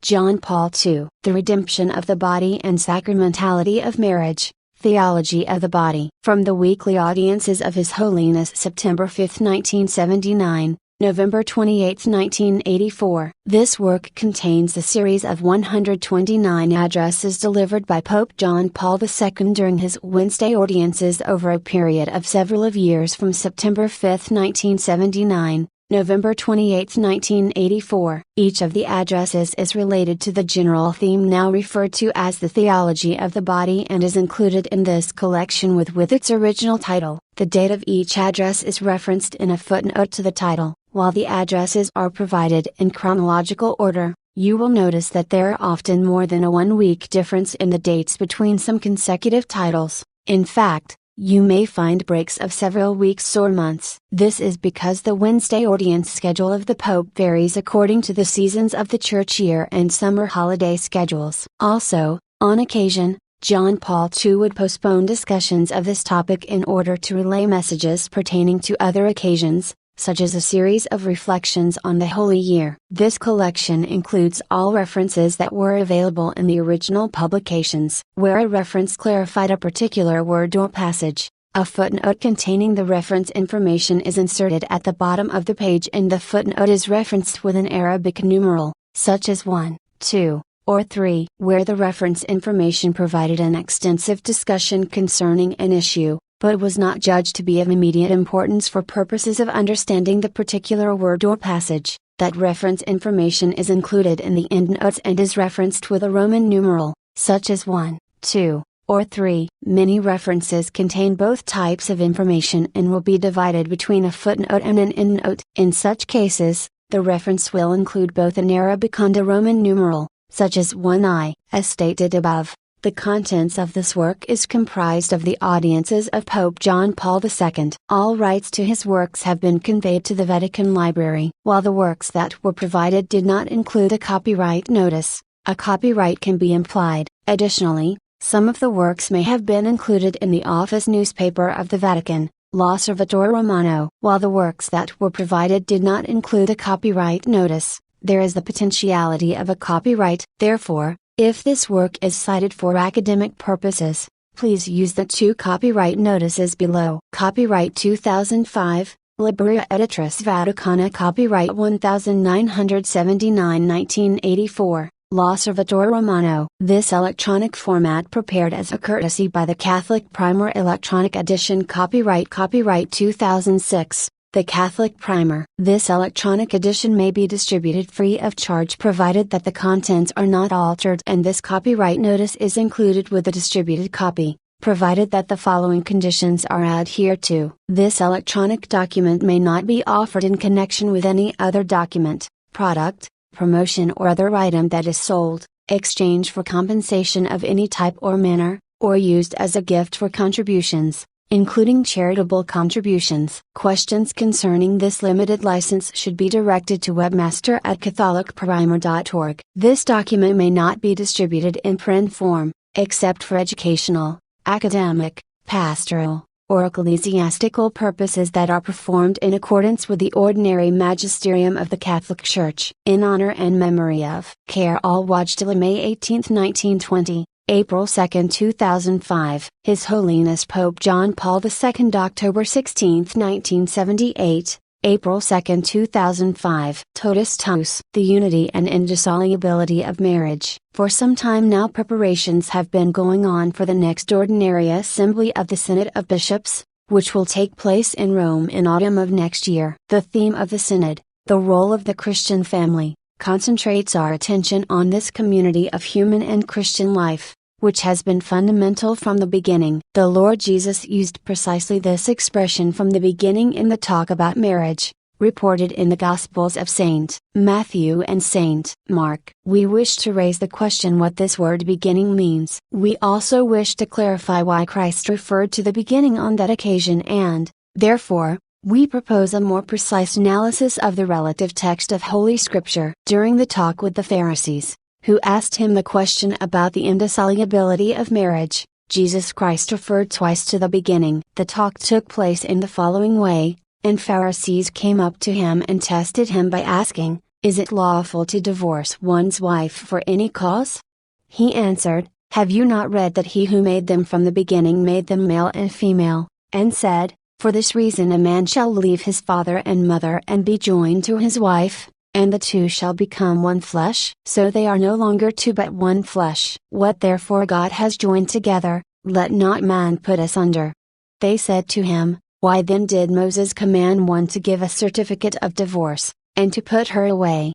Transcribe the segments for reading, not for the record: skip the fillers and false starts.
John Paul II. The Redemption of the Body and Sacramentality of Marriage, Theology of the Body. From the weekly audiences of His Holiness September 5, 1979, November 28, 1984. This work contains a series of 129 addresses delivered by Pope John Paul II during his Wednesday audiences over a period of several years from September 5, 1979, November 28, 1984. Each of the addresses is related to the general theme now referred to as the Theology of the Body and is included in this collection with its original title. The date of each address is referenced in a footnote to the title. While the addresses are provided in chronological order, you will notice that there are often more than a 1-week difference in the dates between some consecutive titles. In fact, you may find breaks of several weeks or months. This is because the Wednesday audience schedule of the Pope varies according to the seasons of the church year and summer holiday schedules. Also, on occasion, John Paul II would postpone discussions of this topic in order to relay messages pertaining to other occasions, such as a series of reflections on the Holy Year. This collection includes all references that were available in the original publications. Where a reference clarified a particular word or passage, a footnote containing the reference information is inserted at the bottom of the page and the footnote is referenced with an Arabic numeral, such as 1, 2, or 3. Where the reference information provided an extensive discussion concerning an issue, but was not judged to be of immediate importance for purposes of understanding the particular word or passage, that reference information is included in the endnotes and is referenced with a Roman numeral, such as 1, 2, or 3. Many references contain both types of information and will be divided between a footnote and an endnote. In such cases, the reference will include both an Arabic and a Roman numeral, such as 1I, as stated above. The contents of this work is comprised of the audiences of Pope John Paul II. All rights to his works have been conveyed to the Vatican Library. While the works that were provided did not include a copyright notice, a copyright can be implied. Additionally, some of the works may have been included in the office newspaper of the Vatican, L'Osservatore Romano. While the works that were provided did not include a copyright notice, there is the potentiality of a copyright. Therefore, if this work is cited for academic purposes, please use the 2 copyright notices below. Copyright 2005, Libera Editrice Vaticana. Copyright 1979-1984, L'Osservatore Romano. This electronic format prepared as a courtesy by the Catholic Primer Electronic Edition. Copyright 2006. The Catholic Primer. This electronic edition may be distributed free of charge provided that the contents are not altered and this copyright notice is included with the distributed copy, provided that the following conditions are adhered to. This electronic document may not be offered in connection with any other document, product, promotion or other item that is sold, exchanged for compensation of any type or manner, or used as a gift for contributions, including charitable contributions. Questions concerning this limited license should be directed to webmaster@catholicprimer.org. This document may not be distributed in print form, except for educational, academic, pastoral, or ecclesiastical purposes that are performed in accordance with the ordinary magisterium of the Catholic Church. In honor and memory of Care Al-Wajda, May 18, 1920. April 2, 2005. His Holiness Pope John Paul II. October 16, 1978, April 2, 2005. Totus Tuus. The Unity and Indissolubility of Marriage. For some time now preparations have been going on for the next Ordinary Assembly of the Synod of Bishops, which will take place in Rome in autumn of next year. The theme of the Synod, the role of the Christian family, concentrates our attention on this community of human and Christian life, which has been fundamental from the beginning. The Lord Jesus used precisely this expression from the beginning in the talk about marriage, reported in the Gospels of St. Matthew and St. Mark. We wish to raise the question what this word beginning means. We also wish to clarify why Christ referred to the beginning on that occasion and, therefore, we propose a more precise analysis of the relative text of Holy Scripture. During the talk with the Pharisees, who asked him the question about the indissolubility of marriage, Jesus Christ referred twice to the beginning. The talk took place in the following way, and Pharisees came up to him and tested him by asking, Is it lawful to divorce one's wife for any cause? He answered, Have you not read that he who made them from the beginning made them male and female, and said, For this reason a man shall leave his father and mother and be joined to his wife, and the two shall become one flesh? So they are no longer two but one flesh. What therefore God has joined together, let not man put asunder. They said to him, Why then did Moses command one to give a certificate of divorce, and to put her away?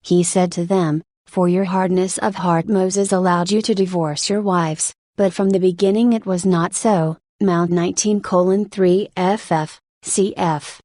He said to them, For your hardness of heart Moses allowed you to divorce your wives, but from the beginning it was not so. Mount 19:3 ff, cf.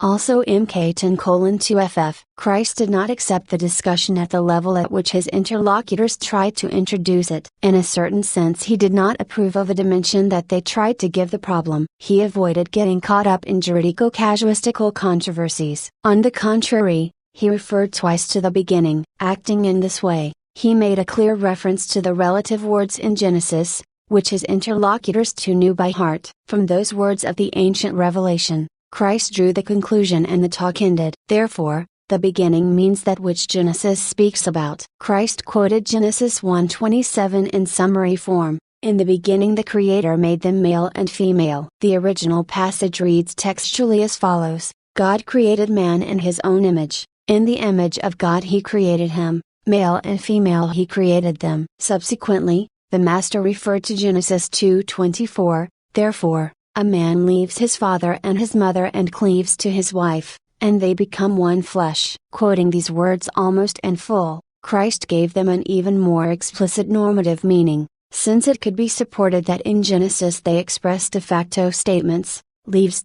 Also Mk 10:2 ff. Christ did not accept the discussion at the level at which his interlocutors tried to introduce it. In a certain sense he did not approve of a dimension that they tried to give the problem. He avoided getting caught up in juridico-casuistical controversies. On the contrary, he referred twice to the beginning. Acting in this way, he made a clear reference to the relative words in Genesis, which his interlocutors too knew by heart. From those words of the ancient revelation, Christ drew the conclusion and the talk ended. Therefore, the beginning means that which Genesis speaks about. Christ quoted Genesis 1:27 in summary form, In the beginning the Creator made them male and female. The original passage reads textually as follows, God created man in his own image, in the image of God he created him, male and female he created them. Subsequently, the Master referred to Genesis 2:24, Therefore, a man leaves his father and his mother and cleaves to his wife, and they become one flesh. Quoting these words almost in full, Christ gave them an even more explicit normative meaning, since it could be supported that in Genesis they express de facto statements, leaves ...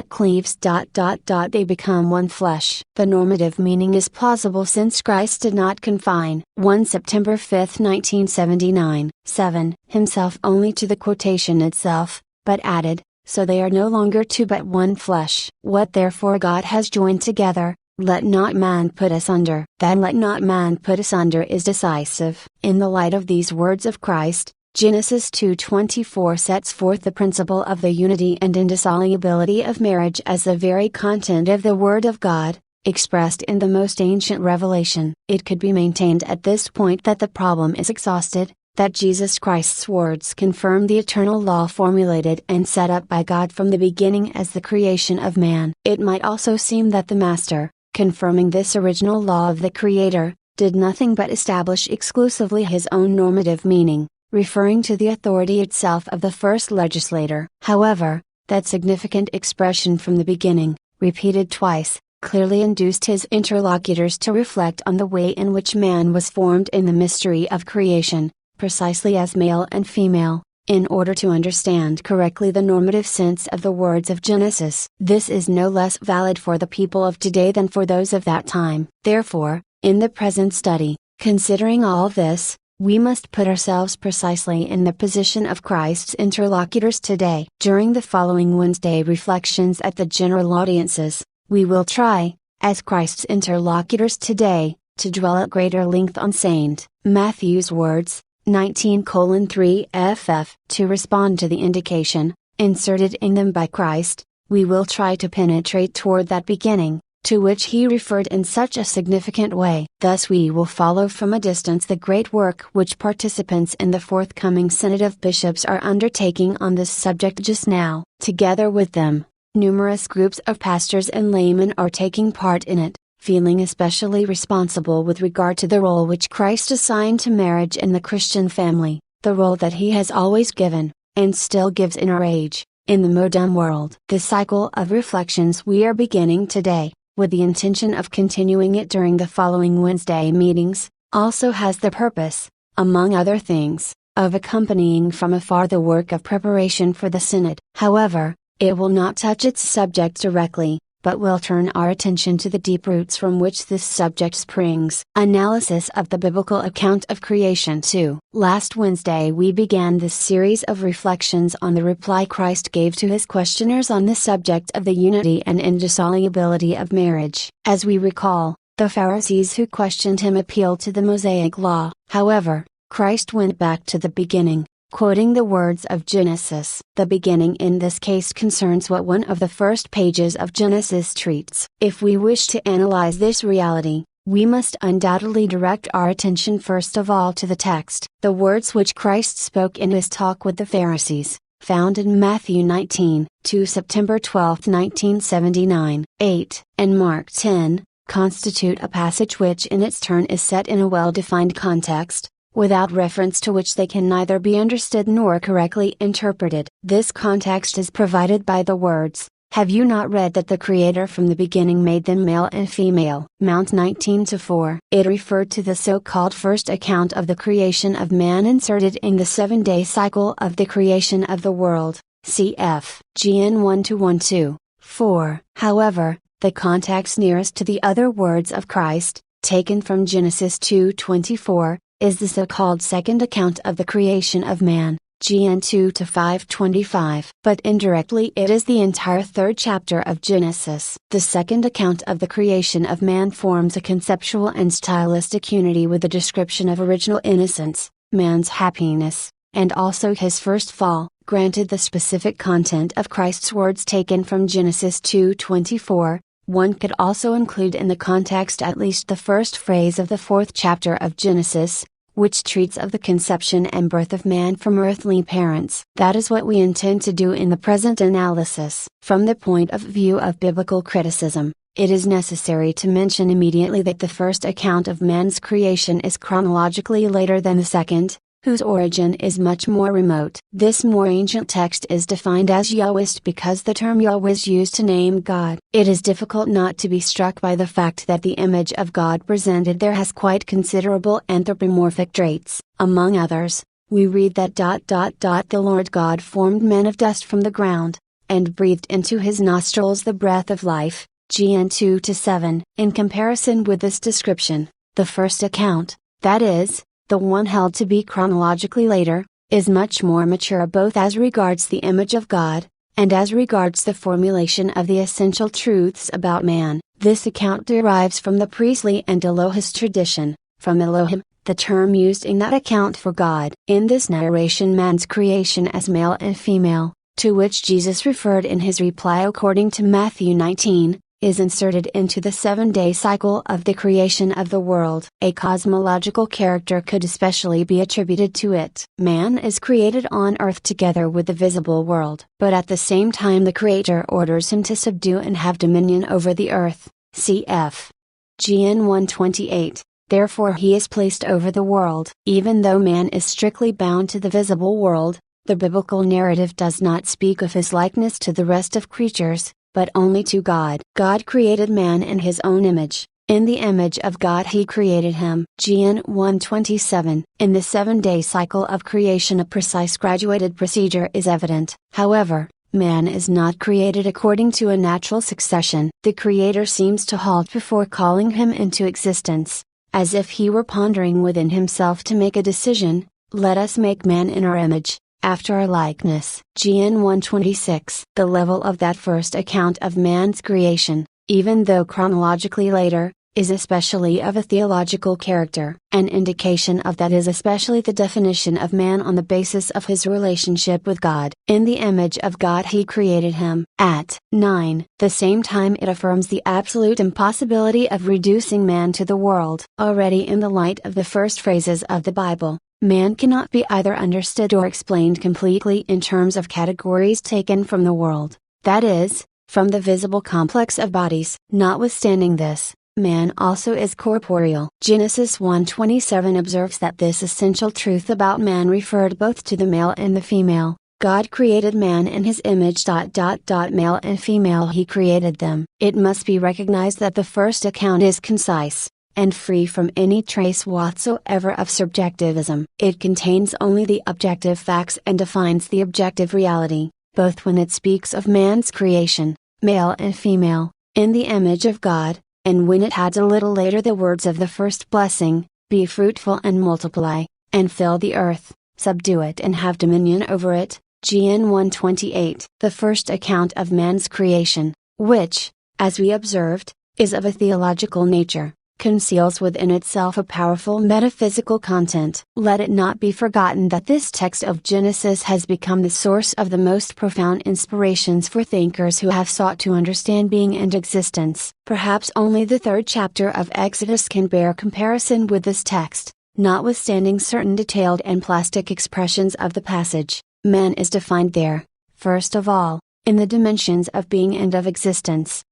cleaves ... they become one flesh. The normative meaning is plausible since Christ did not confine 1 September 5, 1979, 7, himself only to the quotation itself, but added, So they are no longer two but one flesh. What therefore God has joined together, let not man put asunder. That let not man put asunder is decisive. In the light of these words of Christ, Genesis 2:24 sets forth the principle of the unity and indissolubility of marriage as the very content of the Word of God, expressed in the most ancient revelation. It could be maintained at this point that the problem is exhausted, that Jesus Christ's words confirm the eternal law formulated and set up by God from the beginning as the creation of man. It might also seem that the Master, confirming this original law of the Creator, did nothing but establish exclusively his own normative meaning, referring to the authority itself of the first legislator. However, that significant expression from the beginning, repeated twice, clearly induced his interlocutors to reflect on the way in which man was formed in the mystery of creation, precisely as male and female, in order to understand correctly the normative sense of the words of Genesis. This is no less valid for the people of today than for those of that time. Therefore, in the present study, considering all this, we must put ourselves precisely in the position of Christ's interlocutors today. During the following Wednesday reflections at the general audiences, we will try, as Christ's interlocutors today, to dwell at greater length on St. Matthew's words, 19:3 ff. To respond to the indication, inserted in them by Christ, we will try to penetrate toward that beginning, to which he referred in such a significant way. Thus we will follow from a distance the great work which participants in the forthcoming Synod of Bishops are undertaking on this subject just now. Together with them, numerous groups of pastors and laymen are taking part in it, feeling especially responsible with regard to the role which Christ assigned to marriage in the Christian family, the role that he has always given, and still gives in our age, in the modern world. The cycle of reflections we are beginning today, with the intention of continuing it during the following Wednesday meetings, also has the purpose, among other things, of accompanying from afar the work of preparation for the Synod. However, it will not touch its subject directly, but will turn our attention to the deep roots from which this subject springs. Analysis of the biblical account of creation 2. Last Wednesday we began this series of reflections on the reply Christ gave to his questioners on the subject of the unity and indissolubility of marriage. As we recall, the Pharisees who questioned him appealed to the Mosaic law. However, Christ went back to the beginning, quoting the words of Genesis. The beginning in this case concerns what one of the first pages of Genesis treats. If we wish to analyze this reality, We must undoubtedly direct our attention first of all to the text. The words which Christ spoke in his talk with the Pharisees, found in Matthew 19, to September 12, 1979, 8, and Mark 10, constitute a passage which in its turn is set in a well-defined context, without reference to which they can neither be understood nor correctly interpreted. This context is provided by the words, "Have you not read that the Creator from the beginning made them male and female?" Mount 19-4. It referred to the so-called first account of the creation of man inserted in the 7-day cycle of the creation of the world, cf. GN 1-12, 4. However, the context nearest to the other words of Christ, taken from Genesis 2:24, is the so-called second account of the creation of man, GN 2-5:25. But indirectly it is the entire third chapter of Genesis. The second account of the creation of man forms a conceptual and stylistic unity with the description of original innocence, man's happiness, and also his first fall. Granted the specific content of Christ's words taken from Genesis 2:24, one could also include in the context at least the first phrase of the fourth chapter of Genesis, which treats of the conception and birth of man from earthly parents. That is what we intend to do in the present analysis. From the point of view of biblical criticism, it is necessary to mention immediately that the first account of man's creation is chronologically later than the second, whose origin is much more remote. This more ancient text is defined as Yahwist because the term Yahweh is used to name God. It is difficult not to be struck by the fact that the image of God presented there has quite considerable anthropomorphic traits. Among others, we read that the Lord God formed man of dust from the ground, and breathed into his nostrils the breath of life, GN 2-7. In comparison with this description, the first account, that is, the one held to be chronologically later, is much more mature both as regards the image of God, and as regards the formulation of the essential truths about man. This account derives from the priestly and Elohist tradition, from Elohim, the term used in that account for God. In this narration man's creation as male and female, to which Jesus referred in his reply according to Matthew 19, is inserted into the 7-day cycle of the creation of the world. A cosmological character could especially be attributed to it. Man is created on earth together with the visible world. But at the same time the Creator orders him to subdue and have dominion over the earth, cf. GN 1:28. Therefore he is placed over the world. Even though man is strictly bound to the visible world, the biblical narrative does not speak of his likeness to the rest of creatures, but only to God. God created man in his own image. In the image of God he created him. GN 1:27. In the 7-day cycle of creation a precise graduated procedure is evident. However, man is not created according to a natural succession. The Creator seems to halt before calling him into existence, as if he were pondering within himself to make a decision, "Let us make man in our image, after our likeness." GN 1:26. The level of that first account of man's creation, even though chronologically later, is especially of a theological character. An indication of that is especially the definition of man on the basis of his relationship with God. In the image of God he created him. At 9. The same time it affirms the absolute impossibility of reducing man to the world. Already in the light of the first phrases of the Bible, man cannot be either understood or explained completely in terms of categories taken from the world, that is, from the visible complex of bodies. Notwithstanding this, man also is corporeal. Genesis 1:27 observes that this essential truth about man referred both to the male and the female. God created man in his image. Male and female he created them. It must be recognized that the first account is concise, and free from any trace whatsoever of subjectivism. It contains only the objective facts and defines the objective reality, both when it speaks of man's creation, male and female, in the image of God, and when it adds a little later the words of the first blessing, "Be fruitful and multiply, and fill the earth, subdue it and have dominion over it." GN 1:28. The first account of man's creation, which, as we observed, is of a theological nature, conceals within itself a powerful metaphysical content. Let it not be forgotten that this text of Genesis has become the source of the most profound inspirations for thinkers who have sought to understand being and existence. Perhaps only the third chapter of Exodus can bear comparison with this text, notwithstanding certain detailed and plastic expressions of the passage. Man is defined there, first of all, in the dimensions of being and of existence.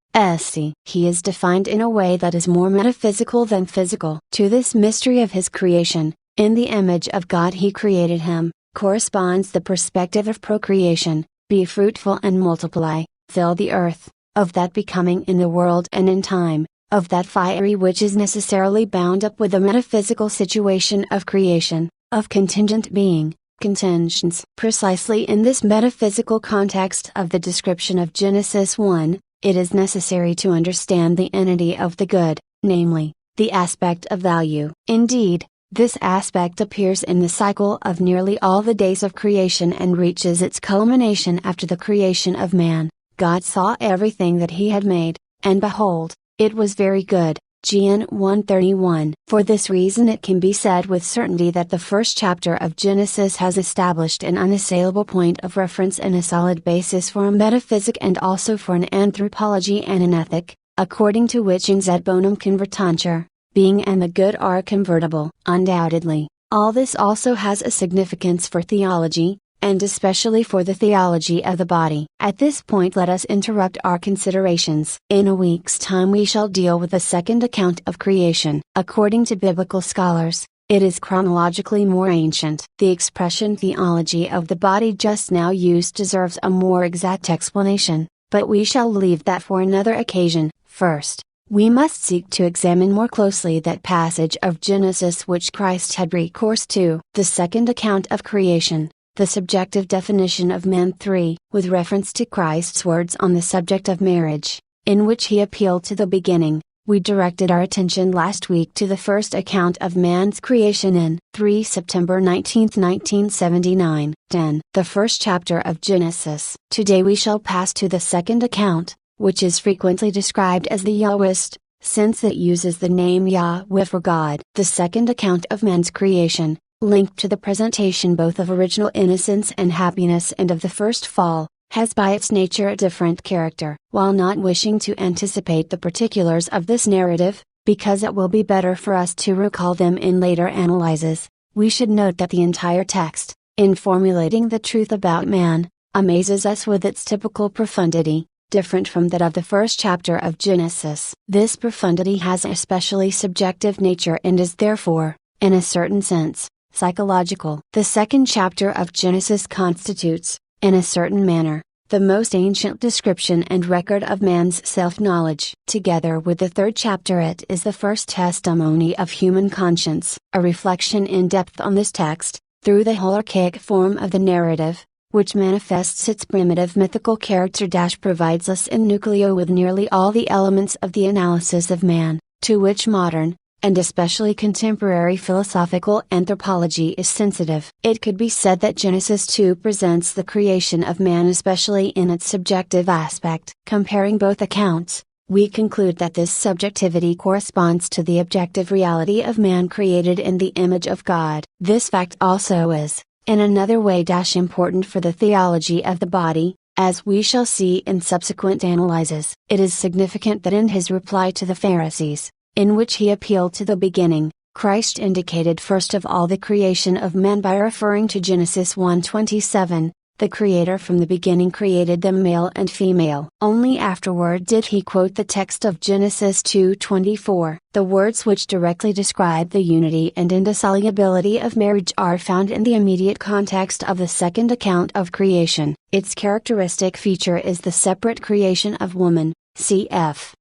He is defined in a way that is more metaphysical than physical. To this mystery of his creation, in the image of God he created him, corresponds the perspective of procreation: be fruitful and multiply, fill the earth, of that becoming in the world and in time, of that fiery which is necessarily bound up with the metaphysical situation of creation, of contingent being, contingents. Precisely in this metaphysical context of the description of Genesis 1, it is necessary to understand the entity of the good, namely, the aspect of value. Indeed, this aspect appears in the cycle of nearly all the days of creation and reaches its culmination after the creation of man. God saw everything that he had made, and behold, it was very good. Gen 1:31. For this reason it can be said with certainty that the first chapter of Genesis has established an unassailable point of reference and a solid basis for a metaphysic and also for an anthropology and an ethic, according to which ins ad bonum convertantur, being and the good are convertible. Undoubtedly, all this also has a significance for theology, and especially for the theology of the body. At this point let us interrupt our considerations. In a week's time we shall deal with the second account of creation. According to biblical scholars, it is chronologically more ancient. The expression theology of the body just now used deserves a more exact explanation, but we shall leave that for another occasion. First, we must seek to examine more closely that passage of Genesis which Christ had recourse to. The second account of creation, the subjective definition of man. 3. With reference to Christ's words on the subject of marriage, in which he appealed to the beginning, we directed our attention last week to the first account of man's creation in 3 September 19, 1979. 10. The first chapter of Genesis. Today we shall pass to the second account, which is frequently described as the Yahwist, since it uses the name Yahweh for God. The second account of man's creation, linked to the presentation both of original innocence and happiness and of the first fall, has by its nature a different character. While not wishing to anticipate the particulars of this narrative, because it will be better for us to recall them in later analyses, we should note that the entire text, in formulating the truth about man, amazes us with its typical profundity, different from that of the first chapter of Genesis. This profundity has a specially subjective nature and is therefore, in a certain sense, psychological. The second chapter of Genesis constitutes, in a certain manner, the most ancient description and record of man's self-knowledge. Together with the third chapter it is the first testimony of human conscience. A reflection in depth on this text, through the whole archaic form of the narrative, which manifests its primitive mythical character provides us in nucleo with nearly all the elements of the analysis of man, to which modern, and especially contemporary philosophical anthropology is sensitive. It could be said that Genesis 2 presents the creation of man especially in its subjective aspect. Comparing both accounts, we conclude that this subjectivity corresponds to the objective reality of man created in the image of God. This fact also is, in another way, important for the theology of the body, as we shall see in subsequent analyses. It is significant that in his reply to the Pharisees, in which he appealed to the beginning, Christ indicated first of all the creation of man by referring to Genesis 1:27, the Creator from the beginning created them male and female. Only afterward did he quote the text of Genesis 2:24. The words which directly describe the unity and indissolubility of marriage are found in the immediate context of the second account of creation. Its characteristic feature is the separate creation of woman, cf.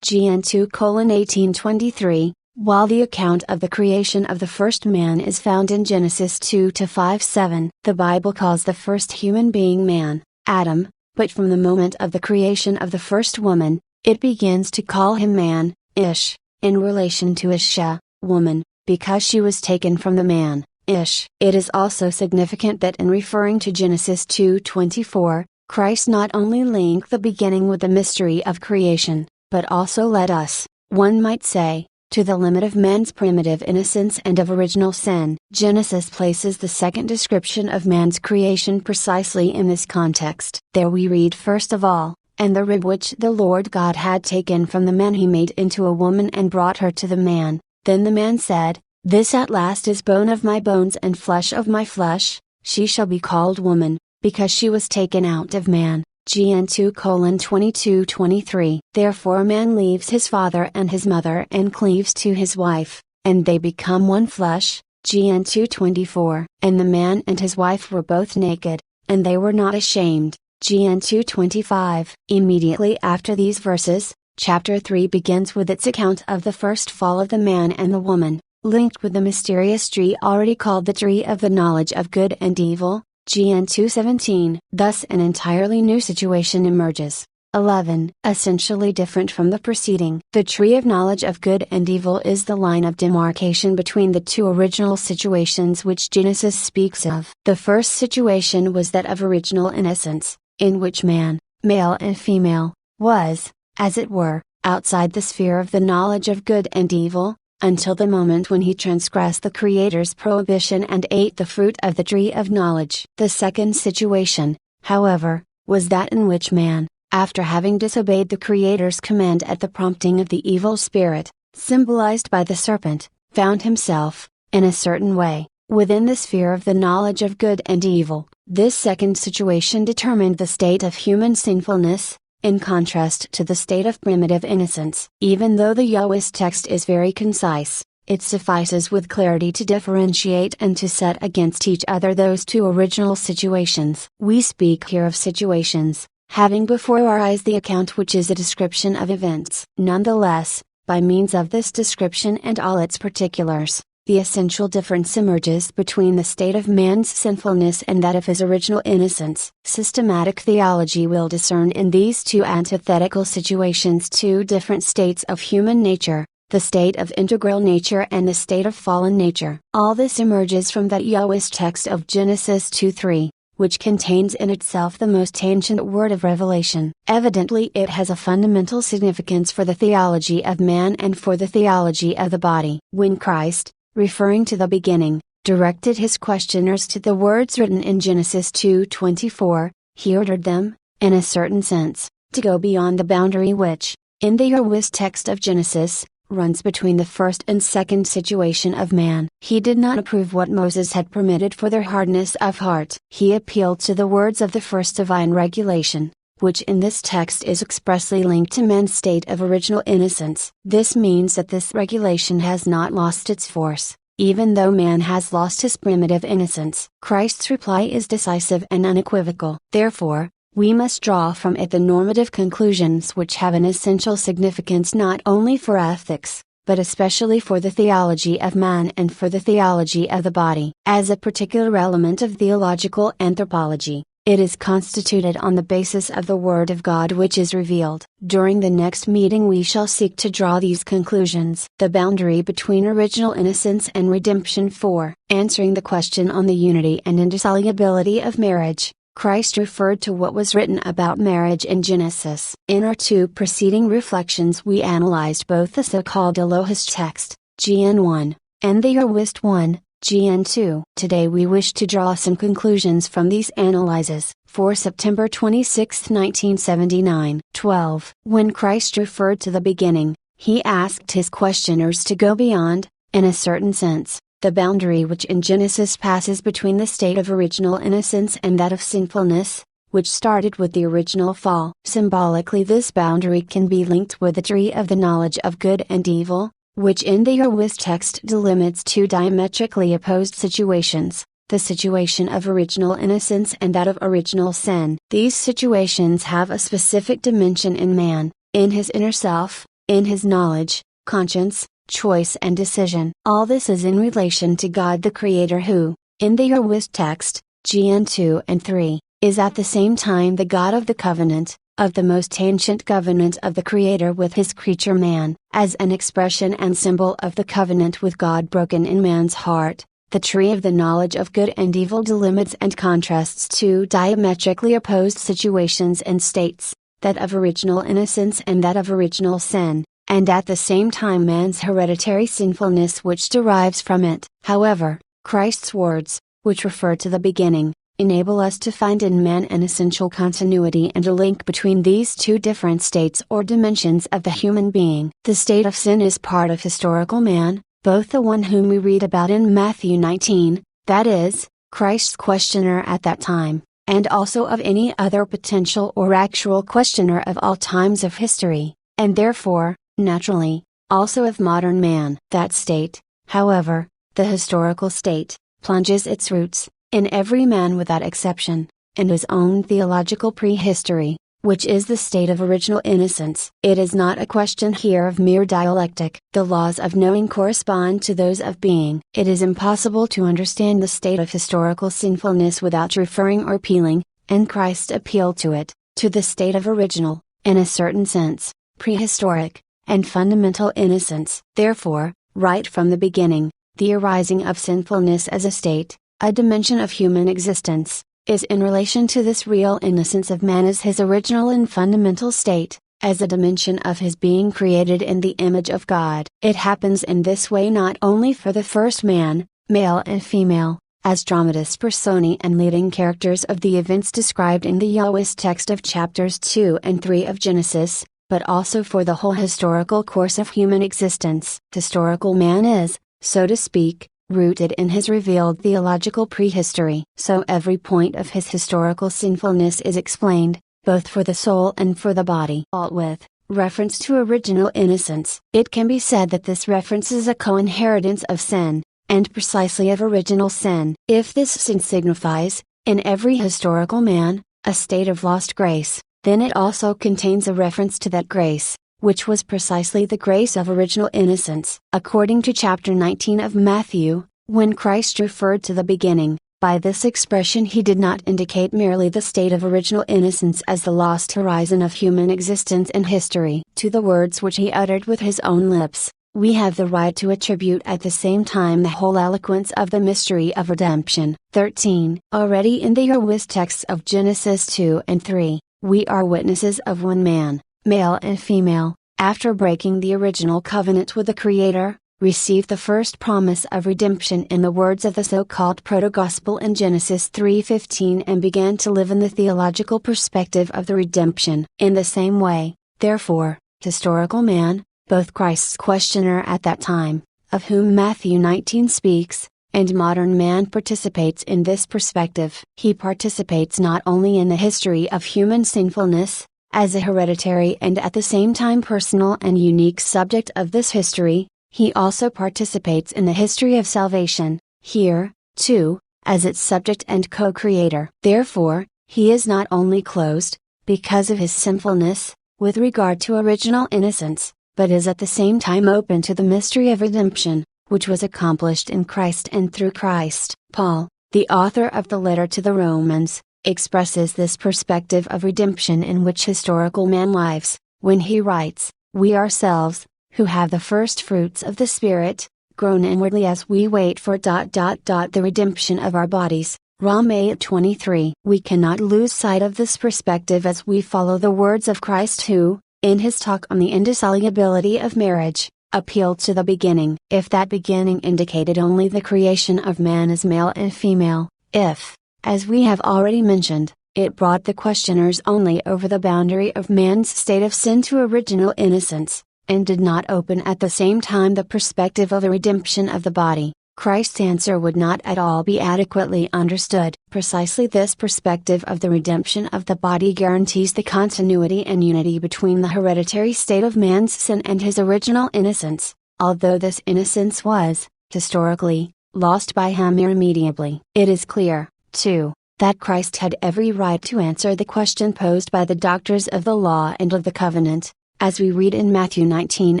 Gen 2:1823, while the account of the creation of the first man is found in Genesis 2:5-7. The Bible calls the first human being man, Adam, but from the moment of the creation of the first woman, it begins to call him man, Ish, in relation to Isha, woman, because she was taken from the man, Ish. It is also significant that in referring to Genesis 2:24, Christ not only linked the beginning with the mystery of creation, but also led us, one might say, to the limit of man's primitive innocence and of original sin. Genesis places the second description of man's creation precisely in this context. There we read first of all, "And the rib which the Lord God had taken from the man he made into a woman and brought her to the man. Then the man said, This at last is bone of my bones and flesh of my flesh, she shall be called woman, because she was taken out of man." GN 2:22-23. "Therefore a man leaves his father and his mother and cleaves to his wife, and they become one flesh." GN 2:24. "And the man and his wife were both naked, and they were not ashamed." GN 2:25. Immediately after these verses, chapter 3 begins with its account of the first fall of the man and the woman, linked with the mysterious tree already called the tree of the knowledge of good and evil. GN 2:17. Thus an entirely new situation emerges. 11. Essentially different from the preceding. The tree of knowledge of good and evil is the line of demarcation between the two original situations which Genesis speaks of. The first situation was that of original innocence, in which man, male and female, was, as it were, outside the sphere of the knowledge of good and evil, until the moment when he transgressed the Creator's prohibition and ate the fruit of the tree of knowledge. The second situation, however, was that in which man, after having disobeyed the Creator's command at the prompting of the evil spirit, symbolized by the serpent, found himself, in a certain way, within the sphere of the knowledge of good and evil. This second situation determined the state of human sinfulness, in contrast to the state of primitive innocence. Even though the Yahweh's text is very concise, it suffices with clarity to differentiate and to set against each other those two original situations. We speak here of situations, having before our eyes the account which is a description of events. Nonetheless, by means of this description and all its particulars, the essential difference emerges between the state of man's sinfulness and that of his original innocence. Systematic theology will discern in these two antithetical situations two different states of human nature, the state of integral nature and the state of fallen nature. All this emerges from that Yahweh's text of Genesis 2:3, which contains in itself the most ancient word of revelation. Evidently it has a fundamental significance for the theology of man and for the theology of the body. When Christ, referring to the beginning, directed his questioners to the words written in Genesis 2:24, he ordered them, in a certain sense, to go beyond the boundary which, in the Yahweh's text of Genesis, runs between the first and second situation of man. He did not approve what Moses had permitted for their hardness of heart. He appealed to the words of the first divine regulation, which in this text is expressly linked to man's state of original innocence. This means that this regulation has not lost its force, even though man has lost his primitive innocence. Christ's reply is decisive and unequivocal. Therefore, we must draw from it the normative conclusions which have an essential significance not only for ethics, but especially for the theology of man and for the theology of the body. As a particular element of theological anthropology, it is constituted on the basis of the Word of God which is revealed. During the next meeting we shall seek to draw these conclusions. The boundary between original innocence and redemption. 4. Answering the question on the unity and indissolubility of marriage, Christ referred to what was written about marriage in Genesis. In our two preceding reflections we analyzed both the so-called Elohist text, GN 1, and the Yahwist 1, GN 2. Today we wish to draw some conclusions from these analyses. For September 26, 1979. 12. When Christ referred to the beginning, he asked his questioners to go beyond, in a certain sense, the boundary which in Genesis passes between the state of original innocence and that of sinfulness, which started with the original fall. Symbolically this boundary can be linked with the tree of the knowledge of good and evil, which in the Yahweh's text delimits two diametrically opposed situations, the situation of original innocence and that of original sin. These situations have a specific dimension in man, in his inner self, in his knowledge, conscience, choice and decision. All this is in relation to God the Creator who, in the Yahweh's text, GN 2 and 3, is at the same time the God of the covenant, of the most ancient covenant of the Creator with his creature man. As an expression and symbol of the covenant with God broken in man's heart, the tree of the knowledge of good and evil delimits and contrasts two diametrically opposed situations and states, that of original innocence and that of original sin. and at the same time man's hereditary sinfulness which derives from it. However, Christ's words, which refer to the beginning, enable us to find in man an essential continuity and a link between these two different states or dimensions of the human being. The state of sin is part of historical man, both the one whom we read about in Matthew 19, that is, Christ's questioner at that time, and also of any other potential or actual questioner of all times of history, and therefore, naturally, also of modern man. That state, however, the historical state, plunges its roots, in every man without exception, in his own theological prehistory, which is the state of original innocence. It is not a question here of mere dialectic. The laws of knowing correspond to those of being. It is impossible to understand the state of historical sinfulness without referring or appealing, and Christ appealed to it, to the state of original, in a certain sense, prehistoric, and fundamental innocence. Therefore, right from the beginning, the arising of sinfulness as a state, a dimension of human existence, is in relation to this real innocence of man as his original and fundamental state, as a dimension of his being created in the image of God. It happens in this way not only for the first man, male and female, as dramatis personae and leading characters of the events described in the Yahweh's text of chapters 2 and 3 of Genesis, but also for the whole historical course of human existence. Historical man is, so to speak, rooted in his revealed theological prehistory. So every point of his historical sinfulness is explained, both for the soul and for the body. All with reference to original innocence. It can be said that this reference is a co-inheritance of sin, and precisely of original sin. If this sin signifies, in every historical man, a state of lost grace, then it also contains a reference to that grace, which was precisely the grace of original innocence. According to chapter 19 of Matthew, when Christ referred to the beginning, by this expression he did not indicate merely the state of original innocence as the lost horizon of human existence and history. To the words which he uttered with his own lips, we have the right to attribute at the same time the whole eloquence of the mystery of redemption. 13. Already in the Yahweh's texts of Genesis 2 and 3, we are witnesses of one man, male and female, after breaking the original covenant with the Creator, received the first promise of redemption in the words of the so-called proto-gospel in Genesis 3:15 and began to live in the theological perspective of the redemption. In the same way, therefore, historical man, both Christ's questioner at that time, of whom Matthew 19 speaks, and modern man participates in this perspective. He participates not only in the history of human sinfulness, as a hereditary and at the same time personal and unique subject of this history, he also participates in the history of salvation, here, too, as its subject and co-creator. Therefore, he is not only closed, because of his sinfulness, with regard to original innocence, but is at the same time open to the mystery of redemption, which was accomplished in Christ and through Christ. Paul, the author of the letter to the Romans, expresses this perspective of redemption in which historical man lives, when he writes, "We ourselves, who have the first fruits of the Spirit, groan inwardly as we wait for the redemption of our bodies." Rom 8:23. We cannot lose sight of this perspective as we follow the words of Christ who, in his talk on the indissolubility of marriage, appealed to the beginning. If that beginning indicated only the creation of man as male and female, if, as we have already mentioned, it brought the questioners only over the boundary of man's state of sin to original innocence, and did not open at the same time the perspective of the redemption of the body, Christ's answer would not at all be adequately understood. Precisely this perspective of the redemption of the body guarantees the continuity and unity between the hereditary state of man's sin and his original innocence, although this innocence was, historically, lost by him irremediably. It is clear, too, that Christ had every right to answer the question posed by the doctors of the law and of the covenant, as we read in Matthew 19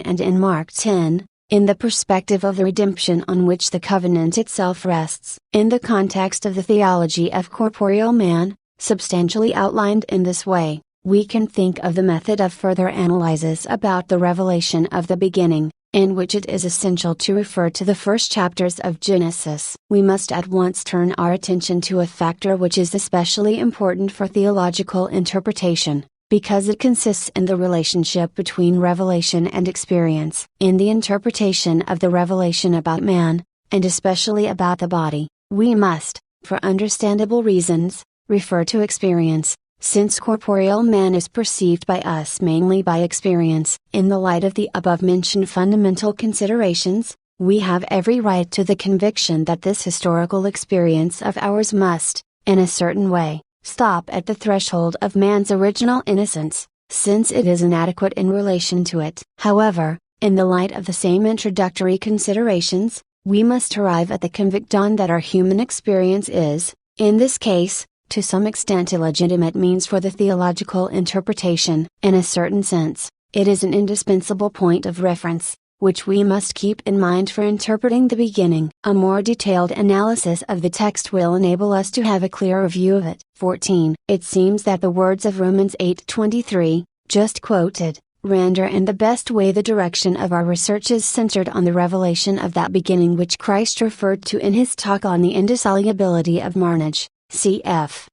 and in Mark 10, in the perspective of the redemption on which the covenant itself rests. In the context of the theology of corporeal man, substantially outlined in this way, we can think of the method of further analysis about the revelation of the beginning, in which it is essential to refer to the first chapters of Genesis. We must at once turn our attention to a factor which is especially important for theological interpretation, because it consists in the relationship between revelation and experience. In the interpretation of the revelation about man, and especially about the body, we must, for understandable reasons, refer to experience, since corporeal man is perceived by us mainly by experience. In the light of the above-mentioned fundamental considerations, we have every right to the conviction that this historical experience of ours must, in a certain way, stop at the threshold of man's original innocence, since it is inadequate in relation to it. However, in the light of the same introductory considerations, we must arrive at the conviction that our human experience is, in this case, to some extent a legitimate means for the theological interpretation. In a certain sense, it is an indispensable point of reference, which we must keep in mind for interpreting the beginning. A more detailed analysis of the text will enable us to have a clearer view of it. 14. It seems that the words of Romans 8:23, just quoted, render in the best way the direction of our researches centered on the revelation of that beginning which Christ referred to in his talk on the indissolubility of marriage, cf.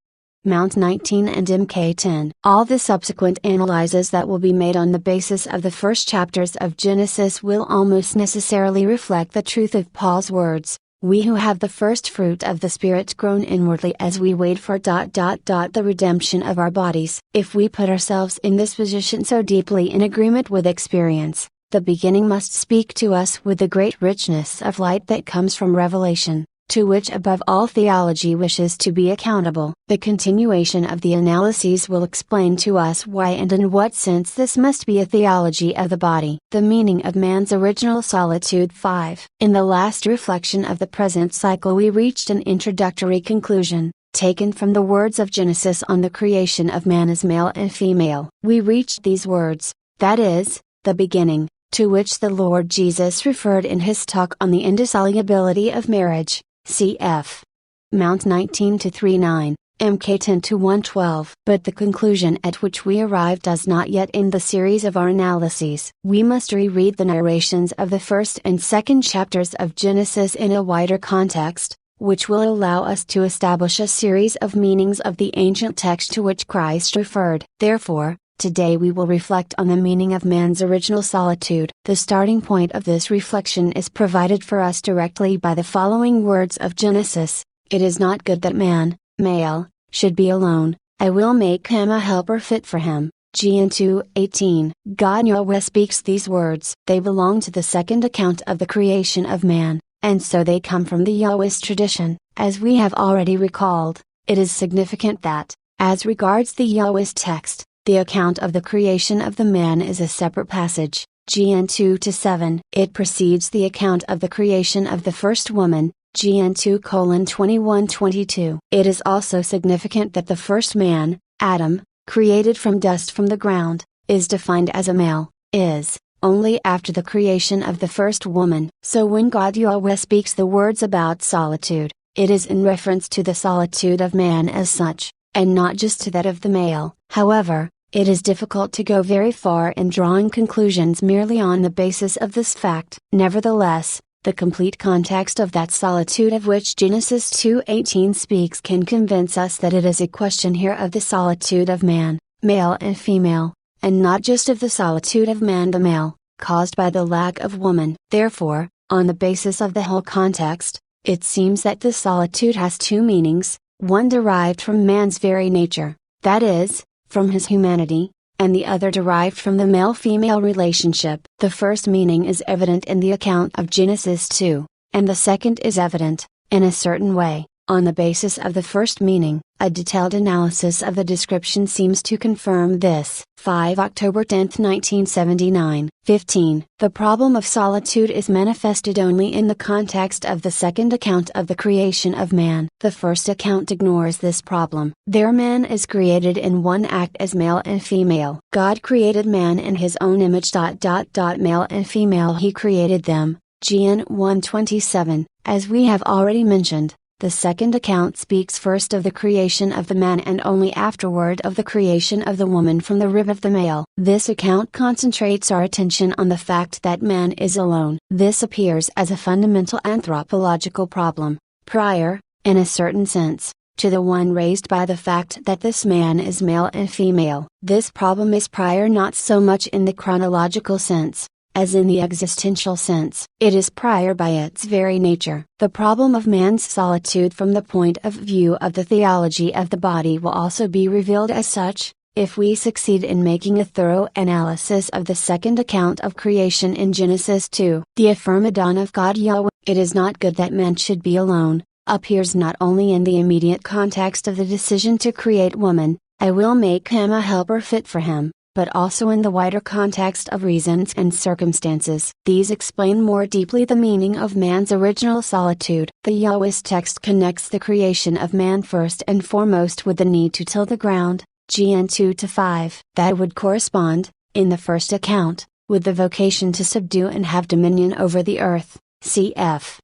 Mount 19 and Mk 10. All the subsequent analyses that will be made on the basis of the first chapters of Genesis will almost necessarily reflect the truth of Paul's words, "We who have the first fruit of the Spirit groan inwardly as we wait for the redemption of our bodies." If we put ourselves in this position so deeply in agreement with experience, the beginning must speak to us with the great richness of light that comes from revelation, to which above all theology wishes to be accountable. The continuation of the analyses will explain to us why and in what sense this must be a theology of the body. The meaning of man's original solitude. 5. In the last reflection of the present cycle we reached an introductory conclusion, taken from the words of Genesis on the creation of man as male and female. We reached these words, that is, the beginning, to which the Lord Jesus referred in his talk on the indissolubility of marriage, cf. Mount 19-39, Mk 10-112. But the conclusion at which we arrived does not yet end the series of our analyses. We must reread the narrations of the first and second chapters of Genesis in a wider context, which will allow us to establish a series of meanings of the ancient text to which Christ referred. Therefore, today we will reflect on the meaning of man's original solitude. The starting point of this reflection is provided for us directly by the following words of Genesis: "It is not good that man, male, should be alone, I will make him a helper fit for him." Gen 2:18. God Yahweh speaks these words. They belong to the second account of the creation of man, and so they come from the Yahweh's tradition. As we have already recalled, it is significant that, as regards the Yahweh's text, the account of the creation of the man is a separate passage, Gen 2-7. It precedes the account of the creation of the first woman, Gen 2:21-22. It is also significant that the first man, Adam, created from dust from the ground, is defined as a male, only after the creation of the first woman. So when God Yahweh speaks the words about solitude, it is in reference to the solitude of man as such, and not just to that of the male. However, it is difficult to go very far in drawing conclusions merely on the basis of this fact. Nevertheless, the complete context of that solitude of which Genesis 2:18 speaks can convince us that it is a question here of the solitude of man, male and female, and not just of the solitude of man the male, caused by the lack of woman. Therefore, on the basis of the whole context, it seems that this solitude has two meanings, one derived from man's very nature, that is, from his humanity, and the other derived from the male-female relationship. The first meaning is evident in the account of Genesis 2, and the second is evident, in a certain way, on the basis of the first meaning. A detailed analysis of the description seems to confirm this. 5 October 10, 1979. 15. The problem of solitude is manifested only in the context of the second account of the creation of man. The first account ignores this problem. There man is created in one act as male and female. God created man in his own image. Male and female he created them. Gen 1:27. As we have already mentioned, the second account speaks first of the creation of the man and only afterward of the creation of the woman from the rib of the male. This account concentrates our attention on the fact that man is alone. This appears as a fundamental anthropological problem, prior, in a certain sense, to the one raised by the fact that this man is male and female. This problem is prior not so much in the chronological sense, as in the existential sense. It is prior by its very nature. The problem of man's solitude from the point of view of the theology of the body will also be revealed as such, if we succeed in making a thorough analysis of the second account of creation in Genesis 2. The affirmation of God Yahweh, "It is not good that man should be alone," appears not only in the immediate context of the decision to create woman, "I will make him a helper fit for him," but also in the wider context of reasons and circumstances. These explain more deeply the meaning of man's original solitude. The Yahweh's text connects the creation of man first and foremost with the need to till the ground, Gen 2-5. That would correspond, in the first account, with the vocation to subdue and have dominion over the earth, cf.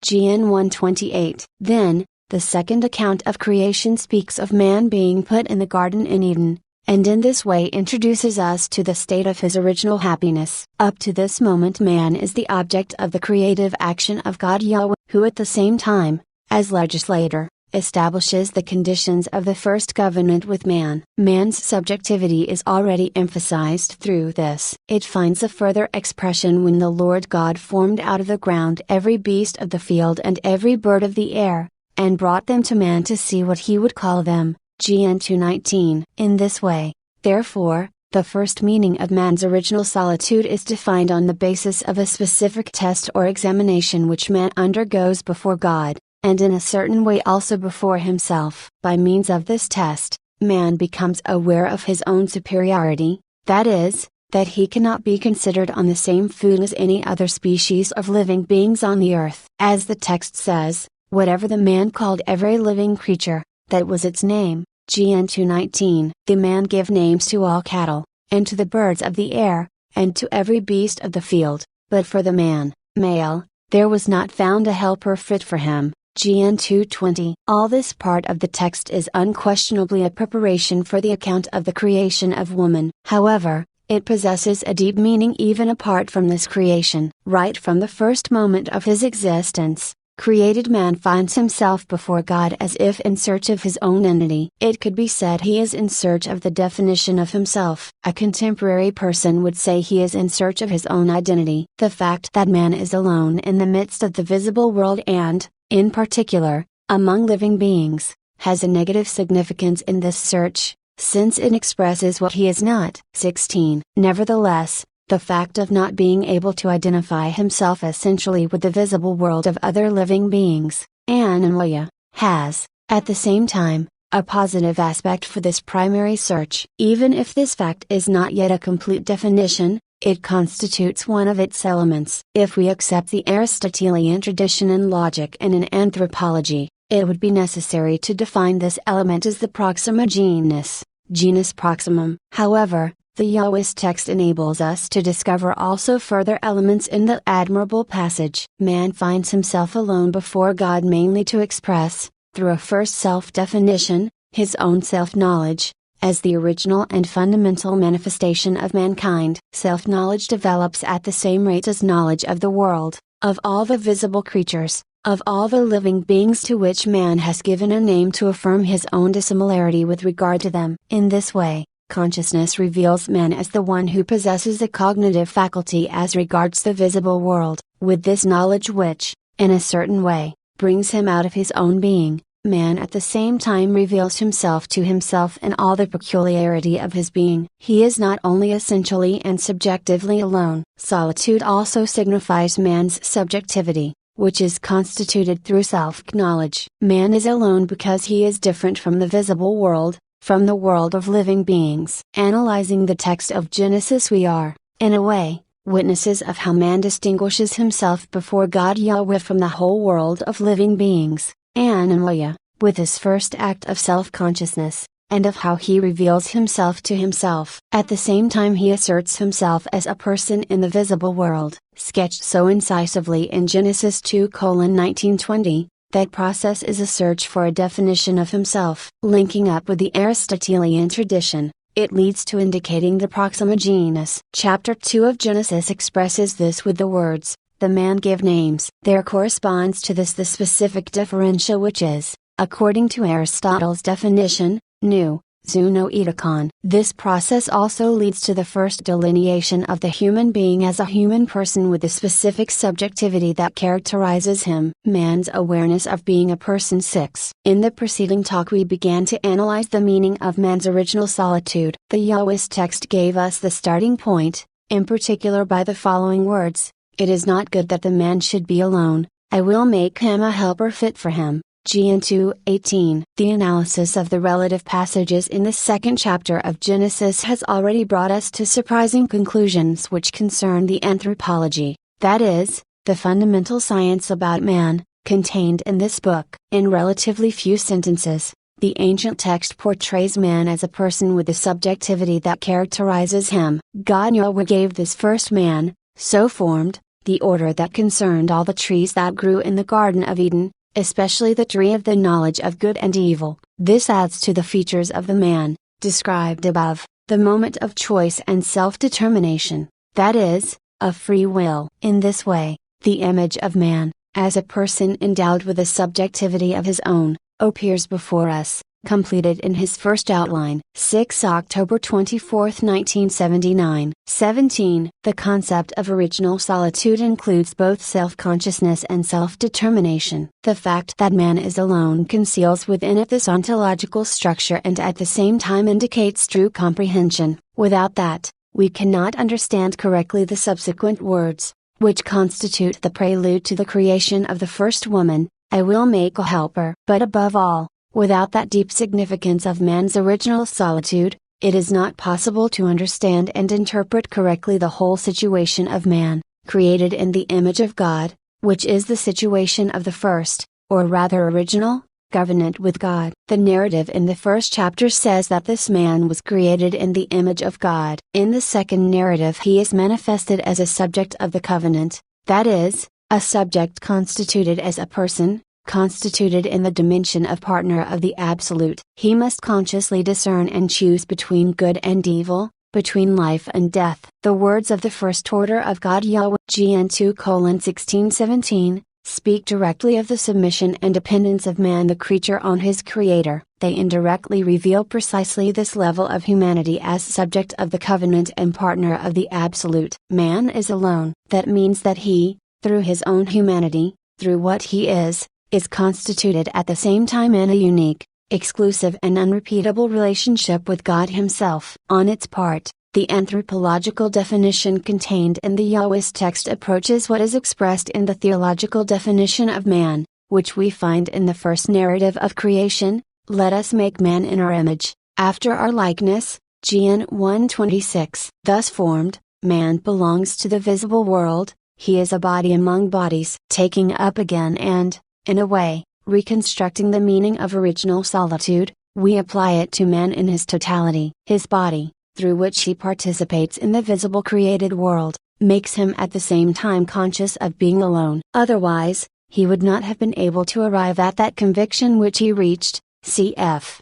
Gen 1:28. Then, the second account of creation speaks of man being put in the garden in Eden, and in this way introduces us to the state of his original happiness. Up to this moment man is the object of the creative action of God Yahweh, who at the same time, as legislator, establishes the conditions of the first covenant with man. Man's subjectivity is already emphasized through this. It finds a further expression when the Lord God formed out of the ground every beast of the field and every bird of the air, and brought them to man to see what he would call them. Gen 2:19. In this way, therefore, the first meaning of man's original solitude is defined on the basis of a specific test or examination which man undergoes before God, and in a certain way also before himself. By means of this test, man becomes aware of his own superiority, that is, that he cannot be considered on the same footing as any other species of living beings on the earth. As the text says, whatever the man called every living creature, that was its name, Gen 2:19. The man gave names to all cattle, and to the birds of the air, and to every beast of the field, but for the man, male, there was not found a helper fit for him. Gen 2:20. All this part of the text is unquestionably a preparation for the account of the creation of woman. However, it possesses a deep meaning even apart from this creation. Right from the first moment of his existence, created man finds himself before God as if in search of his own entity. It could be said he is in search of the definition of himself. A contemporary person would say he is in search of his own identity. The fact that man is alone in the midst of the visible world and, in particular, among living beings, has a negative significance in this search, since it expresses what he is not. 16. Nevertheless, the fact of not being able to identify himself essentially with the visible world of other living beings, anamalia, has, at the same time, a positive aspect for this primary search. Even if this fact is not yet a complete definition, it constitutes one of its elements. If we accept the Aristotelian tradition in logic and in anthropology, it would be necessary to define this element as the proxima genus, genus proximum. However, the Yahweh's text enables us to discover also further elements in the admirable passage. Man finds himself alone before God mainly to express, through a first self-definition, his own self-knowledge, as the original and fundamental manifestation of mankind. Self-knowledge develops at the same rate as knowledge of the world, of all the visible creatures, of all the living beings to which man has given a name to affirm his own dissimilarity with regard to them. In this way, consciousness reveals man as the one who possesses a cognitive faculty as regards the visible world. With this knowledge which, in a certain way, brings him out of his own being, man at the same time reveals himself to himself in all the peculiarity of his being. He is not only essentially and subjectively alone. Solitude also signifies man's subjectivity, which is constituted through self-knowledge. Man is alone because he is different from the visible world, from the world of living beings. Analyzing the text of Genesis, we are, in a way, witnesses of how man distinguishes himself before God Yahweh from the whole world of living beings, anamalia, with his first act of self-consciousness, and of how he reveals himself to himself. At the same time he asserts himself as a person in the visible world, sketched so incisively in Genesis 2:19-20. That process is a search for a definition of himself. Linking up with the Aristotelian tradition, it leads to indicating the proxima genus. Chapter 2 of Genesis expresses this with the words, "The man gave names." There corresponds to this the specific differentia which is, According to Aristotle's definition, nous, zoonoetikon. This process also leads to the first delineation of the human being as a human person with the specific subjectivity that characterizes him. Man's awareness of being a person. 6. In the preceding talk we began to analyze the meaning of man's original solitude. The Yahweh's text gave us the starting point, in particular by the following words: "It is not good that the man should be alone, I will make him a helper fit for him." Gen 2:18. The analysis of the relative passages in the second chapter of Genesis has already brought us to surprising conclusions which concern the anthropology, that is, the fundamental science about man, contained in this book. In relatively few sentences, the ancient text portrays man as a person with the subjectivity that characterizes him. God Yahweh gave this first man, so formed, the order that concerned all the trees that grew in the Garden of Eden, especially the tree of the knowledge of good and evil. This adds to the features of the man, described above, the moment of choice and self-determination, that is, of free will. In this way, the image of man, as a person endowed with a subjectivity of his own, appears before us, completed in his first outline. 6 October 24, 1979. 17. The concept of original solitude includes both self-consciousness and self-determination. The fact that man is alone conceals within it this ontological structure and at the same time indicates true comprehension. Without that, we cannot understand correctly the subsequent words, which constitute the prelude to the creation of the first woman: "I will make a helper." But above all, without that deep significance of man's original solitude, it is not possible to understand and interpret correctly the whole situation of man, created in the image of God, which is the situation of the first, or rather original, covenant with God. The narrative in the first chapter says that this man was created in the image of God. In the second narrative he is manifested as a subject of the covenant, that is, a subject constituted as a person, constituted in the dimension of partner of the Absolute. He must consciously discern and choose between good and evil, between life and death. The words of the first order of God Yahweh, Gen 2:16-17, speak directly of the submission and dependence of man the creature on his Creator. They indirectly reveal precisely this level of humanity as subject of the covenant and partner of the Absolute. Man is alone. That means that he, through his own humanity, through what he is constituted at the same time in a unique, exclusive and unrepeatable relationship with God Himself. On its part, the anthropological definition contained in the Yahweh's text approaches what is expressed in the theological definition of man, which we find in the first narrative of creation: "Let us make man in our image, after our likeness." Gen 1:26. Thus formed, man belongs to the visible world, he is a body among bodies. Taking up again and, in a way, reconstructing the meaning of original solitude, we apply it to man in his totality. His body, through which he participates in the visible created world, makes him at the same time conscious of being alone. Otherwise, he would not have been able to arrive at that conviction which he reached, cf.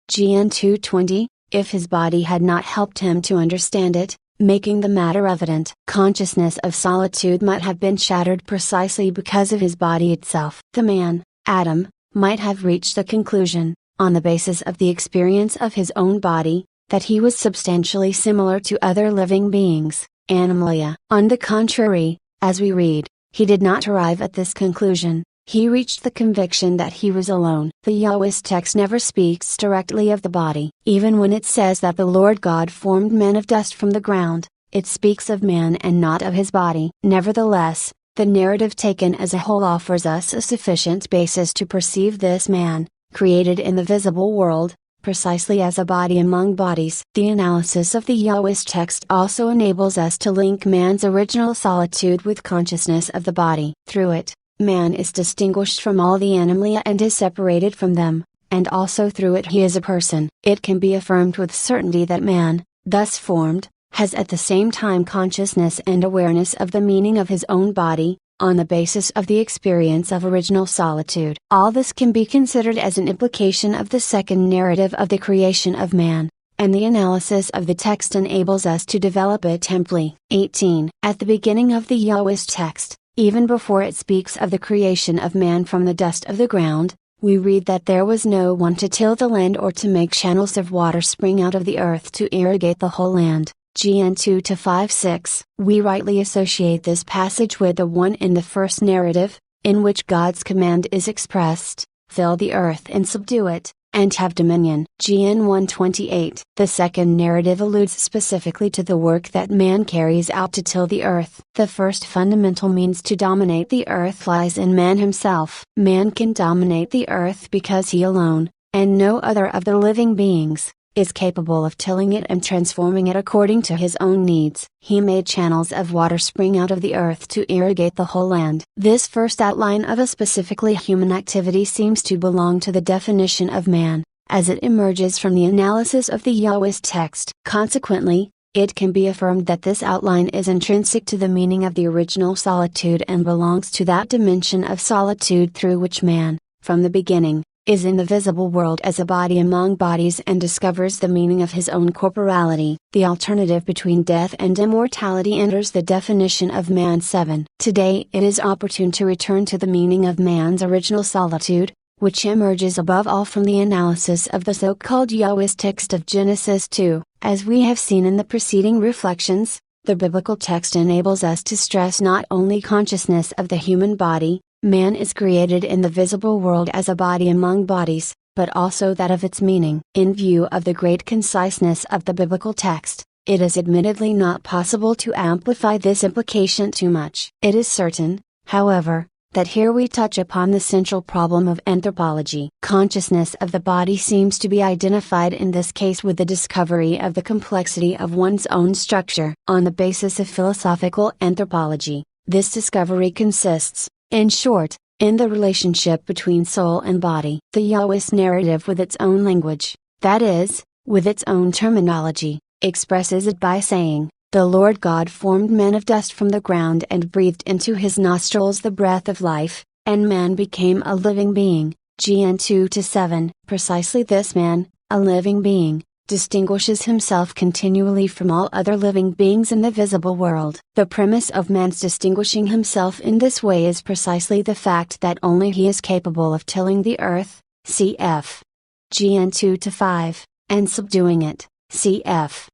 Gen 2:20, if his body had not helped him to understand it, making the matter evident. Consciousness of solitude might have been shattered precisely because of his body itself. The man, Adam, might have reached the conclusion, on the basis of the experience of his own body, that he was substantially similar to other living beings, animalia. On the contrary, as we read, he did not arrive at this conclusion. He reached the conviction that he was alone. The Yahweh's text never speaks directly of the body. Even when it says that the Lord God formed man of dust from the ground, it speaks of man and not of his body. Nevertheless, the narrative taken as a whole offers us a sufficient basis to perceive this man, created in the visible world, precisely as a body among bodies. The analysis of the Yahweh's text also enables us to link man's original solitude with consciousness of the body. Through it, man is distinguished from all the animalia and is separated from them, and also through it he is a person. It can be affirmed with certainty that man, thus formed, has at the same time consciousness and awareness of the meaning of his own body, on the basis of the experience of original solitude. All this can be considered as an implication of the second narrative of the creation of man, and the analysis of the text enables us to develop it amply. 18. At the beginning of the Yahweh's text, even before it speaks of the creation of man from the dust of the ground, we read that there was no one to till the land or to make channels of water spring out of the earth to irrigate the whole land. GN 2-5-6. We rightly associate this passage with the one in the first narrative, in which God's command is expressed, fill the earth and subdue it, and have dominion. GN 1-28. The second narrative alludes specifically to the work that man carries out to till the earth. The first fundamental means to dominate the earth lies in man himself. Man can dominate the earth because he alone, and no other of the living beings, is capable of tilling it and transforming it according to his own needs. He made channels of water spring out of the earth to irrigate the whole land. This first outline of a specifically human activity seems to belong to the definition of man, as it emerges from the analysis of the Yahwist text. Consequently, it can be affirmed that this outline is intrinsic to the meaning of the original solitude and belongs to that dimension of solitude through which man, from the beginning, is in the visible world as a body among bodies and discovers the meaning of his own corporality. The alternative between death and immortality enters the definition of man 7. Today it is opportune to return to the meaning of man's original solitude, which emerges above all from the analysis of the so-called Yahwist text of Genesis 2. As we have seen in the preceding reflections, the biblical text enables us to stress not only consciousness of the human body, man is created in the visible world as a body among bodies, but also that of its meaning. In view of the great conciseness of the biblical text, it is admittedly not possible to amplify this implication too much. It is certain, however, that here we touch upon the central problem of anthropology. Consciousness of the body seems to be identified in this case with the discovery of the complexity of one's own structure. On the basis of philosophical anthropology, this discovery consists, in short, in the relationship between soul and body. The Yahwist narrative with its own language, that is, with its own terminology, expresses it by saying, "The Lord God formed man of dust from the ground and breathed into his nostrils the breath of life, and man became a living being." GN 2-7. Precisely this man, a living being, distinguishes himself continually from all other living beings in the visible world. The premise of man's distinguishing himself in this way is precisely the fact that only he is capable of tilling the earth, cf. GN 2-5, and subduing it, cf.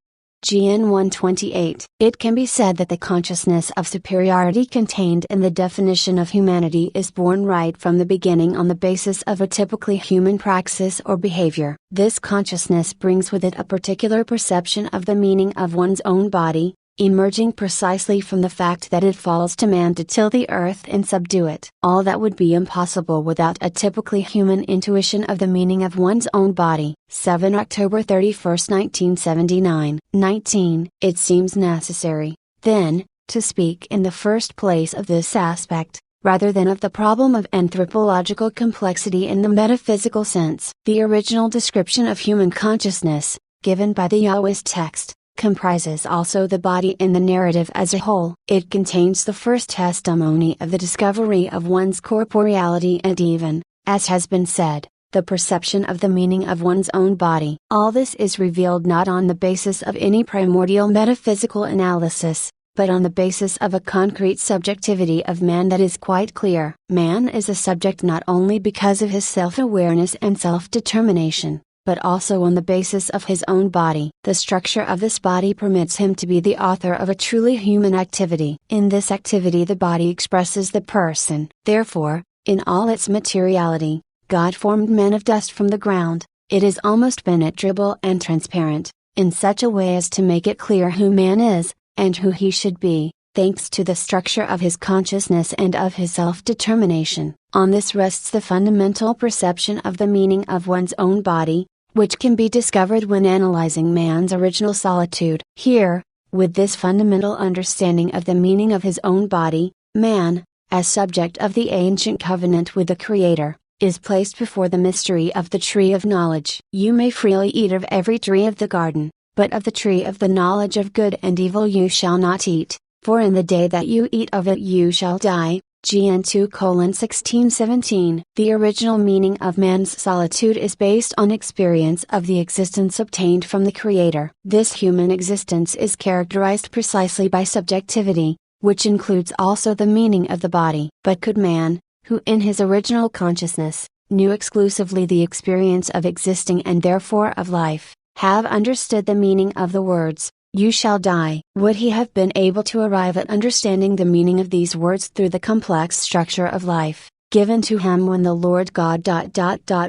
GN 1-28. It can be said that the consciousness of superiority contained in the definition of humanity is born right from the beginning on the basis of a typically human praxis or behavior. This consciousness brings with it a particular perception of the meaning of one's own body, emerging precisely from the fact that it falls to man to till the earth and subdue it. All that would be impossible without a typically human intuition of the meaning of one's own body. 7 October 31, 1979. 19. It seems necessary, then, to speak in the first place of this aspect, rather than of the problem of anthropological complexity in the metaphysical sense. The original description of human consciousness, given by the Yahwist text, comprises also the body in the narrative as a whole. It contains the first testimony of the discovery of one's corporeality and even, as has been said, the perception of the meaning of one's own body. All this is revealed not on the basis of any primordial metaphysical analysis, but on the basis of a concrete subjectivity of man that is quite clear. Man is a subject not only because of his self-awareness and self-determination, but also on the basis of his own body. The structure of this body permits him to be the author of a truly human activity. In this activity the body expresses the person. Therefore, in all its materiality, God formed man of dust from the ground. It is almost penetrable and transparent, in such a way as to make it clear who man is, and who he should be, thanks to the structure of his consciousness and of his self-determination. On this rests the fundamental perception of the meaning of one's own body, which can be discovered when analyzing man's original solitude. Here, with this fundamental understanding of the meaning of his own body, man, as subject of the ancient covenant with the Creator, is placed before the mystery of the tree of knowledge. You may freely eat of every tree of the garden, but of the tree of the knowledge of good and evil you shall not eat, for in the day that you eat of it you shall die. GN 2:16-17. The original meaning of man's solitude is based on experience of the existence obtained from the Creator. This human existence is characterized precisely by subjectivity, which includes also the meaning of the body. But could man, who in his original consciousness, knew exclusively the experience of existing and therefore of life, have understood the meaning of the words, "You shall die." Would he have been able to arrive at understanding the meaning of these words through the complex structure of life, given to him when the Lord God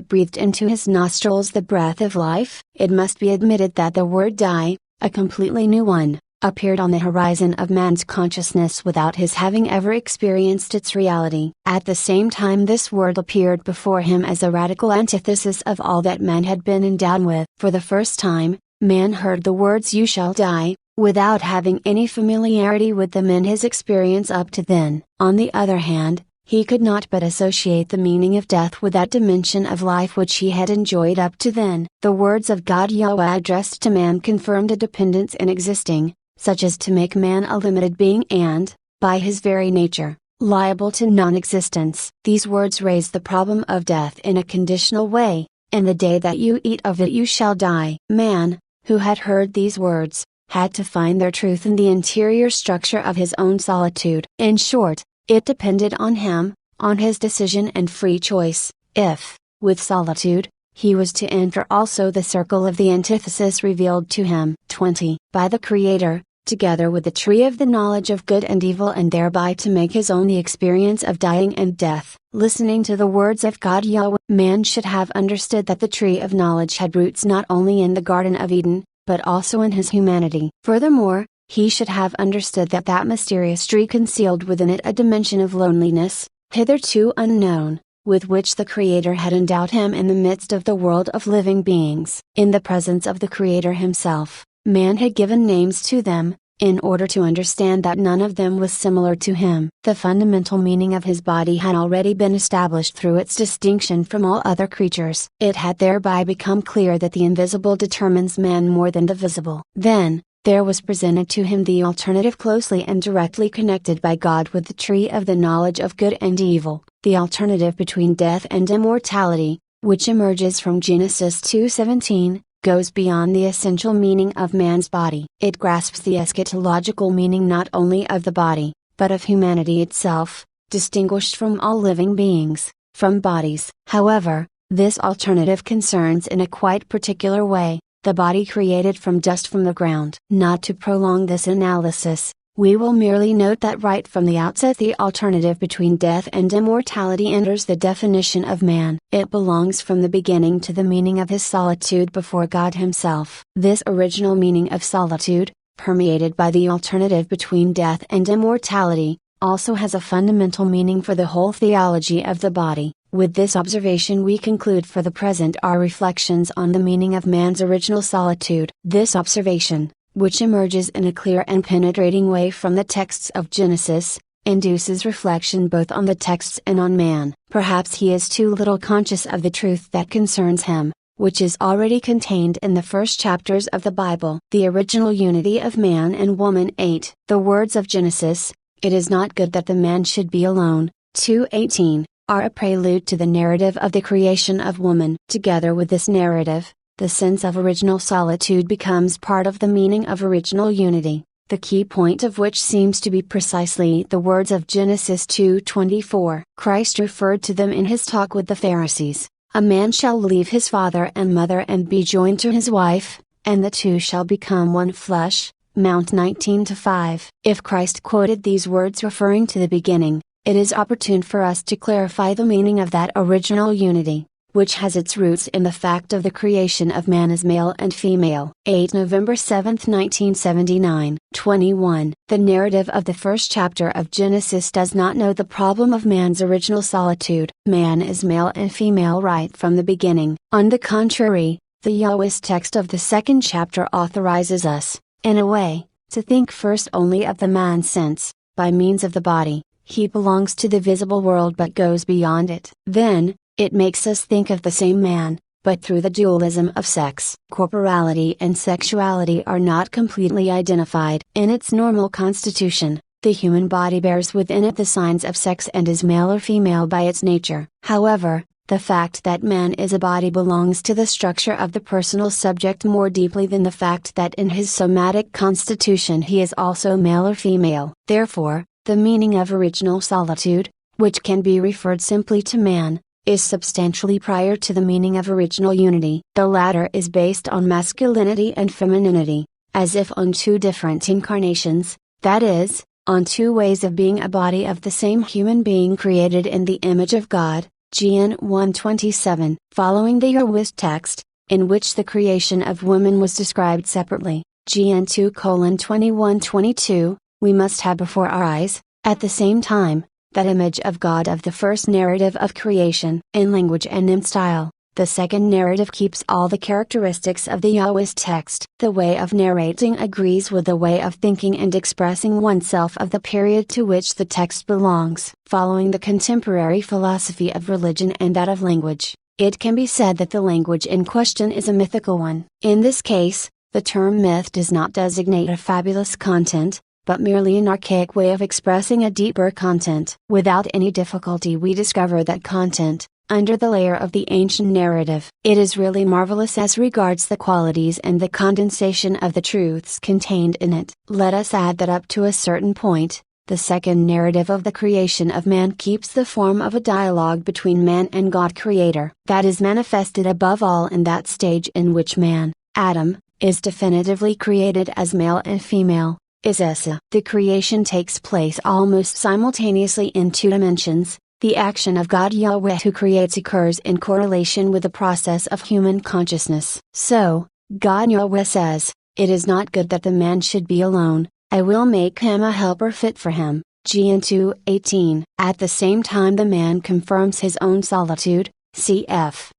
breathed into his nostrils the breath of life? It must be admitted that the word die, a completely new one, appeared on the horizon of man's consciousness without his having ever experienced its reality. At the same time this word appeared before him as a radical antithesis of all that man had been endowed with. For the first time, man heard the words "You shall die," without having any familiarity with them in his experience up to then. On the other hand, he could not but associate the meaning of death with that dimension of life which he had enjoyed up to then. The words of God Yahweh addressed to man confirmed a dependence in existing, such as to make man a limited being and, by his very nature, liable to non-existence. These words raise the problem of death in a conditional way: "In the day that you eat of it you shall die." Man, who had heard these words, had to find their truth in the interior structure of his own solitude. In short, it depended on him, on his decision and free choice, if, with solitude, he was to enter also the circle of the antithesis revealed to him. 20. By the Creator, together with the tree of the knowledge of good and evil, and thereby to make his own the experience of dying and death. Listening to the words of God Yahweh, man should have understood that the tree of knowledge had roots not only in the Garden of Eden, but also in his humanity. Furthermore, he should have understood that that mysterious tree concealed within it a dimension of loneliness, hitherto unknown, with which the Creator had endowed him in the midst of the world of living beings. In the presence of the Creator himself, man had given names to them, in order to understand that none of them was similar to him. The fundamental meaning of his body had already been established through its distinction from all other creatures. It had thereby become clear that the invisible determines man more than the visible. Then, there was presented to him the alternative closely and directly connected by God with the tree of the knowledge of good and evil, the alternative between death and immortality, which emerges from Genesis 2:17, goes beyond the essential meaning of man's body. It grasps the eschatological meaning not only of the body, but of humanity itself, distinguished from all living beings, from bodies. However, this alternative concerns in a quite particular way, the body created from dust from the ground. Not to prolong this analysis, we will merely note that right from the outset the alternative between death and immortality enters the definition of man. It belongs from the beginning to the meaning of his solitude before God himself. This original meaning of solitude, permeated by the alternative between death and immortality, also has a fundamental meaning for the whole theology of the body. With this observation we conclude for the present our reflections on the meaning of man's original solitude. This observation, which emerges in a clear and penetrating way from the texts of Genesis, induces reflection both on the texts and on man. Perhaps he is too little conscious of the truth that concerns him, which is already contained in the first chapters of the Bible. The original unity of man and woman. 8. The words of Genesis, "It is not good that the man should be alone," 2:18, are a prelude to the narrative of the creation of woman. Together with this narrative, the sense of original solitude becomes part of the meaning of original unity, the key point of which seems to be precisely the words of Genesis 2:24. Christ referred to them in his talk with the Pharisees: "A man shall leave his father and mother and be joined to his wife, and the two shall become one flesh." Mount 19:5. If Christ quoted these words referring to the beginning, it is opportune for us to clarify the meaning of that original unity, which has its roots in the fact of the creation of man as male and female. 8 November 7, 1979. 21. The narrative of the first chapter of Genesis does not know the problem of man's original solitude. Man is male and female right from the beginning. On the contrary, the Yahweh's text of the second chapter authorizes us, in a way, to think first only of the man since, by means of the body, he belongs to the visible world but goes beyond it. Then, it makes us think of the same man, but through the dualism of sex. Corporality and sexuality are not completely identified. In its normal constitution, the human body bears within it the signs of sex and is male or female by its nature. However, the fact that man is a body belongs to the structure of the personal subject more deeply than the fact that in his somatic constitution he is also male or female. Therefore, the meaning of original solitude, which can be referred simply to man, is substantially prior to the meaning of original unity. The latter is based on masculinity and femininity, as if on two different incarnations, that is, on two ways of being a body of the same human being created in the image of God, Gen 1:27. Following the Yahwist text, in which the creation of woman was described separately, Gen 2:21-22, we must have before our eyes, at the same time, that image of God of the first narrative of creation. In language and in style, the second narrative keeps all the characteristics of the Yahwist text. The way of narrating agrees with the way of thinking and expressing oneself of the period to which the text belongs. Following the contemporary philosophy of religion and that of language, it can be said that the language in question is a mythical one. In this case, the term myth does not designate a fabulous content, but merely an archaic way of expressing a deeper content. Without any difficulty we discover that content, under the layer of the ancient narrative. It is really marvelous as regards the qualities and the condensation of the truths contained in it. Let us add that up to a certain point, the second narrative of the creation of man keeps the form of a dialogue between man and God Creator. That is manifested above all in that stage in which man, Adam, is definitively created as male and female, Isessa. The creation takes place almost simultaneously in two dimensions. The action of God Yahweh who creates occurs in correlation with the process of human consciousness. So, God Yahweh says, "It is not good that the man should be alone, I will make him a helper fit for him." Gen 2:18. At the same time the man confirms his own solitude, cf.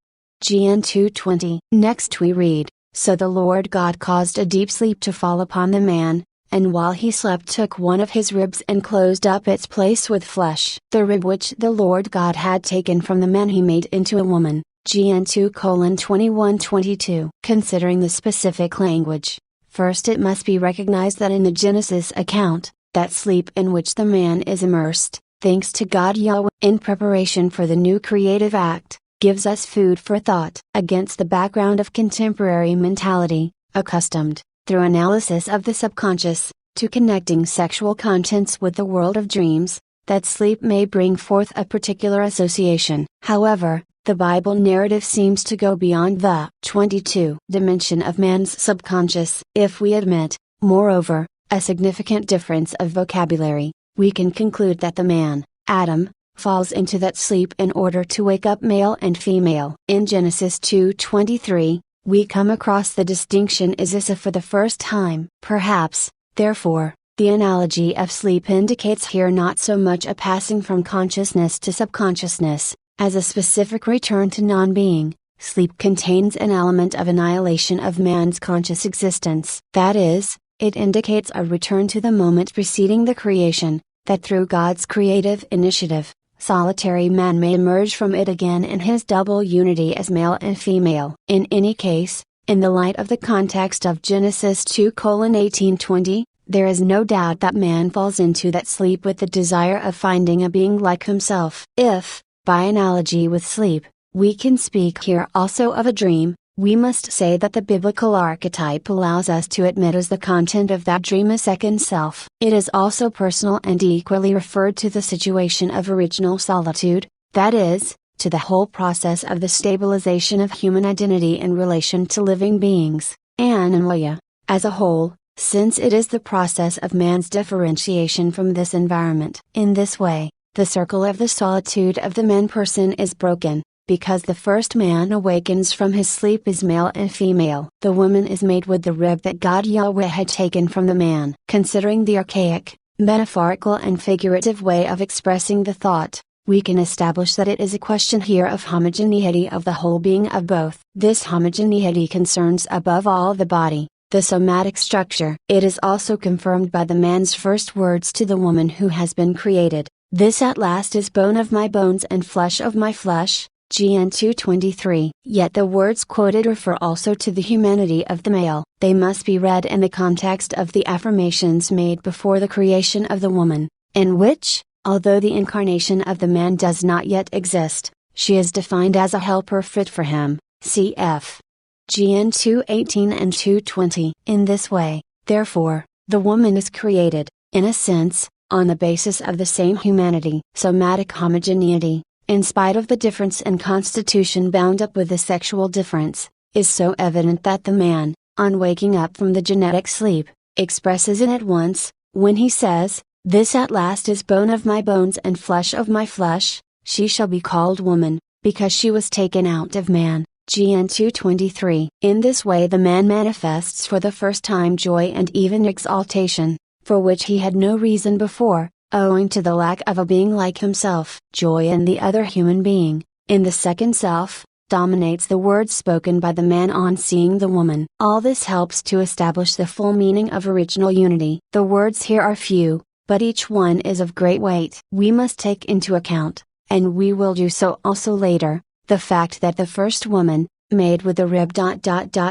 Gen 2:20. Next we read, "So the Lord God caused a deep sleep to fall upon the man, and while he slept took one of his ribs and closed up its place with flesh. The rib which the Lord God had taken from the man he made into a woman." Gen 2:21-22. Considering the specific language, first it must be recognized that in the Genesis account, that sleep in which the man is immersed, thanks to God Yahweh, in preparation for the new creative act, gives us food for thought. Against the background of contemporary mentality, accustomed, through analysis of the subconscious, to connecting sexual contents with the world of dreams, that sleep may bring forth a particular association. However, the Bible narrative seems to go beyond the 22 dimension of man's subconscious. If we admit, moreover, a significant difference of vocabulary, we can conclude that the man, Adam, falls into that sleep in order to wake up male and female. In Genesis 2:23, we come across the distinction Isessa for the first time. Perhaps, therefore, the analogy of sleep indicates here not so much a passing from consciousness to subconsciousness, as a specific return to non-being. Sleep contains an element of annihilation of man's conscious existence. That is, it indicates a return to the moment preceding the creation, that through God's creative initiative, solitary man may emerge from it again in his double unity as male and female. In any case, in the light of the context of Genesis 2:18-20, there is no doubt that man falls into that sleep with the desire of finding a being like himself. If, by analogy with sleep, we can speak here also of a dream, we must say that the biblical archetype allows us to admit as the content of that dream a second self. It is also personal and equally referred to the situation of original solitude, that is, to the whole process of the stabilization of human identity in relation to living beings, animalia, as a whole, since it is the process of man's differentiation from this environment. In this way, the circle of the solitude of the man person is broken. Because the first man awakens from his sleep as male and female. The woman is made with the rib that God Yahweh had taken from the man. Considering the archaic, metaphorical and figurative way of expressing the thought, we can establish that it is a question here of homogeneity of the whole being of both. This homogeneity concerns above all the body, the somatic structure. It is also confirmed by the man's first words to the woman who has been created. "This at last is bone of my bones and flesh of my flesh." Gen 2:23. Yet the words quoted refer also to the humanity of the male. They must be read in the context of the affirmations made before the creation of the woman, in which, although the incarnation of the man does not yet exist, she is defined as a helper fit for him, cf. Gen 2:18 and 2:20. In this way, therefore, the woman is created, in a sense, on the basis of the same humanity. Somatic homogeneity, in spite of the difference in constitution bound up with the sexual difference, is so evident that the man, on waking up from the genetic sleep, expresses it at once, when he says, "This at last is bone of my bones and flesh of my flesh, she shall be called woman, because she was taken out of man." GN 2:23. In this way the man manifests for the first time joy and even exaltation, for which he had no reason before, owing to the lack of a being like himself. Joy in the other human being, in the second self, dominates the words spoken by the man on seeing the woman. All this helps to establish the full meaning of original unity. The words here are few, but each one is of great weight. We must take into account, and we will do so also later, the fact that the first woman, made with the rib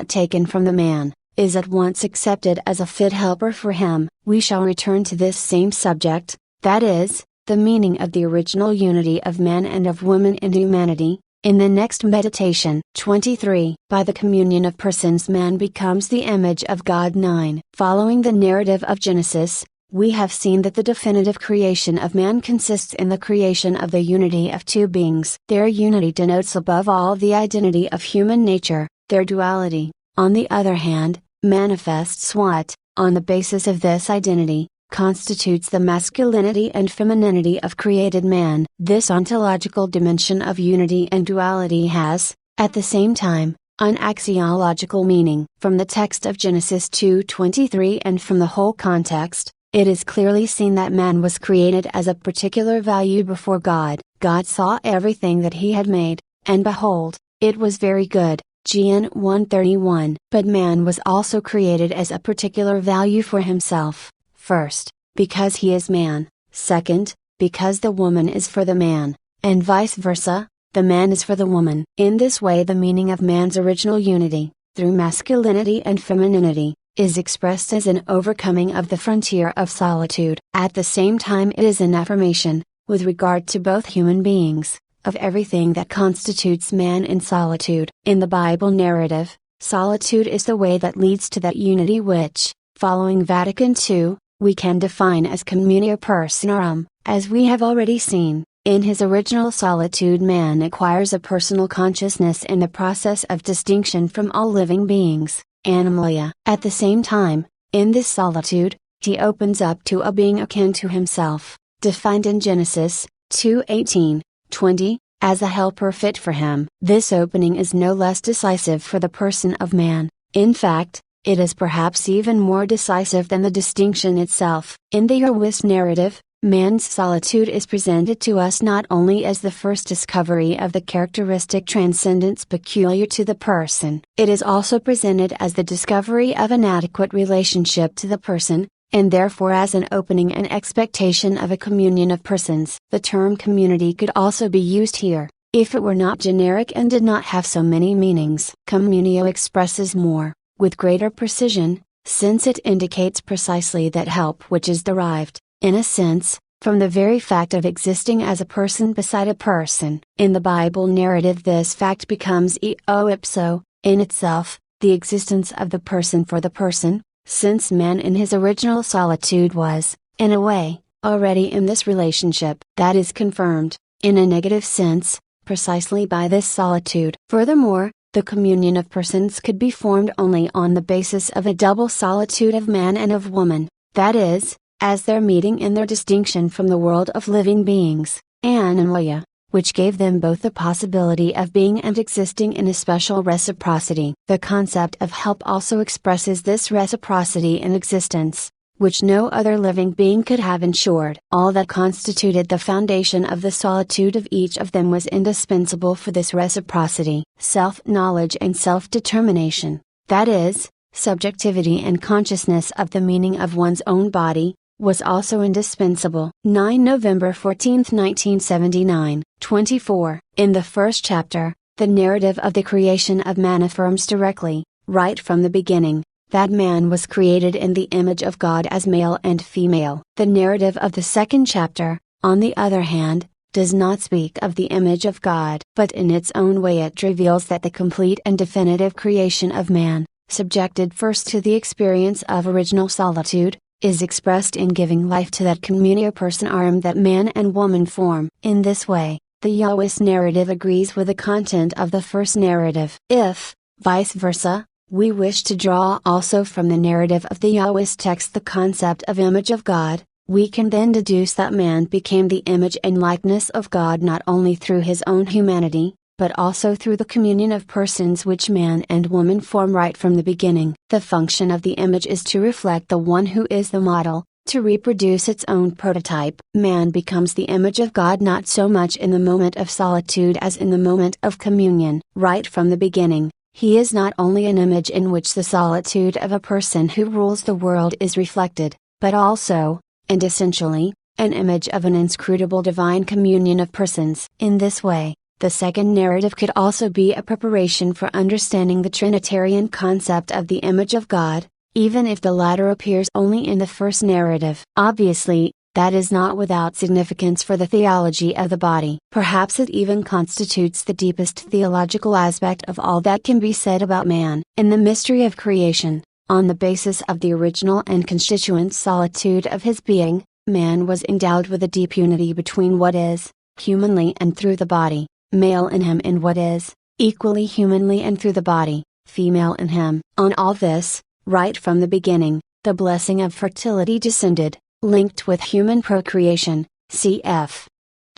taken from the man, is at once accepted as a fit helper for him. We shall return to this same subject, that is, the meaning of the original unity of man and of woman in humanity, in the next meditation. 23. By the communion of persons man becomes the image of God. 9. Following the narrative of Genesis, we have seen that the definitive creation of man consists in the creation of the unity of two beings. Their unity denotes above all the identity of human nature. Their duality, on the other hand, manifests what, on the basis of this identity, constitutes the masculinity and femininity of created man. This ontological dimension of unity and duality has, at the same time, an axiological meaning. From the text of Genesis 2:23 and from the whole context, it is clearly seen that man was created as a particular value before God. God saw everything that he had made, and behold, it was very good. GN 1:31. But man was also created as a particular value for himself. First, because he is man; second, because the woman is for the man, and vice versa, the man is for the woman. In this way the meaning of man's original unity, through masculinity and femininity, is expressed as an overcoming of the frontier of solitude. At the same time it is an affirmation, with regard to both human beings, of everything that constitutes man in solitude. In the Bible narrative, solitude is the way that leads to that unity which, following Vatican II, we can define as communio personarum. As we have already seen, in his original solitude man acquires a personal consciousness in the process of distinction from all living beings, animalia. At the same time, in this solitude, he opens up to a being akin to himself, defined in Genesis 2:18, 20, as a helper fit for him. This opening is no less decisive for the person of man; in fact, it is perhaps even more decisive than the distinction itself. In the Erwis narrative, man's solitude is presented to us not only as the first discovery of the characteristic transcendence peculiar to the person, it is also presented as the discovery of an adequate relationship to the person, and therefore as an opening and expectation of a communion of persons. The term community could also be used here, if it were not generic and did not have so many meanings. Communio expresses more, with greater precision, since it indicates precisely that help which is derived, in a sense, from the very fact of existing as a person beside a person. In the Bible narrative this fact becomes eo ipso, in itself, the existence of the person for the person, since man in his original solitude was, in a way, already in this relationship. That is confirmed, in a negative sense, precisely by this solitude. Furthermore, the communion of persons could be formed only on the basis of a double solitude of man and of woman, that is, as their meeting in their distinction from the world of living beings, animalia, which gave them both the possibility of being and existing in a special reciprocity. The concept of help also expresses this reciprocity in existence, which no other living being could have ensured. All that constituted the foundation of the solitude of each of them was indispensable for this reciprocity. Self-knowledge and self-determination, that is, subjectivity and consciousness of the meaning of one's own body, was also indispensable. 9 November 14, 1979, 24. In the first chapter, the narrative of the creation of man affirms directly, right from the beginning, that man was created in the image of God as male and female. The narrative of the second chapter, on the other hand, does not speak of the image of God, but in its own way it reveals that the complete and definitive creation of man, subjected first to the experience of original solitude, is expressed in giving life to that communio personarum that man and woman form. In this way, The Yahwist narrative agrees with the content of the first narrative. If, vice versa, we wish to draw also from the narrative of the Yahwist text the concept of image of God, we can then deduce that man became the image and likeness of God not only through his own humanity, but also through the communion of persons which man and woman form right from the beginning. The function of the image is to reflect the one who is the model, to reproduce its own prototype. Man becomes the image of God not so much in the moment of solitude as in the moment of communion. Right from the beginning, he is not only an image in which the solitude of a person who rules the world is reflected, but also, and essentially, an image of an inscrutable divine communion of persons. In this way, the second narrative could also be a preparation for understanding the Trinitarian concept of the image of God, even if the latter appears only in the first narrative. Obviously, that is not without significance for the theology of the body. Perhaps it even constitutes the deepest theological aspect of all that can be said about man. In the mystery of creation, on the basis of the original and constituent solitude of his being, man was endowed with a deep unity between what is, humanly and through the body, male in him and what is, equally humanly and through the body, female in him. On all this, right from the beginning, the blessing of fertility descended, linked with human procreation, cf.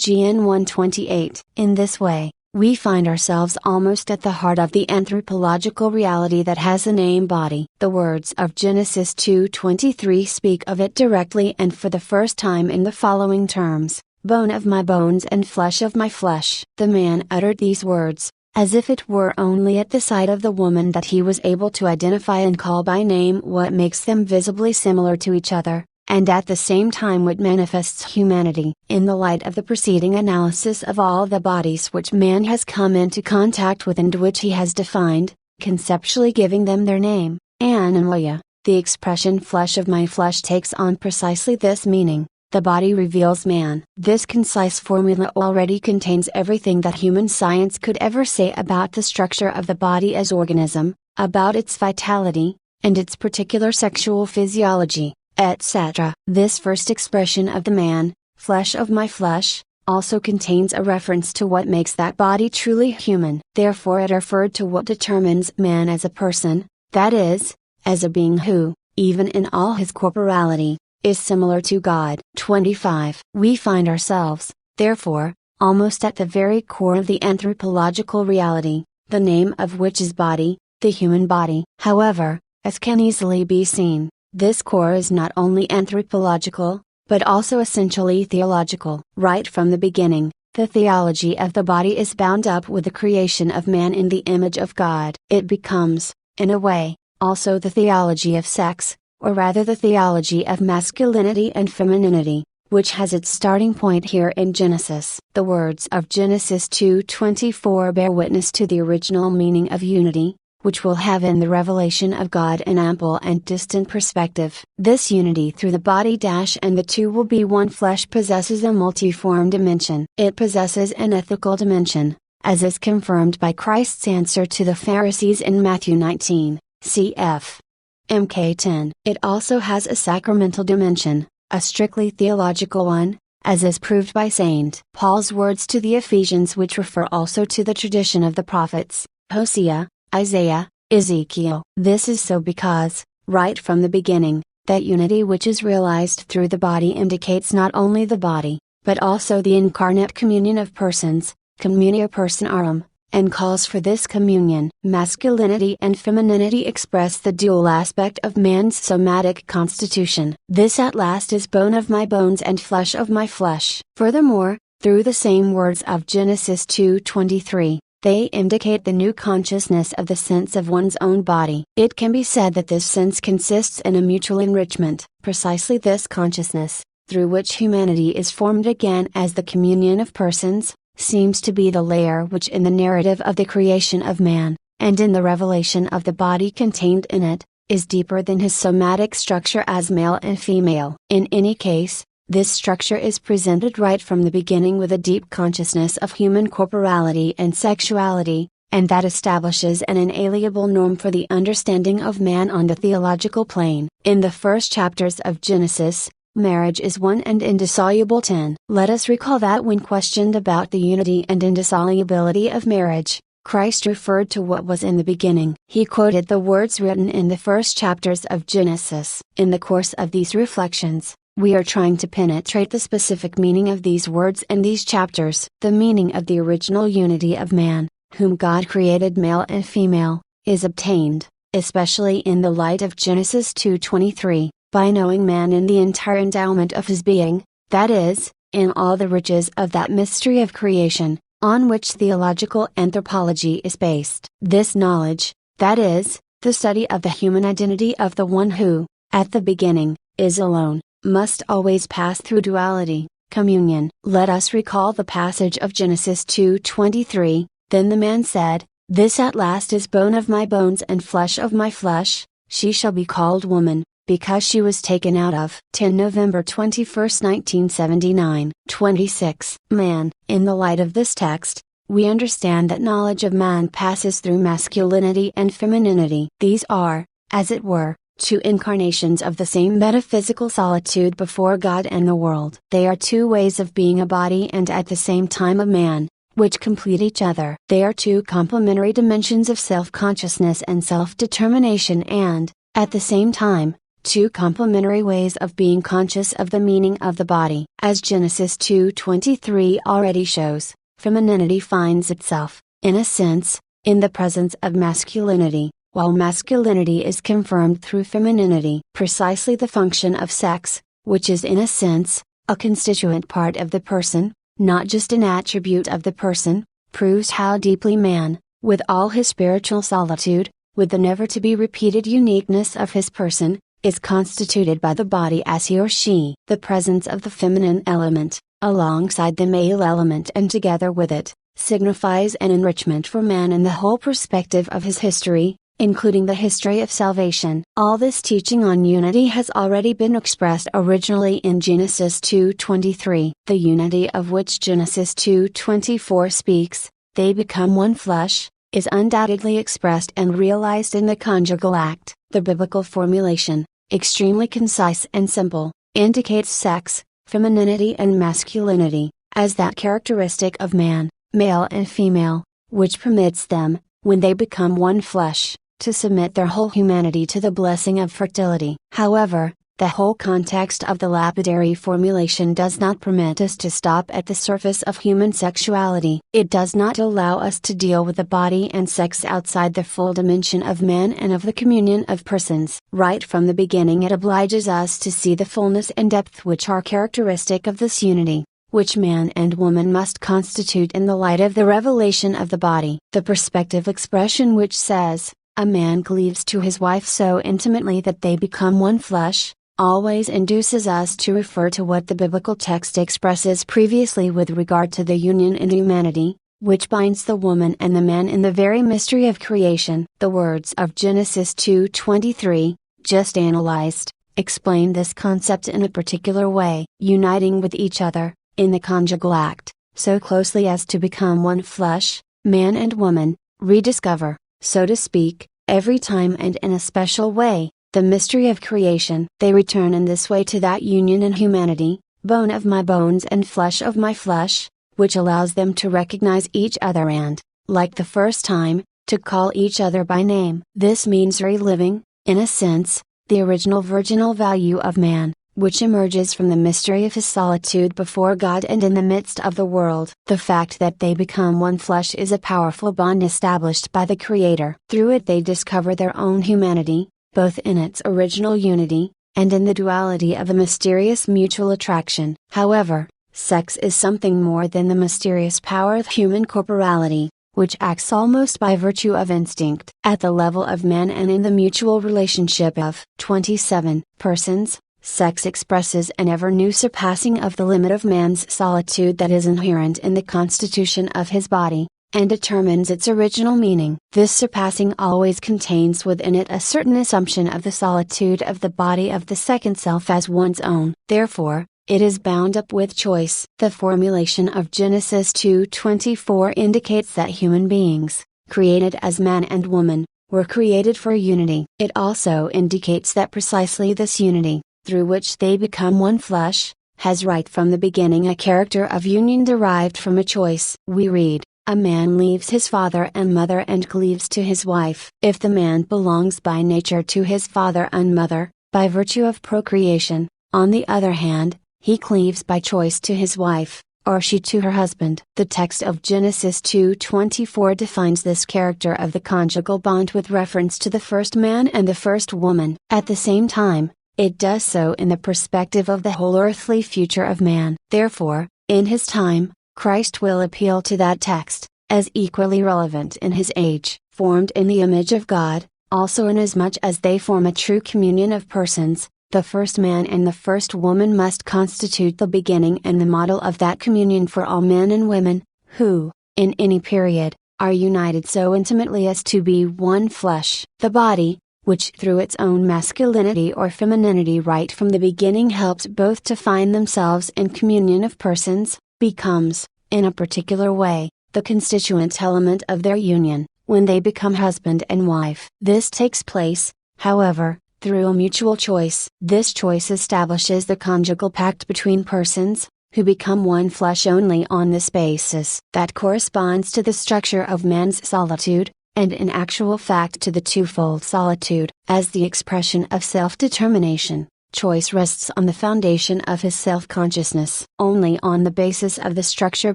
GN 128. In this way, we find ourselves almost at the heart of the anthropological reality that has the name body. The words of Genesis 2:23 speak of it directly and for the first time in the following terms: bone of my bones and flesh of my flesh. The man uttered these words, as if it were only at the sight of the woman that he was able to identify and call by name what makes them visibly similar to each other, and at the same time what manifests humanity. In the light of the preceding analysis of all the bodies which man has come into contact with and which he has defined, conceptually giving them their name, anamalia, the expression flesh of my flesh takes on precisely this meaning: the body reveals man. This concise formula already contains everything that human science could ever say about the structure of the body as organism, about its vitality, and its particular sexual physiology, etc. This first expression of the man, flesh of my flesh, also contains a reference to what makes that body truly human. Therefore it referred to what determines man as a person, that is, as a being who, even in all his corporality, is similar to God. 25. We find ourselves, therefore, almost at the very core of the anthropological reality, the name of which is body, the human body. However, as can easily be seen, this core is not only anthropological, but also essentially theological. Right from the beginning, the theology of the body is bound up with the creation of man in the image of God. It becomes, in a way, also the theology of sex, or rather the theology of masculinity and femininity, which has its starting point here in Genesis. The words of Genesis 2:24 bear witness to the original meaning of unity, which will have in the revelation of God an ample and distant perspective. This unity through the body and the two will be one flesh possesses a multiform dimension. It possesses an ethical dimension, as is confirmed by Christ's answer to the Pharisees in Matthew 19, cf. Mk 10. It also has a sacramental dimension, a strictly theological one, as is proved by St. Paul's words to the Ephesians, which refer also to the tradition of the prophets, Hosea, Isaiah, Ezekiel. This is so because, right from the beginning, that unity which is realized through the body indicates not only the body, but also the incarnate communion of persons, communio personarum, and calls for this communion. Masculinity and femininity express the dual aspect of man's somatic constitution. This at last is bone of my bones and flesh of my flesh. Furthermore, through the same words of Genesis 2:23, they indicate the new consciousness of the sense of one's own body. It can be said that this sense consists in a mutual enrichment. Precisely this consciousness, through which humanity is formed again as the communion of persons, seems to be the layer which in the narrative of the creation of man, and in the revelation of the body contained in it, is deeper than his somatic structure as male and female. In any case, this structure is presented right from the beginning with a deep consciousness of human corporality and sexuality, and that establishes an inalienable norm for the understanding of man on the theological plane. In the first chapters of Genesis, Marriage is one and indissoluble. 10. Let us recall that when questioned about the unity and indissolubility of marriage, Christ referred to what was in the beginning. He quoted the words written in the first chapters of Genesis. In the course of these reflections, we are trying to penetrate the specific meaning of these words in these chapters. The meaning of the original unity of man, whom God created male and female, is obtained, especially in the light of Genesis 2:23, by knowing man in the entire endowment of his being, that is, in all the riches of that mystery of creation, on which theological anthropology is based. This knowledge, that is, the study of the human identity of the one who, at the beginning, is alone, must always pass through duality, communion. Let us recall the passage of Genesis 2:23, then the man said, "This at last is bone of my bones and flesh of my flesh, she shall be called woman, because she was taken out of." 10 November 21, 1979. 26. Man. In the light of this text, we understand that knowledge of man passes through masculinity and femininity. These are, as it were, two incarnations of the same metaphysical solitude before God and the world. They are two ways of being a body and at the same time a man, which complete each other. They are two complementary dimensions of self-consciousness and self-determination and, at the same time, two complementary ways of being conscious of the meaning of the body. As Genesis 2:23 already shows, femininity finds itself, in a sense, in the presence of masculinity, while masculinity is confirmed through femininity. Precisely the function of sex, which is in a sense, a constituent part of the person, not just an attribute of the person, proves how deeply man, with all his spiritual solitude, with the never to be repeated uniqueness of his person, is constituted by the body as he or she. The presence of the feminine element, alongside the male element and together with it, signifies an enrichment for man in the whole perspective of his history, including the history of salvation. All this teaching on unity has already been expressed originally in Genesis 2:23. The unity of which Genesis 2:24 speaks, they become one flesh, is undoubtedly expressed and realized in the conjugal act. The biblical formulation, extremely concise and simple, indicates sex, femininity and masculinity, as that characteristic of man, male and female, which permits them, when they become one flesh, to submit their whole humanity to the blessing of fertility. However, the whole context of the lapidary formulation does not permit us to stop at the surface of human sexuality. It does not allow us to deal with the body and sex outside the full dimension of man and of the communion of persons. Right from the beginning it obliges us to see the fullness and depth which are characteristic of this unity, which man and woman must constitute in the light of the revelation of the body. The perspective expression which says, "A man cleaves to his wife so intimately that they become one flesh," always induces us to refer to what the biblical text expresses previously with regard to the union in humanity, which binds the woman and the man in the very mystery of creation. The words of Genesis 2:23, just analyzed, explain this concept in a particular way. Uniting with each other, in the conjugal act, so closely as to become one flesh, man and woman, rediscover, so to speak, every time and in a special way, the mystery of creation. They return in this way to that union in humanity, bone of my bones and flesh of my flesh, which allows them to recognize each other and, like the first time, to call each other by name. This means reliving, in a sense, the original virginal value of man, which emerges from the mystery of his solitude before God and in the midst of the world. The fact that they become one flesh is a powerful bond established by the Creator. Through it they discover their own humanity, both in its original unity, and in the duality of a mysterious mutual attraction. However, sex is something more than the mysterious power of human corporality, which acts almost by virtue of instinct. At the level of man and in the mutual relationship of 27 persons, sex expresses an ever new surpassing of the limit of man's solitude that is inherent in the constitution of his body, and determines its original meaning. This surpassing always contains within it a certain assumption of the solitude of the body of the second self as one's own. Therefore, it is bound up with choice. The formulation of Genesis 2:24 indicates that human beings, created as man and woman, were created for unity. It also indicates that precisely this unity, through which they become one flesh, has right from the beginning a character of union derived from a choice. We read, "A man leaves his father and mother and cleaves to his wife." If the man belongs by nature to his father and mother, by virtue of procreation, on the other hand, he cleaves by choice to his wife, or she to her husband. The text of Genesis 2:24 defines this character of the conjugal bond with reference to the first man and the first woman. At the same time, it does so in the perspective of the whole earthly future of man. Therefore, in his time, Christ will appeal to that text, as equally relevant in his age. Formed in the image of God, also inasmuch as they form a true communion of persons, the first man and the first woman must constitute the beginning and the model of that communion for all men and women, who, in any period, are united so intimately as to be one flesh. The body, which through its own masculinity or femininity right from the beginning helped both to find themselves in communion of persons, becomes, in a particular way, the constituent element of their union, when they become husband and wife. This takes place, however, through a mutual choice. This choice establishes the conjugal pact between persons, who become one flesh only on this basis. That corresponds to the structure of man's solitude, and in actual fact to the twofold solitude. As the expression of self-determination, choice rests on the foundation of his self-consciousness. Only on the basis of the structure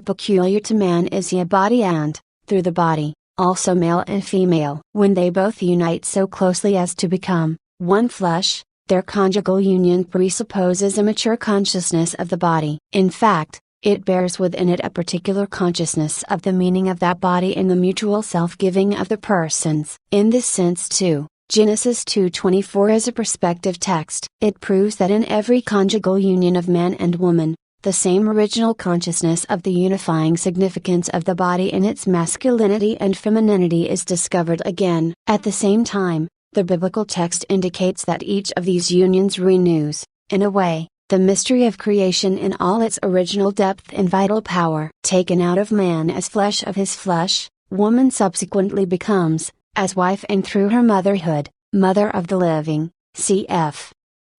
peculiar to man is he a body and, through the body, also male and female. When they both unite so closely as to become one flesh, their conjugal union presupposes a mature consciousness of the body. In fact, it bears within it a particular consciousness of the meaning of that body in the mutual self-giving of the persons. In this sense too, Genesis 2:24 is a perspective text. It proves that in every conjugal union of man and woman, the same original consciousness of the unifying significance of the body in its masculinity and femininity is discovered again. At the same time, the biblical text indicates that each of these unions renews, in a way, the mystery of creation in all its original depth and vital power. Taken out of man as flesh of his flesh, woman subsequently becomes, as wife and through her motherhood, mother of the living, cf.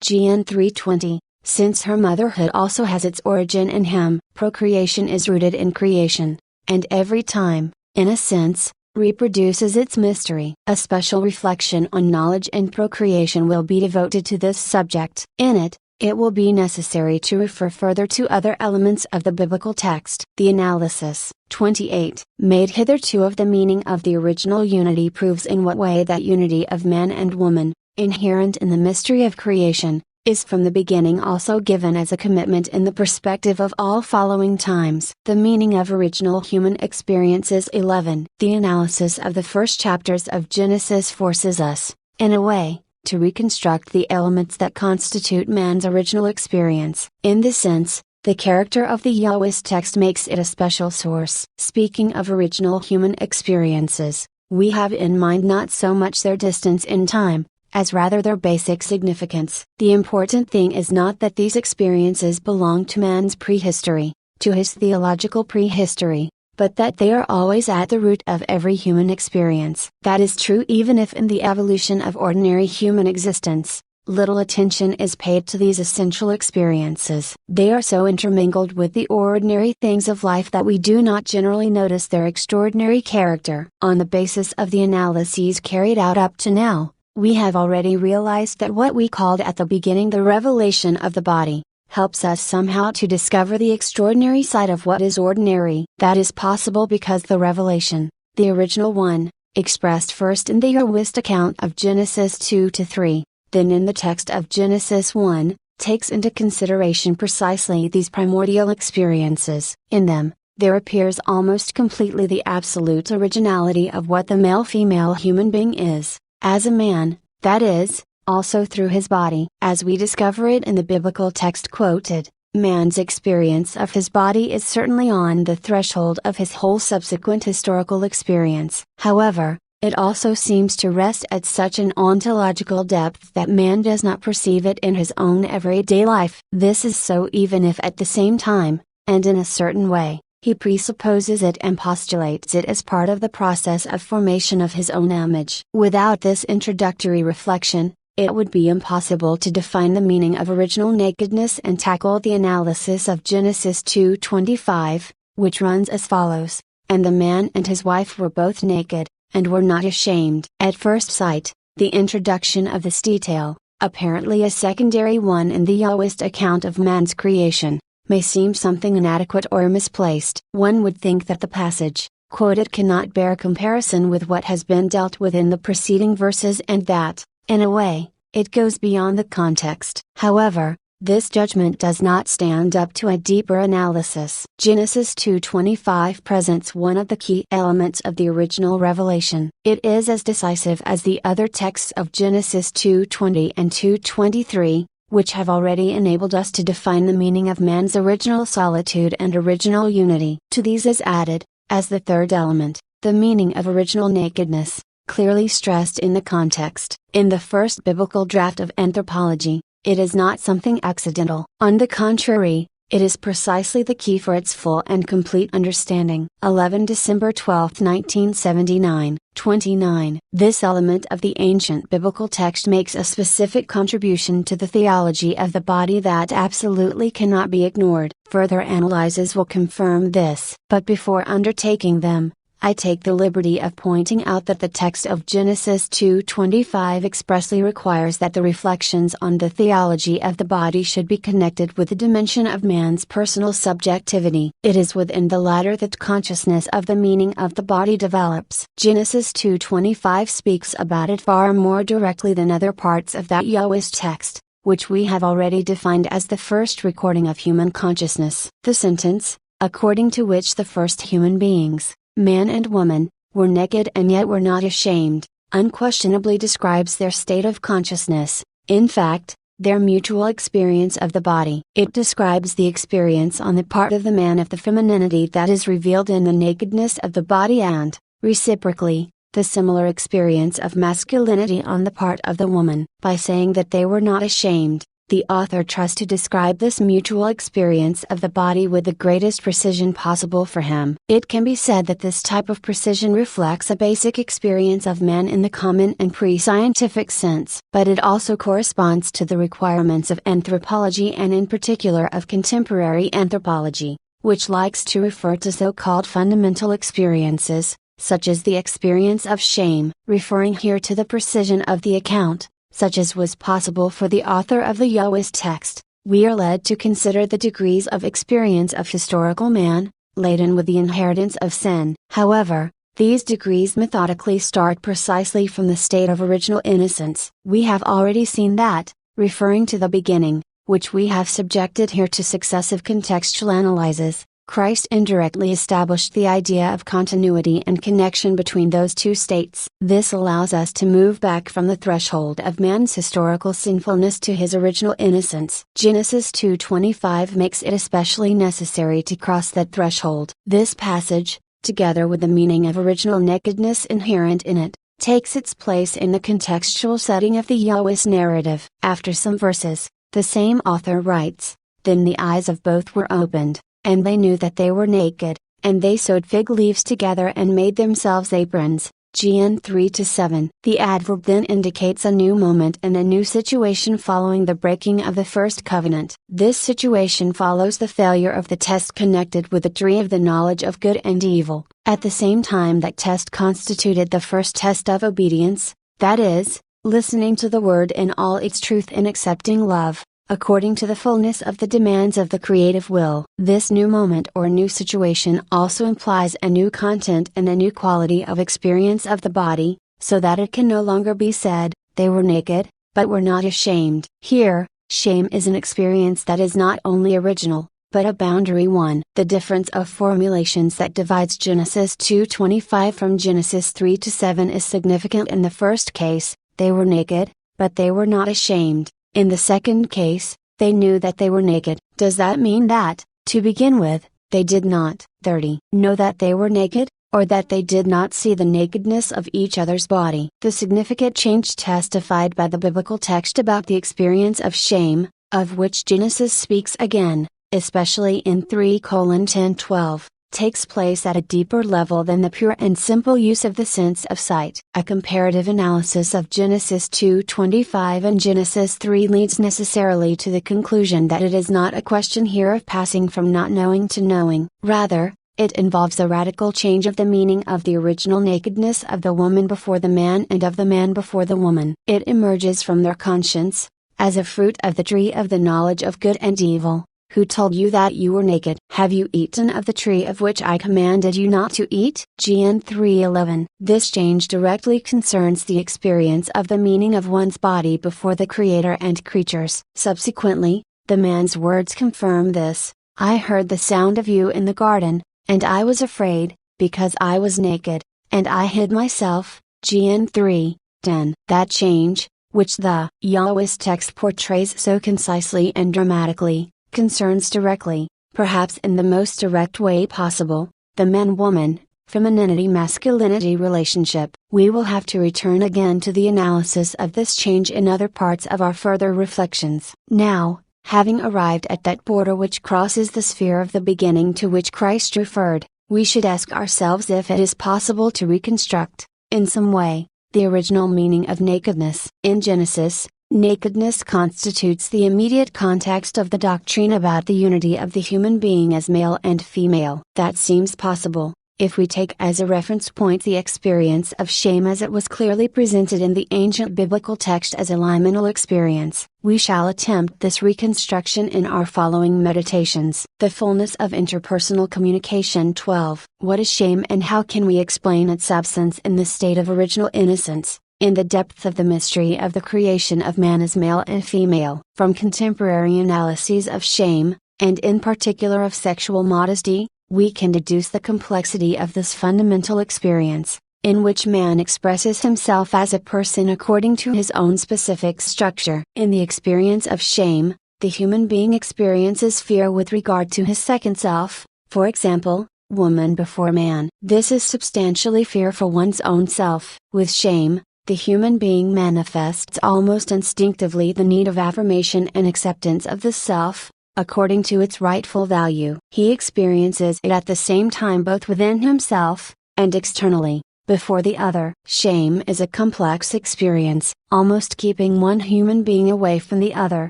Gen 3:20, since her motherhood also has its origin in him. Procreation is rooted in creation, and every time, in a sense, reproduces its mystery. A special reflection on knowledge and procreation will be devoted to this subject. In it, it will be necessary to refer further to other elements of the biblical text. The analysis, 28, made hitherto of the meaning of the original unity proves in what way that unity of man and woman, inherent in the mystery of creation, is from the beginning also given as a commitment in the perspective of all following times. The meaning of original human experiences 11. The analysis of the first chapters of Genesis forces us, in a way, to reconstruct the elements that constitute man's original experience. In this sense, the character of the Yahweh's text makes it a special source. Speaking of original human experiences, we have in mind not so much their distance in time, as rather their basic significance. The important thing is not that these experiences belong to man's prehistory, to his theological prehistory, but that they are always at the root of every human experience. That is true even if in the evolution of ordinary human existence, little attention is paid to these essential experiences. They are so intermingled with the ordinary things of life that we do not generally notice their extraordinary character. On the basis of the analyses carried out up to now, we have already realized that what we called at the beginning the revelation of the body, helps us somehow to discover the extraordinary side of what is ordinary. That is possible because the revelation, the original one, expressed first in the Yahwist account of Genesis 2-3, then in the text of Genesis 1, takes into consideration precisely these primordial experiences. In them, there appears almost completely the absolute originality of what the male-female human being is, as a man, that is, also through his body. As we discover it in the biblical text quoted, man's experience of his body is certainly on the threshold of his whole subsequent historical experience. However, it also seems to rest at such an ontological depth that man does not perceive it in his own everyday life. This is so even if at the same time, and in a certain way, he presupposes it and postulates it as part of the process of formation of his own image. Without this introductory reflection, it would be impossible to define the meaning of original nakedness and tackle the analysis of Genesis 2:25, which runs as follows: "And the man and his wife were both naked, and were not ashamed." At first sight, the introduction of this detail, apparently a secondary one in the Yahwist account of man's creation, may seem something inadequate or misplaced. One would think that the passage quoted cannot bear comparison with what has been dealt with in the preceding verses and that, in a way, it goes beyond the context. However, this judgment does not stand up to a deeper analysis. Genesis 2:25 presents one of the key elements of the original revelation. It is as decisive as the other texts of Genesis 2:20 and 2:23, which have already enabled us to define the meaning of man's original solitude and original unity. To these is added, as the third element, the meaning of original nakedness, clearly stressed in the context. In the first biblical draft of anthropology, it is not something accidental. On the contrary, it is precisely the key for its full and complete understanding. 11 December 12, 1979, 29. This element of the ancient biblical text makes a specific contribution to the theology of the body that absolutely cannot be ignored. Further analyses will confirm this. But before undertaking them, I take the liberty of pointing out that the text of Genesis 2:25 expressly requires that the reflections on the theology of the body should be connected with the dimension of man's personal subjectivity. It is within the latter that consciousness of the meaning of the body develops. Genesis 2:25 speaks about it far more directly than other parts of that Yahwist text, which we have already defined as the first recording of human consciousness. The sentence, according to which the first human beings, man and woman, were naked and yet were not ashamed, unquestionably describes their state of consciousness, in fact, their mutual experience of the body. It describes the experience on the part of the man of the femininity that is revealed in the nakedness of the body and, reciprocally, the similar experience of masculinity on the part of the woman. By saying that they were not ashamed, the author tries to describe this mutual experience of the body with the greatest precision possible for him. It can be said that this type of precision reflects a basic experience of man in the common and pre-scientific sense. But it also corresponds to the requirements of anthropology and in particular of contemporary anthropology, which likes to refer to so-called fundamental experiences, such as the experience of shame, referring here to the precision of the account, such as was possible for the author of the Yahwist text. We are led to consider the degrees of experience of historical man, laden with the inheritance of sin. However, these degrees methodically start precisely from the state of original innocence. We have already seen that, referring to the beginning, which we have subjected here to successive contextual analyses, Christ indirectly established the idea of continuity and connection between those two states. This allows us to move back from the threshold of man's historical sinfulness to his original innocence. Genesis 2:25 makes it especially necessary to cross that threshold. This passage, together with the meaning of original nakedness inherent in it, takes its place in the contextual setting of the Yahwist narrative. After some verses, the same author writes, "Then the eyes of both were opened, and they knew that they were naked, and they sewed fig leaves together and made themselves aprons." Gen 3-7. The adverb then indicates a new moment and a new situation following the breaking of the first covenant. This situation follows the failure of the test connected with the tree of the knowledge of good and evil. At the same time that test constituted the first test of obedience, that is, listening to the word in all its truth and accepting love, according to the fullness of the demands of the creative will. This new moment or new situation also implies a new content and a new quality of experience of the body, so that it can no longer be said, "They were naked, but were not ashamed." Here, shame is an experience that is not only original, but a boundary one. The difference of formulations that divides Genesis 2:25 from Genesis 3-7 is significant. In the first case, they were naked, but they were not ashamed. In the second case, they knew that they were naked. Does that mean that, to begin with, they did not 30 know that they were naked, or that they did not see the nakedness of each other's body? The significant change testified by the biblical text about the experience of shame, of which Genesis speaks again, especially in 3:10-12, takes place at a deeper level than the pure and simple use of the sense of sight. A comparative analysis of Genesis 2:25 and Genesis 3 leads necessarily to the conclusion that it is not a question here of passing from not knowing to knowing. Rather, it involves a radical change of the meaning of the original nakedness of the woman before the man and of the man before the woman. It emerges from their conscience, as a fruit of the tree of the knowledge of good and evil. Who told you that you were naked? Have you eaten of the tree of which I commanded you not to eat? Gen 3:11. This change directly concerns the experience of the meaning of one's body before the Creator and creatures. Subsequently, the man's words confirm this. I heard the sound of you in the garden, and I was afraid, because I was naked, and I hid myself. Gen 3:10. That change, which the Yahweh's text portrays so concisely and dramatically, concerns directly, perhaps in the most direct way possible, the man-woman, femininity-masculinity relationship. We will have to return again to the analysis of this change in other parts of our further reflections. Now, having arrived at that border which crosses the sphere of the beginning to which Christ referred, we should ask ourselves if it is possible to reconstruct, in some way, the original meaning of nakedness. In Genesis, nakedness constitutes the immediate context of the doctrine about the unity of the human being as male and female. That seems possible, if we take as a reference point the experience of shame as it was clearly presented in the ancient biblical text as a liminal experience. We shall attempt this reconstruction in our following meditations. The fullness of interpersonal communication. 12. What is shame and how can we explain its absence in the state of original innocence, in the depth of the mystery of the creation of man as male and female? From contemporary analyses of shame, and in particular of sexual modesty, we can deduce the complexity of this fundamental experience, in which man expresses himself as a person according to his own specific structure. In the experience of shame, the human being experiences fear with regard to his second self, for example, woman before man. This is substantially fear for one's own self. With shame, the human being manifests almost instinctively the need of affirmation and acceptance of the self, according to its rightful value. He experiences it at the same time both within himself, and externally, before the other. Shame is a complex experience, almost keeping one human being away from the other,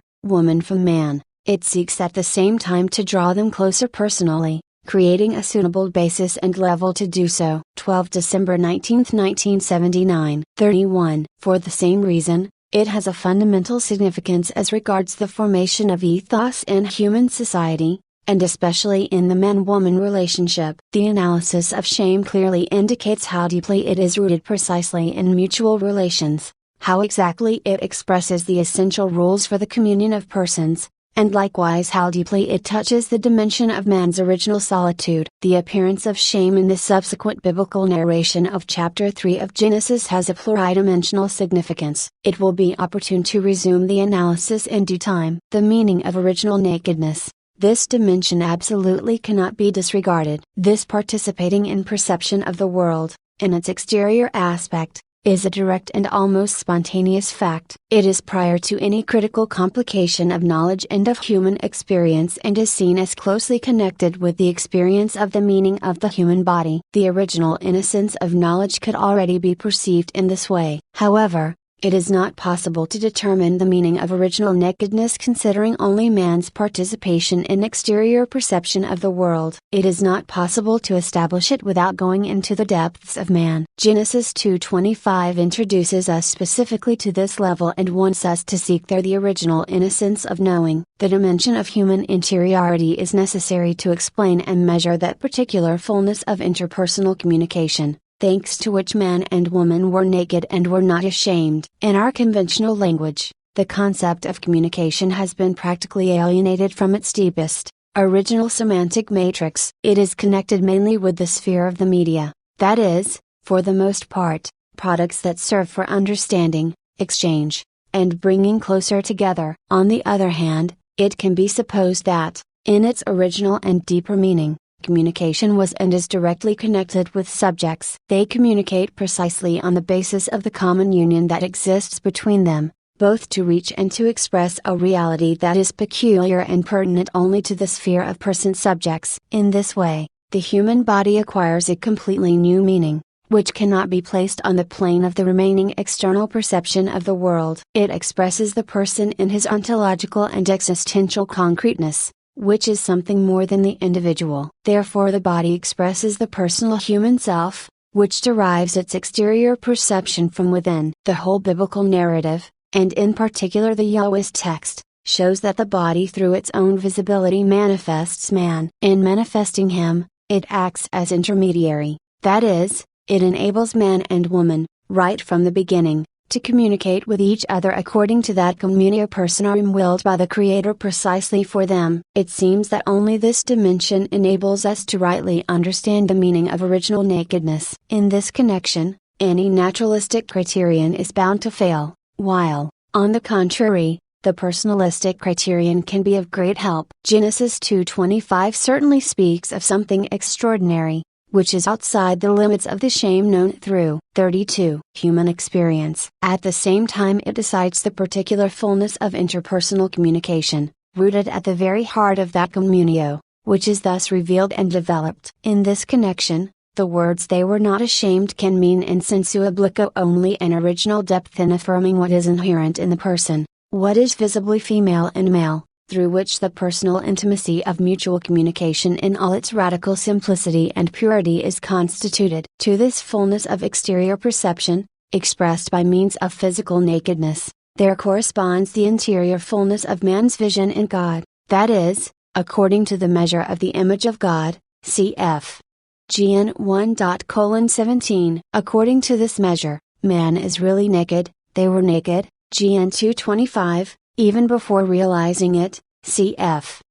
woman from man. It seeks at the same time to draw them closer personally, creating a suitable basis and level to do so. 12 December 19, 1979. 31. For the same reason, it has a fundamental significance as regards the formation of ethos in human society, and especially in the man-woman relationship. The analysis of shame clearly indicates how deeply it is rooted precisely in mutual relations, how exactly it expresses the essential rules for the communion of persons, and likewise how deeply it touches the dimension of man's original solitude. The appearance of shame in the subsequent biblical narration of chapter 3 of Genesis has a pluridimensional significance. It will be opportune to resume the analysis in due time. The meaning of original nakedness. This dimension absolutely cannot be disregarded. This participating in perception of the world, in its exterior aspect, is a direct and almost spontaneous fact. It is prior to any critical complication of knowledge and of human experience and is seen as closely connected with the experience of the meaning of the human body. The original innocence of knowledge could already be perceived in this way. However, it is not possible to determine the meaning of original nakedness considering only man's participation in exterior perception of the world. It is not possible to establish it without going into the depths of man. Genesis 2:25 introduces us specifically to this level and wants us to seek there the original innocence of knowing. The dimension of human interiority is necessary to explain and measure that particular fullness of interpersonal communication, thanks to which man and woman were naked and were not ashamed. In our conventional language, the concept of communication has been practically alienated from its deepest, original semantic matrix. It is connected mainly with the sphere of the media, that is, for the most part, products that serve for understanding, exchange, and bringing closer together. On the other hand, it can be supposed that, in its original and deeper meaning, communication was and is directly connected with subjects. They communicate precisely on the basis of the common union that exists between them, both to reach and to express a reality that is peculiar and pertinent only to the sphere of person subjects. In this way, the human body acquires a completely new meaning, which cannot be placed on the plane of the remaining external perception of the world. It expresses the person in his ontological and existential concreteness, which is something more than the individual. Therefore the body expresses the personal human self, which derives its exterior perception from within. The whole biblical narrative, and in particular the Yahweh's text, shows that the body through its own visibility manifests man. In manifesting him, it acts as intermediary, that is, it enables man and woman, right from the beginning, to communicate with each other according to that communio personarum willed by the Creator precisely for them. It seems that only this dimension enables us to rightly understand the meaning of original nakedness. In this connection, any naturalistic criterion is bound to fail, while, on the contrary, the personalistic criterion can be of great help. Genesis 2:25 certainly speaks of something extraordinary, which is outside the limits of the shame known through 32 human experience. At the same time it decides the particular fullness of interpersonal communication, rooted at the very heart of that communio, which is thus revealed and developed. In this connection, the words "they were not ashamed" can mean in sensu obliquo only an original depth in affirming what is inherent in the person, what is visibly female and male, through which the personal intimacy of mutual communication in all its radical simplicity and purity is constituted. To this fullness of exterior perception, expressed by means of physical nakedness, there corresponds the interior fullness of man's vision in God, that is, according to the measure of the image of God, cf. Gn 1:17. According to this measure, man is really naked, they were naked, Gn 2:25. Even before realizing it, cf.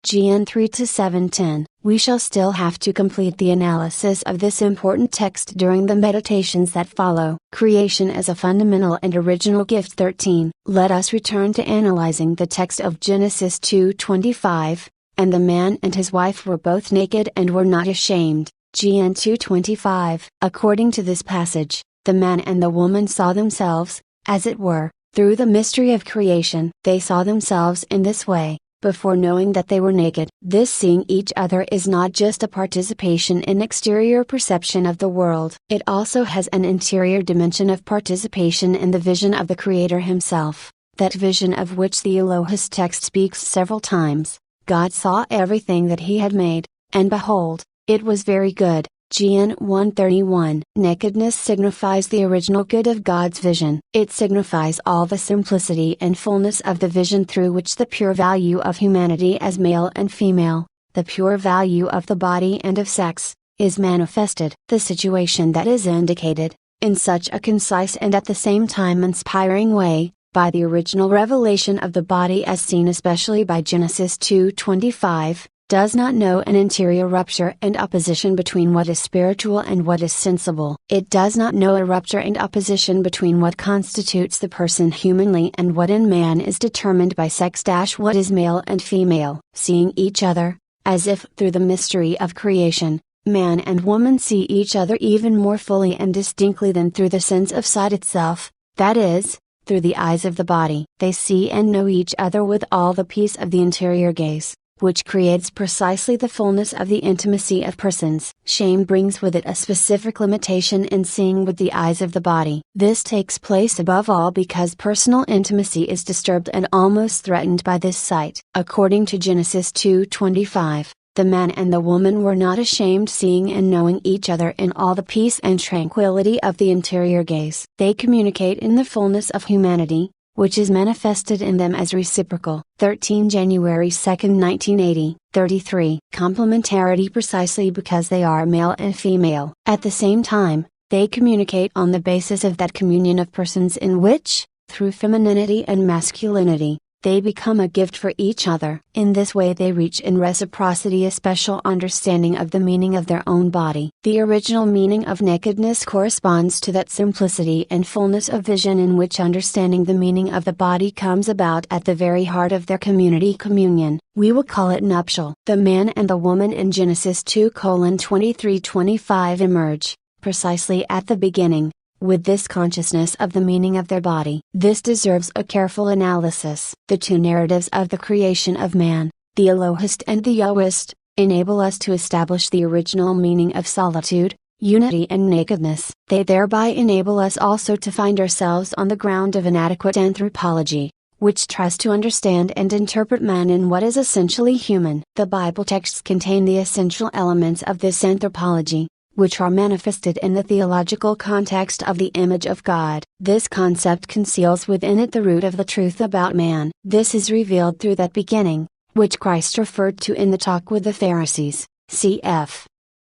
Gn 3-7:10. We shall still have to complete the analysis of this important text during the meditations that follow. Creation as a fundamental and original gift 13. Let us return to analyzing the text of Genesis 2:25, and the man and his wife were both naked and were not ashamed, Gn 2:25. According to this passage, the man and the woman saw themselves, as it were, through the mystery of creation. They saw themselves in this way, before knowing that they were naked. This seeing each other is not just a participation in exterior perception of the world. It also has an interior dimension of participation in the vision of the Creator Himself, that vision of which the Elohist text speaks several times. God saw everything that He had made, and behold, it was very good. Gn 1:31. Nakedness signifies the original good of God's vision. It signifies all the simplicity and fullness of the vision through which the pure value of humanity as male and female, the pure value of the body and of sex, is manifested. The situation that is indicated, in such a concise and at the same time inspiring way, by the original revelation of the body as seen especially by Genesis 2:25, does not know an interior rupture and opposition between what is spiritual and what is sensible. It does not know a rupture and opposition between what constitutes the person humanly and what in man is determined by sex. What is male and female. Seeing each other, as if through the mystery of creation, man and woman see each other even more fully and distinctly than through the sense of sight itself, that is, through the eyes of the body. They see and know each other with all the peace of the interior gaze, which creates precisely the fullness of the intimacy of persons. Shame brings with it a specific limitation in seeing with the eyes of the body. This takes place above all because personal intimacy is disturbed and almost threatened by this sight. According to Genesis 2:25, the man and the woman were not ashamed seeing and knowing each other in all the peace and tranquility of the interior gaze. They communicate in the fullness of humanity, which is manifested in them as reciprocal. 13 January 2, 1980. 33. Complementarity precisely because they are male and female. At the same time, they communicate on the basis of that communion of persons in which, through femininity and masculinity, they become a gift for each other. In this way they reach in reciprocity a special understanding of the meaning of their own body. The original meaning of nakedness corresponds to that simplicity and fullness of vision in which understanding the meaning of the body comes about at the very heart of their communion. We will call it nuptial. The man and the woman in Genesis 2:23-25 emerge, precisely at the beginning, with this consciousness of the meaning of their body. This deserves a careful analysis. The two narratives of the creation of man, the Elohist and the Yahwist, enable us to establish the original meaning of solitude, unity and nakedness. They thereby enable us also to find ourselves on the ground of inadequate anthropology, which tries to understand and interpret man in what is essentially human. The Bible texts contain the essential elements of this anthropology, which are manifested in the theological context of the image of God. This concept conceals within it the root of the truth about man. This is revealed through that beginning, which Christ referred to in the talk with the Pharisees, cf.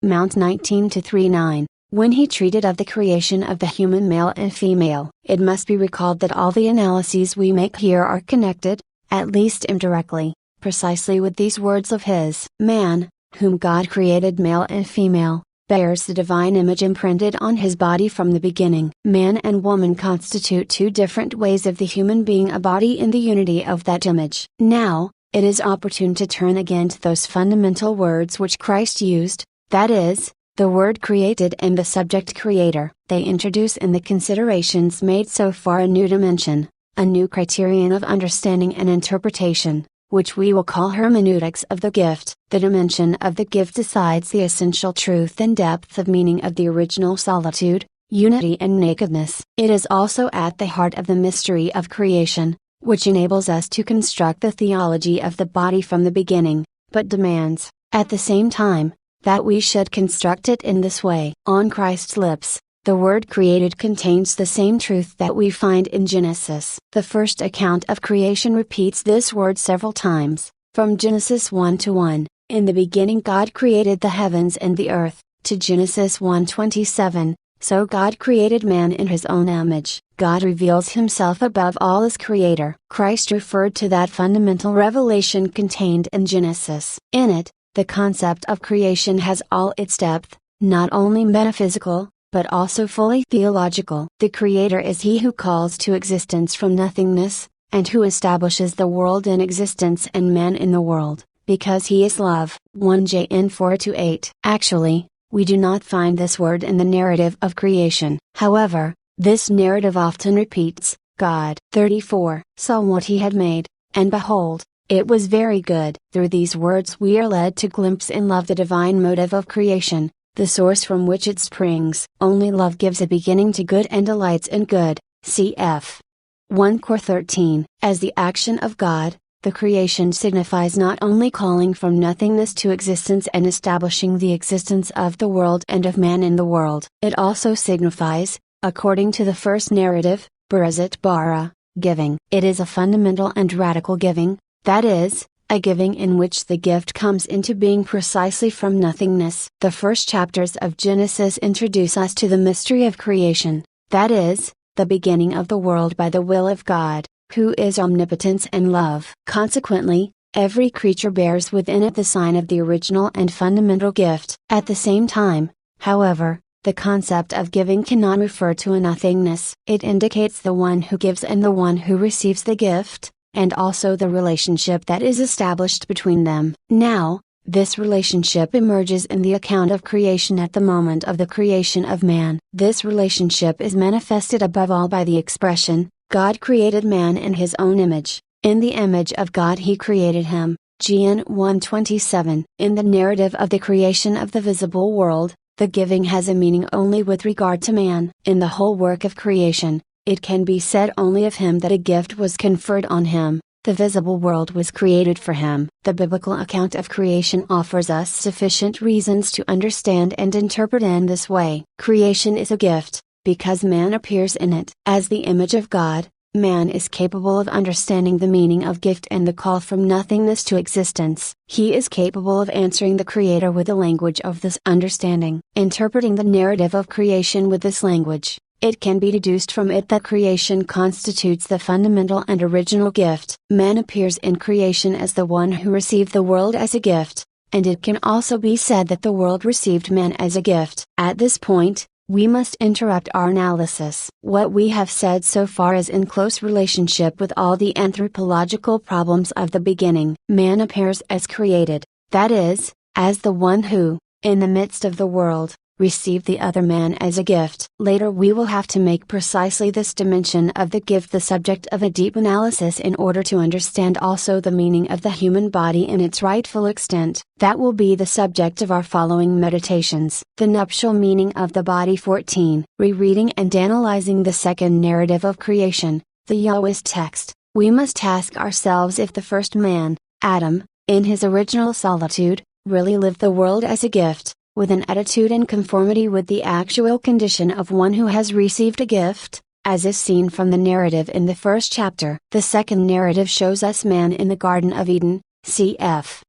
Mount 19-39, when he treated of the creation of the human male and female. It must be recalled that all the analyses we make here are connected, at least indirectly, precisely with these words of his. Man, whom God created male and female, bears the divine image imprinted on his body from the beginning. Man and woman constitute two different ways of the human being a body in the unity of that image. Now, it is opportune to turn again to those fundamental words which Christ used, that is, the word created and the subject creator. They introduce in the considerations made so far a new dimension, a new criterion of understanding and interpretation, which we will call hermeneutics of the gift. The dimension of the gift decides the essential truth and depth of meaning of the original solitude, unity and nakedness. It is also at the heart of the mystery of creation, which enables us to construct the theology of the body from the beginning, but demands, at the same time, that we should construct it in this way. On Christ's lips, the word created contains the same truth that we find in Genesis. The first account of creation repeats this word several times, from Genesis 1:1, in the beginning God created the heavens and the earth, to Genesis 1:27, so God created man in his own image. God reveals himself above all as creator. Christ referred to that fundamental revelation contained in Genesis. In it, the concept of creation has all its depth, not only metaphysical, but also fully theological. The Creator is He who calls to existence from nothingness, and who establishes the world in existence and man in the world, because He is love. 1 John 4-8. Actually, we do not find this word in the narrative of creation. However, this narrative often repeats, God 34 saw what He had made, and behold, it was very good. Through these words we are led to glimpse in love the divine motive of creation, the source from which it springs. Only love gives a beginning to good and delights in good, cf. 1 Cor 13. As the action of God, the creation signifies not only calling from nothingness to existence and establishing the existence of the world and of man in the world. It also signifies, according to the first narrative, Bereshit bara, giving. It is a fundamental and radical giving, that is, a giving in which the gift comes into being precisely from nothingness. The first chapters of Genesis introduce us to the mystery of creation, that is, the beginning of the world by the will of God, who is omnipotence and love. Consequently, every creature bears within it the sign of the original and fundamental gift. At the same time, however, the concept of giving cannot refer to a nothingness. It indicates the one who gives and the one who receives the gift, and also the relationship that is established between them. Now, this relationship emerges in the account of creation at the moment of the creation of man. This relationship is manifested above all by the expression, God created man in His own image, in the image of God He created him, John 1:27. In the narrative of the creation of the visible world, the giving has a meaning only with regard to man. In the whole work of creation, it can be said only of him that a gift was conferred on him, the visible world was created for him. The biblical account of creation offers us sufficient reasons to understand and interpret in this way. Creation is a gift, because man appears in it. As the image of God, man is capable of understanding the meaning of gift and the call from nothingness to existence. He is capable of answering the Creator with the language of this understanding. Interpreting the narrative of creation with this language, it can be deduced from it that creation constitutes the fundamental and original gift. Man appears in creation as the one who received the world as a gift, and it can also be said that the world received man as a gift. At this point, we must interrupt our analysis. What we have said so far is in close relationship with all the anthropological problems of the beginning. Man appears as created, that is, as the one who, in the midst of the world, receive the other man as a gift. Later we will have to make precisely this dimension of the gift the subject of a deep analysis in order to understand also the meaning of the human body in its rightful extent. That will be the subject of our following meditations. The nuptial meaning of the body. 14. Rereading and analyzing the second narrative of creation, the Yahweh's text, we must ask ourselves if the first man, Adam, in his original solitude, really lived the world as a gift, with an attitude in conformity with the actual condition of one who has received a gift, as is seen from the narrative in the first chapter. The second narrative shows us man in the Garden of Eden, cf.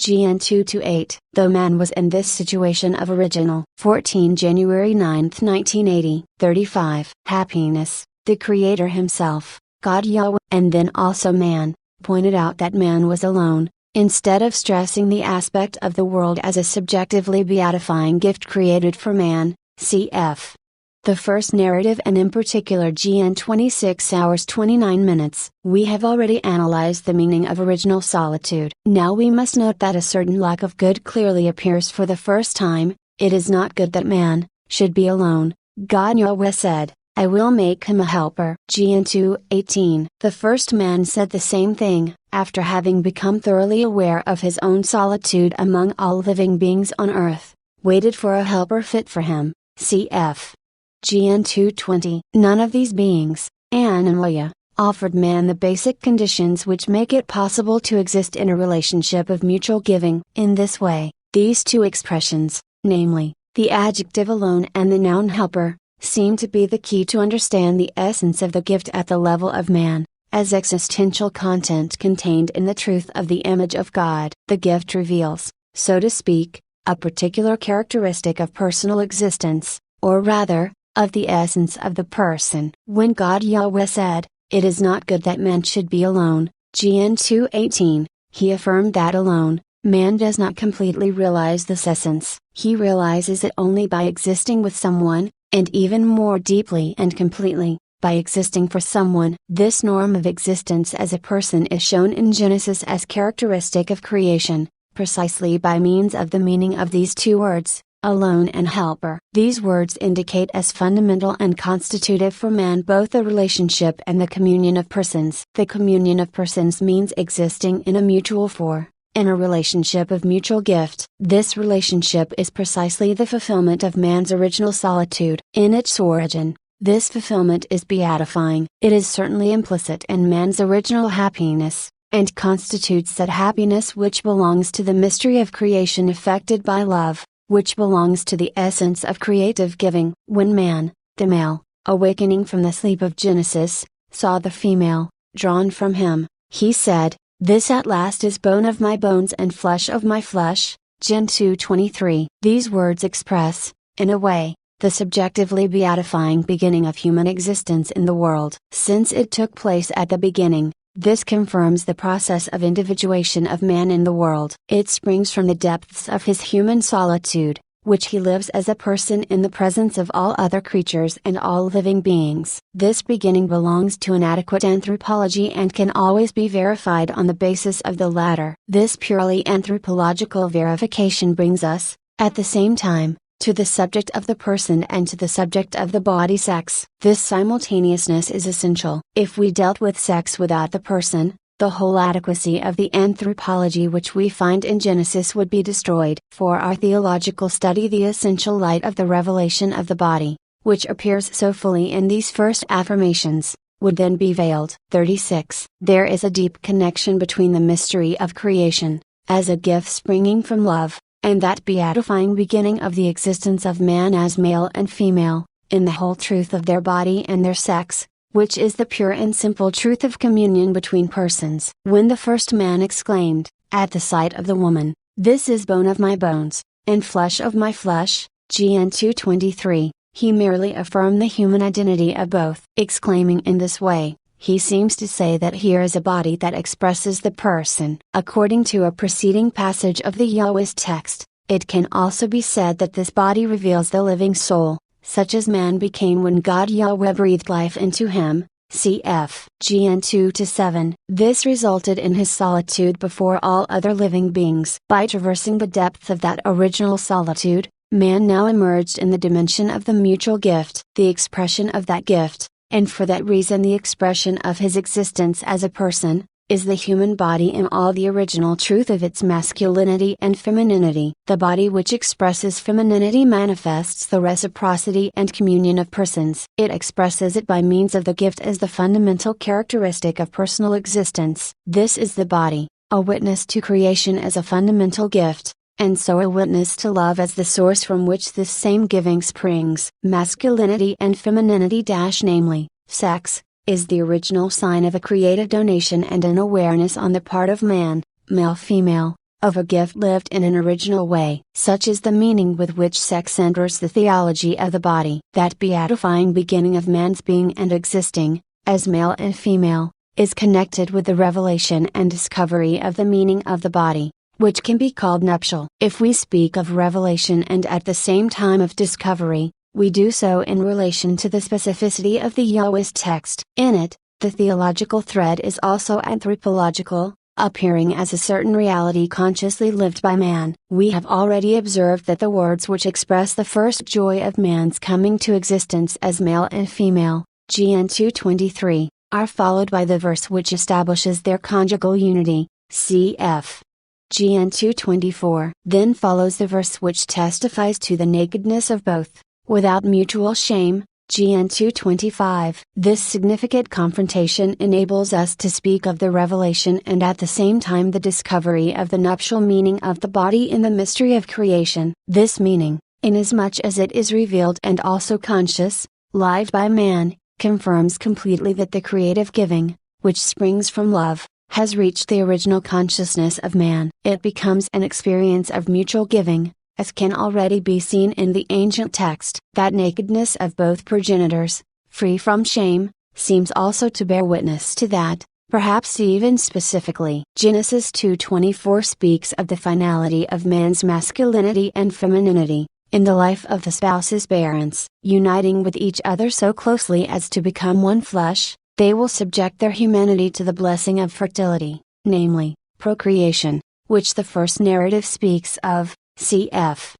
Gn 2-8. Though man was in this situation of original. 14 January 9, 1980. 35. Happiness, the Creator himself, God Yahweh, and then also man, pointed out that man was alone, instead of stressing the aspect of the world as a subjectively beatifying gift created for man, cf. the first narrative and in particular Gn 26 hours 29 minutes. We have already analyzed the meaning of original solitude. Now we must note that a certain lack of good clearly appears for the first time. It is not good that man should be alone. God Yahweh said, I will make him a helper. Gn 2:18. The first man said the same thing, after having become thoroughly aware of his own solitude among all living beings on earth, waited for a helper fit for him, cf. Gn 2:20. None of these beings, Anamaya, offered man the basic conditions which make it possible to exist in a relationship of mutual giving. In this way, these two expressions, namely, the adjective alone and the noun helper, seem to be the key to understand the essence of the gift at the level of man, as existential content contained in the truth of the image of God. The gift reveals, so to speak, a particular characteristic of personal existence, or rather, of the essence of the person. When God Yahweh said, it is not good that man should be alone, Gn 2:18, he affirmed that alone, man does not completely realize this essence. He realizes it only by existing with someone, and even more deeply and completely, by existing for someone. This norm of existence as a person is shown in Genesis as characteristic of creation, precisely by means of the meaning of these two words, alone and helper. These words indicate as fundamental and constitutive for man both the relationship and the communion of persons. The communion of persons means existing in a mutual in a relationship of mutual gift. This relationship is precisely the fulfillment of man's original solitude. In its origin, this fulfillment is beatifying. It is certainly implicit in man's original happiness, and constitutes that happiness which belongs to the mystery of creation effected by love, which belongs to the essence of creative giving. When man, the male, awakening from the sleep of Genesis, saw the female, drawn from him, he said, this at last is bone of my bones and flesh of my flesh, Gen 2:23. These words express, in a way, the subjectively beatifying beginning of human existence in the world. Since it took place at the beginning, this confirms the process of individuation of man in the world. It springs from the depths of his human solitude, which he lives as a person in the presence of all other creatures and all living beings. This beginning belongs to an adequate anthropology and can always be verified on the basis of the latter. This purely anthropological verification brings us, at the same time, to the subject of the person and to the subject of the body sex. This simultaneousness is essential. If we dealt with sex without the person, the whole adequacy of the anthropology which we find in Genesis would be destroyed. For our theological study, the essential light of the revelation of the body, which appears so fully in these first affirmations, would then be veiled. 36. There is a deep connection between the mystery of creation, as a gift springing from love, and that beatifying beginning of the existence of man as male and female, in the whole truth of their body and their sex, which is the pure and simple truth of communion between persons. When the first man exclaimed, at the sight of the woman, this is bone of my bones, and flesh of my flesh, Gn 2:23, he merely affirmed the human identity of both. Exclaiming in this way, he seems to say that here is a body that expresses the person. According to a preceding passage of the Yahweh's text, it can also be said that this body reveals the living soul, such as man became when God Yahweh breathed life into him, cf. Gn 2-7. This resulted in his solitude before all other living beings. By traversing the depth of that original solitude, Man now emerged in the dimension of the mutual gift, the expression of that gift, and for that reason the expression of his existence as a person, is the human body in all the original truth of its masculinity and femininity. The body which expresses femininity manifests the reciprocity and communion of persons. It expresses it by means of the gift as the fundamental characteristic of personal existence. This is the body, a witness to creation as a fundamental gift, and so a witness to love as the source from which this same giving springs. Masculinity and femininity namely, sex, is the original sign of a creative donation and an awareness on the part of man, male-female, of a gift lived in an original way. Such is the meaning with which sex enters the theology of the body. That beatifying beginning of man's being and existing, as male and female, is connected with the revelation and discovery of the meaning of the body, which can be called nuptial. If we speak of revelation and at the same time of discovery, we do so in relation to the specificity of the Yahweh's text. In it, the theological thread is also anthropological, appearing as a certain reality consciously lived by man. We have already observed that the words which express the first joy of man's coming to existence as male and female, GN 2:23, are followed by the verse which establishes their conjugal unity, cf. GN 2:24. Then follows the verse which testifies to the nakedness of both, without mutual shame, GN 2:25. This significant confrontation enables us to speak of the revelation and at the same time the discovery of the nuptial meaning of the body in the mystery of creation. This meaning, inasmuch as it is revealed and also conscious, lived by man, confirms completely that the creative giving, which springs from love, has reached the original consciousness of man. It becomes an experience of mutual giving, as can already be seen in the ancient text. That nakedness of both progenitors, free from shame, seems also to bear witness to that, perhaps even specifically. Genesis 2:24 speaks of the finality of man's masculinity and femininity, in the life of the spouse's parents. Uniting with each other so closely as to become one flesh, they will subject their humanity to the blessing of fertility, namely, procreation, which the first narrative speaks of, cf.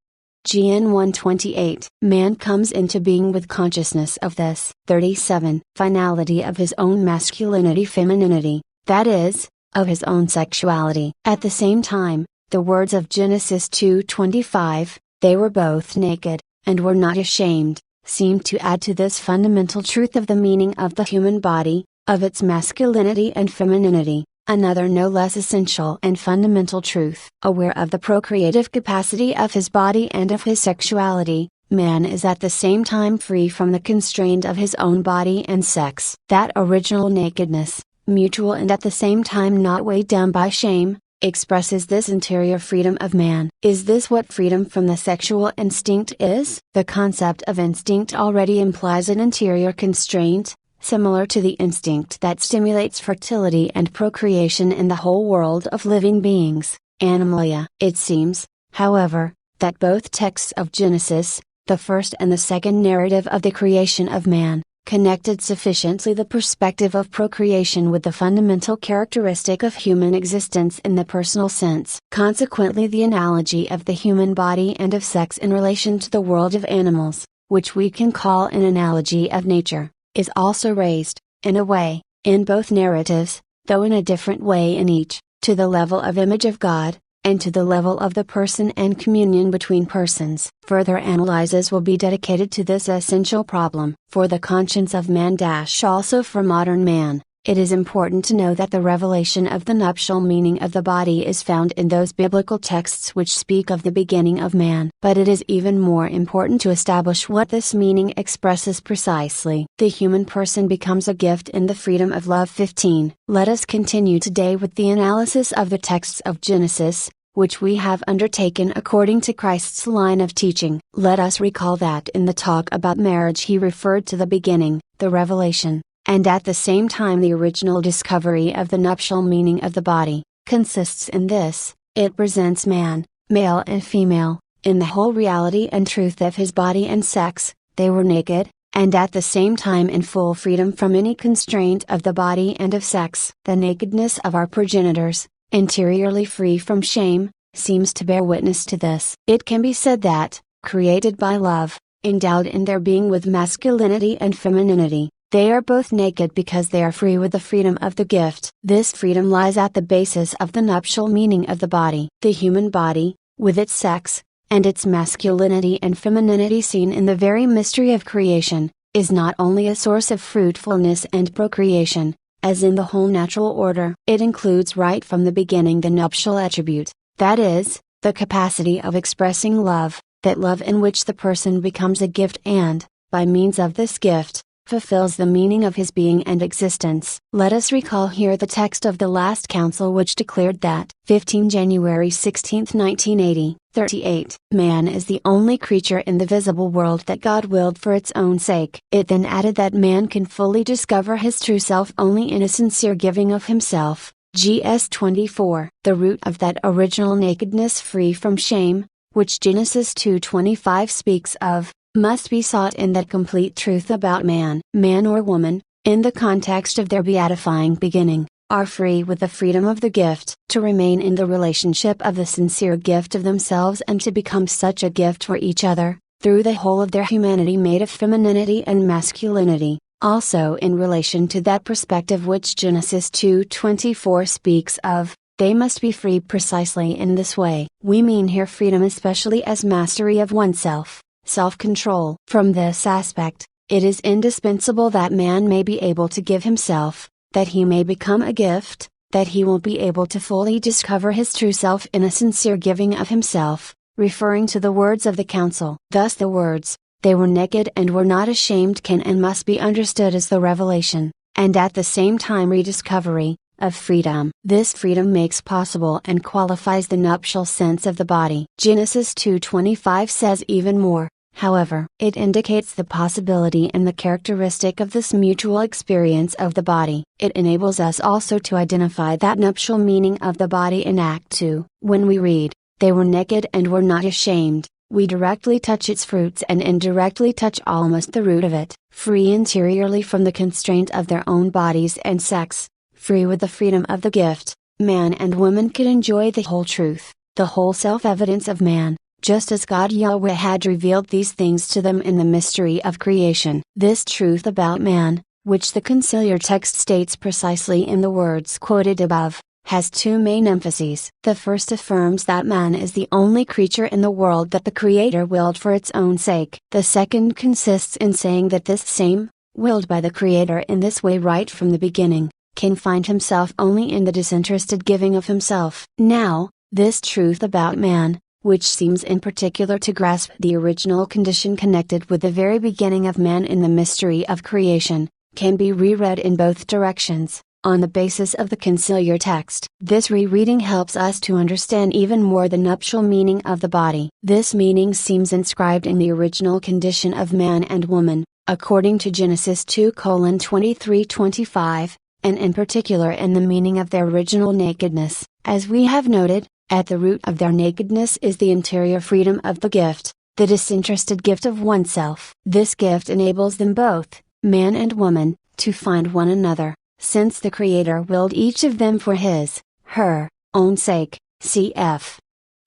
GN 1:28. Man comes into being with consciousness of this. 37. Finality of his own masculinity-femininity, that is, of his own sexuality. At the same time, the words of Genesis 2:25, they were both naked, and were not ashamed, seem to add to this fundamental truth of the meaning of the human body, of its masculinity and femininity, another no less essential and fundamental truth. Aware of the procreative capacity of his body and of his sexuality, man is at the same time free from the constraint of his own body and sex. That original nakedness, mutual and at the same time not weighed down by shame, expresses this interior freedom of man. Is this what freedom from the sexual instinct is? The concept of instinct already implies an interior constraint, similar to the instinct that stimulates fertility and procreation in the whole world of living beings, Animalia. It seems, however, that both texts of Genesis, the first and the second narrative of the creation of man, connected sufficiently the perspective of procreation with the fundamental characteristic of human existence in the personal sense. Consequently, the analogy of the human body and of sex in relation to the world of animals, which we can call an analogy of nature, is also raised, in a way, in both narratives, though in a different way in each, to the level of image of God, and to the level of the person and communion between persons. Further analyses will be dedicated to this essential problem. For the conscience of man also for modern man, it is important to know that the revelation of the nuptial meaning of the body is found in those biblical texts which speak of the beginning of man. But it is even more important to establish what this meaning expresses precisely. The human person becomes a gift in the freedom of love. 15. Let us continue today with the analysis of the texts of Genesis, which we have undertaken according to Christ's line of teaching. Let us recall that in the talk about marriage he referred to the beginning, the revelation, and at the same time the original discovery of the nuptial meaning of the body, consists in this: it presents man, male and female, in the whole reality and truth of his body and sex. They were naked, and at the same time in full freedom from any constraint of the body and of sex. The nakedness of our progenitors, interiorly free from shame, seems to bear witness to this. It can be said that, created by love, endowed in their being with masculinity and femininity. They are both naked because they are free with the freedom of the gift. This freedom lies at the basis of the nuptial meaning of the body. The human body, with its sex, and its masculinity and femininity seen in the very mystery of creation, is not only a source of fruitfulness and procreation, as in the whole natural order. It includes right from the beginning the nuptial attribute, that is, the capacity of expressing love, that love in which the person becomes a gift and, by means of this gift, fulfills the meaning of his being and existence. Let us recall here the text of the last council which declared that, 15 January 16, 1980, 38, man is the only creature in the visible world that God willed for its own sake. It then added that man can fully discover his true self only in a sincere giving of himself. GS 24. The root of that original nakedness free from shame, which Genesis 2:25 speaks of, must be sought in that complete truth about man. Man or woman, in the context of their beatifying beginning, are free with the freedom of the gift, to remain in the relationship of the sincere gift of themselves and to become such a gift for each other, through the whole of their humanity made of femininity and masculinity, also in relation to that perspective which Genesis 2:24 speaks of. They must be free precisely in this way. We mean here freedom especially as mastery of oneself, self-control. From this aspect, it is indispensable that man may be able to give himself, that he may become a gift, that he will be able to fully discover his true self in a sincere giving of himself, referring to the words of the council. Thus the words, "They were naked and were not ashamed" can and must be understood as the revelation, and at the same time rediscovery, of freedom. This freedom makes possible and qualifies the nuptial sense of the body. Genesis 2:25 says even more, however. It indicates the possibility and the characteristic of this mutual experience of the body. It enables us also to identify that nuptial meaning of the body in Act 2. When we read, "They were naked and were not ashamed," we directly touch its fruits and indirectly touch almost the root of it. Free interiorly from the constraint of their own bodies and sex, free with the freedom of the gift, man and woman could enjoy the whole truth, the whole self-evidence of man, just as God Yahweh had revealed these things to them in the mystery of creation. This truth about man, which the conciliar text states precisely in the words quoted above, has two main emphases. The first affirms that man is the only creature in the world that the Creator willed for its own sake. The second consists in saying that this same, willed by the Creator in this way right from the beginning, can find himself only in the disinterested giving of himself. Now, this truth about man, which seems in particular to grasp the original condition connected with the very beginning of man in the mystery of creation, can be reread in both directions, on the basis of the conciliar text. This rereading helps us to understand even more the nuptial meaning of the body. This meaning seems inscribed in the original condition of man and woman, according to Genesis 2:23-25. And in particular in the meaning of their original nakedness. As we have noted, at the root of their nakedness is the interior freedom of the gift, the disinterested gift of oneself. This gift enables them both, man and woman, to find one another, since the Creator willed each of them for his, her, own sake, cf.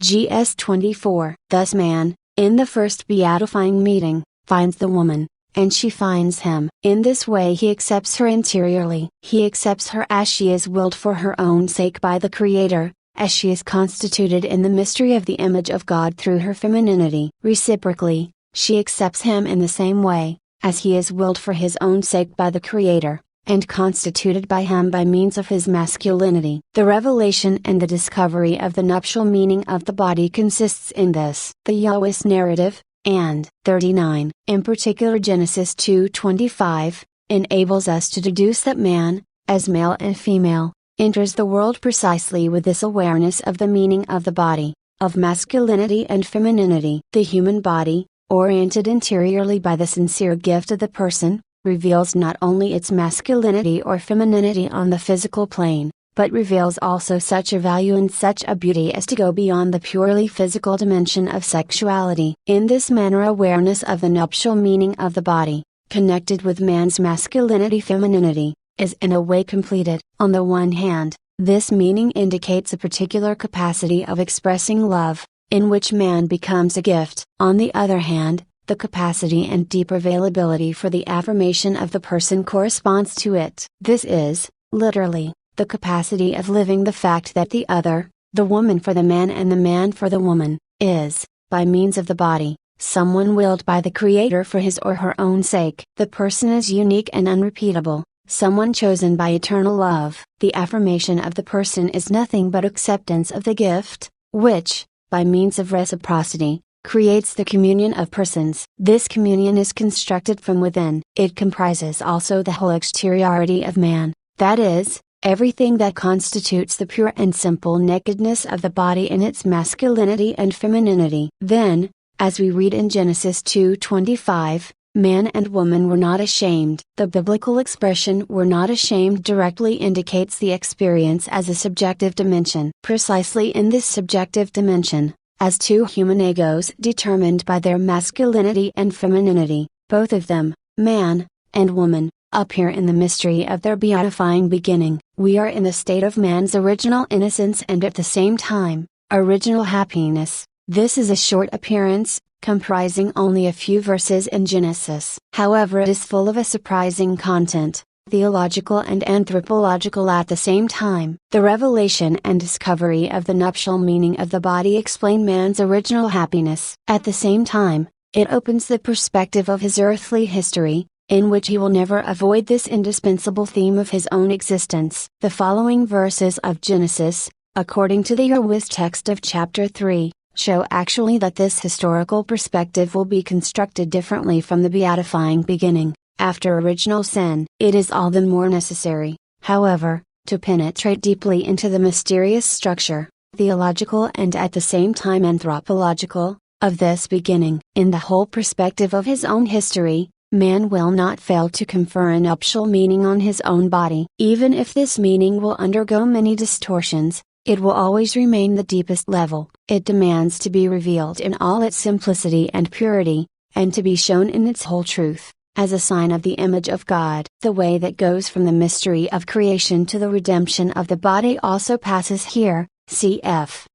GS 24. Thus man, in the first beatifying meeting, finds the woman, and she finds him. In this way he accepts her interiorly. He accepts her as she is willed for her own sake by the Creator, as she is constituted in the mystery of the image of God through her femininity. Reciprocally, she accepts him in the same way, as he is willed for his own sake by the Creator, and constituted by him by means of his masculinity. The revelation and the discovery of the nuptial meaning of the body consists in this. The Yahweh's narrative, and 39, in particular Genesis 2:25, enables us to deduce that man, as male and female, enters the world precisely with this awareness of the meaning of the body, of masculinity and femininity. The human body, oriented interiorly by the sincere gift of the person, reveals not only its masculinity or femininity on the physical plane, but reveals also such a value and such a beauty as to go beyond the purely physical dimension of sexuality. In this manner awareness of the nuptial meaning of the body, connected with man's masculinity-femininity, is in a way completed. On the one hand, this meaning indicates a particular capacity of expressing love, in which man becomes a gift. On the other hand, the capacity and deep availability for the affirmation of the person corresponds to it. This is, literally, the capacity of living the fact that the other, the woman for the man and the man for the woman, is, by means of the body, someone willed by the Creator for his or her own sake. The person is unique and unrepeatable, someone chosen by eternal love. The affirmation of the person is nothing but acceptance of the gift, which, by means of reciprocity, creates the communion of persons. This communion is constructed from within. It comprises also the whole exteriority of man, that is, everything that constitutes the pure and simple nakedness of the body in its masculinity and femininity. Then, as we read in Genesis 2:25, man and woman were not ashamed. The biblical expression "were not ashamed" directly indicates the experience as a subjective dimension. Precisely in this subjective dimension, as two human egos determined by their masculinity and femininity, both of them, man and woman, appear in the mystery of their beatifying beginning. We are in the state of man's original innocence and at the same time, original happiness. This is a short appearance, comprising only a few verses in Genesis. However, it is full of a surprising content, theological and anthropological at the same time. The revelation and discovery of the nuptial meaning of the body explain man's original happiness. At the same time, it opens the perspective of his earthly history, in which he will never avoid this indispensable theme of his own existence. The following verses of Genesis, according to the Erwis text of chapter 3, show actually that this historical perspective will be constructed differently from the beatifying beginning, after original sin. It is all the more necessary, however, to penetrate deeply into the mysterious structure, theological and at the same time anthropological, of this beginning. In the whole perspective of his own history, man will not fail to confer a nuptial meaning on his own body. Even if this meaning will undergo many distortions, it will always remain the deepest level. It demands to be revealed in all its simplicity and purity, and to be shown in its whole truth, as a sign of the image of God. The way that goes from the mystery of creation to the redemption of the body also passes here, cf.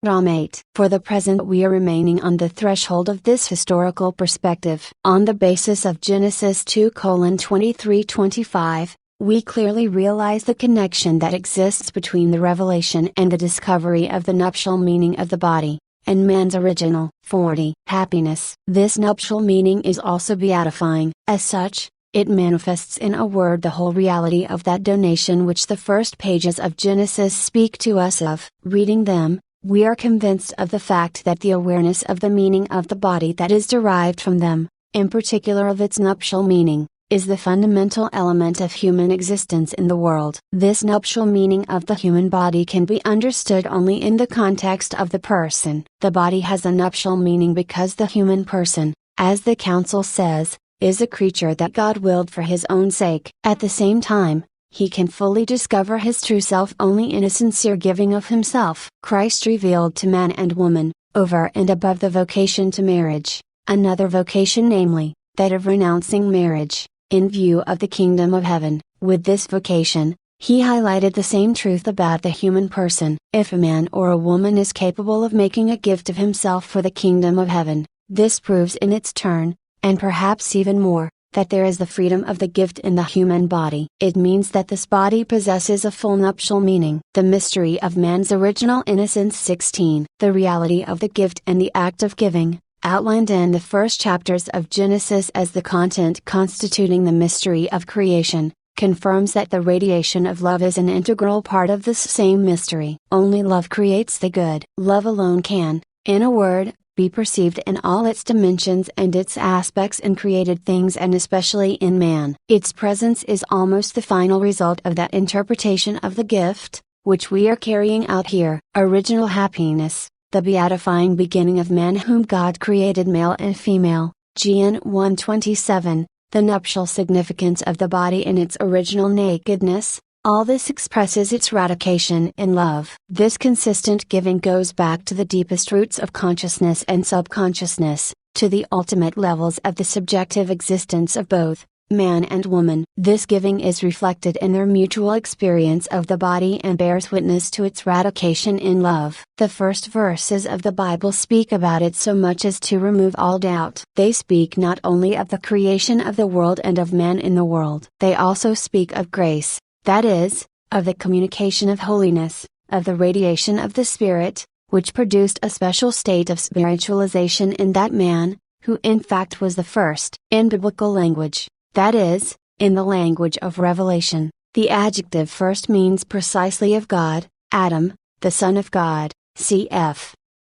Rom 8. For the present we are remaining on the threshold of this historical perspective. On the basis of Genesis 2:23-25, we clearly realize the connection that exists between the revelation and the discovery of the nuptial meaning of the body, and man's original 40 happiness. This nuptial meaning is also beatifying. As such, it manifests in a word the whole reality of that donation which the first pages of Genesis speak to us of. Reading them, we are convinced of the fact that the awareness of the meaning of the body that is derived from them, in particular of its nuptial meaning, is the fundamental element of human existence in the world. This nuptial meaning of the human body can be understood only in the context of the person. The body has a nuptial meaning because the human person, as the Council says, is a creature that God willed for his own sake. At the same time, he can fully discover his true self only in a sincere giving of himself. Christ revealed to man and woman, over and above the vocation to marriage, another vocation, namely, that of renouncing marriage, in view of the kingdom of heaven. With this vocation, he highlighted the same truth about the human person. If a man or a woman is capable of making a gift of himself for the kingdom of heaven, this proves in its turn, and perhaps even more, that there is the freedom of the gift in the human body. It means that this body possesses a full nuptial meaning. The mystery of man's original innocence 16. The reality of the gift and the act of giving, outlined in the first chapters of Genesis as the content constituting the mystery of creation, confirms that the radiation of love is an integral part of this same mystery. Only love creates the good. Love alone can, in a word, be perceived in all its dimensions and its aspects in created things and especially in man. Its presence is almost the final result of that interpretation of the gift, which we are carrying out here. Original happiness, the beatifying beginning of man whom God created male and female, Gen 1:27, the nuptial significance of the body in its original nakedness, all this expresses its radication in love. This consistent giving goes back to the deepest roots of consciousness and subconsciousness, to the ultimate levels of the subjective existence of both, man and woman. This giving is reflected in their mutual experience of the body and bears witness to its radication in love. The first verses of the Bible speak about it so much as to remove all doubt. They speak not only of the creation of the world and of man in the world. They also speak of grace, that is, of the communication of holiness, of the radiation of the Spirit, which produced a special state of spiritualization in that man, who in fact was the first. In biblical language, that is, in the language of revelation, the adjective first means precisely of God, Adam, the Son of God, cf.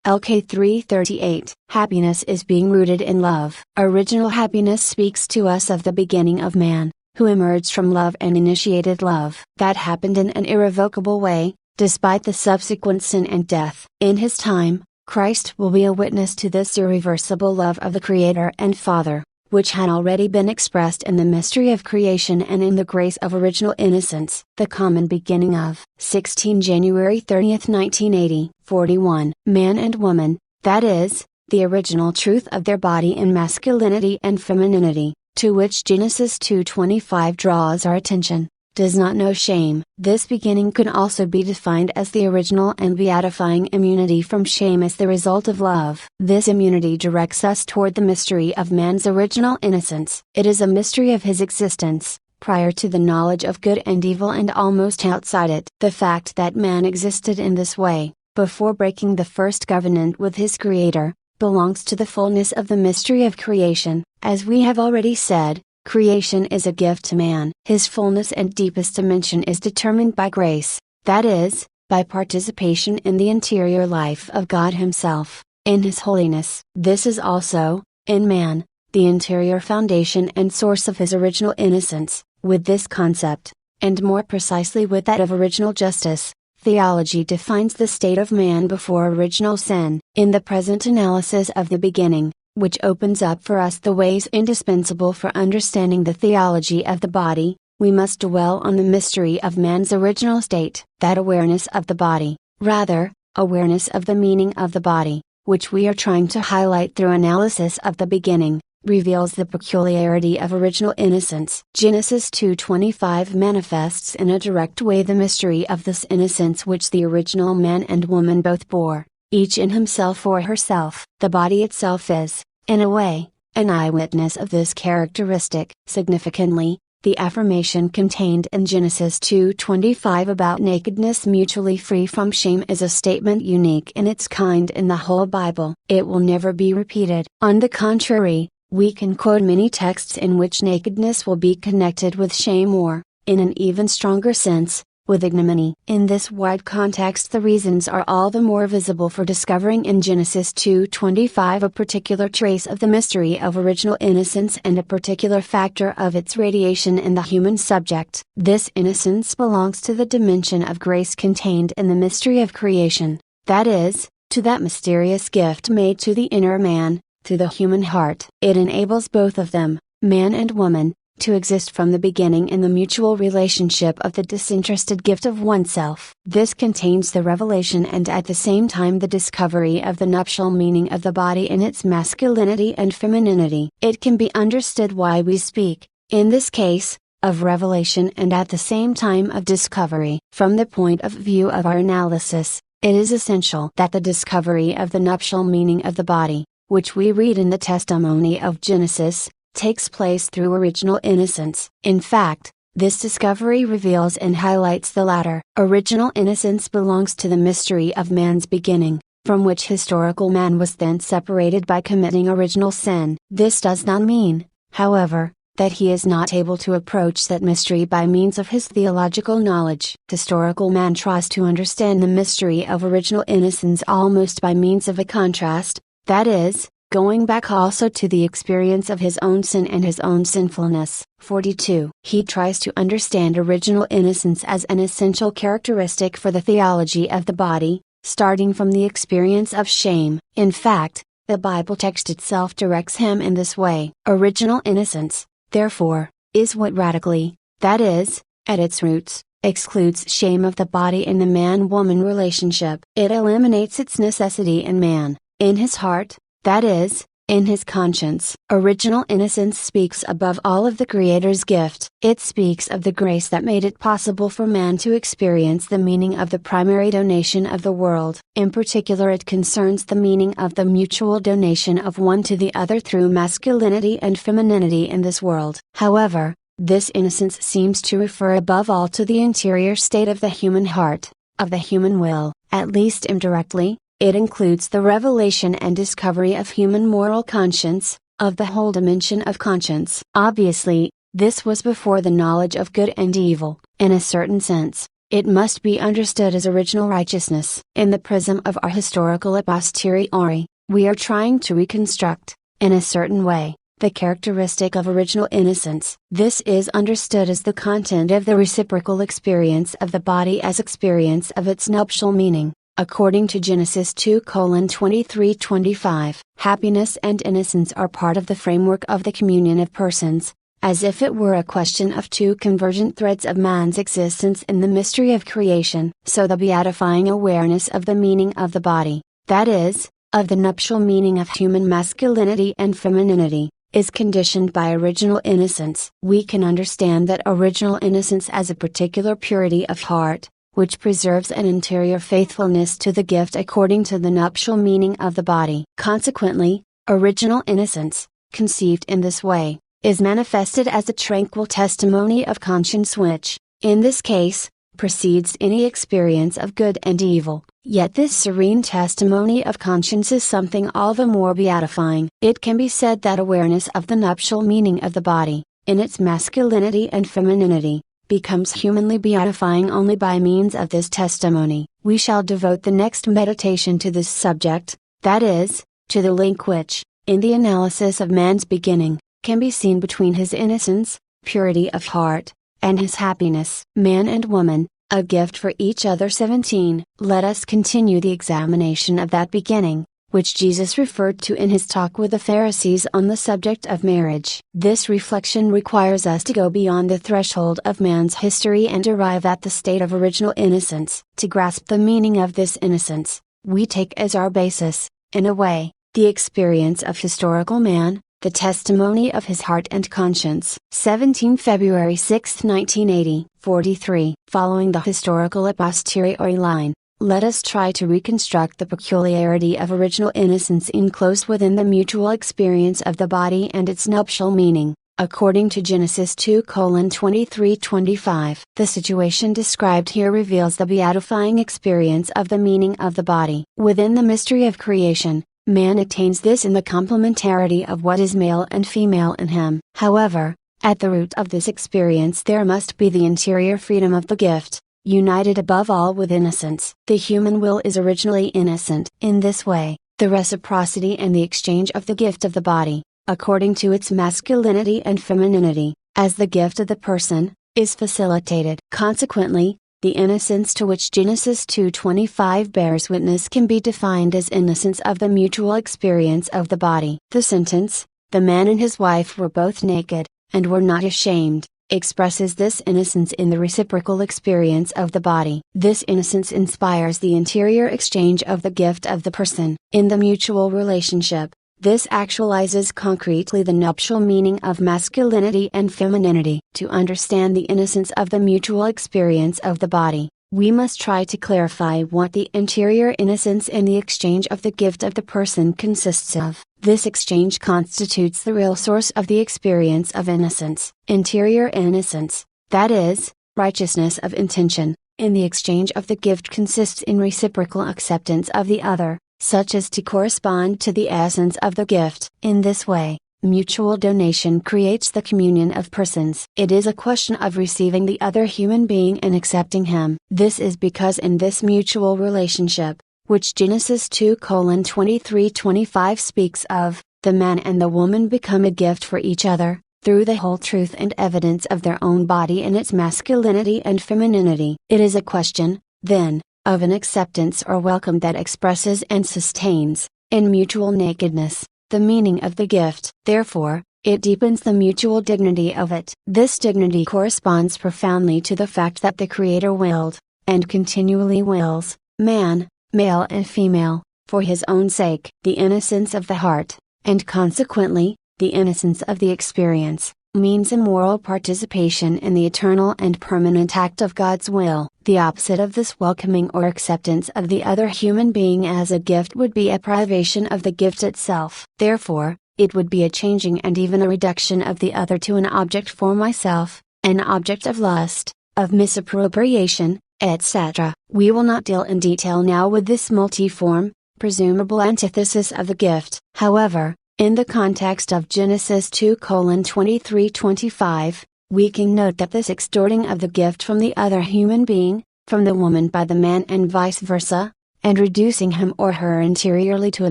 LK 338. Happiness is being rooted in love. Original happiness speaks to us of the beginning of man, who emerged from love and initiated love. That happened in an irrevocable way, despite the subsequent sin and death. In his time, Christ will be a witness to this irreversible love of the Creator and Father, which had already been expressed in the mystery of creation and in the grace of original innocence. The common beginning of 16 January 30, 1980. 41. Man and woman, that is, the original truth of their body in masculinity and femininity, to which Genesis 2:25 draws our attention, does not know shame. This beginning could also be defined as the original and beatifying immunity from shame as the result of love. This immunity directs us toward the mystery of man's original innocence. It is a mystery of his existence, prior to the knowledge of good and evil and almost outside it. The fact that man existed in this way, before breaking the first covenant with his Creator, belongs to the fullness of the mystery of creation. As we have already said, creation is a gift to man. His fullness and deepest dimension is determined by grace, that is, by participation in the interior life of God Himself, in His holiness. This is also, in man, the interior foundation and source of his original innocence. With this concept, and more precisely with that of original justice, theology defines the state of man before original sin. In the present analysis of the beginning, which opens up for us the ways indispensable for understanding the theology of the body, we must dwell on the mystery of man's original state. That awareness of the body, rather, awareness of the meaning of the body, which we are trying to highlight through analysis of the beginning, reveals the peculiarity of original innocence. Genesis 2:25 manifests in a direct way the mystery of this innocence which the original man and woman both bore, each in himself or herself. The body itself is, in a way, an eyewitness of this characteristic. Significantly, the affirmation contained in Genesis 2:25 about nakedness mutually free from shame is a statement unique in its kind in the whole Bible. It will never be repeated. On the contrary, we can quote many texts in which nakedness will be connected with shame or, in an even stronger sense, with ignominy. In this wide context, the reasons are all the more visible for discovering in Genesis 2:25 a particular trace of the mystery of original innocence and a particular factor of its radiation in the human subject. This innocence belongs to the dimension of grace contained in the mystery of creation, that is, to that mysterious gift made to the inner man, through the human heart. It enables both of them, man and woman, to exist from the beginning in the mutual relationship of the disinterested gift of oneself. This contains the revelation and at the same time the discovery of the nuptial meaning of the body in its masculinity and femininity. It can be understood why we speak, in this case, of revelation and at the same time of discovery. From the point of view of our analysis, it is essential that the discovery of the nuptial meaning of the body, which we read in the testimony of Genesis, takes place through original innocence. In fact, this discovery reveals and highlights the latter. Original innocence belongs to the mystery of man's beginning, from which historical man was then separated by committing original sin. This does not mean, however, that he is not able to approach that mystery by means of his theological knowledge. Historical man tries to understand the mystery of original innocence almost by means of a contrast, that is, going back also to the experience of his own sin and his own sinfulness. 42. He tries to understand original innocence as an essential characteristic for the theology of the body, starting from the experience of shame. In fact, the Bible text itself directs him in this way. Original innocence, therefore, is what radically, that is, at its roots, excludes shame of the body in the man-woman relationship. It eliminates its necessity in man, in his heart, that is, In his conscience, original innocence speaks above all of the Creator's gift. It speaks of the grace that made it possible for man to experience the meaning of the primary donation of the world. In particular, it concerns the meaning of the mutual donation of one to the other through masculinity and femininity in this world. However, this innocence seems to refer above all to the interior state of the human heart, of the human will, at least indirectly. It includes the revelation and discovery of human moral conscience, of the whole dimension of conscience. Obviously, this was before the knowledge of good and evil. In a certain sense, it must be understood as original righteousness. In the prism of our historical a posteriori, we are trying to reconstruct, in a certain way, the characteristic of original innocence. This is understood as the content of the reciprocal experience of the body as experience of its nuptial meaning. According to Genesis 2:23-25, happiness and innocence are part of the framework of the communion of persons, as if it were a question of two convergent threads of man's existence in the mystery of creation. So the beatifying awareness of the meaning of the body, that is, of the nuptial meaning of human masculinity and femininity, is conditioned by original innocence. We can understand that original innocence as a particular purity of heart, which preserves an interior faithfulness to the gift according to the nuptial meaning of the body. Consequently, original innocence, conceived in this way, is manifested as a tranquil testimony of conscience which, in this case, precedes any experience of good and evil. Yet this serene testimony of conscience is something all the more beatifying. It can be said that awareness of the nuptial meaning of the body, in its masculinity and femininity, becomes humanly beatifying only by means of this testimony. We shall devote the next meditation to this subject, that is, to the link which, in the analysis of man's beginning, can be seen between his innocence, purity of heart, and his happiness. Man and woman, a gift for each other. 17. Let us continue the examination of that beginning, which Jesus referred to in his talk with the Pharisees on the subject of marriage. This reflection requires us to go beyond the threshold of man's history and arrive at the state of original innocence. To grasp the meaning of this innocence, we take as our basis, in a way, the experience of historical man, the testimony of his heart and conscience. 17 February 6, 1980. 43. Following the historical a posteriori line, let us try to reconstruct the peculiarity of original innocence enclosed within the mutual experience of the body and its nuptial meaning, according to Genesis 2:23-25. The situation described here reveals the beatifying experience of the meaning of the body. Within the mystery of creation, man attains this in the complementarity of what is male and female in him. However, at the root of this experience there must be the interior freedom of the gift, united above all with innocence. The human will is originally innocent. In this way, the reciprocity and the exchange of the gift of the body, according to its masculinity and femininity, as the gift of the person, is facilitated. Consequently, the innocence to which Genesis 2:25 bears witness can be defined as innocence of the mutual experience of the body. The sentence, "The man and his wife were both naked, and were not ashamed," expresses this innocence in the reciprocal experience of the body. This innocence inspires the interior exchange of the gift of the person. In the mutual relationship, this actualizes concretely the nuptial meaning of masculinity and femininity. To understand the innocence of the mutual experience of the body, we must try to clarify what the interior innocence in the exchange of the gift of the person consists of. This exchange constitutes the real source of the experience of innocence. Interior innocence, that is, righteousness of intention, in the exchange of the gift consists in reciprocal acceptance of the other, such as to correspond to the essence of the gift. In this way, mutual donation creates the communion of persons. It is a question of receiving the other human being and accepting him. This is because in this mutual relationship, which Genesis 2:23-25 speaks of, the man and the woman become a gift for each other, through the whole truth and evidence of their own body in its masculinity and femininity. It is a question, then, of an acceptance or welcome that expresses and sustains, in mutual nakedness, the meaning of the gift. Therefore, it deepens the mutual dignity of it. This dignity corresponds profoundly to the fact that the Creator willed, and continually wills, man, male and female, for his own sake. The innocence of the heart, and consequently, the innocence of the experience, means a moral participation in the eternal and permanent act of God's will. The opposite of this welcoming or acceptance of the other human being as a gift would be a privation of the gift itself. Therefore, it would be a changing and even a reduction of the other to an object for myself, an object of lust, of misappropriation, etc. We will not deal in detail now with this multiform, presumable antithesis of the gift. However, in the context of Genesis 2:23-25, we can note that this extorting of the gift from the other human being, from the woman by the man and vice versa, and reducing him or her interiorly to a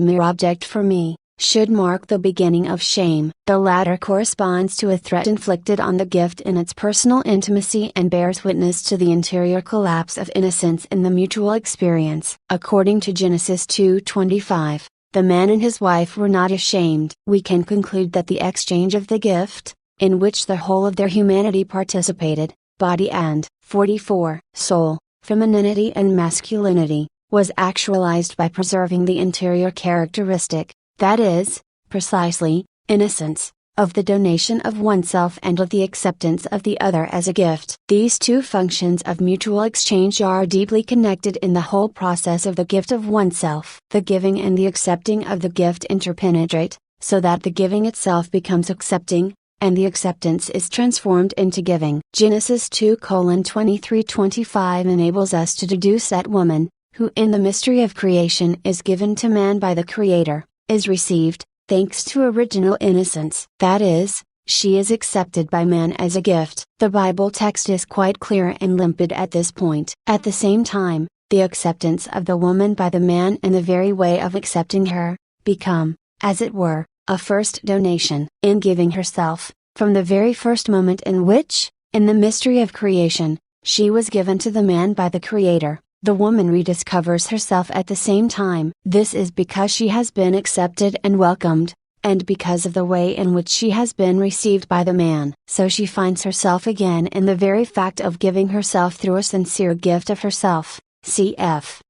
mere object for me, should mark the beginning of shame. The latter corresponds to a threat inflicted on the gift in its personal intimacy and bears witness to the interior collapse of innocence in the mutual experience. According to Genesis 2:25, the man and his wife were not ashamed. We can conclude that the exchange of the gift, in which the whole of their humanity participated, body and 44 soul, femininity and masculinity, was actualized by preserving the interior characteristic, that is, precisely, innocence, of the donation of oneself and of the acceptance of the other as a gift. These two functions of mutual exchange are deeply connected in the whole process of the gift of oneself. The giving and the accepting of the gift interpenetrate, so that the giving itself becomes accepting, and the acceptance is transformed into giving. Genesis 2:23-25 enables us to deduce that woman, who in the mystery of creation is given to man by the Creator, is received, thanks to original innocence. That is, she is accepted by man as a gift. The Bible text is quite clear and limpid at this point. At the same time, the acceptance of the woman by the man and the very way of accepting her, become, as it were, a first donation. In giving herself, from the very first moment in which, in the mystery of creation, she was given to the man by the Creator, the woman rediscovers herself at the same time. This is because she has been accepted and welcomed, and because of the way in which she has been received by the man. So she finds herself again in the very fact of giving herself through a sincere gift of herself. Cf.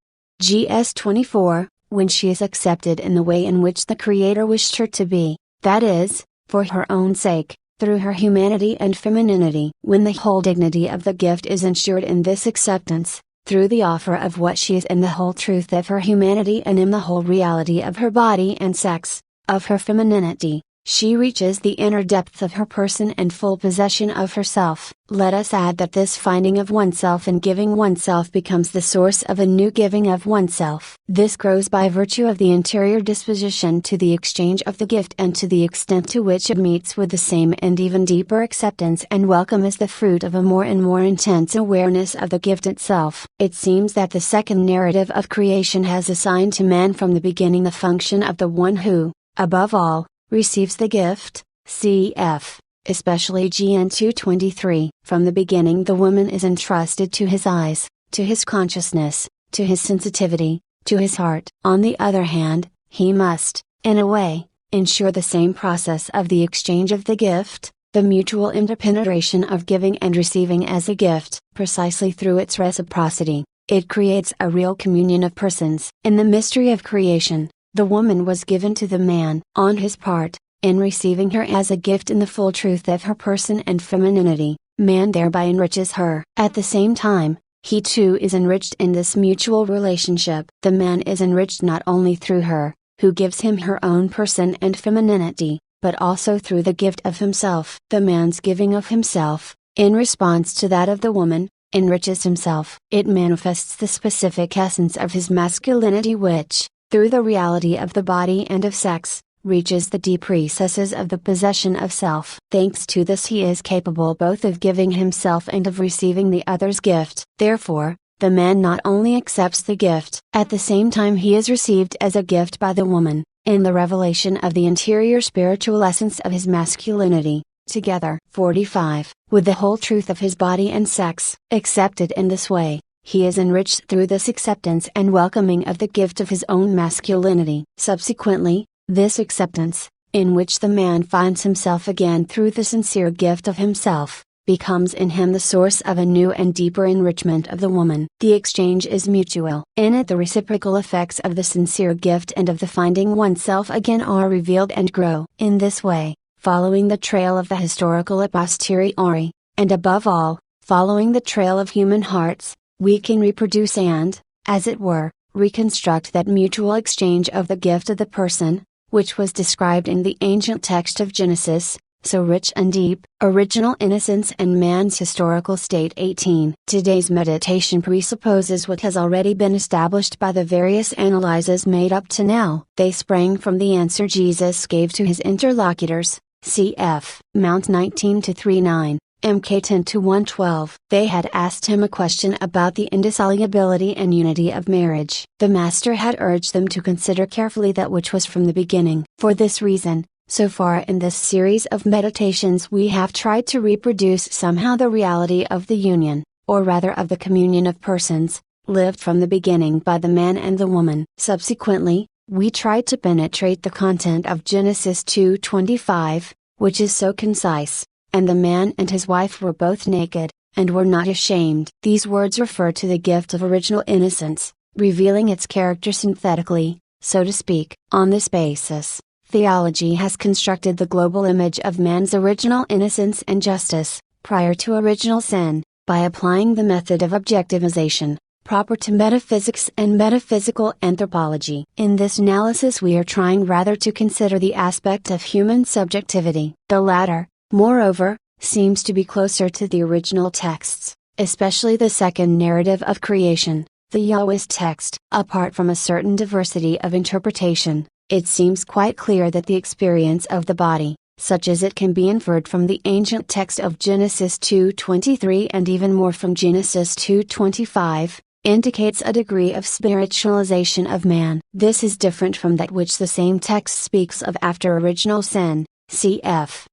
Gs 24, when she is accepted in the way in which the Creator wished her to be, that is, for her own sake, through her humanity and femininity. When the whole dignity of the gift is ensured in this acceptance, through the offer of what she is in the whole truth of her humanity and in the whole reality of her body and sex, of her femininity, she reaches the inner depth of her person and full possession of herself. Let us add that this finding of oneself and giving oneself becomes the source of a new giving of oneself. This grows by virtue of the interior disposition to the exchange of the gift, and to the extent to which it meets with the same and even deeper acceptance and welcome is the fruit of a more and more intense awareness of the gift itself. It seems that the second narrative of creation has assigned to man from the beginning the function of the one who, above all, receives the gift, cf. especially Gn 2:23. From the beginning the woman is entrusted to his eyes, to his consciousness, to his sensitivity, to his heart. On the other hand, he must, in a way, ensure the same process of the exchange of the gift, the mutual interpenetration of giving and receiving as a gift. Precisely through its reciprocity, it creates a real communion of persons. In the mystery of creation, the woman was given to the man. On his part, in receiving her as a gift in the full truth of her person and femininity, man thereby enriches her. At the same time, he too is enriched in this mutual relationship. The man is enriched not only through her, who gives him her own person and femininity, but also through the gift of himself. The man's giving of himself, in response to that of the woman, enriches himself. It manifests the specific essence of his masculinity which, through the reality of the body and of sex, reaches the deep recesses of the possession of self. Thanks to this he is capable both of giving himself and of receiving the other's gift. Therefore, the man not only accepts the gift, at the same time he is received as a gift by the woman, in the revelation of the interior spiritual essence of his masculinity, together 45, with the whole truth of his body and sex. Accepted in this way, he is enriched through this acceptance and welcoming of the gift of his own masculinity. Subsequently, this acceptance, in which the man finds himself again through the sincere gift of himself, becomes in him the source of a new and deeper enrichment of the woman. The exchange is mutual. In it the reciprocal effects of the sincere gift and of the finding oneself again are revealed and grow. In this way, following the trail of the historical a posteriori, and above all, following the trail of human hearts, we can reproduce and, as it were, reconstruct that mutual exchange of the gift of the person, which was described in the ancient text of Genesis, so rich and deep, original innocence and man's historical state. 18. Today's meditation presupposes what has already been established by the various analyses made up to now. They sprang from the answer Jesus gave to his interlocutors, cf. Mount 19-39. Mk 10-112. They had asked him a question about the indissolubility and unity of marriage. The Master had urged them to consider carefully that which was from the beginning. For this reason, so far in this series of meditations we have tried to reproduce somehow the reality of the union, or rather of the communion of persons, lived from the beginning by the man and the woman. Subsequently, we tried to penetrate the content of Genesis 2:25, which is so concise. And the man and his wife were both naked, and were not ashamed. These words refer to the gift of original innocence, revealing its character synthetically, so to speak. On this basis, theology has constructed the global image of man's original innocence and justice, prior to original sin, by applying the method of objectivization, proper to metaphysics and metaphysical anthropology. In this analysis we are trying rather to consider the aspect of human subjectivity. The latter, moreover, seems to be closer to the original texts, especially the second narrative of creation, the Yahweh's text. Apart from a certain diversity of interpretation, it seems quite clear that the experience of the body, such as it can be inferred from the ancient text of Genesis 2:23 and even more from Genesis 2:25, indicates a degree of spiritualization of man. This is different from that which the same text speaks of after original sin, cf.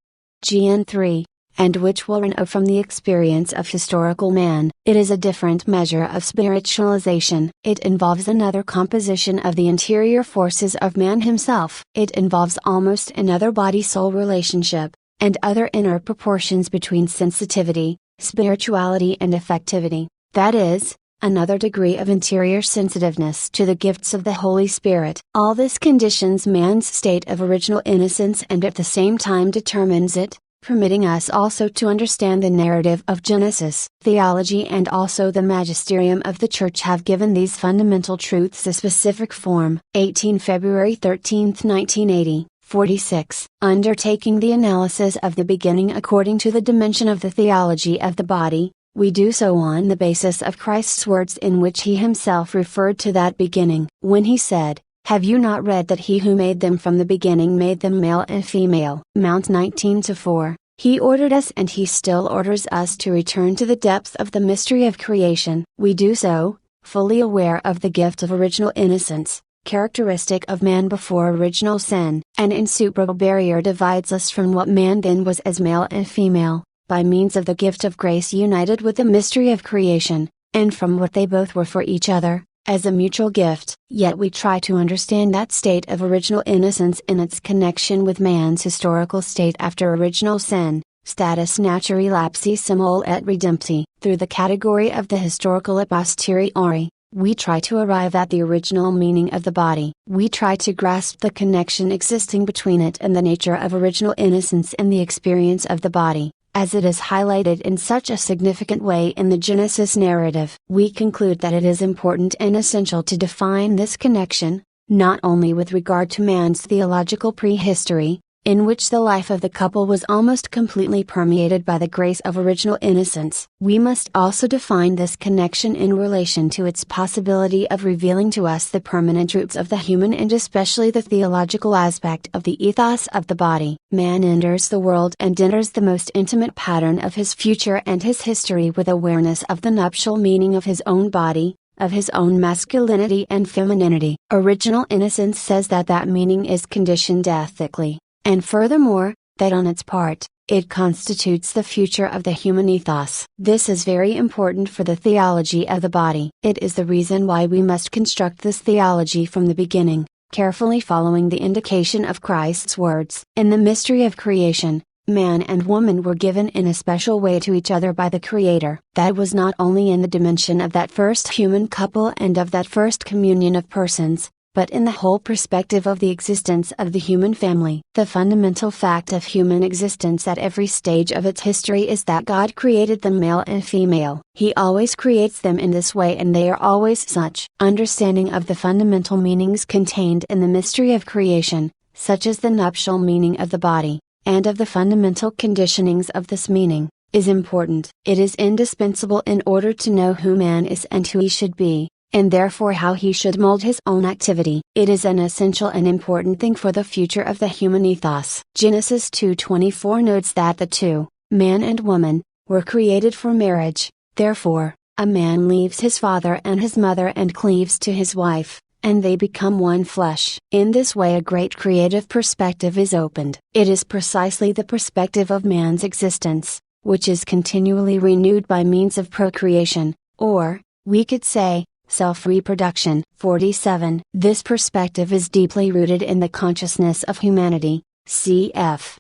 Gn 3, and which will run from the experience of historical man. It is a different measure of spiritualization. It involves another composition of the interior forces of man himself. It involves almost another body-soul relationship, and other inner proportions between sensitivity, spirituality and affectivity. That is, another degree of interior sensitiveness to the gifts of the Holy Spirit. All this conditions man's state of original innocence and at the same time determines it, permitting us also to understand the narrative of Genesis. Theology and also the magisterium of the Church have given these fundamental truths a specific form. 18 February 13, 1980. 46. Undertaking the analysis of the beginning according to the dimension of the theology of the body, we do so on the basis of Christ's words in which he himself referred to that beginning. When he said, "Have you not read that he who made them from the beginning made them male and female?" Mount 19-4. He ordered us and he still orders us to return to the depth of the mystery of creation. We do so, fully aware of the gift of original innocence, characteristic of man before original sin. An insuperable barrier divides us from what man then was as male and female, by means of the gift of grace united with the mystery of creation, and from what they both were for each other, as a mutual gift. Yet we try to understand that state of original innocence in its connection with man's historical state after original sin, status naturae lapsissimul et redempti. Through the category of the historical a posteriori, we try to arrive at the original meaning of the body. We try to grasp the connection existing between it and the nature of original innocence in the experience of the body, as it is highlighted in such a significant way in the Genesis narrative. We conclude that it is important and essential to define this connection, not only with regard to man's theological prehistory, in which the life of the couple was almost completely permeated by the grace of original innocence. We must also define this connection in relation to its possibility of revealing to us the permanent roots of the human and especially the theological aspect of the ethos of the body. Man enters the world and enters the most intimate pattern of his future and his history with awareness of the nuptial meaning of his own body, of his own masculinity and femininity. Original innocence says that that meaning is conditioned ethically, and furthermore, that on its part, it constitutes the future of the human ethos. This is very important for the theology of the body. It is the reason why we must construct this theology from the beginning, carefully following the indication of Christ's words. In the mystery of creation, Man and woman were given in a special way to each other by the Creator. That was not only in the dimension of that first human couple and of that first communion of persons, but in the whole perspective of the existence of the human family. The fundamental fact of human existence at every stage of its history is that God created them male and female. He always creates them in this way and they are always such. Understanding of the fundamental meanings contained in the mystery of creation, such as the nuptial meaning of the body, and of the fundamental conditionings of this meaning, is important. It is indispensable in order to know who man is and who he should be, and therefore how he should mold his own activity. It is an essential and important thing for the future of the human ethos. Genesis 2:24 notes that the two, man and woman, were created for marriage. Therefore, a man leaves his father and his mother and cleaves to his wife, and they become one flesh. In this way a great creative perspective is opened. It is precisely the perspective of man's existence, which is continually renewed by means of procreation, or, we could say, self-reproduction. 47. This perspective is deeply rooted in the consciousness of humanity, cf.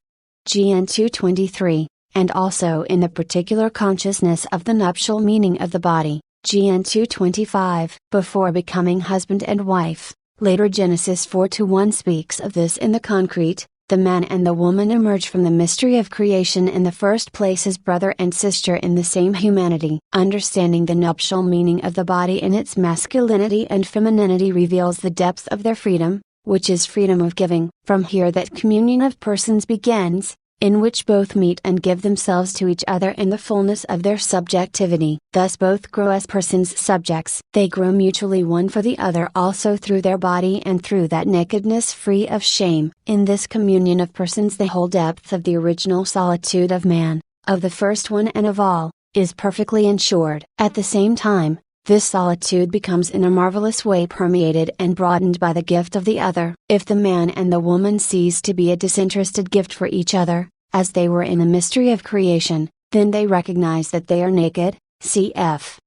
GN 223, and also in the particular consciousness of the nuptial meaning of the body, GN 225. Before becoming husband and wife, later Genesis 4:1 speaks of this in the concrete. The man and the woman emerge from the mystery of creation in the first place as brother and sister in the same humanity. Understanding the nuptial meaning of the body in its masculinity and femininity reveals the depth of their freedom, which is freedom of giving. From here that communion of persons begins, in which both meet and give themselves to each other in the fullness of their subjectivity. Thus both grow as persons subjects. They grow mutually one for the other also through their body and through that nakedness free of shame. In this communion of persons the whole depth of the original solitude of man, of the first one and of all, is perfectly ensured. At the same time, this solitude becomes in a marvelous way permeated and broadened by the gift of the other. If the man and the woman cease to be a disinterested gift for each other, as they were in the mystery of creation, then they recognize that they are naked, cf.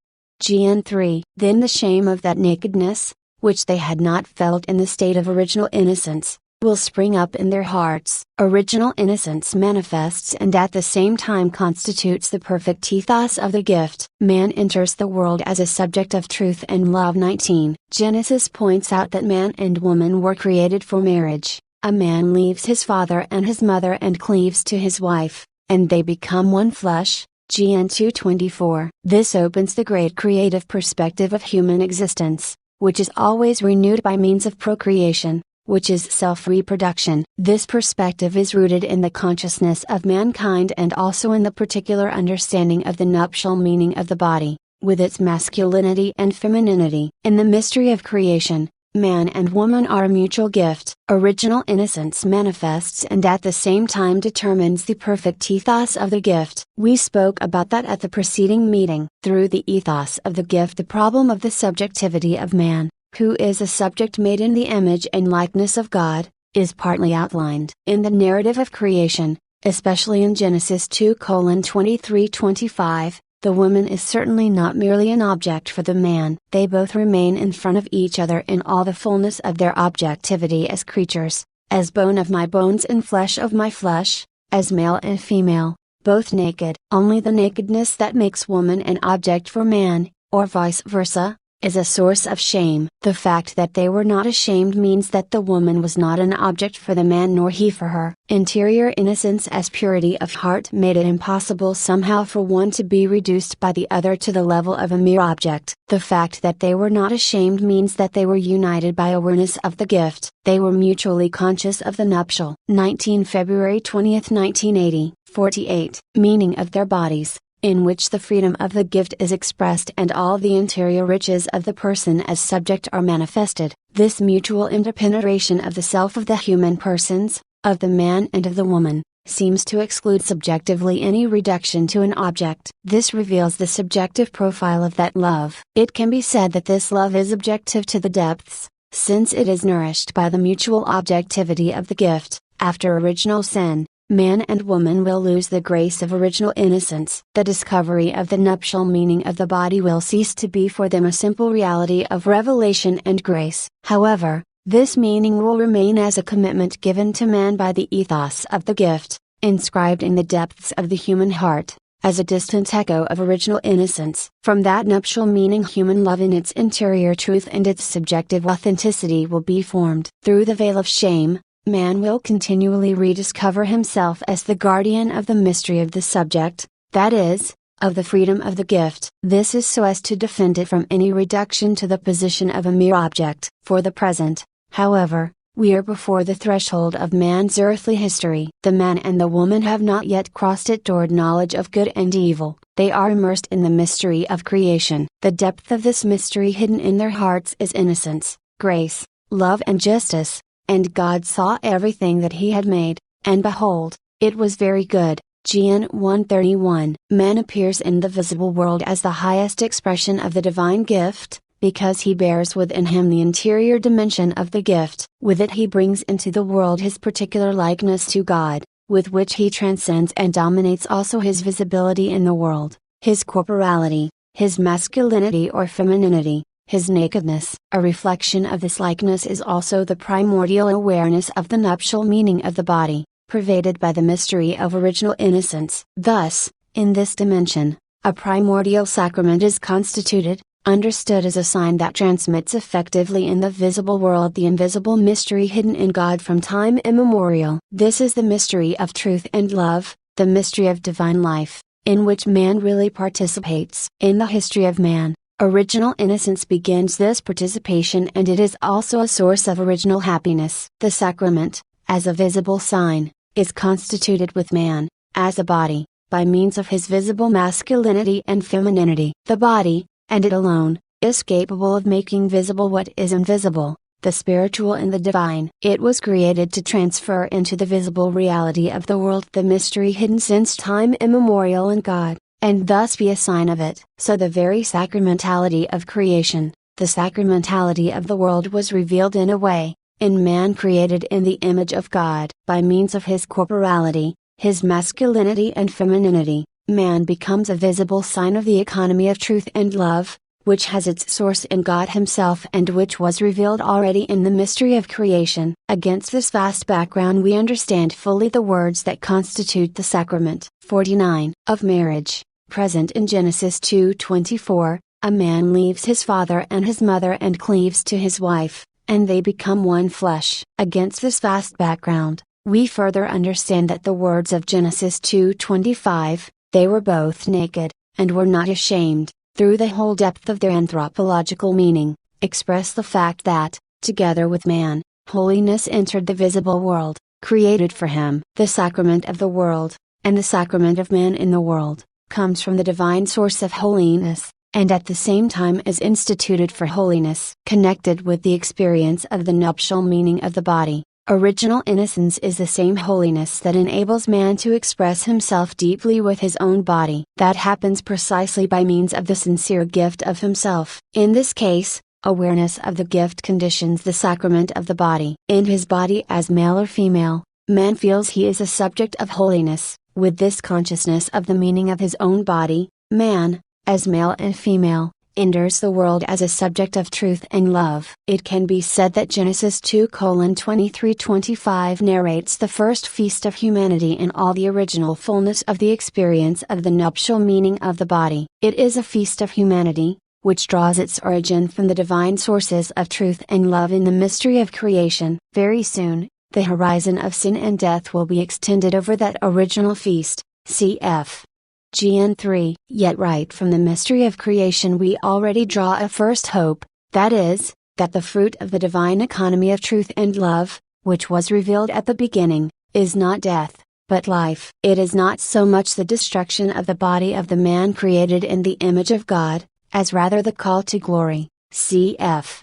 GN 3. Then the shame of that nakedness, which they had not felt in the state of original innocence, will spring up in their hearts. Original innocence manifests and at the same time constitutes the perfect ethos of the gift. Man enters the world as a subject of truth and love. 19. Genesis points out that man and woman were created for marriage. A man leaves his father and his mother and cleaves to his wife, and they become one flesh. GN 224. This opens the great creative perspective of human existence, which is always renewed by means of procreation, which is self-reproduction. This perspective is rooted in the consciousness of mankind and also in the particular understanding of the nuptial meaning of the body, with its masculinity and femininity. In the mystery of creation, man and woman are a mutual gift. Original innocence manifests and at the same time determines the perfect ethos of the gift. We spoke about that at the preceding meeting. Through the ethos of the gift the problem of the subjectivity of man, who is a subject made in the image and likeness of God, is partly outlined. In the narrative of creation, especially in Genesis 2:23-25, the woman is certainly not merely an object for the man. They both remain in front of each other in all the fullness of their objectivity as creatures, as bone of my bones and flesh of my flesh, as male and female, both naked. Only the nakedness that makes woman an object for man, or vice versa, is a source of shame. The fact that they were not ashamed means that the woman was not an object for the man nor he for her. Interior innocence as purity of heart made it impossible somehow for one to be reduced by the other to the level of a mere object. The fact that they were not ashamed means that they were united by awareness of the gift. They were mutually conscious of the nuptial. 19 February 20th 1980. 48. Meaning of their bodies, in which the freedom of the gift is expressed and all the interior riches of the person as subject are manifested. This mutual interpenetration of the self of the human persons, of the man and of the woman, seems to exclude subjectively any reduction to an object. This reveals the subjective profile of that love. It can be said that this love is objective to the depths, since it is nourished by the mutual objectivity of the gift. After original sin, man and woman will lose the grace of original innocence. The discovery of the nuptial meaning of the body will cease to be for them a simple reality of revelation and grace. However, this meaning will remain as a commitment given to man by the ethos of the gift, inscribed in the depths of the human heart, as a distant echo of original innocence. From that nuptial meaning human love in its interior truth and its subjective authenticity will be formed. Through the veil of shame, man will continually rediscover himself as the guardian of the mystery of the subject, that is, of the freedom of the gift. This is so as to defend it from any reduction to the position of a mere object. For the present, however, we are before the threshold of man's earthly history. The man and the woman have not yet crossed it toward knowledge of good and evil. They are immersed in the mystery of creation. The depth of this mystery hidden in their hearts is innocence, grace, love and justice. And God saw everything that He had made, and behold, it was very good. Gen 1:31. Man appears in the visible world as the highest expression of the divine gift, because he bears within him the interior dimension of the gift. With it he brings into the world his particular likeness to God, with which he transcends and dominates also his visibility in the world, his corporality, his masculinity or femininity, his nakedness. A reflection of this likeness is also the primordial awareness of the nuptial meaning of the body, pervaded by the mystery of original innocence. Thus, in this dimension, a primordial sacrament is constituted, understood as a sign that transmits effectively in the visible world the invisible mystery hidden in God from time immemorial. This is the mystery of truth and love, the mystery of divine life, in which man really participates. In the history of man, original innocence begins this participation, and it is also a source of original happiness. The sacrament, as a visible sign, is constituted with man, as a body, by means of his visible masculinity and femininity. The body, and it alone, is capable of making visible what is invisible, the spiritual and the divine. It was created to transfer into the visible reality of the world the mystery hidden since time immemorial in God, and thus be a sign of it. So the very sacramentality of creation, the sacramentality of the world was revealed in a way, in man created in the image of God. By means of his corporality, his masculinity and femininity, man becomes a visible sign of the economy of truth and love, which has its source in God Himself and which was revealed already in the mystery of creation. Against this vast background we understand fully the words that constitute the sacrament. 49. Of marriage, present in Genesis 2:24, a man leaves his father and his mother and cleaves to his wife, and they become one flesh. Against this vast background, we further understand that the words of Genesis 2:25, they were both naked, and were not ashamed, through the whole depth of their anthropological meaning, express the fact that, together with man, holiness entered the visible world, created for him. The sacrament of the world, and the sacrament of man in the world, comes from the divine source of holiness, and at the same time is instituted for holiness. Connected with the experience of the nuptial meaning of the body, original innocence is the same holiness that enables man to express himself deeply with his own body. That happens precisely by means of the sincere gift of himself. In this case, awareness of the gift conditions the sacrament of the body. In his body as male or female, man feels he is a subject of holiness. With this consciousness of the meaning of his own body, man, as male and female, enters the world as a subject of truth and love. It can be said that Genesis 2:23-25 narrates the first feast of humanity in all the original fullness of the experience of the nuptial meaning of the body. It is a feast of humanity, which draws its origin from the divine sources of truth and love in the mystery of creation. Very soon, the horizon of sin and death will be extended over that original feast, cf. Gen 3. Yet right from the mystery of creation we already draw a first hope, that is, that the fruit of the divine economy of truth and love, which was revealed at the beginning, is not death, but life. It is not so much the destruction of the body of the man created in the image of God, as rather the call to glory, cf.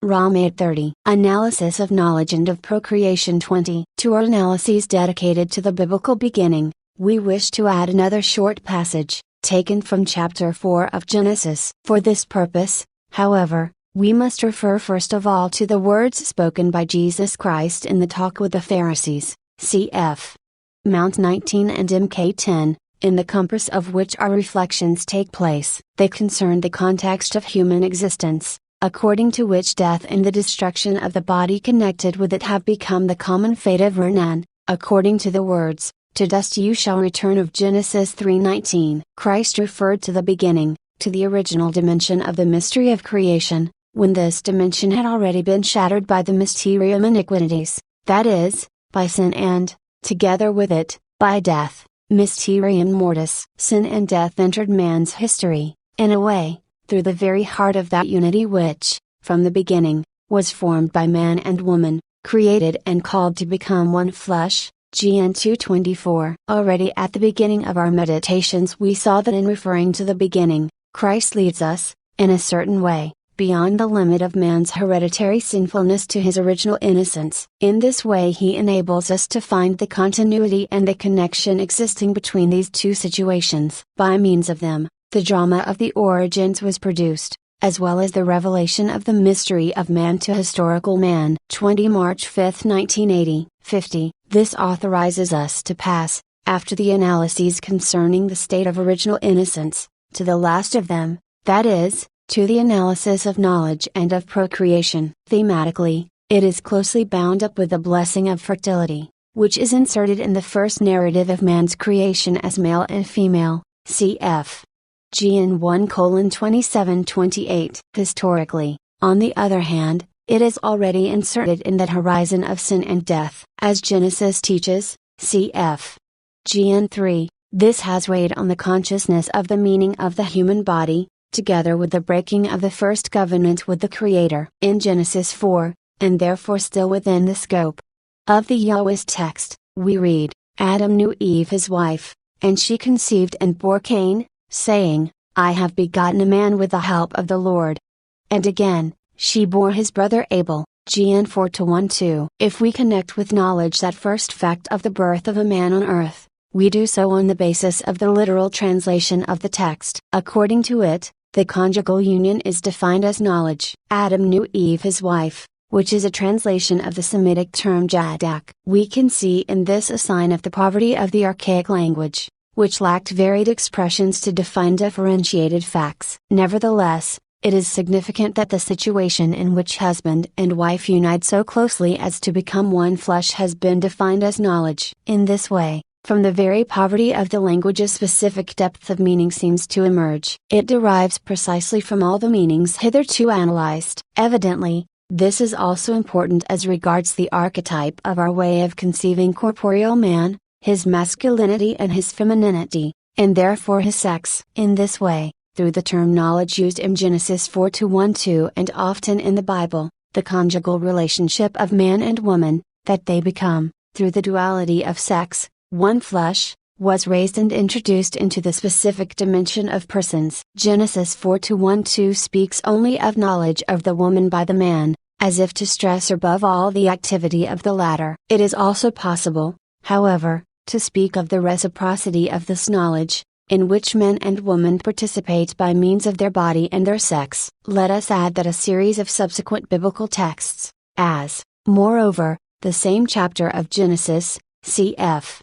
Rom 8:30. Analysis of knowledge and of procreation 20. To our analyses dedicated to the biblical beginning, we wish to add another short passage, taken from chapter 4 of Genesis. For this purpose, however, we must refer first of all to the words spoken by Jesus Christ in the talk with the Pharisees, cf. Mount 19 and Mk 10, in the compass of which our reflections take place. They concern the context of human existence, according to which death and the destruction of the body connected with it have become the common fate of Renan, according to the words, To dust you shall return of Genesis 3:19. Christ referred to the beginning, to the original dimension of the mystery of creation, when this dimension had already been shattered by the mysterium iniquities, that is, by sin and, together with it, by death, mysterium mortis. Sin and death entered man's history, in a way, through the very heart of that unity which, from the beginning, was formed by man and woman, created and called to become one flesh. Gn 2:24. Already at the beginning of our meditations we saw that in referring to the beginning, Christ leads us, in a certain way, beyond the limit of man's hereditary sinfulness to his original innocence. In this way he enables us to find the continuity and the connection existing between these two situations. By means of them, the drama of the origins was produced, as well as the revelation of the mystery of man to historical man. 20 March 5, 1980, 50. This authorizes us to pass, after the analyses concerning the state of original innocence, to the last of them, that is, to the analysis of knowledge and of procreation. Thematically, it is closely bound up with the blessing of fertility, which is inserted in the first narrative of man's creation as male and female, cf. Gn 1:27-28. Historically, on the other hand, it is already inserted in that horizon of sin and death. As Genesis teaches, cf. Gn 3, this has weighed on the consciousness of the meaning of the human body, together with the breaking of the first covenant with the Creator. In Genesis 4, and therefore still within the scope of the Yahweh's text, we read, Adam knew Eve his wife, and she conceived and bore Cain, saying, I have begotten a man with the help of the Lord. And again, she bore his brother Abel, Gn 4:1-2. If we connect with knowledge that first fact of the birth of a man on earth, we do so on the basis of the literal translation of the text. According to it, the conjugal union is defined as knowledge. Adam knew Eve his wife, which is a translation of the Semitic term jadak. We can see in this a sign of the poverty of the archaic language, which lacked varied expressions to define differentiated facts. Nevertheless, it is significant that the situation in which husband and wife unite so closely as to become one flesh has been defined as knowledge. In this way, from the very poverty of the language a specific depth of meaning seems to emerge. It derives precisely from all the meanings hitherto analyzed. Evidently, this is also important as regards the archetype of our way of conceiving corporeal man, his masculinity and his femininity, and therefore his sex. In this way, through the term knowledge used in Genesis 4:1-2 and often in the Bible, the conjugal relationship of man and woman, that they become, through the duality of sex, one flesh, was raised and introduced into the specific dimension of persons. Genesis 4:1-2 speaks only of knowledge of the woman by the man, as if to stress above all the activity of the latter. It is also possible, however, to speak of the reciprocity of this knowledge, in which men and women participate by means of their body and their sex. Let us add that a series of subsequent biblical texts, as, moreover, the same chapter of Genesis, cf.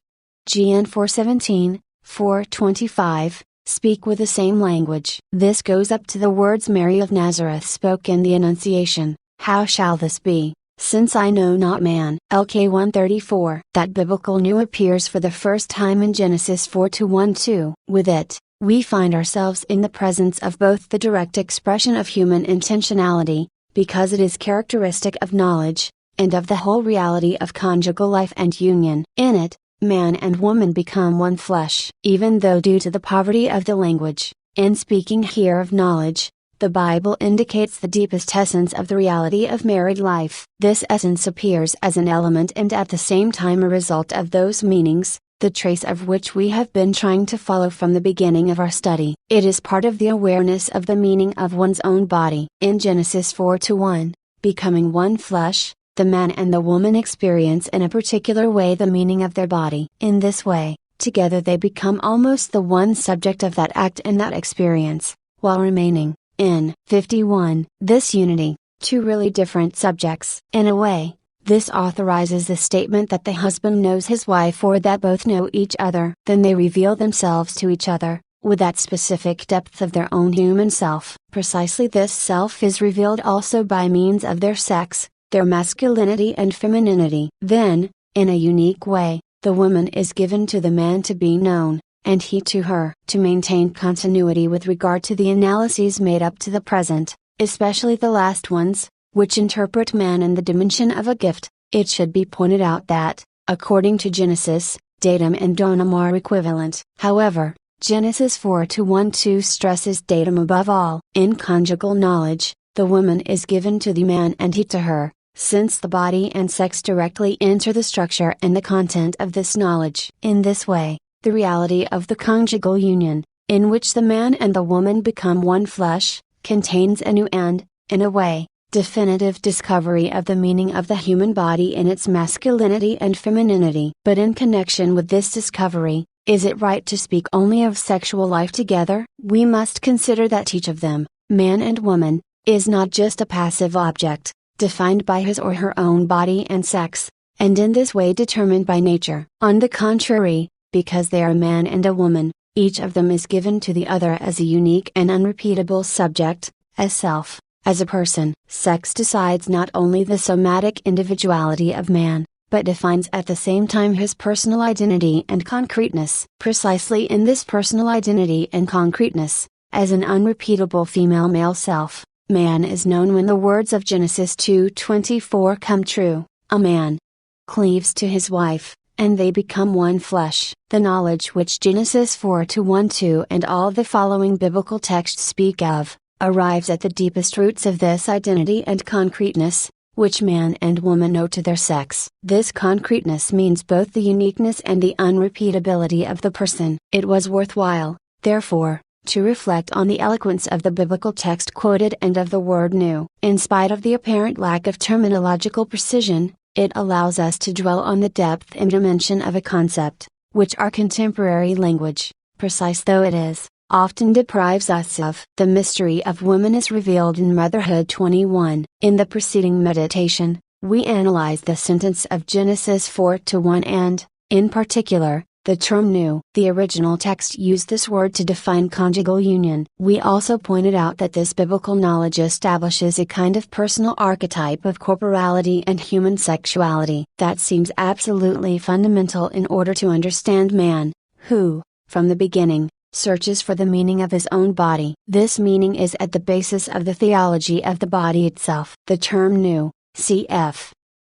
Gn 4:17, 4:25, speak with the same language. This goes up to the words Mary of Nazareth spoke in the Annunciation, How shall this be, since I know not man? LK 134. That biblical new appears for the first time in Genesis 4:1-2. With it, we find ourselves in the presence of both the direct expression of human intentionality, because it is characteristic of knowledge, and of the whole reality of conjugal life and union. In it, man and woman become one flesh. Even though due to the poverty of the language, in speaking here of knowledge, the Bible indicates the deepest essence of the reality of married life. This essence appears as an element and at the same time a result of those meanings, the trace of which we have been trying to follow from the beginning of our study. It is part of the awareness of the meaning of one's own body. In Genesis 4:1, becoming one flesh, the man and the woman experience in a particular way the meaning of their body. In this way, together they become almost the one subject of that act and that experience, while remaining, in 51, this unity, two really different subjects. In a way, this authorizes the statement that the husband knows his wife or that both know each other. Then they reveal themselves to each other, with that specific depth of their own human self. Precisely this self is revealed also by means of their sex, their masculinity and femininity. Then, in a unique way, the woman is given to the man to be known, and he to her. To maintain continuity with regard to the analyses made up to the present, especially the last ones, which interpret man in the dimension of a gift, it should be pointed out that, according to Genesis, datum and donum are equivalent. However, Genesis 4:1-2 stresses datum above all. In conjugal knowledge, the woman is given to the man and he to her, since the body and sex directly enter the structure and the content of this knowledge. In this way, the reality of the conjugal union, in which the man and the woman become one flesh, contains a new and, in a way, definitive discovery of the meaning of the human body in its masculinity and femininity. But in connection with this discovery, is it right to speak only of sexual life together? We must consider that each of them, man and woman, is not just a passive object, defined by his or her own body and sex, and in this way determined by nature. On the contrary, because they are a man and a woman, each of them is given to the other as a unique and unrepeatable subject, as self, as a person. Sex decides not only the somatic individuality of man, but defines at the same time his personal identity and concreteness. Precisely in this personal identity and concreteness, as an unrepeatable female male self, man is known when the words of Genesis 2:24 come true, a man cleaves to his wife, and they become one flesh. The knowledge which Genesis 4:1-2 and all the following biblical texts speak of, arrives at the deepest roots of this identity and concreteness, which man and woman know to their sex. This concreteness means both the uniqueness and the unrepeatability of the person. It was worthwhile, therefore, to reflect on the eloquence of the biblical text quoted and of the word new. In spite of the apparent lack of terminological precision, it allows us to dwell on the depth and dimension of a concept, which our contemporary language, precise though it is, often deprives us of. The mystery of woman is revealed in Motherhood 21. In the preceding meditation, we analyzed the sentence of Genesis 4:1 and, in particular, the term new. The original text used this word to define conjugal union. We also pointed out that this biblical knowledge establishes a kind of personal archetype of corporality and human sexuality that seems absolutely fundamental in order to understand man, who, from the beginning, searches for the meaning of his own body. This meaning is at the basis of the theology of the body itself. The term new, cf.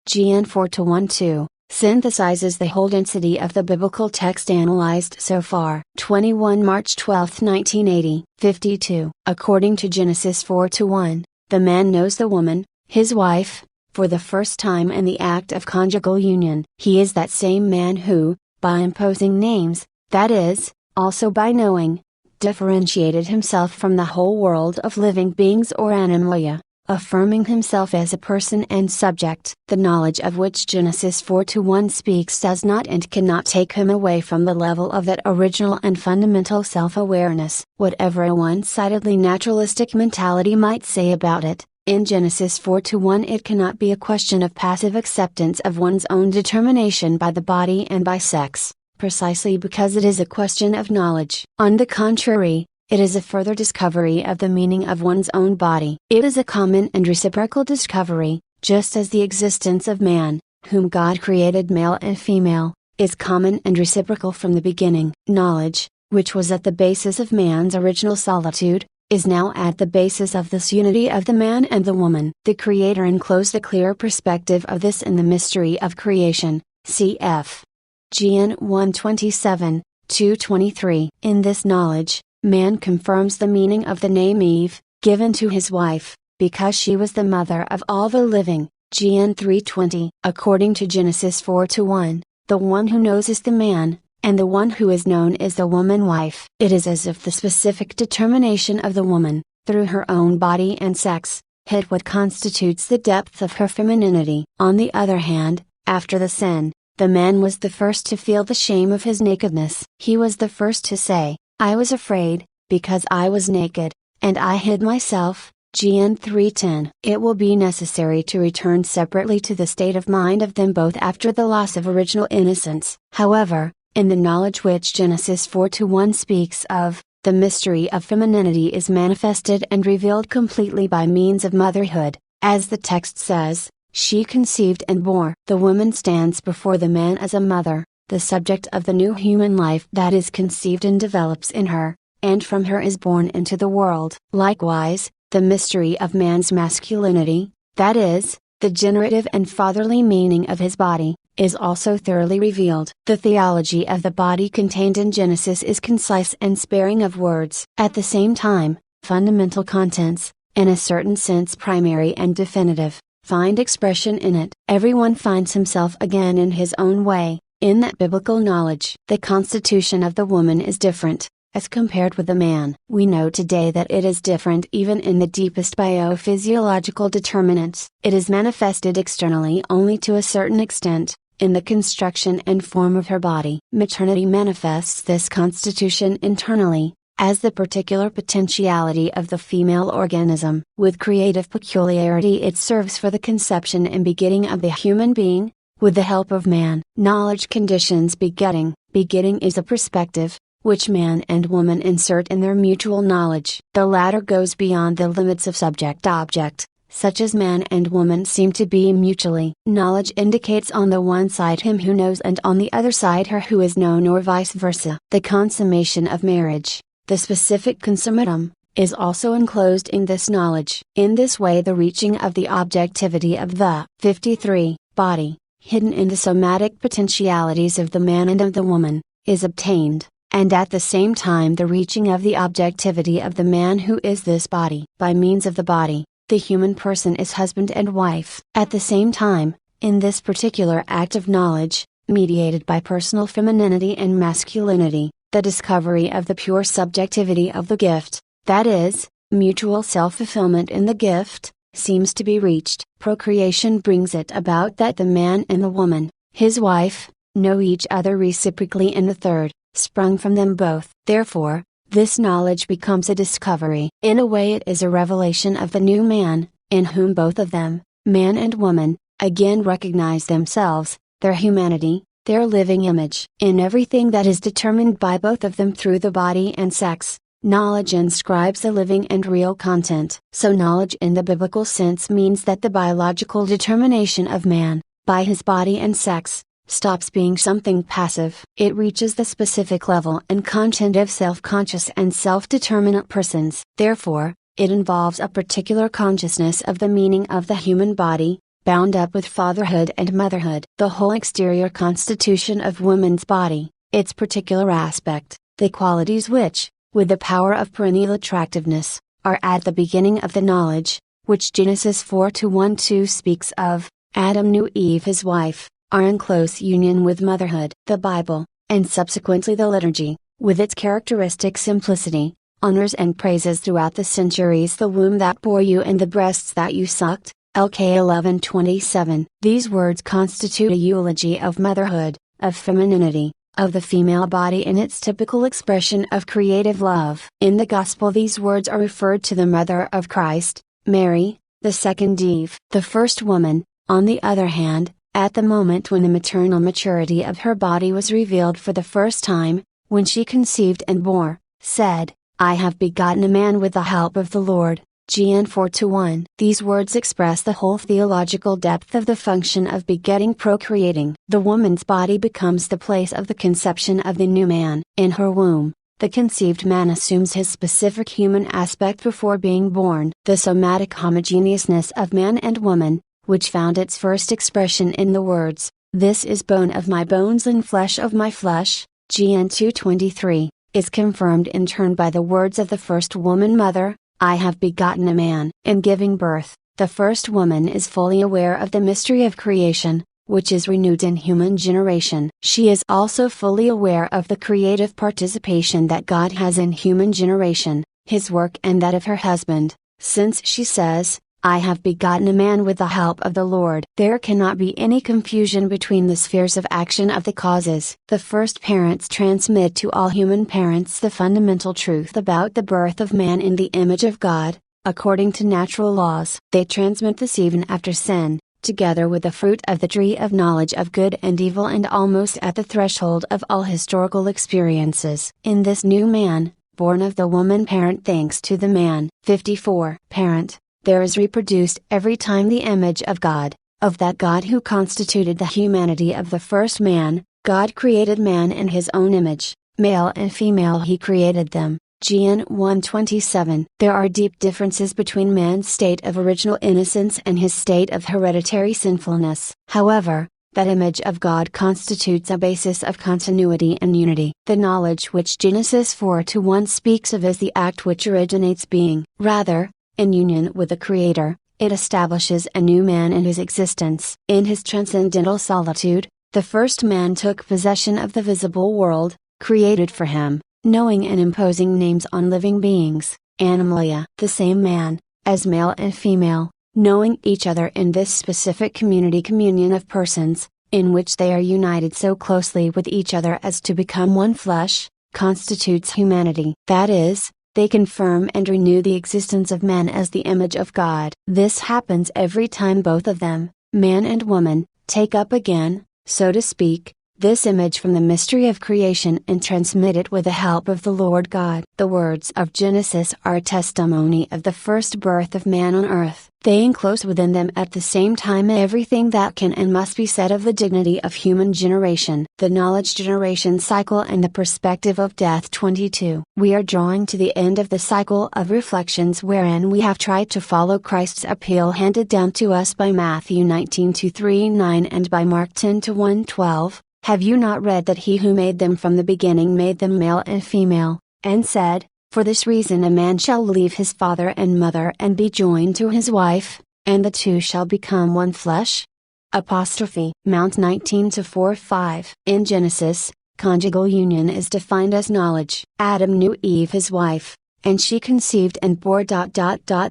GN 4:1-2, synthesizes the whole density of the biblical text analyzed so far. 21 March 12, 1980, 52. According to Genesis 4:1, the man knows the woman, his wife, for the first time in the act of conjugal union. He is that same man who, by imposing names, that is, also by knowing, differentiated himself from the whole world of living beings or animalia, affirming himself as a person and subject. The knowledge of which Genesis 4:1 speaks does not and cannot take him away from the level of that original and fundamental self-awareness. Whatever a one-sidedly naturalistic mentality might say about it, in Genesis 4:1 it cannot be a question of passive acceptance of one's own determination by the body and by sex, precisely because it is a question of knowledge. On the contrary, it is a further discovery of the meaning of one's own body. It is a common and reciprocal discovery, just as the existence of man, whom God created male and female, is common and reciprocal from the beginning. Knowledge, which was at the basis of man's original solitude, is now at the basis of this unity of the man and the woman. The Creator enclosed a clear perspective of this in the mystery of creation, cf. GN 1:27, 2:23. In this knowledge, man confirms the meaning of the name Eve, given to his wife, because she was the mother of all the living, GN 3:20. According to Genesis 4:1, the one who knows is the man, and the one who is known is the woman wife. It is as if the specific determination of the woman, through her own body and sex, hit what constitutes the depth of her femininity. On the other hand, after the sin, the man was the first to feel the shame of his nakedness. He was the first to say, I was afraid, because I was naked, and I hid myself, GN 3:10. It will be necessary to return separately to the state of mind of them both after the loss of original innocence. However, in the knowledge which Genesis 4:1 speaks of, the mystery of femininity is manifested and revealed completely by means of motherhood, as the text says, she conceived and bore. The woman stands before the man as a mother, the subject of the new human life that is conceived and develops in her, and from her is born into the world. Likewise, the mystery of man's masculinity, that is, the generative and fatherly meaning of his body, is also thoroughly revealed. The theology of the body contained in Genesis is concise and sparing of words. At the same time, fundamental contents, in a certain sense primary and definitive, find expression in it. Everyone finds himself again in his own way, in that biblical knowledge. The constitution of the woman is different, as compared with the man. We know today that it is different even in the deepest biophysiological determinants. It is manifested externally only to a certain extent, in the construction and form of her body. Maternity manifests this constitution internally, as the particular potentiality of the female organism. With creative peculiarity it serves for the conception and begetting of the human being, with the help of man. Knowledge conditions begetting. Begetting is a perspective, which man and woman insert in their mutual knowledge. The latter goes beyond the limits of subject-object, such as man and woman seem to be mutually. Knowledge indicates on the one side him who knows and on the other side her who is known, or vice versa. The consummation of marriage, the specific consummatum, is also enclosed in this knowledge. In this way the reaching of the objectivity of the 53 body, hidden in the somatic potentialities of the man and of the woman, is obtained, and at the same time the reaching of the objectivity of the man who is this body. By means of the body, the human person is husband and wife. At the same time, in this particular act of knowledge, mediated by personal femininity and masculinity, the discovery of the pure subjectivity of the gift, that is, mutual self-fulfillment in the gift, seems to be reached. Procreation brings it about that the man and the woman, his wife, know each other reciprocally in the third, sprung from them both. Therefore, this knowledge becomes a discovery. In a way it is a revelation of the new man, in whom both of them, man and woman, again recognize themselves, their humanity, their living image. In everything that is determined by both of them through the body and sex, knowledge inscribes a living and real content. So knowledge in the biblical sense means that the biological determination of man, by his body and sex, stops being something passive. It reaches the specific level and content of self-conscious and self-determinate persons. Therefore, it involves a particular consciousness of the meaning of the human body, bound up with fatherhood and motherhood. The whole exterior constitution of woman's body, its particular aspect, the qualities which, with the power of perennial attractiveness, are at the beginning of the knowledge, which Genesis 4:1-2 speaks of, Adam knew Eve his wife, are in close union with motherhood. The Bible, and subsequently the liturgy, with its characteristic simplicity, honors and praises throughout the centuries the womb that bore you and the breasts that you sucked, LK 11:27. These words constitute a eulogy of motherhood, of femininity, of the female body in its typical expression of creative love. In the Gospel these words are referred to the mother of Christ, Mary, the second Eve. The first woman, on the other hand, at the moment when the maternal maturity of her body was revealed for the first time, when she conceived and bore, said, I have begotten a man with the help of the Lord, Gn 4:1. These words express the whole theological depth of the function of begetting procreating. The woman's body becomes the place of the conception of the new man. In her womb, the conceived man assumes his specific human aspect before being born. The somatic homogeneousness of man and woman, which found its first expression in the words, This is bone of my bones and flesh of my flesh, Gn 2:23, is confirmed in turn by the words of the first woman mother, I have begotten a man. In giving birth, the first woman is fully aware of the mystery of creation, which is renewed in human generation. She is also fully aware of the creative participation that God has in human generation, His work and that of her husband, since she says, I have begotten a man with the help of the Lord. There cannot be any confusion between the spheres of action of the causes. The first parents transmit to all human parents the fundamental truth about the birth of man in the image of God, according to natural laws. They transmit this even after sin, together with the fruit of the tree of knowledge of good and evil and almost at the threshold of all historical experiences. In this new man, born of the woman parent thanks to the man. 54. Parent. There is reproduced every time the image of God, of that God who constituted the humanity of the first man, God created man in his own image, male and female he created them. Gen 1:27. There are deep differences between man's state of original innocence and his state of hereditary sinfulness. However, that image of God constitutes a basis of continuity and unity. The knowledge which Genesis 4:1 speaks of is the act which originates being. Rather, in union with the Creator, it establishes a new man in his existence. In his transcendental solitude, the first man took possession of the visible world, created for him, knowing and imposing names on living beings, animalia. The same man, as male and female, knowing each other in this specific communion of persons, in which they are united so closely with each other as to become one flesh, constitutes humanity. That is, they confirm and renew the existence of man as the image of God. This happens every time both of them, man and woman, take up again, so to speak, this image from the mystery of creation and transmit it with the help of the Lord God. The words of Genesis are a testimony of the first birth of man on earth. They enclose within them at the same time everything that can and must be said of the dignity of human generation, the knowledge generation cycle and the perspective of death. 22. We are drawing to the end of the cycle of reflections wherein we have tried to follow Christ's appeal handed down to us by Matthew 19:2-3-9 and by Mark 10:1-12. Have you not read that he who made them from the beginning made them male and female, and said, for this reason a man shall leave his father and mother and be joined to his wife, and the two shall become one flesh? Apostrophe. Mount 19:4-5. In Genesis, conjugal union is defined as knowledge. Adam knew Eve his wife, and she conceived and bore ...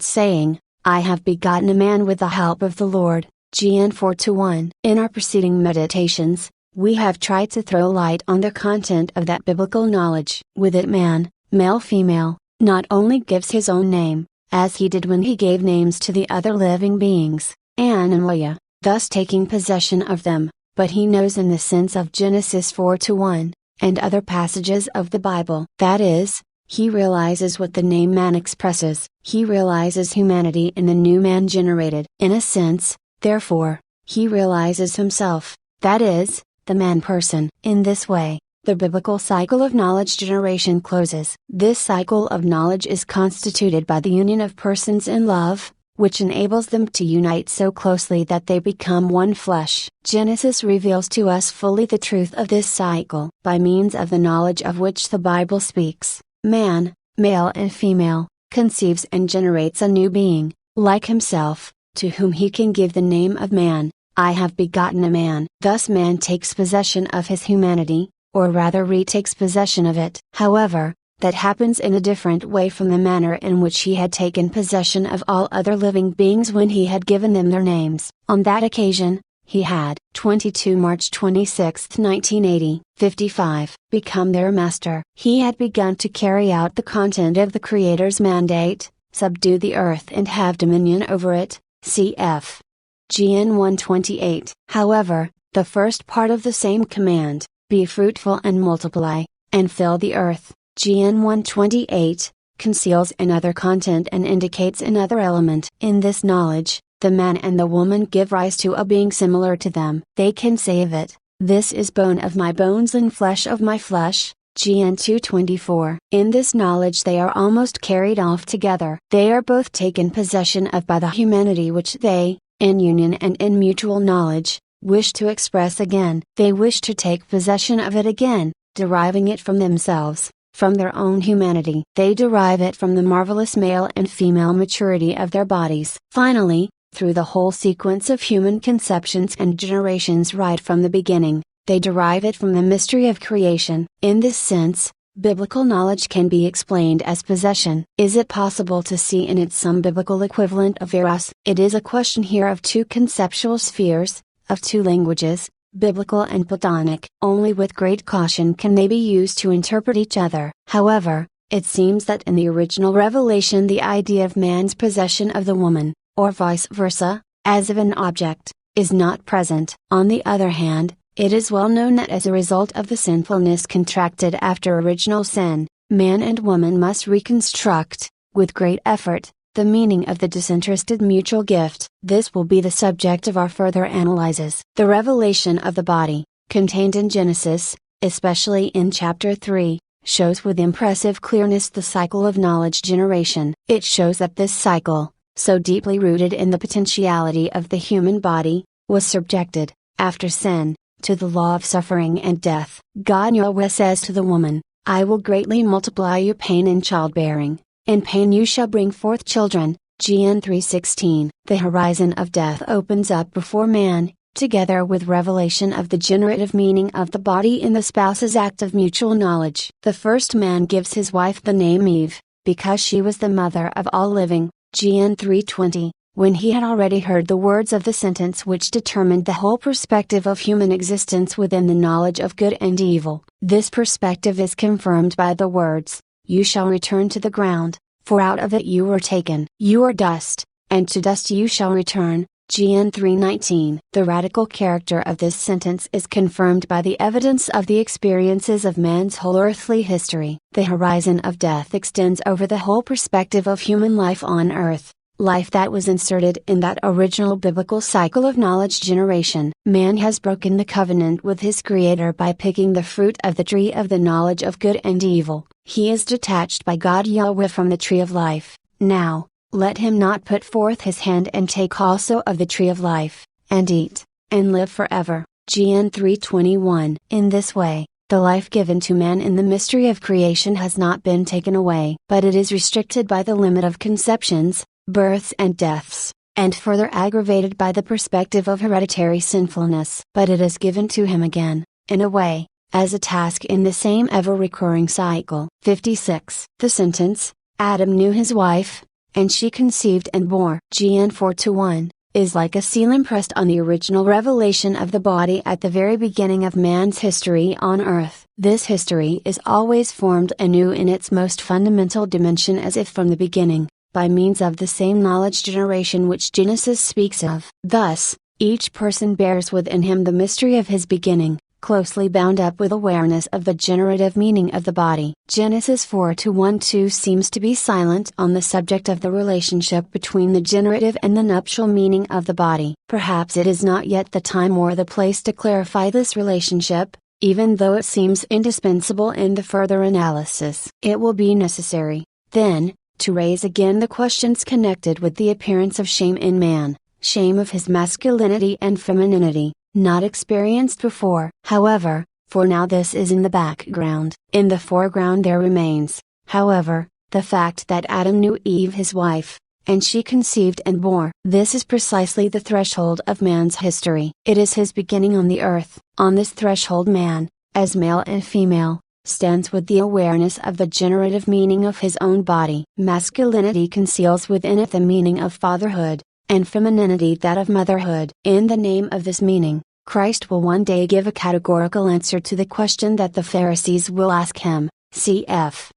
saying, I have begotten a man with the help of the Lord. Gen 4:1. In our preceding meditations, we have tried to throw light on the content of that biblical knowledge. With it man, male female, not only gives his own name, as he did when he gave names to the other living beings, animalia, thus taking possession of them, but he knows in the sense of Genesis 4:1, and other passages of the Bible. That is, he realizes what the name man expresses. He realizes humanity in the new man generated. In a sense, therefore, he realizes himself, that is, the man person. In this way, the biblical cycle of knowledge generation closes. This cycle of knowledge is constituted by the union of persons in love, which enables them to unite so closely that they become one flesh. Genesis reveals to us fully the truth of this cycle. By means of the knowledge of which the Bible speaks, man, male and female, conceives and generates a new being, like himself, to whom he can give the name of man. I have begotten a man. Thus man takes possession of his humanity, or rather retakes possession of it. However, that happens in a different way from the manner in which he had taken possession of all other living beings when he had given them their names. On that occasion, he had, 22 March 26, 1980, 55, become their master. He had begun to carry out the content of the Creator's mandate, subdue the earth and have dominion over it, cf. Gen 1:28. However, the first part of the same command, be fruitful and multiply, and fill the earth, Gen 1:28, conceals another content and indicates another element. In this knowledge, the man and the woman give rise to a being similar to them. They can say of it, this is bone of my bones and flesh of my flesh, Gen 2:24. In this knowledge they are almost carried off together. They are both taken possession of by the humanity which they, in union and in mutual knowledge, wish to express again. They wish to take possession of it again, deriving it from themselves, from their own humanity. They derive it from the marvelous male and female maturity of their bodies. Finally, through the whole sequence of human conceptions and generations right from the beginning, they derive it from the mystery of creation. In this sense, biblical knowledge can be explained as possession. Is it possible to see in it some biblical equivalent of eros? It is a question here of two conceptual spheres, of two languages, biblical and Platonic. Only with great caution can they be used to interpret each other. However, it seems that in the original revelation the idea of man's possession of the woman, or vice versa, as of an object, is not present. On the other hand, it is well known that as a result of the sinfulness contracted after original sin, man and woman must reconstruct, with great effort, the meaning of the disinterested mutual gift. This will be the subject of our further analyses. The revelation of the body, contained in Genesis, especially in chapter 3, shows with impressive clearness the cycle of knowledge generation. It shows that this cycle, so deeply rooted in the potentiality of the human body, was subjected, after sin, to the law of suffering and death. God Yahweh says to the woman, I will greatly multiply your pain in childbearing. In pain you shall bring forth children. GN 3:16. The horizon of death opens up before man, together with revelation of the generative meaning of the body in the spouse's act of mutual knowledge. The first man gives his wife the name Eve, because she was the mother of all living. GN 3:20. When he had already heard the words of the sentence which determined the whole perspective of human existence within the knowledge of good and evil, this perspective is confirmed by the words, You shall return to the ground, for out of it you were taken. You are dust, and to dust you shall return. GN 3:19. The radical character of this sentence is confirmed by the evidence of the experiences of man's whole earthly history. The horizon of death extends over the whole perspective of human life on earth. Life that was inserted in that original biblical cycle of knowledge generation. Man has broken the covenant with his Creator by picking the fruit of the tree of the knowledge of good and evil. He is detached by God Yahweh from the tree of life. Now, let him not put forth his hand and take also of the tree of life, and eat, and live forever. GN 3:21. In this way, the life given to man in the mystery of creation has not been taken away, but it is restricted by the limit of conceptions, births and deaths, and further aggravated by the perspective of hereditary sinfulness. But it is given to him again, in a way, as a task in the same ever-recurring cycle. 56. The sentence, Adam knew his wife, and she conceived and bore, GN 4:1, is like a seal impressed on the original revelation of the body at the very beginning of man's history on earth. This history is always formed anew in its most fundamental dimension as if from the beginning, by means of the same knowledge generation which Genesis speaks of. Thus, each person bears within him the mystery of his beginning, closely bound up with awareness of the generative meaning of the body. Genesis 4:1-2 seems to be silent on the subject of the relationship between the generative and the nuptial meaning of the body. Perhaps it is not yet the time or the place to clarify this relationship, even though it seems indispensable in the further analysis. It will be necessary, then, to raise again the questions connected with the appearance of shame in man, shame of his masculinity and femininity, not experienced before. However, for now this is in the background. In the foreground there remains, however, the fact that Adam knew Eve his wife, and she conceived and bore. This is precisely the threshold of man's history. It is his beginning on the earth. On this threshold man, as male and female, stands with the awareness of the generative meaning of his own body. Masculinity conceals within it the meaning of fatherhood, and femininity that of motherhood. In the name of this meaning, Christ will one day give a categorical answer to the question that the Pharisees will ask him, cf.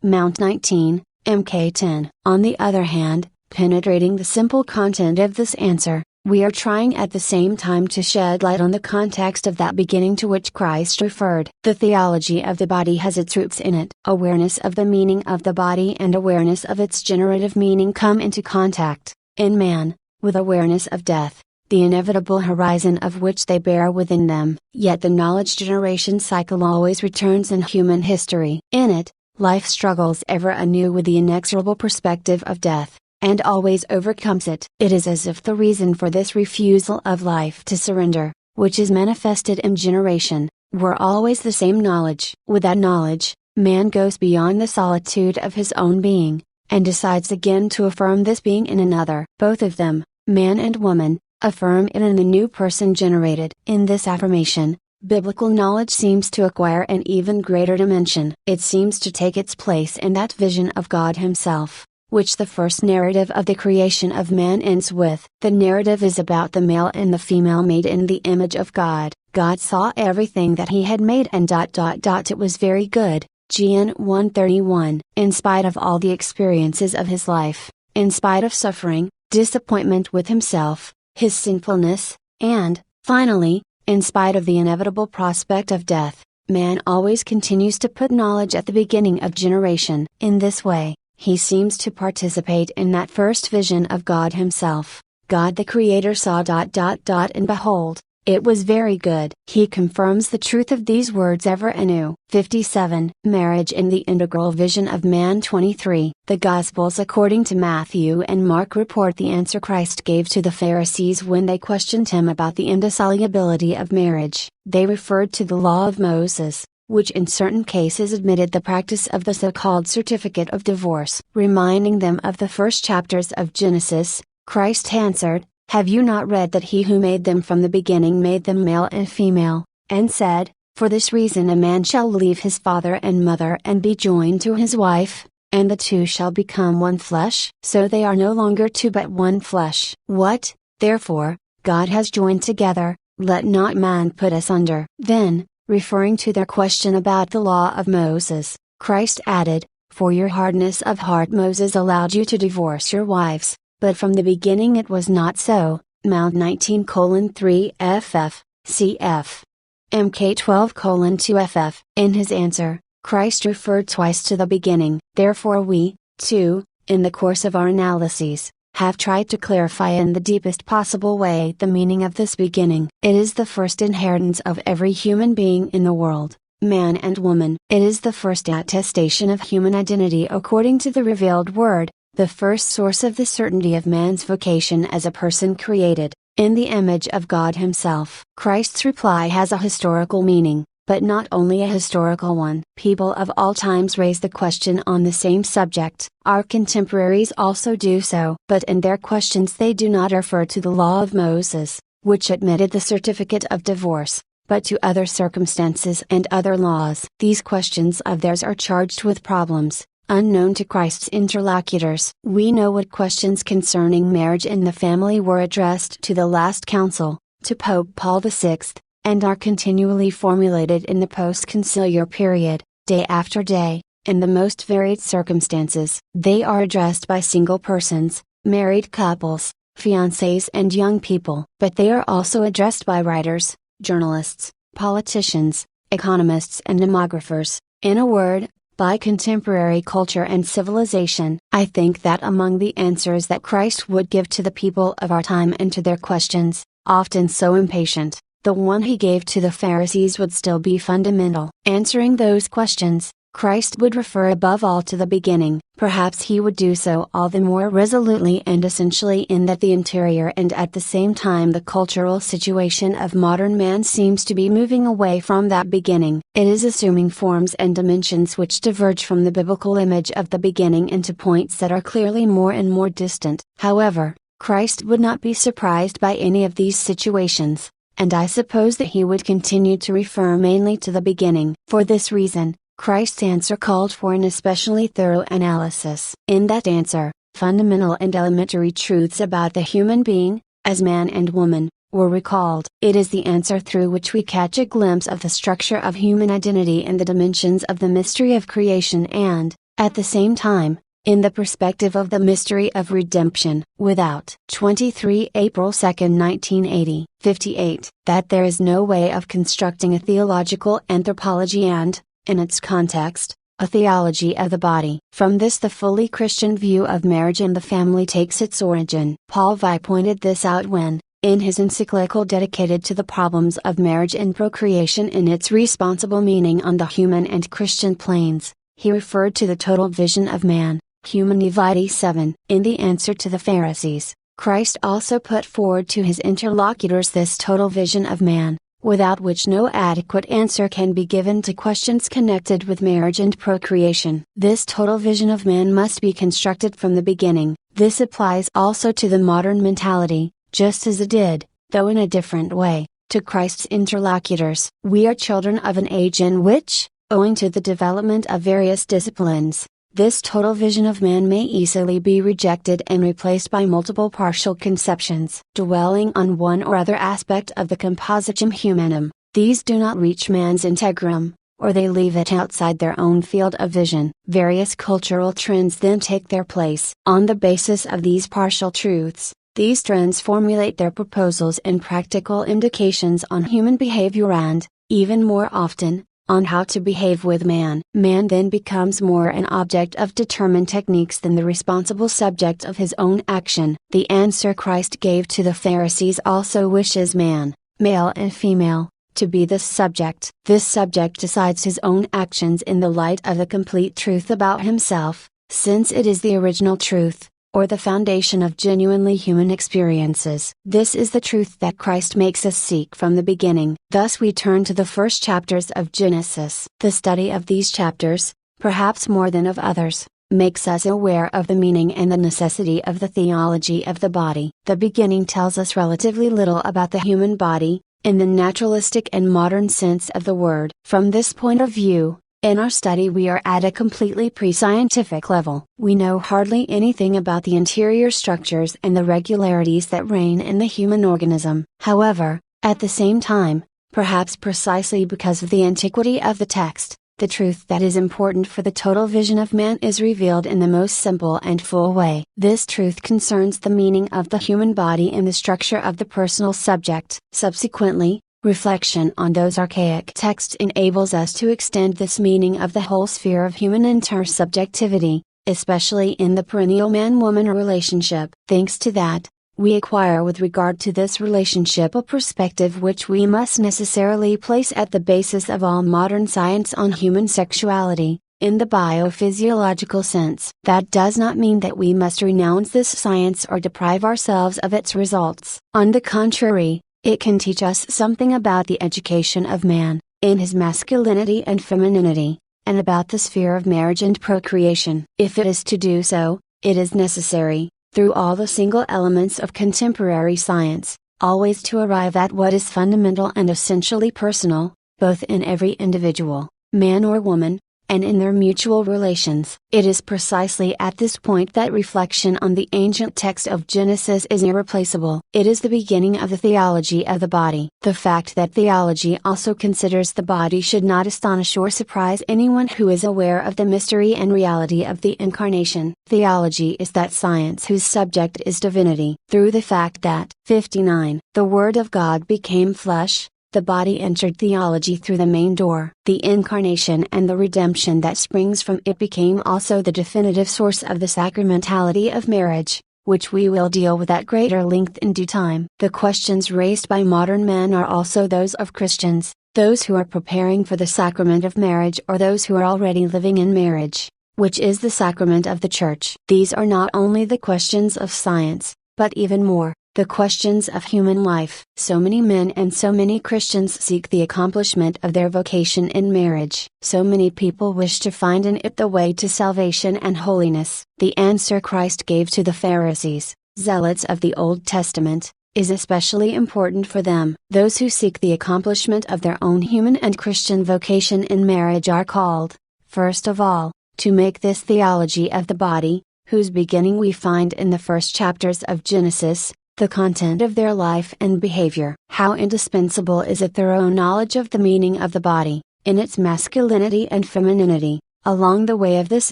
Mount 19, Mk 10. On the other hand, penetrating the simple content of this answer, we are trying at the same time to shed light on the context of that beginning to which Christ referred. The theology of the body has its roots in it. Awareness of the meaning of the body and awareness of its generative meaning come into contact, in man, with awareness of death, the inevitable horizon of which they bear within them. Yet the knowledge generation cycle always returns in human history. In it, life struggles ever anew with the inexorable perspective of death, and always overcomes it. It is as if the reason for this refusal of life to surrender, which is manifested in generation, were always the same knowledge. With that knowledge, man goes beyond the solitude of his own being, and decides again to affirm this being in another. Both of them, man and woman, affirm it in the new person generated. In this affirmation, biblical knowledge seems to acquire an even greater dimension. It seems to take its place in that vision of God Himself, which the first narrative of the creation of man ends with. The narrative is about the male and the female made in the image of God. God saw everything that He had made and it was very good. GN 1:31. In spite of all the experiences of his life, in spite of suffering, disappointment with himself, his sinfulness, and, finally, in spite of the inevitable prospect of death, man always continues to put knowledge at the beginning of generation. In this way, he seems to participate in that first vision of God Himself. God the Creator saw and behold, It was very good. He confirms the truth of these words ever anew. 57. Marriage in the integral vision of man. 23. The Gospels according to Matthew and Mark report the answer Christ gave to the Pharisees when they questioned him about the indissolubility of marriage. They referred to the law of Moses, which in certain cases admitted the practice of the so-called certificate of divorce. Reminding them of the first chapters of Genesis, Christ answered, "Have you not read that he who made them from the beginning made them male and female, and said, for this reason a man shall leave his father and mother and be joined to his wife, and the two shall become one flesh? So they are no longer two but one flesh. What, therefore, God has joined together, let not man put asunder." Then, referring to their question about the law of Moses, Christ added, "For your hardness of heart Moses allowed you to divorce your wives, but from the beginning it was not so." Mount 19:3 ff, cf. Mk 12:2 ff. In his answer, Christ referred twice to the beginning. Therefore we, too, in the course of our analyses, have tried to clarify in the deepest possible way the meaning of this beginning. It is the first inheritance of every human being in the world, man and woman. It is the first attestation of human identity according to the revealed word, the first source of the certainty of man's vocation as a person created, in the image of God Himself. Christ's reply has a historical meaning, but not only a historical one. People of all times raise the question on the same subject. Our contemporaries also do so. But in their questions they do not refer to the law of Moses, which admitted the certificate of divorce, but to other circumstances and other laws. These questions of theirs are charged with problems, unknown to Christ's interlocutors. We know what questions concerning marriage in the family were addressed to the last council, to Pope Paul VI, and are continually formulated in the post-conciliar period, day after day, in the most varied circumstances. They are addressed by single persons, married couples, fiancés and young people. But they are also addressed by writers, journalists, politicians, economists and demographers, in a word, by contemporary culture and civilization. I think that among the answers that Christ would give to the people of our time and to their questions, often so impatient, the one He gave to the Pharisees would still be fundamental. Answering those questions, Christ would refer above all to the beginning. Perhaps He would do so all the more resolutely and essentially in that the interior and at the same time the cultural situation of modern man seems to be moving away from that beginning. It is assuming forms and dimensions which diverge from the biblical image of the beginning into points that are clearly more and more distant. However, Christ would not be surprised by any of these situations, and I suppose that He would continue to refer mainly to the beginning. For this reason, Christ's answer called for an especially thorough analysis. In that answer, fundamental and elementary truths about the human being, as man and woman, were recalled. It is the answer through which we catch a glimpse of the structure of human identity and the dimensions of the mystery of creation and, at the same time, in the perspective of the mystery of redemption. Without 23 April 2, 1980, 58. That there is no way of constructing a theological anthropology and, in its context, a theology of the body. From this the fully Christian view of marriage and the family takes its origin. Paul V pointed this out when, in his encyclical dedicated to the problems of marriage and procreation in its responsible meaning on the human and Christian planes, he referred to the total vision of man, Humani Vitae 7. In the answer to the Pharisees, Christ also put forward to his interlocutors this total vision of man, without which no adequate answer can be given to questions connected with marriage and procreation. This total vision of man must be constructed from the beginning. This applies also to the modern mentality, just as it did, though in a different way, to Christ's interlocutors. We are children of an age in which, owing to the development of various disciplines, this total vision of man may easily be rejected and replaced by multiple partial conceptions. Dwelling on one or other aspect of the compositum humanum, these do not reach man's integrum, or they leave it outside their own field of vision. Various cultural trends then take their place. On the basis of these partial truths, these trends formulate their proposals and practical indications on human behavior and, even more often, on how to behave with man. Man then becomes more an object of determined techniques than the responsible subject of his own action. The answer Christ gave to the Pharisees also wishes man, male and female, to be this subject. This subject decides his own actions in the light of the complete truth about himself, since it is the original truth, or the foundation of genuinely human experiences. This is the truth that Christ makes us seek from the beginning. Thus we turn to the first chapters of Genesis. The study of these chapters, perhaps more than of others, makes us aware of the meaning and the necessity of the theology of the body. The beginning tells us relatively little about the human body, in the naturalistic and modern sense of the word. From this point of view, in our study we are at a completely pre-scientific level. We know hardly anything about the interior structures and the regularities that reign in the human organism. However, at the same time, perhaps precisely because of the antiquity of the text, the truth that is important for the total vision of man is revealed in the most simple and full way. This truth concerns the meaning of the human body and the structure of the personal subject. Subsequently, reflection on those archaic texts enables us to extend this meaning of the whole sphere of human intersubjectivity, especially in the perennial man-woman relationship. Thanks to that, we acquire with regard to this relationship a perspective which we must necessarily place at the basis of all modern science on human sexuality, in the biophysiological sense. That does not mean that we must renounce this science or deprive ourselves of its results. On the contrary, it can teach us something about the education of man, in his masculinity and femininity, and about the sphere of marriage and procreation. If it is to do so, it is necessary, through all the single elements of contemporary science, always to arrive at what is fundamental and essentially personal, both in every individual, man or woman, and in their mutual relations. It is precisely at this point that reflection on the ancient text of Genesis is irreplaceable. It is the beginning of the theology of the body. The fact that theology also considers the body should not astonish or surprise anyone who is aware of the mystery and reality of the incarnation. Theology is that science whose subject is divinity. Through the fact that 59, the Word of God became flesh, the body entered theology through the main door. The incarnation and the redemption that springs from it became also the definitive source of the sacramentality of marriage, which we will deal with at greater length in due time. The questions raised by modern men are also those of Christians, those who are preparing for the sacrament of marriage or those who are already living in marriage, which is the sacrament of the Church. These are not only the questions of science, but even more, the questions of human life. So many men and so many Christians seek the accomplishment of their vocation in marriage. So many people wish to find in it the way to salvation and holiness. The answer Christ gave to the Pharisees, zealots of the Old Testament, is especially important for them. Those who seek the accomplishment of their own human and Christian vocation in marriage are called, first of all, to make this theology of the body, whose beginning we find in the first chapters of Genesis, the content of their life and behavior. How indispensable is a thorough knowledge of the meaning of the body, in its masculinity and femininity, along the way of this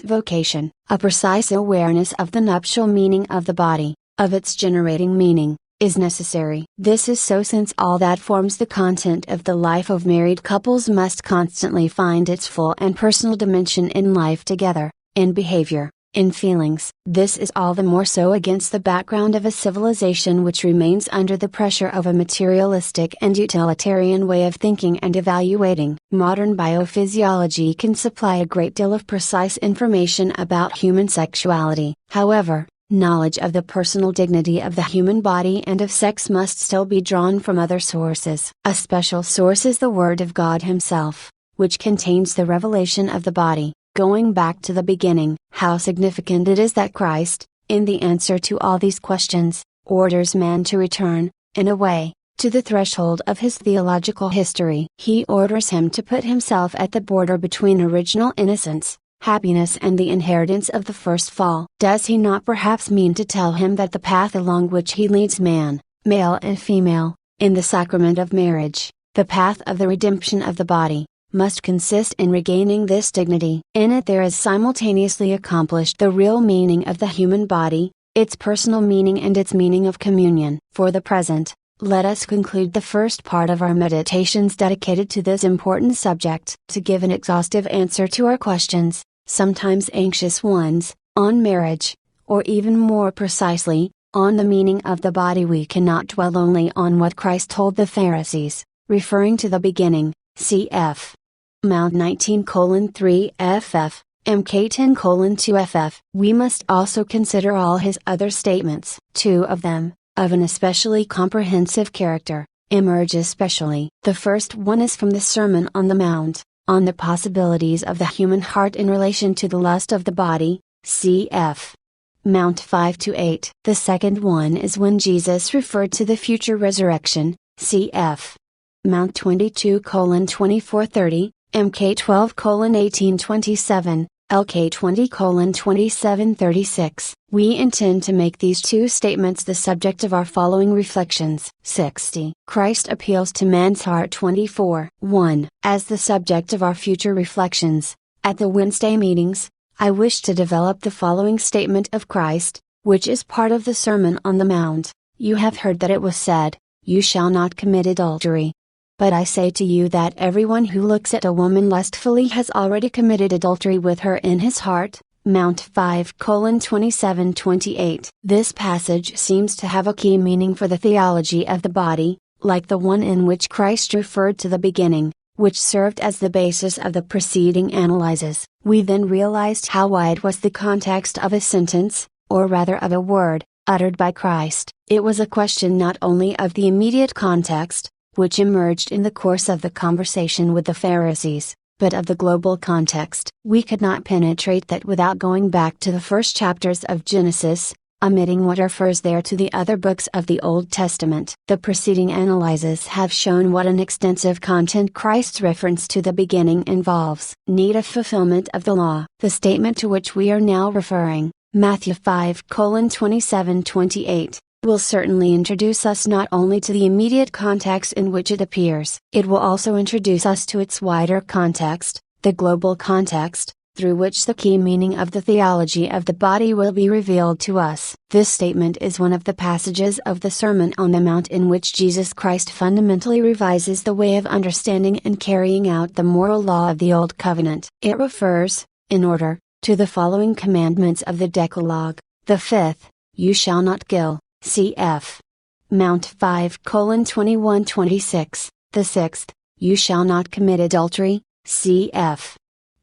vocation. A precise awareness of the nuptial meaning of the body, of its generating meaning, is necessary. This is so since all that forms the content of the life of married couples must constantly find its full and personal dimension in life together, in behavior, in feelings. This is all the more so against the background of a civilization which remains under the pressure of a materialistic and utilitarian way of thinking and evaluating. Modern biophysiology can supply a great deal of precise information about human sexuality. However, knowledge of the personal dignity of the human body and of sex must still be drawn from other sources. A special source is the Word of God Himself, which contains the revelation of the body. Going back to the beginning, how significant it is that Christ, in the answer to all these questions, orders man to return, in a way, to the threshold of his theological history. He orders him to put himself at the border between original innocence, happiness and the inheritance of the first fall. Does he not perhaps mean to tell him that the path along which he leads man, male and female, in the sacrament of marriage, the path of the redemption of the body, must consist in regaining this dignity? In it there is simultaneously accomplished the real meaning of the human body, its personal meaning and its meaning of communion. For the present, let us conclude the first part of our meditations dedicated to this important subject. To give an exhaustive answer to our questions, sometimes anxious ones, on marriage, or even more precisely, On the meaning of the body we cannot dwell only on what Christ told the Pharisees, referring to the beginning, cf. Mount 19:3 ff, Mk 10:2 ff. We must also consider all his other statements. Two of them, of an especially comprehensive character, emerge especially. The first one is from the Sermon on the Mount, on the possibilities of the human heart in relation to the lust of the body, cf. Mount 5-8. The second one is when Jesus referred to the future resurrection, cf. Mount 22:24-30, Mk 12:18-27, Lk 20:27-36. We intend to make these two statements the subject of our following reflections. 60. Christ appeals to man's heart. 24. 1. As the subject of our future reflections, at the Wednesday meetings, I wish to develop the following statement of Christ, which is part of the Sermon on the Mount. You have heard that it was said, "You shall not commit adultery." But I say to you that everyone who looks at a woman lustfully has already committed adultery with her in his heart. Mount 5:27-28. This passage seems to have a key meaning for the theology of the body, like the one in which Christ referred to the beginning, which served as the basis of the preceding analyses. We then realized how wide was the context of a sentence, or rather of a word, uttered by Christ. It was a question not only of the immediate context, which emerged in the course of the conversation with the Pharisees, but of the global context. We could not penetrate that without going back to the first chapters of Genesis, omitting what refers there to the other books of the Old Testament. The preceding analyses have shown what an extensive content Christ's reference to the beginning involves. Need of fulfillment of the law. The statement to which we are now referring, Matthew 5:27-28, will certainly introduce us not only to the immediate context in which it appears, it will also introduce us to its wider context, the global context, through which the key meaning of the theology of the body will be revealed to us. This statement is one of the passages of the Sermon on the Mount in which Jesus Christ fundamentally revises the way of understanding and carrying out the moral law of the Old Covenant. It refers, in order, to the following commandments of the Decalogue. The fifth, "You shall not kill," cf. Mount 5:21-26. The sixth, "You shall not commit adultery," cf.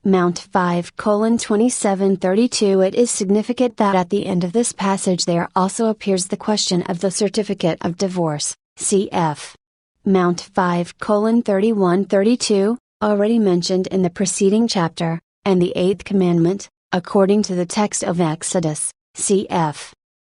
Mount 5:27-32. It is significant that at the end of this passage there also appears the question of the certificate of divorce, cf. Mount 5:31-32, already mentioned in the preceding chapter, and the eighth commandment, according to the text of Exodus, cf.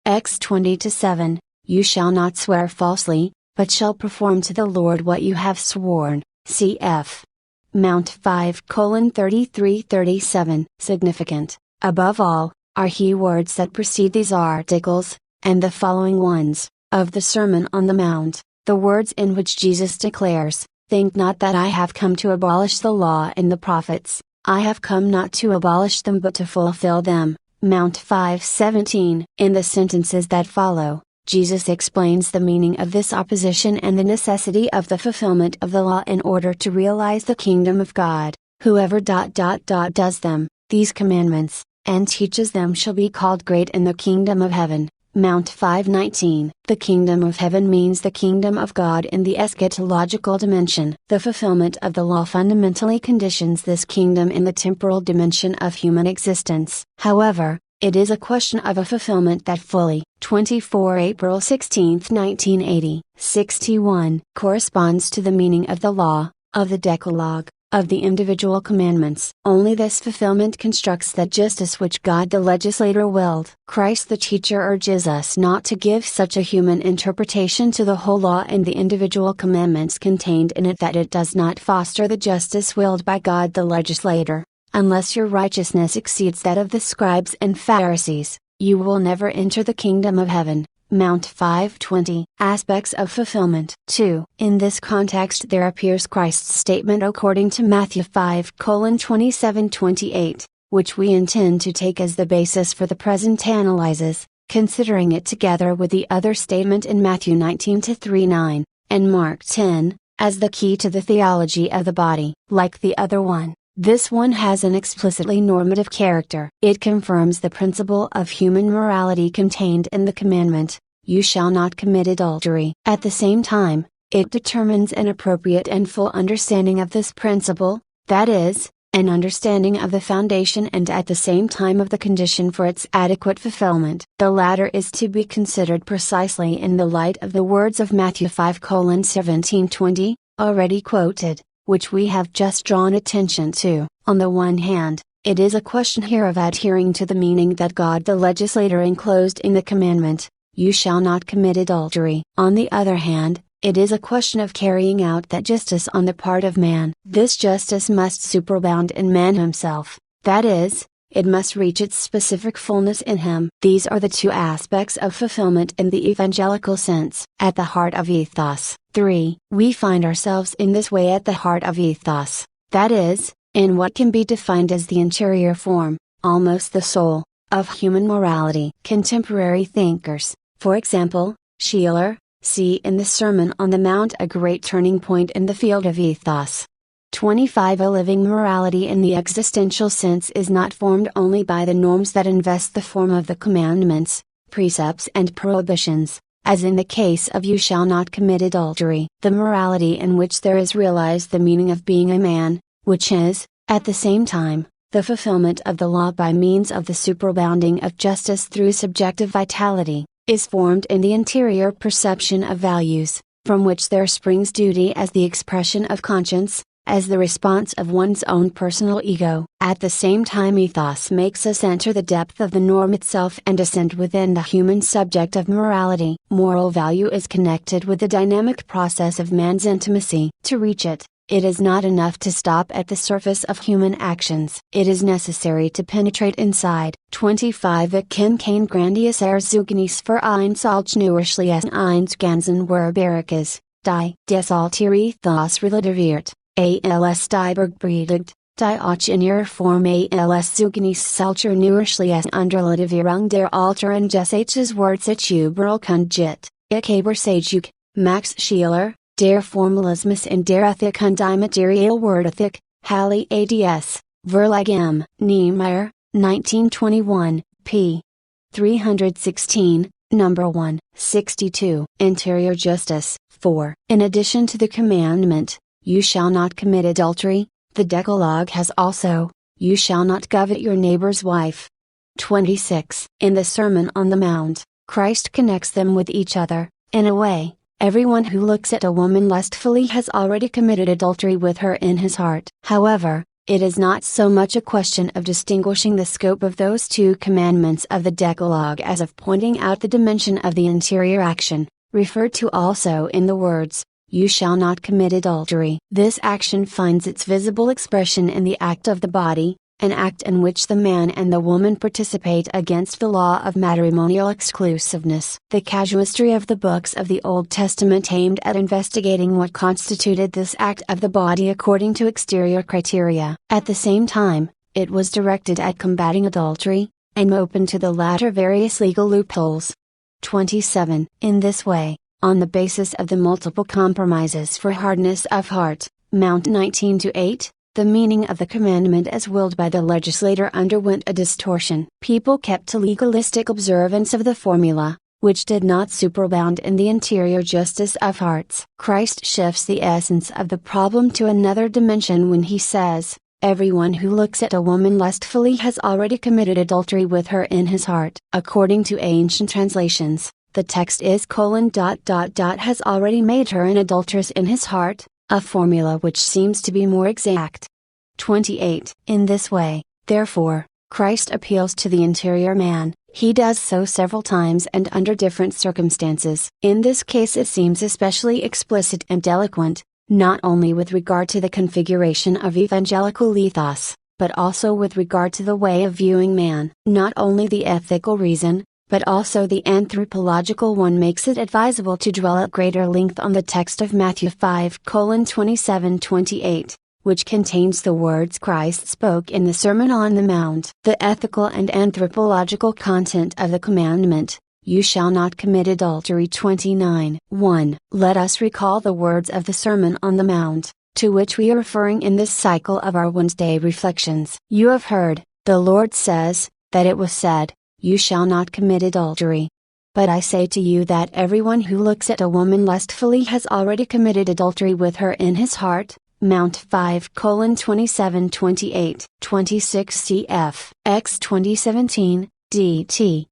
X 20-7, "You shall not swear falsely, but shall perform to the Lord what you have sworn," cf. Mount 5:33-37. Significant, above all, are he words that precede these articles, and the following ones, of the Sermon on the Mount, the words in which Jesus declares, "Think not that I have come to abolish the law and the prophets, I have come not to abolish them but to fulfill them." Mount 5:17. In the sentences that follow, Jesus explains the meaning of this opposition and the necessity of the fulfillment of the law in order to realize the kingdom of God. Whoever does them, these commandments, and teaches them shall be called great in the kingdom of heaven. Mount 5:19. The kingdom of heaven means the kingdom of God in the eschatological dimension. The fulfillment of the law fundamentally conditions this kingdom in the temporal dimension of human existence. However, it is a question of a fulfillment that fully, 24 April 16, 1980, 61, corresponds to the meaning of the law, of the Decalogue, of the individual commandments. Only this fulfillment constructs that justice which God the legislator willed. Christ the teacher urges us not to give such a human interpretation to the whole law and the individual commandments contained in it that it does not foster the justice willed by God the legislator. Unless your righteousness exceeds that of the scribes and Pharisees, you will never enter the kingdom of heaven. Mount 5:20. Aspects of fulfillment. 2. In this context there appears Christ's statement according to Matthew 5:27-28, which we intend to take as the basis for the present analyses, considering it together with the other statement in Matthew 19-39, and Mark 10, as the key to the theology of the body. Like the other one, this one has an explicitly normative character. It confirms the principle of human morality contained in the commandment, you shall not commit adultery. At the same time, it determines an appropriate and full understanding of this principle, that is, an understanding of the foundation and at the same time of the condition for its adequate fulfillment. The latter is to be considered precisely in the light of the words of Matthew 5:17-20, already quoted, which we have just drawn attention to. On the one hand, it is a question here of adhering to the meaning that God the legislator enclosed in the commandment, you shall not commit adultery. On the other hand, it is a question of carrying out that justice on the part of man. This justice must superabound in man himself, that is, it must reach its specific fullness in him. These are the two aspects of fulfillment in the evangelical sense. At the heart of ethos. 3. We find ourselves in this way at the heart of ethos, that is, in what can be defined as the interior form, almost the soul, of human morality. Contemporary thinkers, for example, Schiller, see in the Sermon on the Mount a great turning point in the field of ethos. 25. A living morality in the existential sense is not formed only by the norms that invest the form of the commandments, precepts and prohibitions, as in the case of you shall not commit adultery. The morality in which there is realized the meaning of being a man, which is, at the same time, the fulfillment of the law by means of the superabounding of justice through subjective vitality, is formed in the interior perception of values, from which there springs duty as the expression of conscience, as the response of one's own personal ego. At the same time ethos makes us enter the depth of the norm itself and ascend within the human subject of morality. Moral value is connected with the dynamic process of man's intimacy. To reach it, it is not enough to stop at the surface of human actions. It is necessary to penetrate inside. 25. Ich kenne kein grandios Erzeugnis für ein solch neuerliches Einganzen Werkes, die des Alterethos relativiert, als die Bergpredigt, die auch in ihrer Form als Zeugnis solcher neuerliches Unterlativierung der Alteren Gesetzes wird sich überall kundget. Ich habe sage, Max Scheler, der Formalismus in der Ethik und die Materialwörterethik, Halle ads, Verlag M. Niemeyer, 1921, p. 316, No. 1, 62. Interior Justice. 4. In addition to the commandment, you shall not commit adultery, the Decalogue has also, you shall not covet your neighbor's wife. 26. In the Sermon on the Mount, Christ connects them with each other, in a way. Everyone who looks at a woman lustfully has already committed adultery with her in his heart. However, it is not so much a question of distinguishing the scope of those two commandments of the Decalogue as of pointing out the dimension of the interior action, referred to also in the words, you shall not commit adultery. This action finds its visible expression in the act of the body, an act in which the man and the woman participate against the law of matrimonial exclusiveness. The casuistry of the books of the Old Testament aimed at investigating what constituted this act of the body according to exterior criteria. At the same time, it was directed at combating adultery, and opened to the latter various legal loopholes. 27. In this way, on the basis of the multiple compromises for hardness of heart, Mount 19-8, the meaning of the commandment as willed by the legislator underwent a distortion. People kept to legalistic observance of the formula, which did not superabound in the interior justice of hearts. Christ shifts the essence of the problem to another dimension when he says, everyone who looks at a woman lustfully has already committed adultery with her in his heart. According to ancient translations, the text is has already made her an adulteress in his heart, a formula which seems to be more exact. 28. In this way, therefore, Christ appeals to the interior man. He does so several times and under different circumstances. In this case it seems especially explicit and eloquent, not only with regard to the configuration of evangelical ethos, but also with regard to the way of viewing man. Not only the ethical reason, but also the anthropological one makes it advisable to dwell at greater length on the text of Matthew 5:27-28, which contains the words Christ spoke in the Sermon on the Mount. The ethical and anthropological content of the commandment, you shall not commit adultery. 29. 1. Let us recall the words of the Sermon on the Mount, to which we are referring in this cycle of our Wednesday reflections. You have heard, the Lord says, that it was said, you shall not commit adultery. But I say to you that everyone who looks at a woman lustfully has already committed adultery with her in his heart. Mount 5:27-28, 26 cf. X 2017, dt.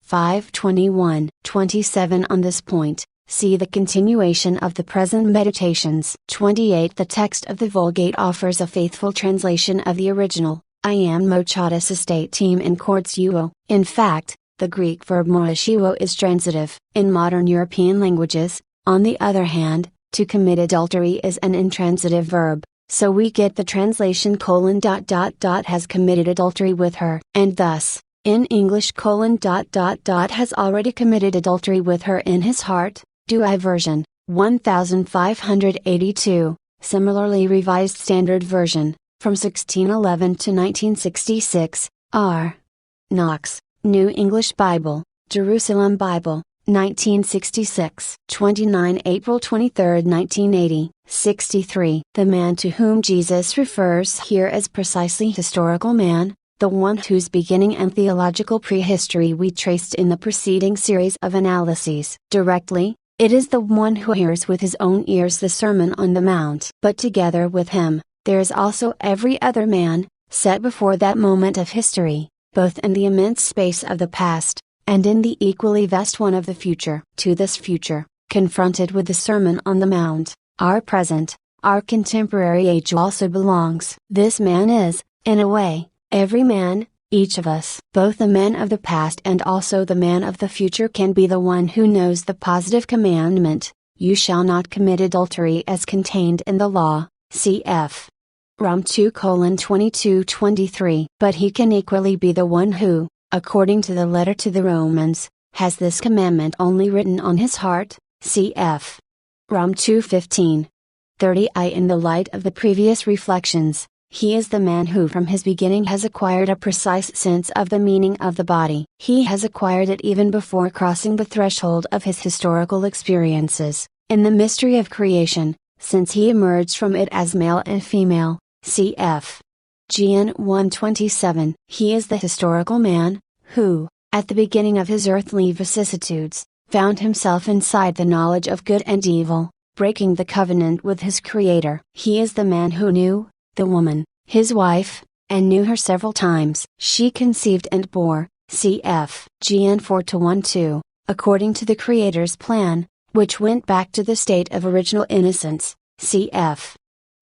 5:21-27. On this point, see the continuation of the present meditations. 28. The text of the Vulgate offers a faithful translation of the original. I am mochatus estate team in courtsuo. In fact, the Greek verb moishiwo is transitive. In modern European languages, on the other hand, to commit adultery is an intransitive verb, so we get the translation : has committed adultery with her. And thus, in English : has already committed adultery with her in his heart. Douai version, 1582, similarly Revised Standard Version, from 1611 to 1966, R. Knox, New English Bible, Jerusalem Bible, 1966, 29 April 23, 1980, 63. The man to whom Jesus refers here as precisely historical man, the one whose beginning and theological prehistory we traced in the preceding series of analyses. Directly, it is the one who hears with his own ears the Sermon on the Mount. But together with him, there is also every other man, set before that moment of history, both in the immense space of the past, and in the equally vast one of the future. To this future, confronted with the Sermon on the Mount, our present, our contemporary age also belongs. This man is, in a way, every man, each of us. Both the man of the past and also the man of the future can be the one who knows the positive commandment, "You shall not commit adultery," as contained in the law, cf. Rom 2:22-23. But he can equally be the one who, according to the letter to the Romans, has this commandment only written on his heart, cf. Rom 2:15. 30. In the light of the previous reflections, he is the man who from his beginning has acquired a precise sense of the meaning of the body. He has acquired it even before crossing the threshold of his historical experiences, in the mystery of creation, since he emerged from it as male and female, cf. Gn 1:27. He is the historical man, who, at the beginning of his earthly vicissitudes, found himself inside the knowledge of good and evil, breaking the covenant with his Creator. He is the man who knew the woman, his wife, and knew her several times. She conceived and bore, cf. Gn 4:1-2, according to the Creator's plan, which went back to the state of original innocence, cf.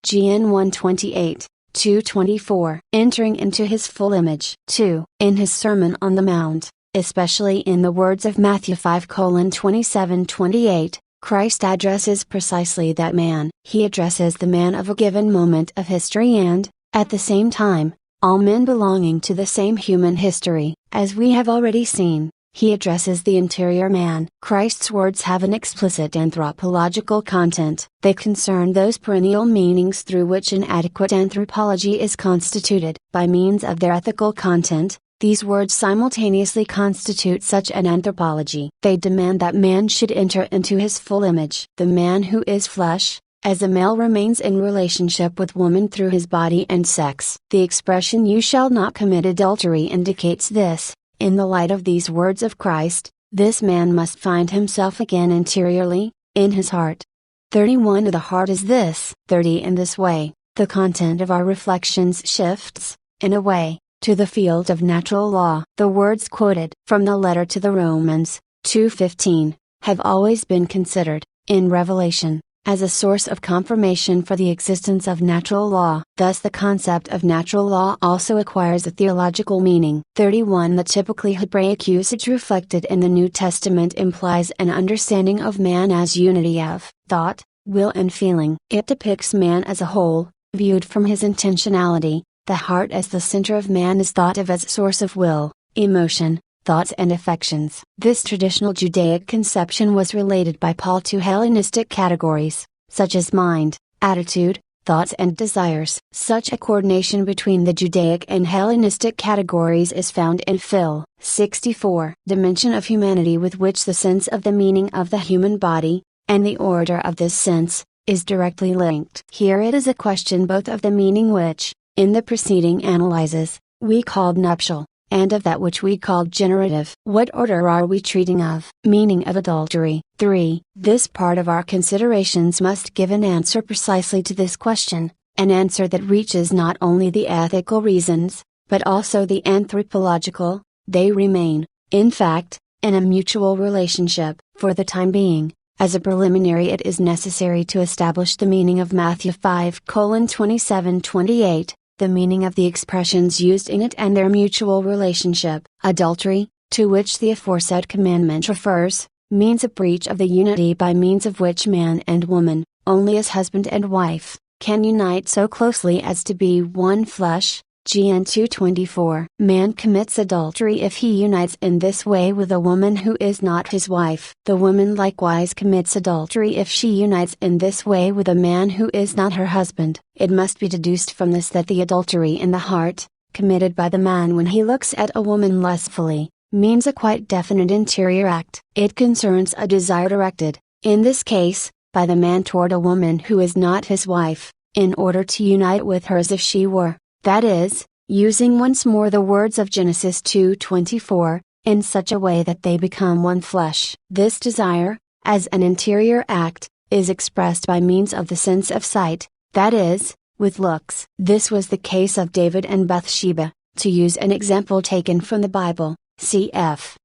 Gn 1:28. 2:24. Entering into his full image. 2. In his Sermon on the Mount, especially in the words of Matthew 5:27-28, Christ addresses precisely that man. He addresses the man of a given moment of history and, at the same time, all men belonging to the same human history. As we have already seen, he addresses the interior man. Christ's words have an explicit anthropological content. They concern those perennial meanings through which an adequate anthropology is constituted. By means of their ethical content, these words simultaneously constitute such an anthropology. They demand that man should enter into his full image. The man who is flesh, as a male, remains in relationship with woman through his body and sex. The expression "you shall not commit adultery" indicates this. In the light of these words of Christ, this man must find himself again interiorly, in his heart. 31. The heart is this. 30. In this way, the content of our reflections shifts, in a way, to the field of natural law. The words quoted from the letter to the Romans, 2:15, have always been considered, in Revelation, as a source of confirmation for the existence of natural law. Thus the concept of natural law also acquires a theological meaning. 31. The typically Hebraic usage reflected in the New Testament implies an understanding of man as unity of thought, will and feeling. It depicts man as a whole, viewed from his intentionality. The heart as the center of man is thought of as source of will, emotion, thoughts and affections. This traditional Judaic conception was related by Paul to Hellenistic categories, such as mind, attitude, thoughts and desires. Such a coordination between the Judaic and Hellenistic categories is found in Phil. 64. Dimension of humanity with which the sense of the meaning of the human body, and the order of this sense, is directly linked. Here it is a question both of the meaning which, in the preceding analyses, we called nuptial, and of that which we call generative. What order are we treating of? Meaning of adultery. 3. This part of our considerations must give an answer precisely to this question, an answer that reaches not only the ethical reasons, but also the anthropological. They remain, in fact, in a mutual relationship. For the time being, as a preliminary, it is necessary to establish the meaning of Matthew 5:27-28, the meaning of the expressions used in it and their mutual relationship. Adultery, to which the aforesaid commandment refers, means a breach of the unity by means of which man and woman, only as husband and wife, can unite so closely as to be one flesh. GN 2:24. Man commits adultery if he unites in this way with a woman who is not his wife. The woman likewise commits adultery if she unites in this way with a man who is not her husband. It must be deduced from this that the adultery in the heart, committed by the man when he looks at a woman lustfully, means a quite definite interior act. It concerns a desire directed, in this case, by the man toward a woman who is not his wife, in order to unite with her as if she were. That is, using once more the words of Genesis 2:24, in such a way that they become one flesh. This desire, as an interior act, is expressed by means of the sense of sight, that is, with looks. This was the case of David and Bathsheba, to use an example taken from the Bible, cf.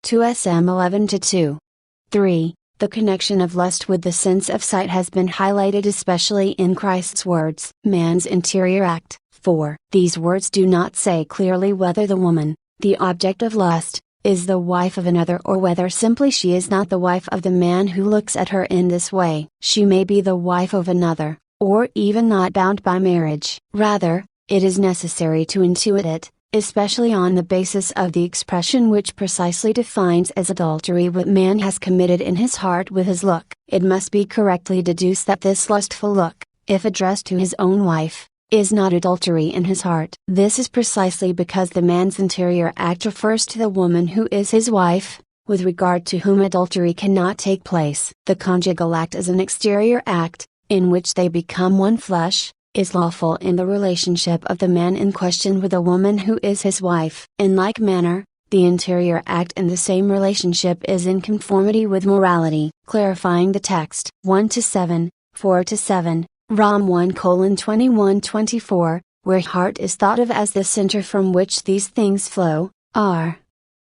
2 Sam 11-2. 3. The connection of lust with the sense of sight has been highlighted especially in Christ's words. Man's interior act. 4. These words do not say clearly whether the woman, the object of lust, is the wife of another or whether simply she is not the wife of the man who looks at her in this way. She may be the wife of another, or even not bound by marriage. Rather, it is necessary to intuit it, especially on the basis of the expression which precisely defines as adultery what man has committed in his heart with his look. It must be correctly deduced that this lustful look, if addressed to his own wife, is not adultery in his heart. This is precisely because the man's interior act refers to the woman who is his wife, with regard to whom adultery cannot take place. The conjugal act is an exterior act, in which they become one flesh, is lawful in the relationship of the man in question with a woman who is his wife. In like manner, the interior act in the same relationship is in conformity with morality. Clarifying the text. 1-7, 4-7. Rom 1:21-24, where heart is thought of as the center from which these things flow, are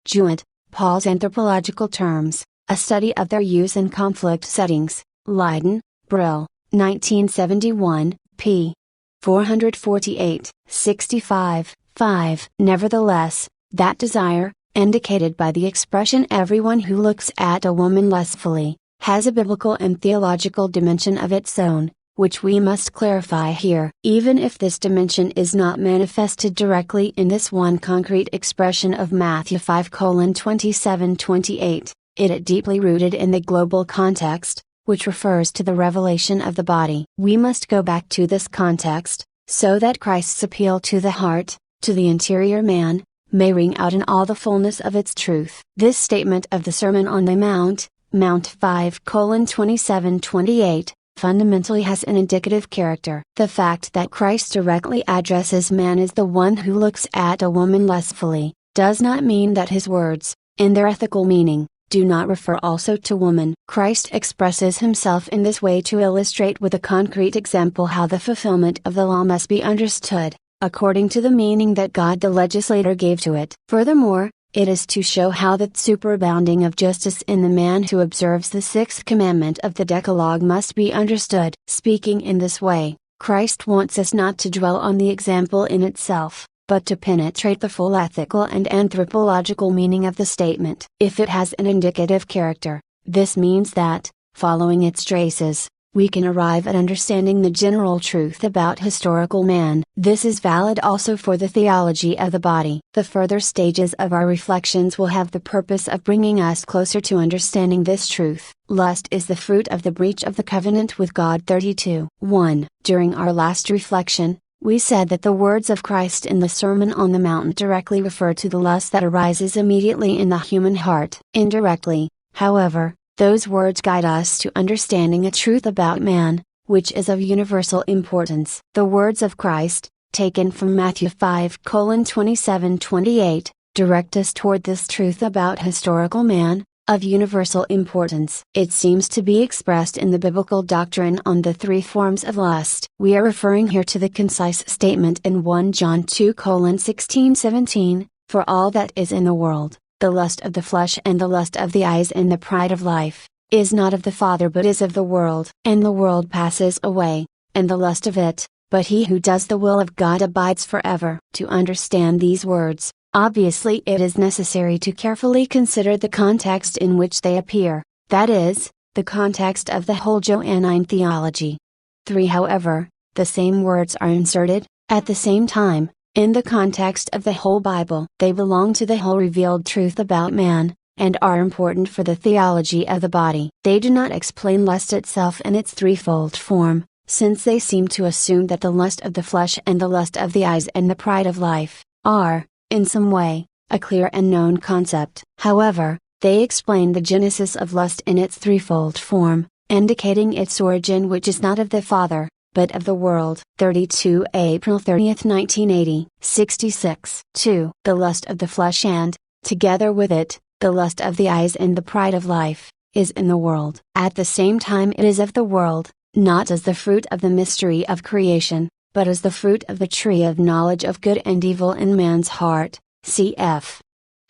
Jewett, Paul's Anthropological Terms, a study of their use in conflict settings, Leiden, Brill, 1971, p. 448, 65, 5. Nevertheless, that desire, indicated by the expression everyone who looks at a woman lustfully, has a biblical and theological dimension of its own, which we must clarify here. Even if this dimension is not manifested directly in this one concrete expression of Matthew 5:27-28, it is deeply rooted in the global context, which refers to the revelation of the body. We must go back to this context, so that Christ's appeal to the heart, to the interior man, may ring out in all the fullness of its truth. This statement of the Sermon on the Mount, Mount 5:27-28, fundamentally has an indicative character. The fact that Christ directly addresses man as the one who looks at a woman lustfully, does not mean that his words, in their ethical meaning, do not refer also to woman. Christ expresses himself in this way to illustrate with a concrete example how the fulfillment of the law must be understood, according to the meaning that God the legislator gave to it. Furthermore, it is to show how the superabounding of justice in the man who observes the sixth commandment of the Decalogue must be understood. Speaking in this way, Christ wants us not to dwell on the example in itself, but to penetrate the full ethical and anthropological meaning of the statement. If it has an indicative character, this means that, following its traces, we can arrive at understanding the general truth about historical man. This is valid also for the theology of the body. The further stages of our reflections will have the purpose of bringing us closer to understanding this truth. Lust is the fruit of the breach of the covenant with God. 32:1. During our last reflection, we said that the words of Christ in the Sermon on the Mount directly refer to the lust that arises immediately in the human heart. Indirectly, however, those words guide us to understanding a truth about man, which is of universal importance. The words of Christ, taken from Matthew 5:27-28, direct us toward this truth about historical man, of universal importance. It seems to be expressed in the biblical doctrine on the three forms of lust. We are referring here to the concise statement in 1 John 2:16-17, for all that is in the world, the lust of the flesh and the lust of the eyes and the pride of life, is not of the Father but is of the world. And the world passes away, and the lust of it, but he who does the will of God abides forever. To understand these words, obviously it is necessary to carefully consider the context in which they appear, that is, the context of the whole Johannine theology. 3. However, the same words are inserted, at the same time, in the context of the whole Bible. They belong to the whole revealed truth about man, and are important for the theology of the body. They do not explain lust itself in its threefold form, since they seem to assume that the lust of the flesh and the lust of the eyes and the pride of life, are, in some way, a clear and known concept. However, they explain the genesis of lust in its threefold form, indicating its origin which is not of the Father, but of the world. 32 April 30, 1980. 66. 2. The lust of the flesh and, together with it, the lust of the eyes and the pride of life, is in the world. At the same time it is of the world, not as the fruit of the mystery of creation, but as the fruit of the tree of knowledge of good and evil in man's heart, cf.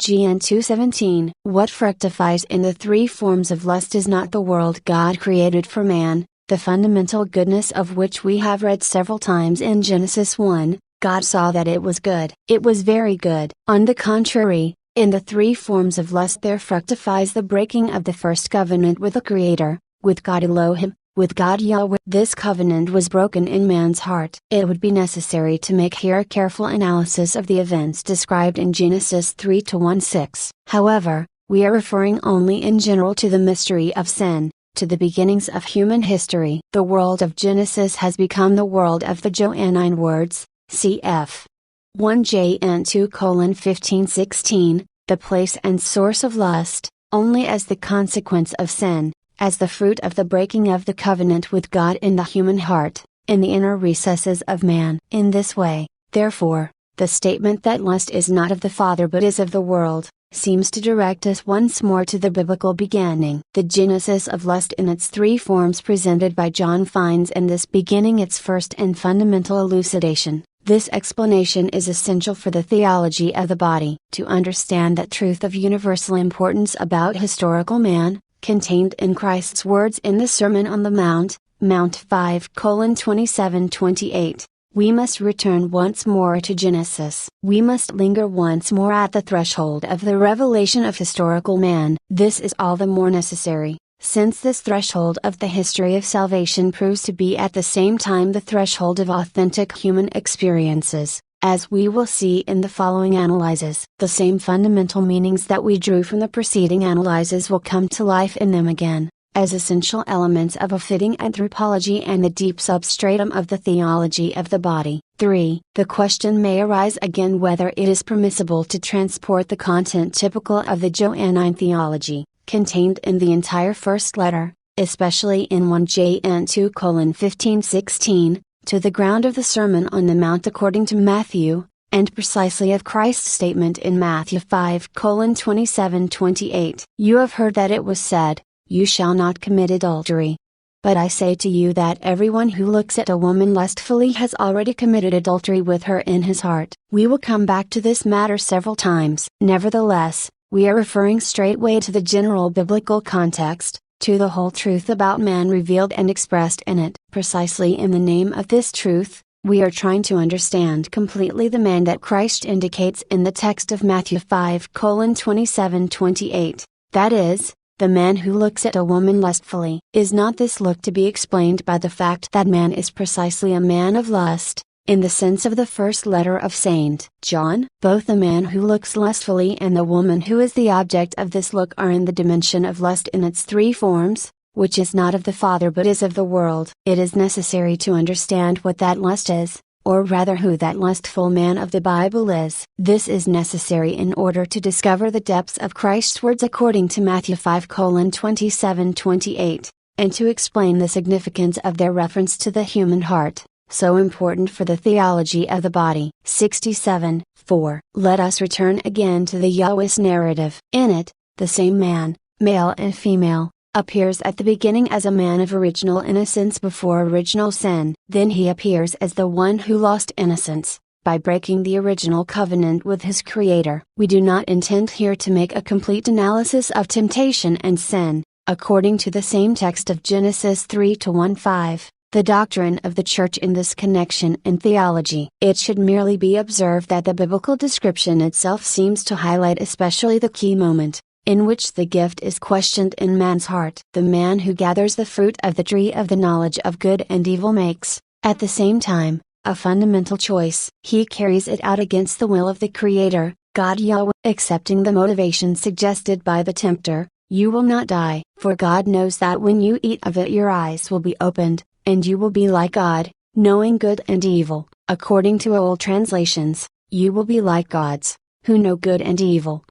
GN 2:17. What fructifies in the three forms of lust is not the world God created for man, the fundamental goodness of which we have read several times in Genesis 1, God saw that it was good. It was very good. On the contrary, in the three forms of lust there fructifies the breaking of the first covenant with the Creator, with God Elohim, with God Yahweh. This covenant was broken in man's heart. It would be necessary to make here a careful analysis of the events described in Genesis 3-1-6. However, we are referring only in general to the mystery of sin, to the beginnings of human history. The world of Genesis has become the world of the Johannine words, cf. 1 Jn 2:15-16, the place and source of lust, only as the consequence of sin, as the fruit of the breaking of the covenant with God in the human heart, in the inner recesses of man. In this way, therefore, the statement that lust is not of the Father but is of the world, seems to direct us once more to the biblical beginning. The genesis of lust in its three forms presented by John finds in this beginning its first and fundamental elucidation. This explanation is essential for the theology of the body. To understand that truth of universal importance about historical man, contained in Christ's words in the Sermon on the Mount, Mount 5:27-28, we must return once more to Genesis. We must linger once more at the threshold of the revelation of historical man. This is all the more necessary, since this threshold of the history of salvation proves to be at the same time the threshold of authentic human experiences. As we will see in the following analyses, the same fundamental meanings that we drew from the preceding analyses will come to life in them again, as essential elements of a fitting anthropology and the deep substratum of the theology of the body. 3. The question may arise again whether it is permissible to transport the content typical of the Johannine theology, contained in the entire first letter, especially in 1 Jn 2:15-16, to the ground of the Sermon on the Mount according to Matthew, and precisely of Christ's statement in Matthew 5:27-28. You have heard that it was said, "You shall not commit adultery." But I say to you that everyone who looks at a woman lustfully has already committed adultery with her in his heart. We will come back to this matter several times. Nevertheless, we are referring straightway to the general biblical context, to the whole truth about man revealed and expressed in it. Precisely in the name of this truth, we are trying to understand completely the man that Christ indicates in the text of Matthew 5:27-28, that is, the man who looks at a woman lustfully. Is not this look to be explained by the fact that man is precisely a man of lust, in the sense of the first letter of St. John? Both the man who looks lustfully and the woman who is the object of this look are in the dimension of lust in its three forms, which is not of the Father but is of the world. It is necessary to understand what that lust is, or rather who that lustful man of the Bible is. This is necessary in order to discover the depths of Christ's words according to Matthew 5:27-28, and to explain the significance of their reference to the human heart. so important for the theology of the body. 67. 4. Let us return again to the Yahweh's narrative. In it, the same man, male and female, appears at the beginning as a man of original innocence before original sin. Then he appears as the one who lost innocence, by breaking the original covenant with his Creator. We do not intend here to make a complete analysis of temptation and sin, according to the same text of Genesis 3-1-5. The doctrine of the Church in this connection in theology. It should merely be observed that the biblical description itself seems to highlight especially the key moment, in which the gift is questioned in man's heart. The man who gathers the fruit of the tree of the knowledge of good and evil makes, at the same time, a fundamental choice. He carries it out against the will of the Creator, God Yahweh. Accepting the motivation suggested by the tempter, you will not die, for God knows that when you eat of it your eyes will be opened, and you will be like God, knowing good and evil. According to old translations, you will be like gods, who know good and evil.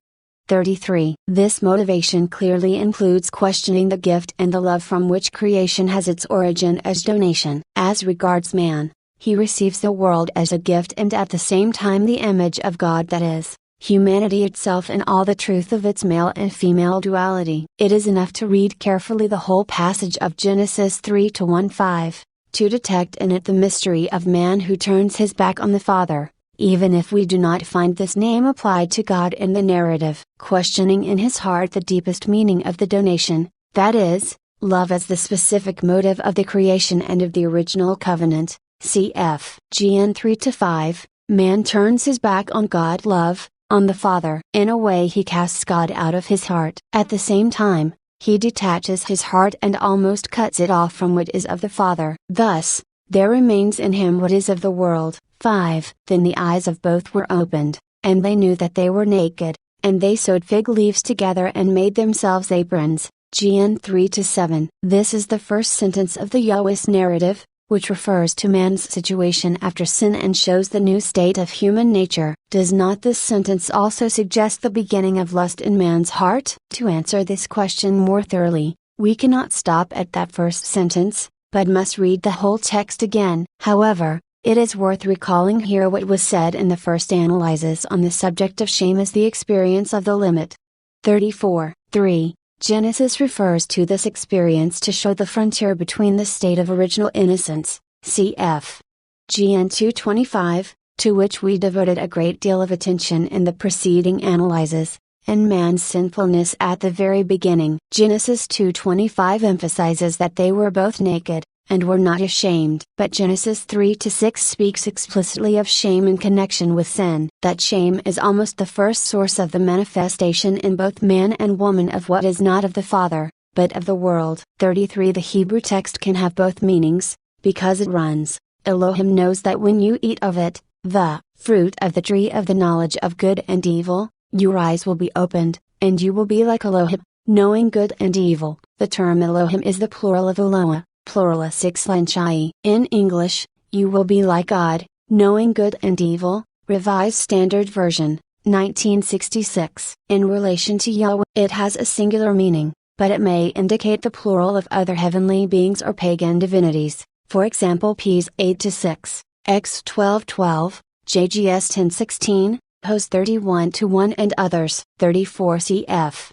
33. This motivation clearly includes questioning the gift and the love from which creation has its origin as donation. As regards man, he receives the world as a gift and at the same time the image of God, that is, humanity itself in all the truth of its male and female duality. It is enough to read carefully the whole passage of Genesis 3-1-5, to detect in it the mystery of man who turns his back on the Father, even if we do not find this name applied to God in the narrative. Questioning in his heart the deepest meaning of the donation, that is, love as the specific motive of the creation and of the original covenant, cf. Gen 3-5, man turns his back on God love, on the Father. In a way he casts God out of his heart. At the same time, he detaches his heart and almost cuts it off from what is of the Father. Thus, there remains in him what is of the world. 5. Then the eyes of both were opened, and they knew that they were naked, and they sewed fig leaves together and made themselves aprons. Gen 3-7. This is the first sentence of the Yahweh's narrative, which refers to man's situation after sin and shows the new state of human nature. Does not this sentence also suggest the beginning of lust in man's heart? To answer this question more thoroughly, we cannot stop at that first sentence, but must read the whole text again. However, it is worth recalling here what was said in the first analysis on the subject of shame as the experience of the limit. 34. 3. Genesis refers to this experience to show the frontier between the state of original innocence, cf. Gen 2:25, to which we devoted a great deal of attention in the preceding analysis, and man's sinfulness at the very beginning. Genesis 2:25 emphasizes that they were both naked, and were not ashamed. But Genesis 3-6 speaks explicitly of shame in connection with sin. That shame is almost the first source of the manifestation in both man and woman of what is not of the Father, but of the world. 33. The Hebrew text can have both meanings, because it runs, Elohim knows that when you eat of it, the fruit of the tree of the knowledge of good and evil, your eyes will be opened, and you will be like Elohim, knowing good and evil. The term Elohim is the plural of Eloah, pluralis ixlanchai. In English, you will be like God, knowing good and evil, Revised Standard Version, 1966. In relation to Yahweh, it has a singular meaning, but it may indicate the plural of other heavenly beings or pagan divinities, for example Ps 8-6, X 12:12, JGS 10:16, Hos 31:1 and others. 34 cf.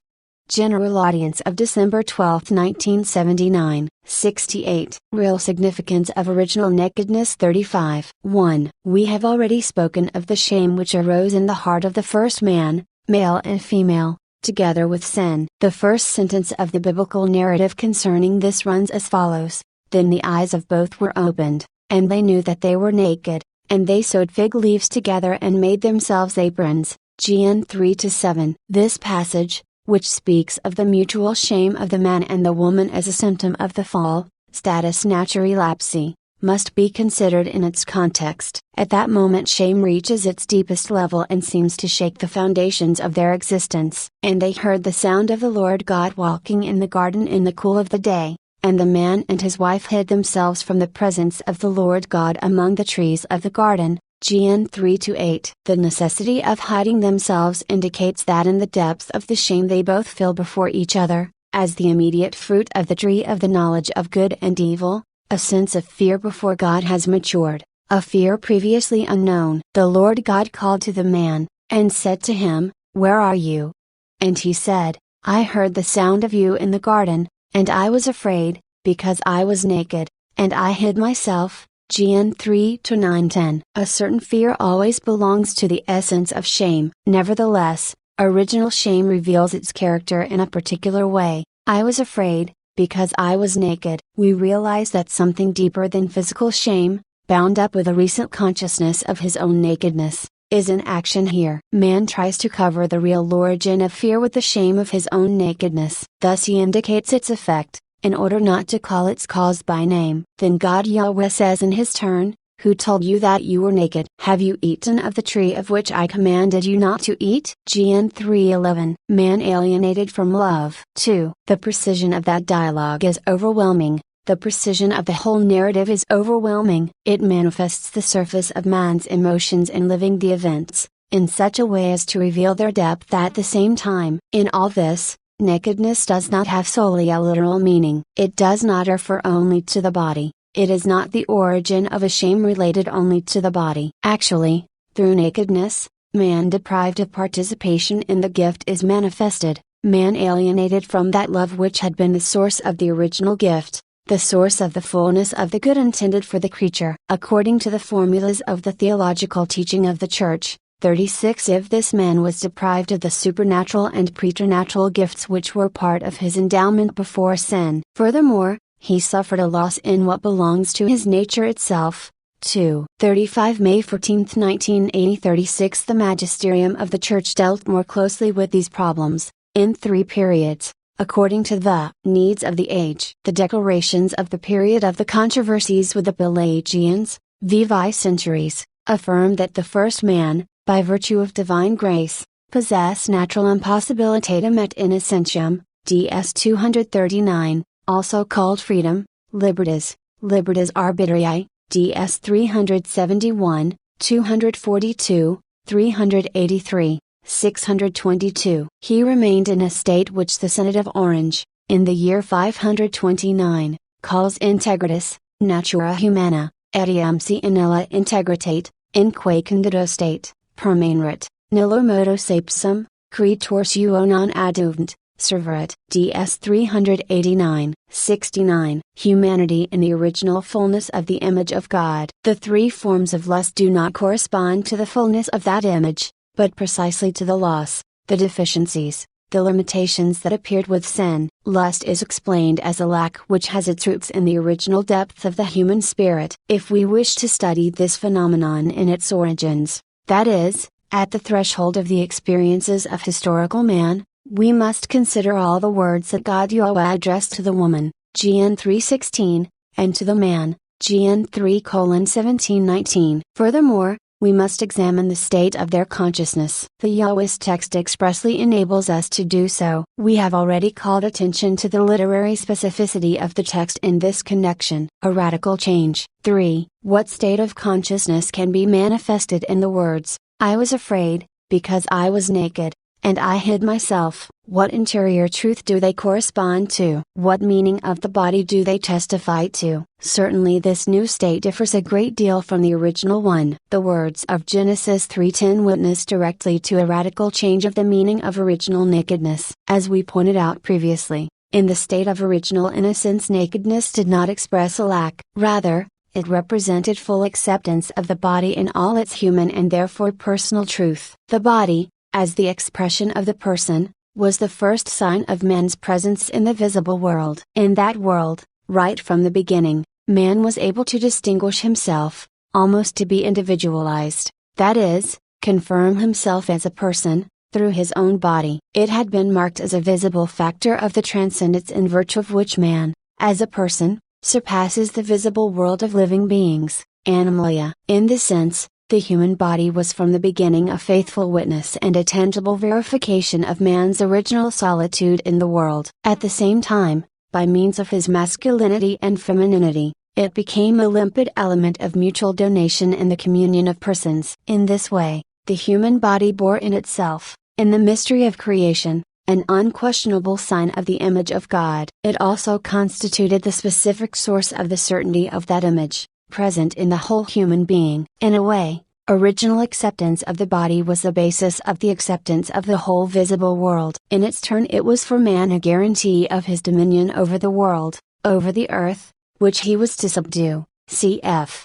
General Audience of December 12, 1979, 68. Real significance of original nakedness. 35. 1. We have already spoken of the shame which arose in the heart of the first man, male and female, together with sin. The first sentence of the biblical narrative concerning this runs as follows: Then the eyes of both were opened, and they knew that they were naked, and they sewed fig leaves together and made themselves aprons. Gen 3-7. This passage, which speaks of the mutual shame of the man and the woman as a symptom of the fall, status naturae lapsi, must be considered in its context. At that moment shame reaches its deepest level and seems to shake the foundations of their existence. And they heard the sound of the Lord God walking in the garden in the cool of the day, and the man and his wife hid themselves from the presence of the Lord God among the trees of the garden. Gen 3-8. The necessity of hiding themselves indicates that in the depth of the shame they both feel before each other, as the immediate fruit of the tree of the knowledge of good and evil, a sense of fear before God has matured, a fear previously unknown. The Lord God called to the man, and said to him, "Where are you?" And he said, "I heard the sound of you in the garden, and I was afraid, because I was naked, and I hid myself." Gen 3-9-10. A certain fear always belongs to the essence of shame. Nevertheless, original shame reveals its character in a particular way. I was afraid, because I was naked. We realize that something deeper than physical shame, bound up with a recent consciousness of his own nakedness, is in action here. Man tries to cover the real origin of fear with the shame of his own nakedness. Thus he indicates its effect, in order not to call its cause by name. Then God Yahweh says in his turn, "Who told you that you were naked? Have you eaten of the tree of which I commanded you not to eat?" Gen 3:11. Man alienated from love. 2. The precision of that dialogue is overwhelming. The precision of the whole narrative is overwhelming. It manifests the surface of man's emotions in living the events, in such a way as to reveal their depth at the same time. In all this, nakedness does not have solely a literal meaning. It does not refer only to the body. It is not the origin of a shame related only to the body. Actually, through nakedness, man deprived of participation in the gift is manifested, man alienated from that love which had been the source of the original gift, the source of the fullness of the good intended for the creature. According to the formulas of the theological teaching of the Church, 36. If this man was deprived of the supernatural and preternatural gifts which were part of his endowment before sin. Furthermore, he suffered a loss in what belongs to his nature itself. 2. 35 May 14, 1980. 36 The magisterium of the Church dealt more closely with these problems, in 3 periods, according to the needs of the age. The declarations of the period of the controversies with the Pelagians, viii centuries, affirm that the first man, by virtue of divine grace, possess natural impossibilitatem et innocentiam, ds 239, also called freedom, libertas arbitriae, ds 371, 242, 383, 622. He remained in a state which the Synod of Orange, in the year 529, calls integritas, natura humana, etiam si in illa integritate, in quae candido state. Permanerit, nillo modo sapsum, creator suo non aduvant, serverit. ds 389, 69. Humanity in the original fullness of the image of God. The 3 forms of lust do not correspond to the fullness of that image, but precisely to the loss, the deficiencies, the limitations that appeared with sin. Lust is explained as a lack which has its roots in the original depths of the human spirit. If we wish to study this phenomenon in its origins, that is, at the threshold of the experiences of historical man, we must consider all the words that God Yahweh addressed to the woman, Gen 3:16, and to the man, Gen 3:17-19. Furthermore, we must examine the state of their consciousness. The Yahweh's text expressly enables us to do so. We have already called attention to the literary specificity of the text in this connection. A radical change. 3. What state of consciousness can be manifested in the words, "I was afraid, because I was naked, and I hid myself"? What interior truth do they correspond to? What meaning of the body do they testify to? Certainly this new state differs a great deal from the original one. The words of Genesis 3:10 witness directly to a radical change of the meaning of original nakedness. As we pointed out previously, in the state of original innocence, nakedness did not express a lack. Rather, it represented full acceptance of the body in all its human and therefore personal truth. The body, as the expression of the person, was the first sign of man's presence in the visible world. In that world, right from the beginning, man was able to distinguish himself, almost to be individualized, that is, confirm himself as a person, through his own body. It had been marked as a visible factor of the transcendence in virtue of which man, as a person, surpasses the visible world of living beings, animalia. In this sense, the human body was from the beginning a faithful witness and a tangible verification of man's original solitude in the world. At the same time, by means of his masculinity and femininity, it became a limpid element of mutual donation in the communion of persons. In this way, the human body bore in itself, in the mystery of creation, an unquestionable sign of the image of God. It also constituted the specific source of the certainty of that image, present in the whole human being. In a way, original acceptance of the body was the basis of the acceptance of the whole visible world. In its turn, it was for man a guarantee of his dominion over the world, over the earth, which he was to subdue. Cf.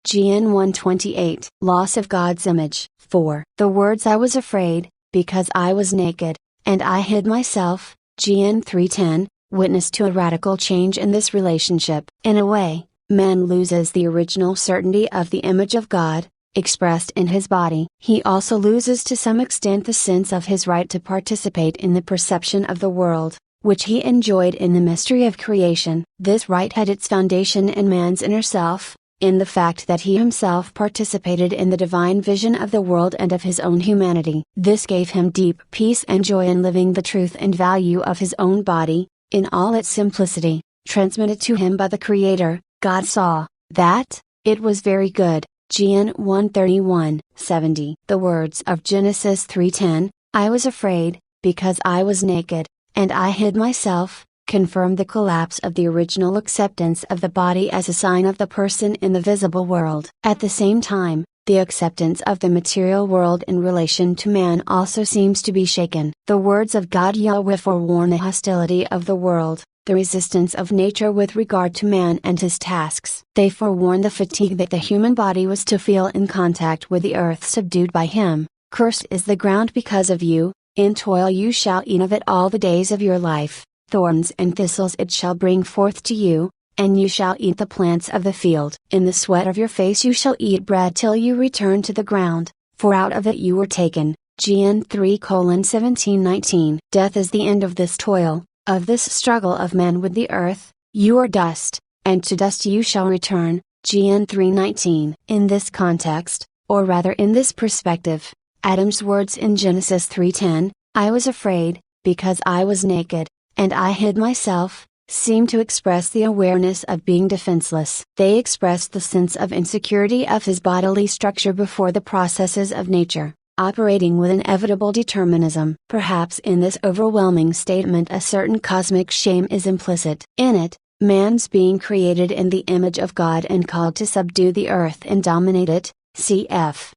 GN 128. Loss of God's image. 4. The words "I was afraid, because I was naked, and I hid myself," GN 310, witness to a radical change in this relationship. In a way, man loses the original certainty of the image of God, expressed in his body. He also loses to some extent the sense of his right to participate in the perception of the world, which he enjoyed in the mystery of creation. This right had its foundation in man's inner self, in the fact that he himself participated in the divine vision of the world and of his own humanity. This gave him deep peace and joy in living the truth and value of his own body, in all its simplicity, transmitted to him by the Creator. God saw that it was very good. GN 131, 70. The words of Genesis 3:10, "I was afraid, because I was naked, and I hid myself," confirm the collapse of the original acceptance of the body as a sign of the person in the visible world. At the same time, the acceptance of the material world in relation to man also seems to be shaken. The words of God Yahweh forewarn the hostility of the world, the resistance of nature with regard to man and his tasks. They forewarn the fatigue that the human body was to feel in contact with the earth subdued by him. "Cursed is the ground because of you, in toil you shall eat of it all the days of your life. Thorns and thistles it shall bring forth to you, and you shall eat the plants of the field. In the sweat of your face you shall eat bread till you return to the ground, for out of it you were taken." GN 3:17-19. Death is the end of this toil, of this struggle of man with the earth. "You are dust, and to dust you shall return." GN 3:19. In this context, or rather in this perspective, Adam's words in Genesis 3:10, "I was afraid, because I was naked, and I hid myself," seem to express the awareness of being defenseless. They express the sense of insecurity of his bodily structure before the processes of nature, operating with inevitable determinism. Perhaps in this overwhelming statement a certain cosmic shame is implicit. In it, man's being created in the image of God and called to subdue the earth and dominate it, cf.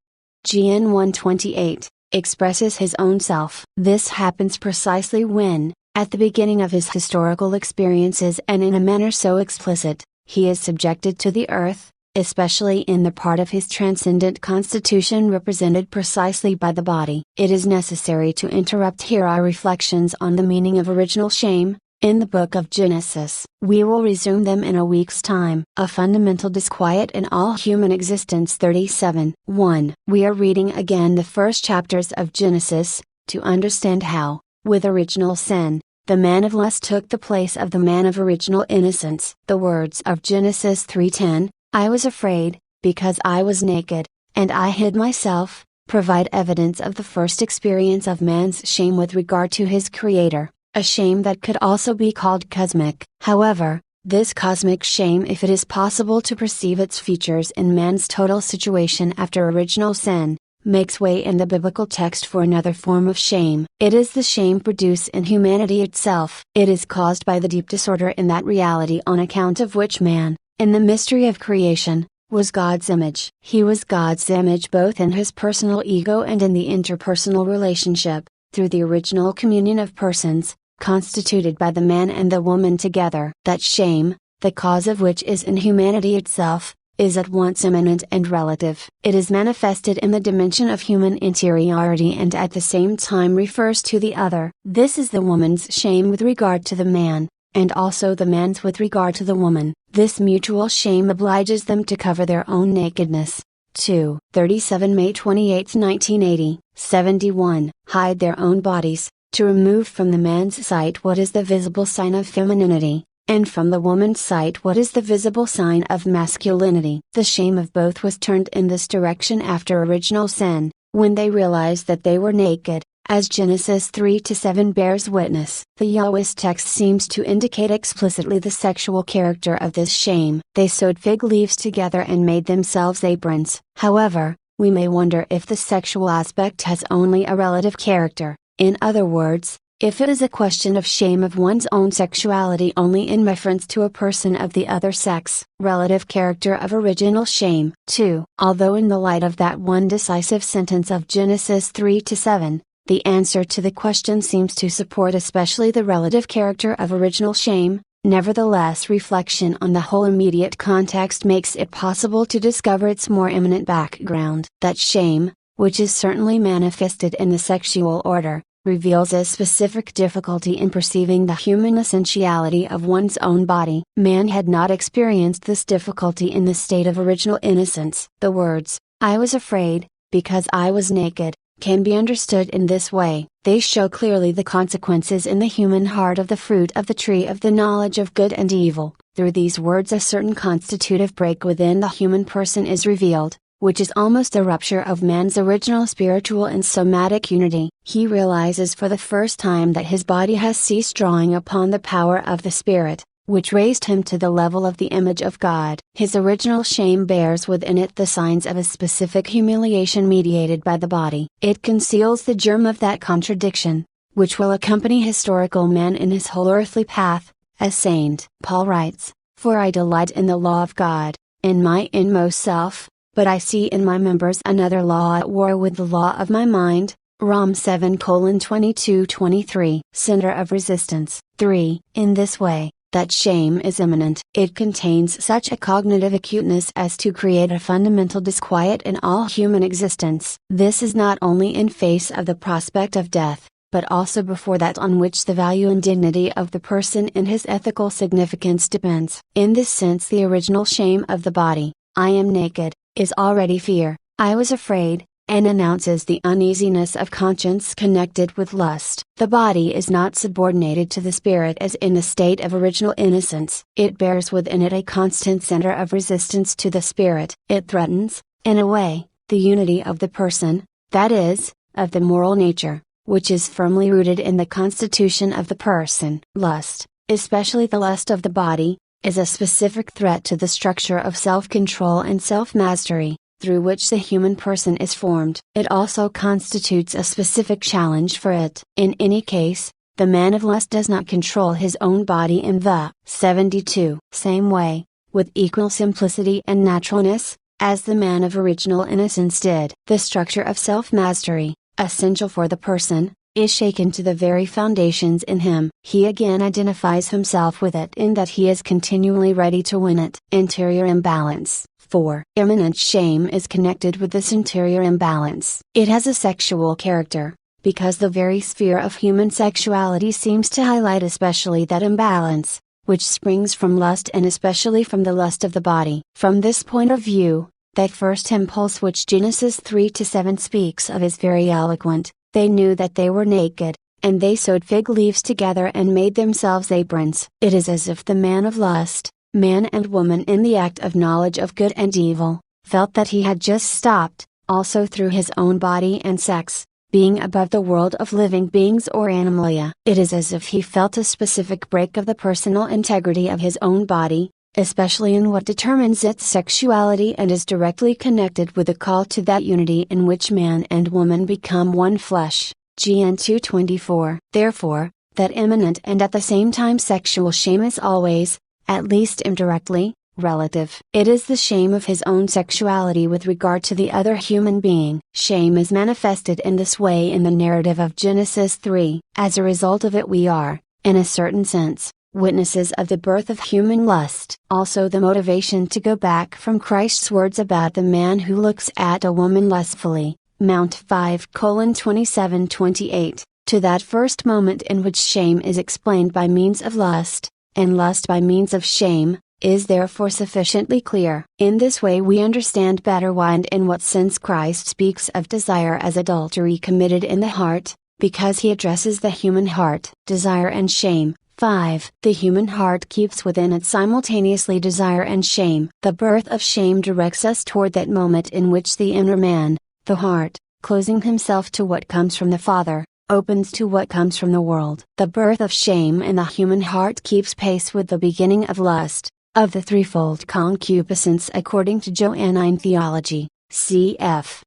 GN 128, expresses his own self. This happens precisely when, at the beginning of his historical experiences and in a manner so explicit, he is subjected to the earth, especially in the part of his transcendent constitution represented precisely by the body. It is necessary to interrupt here our reflections on the meaning of original shame, in the book of Genesis. We will resume them in a week's time. A fundamental disquiet in all human existence. 37. 1. We are reading again the first chapters of Genesis, to understand how, with original sin, the man of lust took the place of the man of original innocence. The words of Genesis 3:10, "I was afraid, because I was naked, and I hid myself," provide evidence of the first experience of man's shame with regard to his Creator, a shame that could also be called cosmic. However, this cosmic shame, if it is possible to perceive its features in man's total situation after original sin, makes way in the biblical text for another form of shame. It is the shame produced in humanity itself. It is caused by the deep disorder in that reality on account of which man, in the mystery of creation, was God's image. He was God's image both in his personal ego and in the interpersonal relationship, through the original communion of persons, constituted by the man and the woman together. That shame, the cause of which is in humanity itself, is at once immanent and relative. It is manifested in the dimension of human interiority and at the same time refers to the other. This is the woman's shame with regard to the man, and also the man's with regard to the woman. This mutual shame obliges them to cover their own nakedness. 2. 37 May 28, 1980. 71. Hide their own bodies, to remove from the man's sight what is the visible sign of femininity, and from the woman's sight what is the visible sign of masculinity. The shame of both was turned in this direction after original sin, when they realized that they were naked, as Genesis 3-7 bears witness. The Yahweh's text seems to indicate explicitly the sexual character of this shame. They sewed fig leaves together and made themselves aprons. However, we may wonder if the sexual aspect has only a relative character. In other words, If it is a question of shame of one's own sexuality only in reference to a person of the other sex, relative character of original shame. 2. Although in the light of that one decisive sentence of Genesis 3-7, the answer to the question seems to support especially the relative character of original shame, nevertheless reflection on the whole immediate context makes it possible to discover its more imminent background. That shame, which is certainly manifested in the sexual order, reveals a specific difficulty in perceiving the human essentiality of one's own body. Man had not experienced this difficulty in the state of original innocence. The words, "I was afraid, because I was naked," can be understood in this way. They show clearly the consequences in the human heart of the fruit of the tree of the knowledge of good and evil. Through these words a certain constitutive break within the human person is revealed, which is almost a rupture of man's original spiritual and somatic unity. He realizes for the first time that his body has ceased drawing upon the power of the Spirit, which raised him to the level of the image of God. His original shame bears within it the signs of a specific humiliation mediated by the body. It conceals the germ of that contradiction, which will accompany historical man in his whole earthly path, as St. Paul writes, "For I delight in the law of God, in my inmost self, but I see in my members another law at war with the law of my mind." Rom 7:22-23. Center of resistance. 3. In this way, that shame is imminent. It contains such a cognitive acuteness as to create a fundamental disquiet in all human existence. This is not only in face of the prospect of death, but also before that on which the value and dignity of the person in his ethical significance depends. In this sense the original shame of the body, "I am naked," is already fear, "I was afraid," and announces the uneasiness of conscience connected with lust. The body is not subordinated to the spirit as in the state of original innocence. It bears within it a constant center of resistance to the spirit. It threatens, in a way, the unity of the person, that is, of the moral nature, which is firmly rooted in the constitution of the person. Lust, especially the lust of the body, is a specific threat to the structure of self-control and self-mastery, through which the human person is formed. It also constitutes a specific challenge for it. In any case, the man of lust does not control his own body in the 72 same way, with equal simplicity and naturalness, as the man of original innocence did. The structure of self-mastery, essential for the person, is shaken to the very foundations in him. He again identifies himself with it in that he is continually ready to win it. Interior imbalance. 4. Imminent shame is connected with this interior imbalance. It has a sexual character, because the very sphere of human sexuality seems to highlight especially that imbalance, which springs from lust and especially from the lust of the body. From this point of view, that first impulse which Genesis 3-7 speaks of is very eloquent. They knew that they were naked, and they sewed fig leaves together and made themselves aprons. It is as if the man of lust, man and woman in the act of knowledge of good and evil, felt that he had just stopped, also through his own body and sex, being above the world of living beings or animalia. It is as if he felt a specific break of the personal integrity of his own body, especially in what determines its sexuality and is directly connected with the call to that unity in which man and woman become one flesh. Gn 2:24. Therefore, that imminent and at the same time sexual shame is always, at least indirectly, relative. It is the shame of his own sexuality with regard to the other human being. Shame is manifested in this way in the narrative of Genesis 3. As a result of it we are, in a certain sense, witnesses of the birth of human lust. Also the motivation to go back from Christ's words about the man who looks at a woman lustfully, Mount 5:27-28, to that first moment in which shame is explained by means of lust, and lust by means of shame, is therefore sufficiently clear. In this way we understand better why and in what sense Christ speaks of desire as adultery committed in the heart, because he addresses the human heart. Desire and shame. 5. The human heart keeps within it simultaneously desire and shame. The birth of shame directs us toward that moment in which the inner man, the heart, closing himself to what comes from the Father, opens to what comes from the world. The birth of shame in the human heart keeps pace with the beginning of lust, of the threefold concupiscence according to Johannine Theology, cf.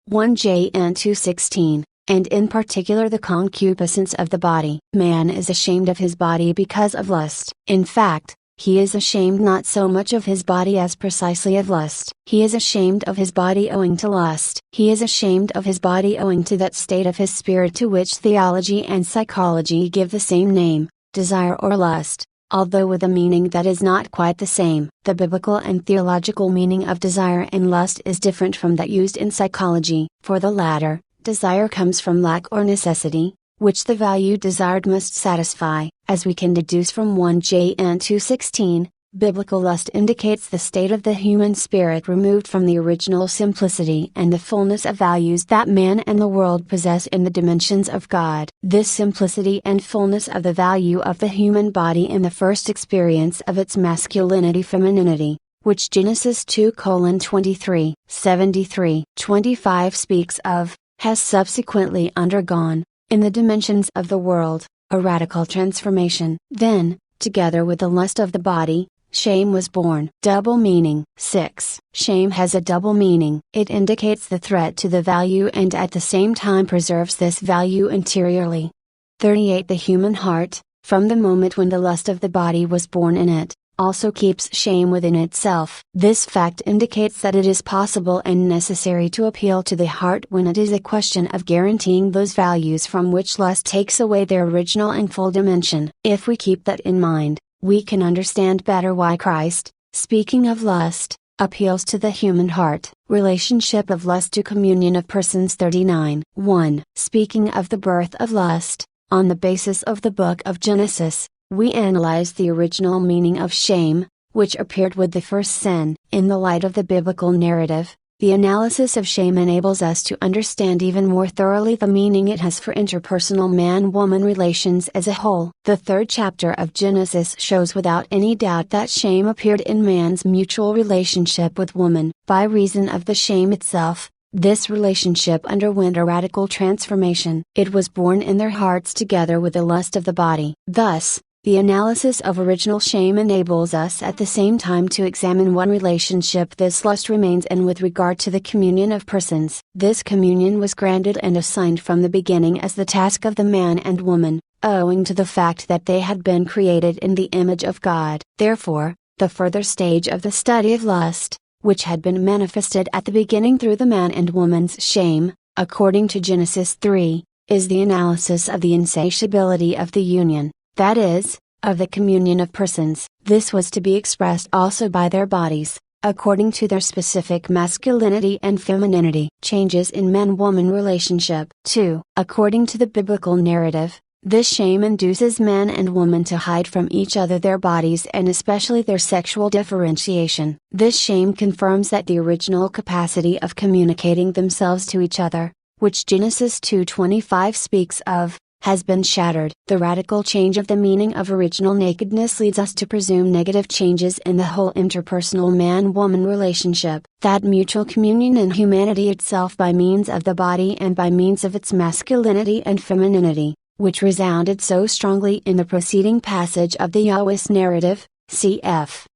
1 Jn 2:16, and in particular the concupiscence of the body. Man is ashamed of his body because of lust. In fact, he is ashamed not so much of his body as precisely of lust. He is ashamed of his body owing to lust. He is ashamed of his body owing to that state of his spirit to which theology and psychology give the same name, desire or lust, although with a meaning that is not quite the same. The biblical and theological meaning of desire and lust is different from that used in psychology. For the latter, desire comes from lack or necessity, which the value desired must satisfy, as we can deduce from 1 John 2:16. Biblical lust indicates the state of the human spirit removed from the original simplicity and the fullness of values that man and the world possess in the dimensions of God. This simplicity and fullness of the value of the human body in the first experience of its masculinity-femininity, which Genesis 2:23, 73, 25 speaks of, has subsequently undergone, in the dimensions of the world, a radical transformation. Then, together with the lust of the body, shame was born. Double meaning. 6. Shame has a double meaning. It indicates the threat to the value and at the same time preserves this value interiorly. 38. The human heart, from the moment when the lust of the body was born in it, also keeps shame within itself. This fact indicates that it is possible and necessary to appeal to the heart when it is a question of guaranteeing those values from which lust takes away their original and full dimension. If we keep that in mind, we can understand better why Christ, speaking of lust, appeals to the human heart. Relationship of lust to communion of persons. 39. 1. Speaking of the birth of lust, on the basis of the book of Genesis, we analyze the original meaning of shame, which appeared with the first sin. In the light of the biblical narrative, the analysis of shame enables us to understand even more thoroughly the meaning it has for interpersonal man-woman relations as a whole. The third chapter of Genesis shows without any doubt that shame appeared in man's mutual relationship with woman. By reason of the shame itself, this relationship underwent a radical transformation. It was born in their hearts together with the lust of the body. Thus, the analysis of original shame enables us at the same time to examine what relationship this lust remains in with regard to the communion of persons. This communion was granted and assigned from the beginning as the task of the man and woman, owing to the fact that they had been created in the image of God. Therefore, the further stage of the study of lust, which had been manifested at the beginning through the man and woman's shame, according to Genesis 3, is the analysis of the insatiability of the union. That is, of the communion of persons. This was to be expressed also by their bodies, according to their specific masculinity and femininity. Changes in man-woman relationship. 2. According to the biblical narrative, this shame induces man and woman to hide from each other their bodies and especially their sexual differentiation. This shame confirms that the original capacity of communicating themselves to each other, which Genesis 2:25 speaks of, has been shattered. The radical change of the meaning of original nakedness leads us to presume negative changes in the whole interpersonal man-woman relationship. That mutual communion in humanity itself by means of the body and by means of its masculinity and femininity, which resounded so strongly in the preceding passage of the Yahweh's narrative, cf.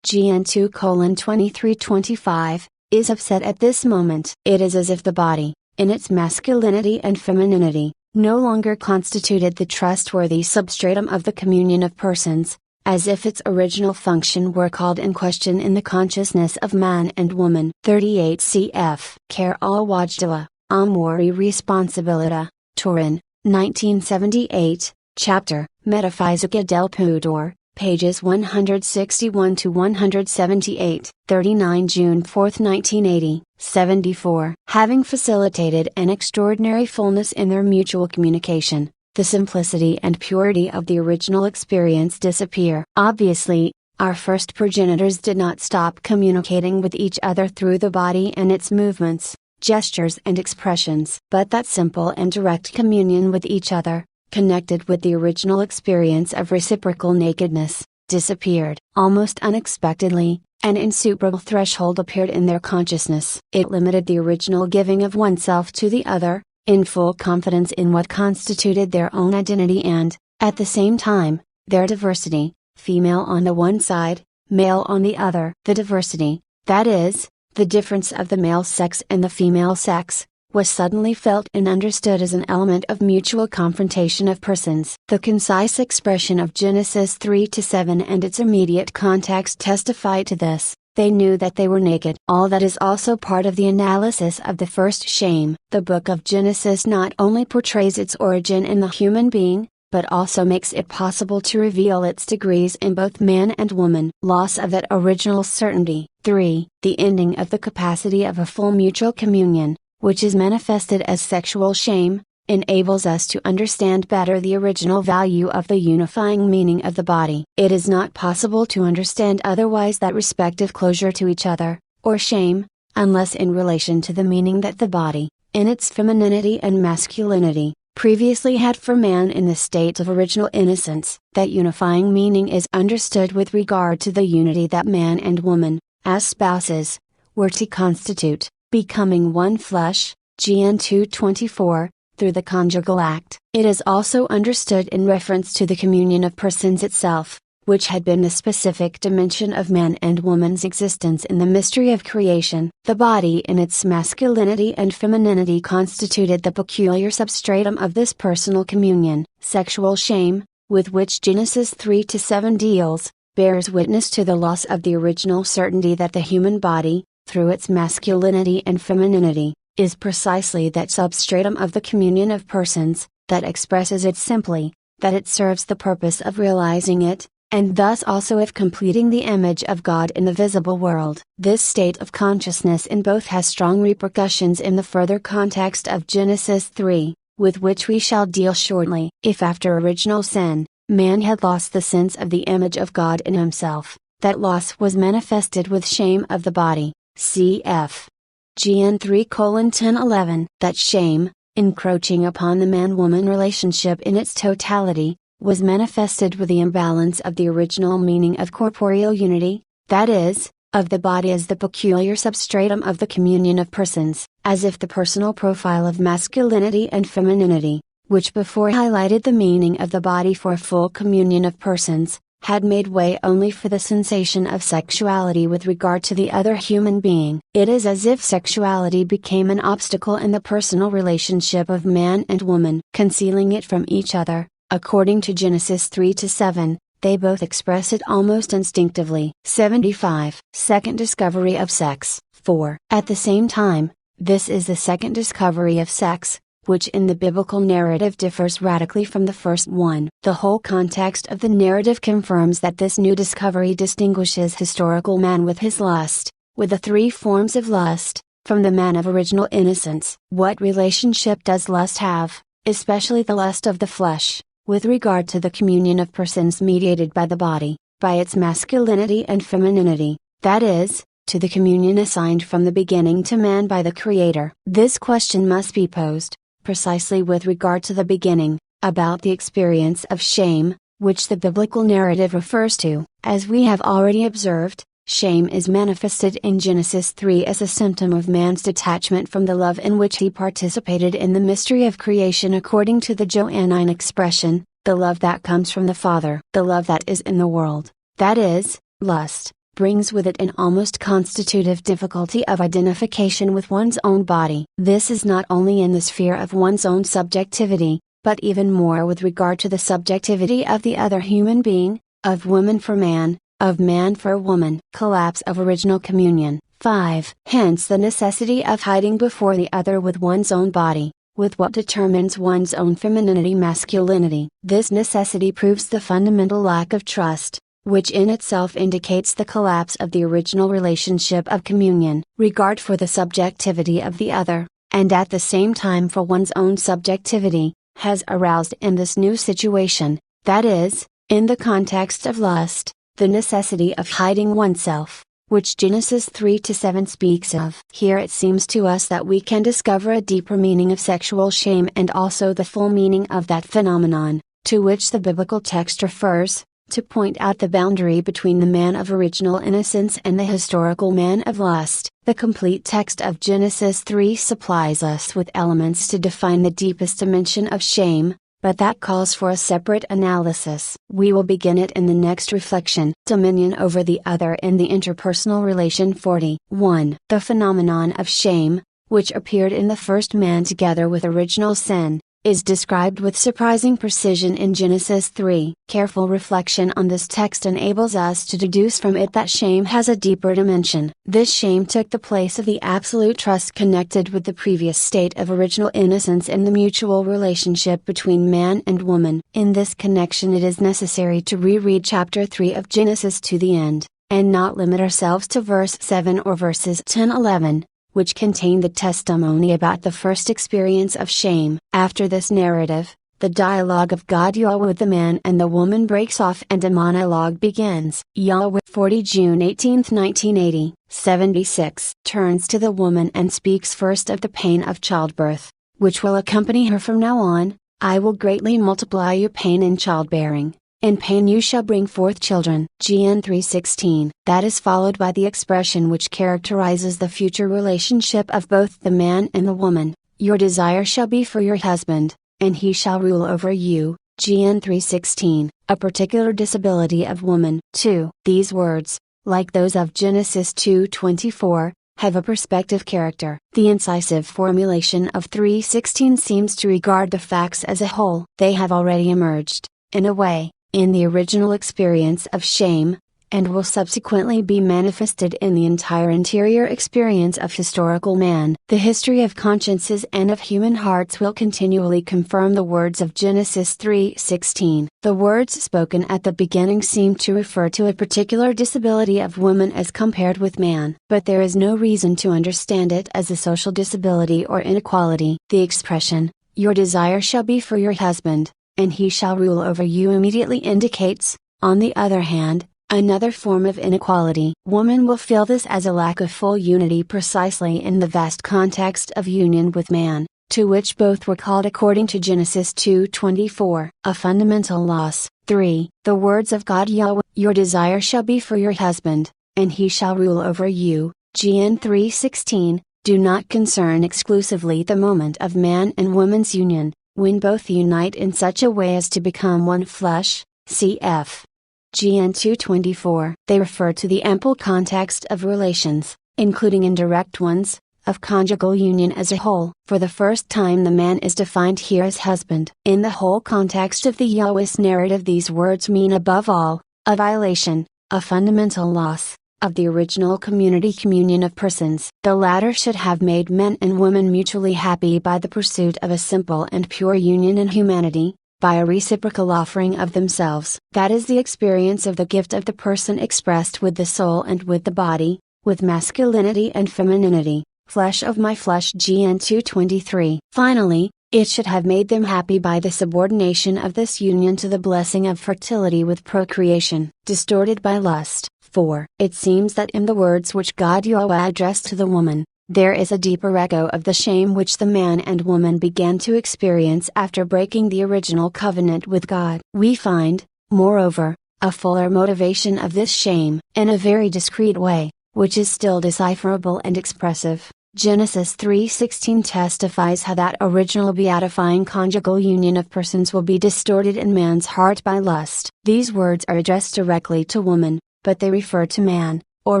Gn 2:23-25, is upset at this moment. It is as if the body, in its masculinity and femininity, no longer constituted the trustworthy substratum of the communion of persons, as if its original function were called in question in the consciousness of man and woman. 38 cf. Care al Wajdala, Amori Responsabilità, Turin, 1978, chapter, Metafisica del Pudor, pages 161-178, 39 June 4, 1980, 74. Having facilitated an extraordinary fullness in their mutual communication, the simplicity and purity of the original experience disappear. Obviously, our first progenitors did not stop communicating with each other through the body and its movements, gestures and expressions. But that simple and direct communion with each other, connected with the original experience of reciprocal nakedness, disappeared. Almost unexpectedly, an insuperable threshold appeared in their consciousness. It limited the original giving of oneself to the other, in full confidence in what constituted their own identity and, at the same time, their diversity, female on the one side, male on the other. The diversity, that is, the difference of the male sex and the female sex, was suddenly felt and understood as an element of mutual confrontation of persons. The concise expression of Genesis 3-7 and its immediate context testify to this. They knew that they were naked. All that is also part of the analysis of the first shame. The book of Genesis not only portrays its origin in the human being, but also makes it possible to reveal its degrees in both man and woman. Loss of that original certainty. 3. The ending of the capacity of a full mutual communion, which is manifested as sexual shame, enables us to understand better the original value of the unifying meaning of the body. It is not possible to understand otherwise that respective closure to each other, or shame, unless in relation to the meaning that the body, in its femininity and masculinity, previously had for man in the state of original innocence. That unifying meaning is understood with regard to the unity that man and woman, as spouses, were to constitute, becoming one flesh, Gen 2:24, through the conjugal act. It is also understood in reference to the communion of persons itself, which had been the specific dimension of man and woman's existence in the mystery of creation. The body in its masculinity and femininity constituted the peculiar substratum of this personal communion. Sexual shame, with which Genesis 3-7 deals, bears witness to the loss of the original certainty that the human body, through its masculinity and femininity, is precisely that substratum of the communion of persons, that expresses it simply, that it serves the purpose of realizing it, and thus also of completing the image of God in the visible world. This state of consciousness in both has strong repercussions in the further context of Genesis 3, with which we shall deal shortly. If after original sin, man had lost the sense of the image of God in himself, that loss was manifested with shame of the body, cf. Gen 3:10-11. That shame, encroaching upon the man-woman relationship in its totality, was manifested with the imbalance of the original meaning of corporeal unity, that is, of the body as the peculiar substratum of the communion of persons, as if the personal profile of masculinity and femininity, which before highlighted the meaning of the body for a full communion of persons, had made way only for the sensation of sexuality with regard to the other human being. It is as if sexuality became an obstacle in the personal relationship of man and woman, concealing it from each other. According to Genesis 3-7, they both express it almost instinctively. 75. Second discovery of sex. 4. At the same time, this is the second discovery of sex, which in the biblical narrative differs radically from the first one. The whole context of the narrative confirms that this new discovery distinguishes historical man with his lust, with the three forms of lust, from the man of original innocence. What relationship does lust have, especially the lust of the flesh, with regard to the communion of persons mediated by the body, by its masculinity and femininity, that is, to the communion assigned from the beginning to man by the Creator? This question must be posed, precisely with regard to the beginning, about the experience of shame, which the biblical narrative refers to. As we have already observed, shame is manifested in Genesis 3 as a symptom of man's detachment from the love in which he participated in the mystery of creation according to the Johannine expression, the love that comes from the Father. The love that is in the world, that is, lust, brings with it an almost constitutive difficulty of identification with one's own body. This is not only in the sphere of one's own subjectivity, but even more with regard to the subjectivity of the other human being, of woman for man, of man for woman. Collapse of original communion. 5. Hence the necessity of hiding before the other with one's own body, with what determines one's own femininity masculinity. This necessity proves the fundamental lack of trust, which in itself indicates the collapse of the original relationship of communion. Regard for the subjectivity of the other, and at the same time for one's own subjectivity, has aroused in this new situation, that is, in the context of lust, the necessity of hiding oneself, which Genesis 3-7 speaks of. Here it seems to us that we can discover a deeper meaning of sexual shame and also the full meaning of that phenomenon, to which the biblical text refers, to point out the boundary between the man of original innocence and the historical man of lust. The complete text of Genesis 3 supplies us with elements to define the deepest dimension of shame, but that calls for a separate analysis. We will begin it in the next reflection. Dominion over the other in the interpersonal relation. 41. The phenomenon of shame, which appeared in the first man together with original sin, is described with surprising precision in Genesis 3. Careful reflection on this text enables us to deduce from it that shame has a deeper dimension. This shame took the place of the absolute trust connected with the previous state of original innocence in the mutual relationship between man and woman. In this connection, it is necessary to reread chapter 3 of Genesis to the end, and not limit ourselves to verse 7 or verses 10-11. Which contain the testimony about the first experience of shame. After this narrative, the dialogue of God Yahweh with the man and the woman breaks off and a monologue begins. Yahweh 40 June 18, 1980, 76 turns to the woman and speaks first of the pain of childbirth, which will accompany her from now on. I will greatly multiply your pain in childbearing. In pain you shall bring forth children. GN 3:16. That is followed by the expression which characterizes the future relationship of both the man and the woman. Your desire shall be for your husband, and he shall rule over you. GN 3:16. A particular disability of woman. 2. These words, like those of Genesis 2:24, have a perspective character. The incisive formulation of 3:16 seems to regard the facts as a whole. They have already emerged, in a way, in the original experience of shame, and will subsequently be manifested in the entire interior experience of historical man. The history of consciences and of human hearts will continually confirm the words of Genesis 3:16. The words spoken at the beginning seem to refer to a particular disability of woman as compared with man, but there is no reason to understand it as a social disability or inequality. The expression, "Your desire shall be for your husband, and he shall rule over you," immediately indicates, on the other hand, another form of inequality. Woman will feel this as a lack of full unity precisely in the vast context of union with man, to which both were called according to Genesis 2:24. A fundamental loss. 3. The words of God Yahweh, "Your desire shall be for your husband, and he shall rule over you," GN 3:16, do not concern exclusively the moment of man and woman's union, when both unite in such a way as to become one flesh, cf. GN 2:24. They refer to the ample context of relations, including indirect ones, of conjugal union as a whole. For the first time the man is defined here as husband. In the whole context of the Yahweh's narrative, these words mean above all, a violation, a fundamental loss, of the original communion of persons. The latter should have made men and women mutually happy by the pursuit of a simple and pure union in humanity, by a reciprocal offering of themselves. That is the experience of the gift of the person expressed with the soul and with the body, with masculinity and femininity, flesh of my flesh GN 2:23. Finally, it should have made them happy by the subordination of this union to the blessing of fertility with procreation, distorted by lust. 4. It seems that in the words which God Yahweh addressed to the woman, there is a deeper echo of the shame which the man and woman began to experience after breaking the original covenant with God. We find, moreover, a fuller motivation of this shame, in a very discreet way, which is still decipherable and expressive. Genesis 3:16 testifies how that original beatifying conjugal union of persons will be distorted in man's heart by lust. These words are addressed directly to woman, but they refer to man, or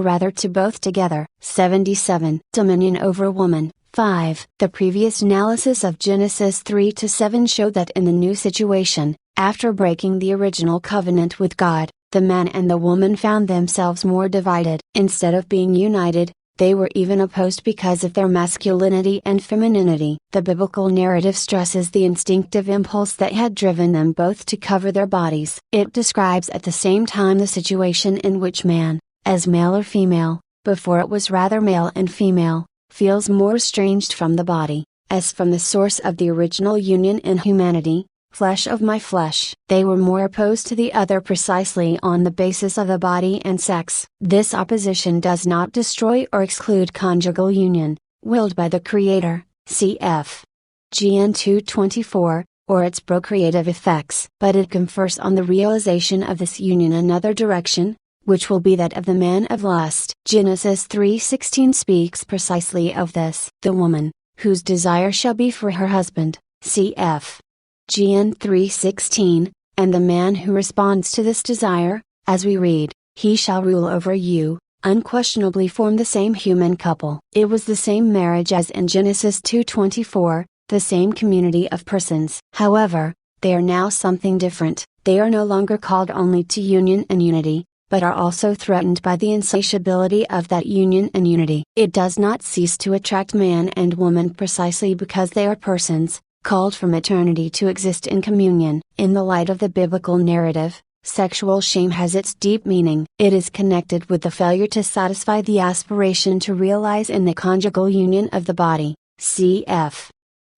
rather to both together. 77. Dominion over woman. 5. The previous analysis of Genesis 3-7 showed that in the new situation, after breaking the original covenant with God, the man and the woman found themselves more divided. Instead of being united, they were even opposed because of their masculinity and femininity. The biblical narrative stresses the instinctive impulse that had driven them both to cover their bodies. It describes at the same time the situation in which man, as male or female, before it was rather male and female, feels more estranged from the body, as from the source of the original union in humanity, flesh of my flesh. They were more opposed to the other precisely on the basis of the body and sex. This opposition does not destroy or exclude conjugal union, willed by the Creator, cf. GN 2:24, or its procreative effects, but it confers on the realization of this union another direction, which will be that of the man of lust. Genesis 3:16 speaks precisely of this. The woman, whose desire shall be for her husband, cf. GN 3:16, and the man who responds to this desire, as we read, he shall rule over you, unquestionably formed the same human couple. It was the same marriage as in Genesis 2:24, the same community of persons. However, they are now something different. They are no longer called only to union and unity, but are also threatened by the insatiability of that union and unity. It does not cease to attract man and woman precisely because they are persons, called from eternity to exist in communion. In the light of the biblical narrative, sexual shame has its deep meaning. It is connected with the failure to satisfy the aspiration to realize in the conjugal union of the body, cf.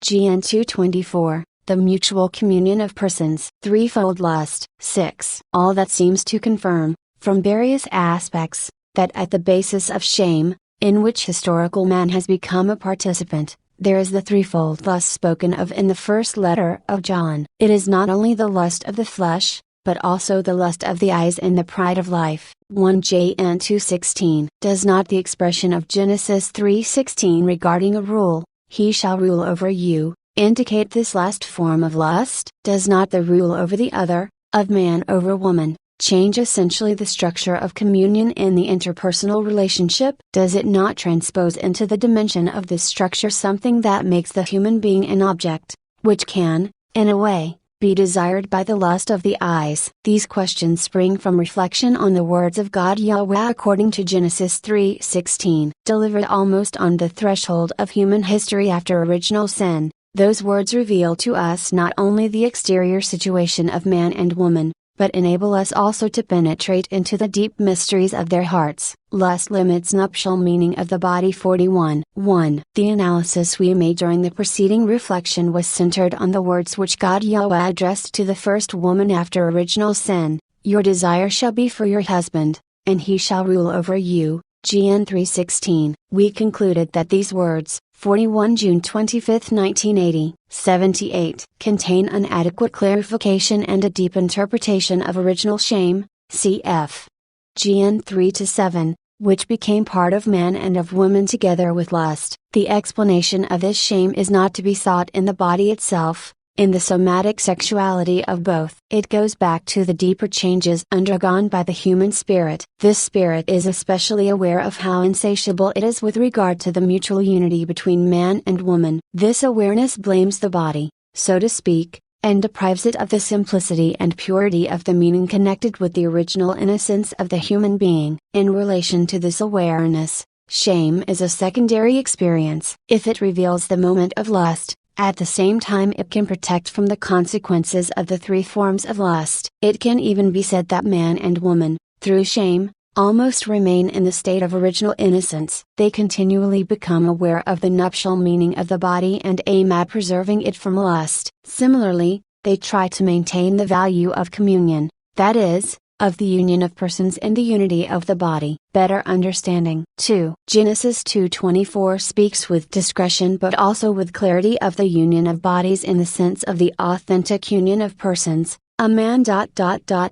GN 224. The mutual communion of persons. Threefold lust. 6. All that seems to confirm, from various aspects, that at the basis of shame, in which historical man has become a participant, there is the threefold lust spoken of in the first letter of John. It is not only the lust of the flesh, but also the lust of the eyes and the pride of life. 1 John 2:16. Does not the expression of Genesis 3:16 regarding a rule, "He shall rule over you," indicate this last form of lust? Does not the rule over the other, of man over woman, change essentially the structure of communion in the interpersonal relationship? Does it not transpose into the dimension of this structure something that makes the human being an object, which can, in a way, be desired by the lust of the eyes? These questions spring from reflection on the words of God Yahweh according to Genesis 3:16. Delivered almost on the threshold of human history after original sin, those words reveal to us not only the exterior situation of man and woman, but enable us also to penetrate into the deep mysteries of their hearts. Lust limits nuptial meaning of the body. 41. 1. The analysis we made during the preceding reflection was centered on the words which God Yahweh addressed to the first woman after original sin: "Your desire shall be for your husband, and he shall rule over you." GN 3:16. We concluded that these words, 41 June 25, 1980, 78, contain an adequate clarification and a deep interpretation of original shame, cf. GN 3-7, which became part of man and of woman together with lust. The explanation of this shame is not to be sought in the body itself, in the somatic sexuality of both. It goes back to the deeper changes undergone by the human spirit. This spirit is especially aware of how insatiable it is with regard to the mutual unity between man and woman. This awareness blames the body, so to speak, and deprives it of the simplicity and purity of the meaning connected with the original innocence of the human being. In relation to this awareness, shame is a secondary experience. If it reveals the moment of lust, at the same time it can protect from the consequences of the three forms of lust. It can even be said that man and woman, through shame, almost remain in the state of original innocence. They continually become aware of the nuptial meaning of the body and aim at preserving it from lust. Similarly, they try to maintain the value of communion, that is, of the union of persons in the unity of the body. Better understanding. 2. Genesis 2:24 speaks with discretion but also with clarity of the union of bodies in the sense of the authentic union of persons. A man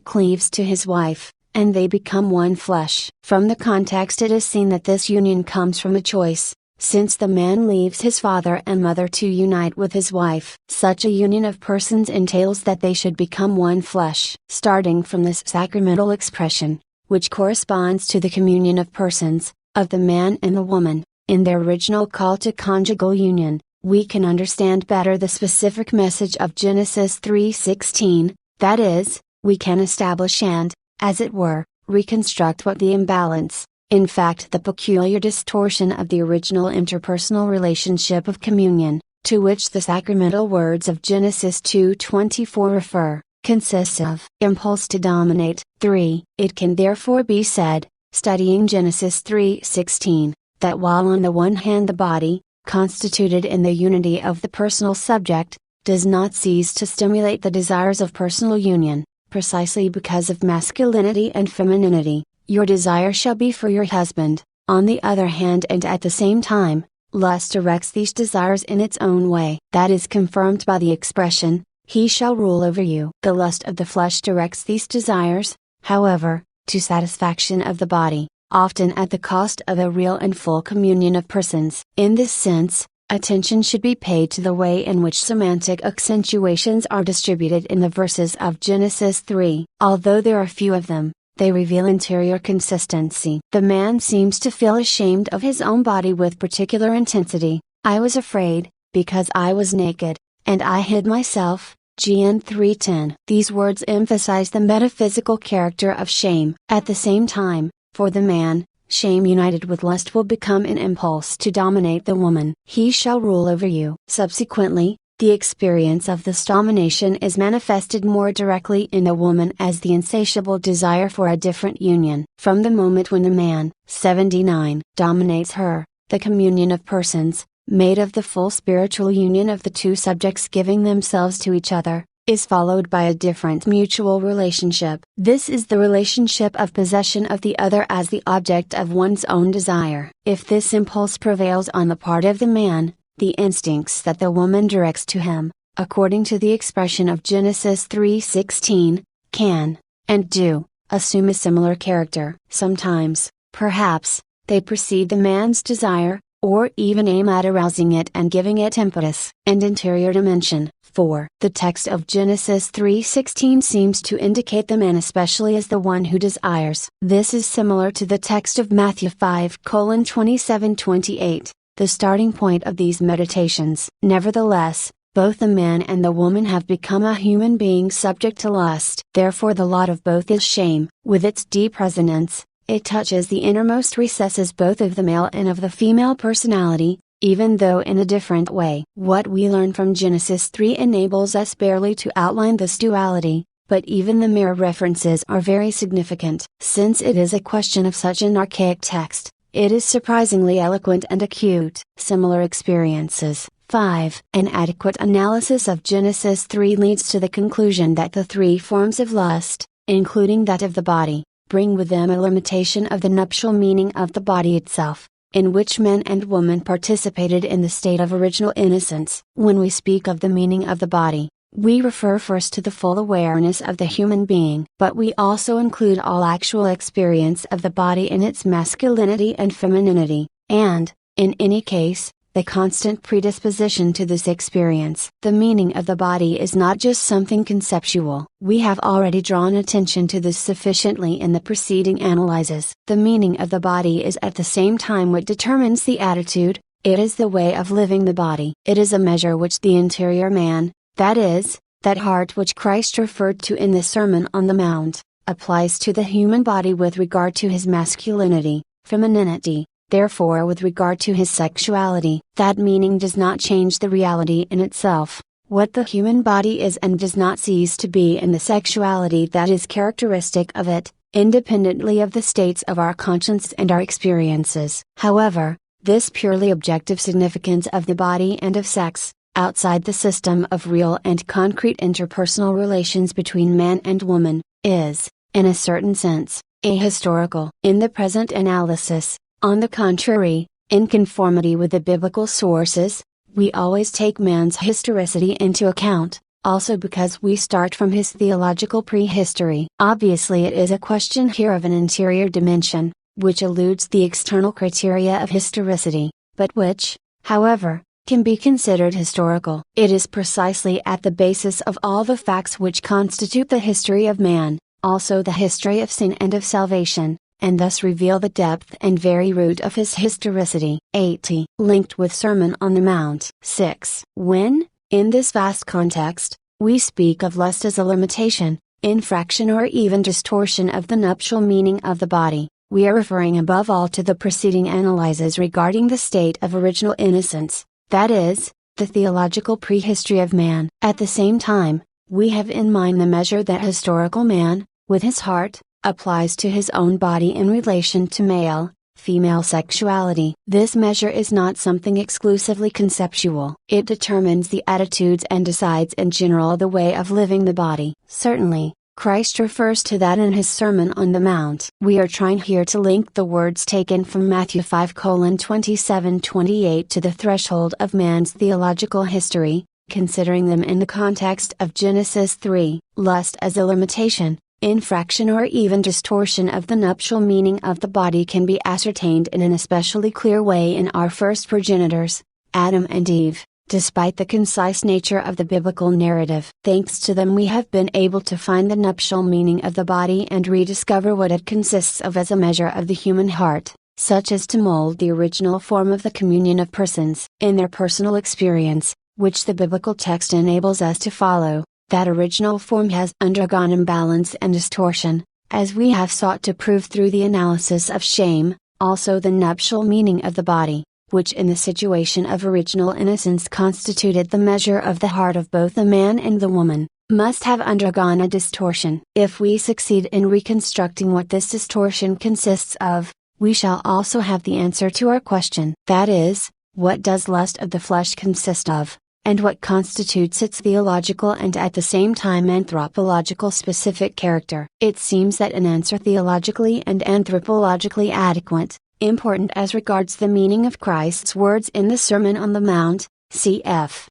cleaves to his wife, and they become one flesh. From the context it is seen that this union comes from a choice, since the man leaves his father and mother to unite with his wife. Such a union of persons entails that they should become one flesh. Starting from this sacramental expression, which corresponds to the communion of persons, of the man and the woman, in their original call to conjugal union, we can understand better the specific message of Genesis 3:16, that is, we can establish and, as it were, reconstruct what the imbalance, in fact the peculiar distortion of the original interpersonal relationship of communion, to which the sacramental words of Genesis 2:24 refer, consists of. Impulse to dominate. 3. It can therefore be said, studying Genesis 3:16, that while on the one hand the body, constituted in the unity of the personal subject, does not cease to stimulate the desires of personal union, precisely because of masculinity and femininity, "Your desire shall be for your husband," on the other hand, and at the same time, lust directs these desires in its own way. That is confirmed by the expression, "He shall rule over you." The lust of the flesh directs these desires, however, to satisfaction of the body, often at the cost of a real and full communion of persons. In this sense, attention should be paid to the way in which semantic accentuations are distributed in the verses of Genesis 3. Although there are few of them, they reveal interior consistency. The man seems to feel ashamed of his own body with particular intensity. I was afraid, because I was naked, and I hid myself. GN 3:10. These words emphasize the metaphysical character of shame. At the same time, for the man, shame united with lust will become an impulse to dominate the woman. He shall rule over you. Subsequently, the experience of this domination is manifested more directly in the woman as the insatiable desire for a different union. From the moment when the man, 79, dominates her, the communion of persons, made of the full spiritual union of the two subjects giving themselves to each other, is followed by a different mutual relationship. This is the relationship of possession of the other as the object of one's own desire. If this impulse prevails on the part of the man, the instincts that the woman directs to him, according to the expression of Genesis 3:16, can, and do, assume a similar character. Sometimes, perhaps, they precede the man's desire, or even aim at arousing it and giving it impetus and interior dimension. 4. The text of Genesis 3:16 seems to indicate the man especially as the one who desires. This is similar to the text of Matthew 5:27-28, the starting point of these meditations. Nevertheless, both the man and the woman have become a human being subject to lust. Therefore the lot of both is shame. With its deep resonance, it touches the innermost recesses both of the male and of the female personality, even though in a different way. What we learn from Genesis 3 enables us barely to outline this duality, but even the mere references are very significant. Since it is a question of such an archaic text, it is surprisingly eloquent and acute. Similar experiences. 5. An adequate analysis of Genesis 3 leads to the conclusion that the three forms of lust, including that of the body, bring with them a limitation of the nuptial meaning of the body itself, in which man and woman participated in the state of original innocence. When we speak of the meaning of the body, we refer first to the full awareness of the human being, but we also include all actual experience of the body in its masculinity and femininity, and, in any case, the constant predisposition to this experience. The meaning of the body is not just something conceptual. We have already drawn attention to this sufficiently in the preceding analyses. The meaning of the body is at the same time what determines the attitude, it is the way of living the body. It is a measure which the interior man, that is, that heart which Christ referred to in the Sermon on the Mount, applies to the human body with regard to his masculinity, femininity, therefore with regard to his sexuality. That meaning does not change the reality in itself, what the human body is and does not cease to be in the sexuality that is characteristic of it, independently of the states of our conscience and our experiences. However, this purely objective significance of the body and of sex, outside the system of real and concrete interpersonal relations between man and woman, is, in a certain sense, ahistorical. In the present analysis, on the contrary, in conformity with the biblical sources, we always take man's historicity into account, also because we start from his theological prehistory. Obviously it is a question here of an interior dimension, which eludes the external criteria of historicity, but which, however, can be considered historical. It is precisely at the basis of all the facts which constitute the history of man, also the history of sin and of salvation, and thus reveal the depth and very root of his historicity. 80. Linked with Sermon on the Mount. 6. When, in this vast context, we speak of lust as a limitation, infraction or even distortion of the nuptial meaning of the body, we are referring above all to the preceding analyses regarding the state of original innocence, that is, the theological prehistory of man. At the same time, we have in mind the measure that historical man, with his heart, applies to his own body in relation to male, female sexuality. This measure is not something exclusively conceptual. It determines the attitudes and decides in general the way of living the body. Certainly, Christ refers to that in his Sermon on the Mount. We are trying here to link the words taken from Matthew 5:27-28 to the threshold of man's theological history, considering them in the context of Genesis 3. Lust as a limitation, infraction or even distortion of the nuptial meaning of the body can be ascertained in an especially clear way in our first progenitors, Adam and Eve, despite the concise nature of the biblical narrative. Thanks to them we have been able to find the nuptial meaning of the body and rediscover what it consists of as a measure of the human heart, such as to mold the original form of the communion of persons. In their personal experience, which the biblical text enables us to follow, that original form has undergone imbalance and distortion, as we have sought to prove through the analysis of shame. Also the nuptial meaning of the body, which in the situation of original innocence constituted the measure of the heart of both the man and the woman, must have undergone a distortion. If we succeed in reconstructing what this distortion consists of, we shall also have the answer to our question. That is, what does lust of the flesh consist of, and what constitutes its theological and at the same time anthropological specific character? It seems that an answer theologically and anthropologically adequate, important as regards the meaning of Christ's words in the Sermon on the Mount, cf.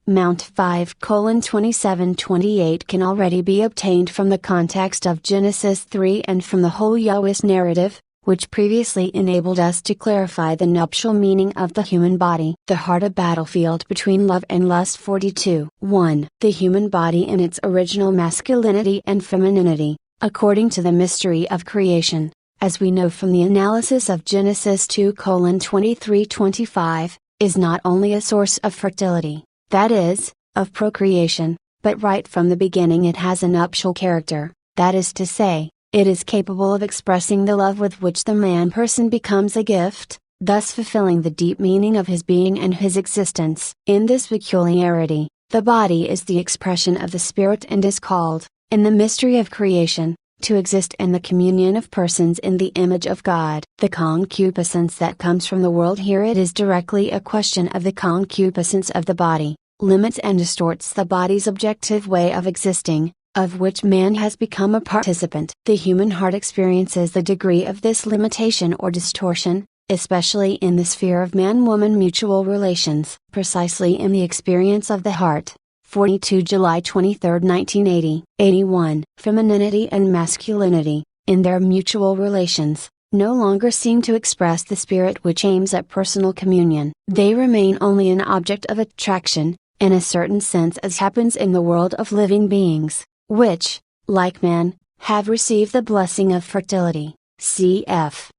Mount 5:27-28 can already be obtained from the context of Genesis 3 and from the whole Yahweh's narrative, which previously enabled us to clarify the nuptial meaning of the human body. The heart, a battlefield between love and lust. 42. 1. The human body in its original masculinity and femininity, according to the mystery of creation, as we know from the analysis of Genesis 2:23-25, is not only a source of fertility, that is, of procreation, but right from the beginning it has a nuptial character, that is to say, it is capable of expressing the love with which the man person becomes a gift, thus fulfilling the deep meaning of his being and his existence. In this peculiarity, the body is the expression of the spirit and is called, in the mystery of creation, to exist in the communion of persons in the image of God. The concupiscence that comes from the world. Here it is directly a question of the concupiscence of the body, limits and distorts the body's objective way of existing, of which man has become a participant. The human heart experiences the degree of this limitation or distortion, especially in the sphere of man-woman mutual relations. Precisely in the experience of the heart. 42 July 23, 1980. 81. Femininity and masculinity, in their mutual relations, no longer seem to express the spirit which aims at personal communion. They remain only an object of attraction, in a certain sense, as happens in the world of living beings, which, like man, have received the blessing of fertility. Cf.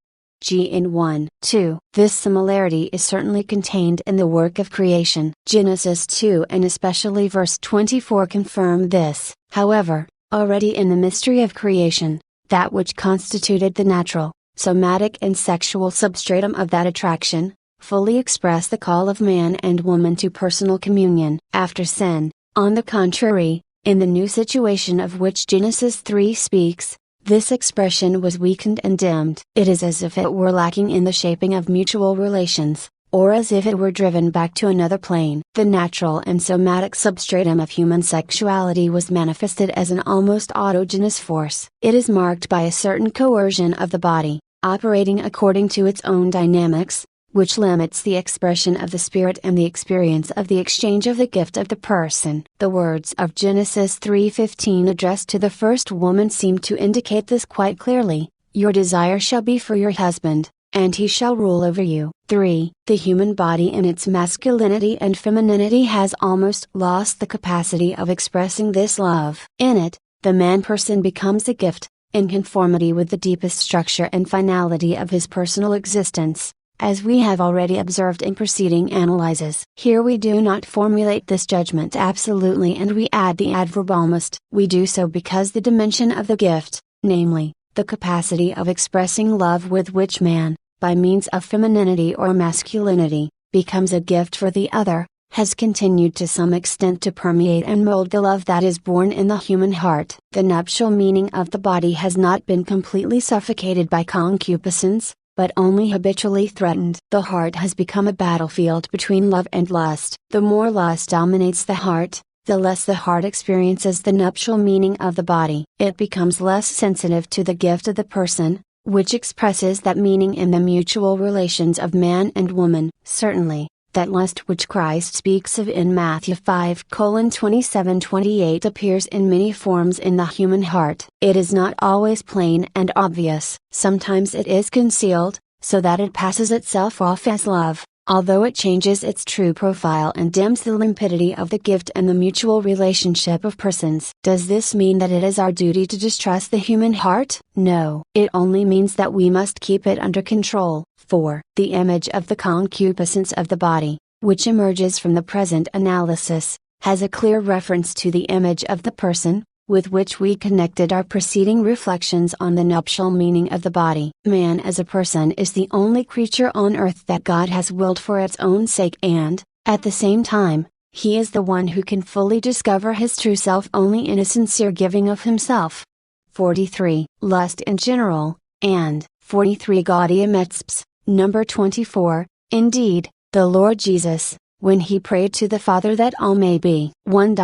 G in 1. 2. This similarity is certainly contained in the work of creation. Genesis 2 and especially verse 24 confirm this. However, already in the mystery of creation, that which constituted the natural, somatic and sexual substratum of that attraction, fully expressed the call of man and woman to personal communion. After sin, on the contrary, in the new situation of which Genesis 3 speaks, this expression was weakened and dimmed. It is as if it were lacking in the shaping of mutual relations, or as if it were driven back to another plane. The natural and somatic substratum of human sexuality was manifested as an almost autogenous force. It is marked by a certain coercion of the body, operating according to its own dynamics, which limits the expression of the spirit and the experience of the exchange of the gift of the person. The words of Genesis 3:15 addressed to the first woman seem to indicate this quite clearly. Your desire shall be for your husband, and he shall rule over you. 3. The human body in its masculinity and femininity has almost lost the capacity of expressing this love. In it, the man person becomes a gift, in conformity with the deepest structure and finality of his personal existence, as we have already observed in preceding analyses. Here we do not formulate this judgment absolutely and we add the adverb almost. We do so because the dimension of the gift, namely, the capacity of expressing love with which man, by means of femininity or masculinity, becomes a gift for the other, has continued to some extent to permeate and mold the love that is born in the human heart. The nuptial meaning of the body has not been completely suffocated by concupiscence, but only habitually threatened. The heart has become a battlefield between love and lust. The more lust dominates the heart, the less the heart experiences the nuptial meaning of the body. It becomes less sensitive to the gift of the person, which expresses that meaning in the mutual relations of man and woman. Certainly, that lust which Christ speaks of in Matthew 5:27-28 appears in many forms in the human heart. It is not always plain and obvious. Sometimes it is concealed, so that it passes itself off as love, although it changes its true profile and dims the limpidity of the gift and the mutual relationship of persons. Does this mean that it is our duty to distrust the human heart? No. It only means that we must keep it under control. 4. The image of the concupiscence of the body, which emerges from the present analysis, has a clear reference to the image of the person, with which we connected our preceding reflections on the nuptial meaning of the body. Man as a person is the only creature on earth that God has willed for its own sake and, at the same time, he is the one who can fully discover his true self only in a sincere giving of himself. 43. Lust in general, and 43 Gaudium et Spes, number 24. Indeed, the Lord Jesus, when he prayed to the Father that all may be one.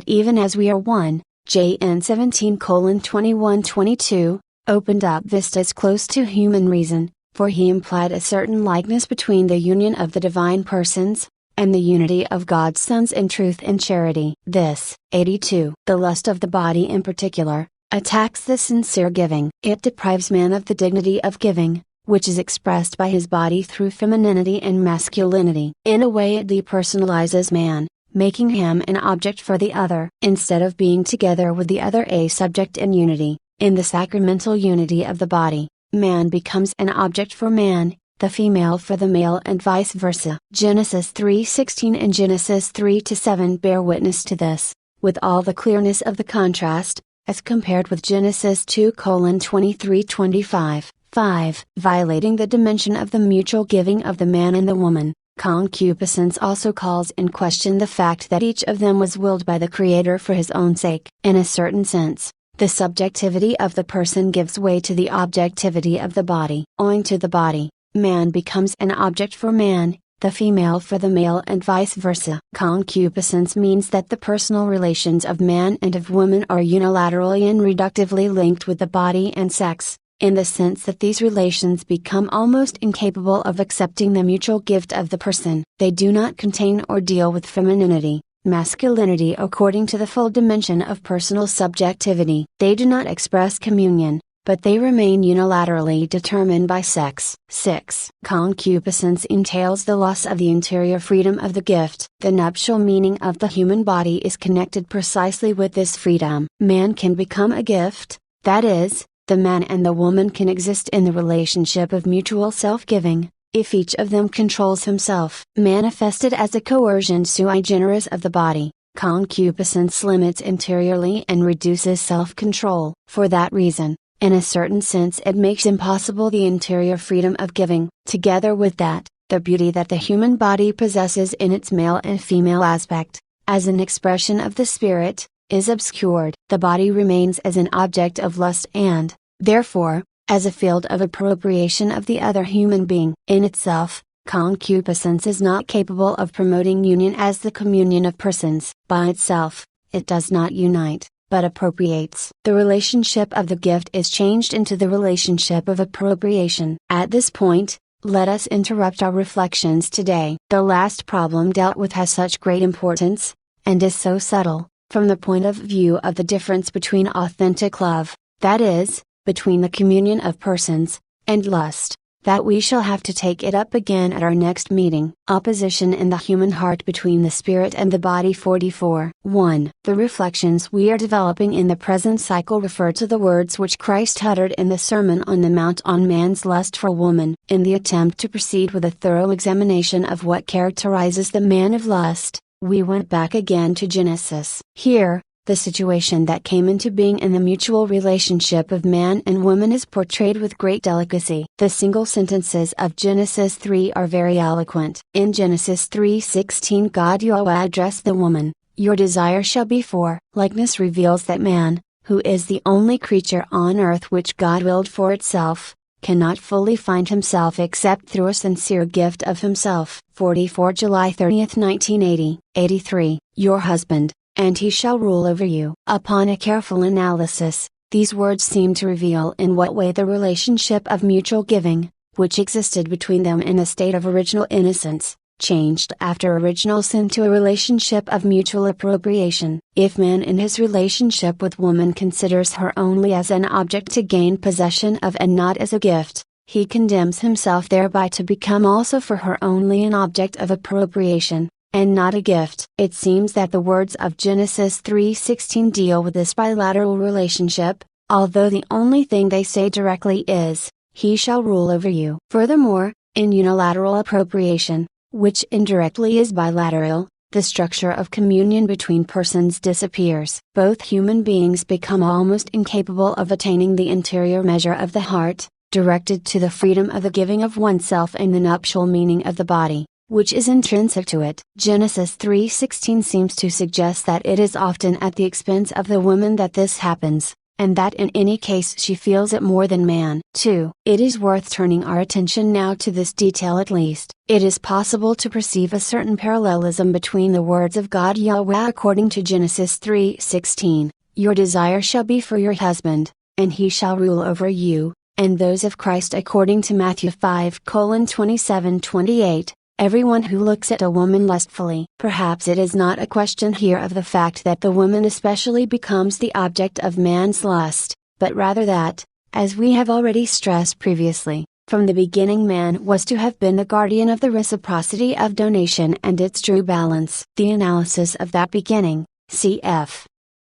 Even as we are one, JN 17:21-22, opened up vistas close to human reason, for he implied a certain likeness between the union of the divine persons, and the unity of God's sons in truth and charity. This, 82. The lust of the body in particular, attacks the sincere giving. It deprives man of the dignity of giving, which is expressed by his body through femininity and masculinity. In a way it depersonalizes man, making him an object for the other. Instead of being together with the other a subject in unity, in the sacramental unity of the body, man becomes an object for man, the female for the male and vice versa. Genesis 3:16 and Genesis 3-7 bear witness to this, with all the clearness of the contrast, as compared with Genesis 2:23-25. 5. Violating the dimension of the mutual giving of the man and the woman, concupiscence also calls in question the fact that each of them was willed by the Creator for his own sake. In a certain sense, the subjectivity of the person gives way to the objectivity of the body. Owing to the body, man becomes an object for man, the female for the male and vice versa. Concupiscence means that the personal relations of man and of woman are unilaterally and reductively linked with the body and sex, in the sense that these relations become almost incapable of accepting the mutual gift of the person. They do not contain or deal with femininity, masculinity according to the full dimension of personal subjectivity. They do not express communion, but they remain unilaterally determined by sex. 6. Concupiscence entails the loss of the interior freedom of the gift. The nuptial meaning of the human body is connected precisely with this freedom. Man can become a gift, that is, the man and the woman can exist in the relationship of mutual self-giving, if each of them controls himself. Manifested as a coercion sui generis of the body, concupiscence limits interiorly and reduces self-control. For that reason, in a certain sense it makes impossible the interior freedom of giving. Together with that, the beauty that the human body possesses in its male and female aspect, as an expression of the spirit, is obscured. The body remains as an object of lust and, therefore, as a field of appropriation of the other human being. In itself, concupiscence is not capable of promoting union as the communion of persons. By itself, it does not unite, but appropriates. The relationship of the gift is changed into the relationship of appropriation. At this point, let us interrupt our reflections today. The last problem dealt with has such great importance, and is so subtle, from the point of view of the difference between authentic love, that is, between the communion of persons, and lust, that we shall have to take it up again at our next meeting. Opposition in the human heart between the spirit and the body. 44. 1. The reflections we are developing in the present cycle refer to the words which Christ uttered in the Sermon on the Mount on man's lust for woman. In the attempt to proceed with a thorough examination of what characterizes the man of lust, we went back again to Genesis. Here, the situation that came into being in the mutual relationship of man and woman is portrayed with great delicacy. The single sentences of Genesis 3 are very eloquent. In Genesis 3:16 God Yahweh addressed the woman, "Your desire shall be for." Likeness reveals that man, who is the only creature on earth which God willed for itself, cannot fully find himself except through a sincere gift of himself. 44 July 30th 1980. 83. Your husband, and he shall rule over you. Upon a careful analysis, these words seem to reveal in what way the relationship of mutual giving, which existed between them in a state of original innocence, changed after original sin to a relationship of mutual appropriation. If man in his relationship with woman considers her only as an object to gain possession of and not as a gift, he condemns himself thereby to become also for her only an object of appropriation, and not a gift. It seems that the words of Genesis 3:16 deal with this bilateral relationship, although the only thing they say directly is, "He shall rule over you." Furthermore, in unilateral appropriation, which indirectly is bilateral, the structure of communion between persons disappears. Both human beings become almost incapable of attaining the interior measure of the heart, directed to the freedom of the giving of oneself and the nuptial meaning of the body, which is intrinsic to it. Genesis 3:16 seems to suggest that it is often at the expense of the woman that this happens, and that in any case she feels it more than man. 2. It is worth turning our attention now to this detail at least. It is possible to perceive a certain parallelism between the words of God Yahweh according to Genesis 3:16, "Your desire shall be for your husband, and he shall rule over you," and those of Christ according to Matthew 5:27-28. Everyone who looks at a woman lustfully. Perhaps it is not a question here of the fact that the woman especially becomes the object of man's lust, but rather that, as we have already stressed previously, from the beginning man was to have been the guardian of the reciprocity of donation and its true balance. The analysis of that beginning, cf.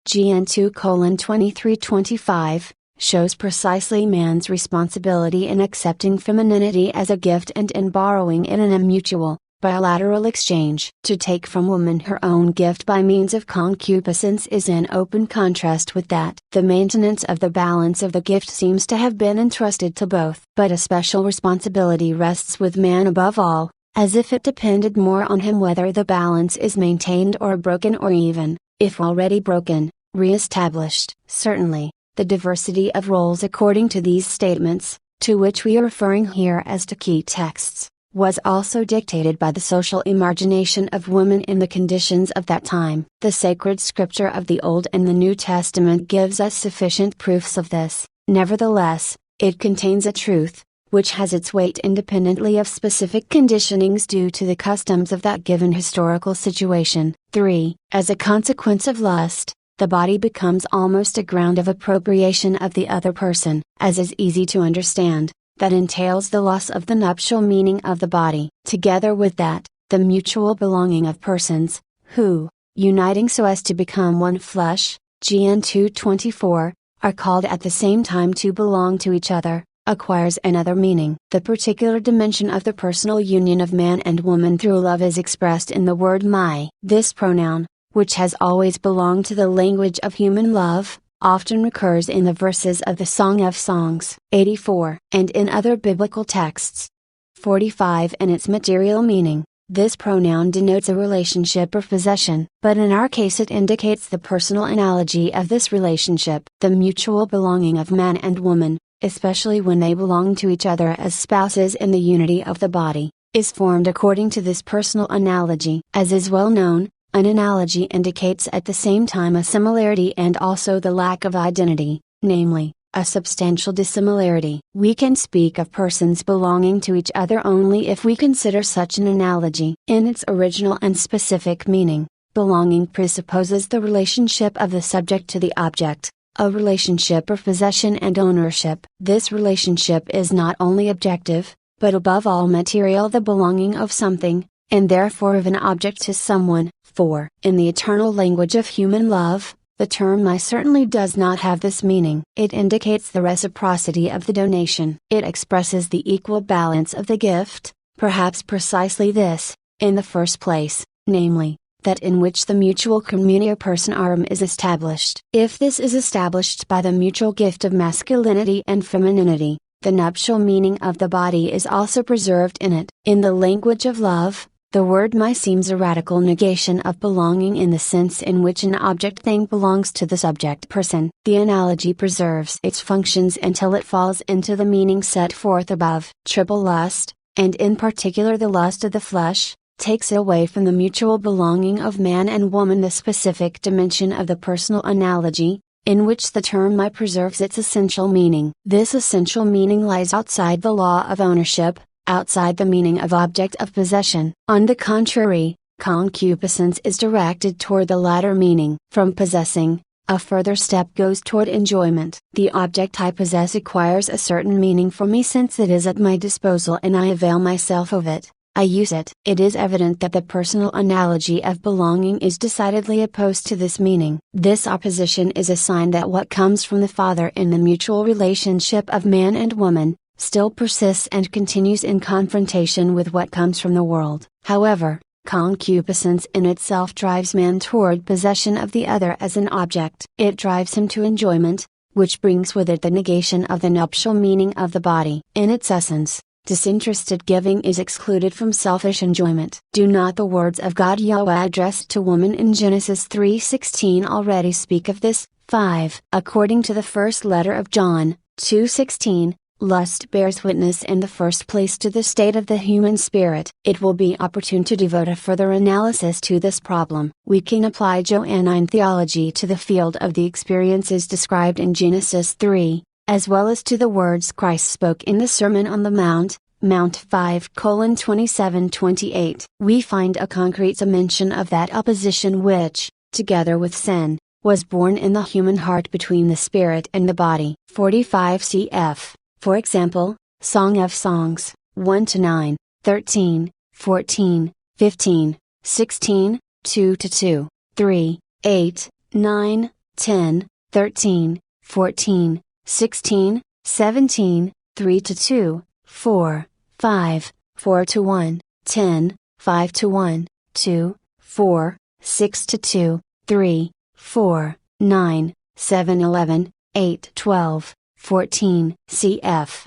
GN 2:23-25, shows precisely man's responsibility in accepting femininity as a gift and in borrowing it in a mutual, bilateral exchange. To take from woman her own gift by means of concupiscence is in open contrast with that. The maintenance of the balance of the gift seems to have been entrusted to both. But a special responsibility rests with man above all, as if it depended more on him whether the balance is maintained or broken, or even, if already broken, re-established. Certainly, the diversity of roles according to these statements, to which we are referring here as to key texts, was also dictated by the social imagination of women in the conditions of that time. The sacred scripture of the Old and the New Testament gives us sufficient proofs of this. Nevertheless, it contains a truth, which has its weight independently of specific conditionings due to the customs of that given historical situation. 3. As a consequence of lust, the body becomes almost a ground of appropriation of the other person, as is easy to understand. That entails the loss of the nuptial meaning of the body. Together with that, the mutual belonging of persons, who, uniting so as to become one flesh, GN 2:24, are called at the same time to belong to each other, acquires another meaning. The particular dimension of the personal union of man and woman through love is expressed in the word my. This pronoun, which has always belonged to the language of human love, often recurs in the verses of the Song of Songs 84 and in other biblical texts. 45. In its material meaning, this pronoun denotes a relationship of possession, but in our case it indicates the personal analogy of this relationship. The mutual belonging of man and woman, especially when they belong to each other as spouses in the unity of the body, is formed according to this personal analogy. As is well known, an analogy indicates at the same time a similarity and also the lack of identity, namely, a substantial dissimilarity. We can speak of persons belonging to each other only if we consider such an analogy. In its original and specific meaning, belonging presupposes the relationship of the subject to the object, a relationship of possession and ownership. This relationship is not only objective, but above all material, the belonging of something, and therefore of an object to someone. 4. In the eternal language of human love, the term I certainly does not have this meaning. It indicates the reciprocity of the donation. It expresses the equal balance of the gift, perhaps precisely this, in the first place, namely, that in which the mutual communio personarum is established. If this is established by the mutual gift of masculinity and femininity, the nuptial meaning of the body is also preserved in it. In the language of love, the word my seems a radical negation of belonging in the sense in which an object thing belongs to the subject person. The analogy preserves its functions until it falls into the meaning set forth above. Triple lust, and in particular the lust of the flesh, takes away from the mutual belonging of man and woman the specific dimension of the personal analogy, in which the term my preserves its essential meaning. This essential meaning lies outside the law of ownership, outside the meaning of object of possession. On the contrary, concupiscence is directed toward the latter meaning. From possessing, A further step goes toward enjoyment. The object I possess acquires a certain meaning for me since it is at my disposal and I avail myself of it. I use it. It is evident that the personal analogy of belonging is decidedly opposed to this meaning. This opposition is a sign that what comes from the Father in the mutual relationship of man and woman, still persists and continues in confrontation with what comes from the world. However, concupiscence in itself drives man toward possession of the other as an object. It drives him to enjoyment, which brings with it the negation of the nuptial meaning of the body. In its essence, disinterested giving is excluded from selfish enjoyment. Do not the words of God Yahweh addressed to woman in Genesis 3:16 already speak of this? 5. According to the first letter of John, 2:16, lust bears witness in the first place to the state of the human spirit. It will be opportune to devote a further analysis to this problem. We can apply Johannine theology to the field of the experiences described in Genesis 3, as well as to the words Christ spoke in the Sermon on the Mount, Mount 5:27-28. We find a concrete mention of that opposition which, together with sin, was born in the human heart between the spirit and the body. 45 cf. For example, Song of Songs, 1-9, 13, 14, 15, 16, 2-2, 3, 8, 9, 10, 13, 14, 16, 17, 3-2, 4, 5, 4-1, 10, 5-1, 2, 4, 6-2, 3, 4, 9, 7-11, 8-12, 14 cf.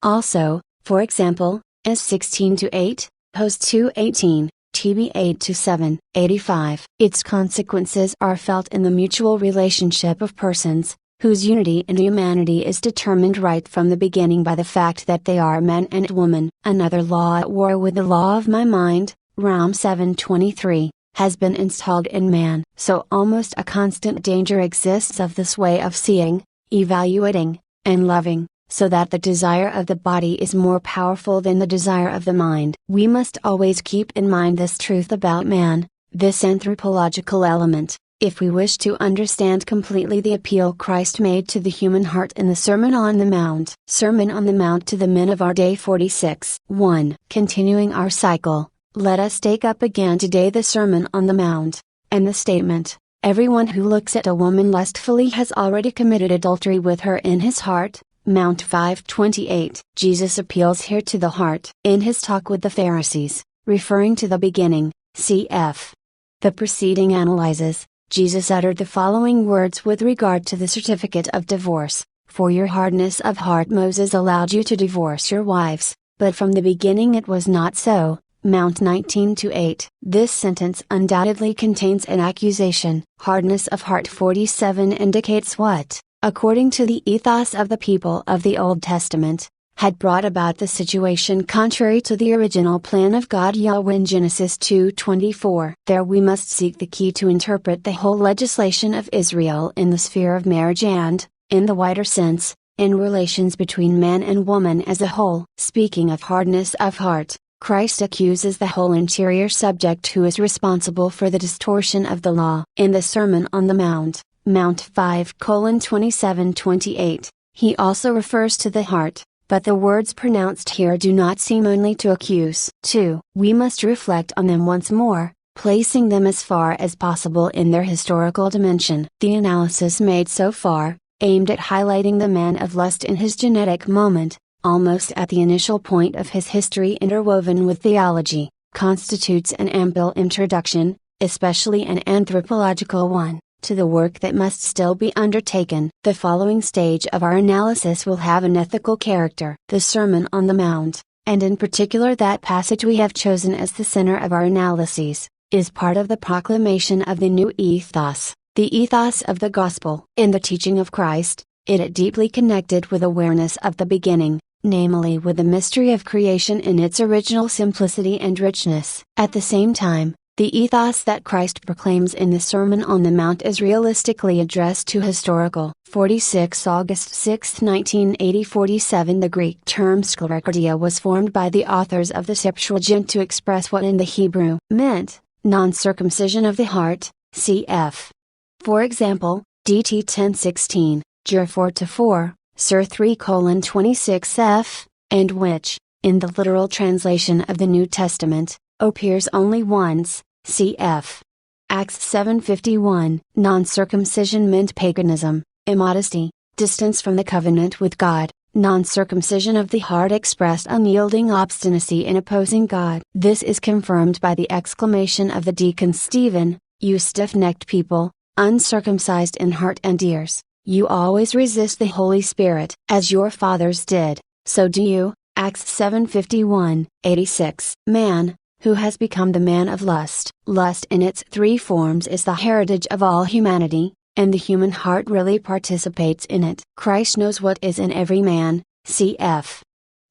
Also, for example, as 16-8, Hos 2:18, TB 8-7, 85. Its consequences are felt in the mutual relationship of persons, whose unity in humanity is determined right from the beginning by the fact that they are man and woman. Another law at war with the law of my mind, Rom 7:23, has been installed in man. So almost a constant danger exists of this way of seeing, evaluating, and loving, so that the desire of the body is more powerful than the desire of the mind. We must always keep in mind this truth about man, this anthropological element, if we wish to understand completely the appeal Christ made to the human heart in the Sermon on the Mount. Sermon on the Mount to the men of our day 46. 1. Continuing our cycle, let us take up again today the Sermon on the Mount, and the statement, everyone who looks at a woman lustfully has already committed adultery with her in his heart, Mount 5:28. Jesus appeals here to the heart. In his talk with the Pharisees, referring to the beginning, cf. The preceding analyses, Jesus uttered the following words with regard to the certificate of divorce, for your hardness of heart Moses allowed you to divorce your wives, but from the beginning it was not so, Mount 19-8. This sentence undoubtedly contains an accusation. Hardness of heart 47 indicates what, according to the ethos of the people of the Old Testament, had brought about the situation contrary to the original plan of God Yahweh in Genesis 2:24. There we must seek the key to interpret the whole legislation of Israel in the sphere of marriage and, in the wider sense, in relations between man and woman as a whole. Speaking of hardness of heart, Christ accuses the whole interior subject who is responsible for the distortion of the law. In the Sermon on the Mount, Mount 5:27-28, he also refers to the heart, but the words pronounced here do not seem only to accuse. 2. We must reflect on them once more, placing them as far as possible in their historical dimension. The analysis made so far, aimed at highlighting the man of lust in his genetic moment, almost at the initial point of his history interwoven with theology, constitutes an ample introduction, especially an anthropological one, to the work that must still be undertaken. The following stage of our analysis will have an ethical character. The Sermon on the Mount, and in particular that passage we have chosen as the center of our analyses, is part of the proclamation of the new ethos, the ethos of the Gospel. In the teaching of Christ, it is deeply connected with awareness of the beginning, namely with the mystery of creation in its original simplicity and richness. At the same time, the ethos that Christ proclaims in the Sermon on the Mount is realistically addressed to historical. 46 August 6, 1980. 47 The Greek term sclerocardia was formed by the authors of the Septuagint to express what in the Hebrew meant, non-circumcision of the heart, cf. For example, DT 1016, Jur 4-4, Sir 3:26f, and which, in the literal translation of the New Testament, appears only once, cf. Acts 7:51, non-circumcision meant paganism, immodesty, distance from the covenant with God, non-circumcision of the heart expressed unyielding obstinacy in opposing God. This is confirmed by the exclamation of the deacon Stephen, "You stiff-necked people, uncircumcised in heart and ears, you always resist the Holy Spirit. As your fathers did, so do you." Acts 7:51-86. Man, who has become the man of lust. Lust in its three forms is the heritage of all humanity, and the human heart really participates in it. Christ knows what is in every man, cf.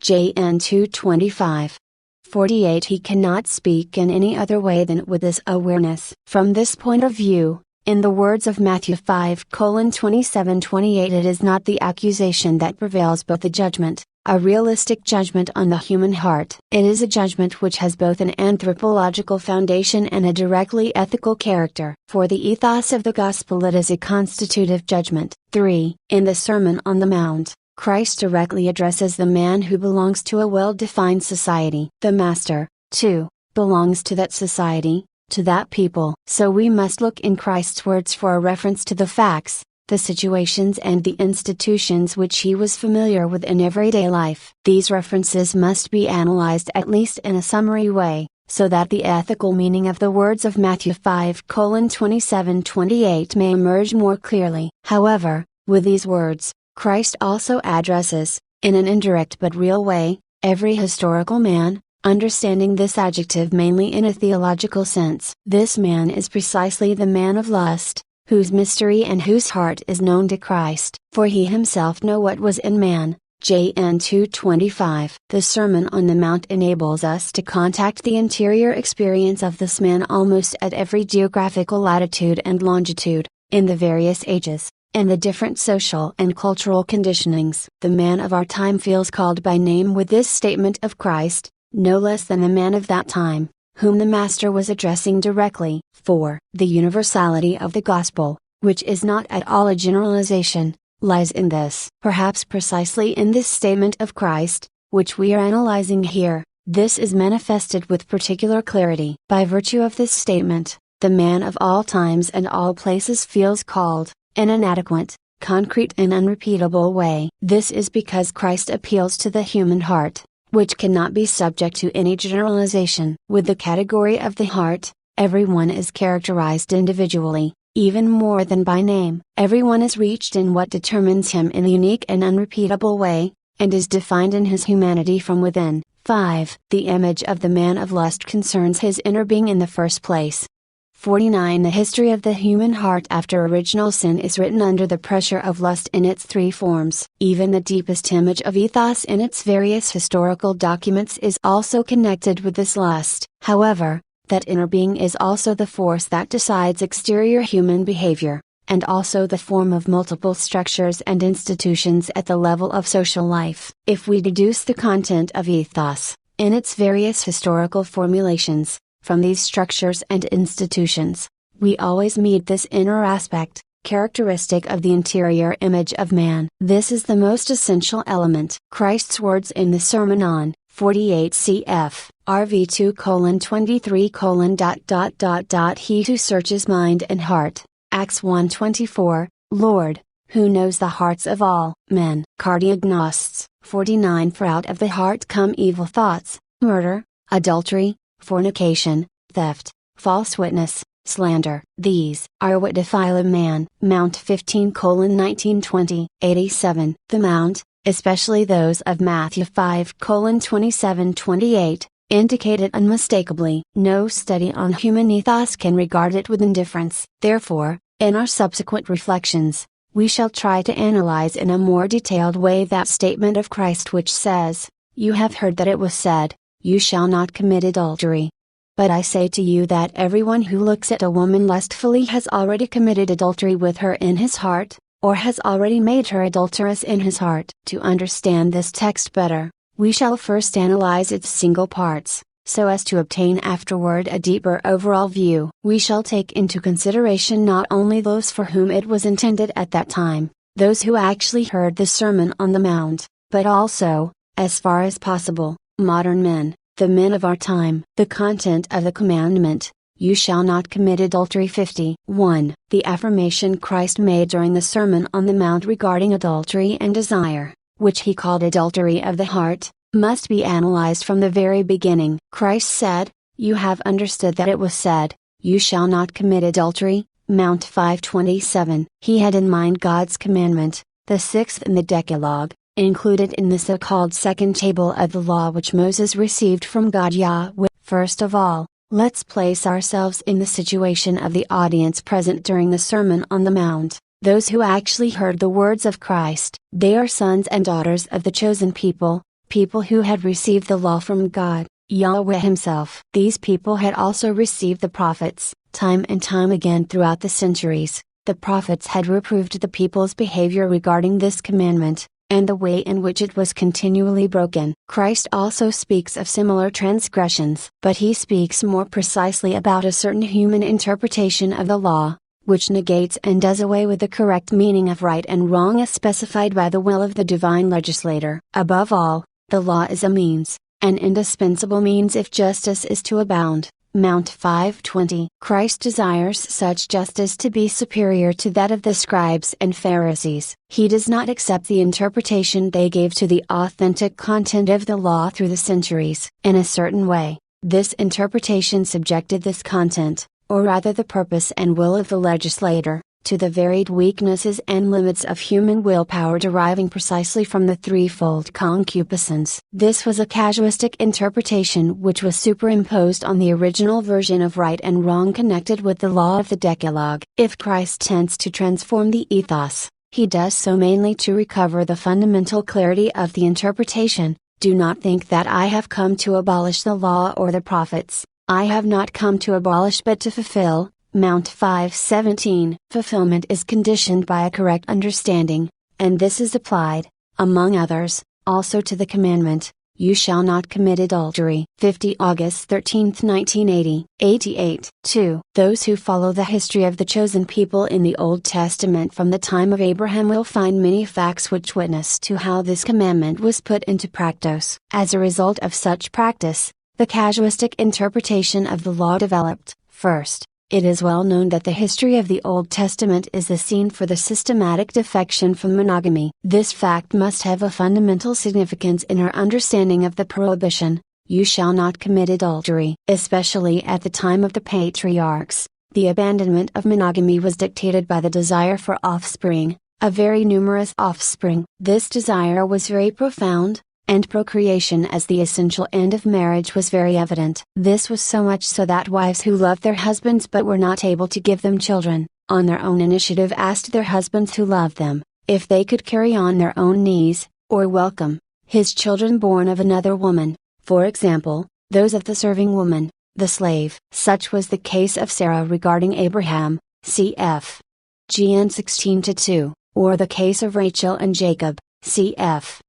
Jn 2:25. 48. He cannot speak in any other way than with this awareness. From this point of view, in the words of Matthew 5:27-28, it is not the accusation that prevails but the judgment, a realistic judgment on the human heart. It is a judgment which has both an anthropological foundation and a directly ethical character. For the ethos of the Gospel, it is a constitutive judgment. 3. In the Sermon on the Mount, Christ directly addresses the man who belongs to a well-defined society. The Master, too, belongs to that society, to that people. So we must look in Christ's words for a reference to the facts, the situations and the institutions which he was familiar with in everyday life. These references must be analyzed at least in a summary way, so that the ethical meaning of the words of Matthew 5:27-28 may emerge more clearly. However, with these words, Christ also addresses, in an indirect but real way, every historical man, understanding this adjective mainly in a theological sense. This man is precisely the man of lust, whose mystery and whose heart is known to Christ. For he himself knew what was in man, Jn 2:25. The Sermon on the Mount enables us to contact the interior experience of this man almost at every geographical latitude and longitude, in the various ages, in the different social and cultural conditionings. The man of our time feels called by name with this statement of Christ, no less than the man of that time, whom the Master was addressing directly. 4. The universality of the Gospel, which is not at all a generalization, lies in this. Perhaps precisely in this statement of Christ, which we are analyzing here, this is manifested with particular clarity. By virtue of this statement, the man of all times and all places feels called, in an adequate, concrete and unrepeatable way. This is because Christ appeals to the human heart, which cannot be subject to any generalization. With the category of the heart, everyone is characterized individually, even more than by name. Everyone is reached in what determines him in a unique and unrepeatable way, and is defined in his humanity from within. 5. The image of the man of lust concerns his inner being in the first place. 49. The history of the human heart after original sin is written under the pressure of lust in its three forms. Even the deepest image of ethos in its various historical documents is also connected with this lust. However, that inner being is also the force that decides exterior human behavior, and also the form of multiple structures and institutions at the level of social life. If we deduce the content of ethos, in its various historical formulations, from these structures and institutions, we always meet this inner aspect, characteristic of the interior image of man. This is the most essential element. Christ's words in the Sermon on 48 cf. RV 2:23: He who searches mind and heart, Acts 1:24, Lord, who knows the hearts of all men. Cardiognosts 49. For out of the heart come evil thoughts, murder, adultery, fornication, theft, false witness, slander. These are what defile a man. Mount 15:19-20. 87. The Mount, especially those of Matthew 5:27-28, indicate it unmistakably. No study on human ethos can regard it with indifference. Therefore, in our subsequent reflections, we shall try to analyze in a more detailed way that statement of Christ which says, "You have heard that it was said, you shall not commit adultery. But I say to you that everyone who looks at a woman lustfully has already committed adultery with her in his heart, or has already made her adulteress in his heart." To understand this text better, we shall first analyze its single parts, so as to obtain afterward a deeper overall view. We shall take into consideration not only those for whom it was intended at that time, those who actually heard the Sermon on the Mount, but also, as far as possible, modern men, the men of our time. The content of the commandment, "You shall not commit adultery." 51. The affirmation Christ made during the Sermon on the Mount regarding adultery and desire, which he called adultery of the heart, must be analyzed from the very beginning. Christ said, "You have understood that it was said, 'You shall not commit adultery,' Mount 5:27. He had in mind God's commandment, the sixth in the Decalogue, included in the so-called second table of the law which Moses received from God Yahweh. First of all, let's place ourselves in the situation of the audience present during the Sermon on the Mount, those who actually heard the words of Christ. They are sons and daughters of the chosen people, people who had received the law from God, Yahweh himself. These people had also received the prophets. Time and time again throughout the centuries, the prophets had reproved the people's behavior regarding this commandment, and the way in which it was continually broken. Christ also speaks of similar transgressions, but he speaks more precisely about a certain human interpretation of the law, which negates and does away with the correct meaning of right and wrong as specified by the will of the divine legislator. Above all, the law is a means, an indispensable means if justice is to abound. Mount 5:20. Christ desires such justice to be superior to that of the scribes and Pharisees. He does not accept the interpretation they gave to the authentic content of the law through the centuries. In a certain way, this interpretation subjected this content, or rather the purpose and will of the legislator, to the varied weaknesses and limits of human willpower deriving precisely from the threefold concupiscence. This was a casuistic interpretation which was superimposed on the original version of right and wrong connected with the law of the Decalogue. If Christ tends to transform the ethos, he does so mainly to recover the fundamental clarity of the interpretation. Do not think that I have come to abolish the law or the prophets. I have not come to abolish but to fulfill. Mount 5:17. Fulfillment is conditioned by a correct understanding, and this is applied, among others, also to the commandment, "You shall not commit adultery." 50 August 13, 1980. 88. 2. Those who follow the history of the chosen people in the Old Testament from the time of Abraham will find many facts which witness to how this commandment was put into practice. As a result of such practice, the casuistic interpretation of the law developed. First, it is well known that the history of the Old Testament is the scene for the systematic defection from monogamy. This fact must have a fundamental significance in our understanding of the prohibition, "You shall not commit adultery." Especially at the time of the patriarchs, the abandonment of monogamy was dictated by the desire for offspring, a very numerous offspring. This desire was very profound, and procreation as the essential end of marriage was very evident. This was so much so that wives who loved their husbands but were not able to give them children, on their own initiative asked their husbands who loved them, if they could carry on their own needs, or welcome, his children born of another woman, for example, those of the serving woman, the slave. Such was the case of Sarah regarding Abraham, cf. Gen 16-2, or the case of Rachel and Jacob, cf.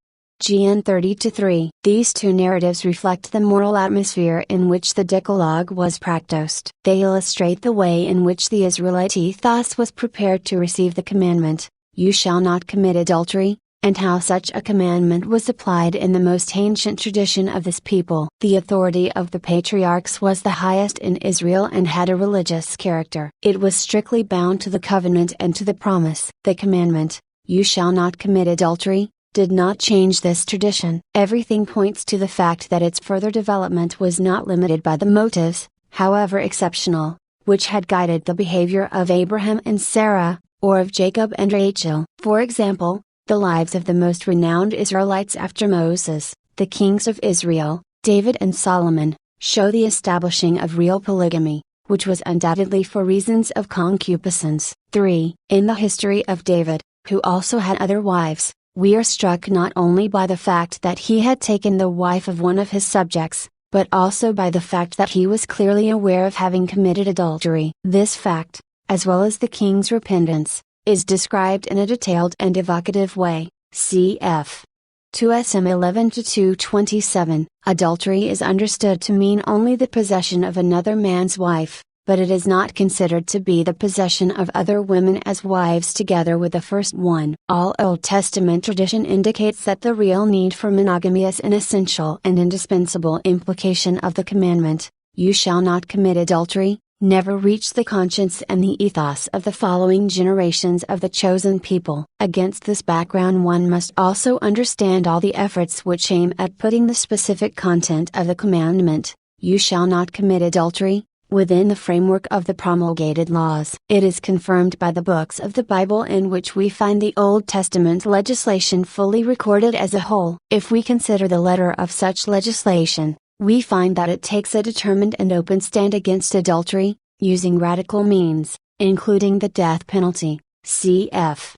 Gen 30-3. These two narratives reflect the moral atmosphere in which the Decalogue was practiced. They illustrate the way in which the Israelite ethos was prepared to receive the commandment, "You shall not commit adultery," and how such a commandment was applied in the most ancient tradition of this people. The authority of the patriarchs was the highest in Israel and had a religious character. It was strictly bound to the covenant and to the promise. The commandment, "You shall not commit adultery," did not change this tradition. Everything points to the fact that its further development was not limited by the motives, however exceptional, which had guided the behavior of Abraham and Sarah, or of Jacob and Rachel. For example, the lives of the most renowned Israelites after Moses, the kings of Israel, David and Solomon, show the establishing of real polygamy, which was undoubtedly for reasons of concupiscence. 3. In the history of David, who also had other wives, we are struck not only by the fact that he had taken the wife of one of his subjects, but also by the fact that he was clearly aware of having committed adultery. This fact, as well as the king's repentance, is described in a detailed and evocative way, cf. 2 SM 11-227. Adultery is understood to mean only the possession of another man's wife, but it is not considered to be the possession of other women as wives together with the first one. All Old Testament tradition indicates that the real need for monogamy is an essential and indispensable implication of the commandment, "You shall not commit adultery," never reached the conscience and the ethos of the following generations of the chosen people. Against this background, one must also understand all the efforts which aim at putting the specific content of the commandment, "You shall not commit adultery," within the framework of the promulgated laws. It is confirmed by the books of the Bible, in which we find the Old Testament legislation fully recorded as a whole. If we consider the letter of such legislation, we find that it takes a determined and open stand against adultery, using radical means, including the death penalty, cf.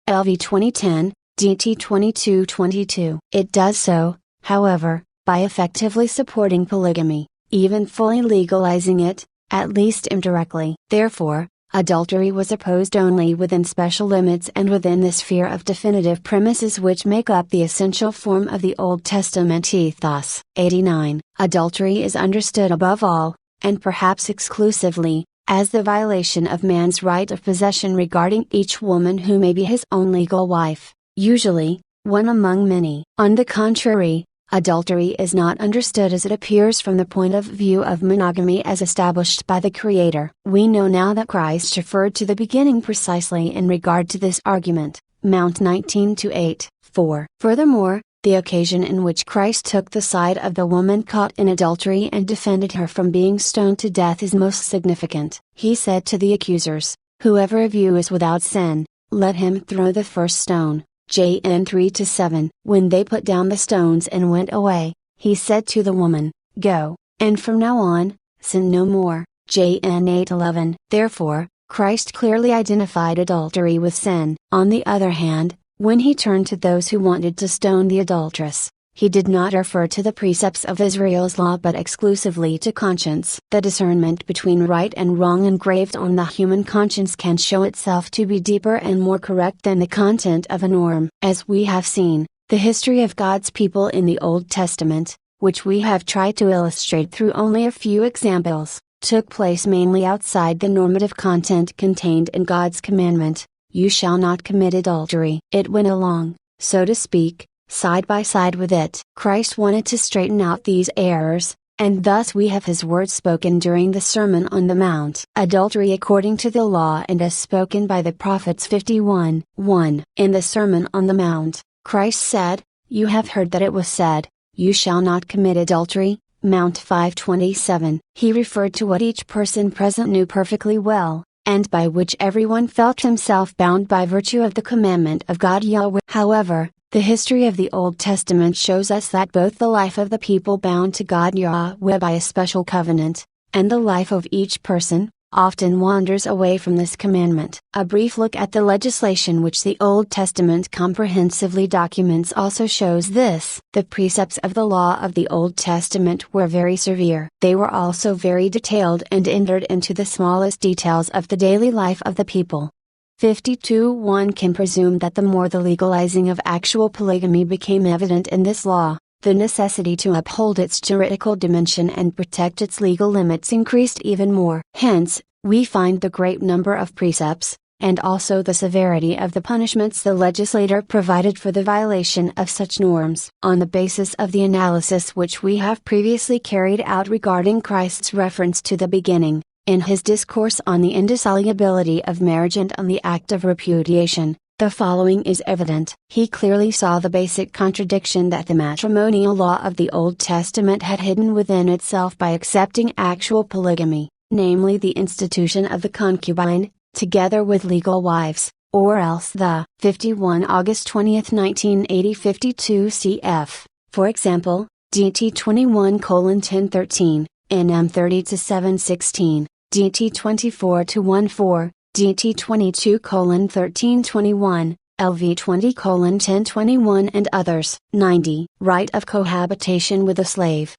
LV 2010, DT 2222. It does so, however, by effectively supporting polygamy, even fully legalizing it, at least indirectly. Therefore, adultery was opposed only within special limits and within the sphere of definitive premises which make up the essential form of the Old Testament ethos. 89. Adultery is understood above all, and perhaps exclusively, as the violation of man's right of possession regarding each woman who may be his own legal wife, usually, one among many. On the contrary, adultery is not understood as it appears from the point of view of monogamy as established by the Creator. We know now that Christ referred to the beginning precisely in regard to this argument, Mount 19-8, 4. Furthermore, the occasion in which Christ took the side of the woman caught in adultery and defended her from being stoned to death is most significant. He said to the accusers, "Whoever of you is without sin, let him throw the first stone." JN 3-7. When they put down the stones and went away, he said to the woman, "Go, and from now on, sin no more." JN 8-11. Therefore, Christ clearly identified adultery with sin. On the other hand, when he turned to those who wanted to stone the adulteress, he did not refer to the precepts of Israel's law but exclusively to conscience. The discernment between right and wrong engraved on the human conscience can show itself to be deeper and more correct than the content of a norm. As we have seen, the history of God's people in the Old Testament, which we have tried to illustrate through only a few examples, took place mainly outside the normative content contained in God's commandment, "You shall not commit adultery." It went along, so to speak, side by side with it. Christ wanted to straighten out these errors, and thus we have his words spoken during the Sermon on the Mount. Adultery according to the law and as spoken by the prophets 51:1. In the Sermon on the Mount, Christ said, "You have heard that it was said, 'You shall not commit adultery,' Mount 5:27. He referred to what each person present knew perfectly well, and by which everyone felt himself bound by virtue of the commandment of God Yahweh. However, the history of the Old Testament shows us that both the life of the people bound to God Yahweh by a special covenant, and the life of each person, often wanders away from this commandment. A brief look at the legislation which the Old Testament comprehensively documents also shows this. The precepts of the law of the Old Testament were very severe. They were also very detailed and entered into the smallest details of the daily life of the people. 52. One can presume that the more the legalizing of actual polygamy became evident in this law, the necessity to uphold its juridical dimension and protect its legal limits increased even more. Hence, we find the great number of precepts, and also the severity of the punishments the legislator provided for the violation of such norms. On the basis of the analysis which we have previously carried out regarding Christ's reference to the beginning, in his discourse on the indissolubility of marriage and on the act of repudiation, the following is evident. He clearly saw the basic contradiction that the matrimonial law of the Old Testament had hidden within itself by accepting actual polygamy, namely the institution of the concubine, together with legal wives, or else the 51 August 20, 1980 52 cf. For example, DT 21:1013, NM 30-716, DT 24-14, DT 22:1321, LV 20:1021 and others. 90. Right of cohabitation with a slave.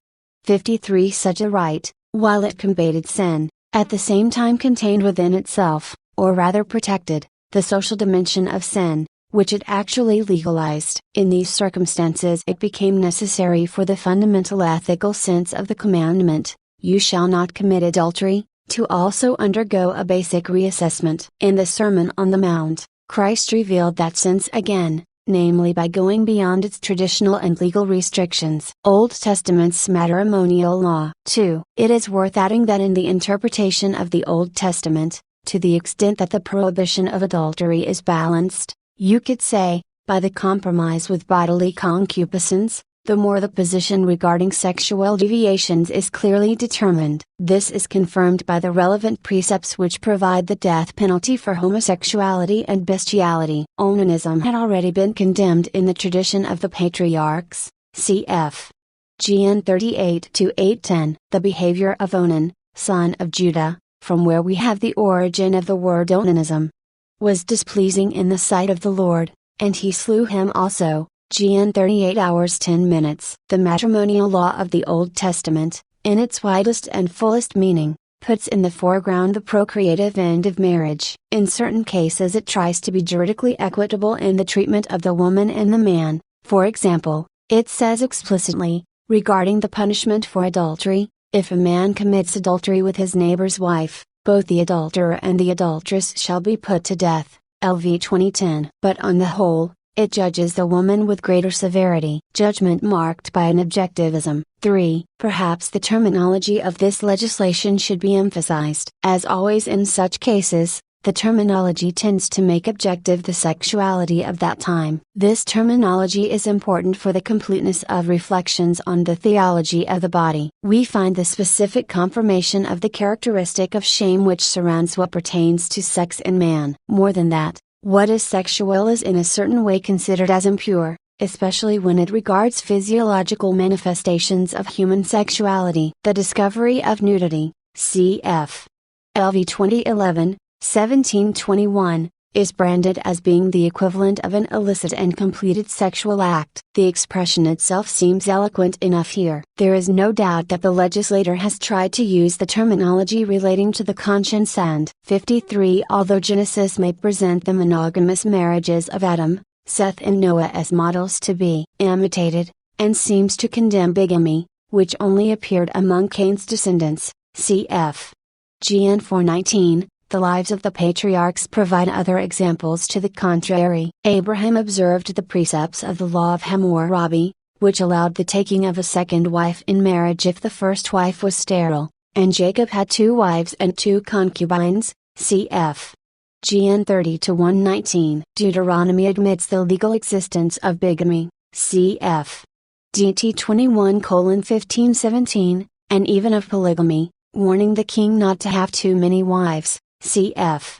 53. Such a right, while it combated sin, at the same time contained within itself, or rather protected, the social dimension of sin, which it actually legalized. In these circumstances it became necessary for the fundamental ethical sense of the commandment, "You shall not commit adultery," to also undergo a basic reassessment. In the Sermon on the Mount, Christ revealed that sense again, namely by going beyond its traditional and legal restrictions. Old Testament's matrimonial law. 2. It is worth adding that in the interpretation of the Old Testament, to the extent that the prohibition of adultery is balanced, you could say, by the compromise with bodily concupiscence, the more the position regarding sexual deviations is clearly determined. This is confirmed by the relevant precepts which provide the death penalty for homosexuality and bestiality. Onanism had already been condemned in the tradition of the patriarchs, cf. GN 38-810. The behavior of Onan, son of Judah, from where we have the origin of the word onanism, was displeasing in the sight of the Lord, and he slew him also. GN 38 hours 10 minutes. The matrimonial law of the Old Testament, in its widest and fullest meaning, puts in the foreground the procreative end of marriage. In certain cases it tries to be juridically equitable in the treatment of the woman and the man. For example, it says explicitly, regarding the punishment for adultery, if a man commits adultery with his neighbor's wife, both the adulterer and the adulteress shall be put to death. LV 2010. But on the whole, it judges the woman with greater severity. Judgment marked by an objectivism. 3. Perhaps the terminology of this legislation should be emphasized. As always in such cases, the terminology tends to make objective the sexuality of that time. This terminology is important for the completeness of reflections on the theology of the body. We find the specific confirmation of the characteristic of shame which surrounds what pertains to sex in man. More than that, what is sexual is in a certain way considered as impure, especially when it regards physiological manifestations of human sexuality. The discovery of nudity, cf. LV 2011, 1721, is branded as being the equivalent of an illicit and completed sexual act. The expression itself seems eloquent enough here. There is no doubt that the legislator has tried to use the terminology relating to the conscience and 53. Although Genesis may present the monogamous marriages of Adam, Seth and Noah as models to be imitated, and seems to condemn bigamy, which only appeared among Cain's descendants, cf. GN 419. The lives of the patriarchs provide other examples to the contrary. Abraham observed the precepts of the law of Hammurabi, which allowed the taking of a second wife in marriage if the first wife was sterile, and Jacob had 2 wives and 2 concubines, cf. GN 30-119. Deuteronomy admits the legal existence of bigamy, cf. DT 21:15-17, and even of polygamy, warning the king not to have too many wives. Cf.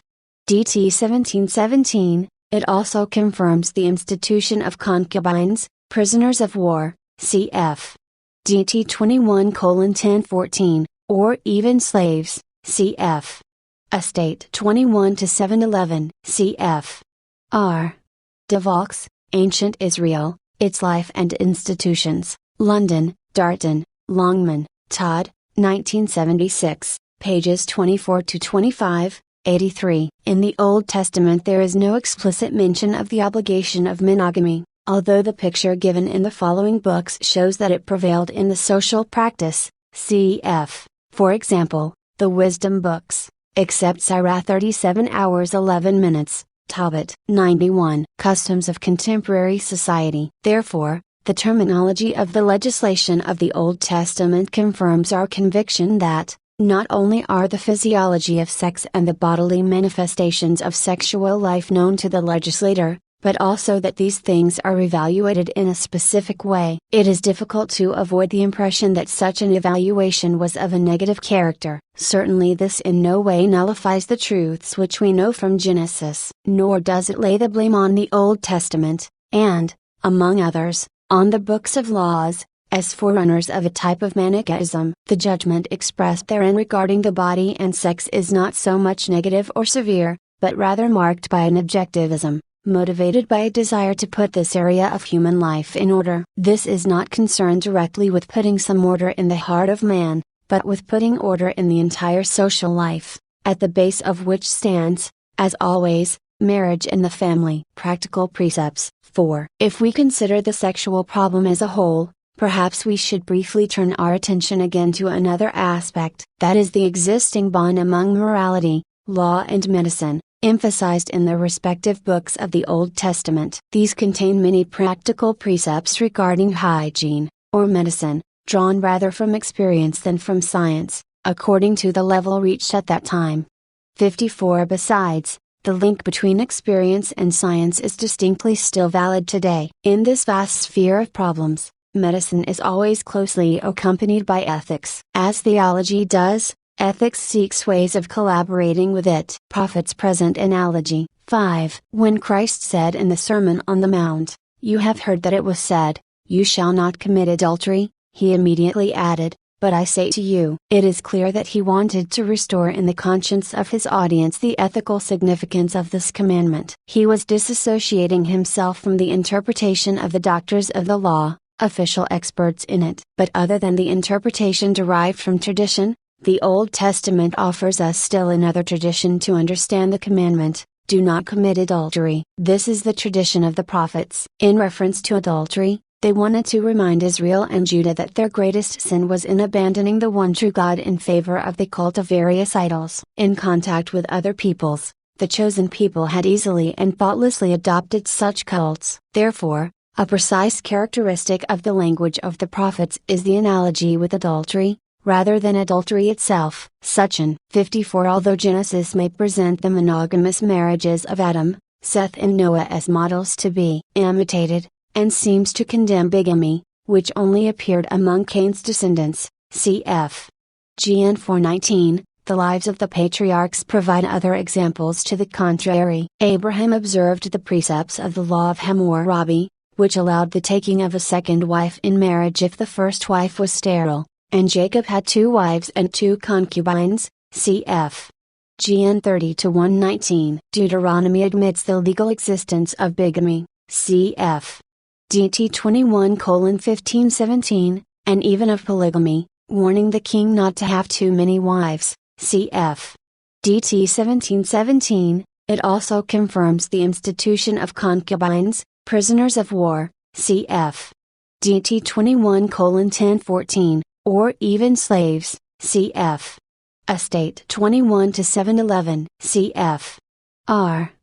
DT 1717, it also confirms the institution of concubines, prisoners of war, cf. DT 21:10-14, or even slaves, cf. Estate 21-711, cf. R. De Vaux, Ancient Israel, Its Life and Institutions, London, Darton, Longman, Todd, 1976. Pages 24-25, 83. In the Old Testament there is no explicit mention of the obligation of monogamy, although the picture given in the following books shows that it prevailed in the social practice, cf. For example, the Wisdom books, except Sirach 37 hours 11 minutes, Tobit 91. Customs of contemporary society. Therefore, the terminology of the legislation of the Old Testament confirms our conviction that, not only are the physiology of sex and the bodily manifestations of sexual life known to the legislator, but also that these things are evaluated in a specific way. It is difficult to avoid the impression that such an evaluation was of a negative character. Certainly this in no way nullifies the truths which we know from Genesis, nor does it lay the blame on the Old Testament, and, among others, on the books of laws, as forerunners of a type of Manichaeism. The judgment expressed therein regarding the body and sex is not so much negative or severe, but rather marked by an objectivism, motivated by a desire to put this area of human life in order. This is not concerned directly with putting some order in the heart of man, but with putting order in the entire social life, at the base of which stands, as always, Marriage and the family. Practical precepts. 4. If we consider the sexual problem as a whole, perhaps we should briefly turn our attention again to another aspect, that is the existing bond among morality, law and medicine, emphasized in the respective books of the Old Testament. These contain many practical precepts regarding hygiene, or medicine, drawn rather from experience than from science, according to the level reached at that time. 54. Besides, the link between experience and science is distinctly still valid today. In this vast sphere of problems, medicine is always closely accompanied by ethics. As theology does, ethics seeks ways of collaborating with it. Prophet's present analogy. 5. When Christ said in the Sermon on the Mount, "You have heard that it was said, 'You shall not commit adultery,' he immediately added, 'But I say to you.'" It is clear that he wanted to restore in the conscience of his audience the ethical significance of this commandment. He was disassociating himself from the interpretation of the doctors of the law, official experts in it. But other than the interpretation derived from tradition, the Old Testament offers us still another tradition to understand the commandment, "Do not commit adultery." This is the tradition of the prophets. In reference to adultery, they wanted to remind Israel and Judah that their greatest sin was in abandoning the one true God in favor of the cult of various idols. In contact with other peoples, the chosen people had easily and thoughtlessly adopted such cults. Therefore, a precise characteristic of the language of the prophets is the analogy with adultery, rather than adultery itself. Section 54. Although Genesis may present the monogamous marriages of Adam, Seth and Noah as models to be imitated, and seems to condemn bigamy, which only appeared among Cain's descendants, cf. GN 419, the lives of the patriarchs provide other examples to the contrary. Abraham observed the precepts of the law of Hammurabi, which allowed the taking of a second wife in marriage if the first wife was sterile, and Jacob had 2 wives and 2 concubines, cf. GN 30-119. Deuteronomy admits the legal existence of bigamy, cf. DT 21:15-17, and even of polygamy, warning the king not to have too many wives, cf. DT 17:17. It also confirms the institution of concubines, prisoners of war, cf. DT 21:10-14, or even slaves, cf. Estate 21-711, cf. R.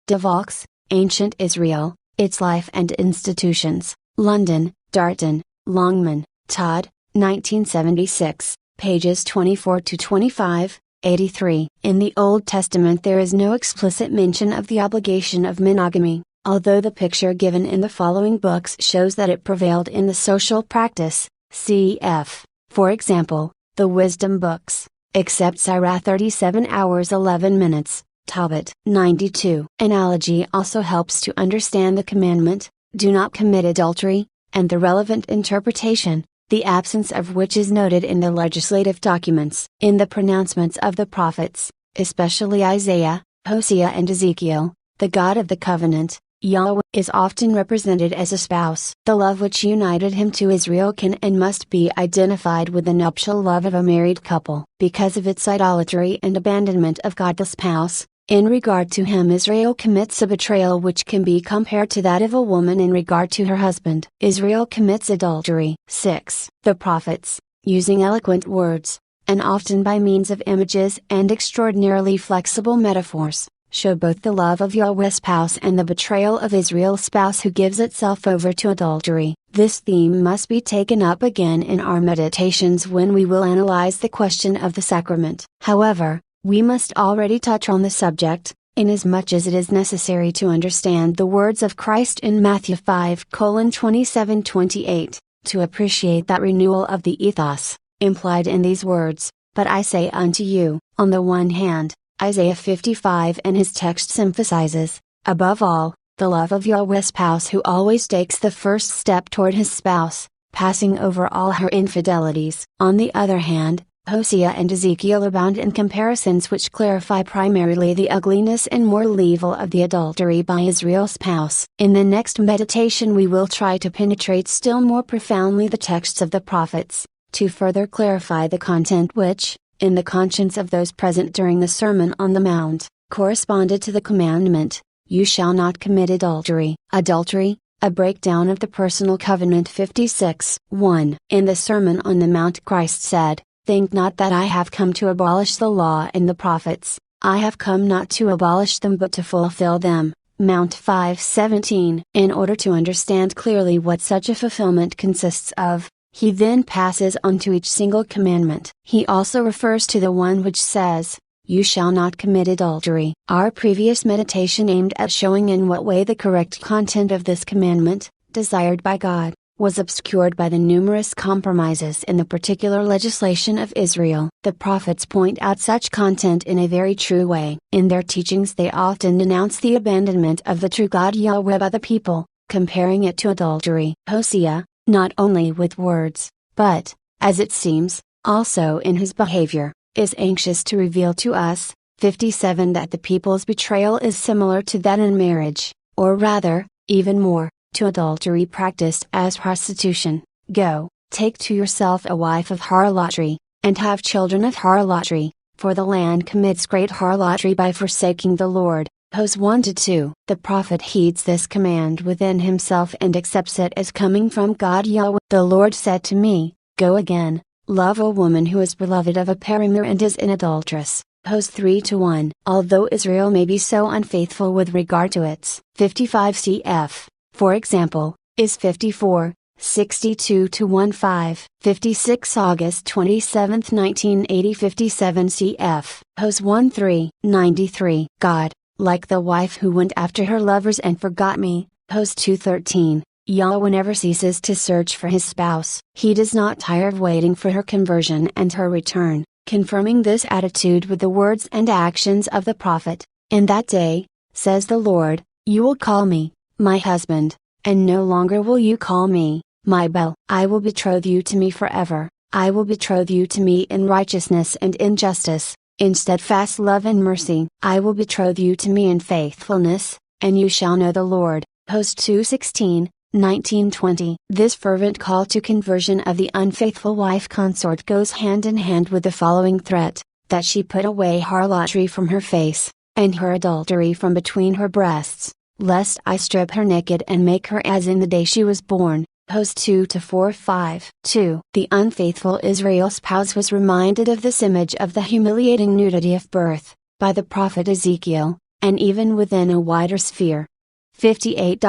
De Vaux, Ancient Israel, Its Life and Institutions, London, Darton, Longman, Todd, 1976, pages 24-25, 83. In the Old Testament there is no explicit mention of the obligation of monogamy, although the picture given in the following books shows that it prevailed in the social practice, cf. For example, the Wisdom books, except Sirach 37 hours 11 minutes, Tobit 92. Analogy also helps to understand the commandment, "Do not commit adultery," and the relevant interpretation, the absence of which is noted in the legislative documents. In the pronouncements of the prophets, especially Isaiah, Hosea and Ezekiel, the God of the covenant, Yahweh, is often represented as a spouse. The love which united him to Israel can and must be identified with the nuptial love of a married couple. Because of its idolatry and abandonment of God the spouse, in regard to him Israel commits a betrayal which can be compared to that of a woman in regard to her husband. Israel commits adultery. 6. The prophets, using eloquent words, and often by means of images and extraordinarily flexible metaphors, show both the love of Yahweh's spouse and the betrayal of Israel's spouse who gives itself over to adultery. This theme must be taken up again in our meditations when we will analyze the question of the sacrament. However, we must already touch on the subject, inasmuch as it is necessary to understand the words of Christ in Matthew 5:27-28, to appreciate that renewal of the ethos, implied in these words, "But I say unto you," on the one hand, Isaiah 55 and his texts emphasizes, above all, the love of Yahweh's spouse who always takes the first step toward his spouse, passing over all her infidelities. On the other hand, Hosea and Ezekiel abound in comparisons which clarify primarily the ugliness and mortal evil of the adultery by Israel's spouse. In the next meditation we will try to penetrate still more profoundly the texts of the prophets, to further clarify the content which, in the conscience of those present during the Sermon on the Mount, corresponded to the commandment, You shall not commit adultery. Adultery, a breakdown of the personal covenant. 56:1. In the Sermon on the Mount Christ said, "Think not that I have come to abolish the law and the prophets, I have come not to abolish them but to fulfill them." Mount 5:17. In order to understand clearly what such a fulfillment consists of, he then passes on to each single commandment. He also refers to the one which says, "You shall not commit adultery." Our previous meditation aimed at showing in what way the correct content of this commandment, desired by God, was obscured by the numerous compromises in the particular legislation of Israel. The prophets point out such content in a very true way. In their teachings they often denounce the abandonment of the true God Yahweh by the people, comparing it to adultery. Hosea, not only with words, but, as it seems, also in his behavior, is anxious to reveal to us, 57, that the people's betrayal is similar to that in marriage, or rather, even more, to adultery practiced as prostitution. Go, take to yourself a wife of harlotry, and have children of harlotry, for the land commits great harlotry by forsaking the Lord. Hos 1-2. The prophet heeds this command within himself and accepts it as coming from God Yahweh. The Lord said to me, "Go again, love a woman who is beloved of a paramour and is an adulteress." Hos 3-1. Although Israel may be so unfaithful with regard to its 55 cf. For example, is 54:62-15. 56 August 27, 1980. 57 cf. Hos 1-3. 93. God, like the wife who went after her lovers and forgot me. Hos 2:13. Yahweh never ceases to search for his spouse. He does not tire of waiting for her conversion and her return, confirming this attitude with the words and actions of the prophet. "In that day, says the Lord, you will call me, my husband, and no longer will you call me, my belle. I will betroth you to me forever, I will betroth you to me in righteousness and in justice, in steadfast love and mercy. I will betroth you to me in faithfulness, and you shall know the Lord." Hos 2:16. 1920. This fervent call to conversion of the unfaithful wife consort goes hand in hand with the following threat, that she put away harlotry from her face, and her adultery from between her breasts, lest I strip her naked and make her as in the day she was born. Hos 2-4-5. 2. The unfaithful Israel spouse was reminded of this image of the humiliating nudity of birth, by the prophet Ezekiel, and even within a wider sphere. 58.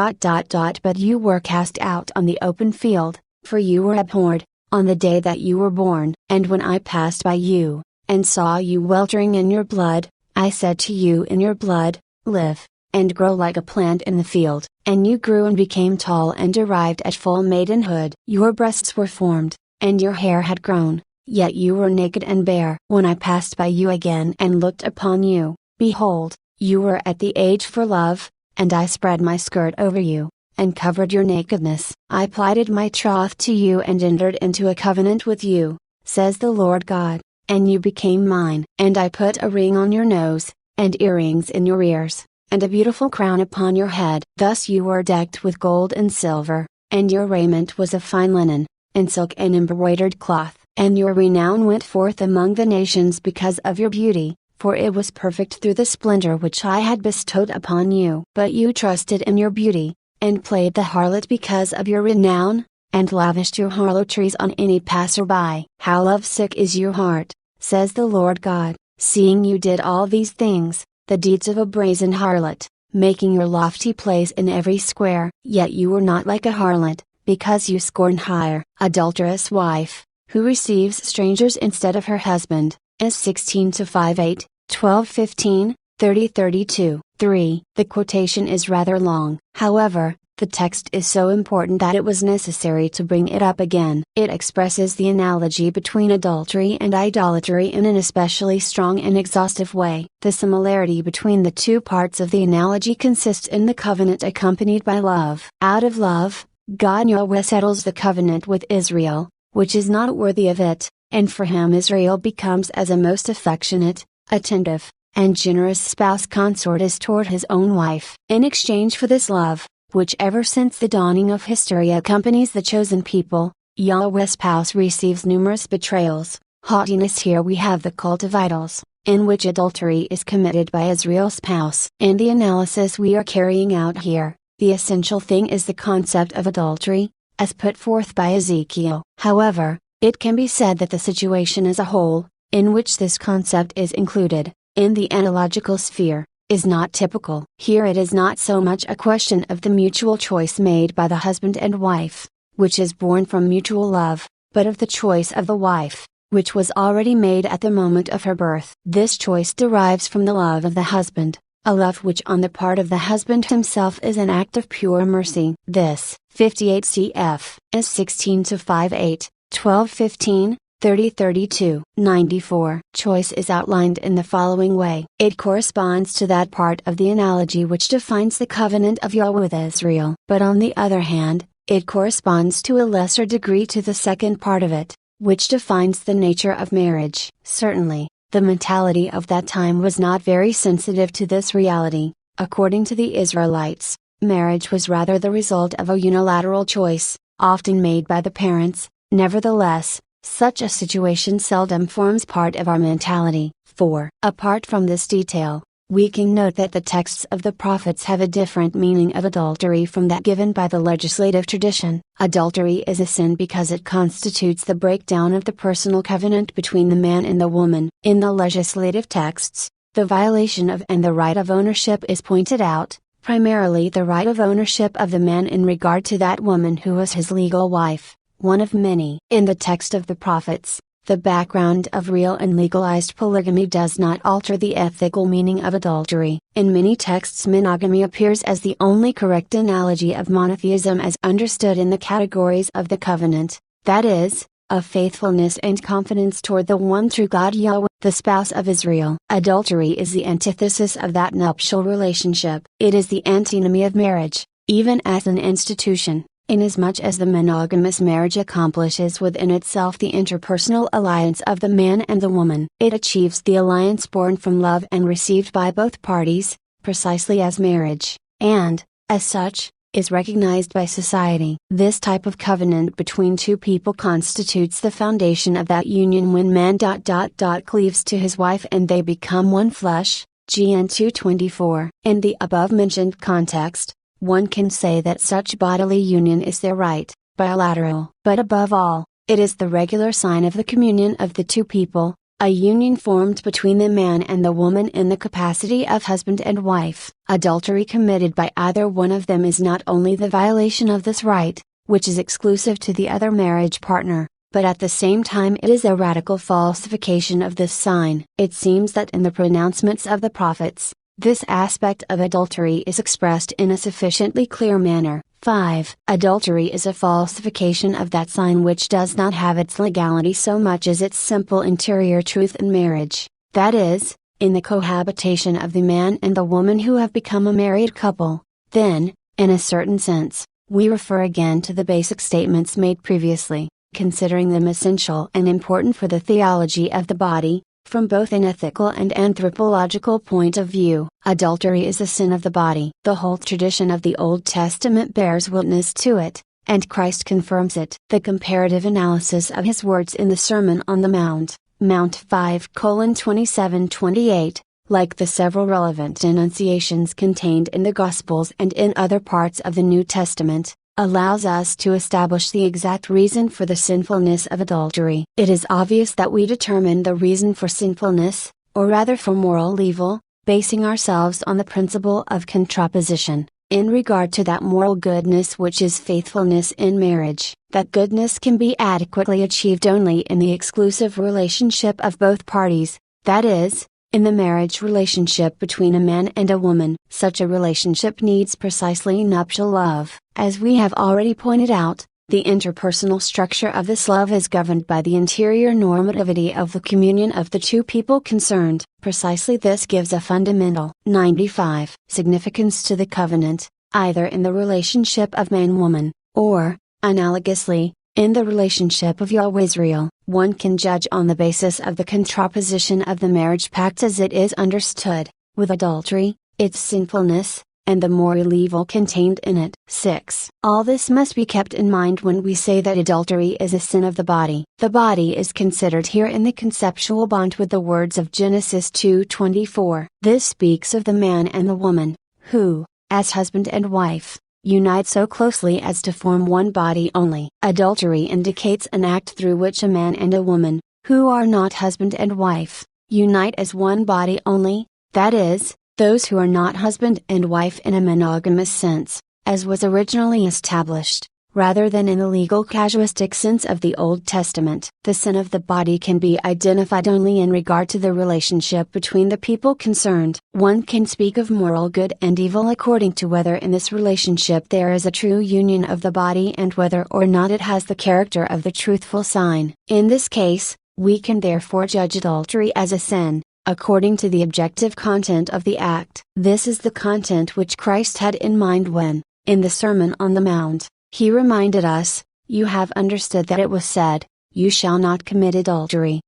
But you were cast out on the open field, for you were abhorred, on the day that you were born. And when I passed by you, and saw you weltering in your blood, I said to you in your blood, live, and grow like a plant in the field. And you grew and became tall and arrived at full maidenhood. Your breasts were formed, and your hair had grown, yet you were naked and bare. When I passed by you again and looked upon you, behold, you were at the age for love, and I spread my skirt over you, and covered your nakedness. I plighted my troth to you and entered into a covenant with you, says the Lord God, and you became mine. And I put a ring on your nose, and earrings in your ears, and a beautiful crown upon your head. Thus you were decked with gold and silver, and your raiment was of fine linen, and silk and embroidered cloth. And your renown went forth among the nations because of your beauty, for it was perfect through the splendor which I had bestowed upon you. But you trusted in your beauty, and played the harlot because of your renown, and lavished your harlotries on any passerby. How lovesick is your heart, says the Lord God, seeing you did all these things, the deeds of a brazen harlot, making your lofty place in every square. Yet you were not like a harlot, because you scorn hire. Adulterous wife, who receives strangers instead of her husband, is 16-5-8, 12-15, 30-32. 3. The quotation is rather long. However, the text is so important that it was necessary to bring it up again. It expresses the analogy between adultery and idolatry in an especially strong and exhaustive way. The similarity between the two parts of the analogy consists in the covenant accompanied by love. Out of love, God Yahweh settles the covenant with Israel, which is not worthy of it, and for him Israel becomes as a most affectionate, attentive, and generous spouse consort is toward his own wife. In exchange for this love, which ever since the dawning of history accompanies the chosen people, Yahweh's spouse receives numerous betrayals. Haughtiness. Here we have the cult of idols, in which adultery is committed by Israel's spouse. In the analysis we are carrying out here, the essential thing is the concept of adultery, as put forth by Ezekiel. However, it can be said that the situation as a whole, in which this concept is included, in the analogical sphere, is not typical. Here it is not so much a question of the mutual choice made by the husband and wife, which is born from mutual love, but of the choice of the wife, which was already made at the moment of her birth. This choice derives from the love of the husband, a love which on the part of the husband himself is an act of pure mercy. This, 58 cf. is 16 to 58, 12-15, 30-32. 94. Choice is outlined in the following way. It corresponds to that part of the analogy which defines the covenant of Yahweh with Israel. But on the other hand, it corresponds to a lesser degree to the second part of it, which defines the nature of marriage. Certainly, the mentality of that time was not very sensitive to this reality. According to the Israelites, marriage was rather the result of a unilateral choice, often made by the parents. Nevertheless, such a situation seldom forms part of our mentality. 4. Apart from this detail, we can note that the texts of the prophets have a different meaning of adultery from that given by the legislative tradition. Adultery is a sin because it constitutes the breakdown of the personal covenant between the man and the woman. In the legislative texts, the violation of and the right of ownership is pointed out, primarily the right of ownership of the man in regard to that woman who was his legal wife, one of many. In the text of the prophets, the background of real and legalized polygamy does not alter the ethical meaning of adultery. In many texts, monogamy appears as the only correct analogy of monotheism as understood in the categories of the covenant, that is, of faithfulness and confidence toward the one true God Yahweh, the spouse of Israel. Adultery is the antithesis of that nuptial relationship. It is the antinomy of marriage, even as an institution. Inasmuch as the monogamous marriage accomplishes within itself the interpersonal alliance of the man and the woman, it achieves the alliance born from love and received by both parties, precisely as marriage, and, as such, is recognized by society. This type of covenant between two people constitutes the foundation of that union when man cleaves to his wife and they become one flesh, GN 2:24. In the above-mentioned context, one can say that such bodily union is their right, bilateral. But above all, it is the regular sign of the communion of the two people, a union formed between the man and the woman in the capacity of husband and wife. Adultery committed by either one of them is not only the violation of this right, which is exclusive to the other marriage partner, but at the same time it is a radical falsification of this sign. It seems that in the pronouncements of the prophets, this aspect of adultery is expressed in a sufficiently clear manner. 5. Adultery is a falsification of that sign which does not have its legality so much as its simple interior truth in marriage, that is, in the cohabitation of the man and the woman who have become a married couple. Then, in a certain sense, we refer again to the basic statements made previously, considering them essential and important for the theology of the body. From both an ethical and anthropological point of view, adultery is a sin of the body. The whole tradition of the Old Testament bears witness to it, and Christ confirms it. The comparative analysis of his words in the Sermon on the Mount, Mount 5:27-28, like the several relevant enunciations contained in the Gospels and in other parts of the New Testament, allows us to establish the exact reason for the sinfulness of adultery. It is obvious that we determine the reason for sinfulness, or rather for moral evil, basing ourselves on the principle of contraposition, in regard to that moral goodness which is faithfulness in marriage. That goodness can be adequately achieved only in the exclusive relationship of both parties, that is, in the marriage relationship between a man and a woman. Such a relationship needs precisely nuptial love. As we have already pointed out, the interpersonal structure of this love is governed by the interior normativity of the communion of the two people concerned. Precisely this gives a fundamental 95 significance to the covenant, either in the relationship of man-woman, or, analogously, in the relationship of Yahweh Israel. One can judge on the basis of the contraposition of the marriage pact as it is understood, with adultery, its sinfulness, and the moral evil contained in it. 6. All this must be kept in mind when we say that adultery is a sin of the body. The body is considered here in the conceptual bond with the words of Genesis 2:24. This speaks of the man and the woman, who, as husband and wife, unite so closely as to form one body only. Adultery indicates an act through which a man and a woman, who are not husband and wife, unite as one body only, that is, those who are not husband and wife in a monogamous sense, as was originally established, rather than in the legal casuistic sense of the Old Testament. The sin of the body can be identified only in regard to the relationship between the people concerned. One can speak of moral good and evil according to whether in this relationship there is a true union of the body and whether or not it has the character of the truthful sign. In this case, we can therefore judge adultery as a sin, according to the objective content of the act. This is the content which Christ had in mind when, in the Sermon on the Mount, He reminded us, "You have understood that it was said, 'You shall not commit adultery.'"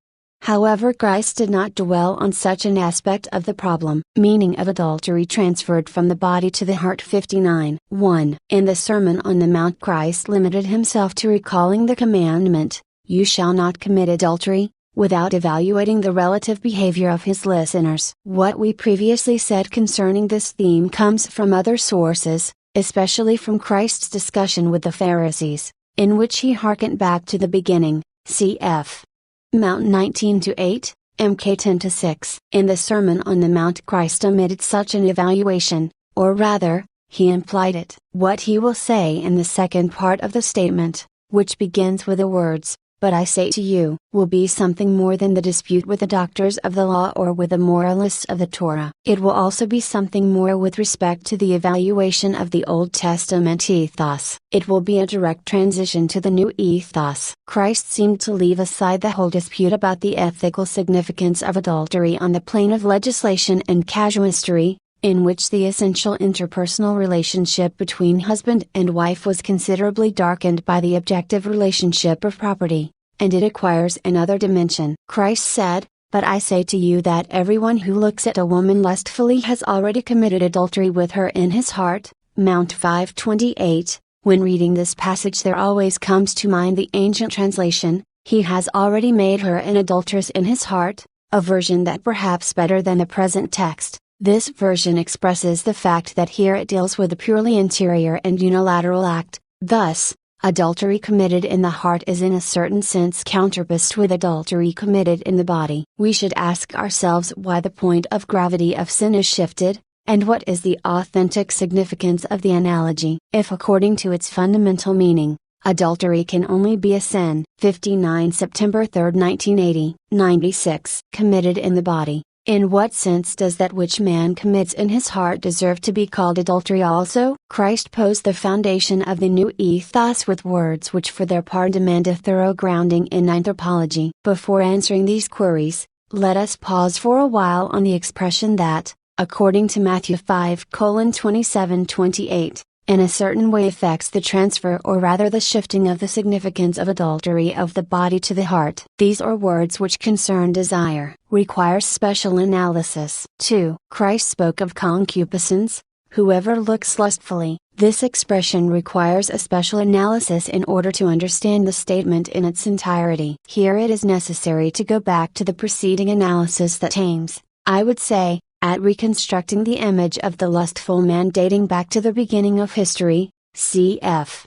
However, Christ did not dwell on such an aspect of the problem. Meaning of adultery transferred from the body to the heart. 59:1. In the Sermon on the Mount, Christ limited himself to recalling the commandment, "You shall not commit adultery," without evaluating the relative behavior of his listeners. What we previously said concerning this theme comes from other sources, especially from Christ's discussion with the Pharisees, in which he hearkened back to the beginning, cf. Mount 19:8, Mk 10:6. In the Sermon on the Mount, Christ omitted such an evaluation, or rather, he implied it. What he will say in the second part of the statement, which begins with the words, "But I say to you," will be something more than the dispute with the doctors of the law or with the moralists of the Torah. It will also be something more with respect to the evaluation of the Old Testament ethos. It will be a direct transition to the new ethos. Christ seemed to leave aside the whole dispute about the ethical significance of adultery on the plane of legislation and casuistry, in which the essential interpersonal relationship between husband and wife was considerably darkened by the objective relationship of property, and it acquires another dimension. Christ said, "But I say to you that everyone who looks at a woman lustfully has already committed adultery with her in his heart." Mount 5:28. When reading this passage, there always comes to mind the ancient translation, "He has already made her an adulteress in his heart," a version that perhaps better than the present text. This version expresses the fact that here it deals with a purely interior and unilateral act. Thus, adultery committed in the heart is in a certain sense counterbalanced with adultery committed in the body. We should ask ourselves why the point of gravity of sin is shifted, and what is the authentic significance of the analogy. If according to its fundamental meaning, adultery can only be a sin. 59 September 3, 1980. 96. Committed in the body. In what sense does that which man commits in his heart deserve to be called adultery also? Christ posed the foundation of the new ethos with words which for their part demand a thorough grounding in anthropology. Before answering these queries, let us pause for a while on the expression that, according to Matthew 5:27-28, in a certain way affects the transfer or rather the shifting of the significance of adultery of the body to the heart. These are words which concern desire, require special analysis. 2. Christ spoke of concupiscence, "Whoever looks lustfully." This expression requires a special analysis in order to understand the statement in its entirety. Here it is necessary to go back to the preceding analysis that aims, I would say, at reconstructing the image of the lustful man dating back to the beginning of history, cf.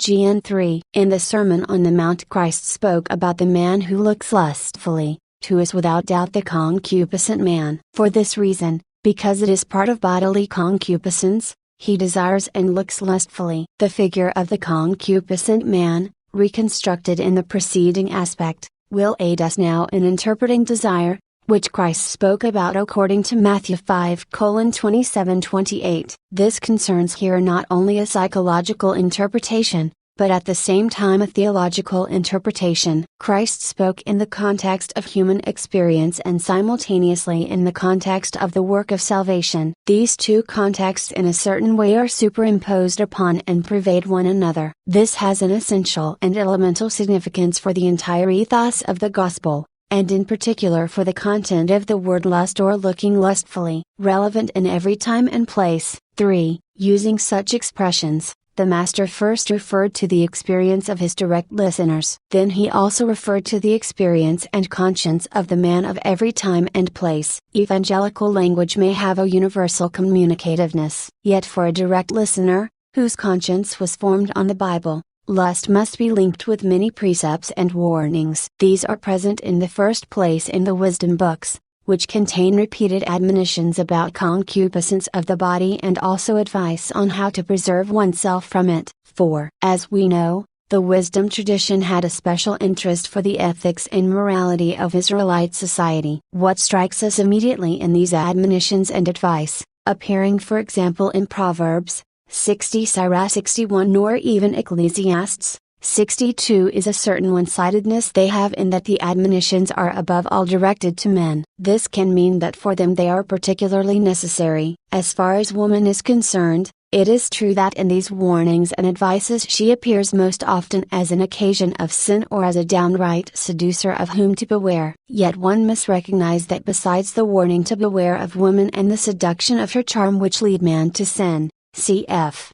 Gn 3. In the Sermon on the Mount, Christ spoke about the man who looks lustfully, who is without doubt the concupiscent man. For this reason, because it is part of bodily concupiscence, he desires and looks lustfully. The figure of the concupiscent man, reconstructed in the preceding aspect, will aid us now in interpreting desire, which Christ spoke about according to Matthew 5:27-28. This concerns here not only a psychological interpretation, but at the same time a theological interpretation. Christ spoke in the context of human experience and simultaneously in the context of the work of salvation. These two contexts in a certain way are superimposed upon and pervade one another. This has an essential and elemental significance for the entire ethos of the gospel, and in particular for the content of the word lust or looking lustfully, relevant in every time and place. 3. Using such expressions, the master first referred to the experience of his direct listeners. Then he also referred to the experience and conscience of the man of every time and place. Evangelical language may have a universal communicativeness. Yet for a direct listener, whose conscience was formed on the Bible, lust must be linked with many precepts and warnings. These are present in the first place in the wisdom books, which contain repeated admonitions about concupiscence of the body and also advice on how to preserve oneself from it. 4. As we know, the wisdom tradition had a special interest for the ethics and morality of Israelite society. What strikes us immediately in these admonitions and advice, appearing for example in Proverbs 60, Sirach 61, nor even Ecclesiastes 62, is a certain one-sidedness they have in that the admonitions are above all directed to men. This can mean that for them they are particularly necessary. As far as woman is concerned, it is true that in these warnings and advices she appears most often as an occasion of sin or as a downright seducer of whom to beware. Yet one must recognize that besides the warning to beware of woman and the seduction of her charm which lead man to sin, cf.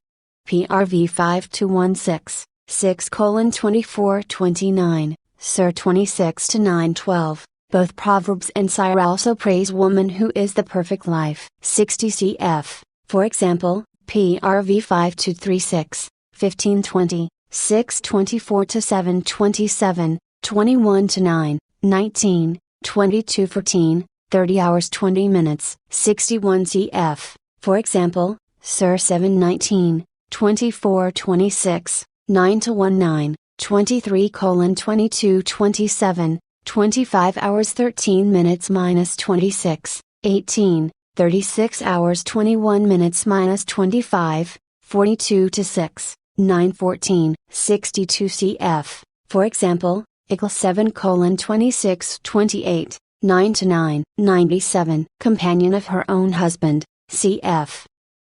PRV 5-16. 6:24-29, Sir 26-9-12. Both Proverbs and Sirach also praise woman who is the perfect life. 60 cf. For example, PRV 5-36, 15-20, 6:24-7-27, 21-9, 19, 22-14, 30 hours 20 minutes. 61 cf. For example, Sir 7-19, 24-26. 9-19, 23:22-27, 25 hours 13 minutes minus 26, 18, 36 hours 21 minutes minus 25, 42-6, 9-14, 62 cf. For example, Eccles 7:26-28, 9-9, 97. Companion of her own husband, cf.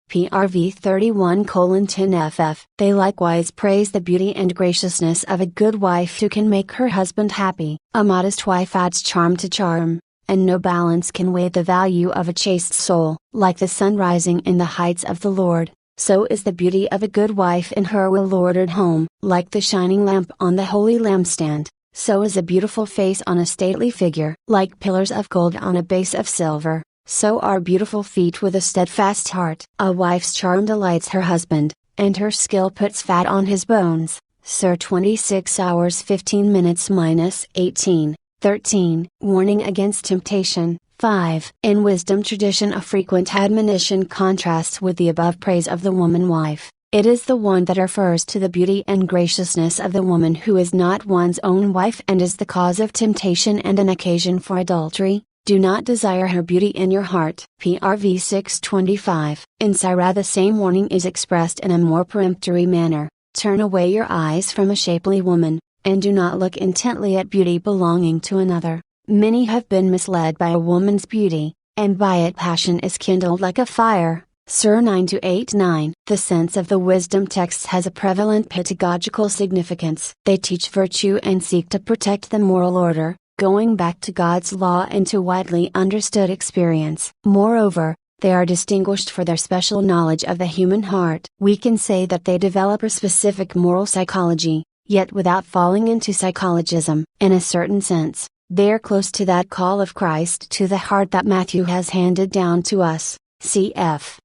PRV 31:10 ff. They likewise praise the beauty and graciousness of a good wife who can make her husband happy. A modest wife adds charm to charm, and no balance can weigh the value of a chaste soul. Like the sun rising in the heights of the Lord, so is the beauty of a good wife in her well-ordered home. Like the shining lamp on the holy lampstand, so is a beautiful face on a stately figure. Like pillars of gold on a base of silver, so are beautiful feet with a steadfast heart. A wife's charm delights her husband, and her skill puts fat on his bones. Sir 26 hours 15 minutes minus 18, 13. Warning against temptation. 5. In wisdom tradition, a frequent admonition contrasts with the above praise of the woman wife. It is the one that refers to the beauty and graciousness of the woman who is not one's own wife and is the cause of temptation and an occasion for adultery. Do not desire her beauty in your heart. PRV 6:25. In Sirach the same warning is expressed in a more peremptory manner. Turn away your eyes from a shapely woman, and do not look intently at beauty belonging to another. Many have been misled by a woman's beauty, and by it passion is kindled like a fire. Sir 9-8-9. The sense of the wisdom texts has a prevalent pedagogical significance. They teach virtue and seek to protect the moral order, going back to God's law and to widely understood experience. Moreover, they are distinguished for their special knowledge of the human heart. We can say that they develop a specific moral psychology, yet without falling into psychologism. In a certain sense, they are close to that call of Christ to the heart that Matthew has handed down to us, cf.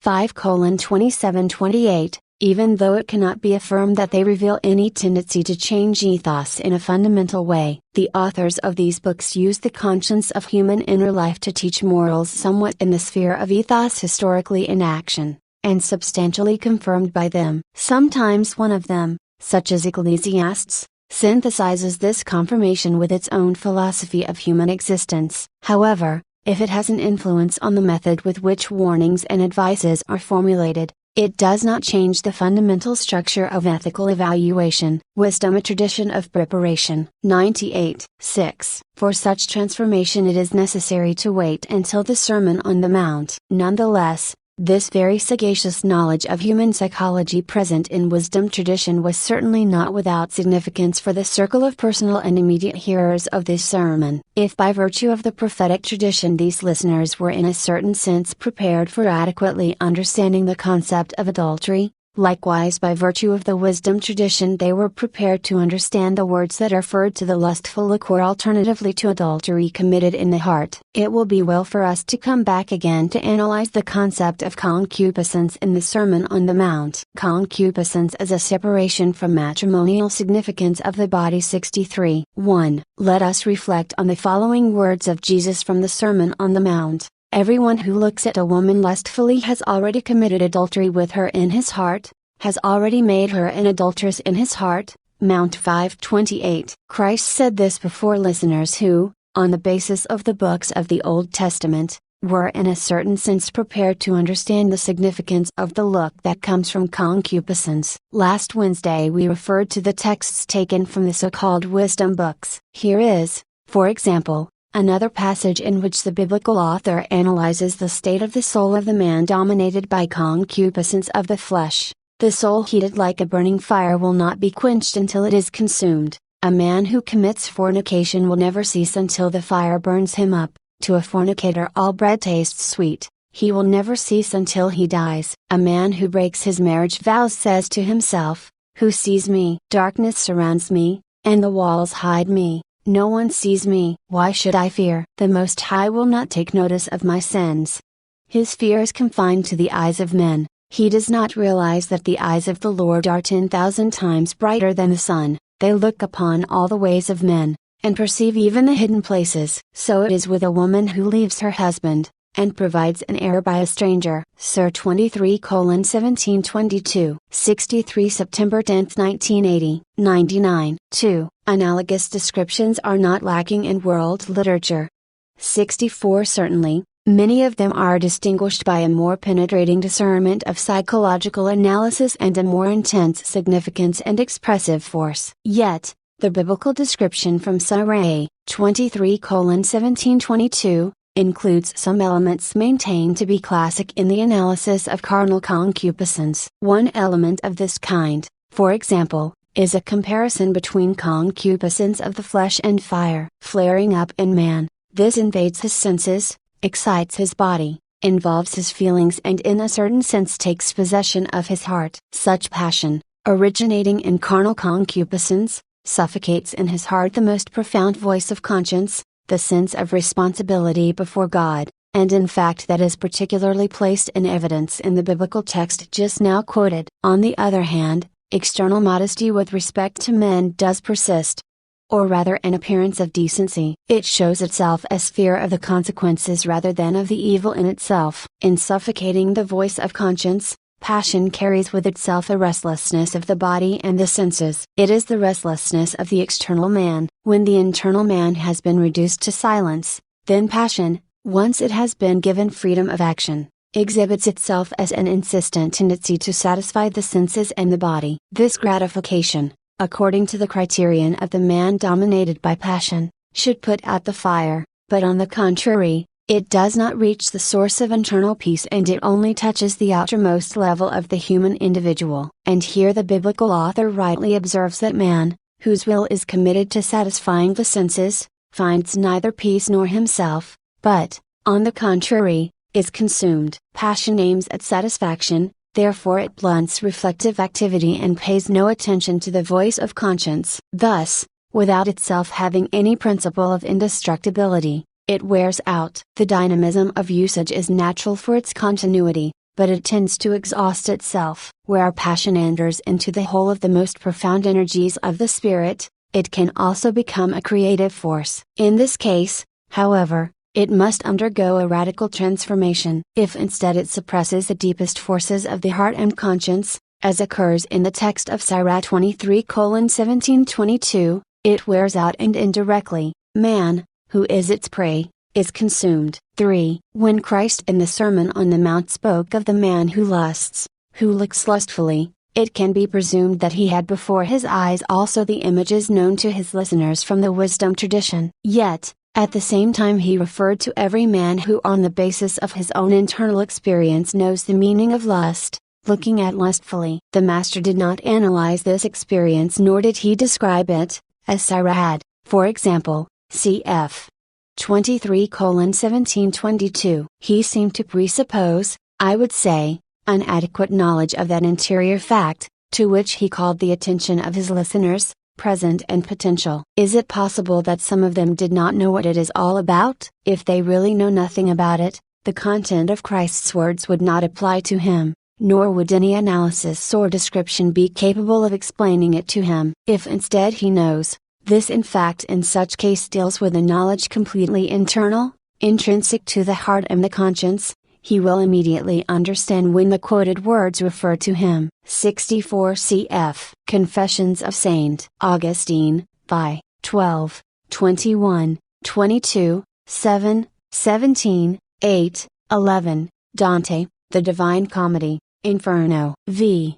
5:27-28. Even though it cannot be affirmed that they reveal any tendency to change ethos in a fundamental way. The authors of these books use the conscience of human inner life to teach morals somewhat in the sphere of ethos historically in action, and substantially confirmed by them. Sometimes one of them, such as Ecclesiastes, synthesizes this confirmation with its own philosophy of human existence. However, if it has an influence on the method with which warnings and advices are formulated, it does not change the fundamental structure of ethical evaluation. Wisdom, a tradition of preparation. 98. 6. For such transformation it is necessary to wait until the Sermon on the Mount. Nonetheless, This very sagacious knowledge of human psychology present in wisdom tradition was certainly not without significance for the circle of personal and immediate hearers of this sermon. If by virtue of the prophetic tradition these listeners were in a certain sense prepared for adequately understanding the concept of adultery, likewise by virtue of the wisdom tradition they were prepared to understand the words that referred to the lustful liquor alternatively to adultery committed in the heart. It will be well for us to come back again to analyze the concept of concupiscence in the Sermon on the Mount. Concupiscence as a separation from matrimonial significance of the body. 63. 1. Let us reflect on the following words of Jesus from the Sermon on the Mount. Everyone who looks at a woman lustfully has already committed adultery with her in his heart, has already made her an adulteress in his heart. Mount 5:28. Christ said this before listeners who, on the basis of the books of the Old Testament, were in a certain sense prepared to understand the significance of the look that comes from concupiscence. Last Wednesday we referred to the texts taken from the so-called wisdom books. Here is, for example, another passage in which the biblical author analyzes the state of the soul of the man dominated by concupiscence of the flesh. The soul heated like a burning fire will not be quenched until it is consumed. A man who commits fornication will never cease until the fire burns him up. To a fornicator all bread tastes sweet. He will never cease until he dies. A man who breaks his marriage vows says to himself, "Who sees me? Darkness surrounds me, and the walls hide me. No one sees me. Why should I fear? The Most High will not take notice of my sins." His fear is confined to the eyes of men. He does not realize that the eyes of the Lord are 10,000 times brighter than the sun. They look upon all the ways of men, and perceive even the hidden places. So it is with a woman who leaves her husband, and provides an heir by a stranger. Sir 23:1722. 63 September 10, 1980. 99. 2. Analogous descriptions are not lacking in world literature. 64 Certainly, many of them are distinguished by a more penetrating discernment of psychological analysis and a more intense significance and expressive force. Yet, the biblical description from Sirach 23:1722, includes some elements maintained to be classic in the analysis of carnal concupiscence. One element of this kind, for example, is a comparison between concupiscence of the flesh and fire. Flaring up in man, this invades his senses, excites his body, involves his feelings and in a certain sense takes possession of his heart. Such passion, originating in carnal concupiscence, suffocates in his heart the most profound voice of conscience, the sense of responsibility before God, and in fact that is particularly placed in evidence in the biblical text just now quoted. On the other hand, external modesty with respect to men does persist. Or rather an appearance of decency. It shows itself as fear of the consequences rather than of the evil in itself. In suffocating the voice of conscience, passion carries with itself a restlessness of the body and the senses. It is the restlessness of the external man. When the internal man has been reduced to silence, then passion, once it has been given freedom of action, exhibits itself as an insistent tendency to satisfy the senses and the body. This gratification, according to the criterion of the man dominated by passion, should put out the fire, but on the contrary, it does not reach the source of internal peace and it only touches the outermost level of the human individual. And here the biblical author rightly observes that man, whose will is committed to satisfying the senses, finds neither peace nor himself, but, on the contrary, is consumed. Passion aims at satisfaction, therefore it blunts reflective activity and pays no attention to the voice of conscience. Thus, without itself having any principle of indestructibility, it wears out. The dynamism of usage is natural for its continuity, but it tends to exhaust itself. Where passion enters into the whole of the most profound energies of the spirit, it can also become a creative force. In this case, however, it must undergo a radical transformation. If instead it suppresses the deepest forces of the heart and conscience, as occurs in the text of Sirach 23:1722, it wears out and indirectly, man, who is its prey, is consumed. 3. When Christ in the Sermon on the Mount spoke of the man who lusts, who looks lustfully, it can be presumed that he had before his eyes also the images known to his listeners from the wisdom tradition. Yet, At the same time he referred to every man who on the basis of his own internal experience knows the meaning of lust, looking at lustfully. The master did not analyze this experience nor did he describe it, as Sirah had, for example, cf. 23:1722. He seemed to presuppose, I would say, an adequate knowledge of that interior fact, to which he called the attention of his listeners, present and potential. Is it possible that some of them did not know what it is all about? If they really know nothing about it, the content of Christ's words would not apply to him, nor would any analysis or description be capable of explaining it to him. If instead he knows, this in fact in such case deals with a knowledge completely internal, intrinsic to the heart and the conscience, he will immediately understand when the quoted words refer to him. 64 cf. Confessions of Saint Augustine, by 12, 21, 22, 7, 17, 8, 11, Dante, The Divine Comedy, Inferno. V.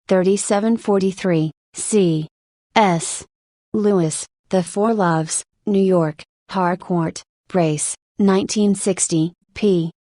3743, c. S. Lewis, The Four Loves, New York, Harcourt, Brace, 1960, p.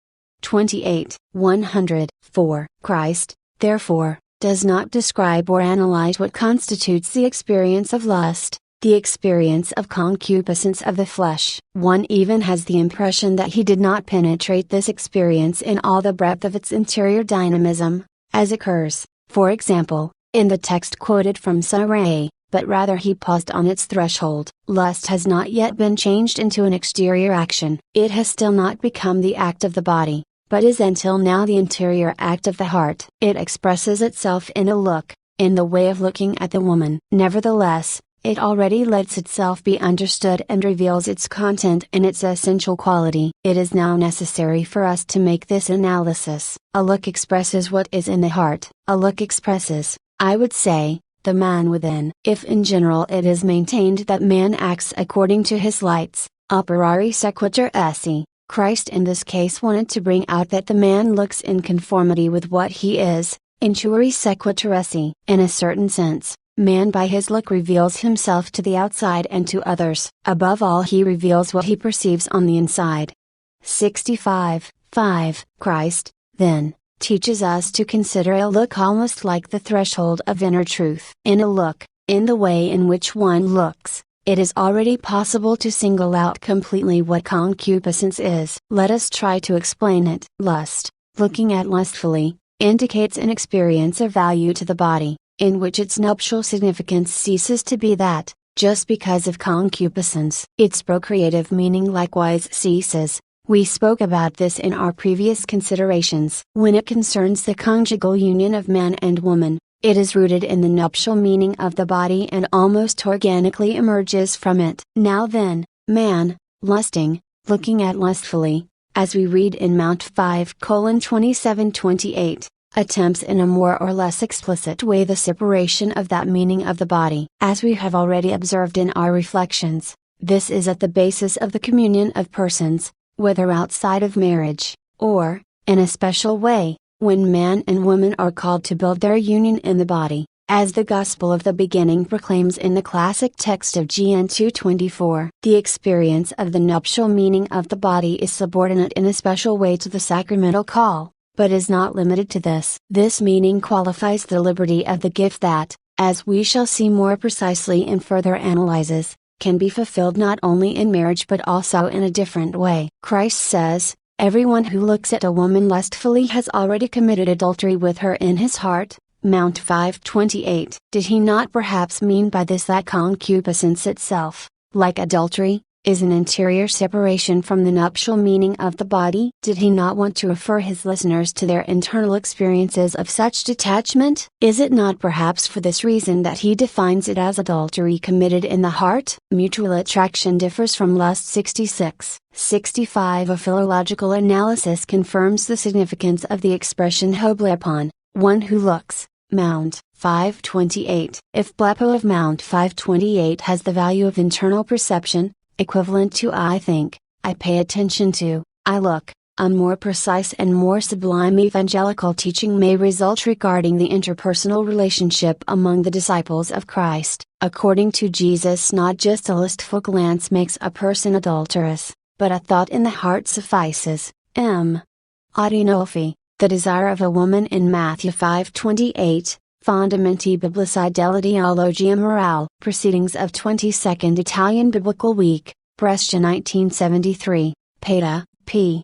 28, 104. Christ, therefore, does not describe or analyze what constitutes the experience of lust, the experience of concupiscence of the flesh. One even has the impression that he did not penetrate this experience in all the breadth of its interior dynamism, as occurs, for example, in the text quoted from Sirah, but rather he paused on its threshold. Lust has not yet been changed into an exterior action. It has still not become the act of the body, but is until now the interior act of the heart. It expresses itself in a look, in the way of looking at the woman. Nevertheless, it already lets itself be understood and reveals its content in its essential quality. It is now necessary for us to make this analysis. A look expresses what is in the heart. A look expresses, I would say, the man within. If in general it is maintained that man acts according to his lights, operari sequitur esse, Christ in this case wanted to bring out that the man looks in conformity with what he is, intueri sequitur esse. In a certain sense, man by his look reveals himself to the outside and to others. Above all he reveals what he perceives on the inside. 65, 5. Christ, then, teaches us to consider a look almost like the threshold of inner truth. In a look, in the way in which one looks, it is already possible to single out completely what concupiscence is. Let us try to explain it. Lust, looking at lustfully, indicates an experience of value to the body, in which its nuptial significance ceases to be that, just because of concupiscence. Its procreative meaning likewise ceases. We spoke about this in our previous considerations. When it concerns the conjugal union of man and woman, it is rooted in the nuptial meaning of the body and almost organically emerges from it. Now then, man, lusting, looking at lustfully, as we read in Mount 5:27-28, attempts in a more or less explicit way the separation of that meaning of the body. As we have already observed in our reflections, this is at the basis of the communion of persons, whether outside of marriage, or, in a special way, when man and woman are called to build their union in the body, as the Gospel of the Beginning proclaims in the classic text of Gn 2:24. The experience of the nuptial meaning of the body is subordinate in a special way to the sacramental call, but is not limited to this. This meaning qualifies the liberty of the gift that, as we shall see more precisely in further analyses, can be fulfilled not only in marriage but also in a different way. Christ says, everyone who looks at a woman lustfully has already committed adultery with her in his heart, Mount 5:28. Did he not perhaps mean by this that concupiscence itself, like adultery, is an interior separation from the nuptial meaning of the body? Did he not want to refer his listeners to their internal experiences of such detachment? Is it not perhaps for this reason that he defines it as adultery committed in the heart? Mutual attraction differs from lust. 66. 65. A philological analysis confirms the significance of the expression hoblepon, one who looks, Mount 5:28. If blepo of Mount 5:28 has the value of internal perception, equivalent to I think, I pay attention to, I look, A more precise and more sublime evangelical teaching may result regarding the interpersonal relationship among the disciples of Christ. According to Jesus, not just a lustful glance makes a person adulterous, but a thought in the heart suffices. Adinolfi, the desire of a woman in Matthew 5:28, Fondamenti Biblici della Teologia Morale, Proceedings of 22nd Italian Biblical Week, Brescia 1973, Peta, p.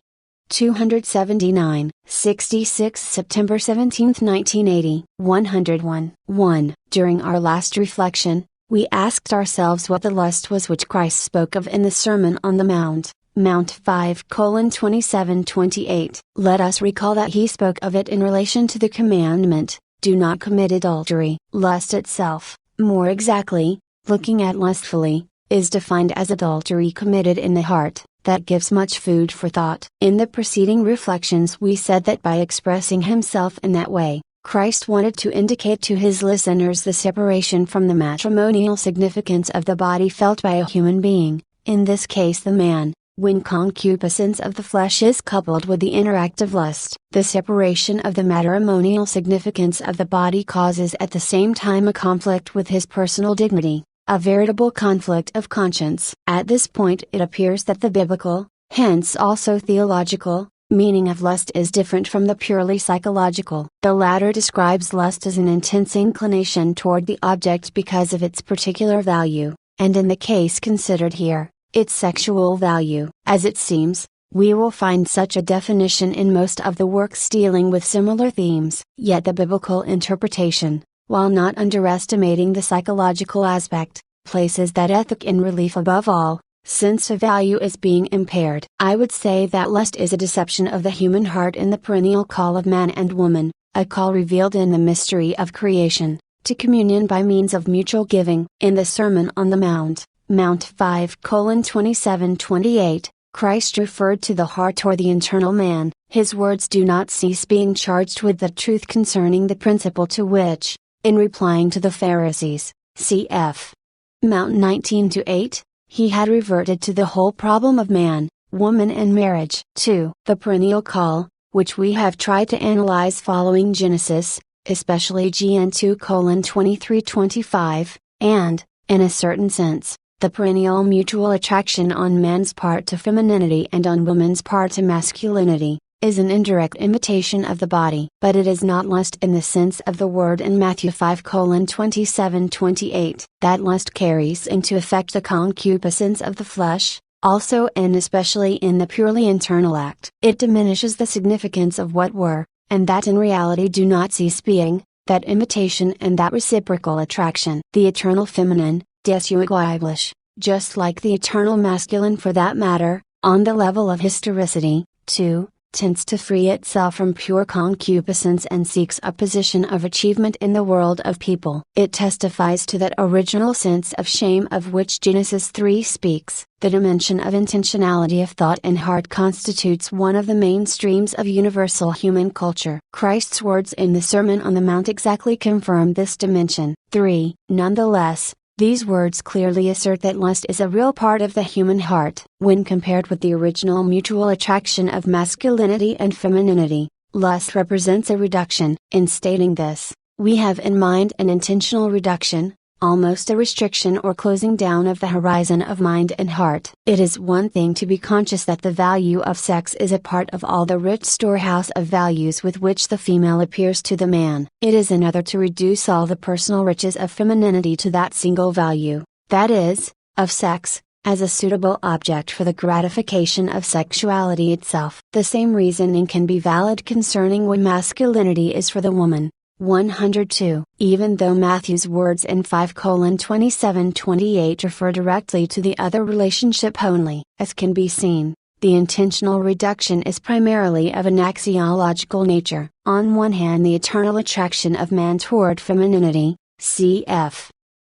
279, 66 September 17, 1980, 101. 1. During our last reflection, we asked ourselves what the lust was which Christ spoke of in the Sermon on the Mount, Mount 5:27-28. Let us recall that he spoke of it in relation to the commandment, do not commit adultery. Lust itself, more exactly, looking at lustfully, is defined as adultery committed in the heart, that gives much food for thought. In the preceding reflections we said that by expressing himself in that way, Christ wanted to indicate to his listeners the separation from the matrimonial significance of the body felt by a human being, in this case the man, when concupiscence of the flesh is coupled with the interactive lust. The separation of the matrimonial significance of the body causes at the same time a conflict with his personal dignity, a veritable conflict of conscience. At this point it appears that the biblical, hence also theological, meaning of lust is different from the purely psychological. The latter describes lust as an intense inclination toward the object because of its particular value, and in the case considered here, its sexual value. As it seems, we will find such a definition in most of the works dealing with similar themes. Yet the biblical interpretation, while not underestimating the psychological aspect, places that ethic in relief above all, since a value is being impaired. I would say that lust is a deception of the human heart in the perennial call of man and woman, a call revealed in the mystery of creation, to communion by means of mutual giving. In the Sermon on the Mount, Mount 5:27-28, Christ referred to the heart or the internal man. His words do not cease being charged with the truth concerning the principle to which, in replying to the Pharisees, cf. Mount 19-8, he had reverted to the whole problem of man, woman and marriage. 2. The perennial call, which we have tried to analyze following Genesis, especially Gen 2:23-25, and, in a certain sense, the perennial mutual attraction on man's part to femininity and on woman's part to masculinity, is an indirect imitation of the body. But it is not lust in the sense of the word in Matthew 5:27-28. That lust carries into effect the concupiscence of the flesh, also and especially in the purely internal act. It diminishes the significance of what were, and that in reality do not cease being, that imitation and that reciprocal attraction. The eternal feminine, desueguiblich, just like the eternal masculine for that matter, on the level of historicity, too, tends to free itself from pure concupiscence and seeks a position of achievement in the world of people. It testifies to that original sense of shame of which Genesis 3 speaks. The dimension of intentionality of thought and heart constitutes one of the main streams of universal human culture. Christ's words in the Sermon on the Mount exactly confirm this dimension. 3. Nonetheless, these words clearly assert that lust is a real part of the human heart. When compared with the original mutual attraction of masculinity and femininity, lust represents a reduction. In stating this, we have in mind an intentional reduction, almost a restriction or closing down of the horizon of mind and heart. It is one thing to be conscious that the value of sex is a part of all the rich storehouse of values with which the female appears to the man. It is another to reduce all the personal riches of femininity to that single value, that is, of sex, as a suitable object for the gratification of sexuality itself. The same reasoning can be valid concerning what masculinity is for the woman. 102. Even though Matthew's words in 5:27-28 refer directly to the other relationship only, as can be seen, the intentional reduction is primarily of an axiological nature. On one hand, the eternal attraction of man toward femininity, cf.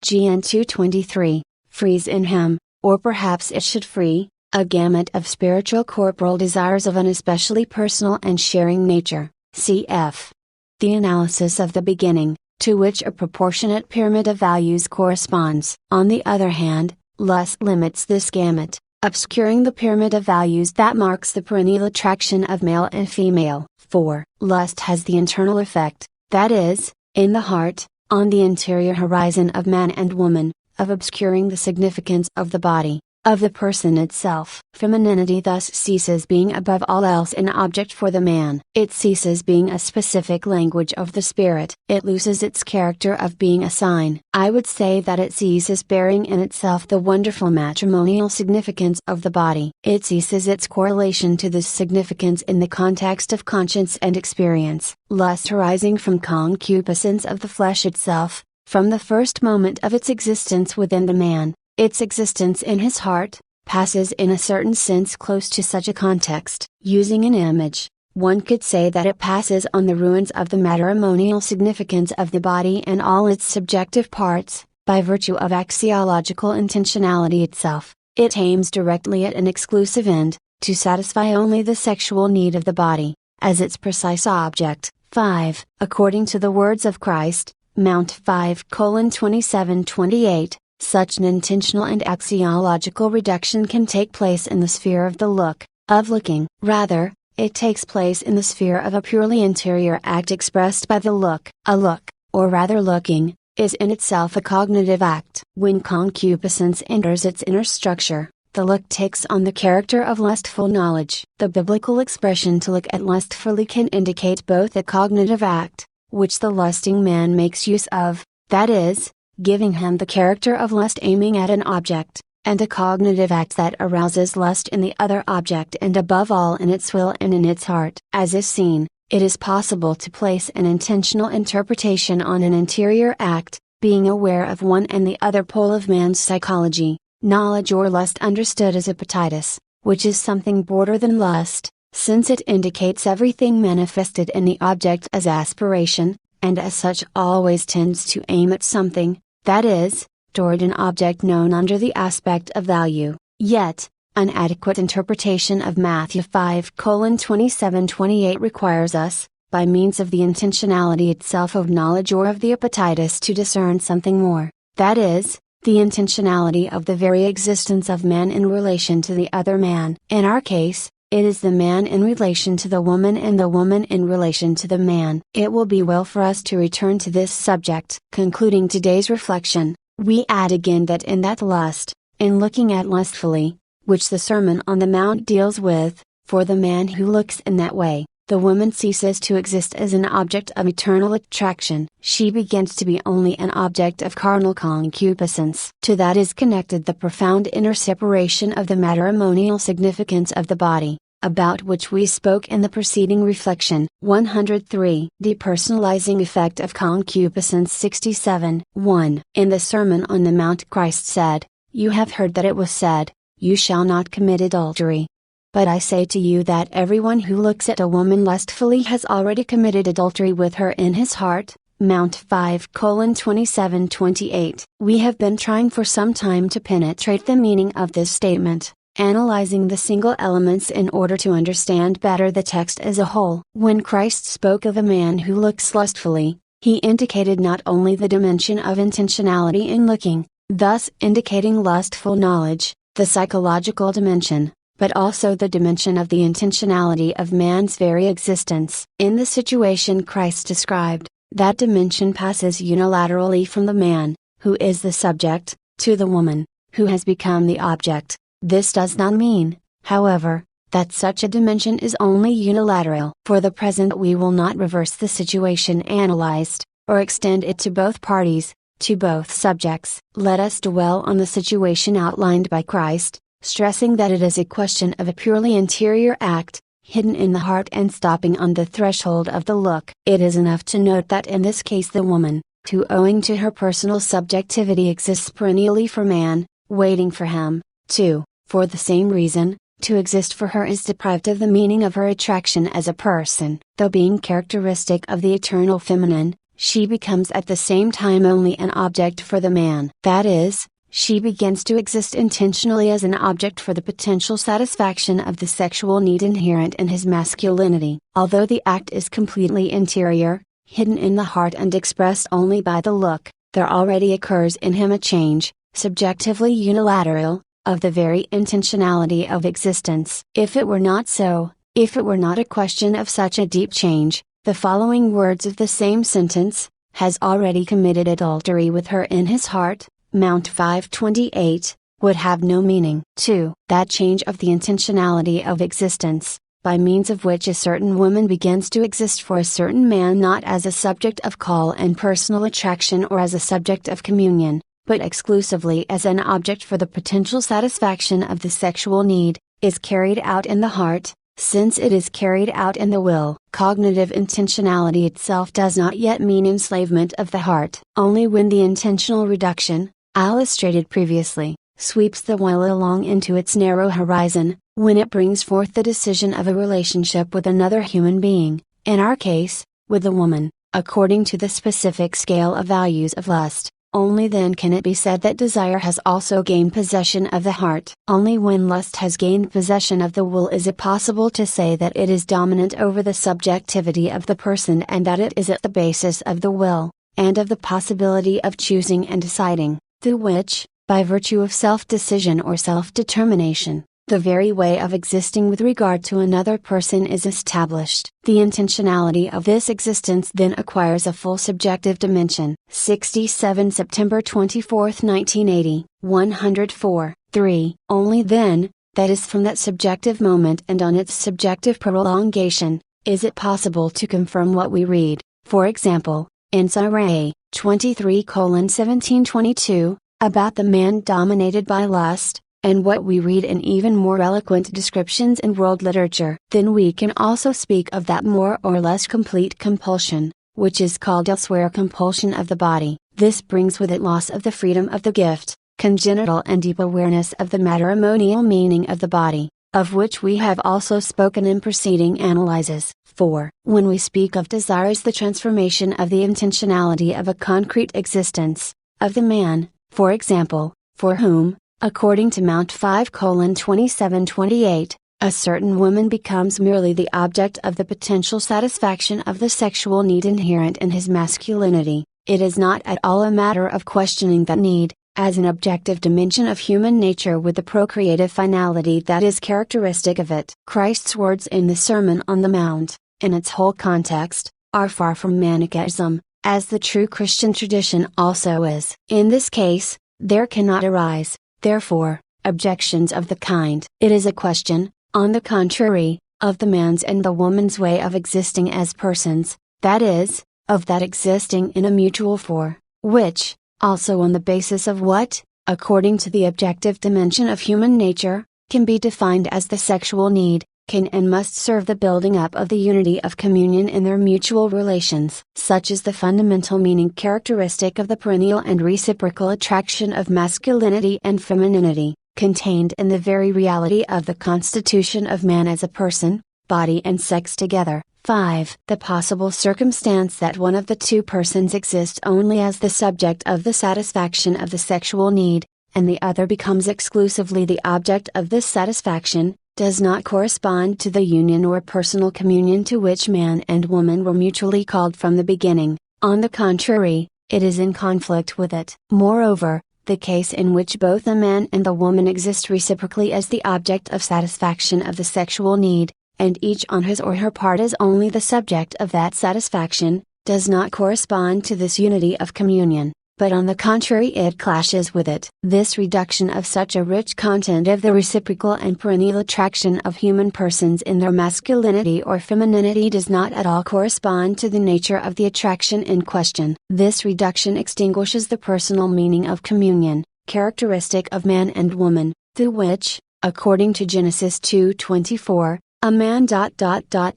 Gen 2:23, frees in him, or perhaps it should free, a gamut of spiritual corporal desires of an especially personal and sharing nature, cf. The analysis of the beginning, to which a proportionate pyramid of values corresponds. On the other hand, lust limits this gamut, obscuring the pyramid of values that marks the perennial attraction of male and female. 4. Lust has the internal effect, that is, in the heart, on the interior horizon of man and woman, of obscuring the significance of the body, of the person itself. Femininity thus ceases being above all else an object for the man. It ceases being a specific language of the spirit. It loses its character of being a sign. I would say that it ceases bearing in itself the wonderful matrimonial significance of the body. It ceases its correlation to this significance in the context of conscience and experience. Lust arising from concupiscence of the flesh itself, from the first moment of its existence within the man, its existence in his heart, passes in a certain sense close to such a context. Using an image, one could say that it passes on the ruins of the matrimonial significance of the body and all its subjective parts, by virtue of axiological intentionality itself. It aims directly at an exclusive end, to satisfy only the sexual need of the body, as its precise object. 5. According to the words of Christ, Mount 5:27-28, such an intentional and axiological reduction can take place in the sphere of the look, of looking. Rather, it takes place in the sphere of a purely interior act expressed by the look. A look, or rather looking, is in itself a cognitive act. When concupiscence enters its inner structure, the look takes on the character of lustful knowledge. The biblical expression to look at lustfully can indicate both a cognitive act, which the lusting man makes use of, that is, giving him the character of lust aiming at an object, and a cognitive act that arouses lust in the other object and above all in its will and in its heart. As is seen, it is possible to place an intentional interpretation on an interior act, being aware of one and the other pole of man's psychology, knowledge or lust understood as appetitus, which is something broader than lust, since it indicates everything manifested in the object as aspiration, and as such always tends to aim at something, that is, toward an object known under the aspect of value. Yet, an adequate interpretation of Matthew 5:27-28 requires us, by means of the intentionality itself of knowledge or of the appetitus to discern something more, that is, the intentionality of the very existence of man in relation to the other man. In our case, it is the man in relation to the woman and the woman in relation to the man. It will be well for us to return to this subject. Concluding today's reflection, we add again that in that lust, in looking at lustfully, which the Sermon on the Mount deals with, for the man who looks in that way, the woman ceases to exist as an object of eternal attraction. She begins to be only an object of carnal concupiscence. To that is connected the profound inner separation of the matrimonial significance of the body, about which we spoke in the preceding reflection. 103. Depersonalizing effect of concupiscence. 67. 1. In the Sermon on the Mount Christ said, "You have heard that it was said, 'You shall not commit adultery.' But I say to you that everyone who looks at a woman lustfully has already committed adultery with her in his heart." Mount 5:27-28. We have been trying for some time to penetrate the meaning of this statement, analyzing the single elements in order to understand better the text as a whole. When Christ spoke of a man who looks lustfully, he indicated not only the dimension of intentionality in looking, thus indicating lustful knowledge, the psychological dimension, but also the dimension of the intentionality of man's very existence. In the situation Christ described, that dimension passes unilaterally from the man, who is the subject, to the woman, who has become the object. This does not mean, however, that such a dimension is only unilateral. For the present we will not reverse the situation analyzed, or extend it to both parties, to both subjects. Let us dwell on the situation outlined by Christ, stressing that it is a question of a purely interior act, hidden in the heart and stopping on the threshold of the look. It is enough to note that in this case the woman, who owing to her personal subjectivity exists perennially for man, waiting for him, too, for the same reason, to exist for her is deprived of the meaning of her attraction as a person. Though being characteristic of the eternal feminine, she becomes at the same time only an object for the man. That is, she begins to exist intentionally as an object for the potential satisfaction of the sexual need inherent in his masculinity. Although the act is completely interior, hidden in the heart and expressed only by the look, there already occurs in him a change, subjectively unilateral, of the very intentionality of existence. If it were not so, if it were not a question of such a deep change, the following words of the same sentence, has already committed adultery with her in his heart, Mount 528, would have no meaning. 2. That change of the intentionality of existence, by means of which a certain woman begins to exist for a certain man not as a subject of call and personal attraction or as a subject of communion, but exclusively as an object for the potential satisfaction of the sexual need, is carried out in the heart, since it is carried out in the will. Cognitive intentionality itself does not yet mean enslavement of the heart. Only when the intentional reduction, illustrated previously, sweeps the will along into its narrow horizon, when it brings forth the decision of a relationship with another human being, in our case, with a woman, according to the specific scale of values of lust, only then can it be said that desire has also gained possession of the heart. Only when lust has gained possession of the will is it possible to say that it is dominant over the subjectivity of the person and that it is at the basis of the will, and of the possibility of choosing and deciding, through which, by virtue of self-decision or self-determination, the very way of existing with regard to another person is established. The intentionality of this existence then acquires a full subjective dimension. 67 September 24, 1980, 104, 3. Only then, that is from that subjective moment and on its subjective prolongation, is it possible to confirm what we read, for example, in Sirah, 23:1722, about the man dominated by lust, and what we read in even more eloquent descriptions in world literature. Then we can also speak of that more or less complete compulsion, which is called elsewhere compulsion of the body. This brings with it loss of the freedom of the gift, congenital and deep awareness of the matrimonial meaning of the body, of which we have also spoken in preceding analyses. 4. When we speak of desire as the transformation of the intentionality of a concrete existence, of the man, for example, for whom, according to Mount 5:2728, a certain woman becomes merely the object of the potential satisfaction of the sexual need inherent in his masculinity, it is not at all a matter of questioning that need, as an objective dimension of human nature with the procreative finality that is characteristic of it. Christ's words in the Sermon on the Mount, in its whole context, are far from Manichaeism, as the true Christian tradition also is. In this case, there cannot arise, therefore, objections of the kind. It is a question, on the contrary, of the man's and the woman's way of existing as persons, that is, of that existing in a mutual for, which, also on the basis of what, according to the objective dimension of human nature, can be defined as the sexual need, can and must serve the building up of the unity of communion in their mutual relations. Such is the fundamental meaning characteristic of the perennial and reciprocal attraction of masculinity and femininity, contained in the very reality of the constitution of man as a person, body and sex together. 5. The possible circumstance that one of the two persons exists only as the subject of the satisfaction of the sexual need, and the other becomes exclusively the object of this satisfaction, does not correspond to the union or personal communion to which man and woman were mutually called from the beginning. On the contrary, it is in conflict with it. Moreover, the case in which both the man and the woman exist reciprocally as the object of satisfaction of the sexual need, and each on his or her part is only the subject of that satisfaction, does not correspond to this unity of communion, but on the contrary it clashes with it. This reduction of such a rich content of the reciprocal and perennial attraction of human persons in their masculinity or femininity does not at all correspond to the nature of the attraction in question. This reduction extinguishes the personal meaning of communion, characteristic of man and woman, through which, according to Genesis 2:24, a man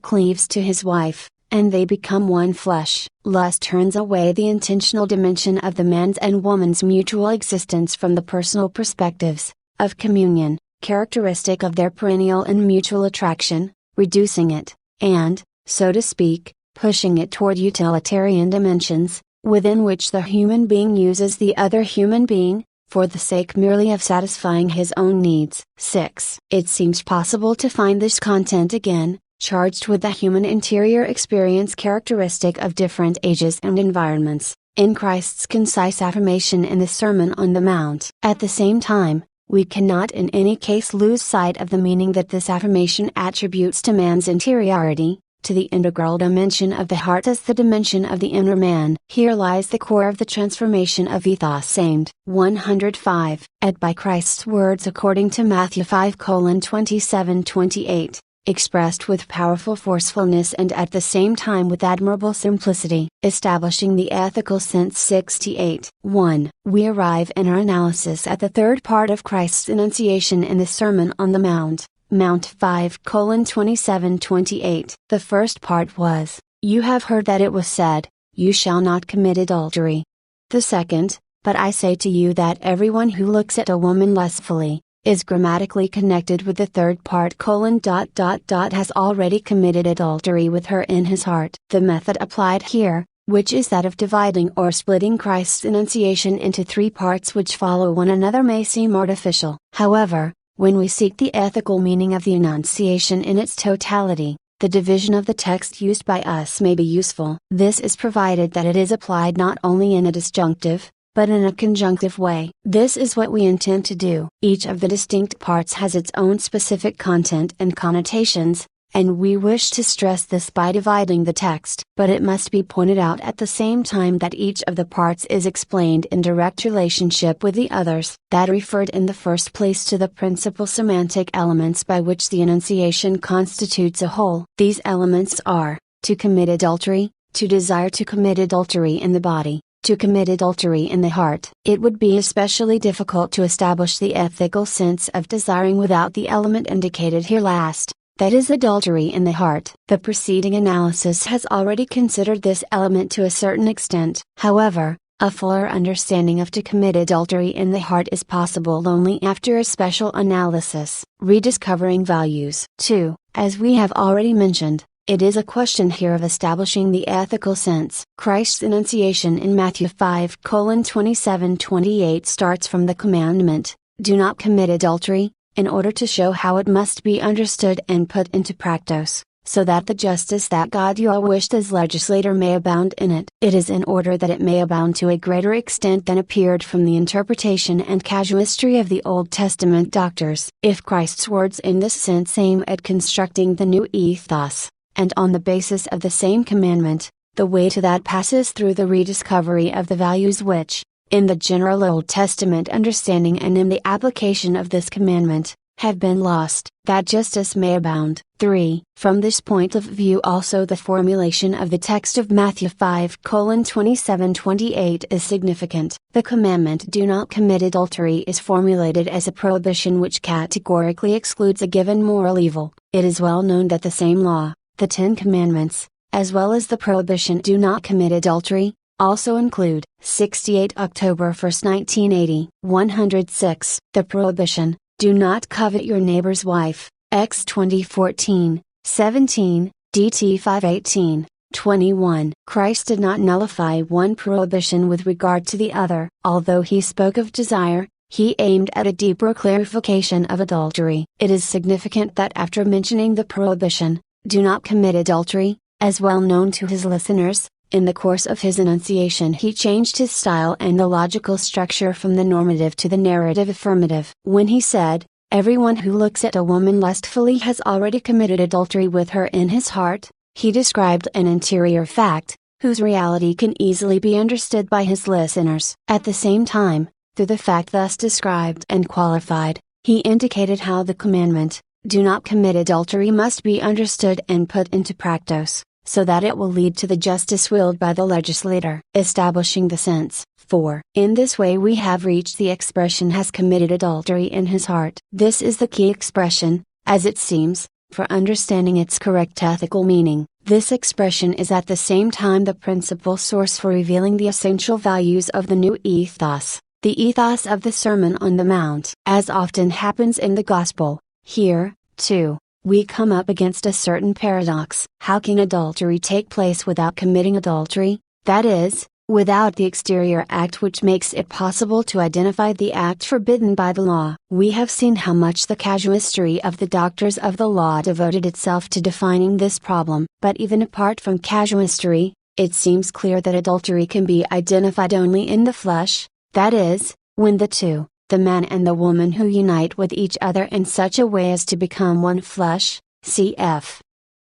cleaves to his wife, and they become one flesh. Lust turns away the intentional dimension of the man's and woman's mutual existence from the personal perspectives, of communion, characteristic of their perennial and mutual attraction, reducing it, and, so to speak, pushing it toward utilitarian dimensions, within which the human being uses the other human being, for the sake merely of satisfying his own needs. 6. It seems possible to find this content again, charged with the human interior experience characteristic of different ages and environments, in Christ's concise affirmation in the Sermon on the Mount. At the same time, we cannot in any case lose sight of the meaning that this affirmation attributes to man's interiority, to the integral dimension of the heart as the dimension of the inner man. Here lies the core of the transformation of ethos aimed. 105. At by Christ's words according to Matthew 5:27-28, expressed with powerful forcefulness and at the same time with admirable simplicity. Establishing the ethical sense. 68. 1. We arrive in our analysis at the third part of Christ's enunciation in the Sermon on the Mount. Mount 5:27-28. The first part was, "You have heard that it was said, you shall not commit adultery." The second, "But I say to you that everyone who looks at a woman lustfully, is grammatically connected with the third part: has already committed adultery with her in his heart." The method applied here, which is that of dividing or splitting Christ's enunciation into three parts which follow one another, may seem artificial. However, when we seek the ethical meaning of the enunciation in its totality, the division of the text used by us may be useful. This is provided that it is applied not only in a disjunctive, but in a conjunctive way. This is what we intend to do. Each of the distinct parts has its own specific content and connotations, and we wish to stress this by dividing the text. But it must be pointed out at the same time that each of the parts is explained in direct relationship with the others, that referred in the first place to the principal semantic elements by which the enunciation constitutes a whole. These elements are, to commit adultery, to desire to commit adultery in the body, to commit adultery in the heart. It would be especially difficult to establish the ethical sense of desiring without the element indicated here last, that is adultery in the heart. The preceding analysis has already considered this element to a certain extent. However, a fuller understanding of to commit adultery in the heart is possible only after a special analysis. Rediscovering values. 2. As we have already mentioned, it is a question here of establishing the ethical sense. Christ's enunciation in Matthew 5:27-28 starts from the commandment, "Do not commit adultery," in order to show how it must be understood and put into practice, so that the justice that God your wished as legislator may abound in it. It is in order that it may abound to a greater extent than appeared from the interpretation and casuistry of the Old Testament doctors. If Christ's words in this sense aim at constructing the new ethos, and on the basis of the same commandment, the way to that passes through the rediscovery of the values which, in the general Old Testament understanding and in the application of this commandment, have been lost, that justice may abound. 3. From this point of view also the formulation of the text of Matthew 5:27-28 is significant. The commandment "Do not commit adultery" is formulated as a prohibition which categorically excludes a given moral evil. It is well known that the same law, the Ten Commandments, as well as the prohibition "Do not commit adultery," also include 68 October 1, 1980. 106. The prohibition, "Do not covet your neighbor's wife," X 2014, 17, DT 518, 21. Christ did not nullify one prohibition with regard to the other. Although he spoke of desire, he aimed at a deeper clarification of adultery. It is significant that after mentioning the prohibition, "Do not commit adultery," as well known to his listeners, in the course of his enunciation he changed his style and the logical structure from the normative to the narrative affirmative. When he said, "Everyone who looks at a woman lustfully has already committed adultery with her in his heart," he described an interior fact, whose reality can easily be understood by his listeners. At the same time, through the fact thus described and qualified, he indicated how the commandment, "Do not commit adultery," must be understood and put into practice, so that it will lead to the justice willed by the legislator. Establishing the sense. 4. In this way we have reached the expression "has committed adultery in his heart." This is the key expression, as it seems, for understanding its correct ethical meaning. This expression is at the same time the principal source for revealing the essential values of the new ethos, the ethos of the Sermon on the Mount. As often happens in the Gospel, here, too, we come up against a certain paradox. How can adultery take place without committing adultery, that is, without the exterior act which makes it possible to identify the act forbidden by the law? We have seen how much the casuistry of the doctors of the law devoted itself to defining this problem. But even apart from casuistry, it seems clear that adultery can be identified only in the flesh, that is, when the two, the man and the woman who unite with each other in such a way as to become one flesh, cf.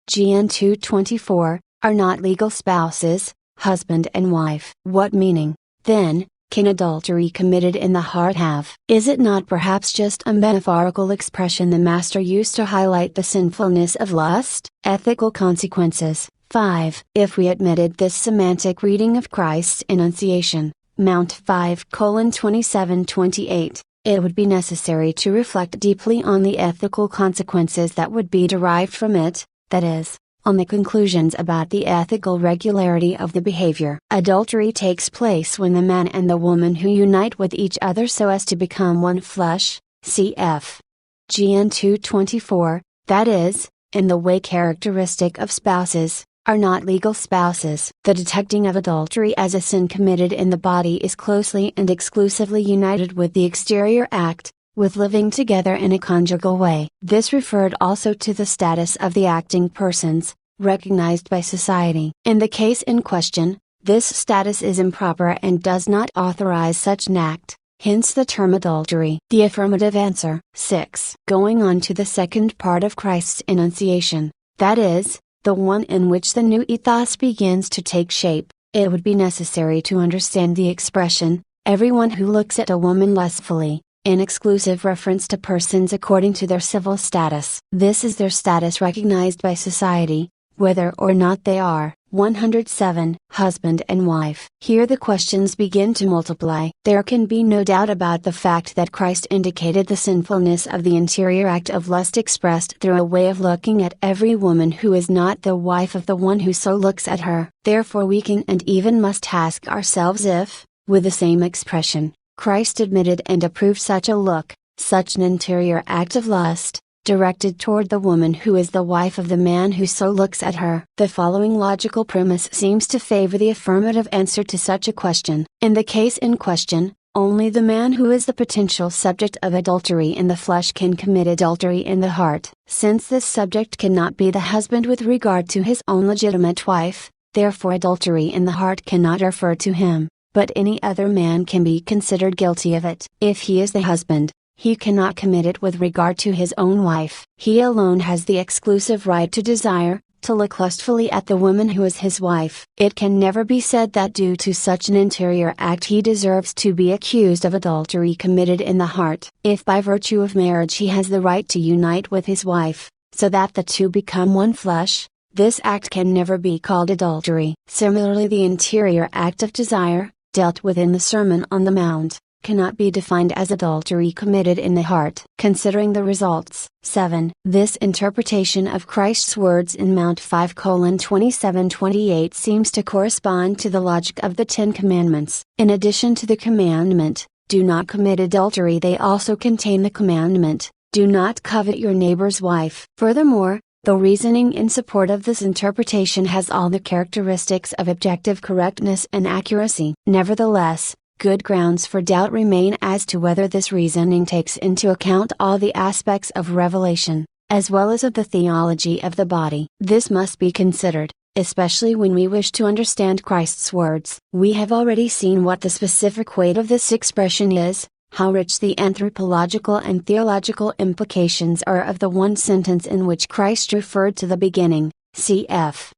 GN 224, are not legal spouses, husband and wife. What meaning, then, can adultery committed in the heart have? Is it not perhaps just a metaphorical expression the Master used to highlight the sinfulness of lust? Ethical consequences. 5. If we admitted this semantic reading of Christ's enunciation, Mount 5:27-28, it would be necessary to reflect deeply on the ethical consequences that would be derived from it, that is, on the conclusions about the ethical regularity of the behavior. Adultery takes place when the man and the woman who unite with each other so as to become one flesh, cf. GN 224, that is, in the way characteristic of spouses, are not legal spouses. The detecting of adultery as a sin committed in the body is closely and exclusively united with the exterior act, with living together in a conjugal way. This referred also to the status of the acting persons, recognized by society. In the case in question, this status is improper and does not authorize such an act, hence the term adultery. The affirmative answer. 6. Going on to the second part of Christ's enunciation, that is, the one in which the new ethos begins to take shape, it would be necessary to understand the expression, everyone who looks at a woman lustfully, in exclusive reference to persons according to their civil status. This is their status recognized by society, whether or not they are, 107, husband and wife. Here the questions begin to multiply. There can be no doubt about the fact that Christ indicated the sinfulness of the interior act of lust expressed through a way of looking at every woman who is not the wife of the one who so looks at her. Therefore we can and even must ask ourselves if, with the same expression, Christ admitted and approved such a look, such an interior act of lust, directed toward the woman who is the wife of the man who so looks at her. The following logical premise seems to favor the affirmative answer to such a question. In the case in question, only the man who is the potential subject of adultery in the flesh can commit adultery in the heart. Since this subject cannot be the husband with regard to his own legitimate wife, therefore adultery in the heart cannot refer to him, but any other man can be considered guilty of it. If he is the husband, he cannot commit it with regard to his own wife. He alone has the exclusive right to desire, to look lustfully at the woman who is his wife. It can never be said that due to such an interior act he deserves to be accused of adultery committed in the heart. If by virtue of marriage he has the right to unite with his wife, so that the two become one flesh, this act can never be called adultery. Similarly, the interior act of desire, dealt with in the Sermon on the Mount, cannot be defined as adultery committed in the heart. Considering the results. 7. This interpretation of Christ's words in Mount 5:27-28 seems to correspond to the logic of the Ten Commandments. In addition to the commandment, do not commit adultery, they also contain the commandment, do not covet your neighbor's wife. Furthermore, the reasoning in support of this interpretation has all the characteristics of objective correctness and accuracy. Nevertheless, good grounds for doubt remain as to whether this reasoning takes into account all the aspects of revelation, as well as of the theology of the body. This must be considered, especially when we wish to understand Christ's words. We have already seen what the specific weight of this expression is, how rich the anthropological and theological implications are of the one sentence in which Christ referred to the beginning, cf.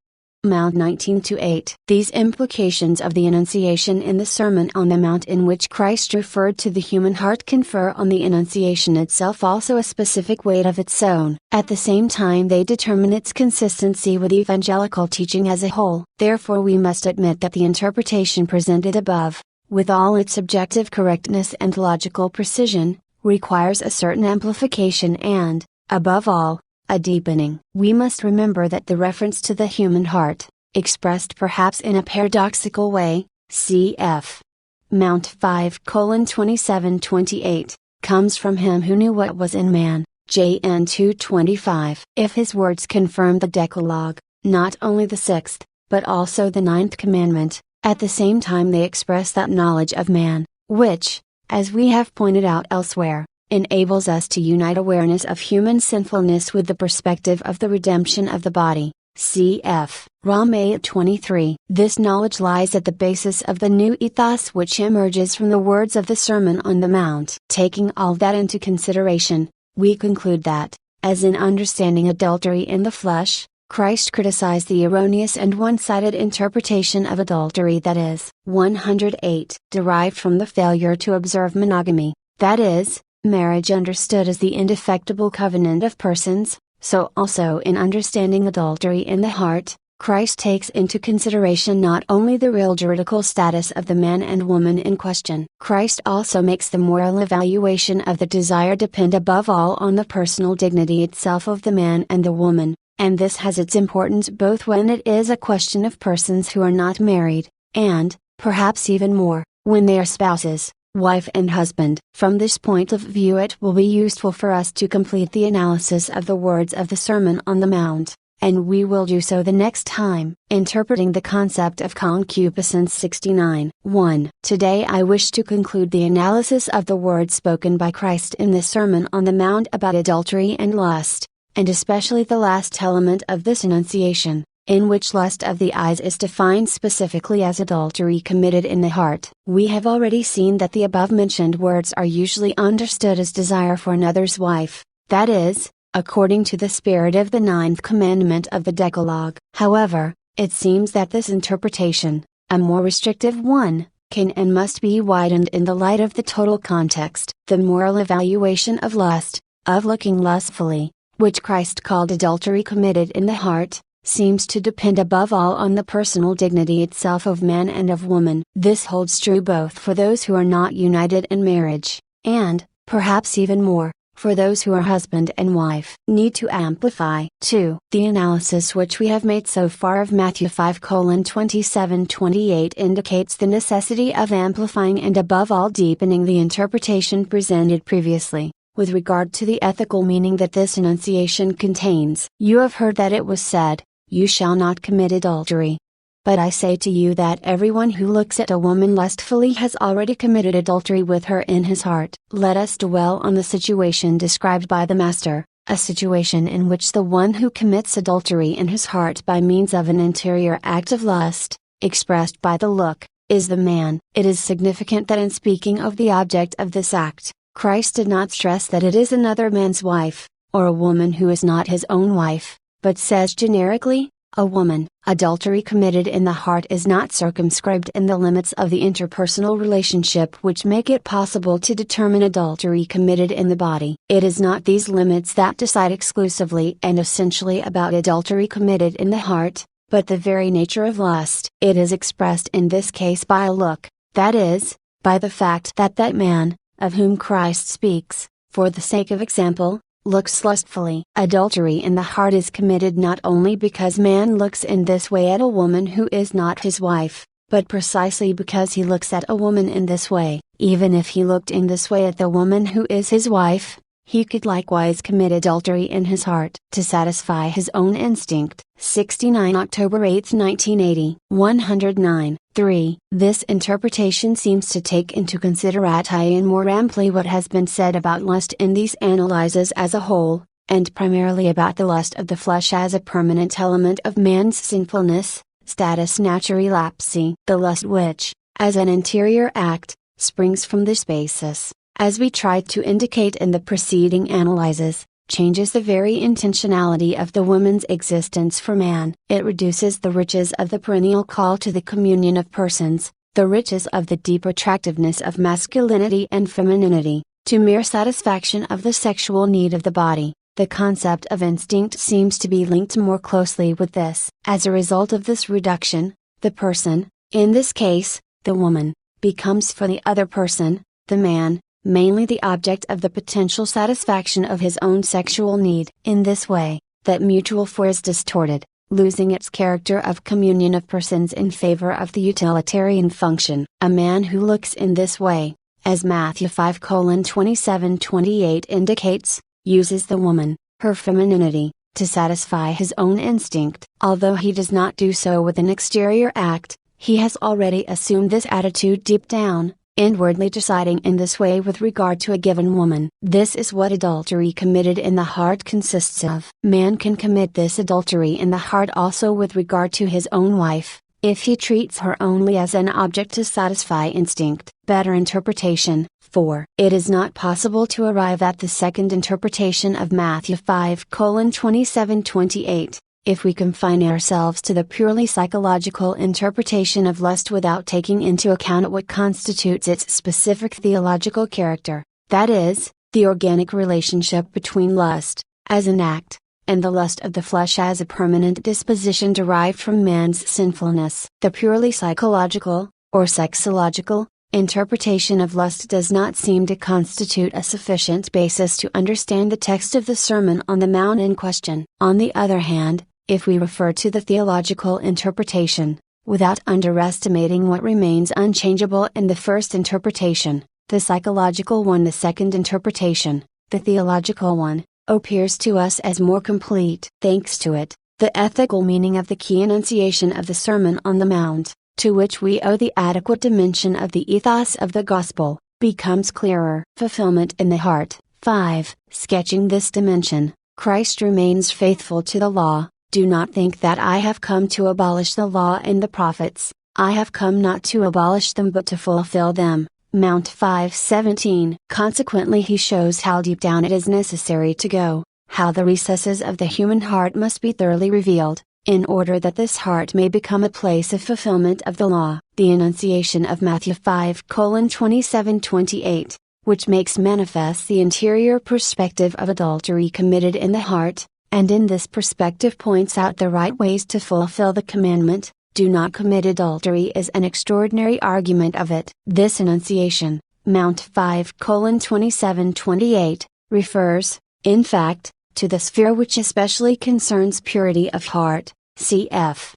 Mount 19:8. These implications of the Annunciation in the Sermon on the Mount in which Christ referred to the human heart confer on the Annunciation itself also a specific weight of its own. At the same time they determine its consistency with evangelical teaching as a whole. Therefore we must admit that the interpretation presented above, with all its objective correctness and logical precision, requires a certain amplification and, above all, a deepening. We must remember that the reference to the human heart, expressed perhaps in a paradoxical way, cf. Mount 5:27-28, comes from him who knew what was in man, JN 225. If his words confirm the Decalogue, not only the sixth, but also the ninth commandment, at the same time they express that knowledge of man, which, as we have pointed out elsewhere, enables us to unite awareness of human sinfulness with the perspective of the redemption of the body. cf. Rom 8:23. This knowledge lies at the basis of the new ethos which emerges from the words of the Sermon on the Mount. Taking all that into consideration, we conclude that, as in understanding adultery in the flesh, Christ criticized the erroneous and one-sided interpretation of adultery, that is, 108, derived from the failure to observe monogamy, that is, marriage understood as the indefectible covenant of persons. So also in understanding adultery in the heart, Christ takes into consideration not only the real juridical status of the man and woman in question. Christ also makes the moral evaluation of the desire depend above all on the personal dignity itself of the man and the woman, and this has its importance both when it is a question of persons who are not married, and, perhaps even more, when they are spouses, wife and husband. From this point of view it will be useful for us to complete the analysis of the words of the Sermon on the Mount, and we will do so the next time. Interpreting the concept of concupiscence 69. 1. Today I wish to conclude the analysis of the words spoken by Christ in the Sermon on the Mount about adultery and lust, and especially the last element of this enunciation, in which lust of the eyes is defined specifically as adultery committed in the heart. We have already seen that the above-mentioned words are usually understood as desire for another's wife, that is, according to the spirit of the 9th commandment of the Decalogue. However, it seems that this interpretation, a more restrictive one, can and must be widened in the light of the total context. The moral evaluation of lust, of looking lustfully, which Christ called adultery committed in the heart, seems to depend above all on the personal dignity itself of man and of woman. This holds true both for those who are not united in marriage, and, perhaps even more, for those who are husband and wife. Need to amplify, 2. The analysis which we have made so far of Matthew 5:27-28 indicates the necessity of amplifying and above all deepening the interpretation presented previously, with regard to the ethical meaning that this enunciation contains. You have heard that it was said, "You shall not commit adultery." But I say to you that everyone who looks at a woman lustfully has already committed adultery with her in his heart. Let us dwell on the situation described by the Master, a situation in which the one who commits adultery in his heart by means of an interior act of lust, expressed by the look, is the man. It is significant that in speaking of the object of this act, Christ did not stress that it is another man's wife, or a woman who is not his own wife, but says generically, a woman. Adultery committed in the heart is not circumscribed in the limits of the interpersonal relationship which make it possible to determine adultery committed in the body. It is not these limits that decide exclusively and essentially about adultery committed in the heart, but the very nature of lust. It is expressed in this case by a look, that is, by the fact that that man, of whom Christ speaks, for the sake of example, looks lustfully. Adultery in the heart is committed not only because man looks in this way at a woman who is not his wife, but precisely because he looks at a woman in this way. Even if he looked in this way at the woman who is his wife, he could likewise commit adultery in his heart. To satisfy his own instinct. 69 October 8, 1980. 109. 3. This interpretation seems to take into consideration more amply what has been said about lust in these analyses as a whole, and primarily about the lust of the flesh as a permanent element of man's sinfulness, status naturae lapsi. The lust which, as an interior act, springs from this basis, as we tried to indicate in the preceding analyses, changes the very intentionality of the woman's existence for man. It reduces the riches of the perennial call to the communion of persons, the riches of the deep attractiveness of masculinity and femininity, to mere satisfaction of the sexual need of the body. The concept of instinct seems to be linked more closely with this. As a result of this reduction, the person, in this case, the woman, becomes for the other person, the man, mainly the object of the potential satisfaction of his own sexual need. In this way, that mutual for is distorted, losing its character of communion of persons in favor of the utilitarian function. A man who looks in this way, as Matthew 5:27-28 indicates, uses the woman, her femininity, to satisfy his own instinct. Although he does not do so with an exterior act, he has already assumed this attitude deep down, inwardly deciding in this way with regard to a given woman. This is what adultery committed in the heart consists of. Man can commit this adultery in the heart also with regard to his own wife, if he treats her only as an object to satisfy instinct. Better interpretation. 4. It is not possible to arrive at the second interpretation of Matthew 5:27-28. If we confine ourselves to the purely psychological interpretation of lust without taking into account what constitutes its specific theological character, that is, the organic relationship between lust, as an act, and the lust of the flesh as a permanent disposition derived from man's sinfulness. The purely psychological, or sexological, interpretation of lust does not seem to constitute a sufficient basis to understand the text of the Sermon on the Mount in question. On the other hand, if we refer to the theological interpretation, without underestimating what remains unchangeable in the first interpretation, the psychological one, the second interpretation, the theological one, appears to us as more complete. Thanks to it, the ethical meaning of the key enunciation of the Sermon on the Mount, to which we owe the adequate dimension of the ethos of the Gospel, becomes clearer. Fulfillment in the heart. 5. Sketching this dimension, Christ remains faithful to the law. Do not think that I have come to abolish the law and the prophets. I have come not to abolish them but to fulfill them. Mount 5:17. Consequently, he shows how deep down it is necessary to go, how the recesses of the human heart must be thoroughly revealed, in order that this heart may become a place of fulfillment of the law. The enunciation of Matthew 5:27-28, which makes manifest the interior perspective of adultery committed in the heart, and in this perspective points out the right ways to fulfill the commandment, do not commit adultery, is an extraordinary argument of it. This enunciation, Mount 5:27-28, refers, in fact, to the sphere which especially concerns purity of heart, cf.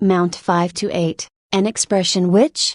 Mount 5-8, an expression which,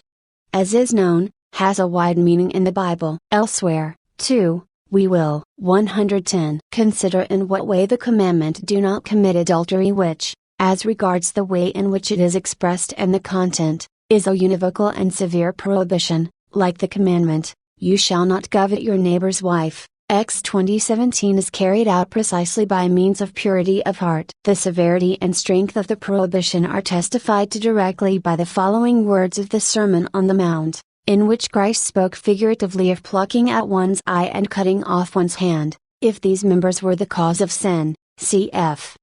as is known, has a wide meaning in the Bible. Elsewhere, too, we will. 110. Consider in what way the commandment do not commit adultery, which, as regards the way in which it is expressed and the content, is a univocal and severe prohibition, like the commandment, you shall not covet your neighbor's wife. Acts 20:17 is carried out precisely by means of purity of heart. The severity and strength of the prohibition are testified to directly by the following words of the Sermon on the Mount, in which Christ spoke figuratively of plucking out one's eye and cutting off one's hand, if these members were the cause of sin, cf.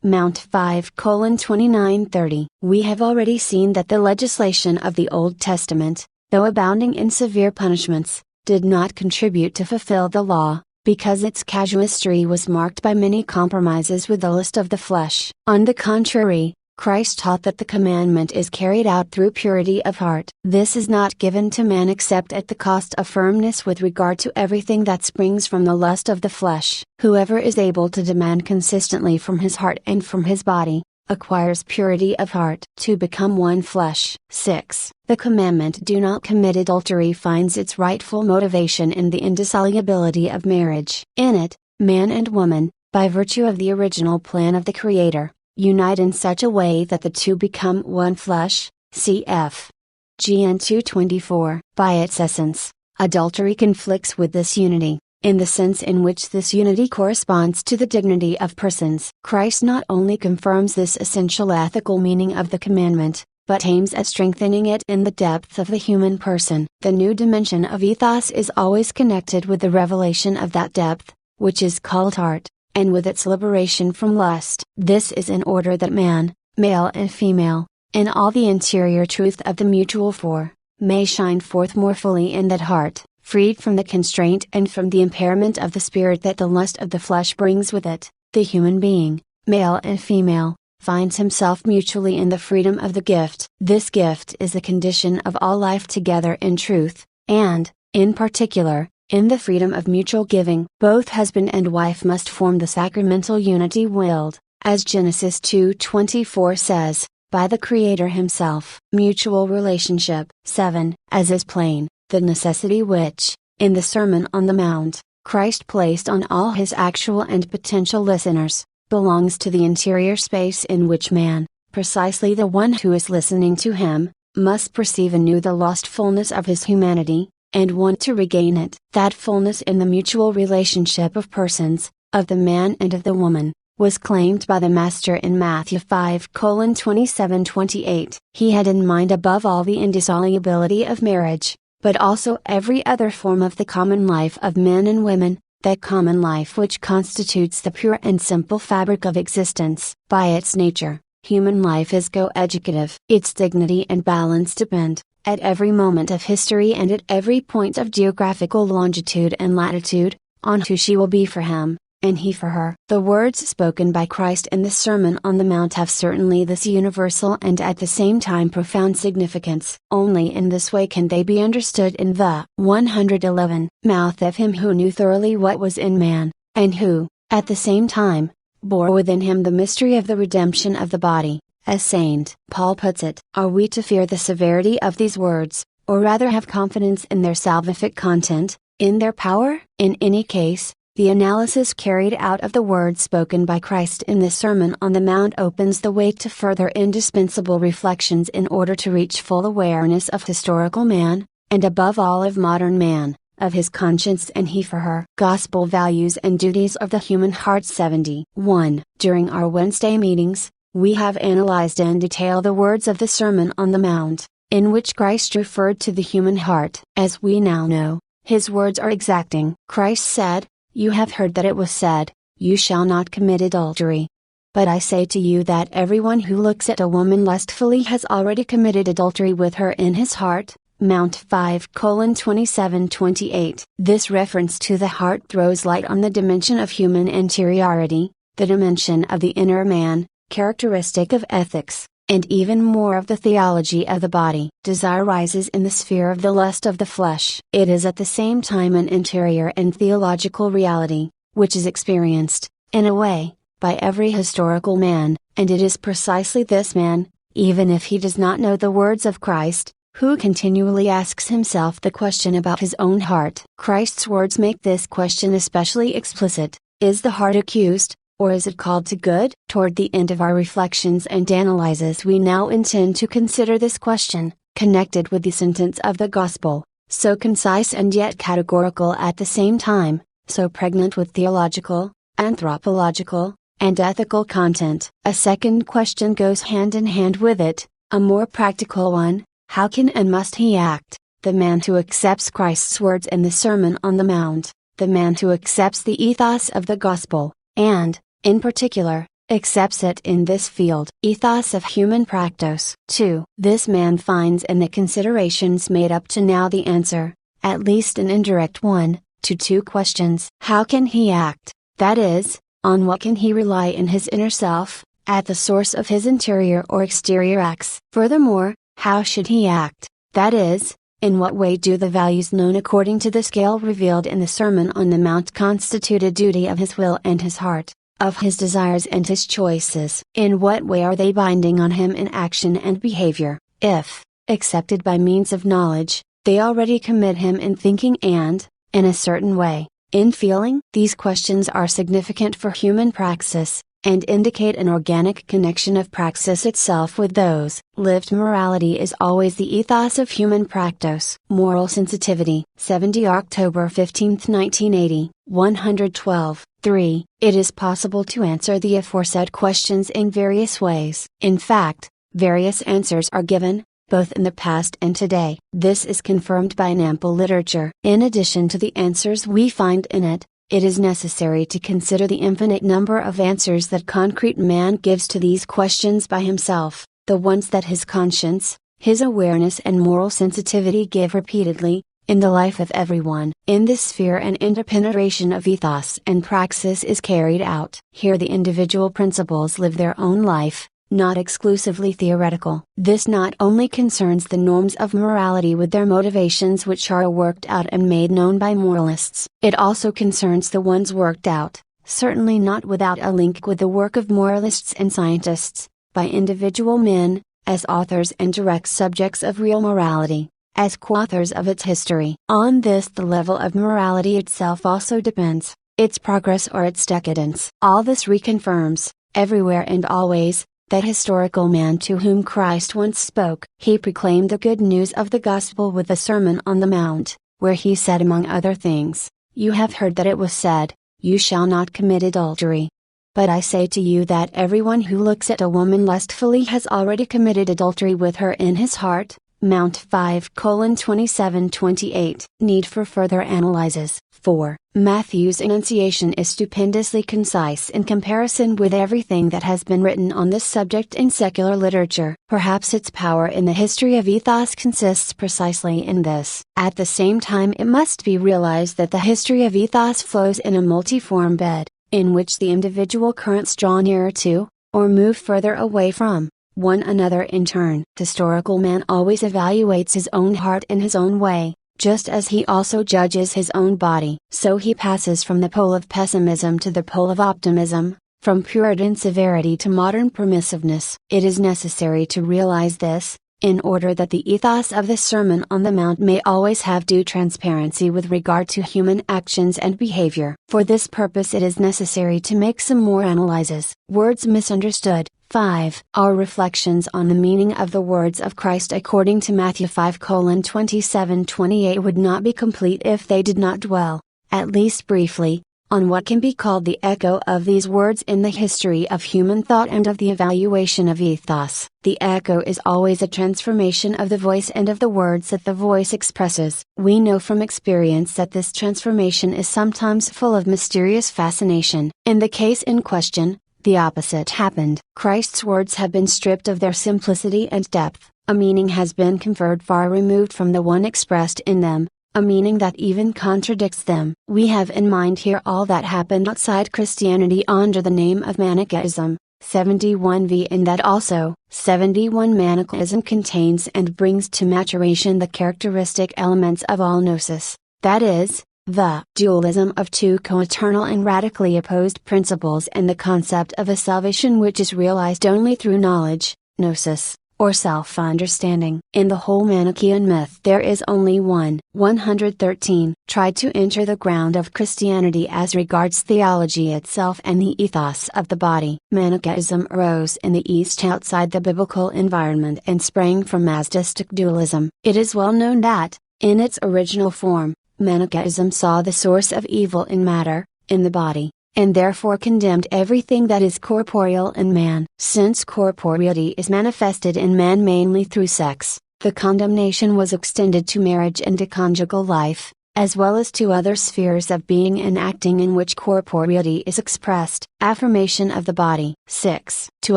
Mount 5:29-30. We have already seen that the legislation of the Old Testament, though abounding in severe punishments, did not contribute to fulfill the law, because its casuistry was marked by many compromises with the lust of the flesh. On the contrary, Christ taught that the commandment is carried out through purity of heart. This is not given to man except at the cost of firmness with regard to everything that springs from the lust of the flesh. Whoever is able to demand consistently from his heart and from his body, acquires purity of heart. To become one flesh. 6. The commandment do not commit adultery finds its rightful motivation in the indissolubility of marriage. In it, man and woman, by virtue of the original plan of the Creator, unite in such a way that the two become one flesh, cf. Gen 2:24. By its essence, adultery conflicts with this unity, in the sense in which this unity corresponds to the dignity of persons. Christ not only confirms this essential ethical meaning of the commandment, but aims at strengthening it in the depth of the human person. The new dimension of ethos is always connected with the revelation of that depth, which is called heart, and with its liberation from lust. This is in order that man, male and female, in all the interior truth of the mutual four, may shine forth more fully in that heart, freed from the constraint and from the impairment of the spirit that the lust of the flesh brings with it. The human being, male and female, finds himself mutually in the freedom of the gift. This gift is the condition of all life together in truth, and, in particular, in the freedom of mutual giving. Both husband and wife must form the sacramental unity willed, as Genesis 2:24 says, by the Creator Himself. Mutual relationship. 7. As is plain, the necessity which, in the Sermon on the Mount, Christ placed on all His actual and potential listeners, belongs to the interior space in which man, precisely the one who is listening to Him, must perceive anew the lost fullness of his humanity, and want to regain it. That fullness in the mutual relationship of persons, of the man and of the woman, was claimed by the Master in Matthew 5:27-28. He had in mind above all the indissolubility of marriage, but also every other form of the common life of men and women, that common life which constitutes the pure and simple fabric of existence. By its nature, human life is coeducative. Its dignity and balance depend, at every moment of history and at every point of geographical longitude and latitude, on who she will be for him, and he for her. The words spoken by Christ in the Sermon on the Mount have certainly this universal and at the same time profound significance. Only in this way can they be understood in the 111 mouth of him who knew thoroughly what was in man, and who, at the same time, bore within him the mystery of the redemption of the body, as St. Paul puts it. Are we to fear the severity of these words, or rather have confidence in their salvific content, in their power? In any case, the analysis carried out of the words spoken by Christ in the Sermon on the Mount opens the way to further indispensable reflections in order to reach full awareness of historical man, and above all of modern man, of his conscience and he for her. Gospel values and duties of the human heart. 71. During our Wednesday meetings, we have analyzed in detail the words of the Sermon on the Mount, in which Christ referred to the human heart. As we now know, his words are exacting. Christ said, "You have heard that it was said, 'You shall not commit adultery.' But I say to you that everyone who looks at a woman lustfully has already committed adultery with her in his heart." Mount 5:27-28. This reference to the heart throws light on the dimension of human interiority, the dimension of the inner man, characteristic of ethics, and even more of the theology of the body. Desire rises in the sphere of the lust of the flesh. It is at the same time an interior and theological reality, which is experienced, in a way, by every historical man, and it is precisely this man, even if he does not know the words of Christ, who continually asks himself the question about his own heart. Christ's words make this question especially explicit: is the heart accused, or is it called to good? Toward the end of our reflections and analyses we now intend to consider this question, connected with the sentence of the Gospel, so concise and yet categorical at the same time, so pregnant with theological, anthropological, and ethical content. A second question goes hand in hand with it, a more practical one: how can and must he act, the man who accepts Christ's words in the Sermon on the Mount, the man who accepts the ethos of the Gospel, and, in particular, accepts it in this field, ethos of human practice. 2. This man finds in the considerations made up to now the answer, at least an indirect one, to two questions. How can he act, that is, on what can he rely in his inner self, at the source of his interior or exterior acts? Furthermore, how should he act, that is, in what way do the values known according to the scale revealed in the Sermon on the Mount constitute a duty of his will and his heart, of his desires and his choices? In what way are they binding on him in action and behavior? If, accepted by means of knowledge, they already commit him in thinking and, in a certain way, in feeling? These questions are significant for human praxis, and indicate an organic connection of praxis itself with those. Lived morality is always the ethos of human practice. Moral sensitivity. 70 October 15, 1980, 112. 3. It is possible to answer the aforesaid questions in various ways. In fact, various answers are given, both in the past and today. This is confirmed by an ample literature. In addition to the answers we find in it, it is necessary to consider the infinite number of answers that concrete man gives to these questions by himself, the ones that his conscience, his awareness and moral sensitivity give repeatedly, in the life of everyone. In this sphere an interpenetration of ethos and praxis is carried out. Here the individual principles live their own life, not exclusively theoretical. This not only concerns the norms of morality with their motivations which are worked out and made known by moralists, it also concerns the ones worked out, certainly not without a link with the work of moralists and scientists, by individual men, as authors and direct subjects of real morality, as co-authors of its history. On this the level of morality itself also depends, its progress or its decadence. All this reconfirms, everywhere and always, that historical man to whom Christ once spoke. He proclaimed the good news of the Gospel with the Sermon on the Mount, where he said among other things, "You have heard that it was said, 'You shall not commit adultery.' But I say to you that everyone who looks at a woman lustfully has already committed adultery with her in his heart." Mount 5:27-28. Need for further analysis. 4. Matthew's enunciation is stupendously concise in comparison with everything that has been written on this subject in secular literature. Perhaps its power in the history of ethos consists precisely in this. At the same time, it must be realized that the history of ethos flows in a multiform bed, in which the individual currents draw nearer to, or move further away from, one another in turn. The historical man always evaluates his own heart in his own way, just as he also judges his own body. So he passes from the pole of pessimism to the pole of optimism, from Puritan severity to modern permissiveness. It is necessary to realize this, in order that the ethos of the Sermon on the Mount may always have due transparency with regard to human actions and behavior. For this purpose it is necessary to make some more analyses. Words misunderstood. 5. Our reflections on the meaning of the words of Christ according to Matthew 5:27-28 would not be complete if they did not dwell, at least briefly, on what can be called the echo of these words in the history of human thought and of the evaluation of ethos. The echo is always a transformation of the voice and of the words that the voice expresses. We know from experience that this transformation is sometimes full of mysterious fascination. In the case in question, the opposite happened. Christ's words have been stripped of their simplicity and depth, a meaning has been conferred far removed from the one expressed in them, a meaning that even contradicts them. We have in mind here all that happened outside Christianity under the name of Manichaeism, 71v, and that also, 71 Manichaeism contains and brings to maturation the characteristic elements of all gnosis, that is, the dualism of two co-eternal and radically opposed principles and the concept of a salvation which is realized only through knowledge, gnosis, or self-understanding. In the whole Manichaean myth there is only one. 113. Tried to enter the ground of Christianity as regards theology itself and the ethos of the body. Manichaeism arose in the East outside the biblical environment and sprang from Mazdaistic dualism. It is well known that, in its original form, Manichaeism saw the source of evil in matter, in the body, and therefore condemned everything that is corporeal in man. Since corporeity is manifested in man mainly through sex, the condemnation was extended to marriage and to conjugal life, as well as to other spheres of being and acting in which corporeity is expressed. Affirmation of the body. 6. To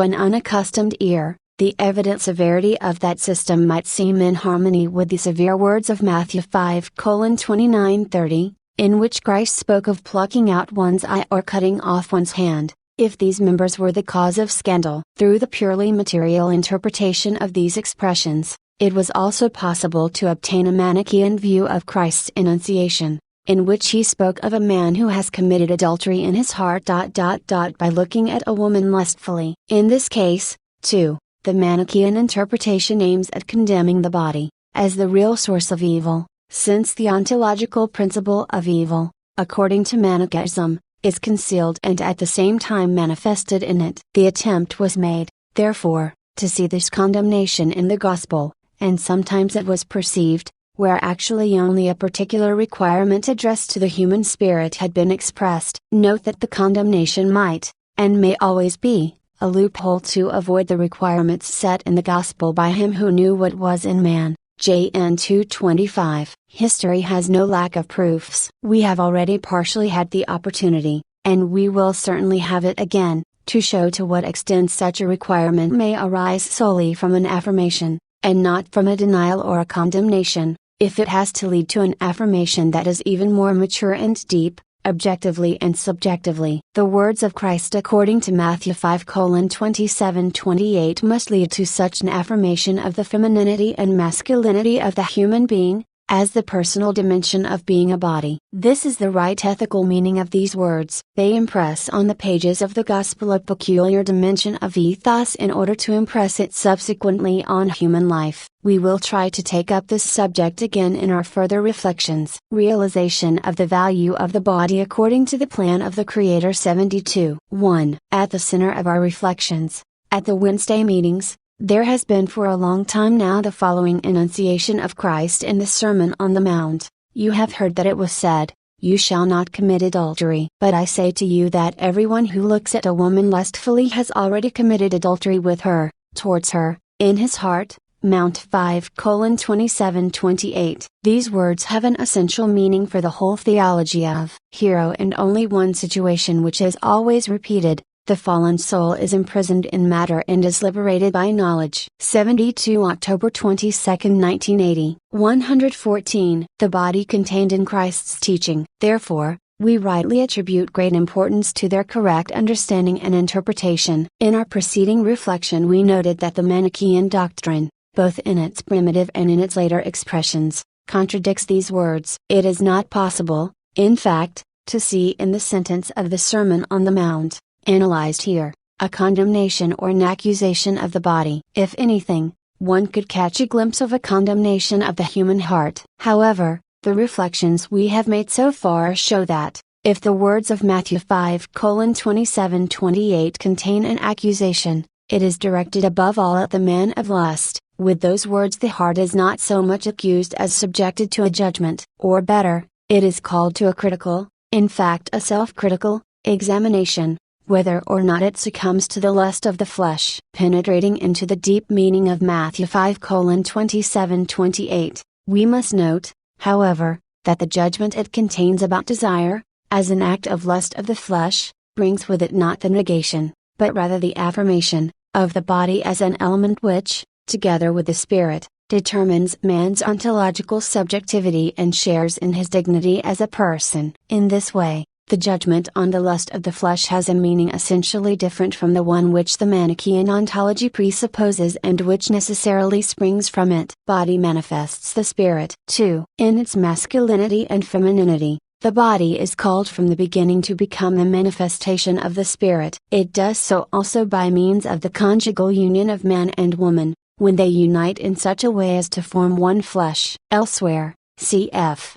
an unaccustomed ear, the evident severity of that system might seem in harmony with the severe words of Matthew 5:29-30, in which Christ spoke of plucking out one's eye or cutting off one's hand, if these members were the cause of scandal. Through the purely material interpretation of these expressions, it was also possible to obtain a Manichaean view of Christ's enunciation, in which he spoke of a man who has committed adultery in his heart by looking at a woman lustfully. In this case, too, the Manichaean interpretation aims at condemning the body, as the real source of evil, since the ontological principle of evil, according to Manichaeism, is concealed and at the same time manifested in it. The attempt was made, therefore, to see this condemnation in the Gospel, and sometimes it was perceived, where actually only a particular requirement addressed to the human spirit had been expressed. Note that the condemnation might, and may always be, a loophole to avoid the requirements set in the Gospel by him who knew what was in man. JN 225. History has no lack of proofs. We have already partially had the opportunity, and we will certainly have it again, to show to what extent such a requirement may arise solely from an affirmation, and not from a denial or a condemnation, if it has to lead to an affirmation that is even more mature and deep, objectively and subjectively. The words of Christ according to Matthew 5:27-28 must lead to such an affirmation of the femininity and masculinity of the human being, as the personal dimension of being a body. This is the right ethical meaning of these words. They impress on the pages of the Gospel a peculiar dimension of ethos in order to impress it subsequently on human life. We will try to take up this subject again in our further reflections. Realization of the value of the body according to the plan of the Creator. 72. 1. At the center of our reflections, at the Wednesday meetings, there has been for a long time now the following enunciation of Christ in the Sermon on the Mount: You have heard that it was said, "You shall not commit adultery." But I say to you that everyone who looks at a woman lustfully has already committed adultery with her, towards her, in his heart. Mount 5:27-28. These words have an essential meaning for the whole theology of hero and only one situation which is always repeated: the fallen soul is imprisoned in matter and is liberated by knowledge. 72 October 22, 1980. 114. The body contained in Christ's teaching. Therefore, we rightly attribute great importance to their correct understanding and interpretation. In our preceding reflection we noted that the Manichaean doctrine, both in its primitive and in its later expressions, contradicts these words. It is not possible, in fact, to see in the sentence of the Sermon on the Mount, analyzed here, a condemnation or an accusation of the body. If anything, one could catch a glimpse of a condemnation of the human heart. However, the reflections we have made so far show that, if the words of Matthew 5:27-28 contain an accusation, it is directed above all at the man of lust. With those words the heart is not so much accused as subjected to a judgment. Or better, it is called to a critical, in fact a self-critical, examination, whether or not it succumbs to the lust of the flesh. Penetrating into the deep meaning of Matthew 5:27-28, we must note, however, that the judgment it contains about desire, as an act of lust of the flesh, brings with it not the negation, but rather the affirmation, of the body as an element which, together with the spirit, determines man's ontological subjectivity and shares in his dignity as a person. In this way, the judgment on the lust of the flesh has a meaning essentially different from the one which the Manichaean ontology presupposes and which necessarily springs from it. Body manifests the spirit. 2. In its masculinity and femininity, the body is called from the beginning to become the manifestation of the spirit. It does so also by means of the conjugal union of man and woman, when they unite in such a way as to form one flesh. Elsewhere, cf.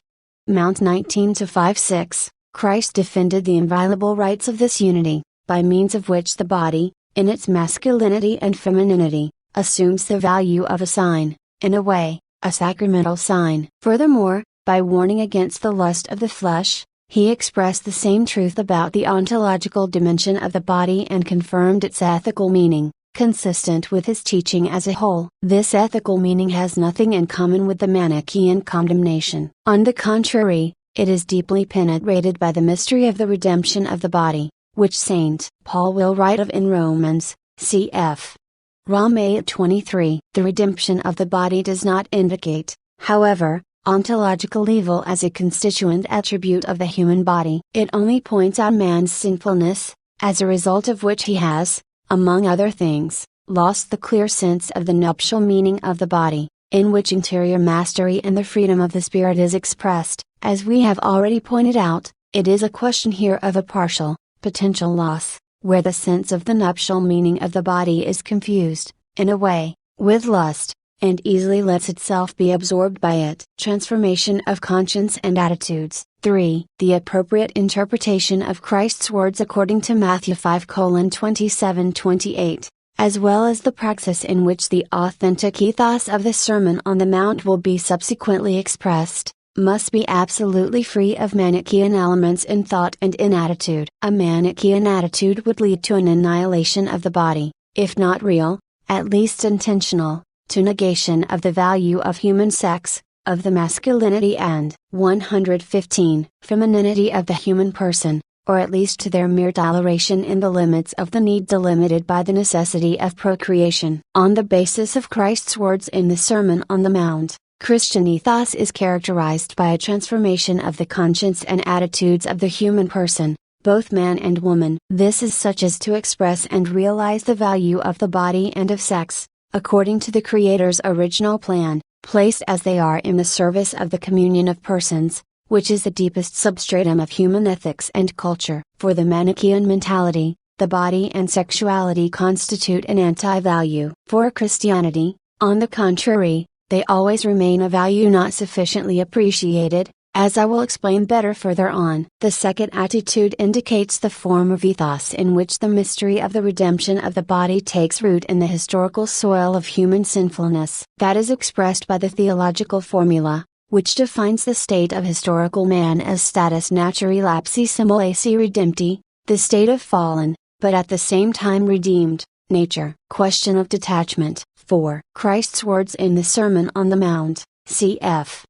Mount 19-5-6, Christ defended the inviolable rights of this unity, by means of which the body, in its masculinity and femininity, assumes the value of a sign, in a way, a sacramental sign. Furthermore, by warning against the lust of the flesh, he expressed the same truth about the ontological dimension of the body and confirmed its ethical meaning, consistent with his teaching as a whole. This ethical meaning has nothing in common with the Manichaean condemnation. On the contrary, it is deeply penetrated by the mystery of the redemption of the body, which St. Paul will write of in Romans, cf. Rom 8:23. The redemption of the body does not indicate, however, ontological evil as a constituent attribute of the human body. It only points out man's sinfulness, as a result of which he has, among other things, lost the clear sense of the nuptial meaning of the body, in which interior mastery and the freedom of the spirit is expressed. As we have already pointed out, it is a question here of a partial, potential loss, where the sense of the nuptial meaning of the body is confused, in a way, with lust, and easily lets itself be absorbed by it. Transformation of conscience and attitudes. 3. The appropriate interpretation of Christ's words according to Matthew 5:27-28, as well as the praxis in which the authentic ethos of the Sermon on the Mount will be subsequently expressed, must be absolutely free of Manichaean elements in thought and in attitude. A Manichaean attitude would lead to an annihilation of the body, if not real, at least intentional, to negation of the value of human sex, of the masculinity and 115 femininity of the human person, or at least to their mere toleration in the limits of the need delimited by the necessity of procreation. On the basis of Christ's words in the Sermon on the Mount, Christian ethos is characterized by a transformation of the conscience and attitudes of the human person, both man and woman. This is such as to express and realize the value of the body and of sex, according to the Creator's original plan, placed as they are in the service of the communion of persons, which is the deepest substratum of human ethics and culture. For the Manichaean mentality, the body and sexuality constitute an anti-value. For Christianity, on the contrary, they always remain a value not sufficiently appreciated, as I will explain better further on. The second attitude indicates the form of ethos in which the mystery of the redemption of the body takes root in the historical soil of human sinfulness. That is expressed by the theological formula, which defines the state of historical man as status naturae lapsi simulaci redempti, the state of fallen, but at the same time redeemed, nature. Question of detachment. 4. Christ's words in the Sermon on the Mount, cf.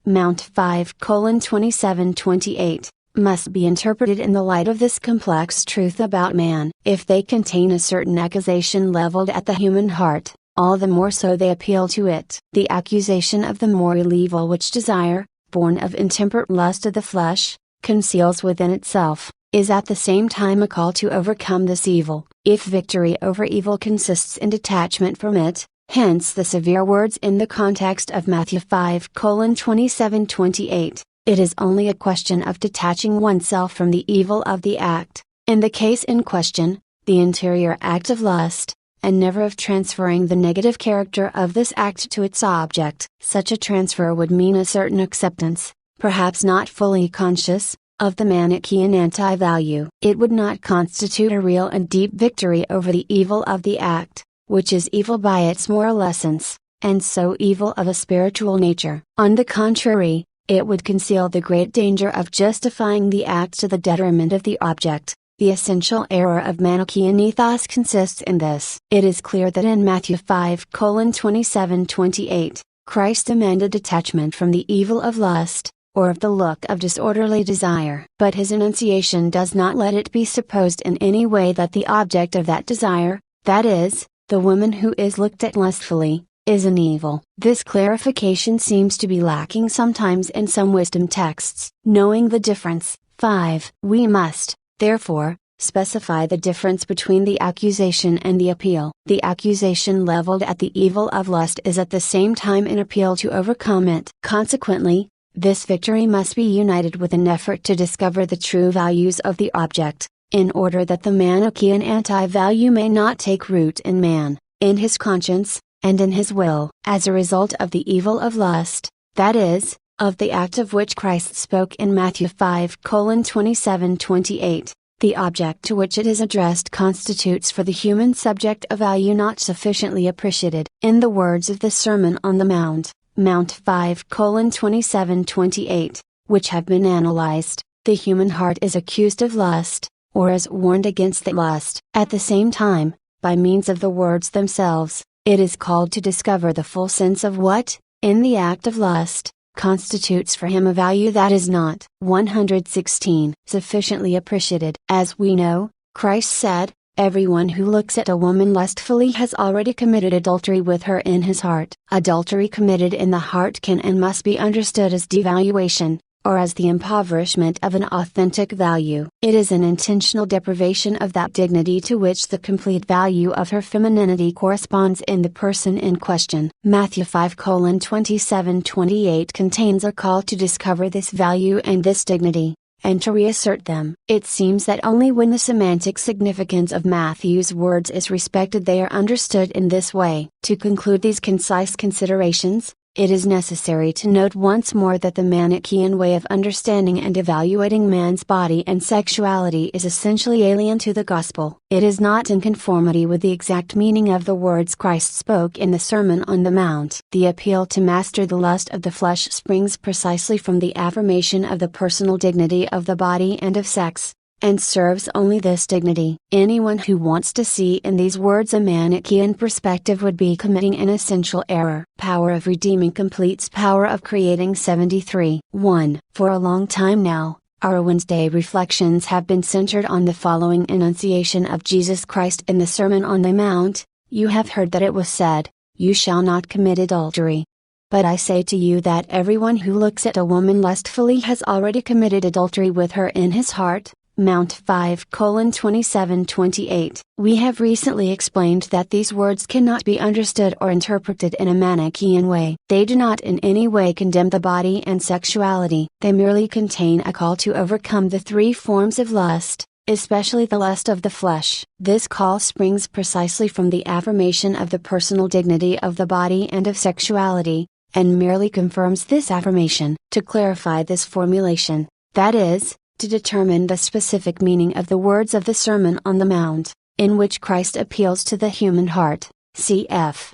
Mount 5:27-28, must be interpreted in the light of this complex truth about man. If they contain a certain accusation leveled at the human heart, all the more so they appeal to it. The accusation of the moral evil which desire, born of intemperate lust of the flesh, conceals within itself, is at the same time a call to overcome this evil. If victory over evil consists in detachment from it, hence the severe words in the context of Matthew 5:27-28, it is only a question of detaching oneself from the evil of the act, in the case in question, the interior act of lust, and never of transferring the negative character of this act to its object. Such a transfer would mean a certain acceptance, perhaps not fully conscious, of the Manichaean anti-value. It would not constitute a real and deep victory over the evil of the act, which is evil by its moral essence, and so evil of a spiritual nature. On the contrary, it would conceal the great danger of justifying the act to the detriment of the object. The essential error of Manichaean ethos consists in this. It is clear that in Matthew 5:27-28, Christ demanded detachment from the evil of lust, or of the look of disorderly desire. But his enunciation does not let it be supposed in any way that the object of that desire, that is, the woman who is looked at lustfully, is an evil. This clarification seems to be lacking sometimes in some wisdom texts. Knowing the difference. 5. We must, therefore, specify the difference between the accusation and the appeal. The accusation leveled at the evil of lust is at the same time an appeal to overcome it. Consequently, this victory must be united with an effort to discover the true values of the object, in order that the Manichaean anti-value may not take root in man, in his conscience, and in his will. As a result of the evil of lust, that is, of the act of which Christ spoke in Matthew 5:27-28, the object to which it is addressed constitutes for the human subject a value not sufficiently appreciated. In the words of the Sermon on the Mount, Mount 5:27-28, which have been analyzed, the human heart is accused of lust, or is warned against the lust. At the same time, by means of the words themselves, it is called to discover the full sense of what, in the act of lust, constitutes for him a value that is not 116 sufficiently appreciated. As we know, Christ said, "Everyone who looks at a woman lustfully has already committed adultery with her in his heart." Adultery committed in the heart can and must be understood as devaluation, or as the impoverishment of an authentic value. It is an intentional deprivation of that dignity to which the complete value of her femininity corresponds in the person in question. Matthew 5:27-28 contains a call to discover this value and this dignity, and to reassert them. It seems that only when the semantic significance of Matthew's words is respected they are understood in this way. To conclude these concise considerations, it is necessary to note once more that the Manichaean way of understanding and evaluating man's body and sexuality is essentially alien to the Gospel. It is not in conformity with the exact meaning of the words Christ spoke in the Sermon on the Mount. The appeal to master the lust of the flesh springs precisely from the affirmation of the personal dignity of the body and of sex, and serves only this dignity. Anyone who wants to see in these words a Manichaean perspective would be committing an essential error. Power of redeeming completes power of creating. 73. 1. For a long time now, our Wednesday reflections have been centered on the following enunciation of Jesus Christ in the Sermon on the Mount: "You have heard that it was said, 'You shall not commit adultery.' But I say to you that everyone who looks at a woman lustfully has already committed adultery with her in his heart." Mount 5:27-28. We have recently explained that these words cannot be understood or interpreted in a Manichaean way. They do not in any way condemn the body and sexuality. They merely contain a call to overcome the three forms of lust, especially the lust of the flesh. This call springs precisely from the affirmation of the personal dignity of the body and of sexuality, and merely confirms this affirmation. To clarify this formulation, that is, to determine the specific meaning of the words of the Sermon on the Mount, in which Christ appeals to the human heart, cf.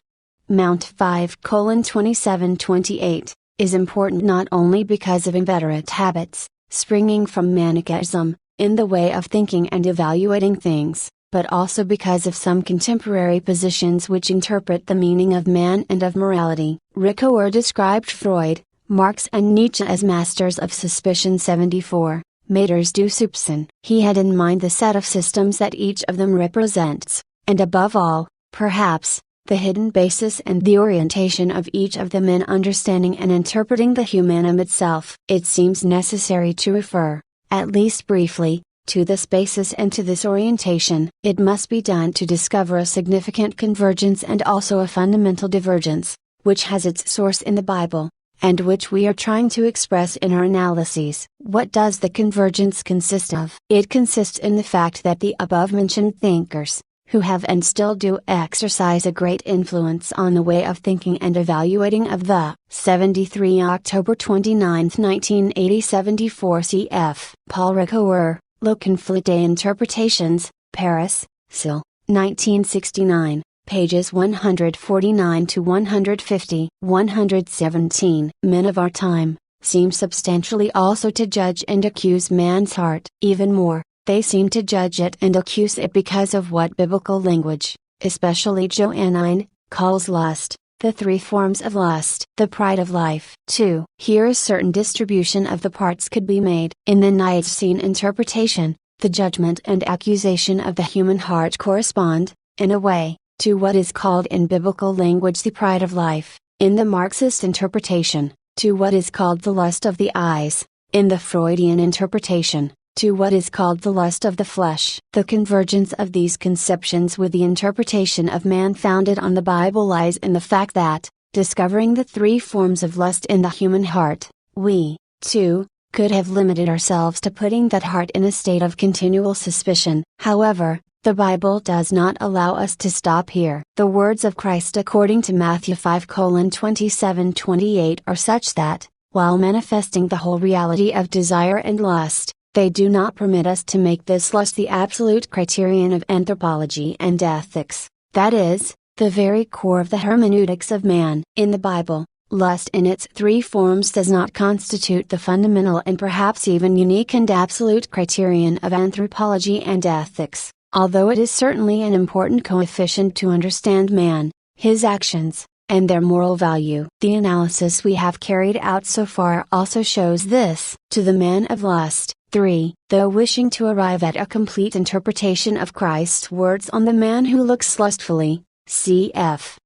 Mount 5:27-28, is important not only because of inveterate habits, springing from Manichaeism, in the way of thinking and evaluating things, but also because of some contemporary positions which interpret the meaning of man and of morality. Ricoeur described Freud, Marx and Nietzsche as masters of suspicion. 74. Maîtres du soupçon. He had in mind the set of systems that each of them represents, and above all, perhaps, the hidden basis and the orientation of each of them in understanding and interpreting the humanum itself. It seems necessary to refer, at least briefly, to this basis and to this orientation. It must be done to discover a significant convergence and also a fundamental divergence, which has its source in the Bible, and which we are trying to express in our analyses. What does the convergence consist of? It consists in the fact that the above-mentioned thinkers, who have and still do exercise a great influence on the way of thinking and evaluating of the 73 October 29, 1980 74 cf. Paul Ricoeur, Le Conflit des Interpretations, Paris, Sil. 1969, pages 149 to 150. 117. Men of our time, seem substantially also to judge and accuse man's heart. Even more, they seem to judge it and accuse it because of what biblical language, especially Johannine, calls lust, the three forms of lust. The pride of life. 2. Here a certain distribution of the parts could be made. In the Nicene interpretation, the judgment and accusation of the human heart correspond, in a way, to what is called in biblical language the pride of life. In the Marxist interpretation, to what is called the lust of the eyes. In the Freudian interpretation, to what is called the lust of the flesh. The convergence of these conceptions with the interpretation of man founded on the Bible lies in the fact that, discovering the three forms of lust in the human heart, we, too, could have limited ourselves to putting that heart in a state of continual suspicion. However, the Bible does not allow us to stop here. The words of Christ according to Matthew 5:27-28 are such that, while manifesting the whole reality of desire and lust, they do not permit us to make this lust the absolute criterion of anthropology and ethics, that is, the very core of the hermeneutics of man. In the Bible, lust in its three forms does not constitute the fundamental and perhaps even unique and absolute criterion of anthropology and ethics, although it is certainly an important coefficient to understand man, his actions, and their moral value. The analysis we have carried out so far also shows this. To the man of lust, 3. Though wishing to arrive at a complete interpretation of Christ's words on the man who looks lustfully, cf.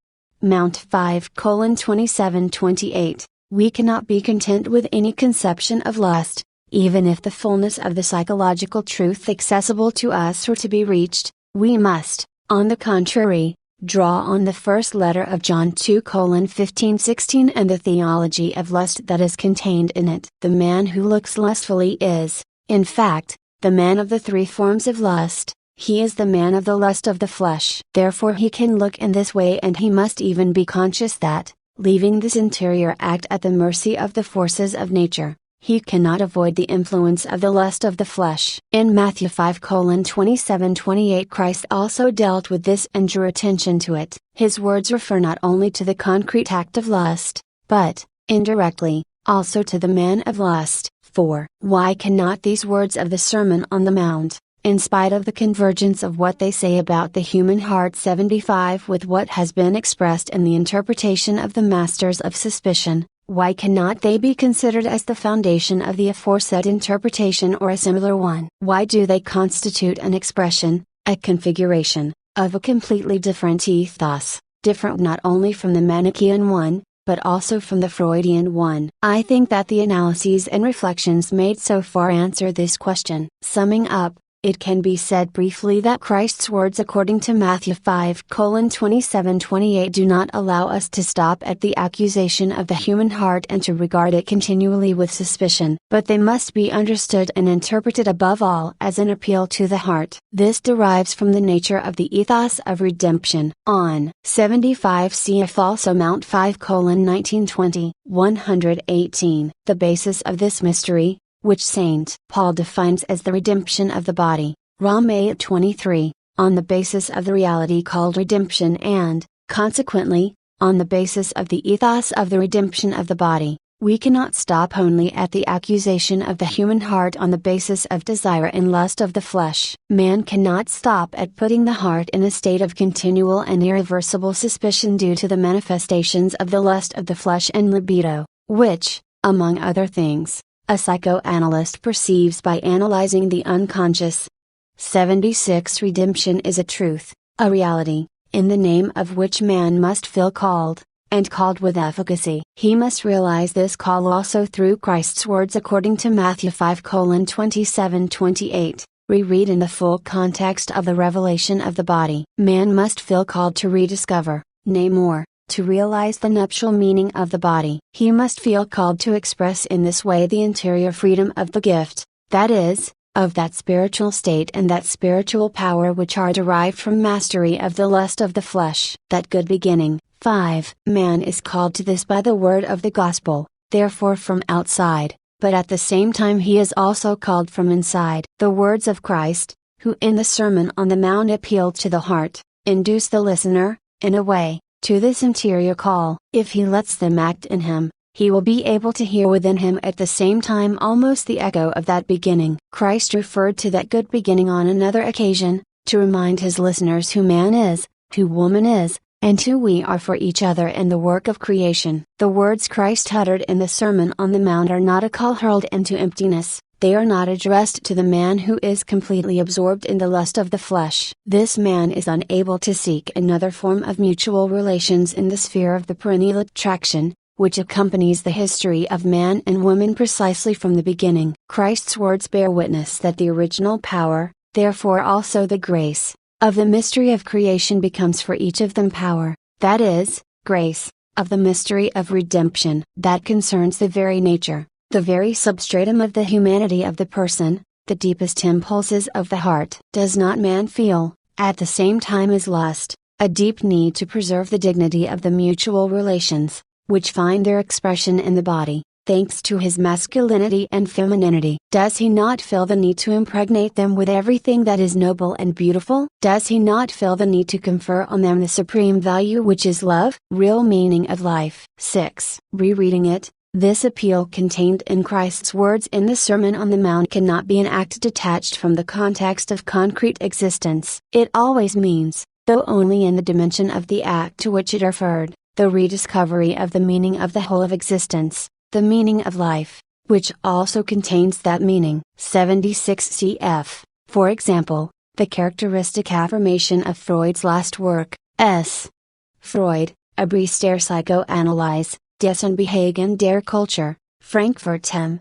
Mount 5:27-28, we cannot be content with any conception of lust, even if the fullness of the psychological truth accessible to us were to be reached. We must, on the contrary, draw on the first letter of John 2:15-16 and the theology of lust that is contained in it. The man who looks lustfully is, in fact, the man of the three forms of lust. He is the man of the lust of the flesh. Therefore he can look in this way, and he must even be conscious that, leaving this interior act at the mercy of the forces of nature, he cannot avoid the influence of the lust of the flesh. In Matthew 5:27-28 Christ also dealt with this and drew attention to it. His words refer not only to the concrete act of lust, but, indirectly, also to the man of lust. 4. Why cannot these words of the Sermon on the Mount, in spite of the convergence of what they say about the human heart 75 with what has been expressed in the interpretation of the masters of suspicion, why cannot they be considered as the foundation of the aforesaid interpretation or a similar one? Why do they constitute an expression, a configuration, of a completely different ethos, different not only from the Manichaean one, but also from the Freudian one? I think that the analyses and reflections made so far answer this question. Summing up, it can be said briefly that Christ's words according to Matthew 5:27-28 do not allow us to stop at the accusation of the human heart and to regard it continually with suspicion, but they must be understood and interpreted above all as an appeal to the heart. This derives from the nature of the ethos of redemption. On 75 cf. Also Mount 5:1920, 118. The basis of this mystery, which St. Paul defines as the redemption of the body, Rom 8:23, on the basis of the reality called redemption and, consequently, on the basis of the ethos of the redemption of the body, We cannot stop only at the accusation of the human heart on the basis of desire and lust of the flesh. Man cannot stop at putting the heart in a state of continual and irreversible suspicion due to the manifestations of the lust of the flesh and libido, which, among other things, a psychoanalyst perceives by analyzing the unconscious. 76. Redemption is a truth, a reality, in the name of which man must feel called, and called with efficacy. He must realize this call also through Christ's words according to Matthew 5:27-28, reread in the full context of the revelation of the body. Man must feel called to rediscover, nay more, to realize the nuptial meaning of the body. He must feel called to express in this way the interior freedom of the gift, that is, of that spiritual state and that spiritual power which are derived from mastery of the lust of the flesh. That good beginning. 5. Man is called to this by the word of the gospel, therefore from outside, but at the same time he is also called from inside. The words of Christ, who in the Sermon on the Mount appealed to the heart, induce the listener, in a way, to this interior call. If he lets them act in him, he will be able to hear within him at the same time almost the echo of that beginning. Christ referred to that good beginning on another occasion, to remind his listeners who man is, who woman is, and who we are for each other in the work of creation. The words Christ uttered in the Sermon on the Mount are not a call hurled into emptiness, they are not addressed to the man who is completely absorbed in the lust of the flesh. This man is unable to seek another form of mutual relations in the sphere of the perennial attraction, which accompanies the history of man and woman precisely from the beginning. Christ's words bear witness that the original power, therefore also the grace, of the mystery of creation becomes for each of them power, that is, grace, of the mystery of redemption. That concerns the very nature, the very substratum of the humanity of the person, the deepest impulses of the heart. Does not man feel, at the same time as lust, a deep need to preserve the dignity of the mutual relations, which find their expression in the body, thanks to his masculinity and femininity? Does he not feel the need to impregnate them with everything that is noble and beautiful? Does he not feel the need to confer on them the supreme value which is love, real meaning of life? 6. Rereading it, this appeal contained in Christ's words in the Sermon on the Mount cannot be an act detached from the context of concrete existence. It always means, though only in the dimension of the act to which it referred, the rediscovery of the meaning of the whole of existence, the meaning of life, which also contains that meaning. 76 cf. For example, the characteristic affirmation of Freud's last work, S. Freud, a Brief der Psychoanalyse, des Unbehagen der Kultur, Frankfurt am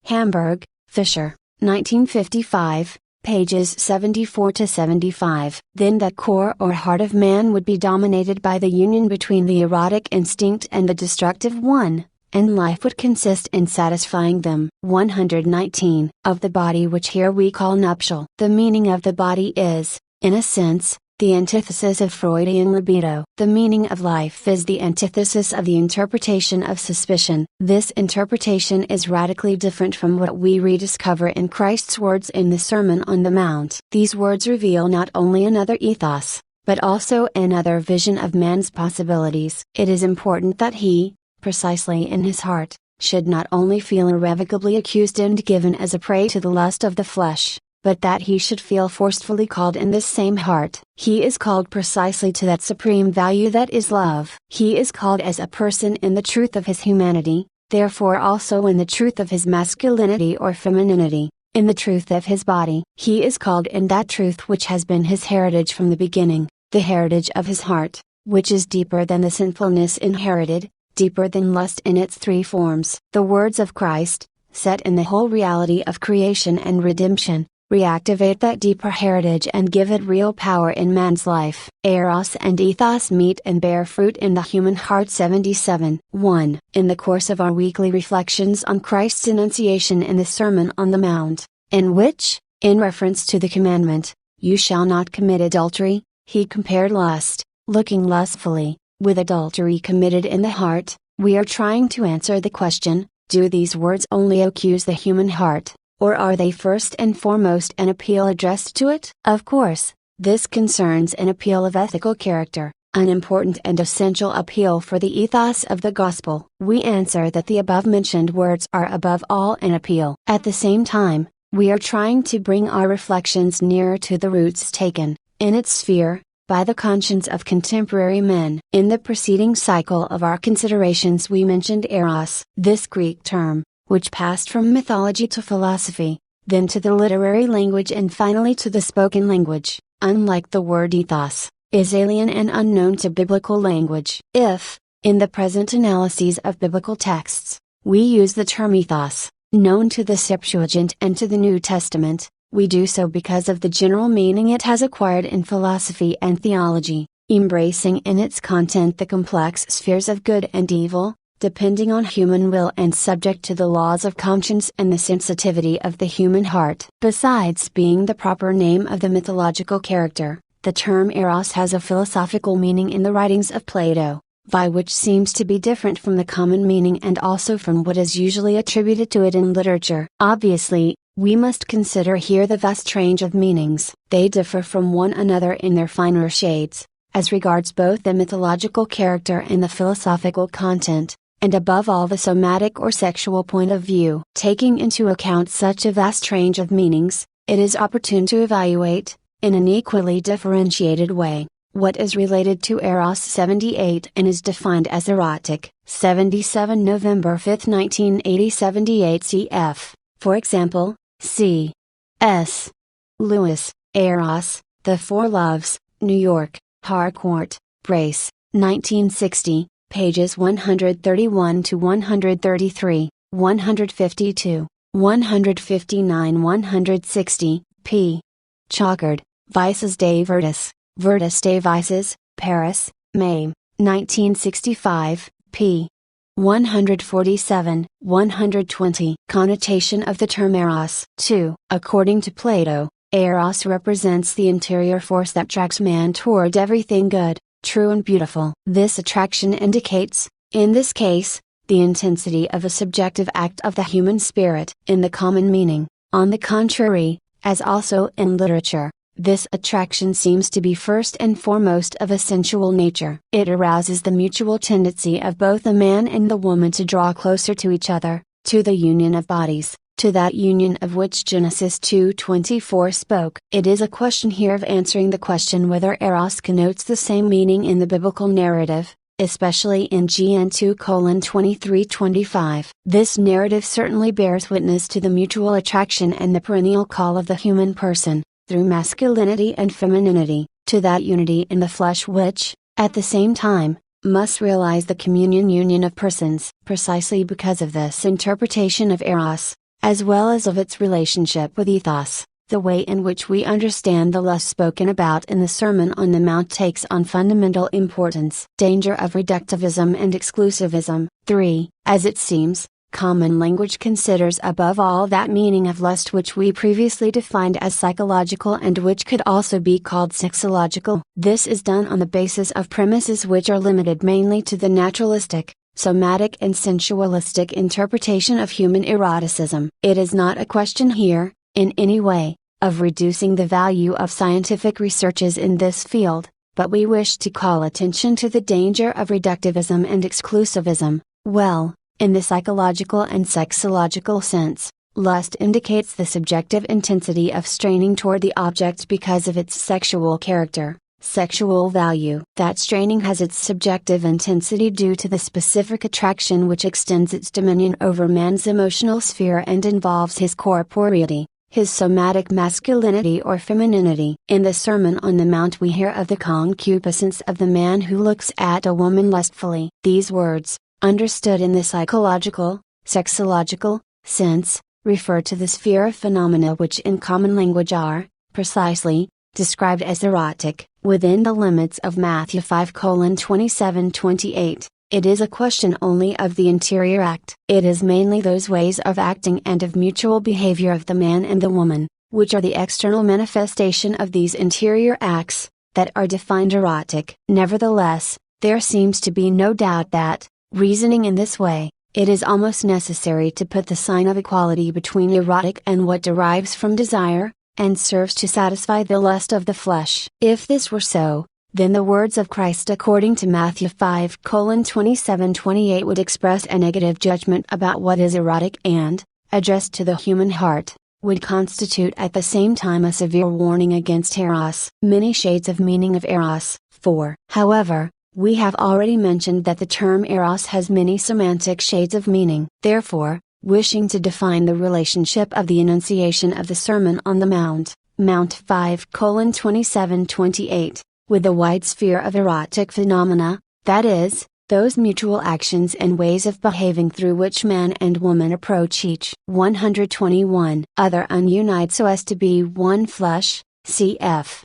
Hamburg, Fischer, 1955, pages 74-75. Then that core or heart of man would be dominated by the union between the erotic instinct and the destructive one, and life would consist in satisfying them. 119. Of the body which here we call nuptial. The meaning of the body is, in a sense, the antithesis of Freudian libido. The meaning of life is the antithesis of the interpretation of suspicion. This interpretation is radically different from what we rediscover in Christ's words in the Sermon on the Mount. These words reveal not only another ethos, but also another vision of man's possibilities. It is important that he, precisely in his heart, should not only feel irrevocably accused and given as a prey to the lust of the flesh, but that he should feel forcefully called in this same heart. He is called precisely to that supreme value that is love. He is called as a person in the truth of his humanity, therefore also in the truth of his masculinity or femininity, in the truth of his body. He is called in that truth which has been his heritage from the beginning, the heritage of his heart, which is deeper than the sinfulness inherited, deeper than lust in its three forms. The words of Christ, set in the whole reality of creation and redemption, reactivate that deeper heritage and give it real power in man's life. Eros and ethos meet and bear fruit in the human heart. 77. 1. In the course of our weekly reflections on Christ's enunciation in the Sermon on the Mount, in which, in reference to the commandment, "You shall not commit adultery," he compared lust, looking lustfully, with adultery committed in the heart, we are trying to answer the question, do these words only accuse the human heart, or are they first and foremost an appeal addressed to it? Of course, this concerns an appeal of ethical character, an important and essential appeal for the ethos of the Gospel. We answer that the above-mentioned words are above all an appeal. At the same time, we are trying to bring our reflections nearer to the roots taken, in its sphere, by the conscience of contemporary men. In the preceding cycle of our considerations we mentioned eros, this Greek term, which passed from mythology to philosophy, then to the literary language and finally to the spoken language, unlike the word ethos, is alien and unknown to biblical language. If, in the present analyses of biblical texts, we use the term ethos, known to the Septuagint and to the New Testament, we do so because of the general meaning it has acquired in philosophy and theology, embracing in its content the complex spheres of good and evil, depending on human will and subject to the laws of conscience and the sensitivity of the human heart. Besides being the proper name of the mythological character, the term eros has a philosophical meaning in the writings of Plato, which seems to be different from the common meaning and also from what is usually attributed to it in literature. Obviously, we must consider here the vast range of meanings. They differ from one another in their finer shades, as regards both the mythological character and the philosophical content, and above all the somatic or sexual point of view. Taking into account such a vast range of meanings, it is opportune to evaluate, in an equally differentiated way, what is related to Eros 78 and is defined as erotic. 77 November 5, 1980 78 cf. For example, C. S. Lewis, Eros, The Four Loves, New York, Harcourt, Brace, 1960, pages 131 to 133, 152, 159 160, p. Chalkard, Vices des Vertus, Vertus des Vices, Paris, May, 1965, p. 147, 120. Connotation of the term eros. 2. According to Plato, eros represents the interior force that drags man toward everything good, true and beautiful. This attraction indicates, in this case, the intensity of a subjective act of the human spirit. In the common meaning, on the contrary, as also in literature, this attraction seems to be first and foremost of a sensual nature. It arouses the mutual tendency of both the man and the woman to draw closer to each other, to the union of bodies, to that union of which Genesis 2:24 spoke. It is a question here of answering the question whether eros connotes the same meaning in the biblical narrative, especially in GN 2:23-25. This narrative certainly bears witness to the mutual attraction and the perennial call of the human person, through masculinity and femininity, to that unity in the flesh which, at the same time, must realize the union of persons. Precisely because of this interpretation of eros, as well as of its relationship with ethos, the way in which we understand the lust spoken about in the Sermon on the Mount takes on fundamental importance. Danger of reductivism and exclusivism. 3. As it seems, common language considers above all that meaning of lust which we previously defined as psychological and which could also be called sexological. This is done on the basis of premises which are limited mainly to the naturalistic, somatic and sensualistic interpretation of human eroticism. It is not a question here, in any way, of reducing the value of scientific researches in this field, but we wish to call attention to the danger of reductivism and exclusivism. Well, in the psychological and sexological sense, lust indicates the subjective intensity of straining toward the object because of its sexual character, sexual value. That straining has its subjective intensity due to the specific attraction which extends its dominion over man's emotional sphere and involves his corporeity, his somatic masculinity or femininity. In the Sermon on the Mount we hear of the concupiscence of the man who looks at a woman lustfully. These words, understood in the psychological, sexological, sense, refer to the sphere of phenomena which in common language are, precisely, described as erotic. Within the limits of Matthew 5:27-28, it is a question only of the interior act. It is mainly those ways of acting and of mutual behavior of the man and the woman, which are the external manifestation of these interior acts, that are defined erotic. Nevertheless, there seems to be no doubt that, reasoning in this way, it is almost necessary to put the sign of equality between erotic and what derives from desire, and serves to satisfy the lust of the flesh. If this were so, then the words of Christ according to Matthew 5:27-28 would express a negative judgment about what is erotic and, addressed to the human heart, would constitute at the same time a severe warning against eros. Many shades of meaning of eros. 4. However, we have already mentioned that the term eros has many semantic shades of meaning. Therefore, wishing to define the relationship of the enunciation of the Sermon on the Mount, Mount 5:27-28, with the wide sphere of erotic phenomena, that is, those mutual actions and ways of behaving through which man and woman approach each 121 other ununited so as to be one flesh, cf.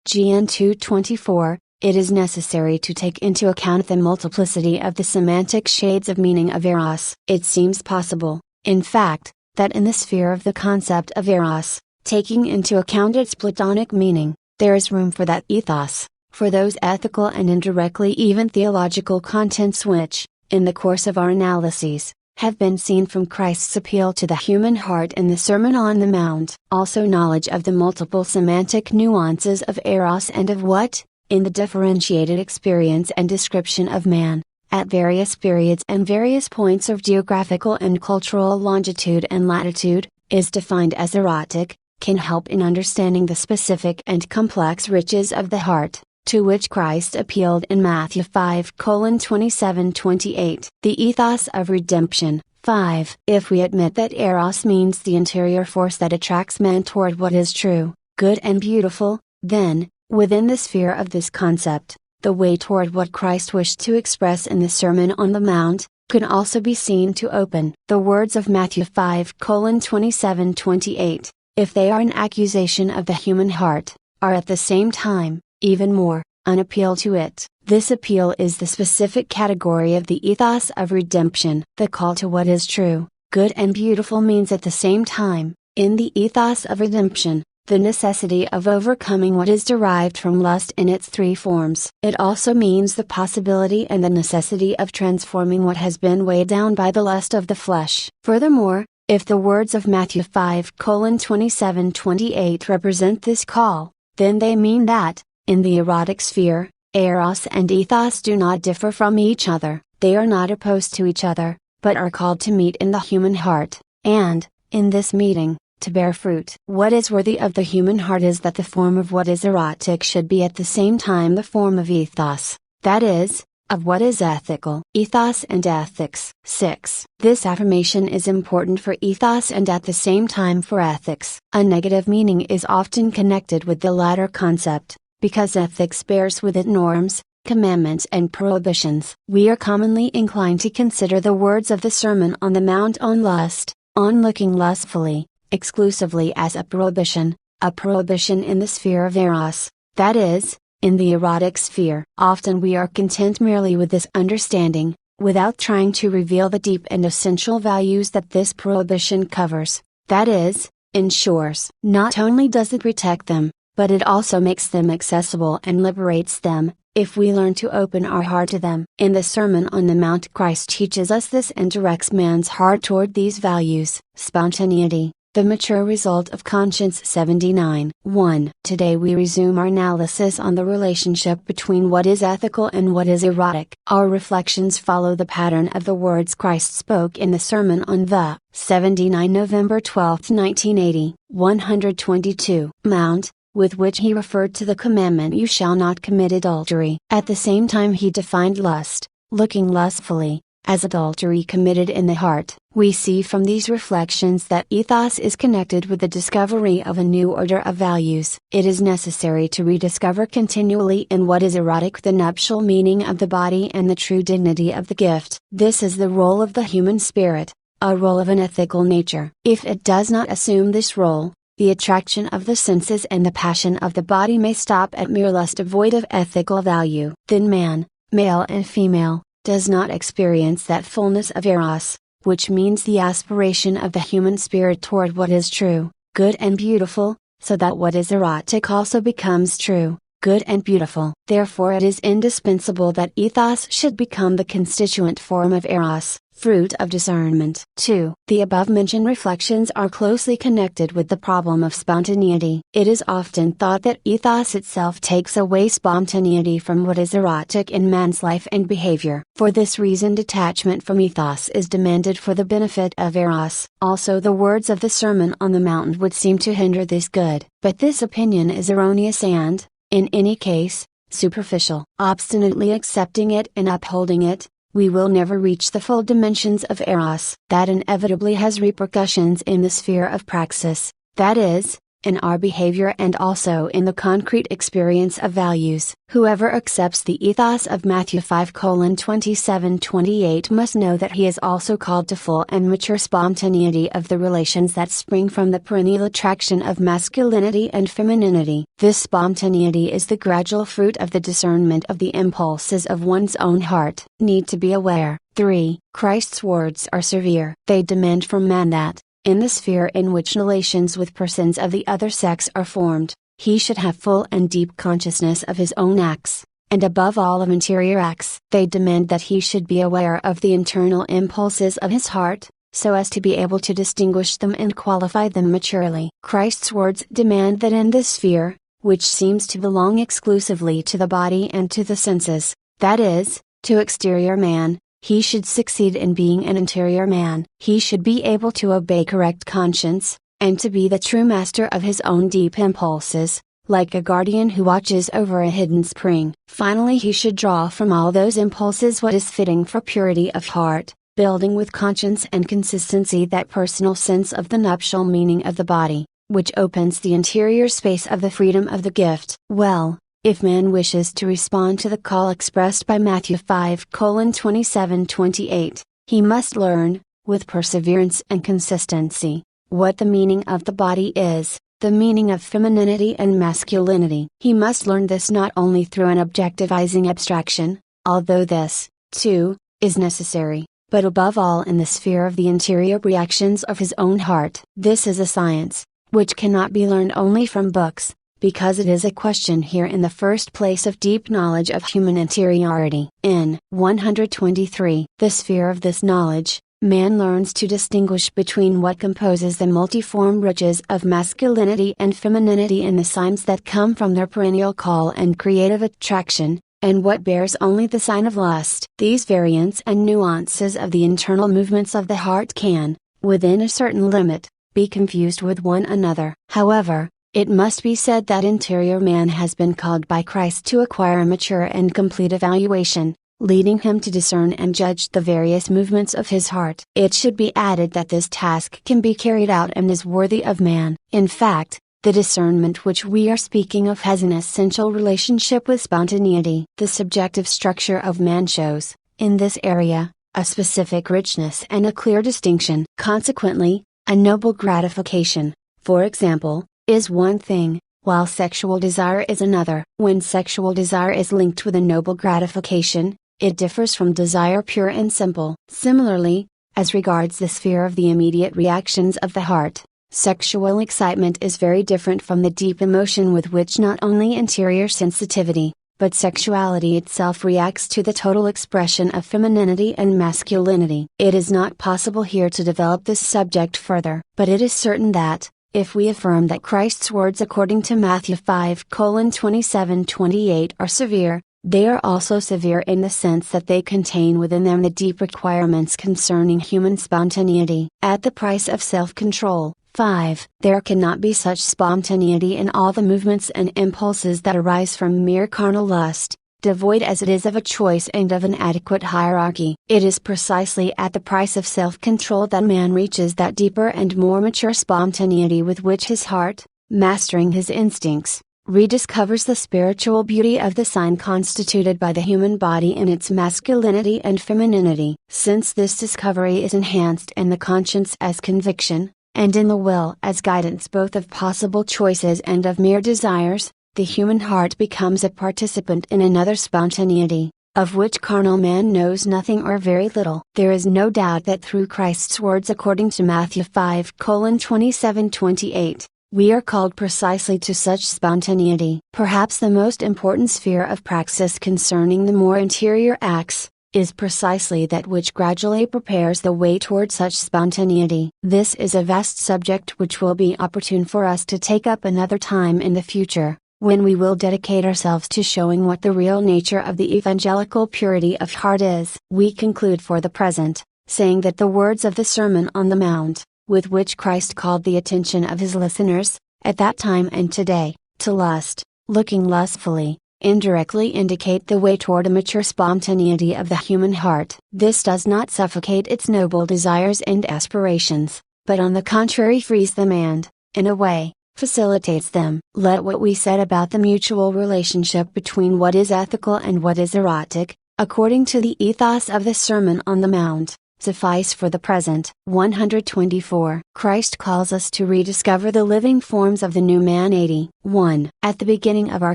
GN 224, it is necessary to take into account the multiplicity of the semantic shades of meaning of eros. It seems possible, in fact, that in the sphere of the concept of eros, taking into account its Platonic meaning, there is room for that ethos, for those ethical and indirectly even theological contents which, in the course of our analyses, have been seen from Christ's appeal to the human heart in the Sermon on the Mount. Also knowledge of the multiple semantic nuances of eros and of what, in the differentiated experience and description of man, at various periods and various points of geographical and cultural longitude and latitude, is defined as erotic, can help in understanding the specific and complex riches of the heart, to which Christ appealed in Matthew 5:27-28. The ethos of redemption. 5. If we admit that eros means the interior force that attracts man toward what is true, good and beautiful, then, within the sphere of this concept, the way toward what Christ wished to express in the Sermon on the Mount, could also be seen to open. The words of Matthew 5:27-28, if they are an accusation of the human heart, are at the same time, even more, an appeal to it. This appeal is the specific category of the ethos of redemption. The call to what is true, good and beautiful means at the same time, in the ethos of redemption, the necessity of overcoming what is derived from lust in its three forms. It also means the possibility and the necessity of transforming what has been weighed down by the lust of the flesh. Furthermore, if the words of Matthew 5:27-28 represent this call, then they mean that, in the erotic sphere, eros and ethos do not differ from each other, they are not opposed to each other, but are called to meet in the human heart, and, in this meeting, to bear fruit. What is worthy of the human heart is that the form of what is erotic should be at the same time the form of ethos, that is, of what is ethical. Ethos and ethics. 6. This affirmation is important for ethos and at the same time for ethics. A negative meaning is often connected with the latter concept, because ethics bears with it norms, commandments and prohibitions. We are commonly inclined to consider the words of the Sermon on the Mount on lust, on looking lustfully, exclusively as a prohibition in the sphere of eros, that is, in the erotic sphere. Often we are content merely with this understanding, without trying to reveal the deep and essential values that this prohibition covers, that is, ensures. Not only does it protect them, but it also makes them accessible and liberates them, if we learn to open our heart to them. In the Sermon on the Mount, Christ teaches us this and directs man's heart toward these values. Spontaneity, the mature result of conscience. 79. 1. Today we resume our analysis on the relationship between what is ethical and what is erotic. Our reflections follow the pattern of the words Christ spoke in the Sermon on the 79 November 12, 1980, 122 Mount, with which he referred to the commandment "You shall not commit adultery." At the same time he defined lust, looking lustfully, as adultery committed in the heart. We see from these reflections that ethos is connected with the discovery of a new order of values. It is necessary to rediscover continually in what is erotic the nuptial meaning of the body and the true dignity of the gift. This is the role of the human spirit, a role of an ethical nature. If it does not assume this role, the attraction of the senses and the passion of the body may stop at mere lust devoid of ethical value. Then man, male and female, does not experience that fullness of eros, which means the aspiration of the human spirit toward what is true, good and beautiful, so that what is erotic also becomes true, good and beautiful. Therefore it is indispensable that ethos should become the constituent form of eros. Fruit of discernment. 2. The above-mentioned reflections are closely connected with the problem of spontaneity. It is often thought that ethos itself takes away spontaneity from what is erotic in man's life and behavior. For this reason, detachment from ethos is demanded for the benefit of eros. Also, the words of the Sermon on the Mount would seem to hinder this good, but this opinion is erroneous and, in any case, superficial. Obstinately accepting it and upholding it, we will never reach the full dimensions of eros. That inevitably has repercussions in the sphere of praxis, that is, in our behavior and also in the concrete experience of values. Whoever accepts the ethos of Matthew 5:27-28 must know that he is also called to full and mature spontaneity of the relations that spring from the perennial attraction of masculinity and femininity. This spontaneity is the gradual fruit of the discernment of the impulses of one's own heart. Need to be aware. 3. Christ's words are severe. They demand from man that, in the sphere in which relations with persons of the other sex are formed, he should have full and deep consciousness of his own acts, and above all of interior acts. They demand that he should be aware of the internal impulses of his heart, so as to be able to distinguish them and qualify them maturely. Christ's words demand that in this sphere, which seems to belong exclusively to the body and to the senses, that is, to exterior man, he should succeed in being an interior man. He should be able to obey correct conscience, and to be the true master of his own deep impulses, like a guardian who watches over a hidden spring. Finally, he should draw from all those impulses what is fitting for purity of heart, building with conscience and consistency that personal sense of the nuptial meaning of the body, which opens the interior space of the freedom of the gift. Well, if man wishes to respond to the call expressed by Matthew 5:27-28, he must learn, with perseverance and consistency, what the meaning of the body is, the meaning of femininity and masculinity. He must learn this not only through an objectivizing abstraction, although this, too, is necessary, but above all in the sphere of the interior reactions of his own heart. This is a science, which cannot be learned only from books, because it is a question here in the first place of deep knowledge of human interiority. In 123, the sphere of this knowledge, man learns to distinguish between what composes the multiform riches of masculinity and femininity in the signs that come from their perennial call and creative attraction, and what bears only the sign of lust. These variants and nuances of the internal movements of the heart can, within a certain limit, be confused with one another. However, it must be said that interior man has been called by Christ to acquire a mature and complete evaluation, leading him to discern and judge the various movements of his heart. It should be added that this task can be carried out and is worthy of man. In fact, the discernment which we are speaking of has an essential relationship with spontaneity. The subjective structure of man shows, in this area, a specific richness and a clear distinction. Consequently, a noble gratification, for example, is one thing, while sexual desire is another. When sexual desire is linked with a noble gratification, it differs from desire pure and simple. Similarly, as regards the sphere of the immediate reactions of the heart, sexual excitement is very different from the deep emotion with which not only interior sensitivity, but sexuality itself reacts to the total expression of femininity and masculinity. It is not possible here to develop this subject further, but it is certain that, if we affirm that Christ's words according to Matthew 5:27-28 are severe, they are also severe in the sense that they contain within them the deep requirements concerning human spontaneity. At the price of self-control. 5. There cannot be such spontaneity in all the movements and impulses that arise from mere carnal lust, devoid as it is of a choice and of an adequate hierarchy. It is precisely at the price of self-control that man reaches that deeper and more mature spontaneity with which his heart, mastering his instincts, rediscovers the spiritual beauty of the sign constituted by the human body in its masculinity and femininity. Since this discovery is enhanced in the conscience as conviction, and in the will as guidance both of possible choices and of mere desires, the human heart becomes a participant in another spontaneity, of which carnal man knows nothing or very little. There is no doubt that through Christ's words according to Matthew 5:27-28, we are called precisely to such spontaneity. Perhaps the most important sphere of praxis concerning the more interior acts, is precisely that which gradually prepares the way toward such spontaneity. This is a vast subject which will be opportune for us to take up another time in the future, when we will dedicate ourselves to showing what the real nature of the evangelical purity of heart is. We conclude for the present, saying that the words of the Sermon on the Mount, with which Christ called the attention of his listeners, at that time and today, to lust, looking lustfully, indirectly indicate the way toward a mature spontaneity of the human heart. This does not suffocate its noble desires and aspirations, but on the contrary frees them and, in a way, facilitates them. Let what we said about the mutual relationship between what is ethical and what is erotic, according to the ethos of the Sermon on the Mount, suffice for the present. 124. Christ calls us to rediscover the living forms of the new man. 81. At the beginning of our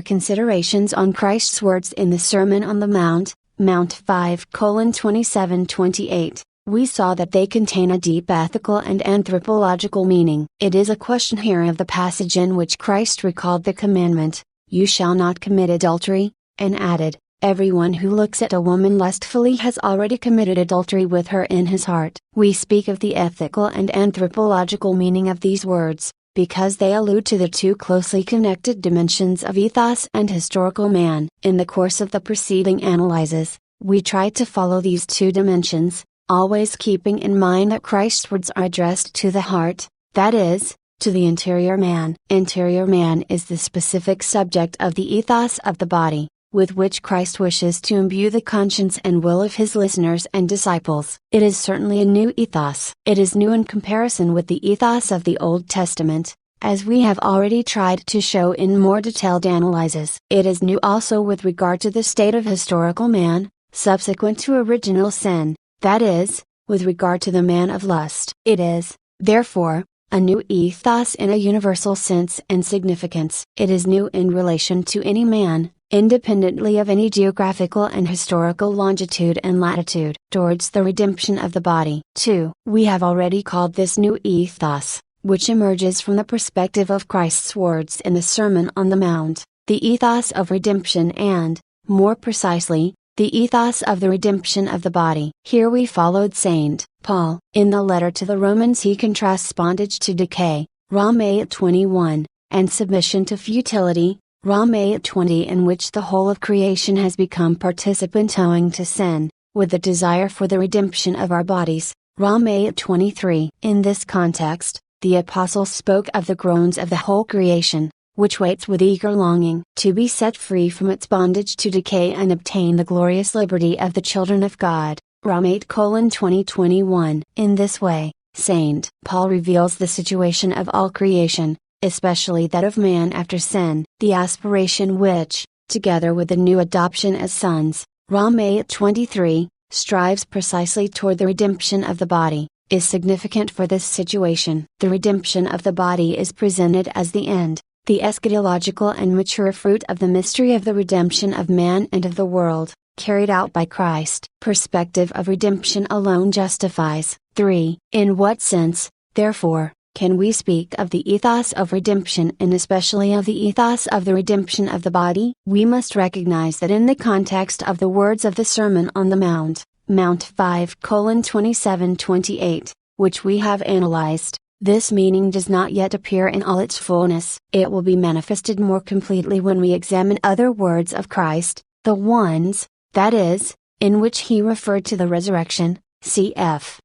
considerations on Christ's words in the Sermon on the Mount, Mount 5:27-28, we saw that they contain a deep ethical and anthropological meaning. It is a question here of the passage in which Christ recalled the commandment, "You shall not commit adultery," and added, "Everyone who looks at a woman lustfully has already committed adultery with her in his heart." We speak of the ethical and anthropological meaning of these words, because they allude to the two closely connected dimensions of ethos and historical man. In the course of the preceding analyses, we tried to follow these two dimensions, always keeping in mind that Christ's words are addressed to the heart, that is, to the interior man. Interior man is the specific subject of the ethos of the body, with which Christ wishes to imbue the conscience and will of his listeners and disciples. It is certainly a new ethos. It is new in comparison with the ethos of the Old Testament, as we have already tried to show in more detailed analyses. It is new also with regard to the state of historical man, subsequent to original sin, that is, with regard to the man of lust. It is, therefore, a new ethos in a universal sense and significance. It is new in relation to any man, independently of any geographical and historical longitude and latitude, towards the redemption of the body. 2. We have already called this new ethos, which emerges from the perspective of Christ's words in the Sermon on the Mount, the ethos of redemption and, more precisely, the ethos of the redemption of the body. Here we followed St. Paul. In the letter to the Romans he contrasts bondage to decay, Rom 8:21, and submission to futility, Rom 8:20, in which the whole of creation has become participant owing to sin, with the desire for the redemption of our bodies, Rom 8:23. In this context, the apostle spoke of the groans of the whole creation, which waits with eager longing to be set free from its bondage to decay and obtain the glorious liberty of the children of God, Rom 8:20-21. In this way, St. Paul reveals the situation of all creation, especially that of man after sin. The aspiration which, together with the new adoption as sons, Rom 8:23, strives precisely toward the redemption of the body, is significant for this situation. The redemption of the body is presented as the end, the eschatological and mature fruit of the mystery of the redemption of man and of the world, carried out by Christ. Perspective of redemption alone justifies. 3. In what sense, therefore, can we speak of the ethos of redemption and especially of the ethos of the redemption of the body? We must recognize that in the context of the words of the Sermon on the Mount, Mount 5:27-28, which we have analyzed, this meaning does not yet appear in all its fullness. It will be manifested more completely when we examine other words of Christ, the ones, that is, in which he referred to the resurrection, cf.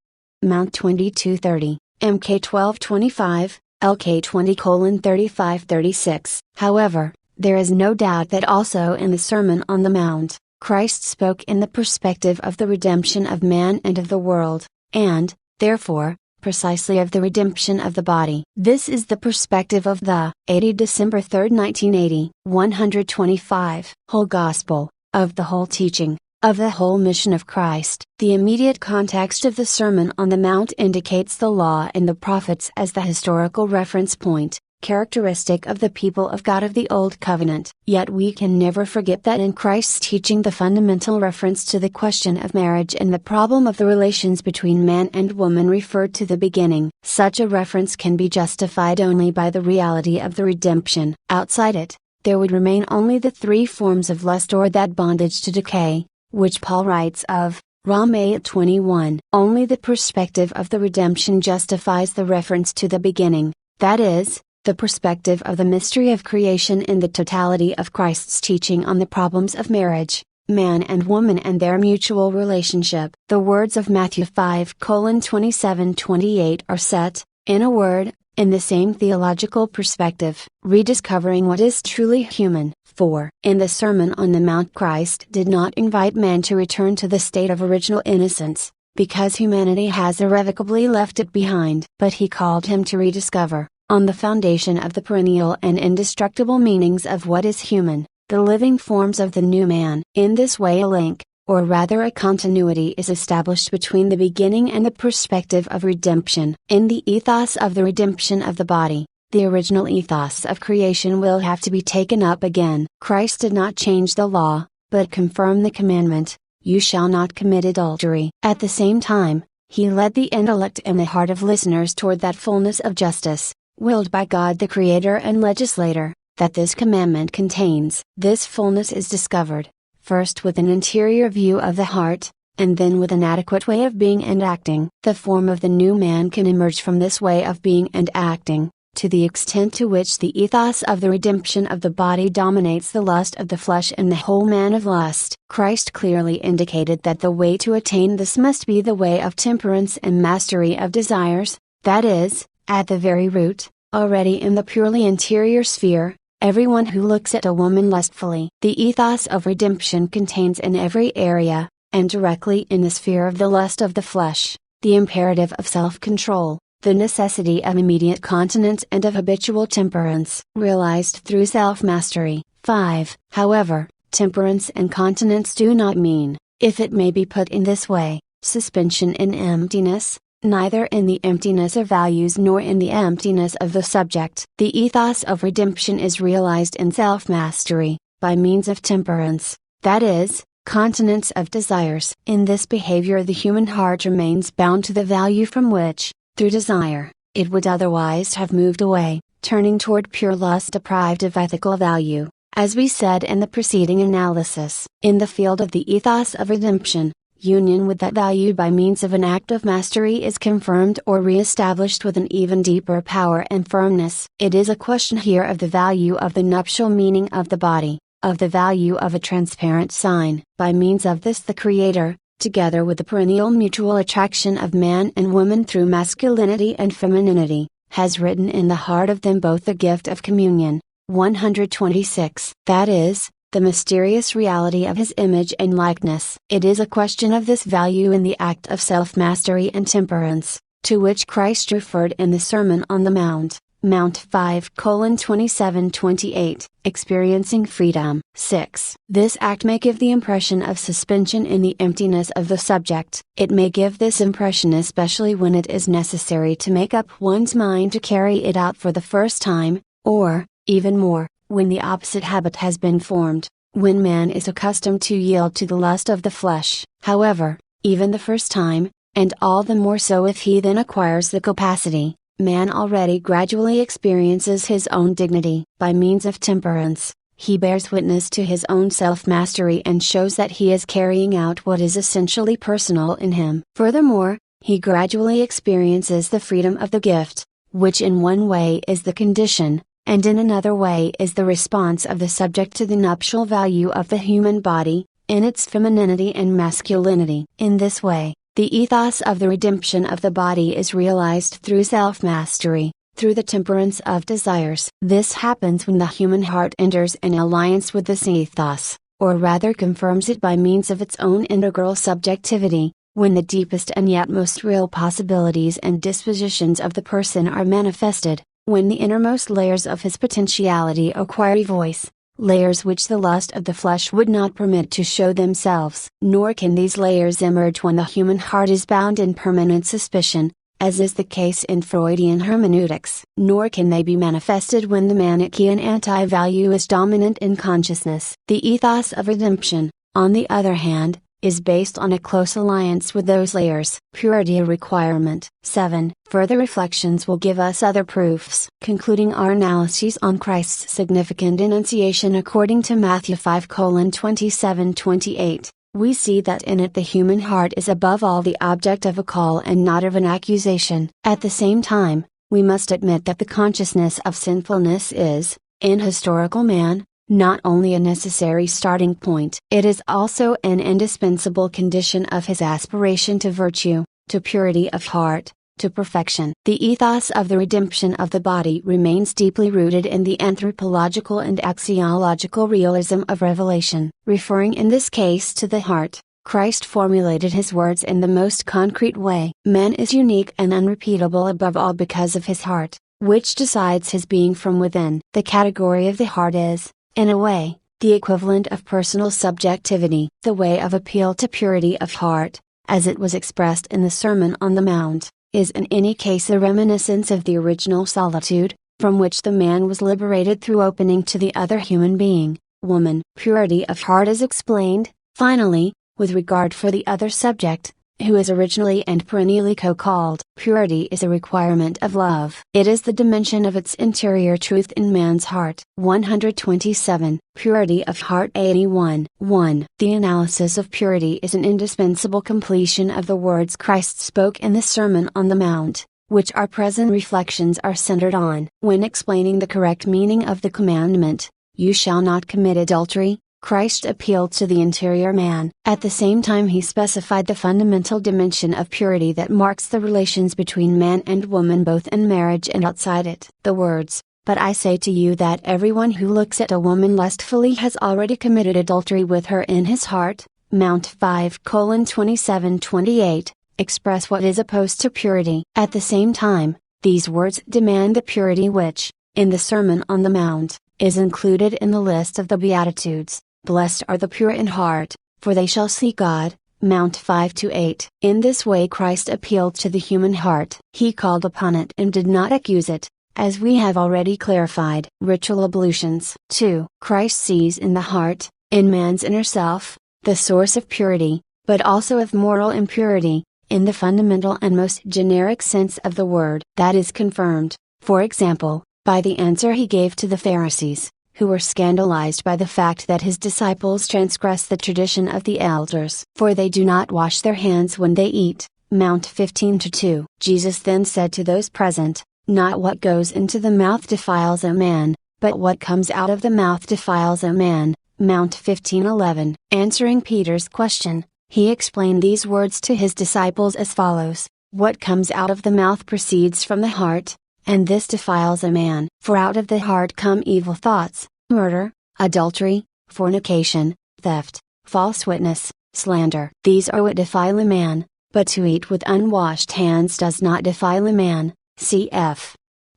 Mount 22:30, Mk 12:25, Lk 20:35-36. However, there is no doubt that also in the Sermon on the Mount, Christ spoke in the perspective of the redemption of man and of the world, and, therefore, precisely of the redemption of the body. This is the perspective of the 80 December 3, 1980, 125 whole gospel, of the whole teaching, of the whole mission of Christ. The immediate context of the Sermon on the Mount indicates the law and the prophets as the historical reference point, characteristic of the people of God of the Old Covenant. Yet we can never forget that in Christ's teaching the fundamental reference to the question of marriage and the problem of the relations between man and woman referred to the beginning. Such a reference can be justified only by the reality of the redemption. Outside it, there would remain only the three forms of lust or that bondage to decay, which Paul writes of, Rom 8:21. Only the perspective of the redemption justifies the reference to the beginning, that is, the perspective of the mystery of creation in the totality of Christ's teaching on the problems of marriage, man and woman and their mutual relationship. The words of Matthew 5:27-28 are set, in a word, in the same theological perspective, rediscovering what is truly human. 4. In the Sermon on the Mount, Christ did not invite man to return to the state of original innocence, because humanity has irrevocably left it behind. But he called him to rediscover, on the foundation of the perennial and indestructible meanings of what is human, the living forms of the new man. In this way a link, or rather a continuity, is established between the beginning and the perspective of redemption. In the ethos of the redemption of the body, the original ethos of creation will have to be taken up again. Christ did not change the law, but confirm the commandment, "You shall not commit adultery." At the same time, he led the intellect and the heart of listeners toward that fullness of justice, willed by God the Creator and Legislator, that this commandment contains. This fullness is discovered, first with an interior view of the heart, and then with an adequate way of being and acting. The form of the new man can emerge from this way of being and acting, to the extent to which the ethos of the redemption of the body dominates the lust of the flesh and the whole man of lust. Christ clearly indicated that the way to attain this must be the way of temperance and mastery of desires, that is, at the very root, already in the purely interior sphere, everyone who looks at a woman lustfully. The ethos of redemption contains in every area, and directly in the sphere of the lust of the flesh, the imperative of self-control, the necessity of immediate continence and of habitual temperance, realized through self-mastery. 5. However, temperance and continence do not mean, if it may be put in this way, suspension in emptiness, neither in the emptiness of values nor in the emptiness of the subject. The ethos of redemption is realized in self-mastery, by means of temperance, that is, continence of desires. In this behavior the human heart remains bound to the value from which, through desire, it would otherwise have moved away, turning toward pure lust deprived of ethical value. As we said in the preceding analysis, in the field of the ethos of redemption, union with that value by means of an act of mastery is confirmed or re-established with an even deeper power and firmness. It is a question here of the value of the nuptial meaning of the body, of the value of a transparent sign. By means of this the Creator, together with the perennial mutual attraction of man and woman through masculinity and femininity, has written in the heart of them both the gift of communion. 126. That is, the mysterious reality of His image and likeness. It is a question of this value in the act of self-mastery and temperance, to which Christ referred in the Sermon on the Mount, Mount 5:27-28, experiencing freedom. 6. This act may give the impression of suspension in the emptiness of the subject. It may give this impression especially when it is necessary to make up one's mind to carry it out for the first time, or, even more, when the opposite habit has been formed, when man is accustomed to yield to the lust of the flesh. However, even the first time, and all the more so if he then acquires the capacity, man already gradually experiences his own dignity. By means of temperance, he bears witness to his own self-mastery and shows that he is carrying out what is essentially personal in him. Furthermore, he gradually experiences the freedom of the gift, which in one way is the condition, and in another way is the response of the subject to the nuptial value of the human body, in its femininity and masculinity. In this way, the ethos of the redemption of the body is realized through self-mastery, through the temperance of desires. This happens when the human heart enters an alliance with this ethos, or rather confirms it by means of its own integral subjectivity, when the deepest and yet most real possibilities and dispositions of the person are manifested, when the innermost layers of his potentiality acquire a voice, layers which the lust of the flesh would not permit to show themselves. Nor can these layers emerge when the human heart is bound in permanent suspicion, as is the case in Freudian hermeneutics. Nor can they be manifested when the Manichaean anti-value is dominant in consciousness. The ethos of redemption, on the other hand, is based on a close alliance with those layers. Purity a requirement. 7. Further reflections will give us other proofs. Concluding our analyses on Christ's significant enunciation according to Matthew 5:27-28, we see that in it the human heart is above all the object of a call and not of an accusation. At the same time, we must admit that the consciousness of sinfulness is, in historical man, not only a necessary starting point, it is also an indispensable condition of his aspiration to virtue, to purity of heart, to perfection. The ethos of the redemption of the body remains deeply rooted in the anthropological and axiological realism of revelation. Referring in this case to the heart, Christ formulated his words in the most concrete way. Man is unique and unrepeatable above all because of his heart, which decides his being from within. The category of the heart is, in a way, the equivalent of personal subjectivity. The way of appeal to purity of heart, as it was expressed in the Sermon on the Mount, is in any case a reminiscence of the original solitude, from which the man was liberated through opening to the other human being, woman. Purity of heart is explained, finally, with regard for the other subject, who is originally and perennially co-called. Purity is a requirement of love. It is the dimension of its interior truth in man's heart. 127. Purity of heart 81. 1. The analysis of purity is an indispensable completion of the words Christ spoke in the Sermon on the Mount, which our present reflections are centered on. When explaining the correct meaning of the commandment, "You shall not commit adultery," Christ appealed to the interior man. At the same time he specified the fundamental dimension of purity that marks the relations between man and woman both in marriage and outside it. The words, "But I say to you that everyone who looks at a woman lustfully has already committed adultery with her in his heart," Mount 5:27-28, express what is opposed to purity. At the same time, these words demand the purity which, in the Sermon on the Mount, is included in the list of the Beatitudes. "Blessed are the pure in heart, for they shall see God," Mount 5-8. In this way Christ appealed to the human heart. He called upon it and did not accuse it, as we have already clarified. Ritual ablutions. 2. Christ sees in the heart, in man's inner self, the source of purity, but also of moral impurity, in the fundamental and most generic sense of the word. That is confirmed, for example, by the answer he gave to the Pharisees, who were scandalized by the fact that his disciples transgress the tradition of the elders. "For they do not wash their hands when they eat," Mount 15-2. Jesus then said to those present, "Not what goes into the mouth defiles a man, but what comes out of the mouth defiles a man," Mount 15:11. Answering Peter's question, he explained these words to his disciples as follows: "What comes out of the mouth proceeds from the heart, and this defiles a man. For out of the heart come evil thoughts, murder, adultery, fornication, theft, false witness, slander. These are what defile a man, but to eat with unwashed hands does not defile a man." Cf.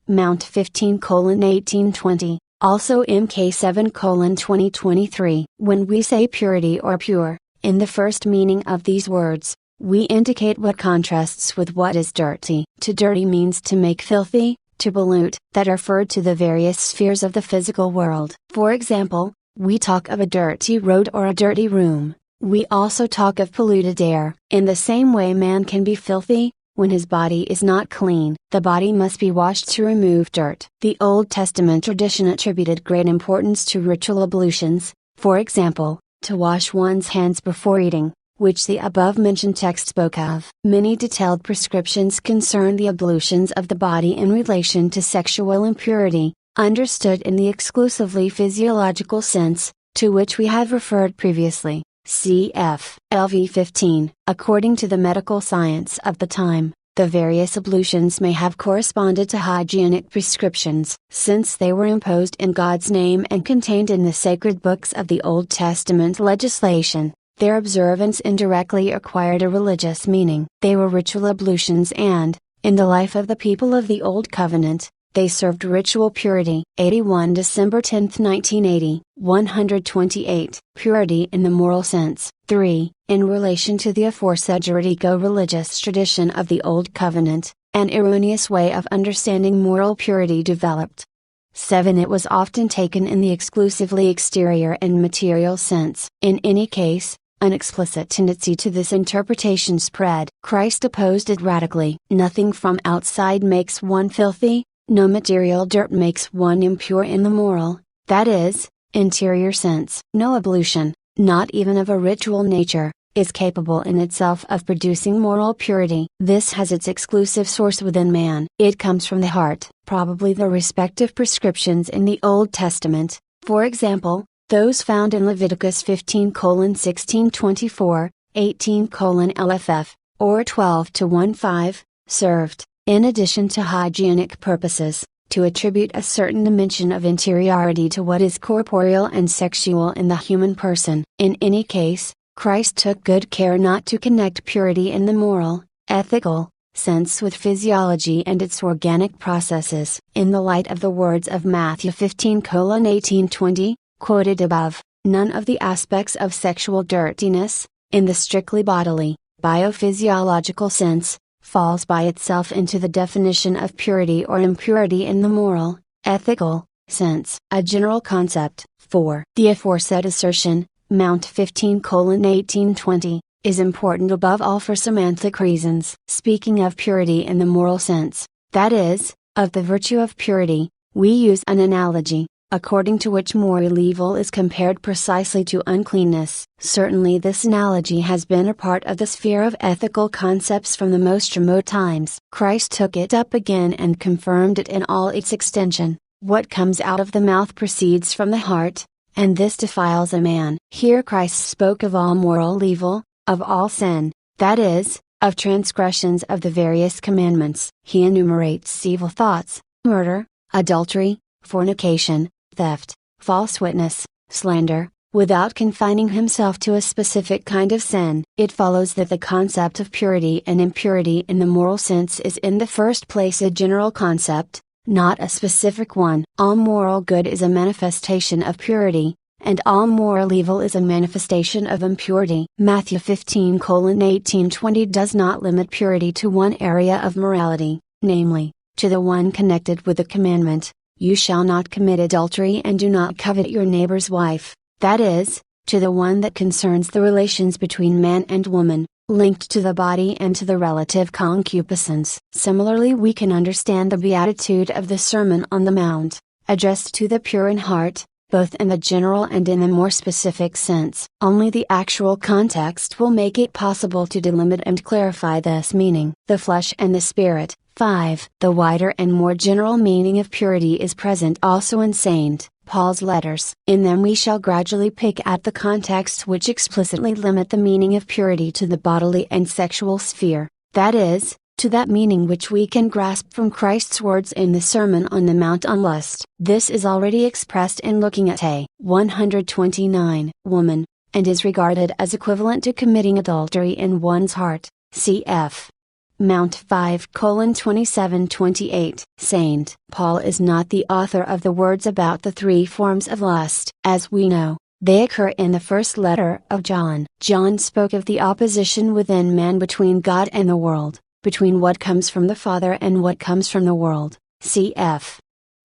Mount 15:18-20, also Mk 7:20-23. When we say purity or pure, in the first meaning of these words, we indicate what contrasts with what is dirty. To dirty means to make filthy, to pollute, that referred to the various spheres of the physical world. For example, we talk of a dirty road or a dirty room. We also talk of polluted air. In the same way man can be filthy, when his body is not clean. The body must be washed to remove dirt. The Old Testament tradition attributed great importance to ritual ablutions, for example, to wash one's hands before eating, which the above-mentioned text spoke of. Many detailed prescriptions concern the ablutions of the body in relation to sexual impurity, understood in the exclusively physiological sense, to which we have referred previously. Cf. LV 15. According to the medical science of the time, the various ablutions may have corresponded to hygienic prescriptions. Since they were imposed in God's name and contained in the sacred books of the Old Testament legislation, their observance indirectly acquired a religious meaning. They were ritual ablutions and, in the life of the people of the Old Covenant, they served ritual purity. 81 December 10, 1980. 128. Purity in the moral sense. 3. In relation to the aforesaid juridico-religious tradition of the Old Covenant, an erroneous way of understanding moral purity developed. 7. It was often taken in the exclusively exterior and material sense. In any case, an explicit tendency to this interpretation spread. Christ opposed it radically. Nothing from outside makes one filthy, no material dirt makes one impure in the moral, that is, interior sense. No ablution, not even of a ritual nature, is capable in itself of producing moral purity. This has its exclusive source within man. It comes from the heart, probably the respective prescriptions in the Old Testament, for example, those found in Leviticus 15:16-24, 18:LFF, or 12:1-5, served, in addition to hygienic purposes, to attribute a certain dimension of interiority to what is corporeal and sexual in the human person. In any case, Christ took good care not to connect purity in the moral, ethical, sense with physiology and its organic processes. In the light of the words of Matthew 15:18-20, quoted above, none of the aspects of sexual dirtiness, in the strictly bodily, biophysiological sense, falls by itself into the definition of purity or impurity in the moral, ethical, sense. A general concept, for the aforesaid assertion, Mount 15:18-20, is important above all for semantic reasons. Speaking of purity in the moral sense, that is, of the virtue of purity, we use an analogy, according to which moral evil is compared precisely to uncleanness. Certainly this analogy has been a part of the sphere of ethical concepts from the most remote times. Christ took it up again and confirmed it in all its extension. What comes out of the mouth proceeds from the heart, and this defiles a man. Here Christ spoke of all moral evil, of all sin, that is, of transgressions of the various commandments. He enumerates evil thoughts, murder, adultery, fornication, theft, false witness, slander, without confining himself to a specific kind of sin. It follows that the concept of purity and impurity in the moral sense is in the first place a general concept, not a specific one. All moral good is a manifestation of purity, and all moral evil is a manifestation of impurity. Matthew 15:18-20 does not limit purity to one area of morality, namely, to the one connected with the commandment, "You shall not commit adultery and do not covet your neighbor's wife," that is, to the one that concerns the relations between man and woman, linked to the body and to the relative concupiscence. Similarly, we can understand the beatitude of the Sermon on the Mount, addressed to the pure in heart, both in the general and in the more specific sense. Only the actual context will make it possible to delimit and clarify this meaning. The flesh and the spirit. 5. The wider and more general meaning of purity is present also in St. Paul's letters. In them we shall gradually pick at the contexts which explicitly limit the meaning of purity to the bodily and sexual sphere, that is, to that meaning which we can grasp from Christ's words in the Sermon on the Mount on lust. This is already expressed in looking at a 129 woman, and is regarded as equivalent to committing adultery in one's heart, cf. Mount 5:27-28. Saint Paul is not the author of the words about the three forms of lust. As we know, they occur in the first letter of John. John spoke of the opposition within man between God and the world, between what comes from the Father and what comes from the world, cf.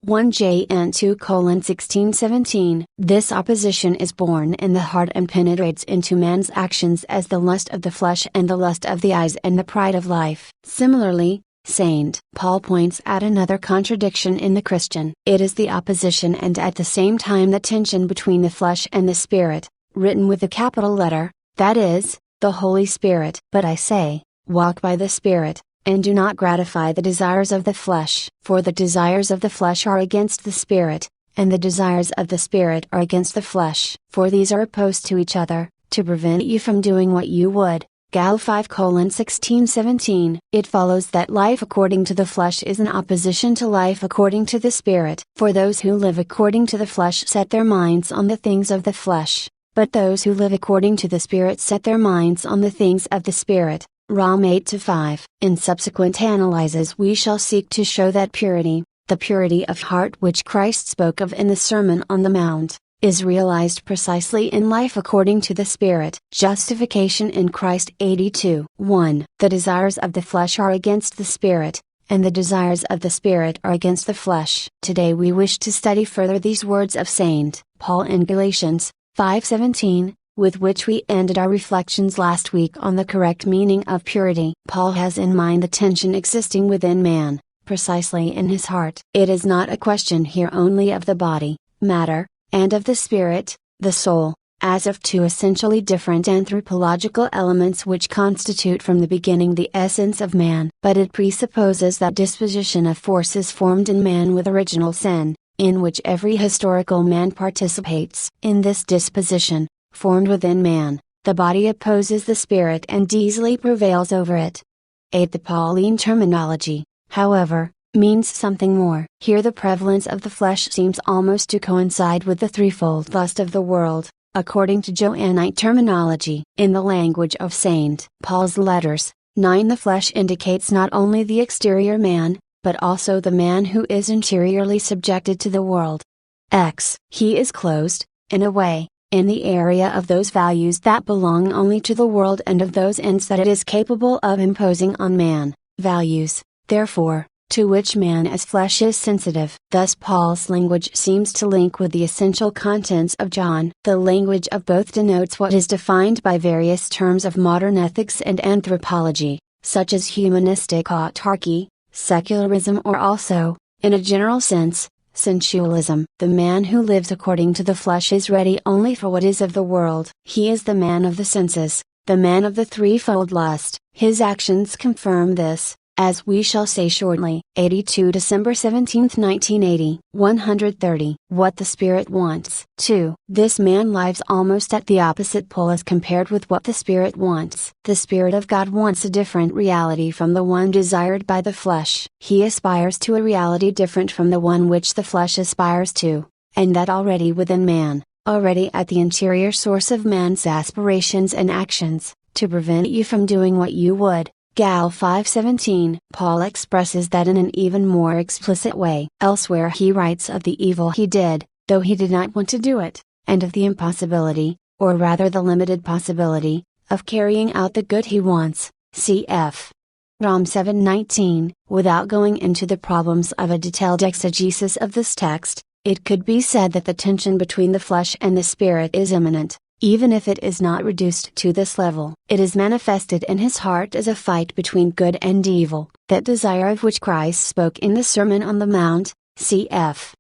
1 John 2:16-17. This opposition is born in the heart and penetrates into man's actions as the lust of the flesh and the lust of the eyes and the pride of life. Similarly, St. Paul points at another contradiction in the Christian. It is the opposition and at the same time the tension between the flesh and the spirit, written with a capital letter, that is, the Holy Spirit. But I say, walk by the Spirit, and do not gratify the desires of the flesh. For the desires of the flesh are against the Spirit, and the desires of the Spirit are against the flesh. For these are opposed to each other, to prevent you from doing what you would. Gal 5:16-17. It follows that life according to the flesh is in opposition to life according to the Spirit. For those who live according to the flesh set their minds on the things of the flesh, but those who live according to the Spirit set their minds on the things of the Spirit. Rom 8-5. In subsequent analyses we shall seek to show that purity, the purity of heart which Christ spoke of in the Sermon on the Mount, is realized precisely in life according to the Spirit. Justification in Christ 82:1. The desires of the flesh are against the Spirit, and the desires of the Spirit are against the flesh. Today we wish to study further these words of St. Paul in Galatians 5:17, with which we ended our reflections last week on the correct meaning of purity. Paul has in mind the tension existing within man, precisely in his heart. It is not a question here only of the body, matter, and of the spirit, the soul, as of two essentially different anthropological elements which constitute from the beginning the essence of man. But it presupposes that disposition of forces formed in man with original sin, in which every historical man participates. In this disposition, formed within man, the body opposes the spirit and easily prevails over it. 8. The Pauline terminology, however, means something more. Here the prevalence of the flesh seems almost to coincide with the threefold lust of the world, according to Johannite terminology. In the language of St. Paul's letters, 9. The flesh indicates not only the exterior man, but also the man who is interiorly subjected to the world. He is closed, in a way, in the area of those values that belong only to the world and of those ends that it is capable of imposing on man, values, therefore, to which man as flesh is sensitive. Thus Paul's language seems to link with the essential contents of John. The language of both denotes what is defined by various terms of modern ethics and anthropology, such as humanistic autarky, secularism, or also, in a general sense, sensualism. The man who lives according to the flesh is ready only for what is of the world. He is the man of the senses, the man of the threefold lust. His actions confirm this, as we shall say shortly. 82 December 17, 1980. 130. What the Spirit wants. 2. This man lives almost at the opposite pole as compared with what the Spirit wants. The Spirit of God wants a different reality from the one desired by the flesh. He aspires to a reality different from the one which the flesh aspires to, and that already within man, already at the interior source of man's aspirations and actions, to prevent you from doing what you would. Gal 5:17. Paul expresses that in an even more explicit way. Elsewhere he writes of the evil he did, though he did not want to do it, and of the impossibility, or rather the limited possibility, of carrying out the good he wants. Cf. Rom 7:19. Without going into the problems of a detailed exegesis of this text, it could be said that the tension between the flesh and the spirit is imminent. Even if it is not reduced to this level, it is manifested in his heart as a fight between good and evil, that desire of which Christ spoke in the Sermon on the Mount, cf.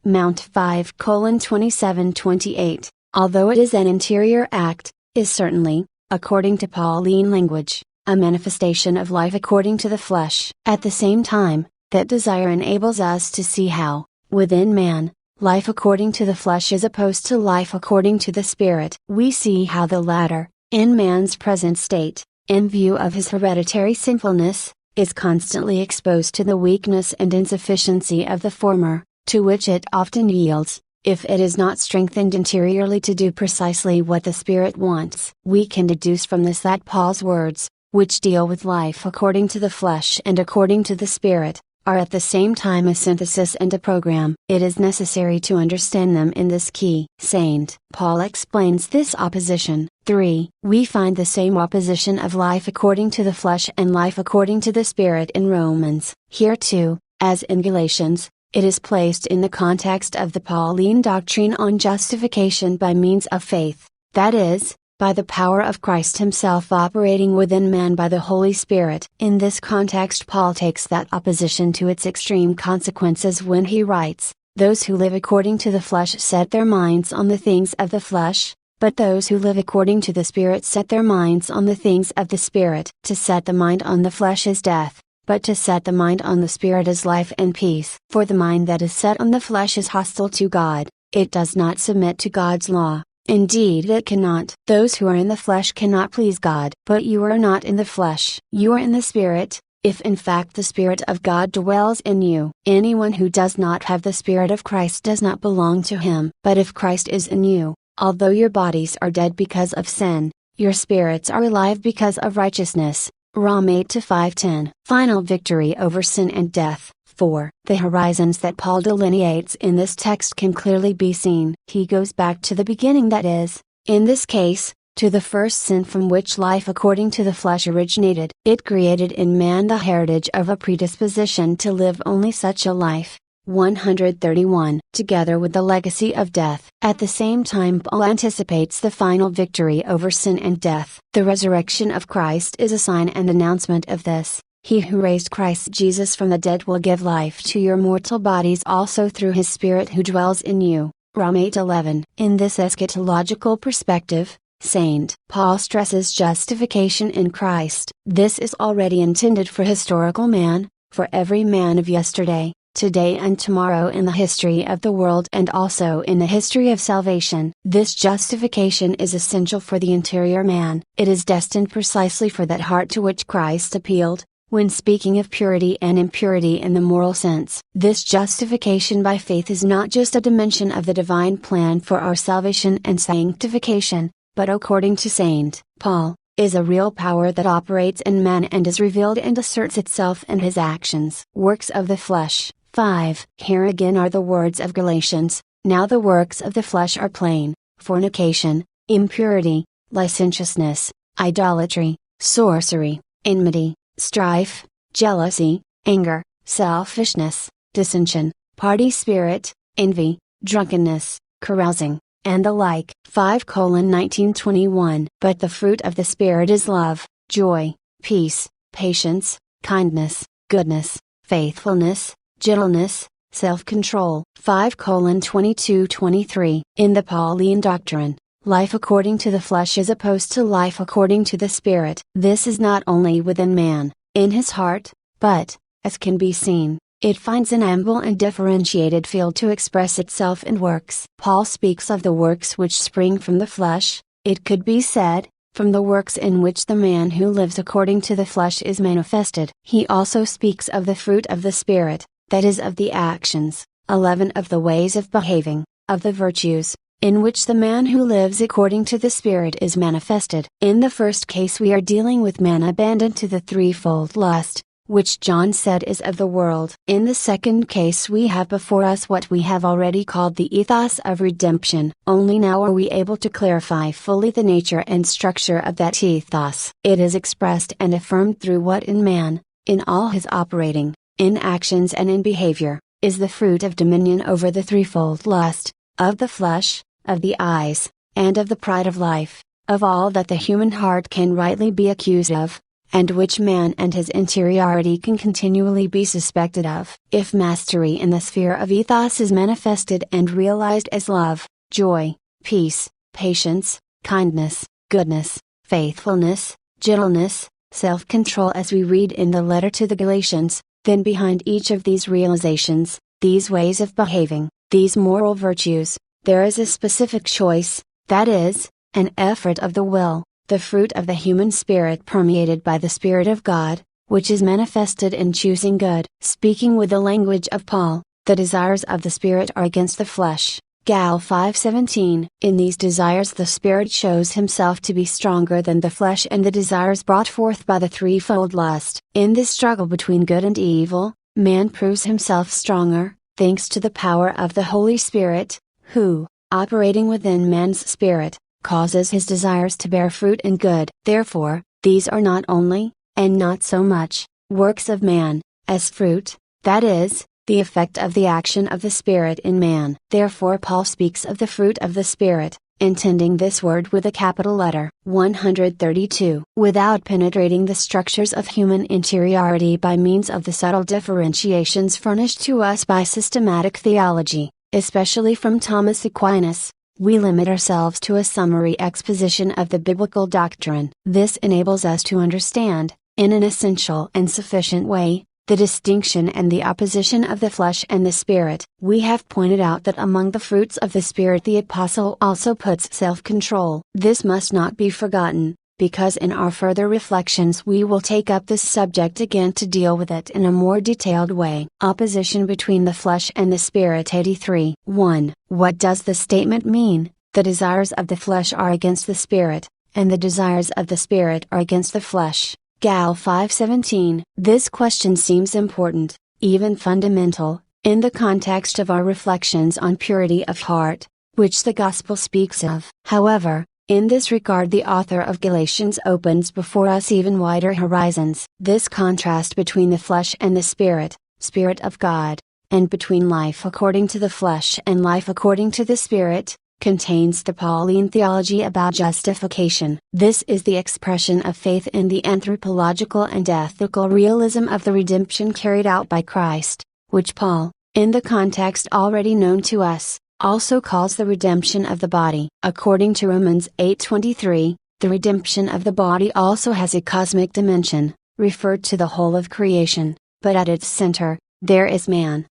Mount 5:27-28, although it is an interior act, is certainly, according to Pauline language, a manifestation of life according to the flesh. At the same time, that desire enables us to see how, within man, life according to the flesh is opposed to life according to the spirit. We see how the latter, in man's present state, in view of his hereditary sinfulness, is constantly exposed to the weakness and insufficiency of the former, to which it often yields, if it is not strengthened interiorly to do precisely what the Spirit wants. We can deduce from this that Paul's words, which deal with life according to the flesh and according to the Spirit, are at the same time a synthesis and a program. It is necessary to understand them in this key. St. Paul explains this opposition. 3. We find the same opposition of life according to the flesh and life according to the Spirit in Romans. Here too, as in Galatians, it is placed in the context of the Pauline doctrine on justification by means of faith, that is, by the power of Christ Himself operating within man by the Holy Spirit. In this context Paul takes that opposition to its extreme consequences when he writes, "Those who live according to the flesh set their minds on the things of the flesh, but those who live according to the Spirit set their minds on the things of the Spirit. To set the mind on the flesh is death, but to set the mind on the Spirit is life and peace. For the mind that is set on the flesh is hostile to God, it does not submit to God's law. Indeed it cannot. Those who are in the flesh cannot please God. But you are not in the flesh. You are in the Spirit, if in fact the Spirit of God dwells in you. Anyone who does not have the Spirit of Christ does not belong to Him. But if Christ is in you, although your bodies are dead because of sin, your spirits are alive because of righteousness." Rom 8-5:10. Final victory over sin and death. 4. The horizons that Paul delineates in this text can clearly be seen. He goes back to the beginning, that is, in this case, to the first sin from which life according to the flesh originated. It created in man the heritage of a predisposition to live only such a life. 131. Together with the legacy of death. At the same time Paul anticipates the final victory over sin and death. The resurrection of Christ is a sign and announcement of this. He who raised Christ Jesus from the dead will give life to your mortal bodies also through His Spirit who dwells in you. Rom 8:11. In this eschatological perspective, St. Paul stresses justification in Christ. This is already intended for historical man, for every man of yesterday, today and tomorrow in the history of the world and also in the history of salvation. This justification is essential for the interior man. It is destined precisely for that heart to which Christ appealed, when speaking of purity and impurity in the moral sense. This justification by faith is not just a dimension of the divine plan for our salvation and sanctification, but according to St. Paul, is a real power that operates in man and is revealed and asserts itself in his actions. Works of the flesh. 5. Here again are the words of Galatians, now the works of the flesh are plain, fornication, impurity, licentiousness, idolatry, sorcery, enmity, strife, jealousy, anger, selfishness, dissension, party spirit, envy, drunkenness, carousing, and the like. 5:19-21. But the fruit of the Spirit is love, joy, peace, patience, kindness, goodness, faithfulness, gentleness, self-control. 5:22-23. In the Pauline doctrine, life according to the flesh is opposed to life according to the Spirit. This is not only within man, in his heart, but, as can be seen, it finds an ample and differentiated field to express itself in works. Paul speaks of the works which spring from the flesh, it could be said, from the works in which the man who lives according to the flesh is manifested. He also speaks of the fruit of the Spirit, that is of the actions, 11 of the ways of behaving, of the virtues, in which the man who lives according to the Spirit is manifested. In the first case we are dealing with man abandoned to the threefold lust, which John said is of the world. In the second case we have before us what we have already called the ethos of redemption. Only now are we able to clarify fully the nature and structure of that ethos. It is expressed and affirmed through what in man, in all his operating, in actions and in behavior, is the fruit of dominion over the threefold lust, of the flesh, of the eyes, and of the pride of life, of all that the human heart can rightly be accused of, and which man and his interiority can continually be suspected of. If mastery in the sphere of ethos is manifested and realized as love, joy, peace, patience, kindness, goodness, faithfulness, gentleness, self-control as we read in the letter to the Galatians, then behind each of these realizations, these ways of behaving, these moral virtues, there is a specific choice, that is, an effort of the will, the fruit of the human spirit permeated by the Spirit of God, which is manifested in choosing good. Speaking with the language of Paul, the desires of the Spirit are against the flesh. Gal 5:17. In these desires the Spirit shows himself to be stronger than the flesh and the desires brought forth by the threefold lust. In this struggle between good and evil, man proves himself stronger, thanks to the power of the Holy Spirit, who, operating within man's spirit, causes his desires to bear fruit in good. Therefore, these are not only, and not so much, works of man, as fruit, that is, the effect of the action of the Spirit in man. Therefore Paul speaks of the fruit of the Spirit, intending this word with a capital letter. 132. Without penetrating the structures of human interiority by means of the subtle differentiations furnished to us by systematic theology, especially from Thomas Aquinas, we limit ourselves to a summary exposition of the biblical doctrine. This enables us to understand, in an essential and sufficient way, the distinction and the opposition of the flesh and the Spirit. We have pointed out that among the fruits of the Spirit the Apostle also puts self-control. This must not be forgotten, because in our further reflections we will take up this subject again to deal with it in a more detailed way. Opposition between the flesh and the Spirit. 83. 1. What does the statement mean? The desires of the flesh are against the Spirit, and the desires of the Spirit are against the flesh. Gal 5:17. This question seems important, even fundamental, in the context of our reflections on purity of heart, which the Gospel speaks of. However, in this regard the author of Galatians opens before us even wider horizons. This contrast between the flesh and the Spirit, Spirit of God, and between life according to the flesh and life according to the Spirit, contains the Pauline theology about justification. This is the expression of faith in the anthropological and ethical realism of the redemption carried out by Christ, which Paul, in the context already known to us, also calls the redemption of the body. According to Romans 8:23, the redemption of the body also has a cosmic dimension, referred to the whole of creation, but at its center, there is man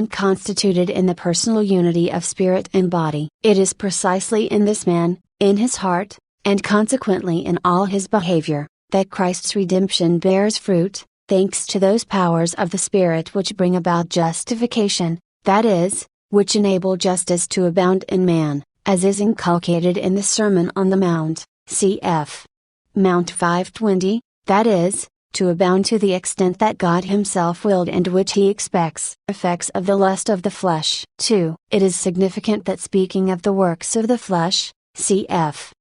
constituted in the personal unity of spirit and body. It is precisely in this man, in his heart, and consequently in all his behavior, that Christ's redemption bears fruit, thanks to those powers of the Spirit which bring about justification, that is, which enable justice to abound in man, as is inculcated in the Sermon on the Mount, cf. Mount 520, that is, to abound to the extent that God Himself willed and which He expects. Effects of the lust of the flesh. 2. It is significant that speaking of the works of the flesh, cf.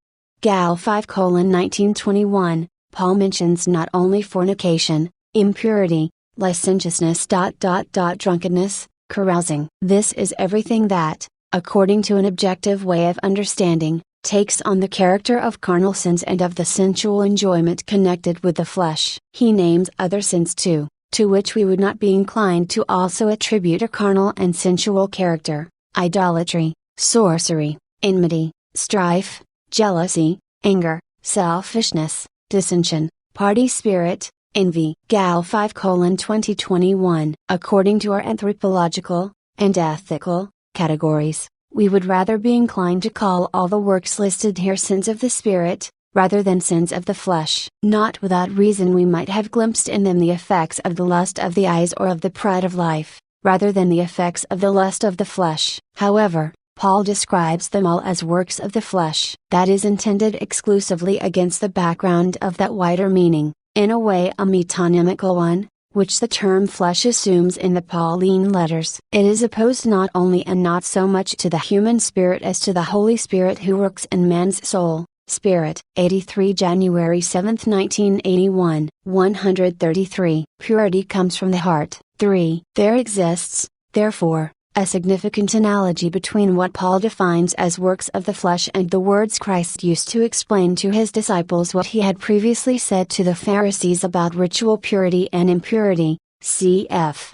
Gal 5:1921, Paul mentions not only fornication, impurity, licentiousness. Drunkenness, carousing. This is everything that, according to an objective way of understanding, takes on the character of carnal sins and of the sensual enjoyment connected with the flesh. He names other sins too, to which we would not be inclined to also attribute a carnal and sensual character: idolatry, sorcery, enmity, strife, jealousy, anger, selfishness, dissension, party spirit, envy. Gal 5:2021. According to our anthropological and ethical categories, we would rather be inclined to call all the works listed here sins of the spirit, rather than sins of the flesh. Not without reason we might have glimpsed in them the effects of the lust of the eyes or of the pride of life, rather than the effects of the lust of the flesh. However, Paul describes them all as works of the flesh. That is intended exclusively against the background of that wider meaning, in a way a metonymical one, which the term flesh assumes in the Pauline letters. It is opposed not only and not so much to the human spirit as to the Holy Spirit who works in man's soul, spirit. 83 January 7, 1981. 133. Purity comes from the heart. 3. There exists, therefore, a significant analogy between what Paul defines as works of the flesh and the words Christ used to explain to His disciples what He had previously said to the Pharisees about ritual purity and impurity, cf.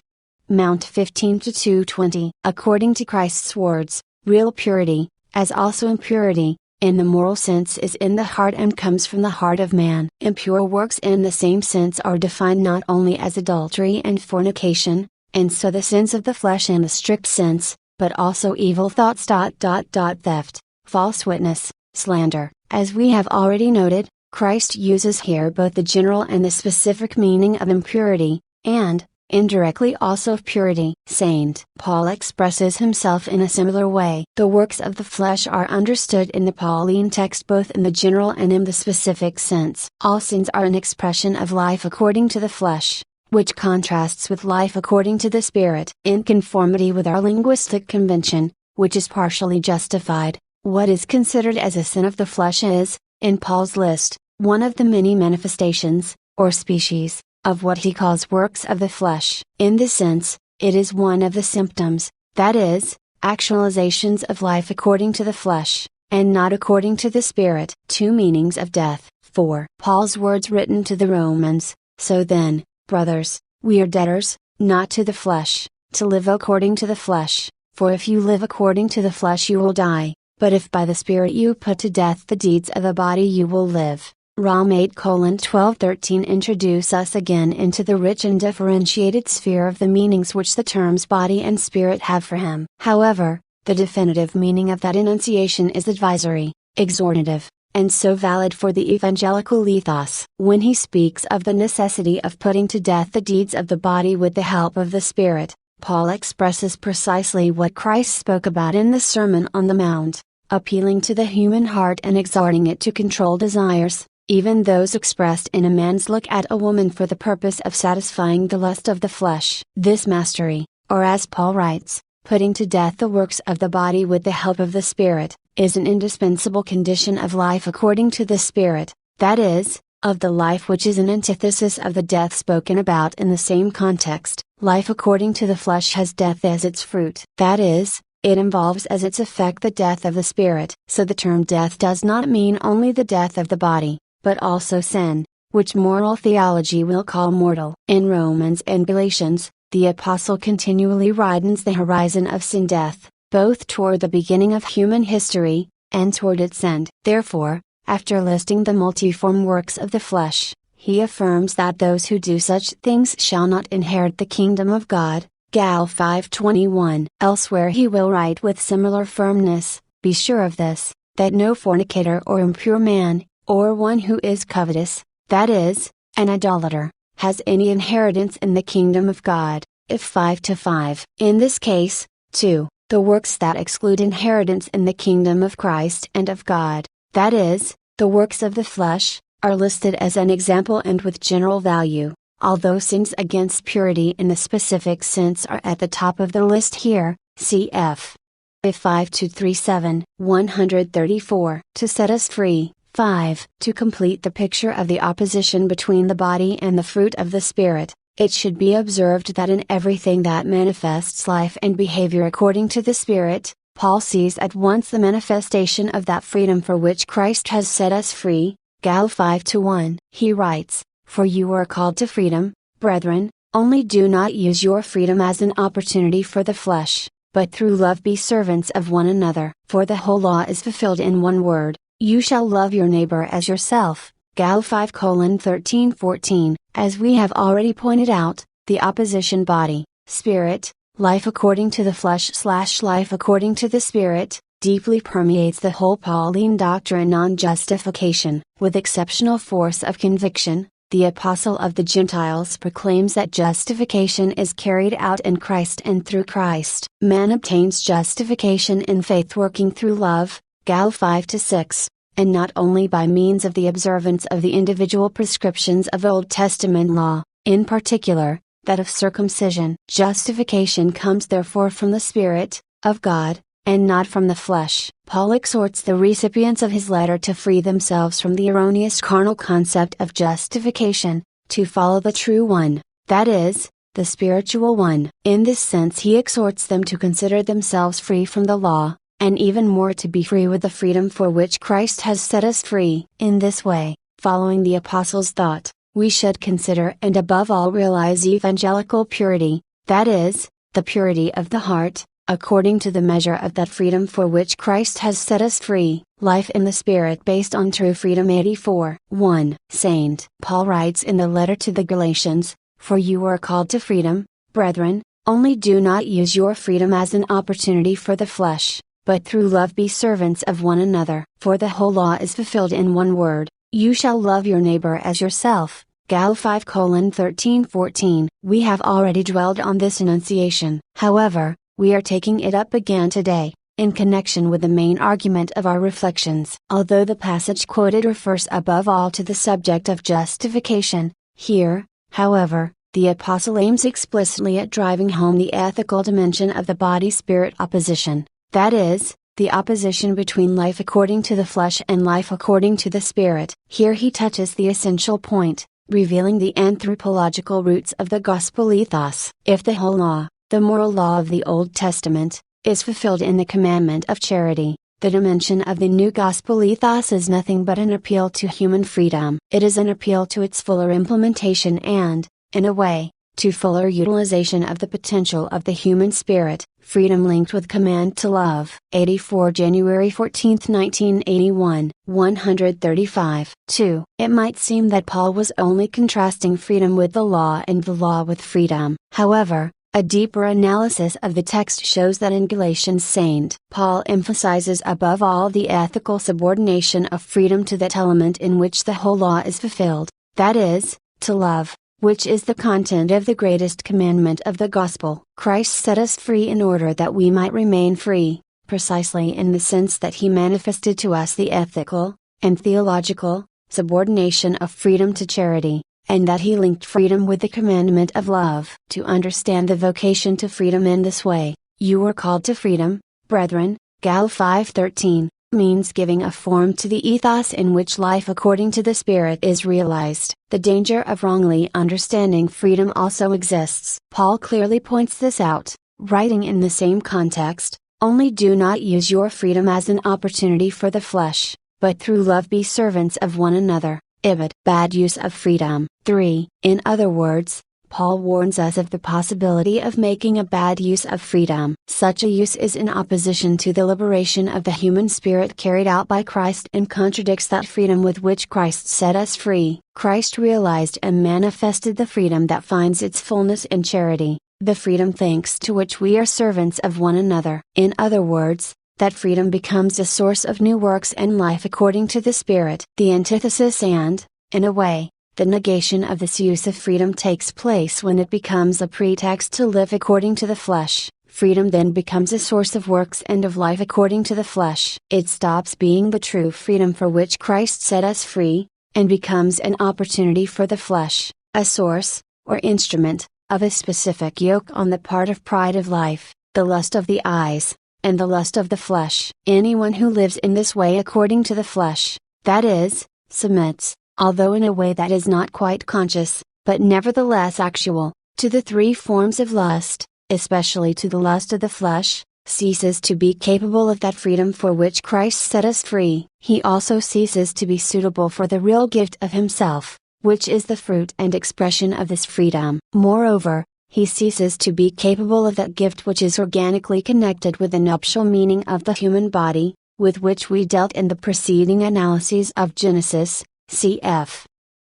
Mount 15-220. According to Christ's words, real purity, as also impurity, in the moral sense is in the heart and comes from the heart of man. Impure works in the same sense are defined not only as adultery and fornication, and so the sins of the flesh in the strict sense, but also evil thoughts. Theft, false witness, slander. As we have already noted, Christ uses here both the general and the specific meaning of impurity, and, indirectly also of purity. Saint Paul expresses himself in a similar way. The works of the flesh are understood in the Pauline text both in the general and in the specific sense. All sins are an expression of life according to the flesh, which contrasts with life according to the Spirit. In conformity with our linguistic convention, which is partially justified, what is considered as a sin of the flesh is, in Paul's list, one of the many manifestations, or species, of what he calls works of the flesh. In this sense, it is one of the symptoms, that is, actualizations of life according to the flesh, and not according to the Spirit. 2 meanings of death. 4. Paul's words written to the Romans: So then, brothers, we are debtors, not to the flesh, to live according to the flesh, for if you live according to the flesh you will die, but if by the Spirit you put to death the deeds of the body you will live. Rom 8:12-13 introduce us again into the rich and differentiated sphere of the meanings which the terms body and spirit have for him. However, the definitive meaning of that enunciation is advisory, exhortative, and so valid for the evangelical ethos. When he speaks of the necessity of putting to death the deeds of the body with the help of the Spirit, Paul expresses precisely what Christ spoke about in the Sermon on the Mount, appealing to the human heart and exhorting it to control desires, even those expressed in a man's look at a woman for the purpose of satisfying the lust of the flesh. This mastery, or as Paul writes, putting to death the works of the body with the help of the Spirit, is an indispensable condition of life according to the Spirit, that is, of the life which is an antithesis of the death spoken about in the same context. Life according to the flesh has death as its fruit. That is, it involves as its effect the death of the Spirit. So the term death does not mean only the death of the body, but also sin, which moral theology will call mortal. In Romans and Galatians, the Apostle continually widens the horizon of sin death, both toward the beginning of human history, and toward its end. Therefore, after listing the multiform works of the flesh, he affirms that those who do such things shall not inherit the kingdom of God, Gal 5:21. Elsewhere he will write with similar firmness, "Be sure of this, that no fornicator or impure man, or one who is covetous, that is, an idolater, has any inheritance in the kingdom of God," if 5:5. In this case, too, the works that exclude inheritance in the kingdom of Christ and of God, that is, the works of the flesh, are listed as an example and with general value, although sins against purity in the specific sense are at the top of the list here, cf. 5237, 134. To set us free. 5. To complete the picture of the opposition between the body and the fruit of the Spirit, it should be observed that in everything that manifests life and behavior according to the Spirit, Paul sees at once the manifestation of that freedom for which Christ has set us free, Gal 5:1. He writes, "For you are called to freedom, brethren, only do not use your freedom as an opportunity for the flesh, but through love be servants of one another. For the whole law is fulfilled in one word, you shall love your neighbor as yourself." Gal 5:13-14. As we have already pointed out, the opposition body, spirit, life according to the flesh/life according to the Spirit, deeply permeates the whole Pauline doctrine on justification. With exceptional force of conviction, the Apostle of the Gentiles proclaims that justification is carried out in Christ and through Christ. Man obtains justification in faith working through love, Gal 5-6, and not only by means of the observance of the individual prescriptions of Old Testament law, in particular, that of circumcision. Justification comes therefore from the Spirit, of God, and not from the flesh. Paul exhorts the recipients of his letter to free themselves from the erroneous carnal concept of justification, to follow the true one, that is, the spiritual one. In this sense he exhorts them to consider themselves free from the law, and even more to be free with the freedom for which Christ has set us free. In this way, following the Apostle's thought, we should consider and above all realize evangelical purity, that is, the purity of the heart, according to the measure of that freedom for which Christ has set us free. Life in the Spirit based on true freedom. 84:1. Saint Paul writes in the letter to the Galatians, "For you are called to freedom, brethren, only do not use your freedom as an opportunity for the flesh, but through love be servants of one another. For the whole law is fulfilled in one word, you shall love your neighbor as yourself." Gal 5:13-14. We have already dwelled on this enunciation. However, we are taking it up again today, in connection with the main argument of our reflections. Although the passage quoted refers above all to the subject of justification, here, however, the Apostle aims explicitly at driving home the ethical dimension of the body-spirit opposition, that is, the opposition between life according to the flesh and life according to the Spirit. Here he touches the essential point, revealing the anthropological roots of the gospel ethos. If the whole law, the moral law of the Old Testament, is fulfilled in the commandment of charity, the dimension of the new gospel ethos is nothing but an appeal to human freedom. It is an appeal to its fuller implementation and, in a way, to fuller utilization of the potential of the human spirit, freedom linked with command to love. 84 January 14, 1981, 135. 2. It might seem that Paul was only contrasting freedom with the law and the law with freedom. However, a deeper analysis of the text shows that in Galatians St. Paul emphasizes above all the ethical subordination of freedom to that element in which the whole law is fulfilled, that is, to love, which is the content of the greatest commandment of the gospel. Christ set us free in order that we might remain free, precisely in the sense that he manifested to us the ethical, and theological, subordination of freedom to charity, and that he linked freedom with the commandment of love. To understand the vocation to freedom in this way, you are called to freedom, brethren, Gal 5:13, means giving a form to the ethos in which life according to the Spirit is realized. The danger of wrongly understanding freedom also exists. Paul clearly points this out, writing in the same context, "Only do not use your freedom as an opportunity for the flesh, but through love be servants of one another." Ibid. Bad use of freedom. 3. In other words, Paul warns us of the possibility of making a bad use of freedom. Such a use is in opposition to the liberation of the human spirit carried out by Christ and contradicts that freedom with which Christ set us free. Christ realized and manifested the freedom that finds its fullness in charity, the freedom thanks to which we are servants of one another. In other words, that freedom becomes a source of new works and life according to the Spirit. The antithesis and, in a way, the negation of this use of freedom takes place when it becomes a pretext to live according to the flesh. Freedom then becomes a source of works and of life according to the flesh. It stops being the true freedom for which Christ set us free, and becomes an opportunity for the flesh, a source, or instrument, of a specific yoke on the part of pride of life, the lust of the eyes, and the lust of the flesh. Anyone who lives in this way according to the flesh, that is, submits, although in a way that is not quite conscious, but nevertheless actual, to the three forms of lust, especially to the lust of the flesh, ceases to be capable of that freedom for which Christ set us free. He also ceases to be suitable for the real gift of himself, which is the fruit and expression of this freedom. Moreover, he ceases to be capable of that gift which is organically connected with the nuptial meaning of the human body, with which we dealt in the preceding analyses of Genesis, cf.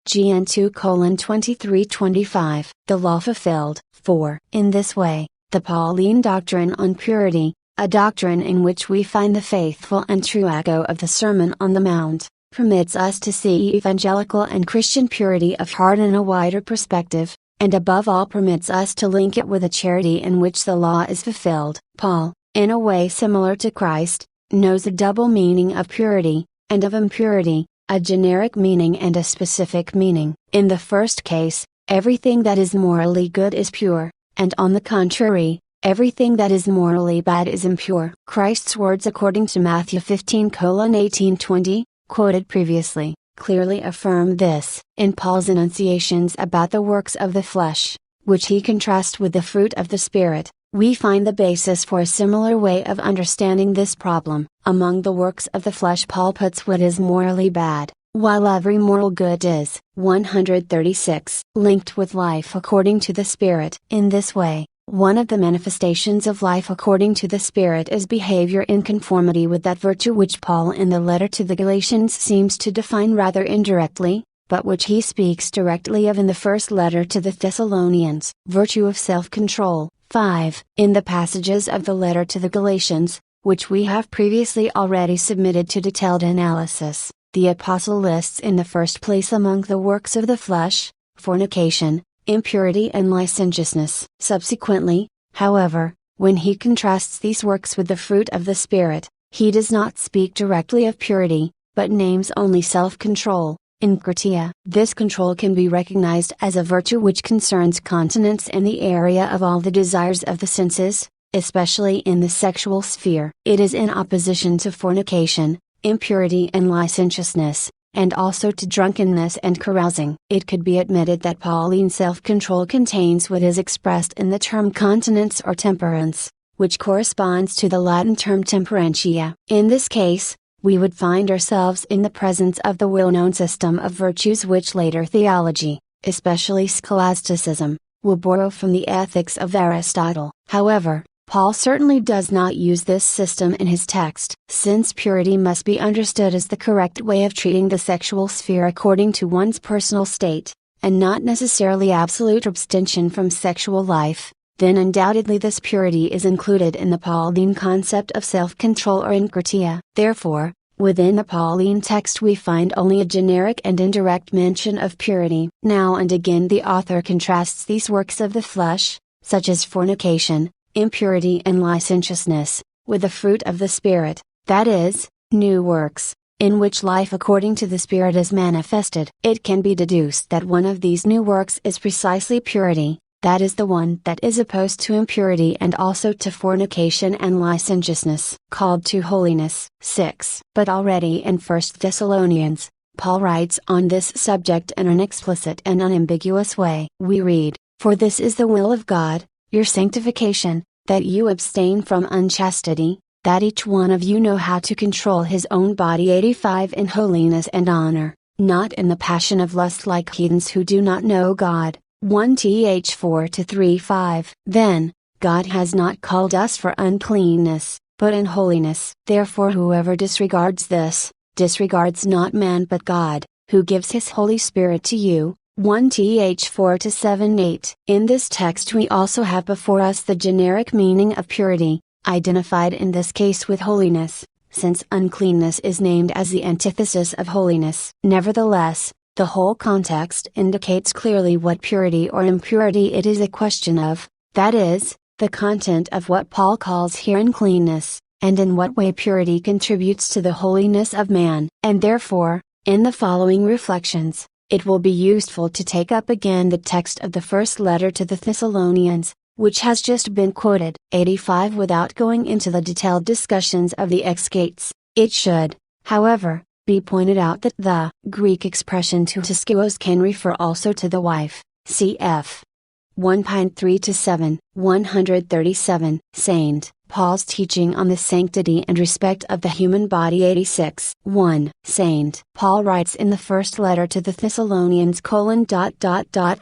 GN 2:23-25. The law fulfilled. 4. In this way, the Pauline doctrine on purity, a doctrine in which we find the faithful and true echo of the Sermon on the Mount, permits us to see evangelical and Christian purity of heart in a wider perspective, and above all permits us to link it with a charity in which the law is fulfilled. Paul, in a way similar to Christ, knows a double meaning of purity, and of impurity, a generic meaning and a specific meaning. In the first case, everything that is morally good is pure, and on the contrary, everything that is morally bad is impure. Christ's words according to Matthew 15:18-20, quoted previously, clearly affirm this. In Paul's enunciations about the works of the flesh, which he contrasts with the fruit of the Spirit, we find the basis for a similar way of understanding this problem. Among the works of the flesh Paul puts what is morally bad, while every moral good is 136 linked with life according to the Spirit. In this way, one of the manifestations of life according to the Spirit is behavior in conformity with that virtue which Paul in the letter to the Galatians seems to define rather indirectly, but which he speaks directly of in the first letter to the Thessalonians. Virtue of self-control. 5. In the passages of the letter to the Galatians, which we have previously already submitted to detailed analysis, the Apostle lists in the first place among the works of the flesh, fornication, impurity and licentiousness. Subsequently, however, when he contrasts these works with the fruit of the Spirit, he does not speak directly of purity, but names only self-control, enkratia. This control can be recognized as a virtue which concerns continence in the area of all the desires of the senses, especially in the sexual sphere. It is in opposition to fornication, impurity and licentiousness, and also to drunkenness and carousing. It could be admitted that Pauline self-control contains what is expressed in the term continence or temperance, which corresponds to the Latin term temperantia. In this case, we would find ourselves in the presence of the well-known system of virtues which later theology, especially scholasticism, will borrow from the ethics of Aristotle. However, Paul certainly does not use this system in his text. Since purity must be understood as the correct way of treating the sexual sphere according to one's personal state, and not necessarily absolute abstention from sexual life, then undoubtedly this purity is included in the Pauline concept of self-control or enkratia. Therefore, within the Pauline text we find only a generic and indirect mention of purity. Now and again the author contrasts these works of the flesh, such as fornication, impurity and licentiousness, with the fruit of the Spirit, that is, new works, in which life according to the Spirit is manifested. It can be deduced that one of these new works is precisely purity, that is the one that is opposed to impurity and also to fornication and licentiousness. Called to holiness. 6. But already in 1 Thessalonians, Paul writes on this subject in an explicit and unambiguous way. We read, "For this is the will of God, your sanctification, that you abstain from unchastity, that each one of you know how to control his own body 85 in holiness and honor, not in the passion of lust like heathens who do not know God, 1th 4-3-5. Then, God has not called us for uncleanness, but in holiness. Therefore whoever disregards this, disregards not man but God, who gives His Holy Spirit to you. 1th 4-7-8. In this text we also have before us the generic meaning of purity, identified in this case with holiness, since uncleanness is named as the antithesis of holiness. Nevertheless, the whole context indicates clearly what purity or impurity it is a question of, that is, the content of what Paul calls here uncleanness, and in what way purity contributes to the holiness of man. And therefore, in the following reflections, it will be useful to take up again the text of the first letter to the Thessalonians, which has just been quoted. 85. Without going into the detailed discussions of the exegetes, it should, however, be pointed out that the Greek expression to skios can refer also to the wife, cf. 1.3-7, 137. Saint Paul's teaching on the sanctity and respect of the human body. 86. 1. Saint Paul writes in the first letter to the Thessalonians: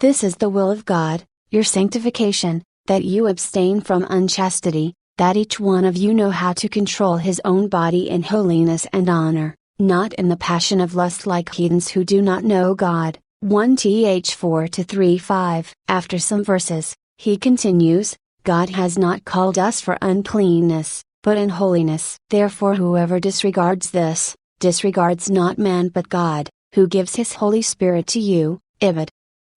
This is the will of God, your sanctification, that you abstain from unchastity, that each one of you know how to control his own body in holiness and honor, not in the passion of lust like heathens who do not know God. 1th 4-3-5. After some verses, he continues, God has not called us for uncleanness, but in holiness. Therefore whoever disregards this, disregards not man but God, who gives His Holy Spirit to you. Ibid.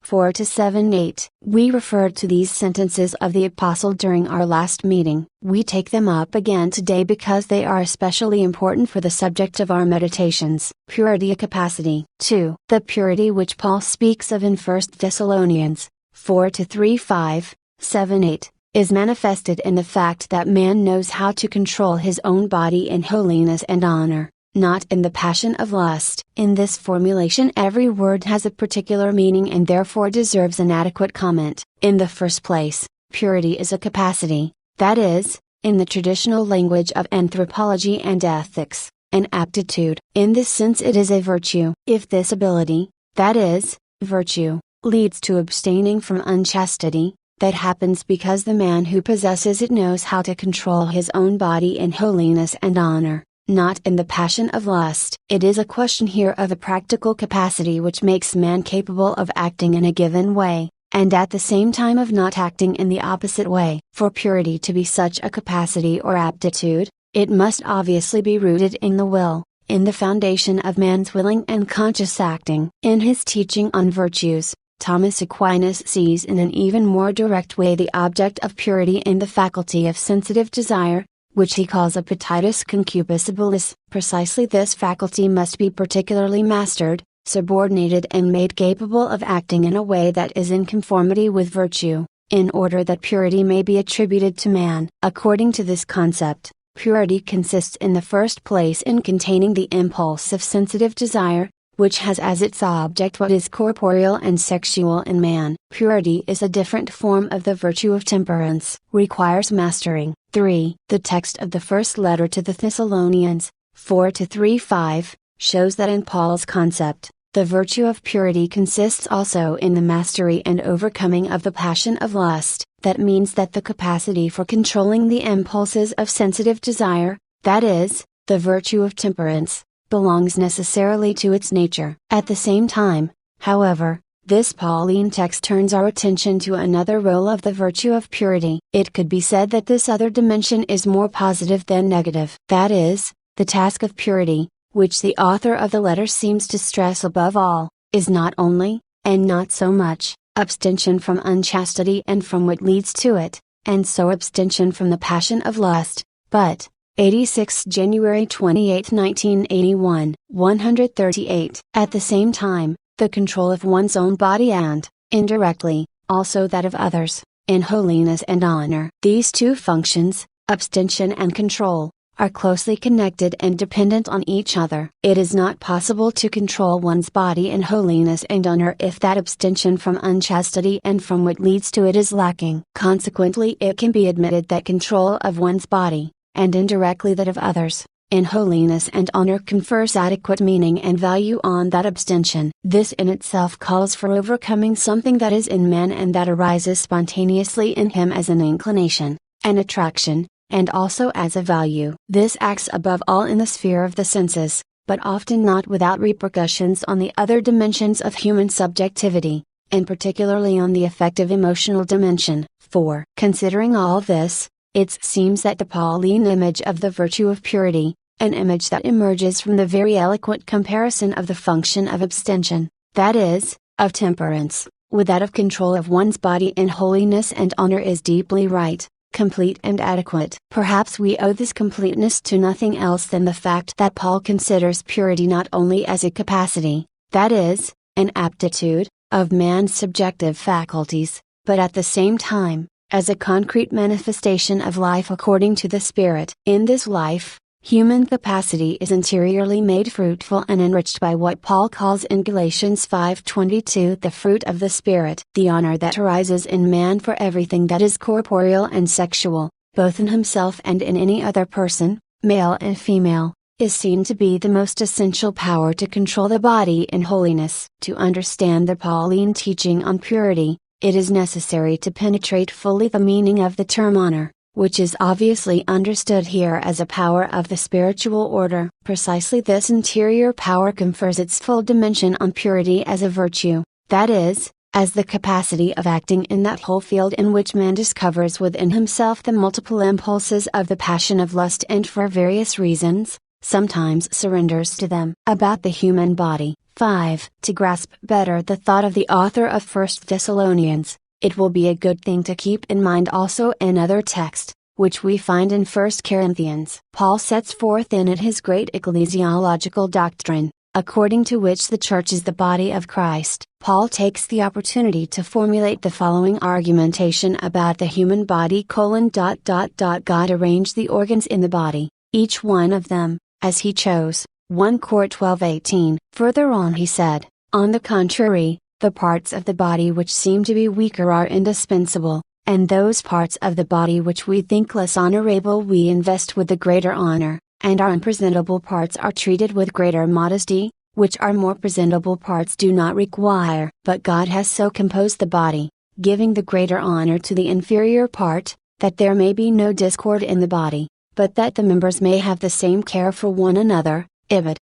4-7-8. We referred to these sentences of the Apostle during our last meeting. We take them up again today because they are especially important for the subject of our meditations. Purity, a capacity. 2. The purity which Paul speaks of in 1 Thessalonians 4-3-5, 7-8, is manifested in the fact that man knows how to control his own body in holiness and honor, not in the passion of lust. In this formulation every word has a particular meaning and therefore deserves an adequate comment. In the first place, purity is a capacity, that is, in the traditional language of anthropology and ethics, an aptitude. In this sense it is a virtue. If this ability, that is, virtue, leads to abstaining from unchastity, that happens because the man who possesses it knows how to control his own body in holiness and honor, not in the passion of lust. It is a question here of a practical capacity which makes man capable of acting in a given way, and at the same time of not acting in the opposite way. For purity to be such a capacity or aptitude, it must obviously be rooted in the will, in the foundation of man's willing and conscious acting. In his teaching on virtues, Thomas Aquinas sees in an even more direct way the object of purity in the faculty of sensitive desire, which he calls appetitus concupiscibilis. Precisely this faculty must be particularly mastered, subordinated and made capable of acting in a way that is in conformity with virtue, in order that purity may be attributed to man. According to this concept, purity consists in the first place in containing the impulse of sensitive desire, which has as its object what is corporeal and sexual in man. Purity is a different form of the virtue of temperance, requires mastering. 3. The text of the first letter to the Thessalonians, 4-3-5, shows that in Paul's concept, the virtue of purity consists also in the mastery and overcoming of the passion of lust. That means that the capacity for controlling the impulses of sensitive desire, that is, the virtue of temperance, belongs necessarily to its nature. At the same time, however, this Pauline text turns our attention to another role of the virtue of purity. It could be said that this other dimension is more positive than negative. That is, the task of purity, which the author of the letter seems to stress above all, is not only, and not so much, abstention from unchastity and from what leads to it, and so abstention from the passion of lust, but, 86 January 28, 1981, 138. At the same time, the control of one's own body and, indirectly, also that of others, in holiness and honor. These two functions, abstention and control, are closely connected and dependent on each other. It is not possible to control one's body in holiness and honor if that abstention from unchastity and from what leads to it is lacking. Consequently, it can be admitted that control of one's body, and indirectly that of others, in holiness and honor confers adequate meaning and value on that abstention. This in itself calls for overcoming something that is in man and that arises spontaneously in him as an inclination, an attraction, and also as a value. This acts above all in the sphere of the senses, but often not without repercussions on the other dimensions of human subjectivity, and particularly on the affective emotional dimension. 4. Considering all this, it seems that the Pauline image of the virtue of purity, an image that emerges from the very eloquent comparison of the function of abstention, that is, of temperance, with that of control of one's body in holiness and honor is deeply right, complete and adequate. Perhaps we owe this completeness to nothing else than the fact that Paul considers purity not only as a capacity, that is, an aptitude, of man's subjective faculties, but at the same time, as a concrete manifestation of life according to the Spirit. In this life, human capacity is interiorly made fruitful and enriched by what Paul calls in Galatians 5:22 the fruit of the Spirit. The honor that arises in man for everything that is corporeal and sexual, both in himself and in any other person, male and female, is seen to be the most essential power to control the body in holiness. To understand the Pauline teaching on purity, it is necessary to penetrate fully the meaning of the term honor, which is obviously understood here as a power of the spiritual order. Precisely this interior power confers its full dimension on purity as a virtue, that is, as the capacity of acting in that whole field in which man discovers within himself the multiple impulses of the passion of lust and for various reasons, sometimes surrenders to them. About the human body. 5. To grasp better the thought of the author of 1 Thessalonians, it will be a good thing to keep in mind also another text, which we find in 1 Corinthians. Paul sets forth in it his great ecclesiological doctrine, according to which the church is the body of Christ. Paul takes the opportunity to formulate the following argumentation about the human body: God arranged the organs in the body, each one of them, as he chose. 1 Cor 12:18. Further on he said, on the contrary, the parts of the body which seem to be weaker are indispensable, and those parts of the body which we think less honorable we invest with the greater honor, and our unpresentable parts are treated with greater modesty, which our more presentable parts do not require. But God has so composed the body, giving the greater honor to the inferior part, that there may be no discord in the body, but that the members may have the same care for one another. Ibid.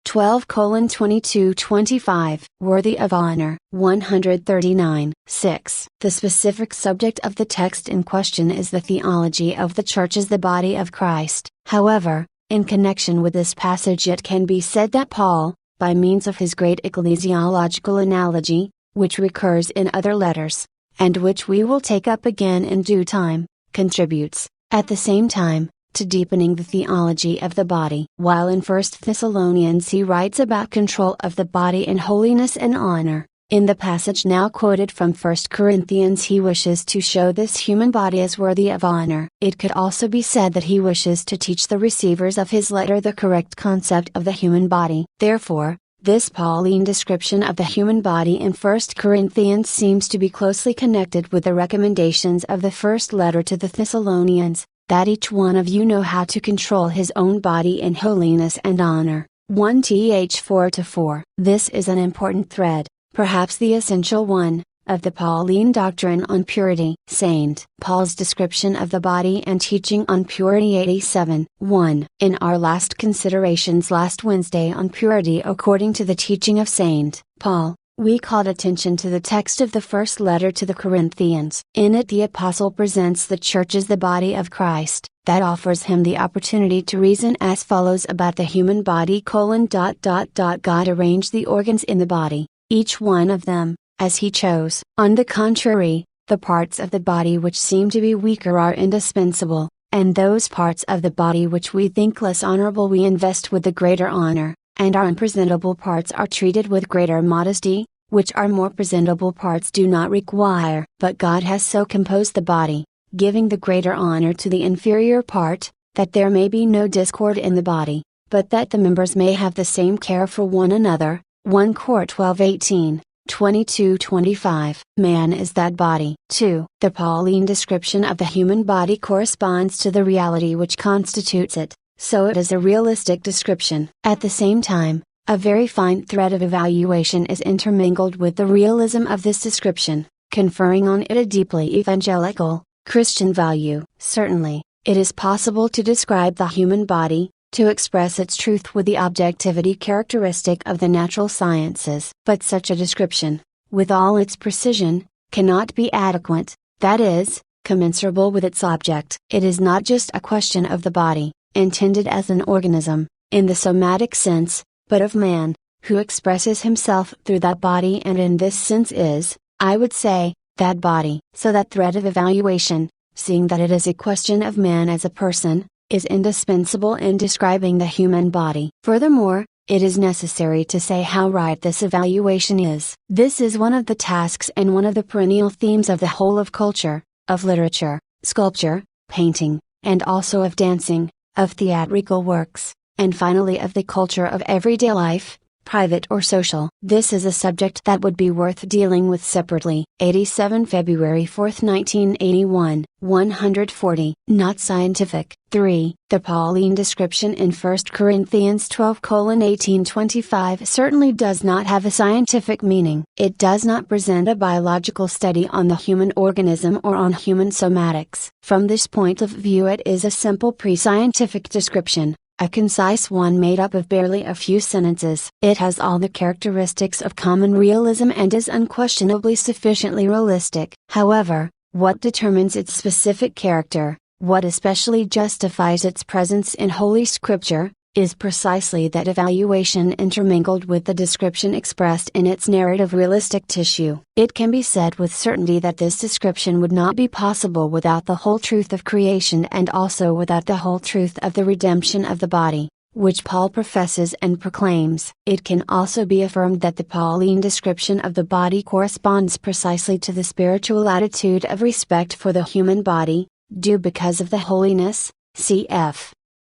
12:22-25. Worthy of honor. 139. 6. The specific subject of the text in question is the theology of the Church as the body of Christ. However, in connection with this passage it can be said that Paul, by means of his great ecclesiological analogy, which recurs in other letters, and which we will take up again in due time, contributes, at the same time, to deepening the theology of the body. While in 1 Thessalonians he writes about control of the body in holiness and honor, in the passage now quoted from 1 Corinthians he wishes to show this human body as worthy of honor. It could also be said that he wishes to teach the receivers of his letter the correct concept of the human body. Therefore, this Pauline description of the human body in 1 Corinthians seems to be closely connected with the recommendations of the first letter to the Thessalonians, that each one of you know how to control his own body in holiness and honor. 1 Th 4-4. This is an important thread, perhaps the essential one, of the Pauline doctrine on purity. St. Paul's description of the body and teaching on purity. 87. 1. In our last considerations last Wednesday on purity according to the teaching of St. Paul, we called attention to the text of the first letter to the Corinthians. In it the apostle presents the church as the body of Christ, that offers him the opportunity to reason as follows about the human body: God arranged the organs in the body, each one of them, as he chose. On the contrary, the parts of the body which seem to be weaker are indispensable, and those parts of the body which we think less honorable we invest with the greater honor, and our unpresentable parts are treated with greater modesty, which our more presentable parts do not require. But God has so composed the body, giving the greater honor to the inferior part, that there may be no discord in the body, but that the members may have the same care for one another. 1 Cor 12:18, 22-25. Man is that body. 2. The Pauline description of the human body corresponds to the reality which constitutes it. so it is a realistic description. At the same time, a very fine thread of evaluation is intermingled with the realism of this description, conferring on it a deeply evangelical, Christian value. Certainly, it is possible to describe the human body, to express its truth with the objectivity characteristic of the natural sciences. But such a description, with all its precision, cannot be adequate, that is, commensurable with its object. It is not just a question of the body, intended as an organism, in the somatic sense, but of man, who expresses himself through that body and in this sense is, I would say, that body. So that thread of evaluation, seeing that it is a question of man as a person, is indispensable in describing the human body. Furthermore, it is necessary to say how right this evaluation is. This is one of the tasks and one of the perennial themes of the whole of culture, of literature, sculpture, painting, and also of dancing, of theatrical works, and finally of the culture of everyday life, private or social. This is a subject that would be worth dealing with separately. 87 February 4, 1981, 140. Not scientific. 3. The Pauline description in 1 Corinthians 12:18-25 certainly does not have a scientific meaning. It does not present a biological study on the human organism or on human somatics. From this point of view, it is a simple pre-scientific description, a concise one made up of barely a few sentences. It has all the characteristics of common realism and is unquestionably sufficiently realistic. However, what determines its specific character, what especially justifies its presence in Holy Scripture, is precisely that evaluation intermingled with the description expressed in its narrative realistic tissue. It can be said with certainty that this description would not be possible without the whole truth of creation and also without the whole truth of the redemption of the body, which Paul professes and proclaims. It can also be affirmed that the Pauline description of the body corresponds precisely to the spiritual attitude of respect for the human body, due because of the holiness, cf.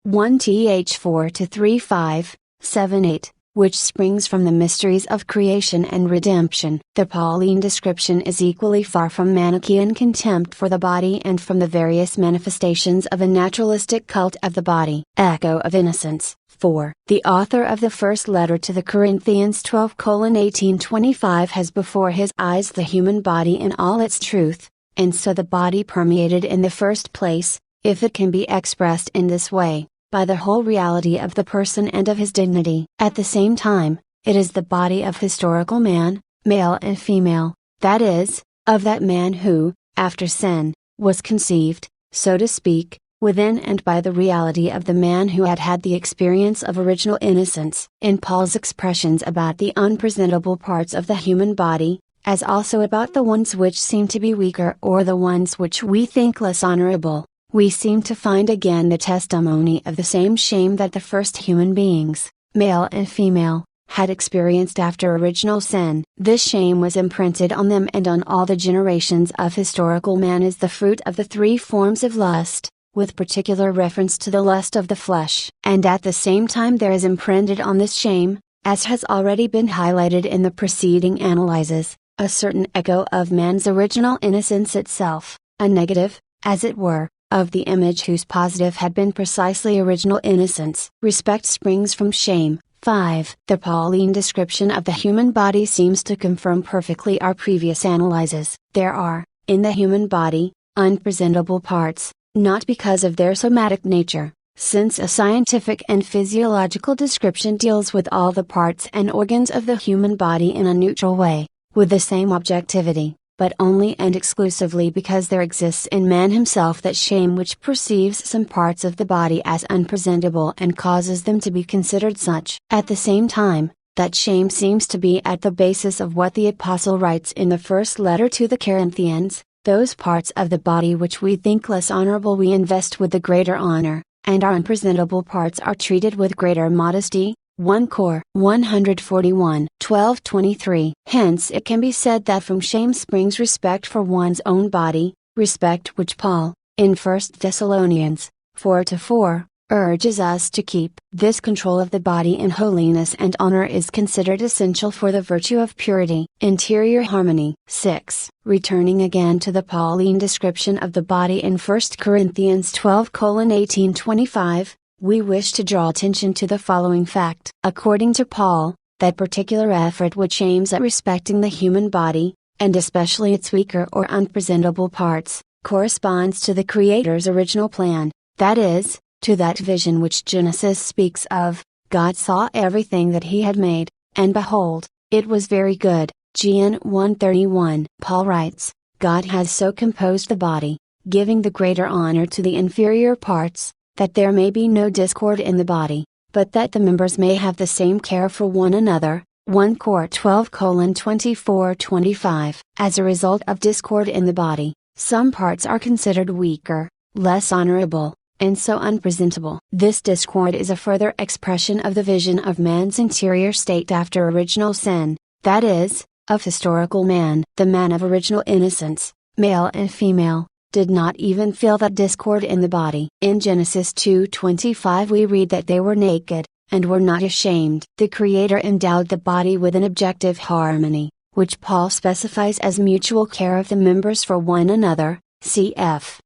1th 4-3 5-7-8, which springs from the mysteries of creation and redemption. The Pauline description is equally far from Manichaean contempt for the body and from the various manifestations of a naturalistic cult of the body. Echo of Innocence. 4. The author of the first letter to the Corinthians 12:18-25 has before his eyes the human body in all its truth, and so the body permeated in the first place, if it can be expressed in this way, by the whole reality of the person and of his dignity. At the same time, it is the body of historical man, male and female, that is, of that man who, after sin, was conceived, so to speak, within and by the reality of the man who had had the experience of original innocence. In Paul's expressions about the unpresentable parts of the human body, as also about the ones which seem to be weaker or the ones which we think less honorable, we seem to find again the testimony of the same shame that the first human beings, male and female, had experienced after original sin. This shame was imprinted on them and on all the generations of historical man as the fruit of the three forms of lust, with particular reference to the lust of the flesh. And at the same time there is imprinted on this shame, as has already been highlighted in the preceding analyses, a certain echo of man's original innocence itself, a negative, as it were, of the image whose positive had been precisely original innocence. Respect springs from shame. 5. The Pauline description of the human body seems to confirm perfectly our previous analyses. There are, in the human body, unpresentable parts, not because of their somatic nature, since a scientific and physiological description deals with all the parts and organs of the human body in a neutral way, with the same objectivity, but only and exclusively because there exists in man himself that shame which perceives some parts of the body as unpresentable and causes them to be considered such. At the same time, that shame seems to be at the basis of what the Apostle writes in the first letter to the Corinthians: those parts of the body which we think less honorable we invest with the greater honor, and our unpresentable parts are treated with greater modesty. 1 Cor 141 12-23. Hence it can be said that from shame springs respect for one's own body, respect which Paul, in 1 Thessalonians 4-4, urges us to keep. This control of the body in holiness and honor is considered essential for the virtue of purity. Interior harmony. 6. Returning again to the Pauline description of the body in 1 Corinthians 12:18-25, We wish to draw attention to the following fact. According to Paul, that particular effort which aims at respecting the human body, and especially its weaker or unpresentable parts, corresponds to the Creator's original plan, that is, to that vision which Genesis speaks of. God saw everything that He had made, and behold, it was very good. Gen 1:31. Paul writes, God has so composed the body, giving the greater honor to the inferior parts, that there may be no discord in the body, but that the members may have the same care for one another. 1 Cor 12:24-25. As a result of discord in the body, some parts are considered weaker, less honorable, and so unpresentable. This discord is a further expression of the vision of man's interior state after original sin, that is, of historical man. The man of original innocence, male and female, did not even feel that discord in the body. In Genesis 2:25 we read that they were naked, and were not ashamed. The Creator endowed the body with an objective harmony, which Paul specifies as mutual care of the members for one another, cf.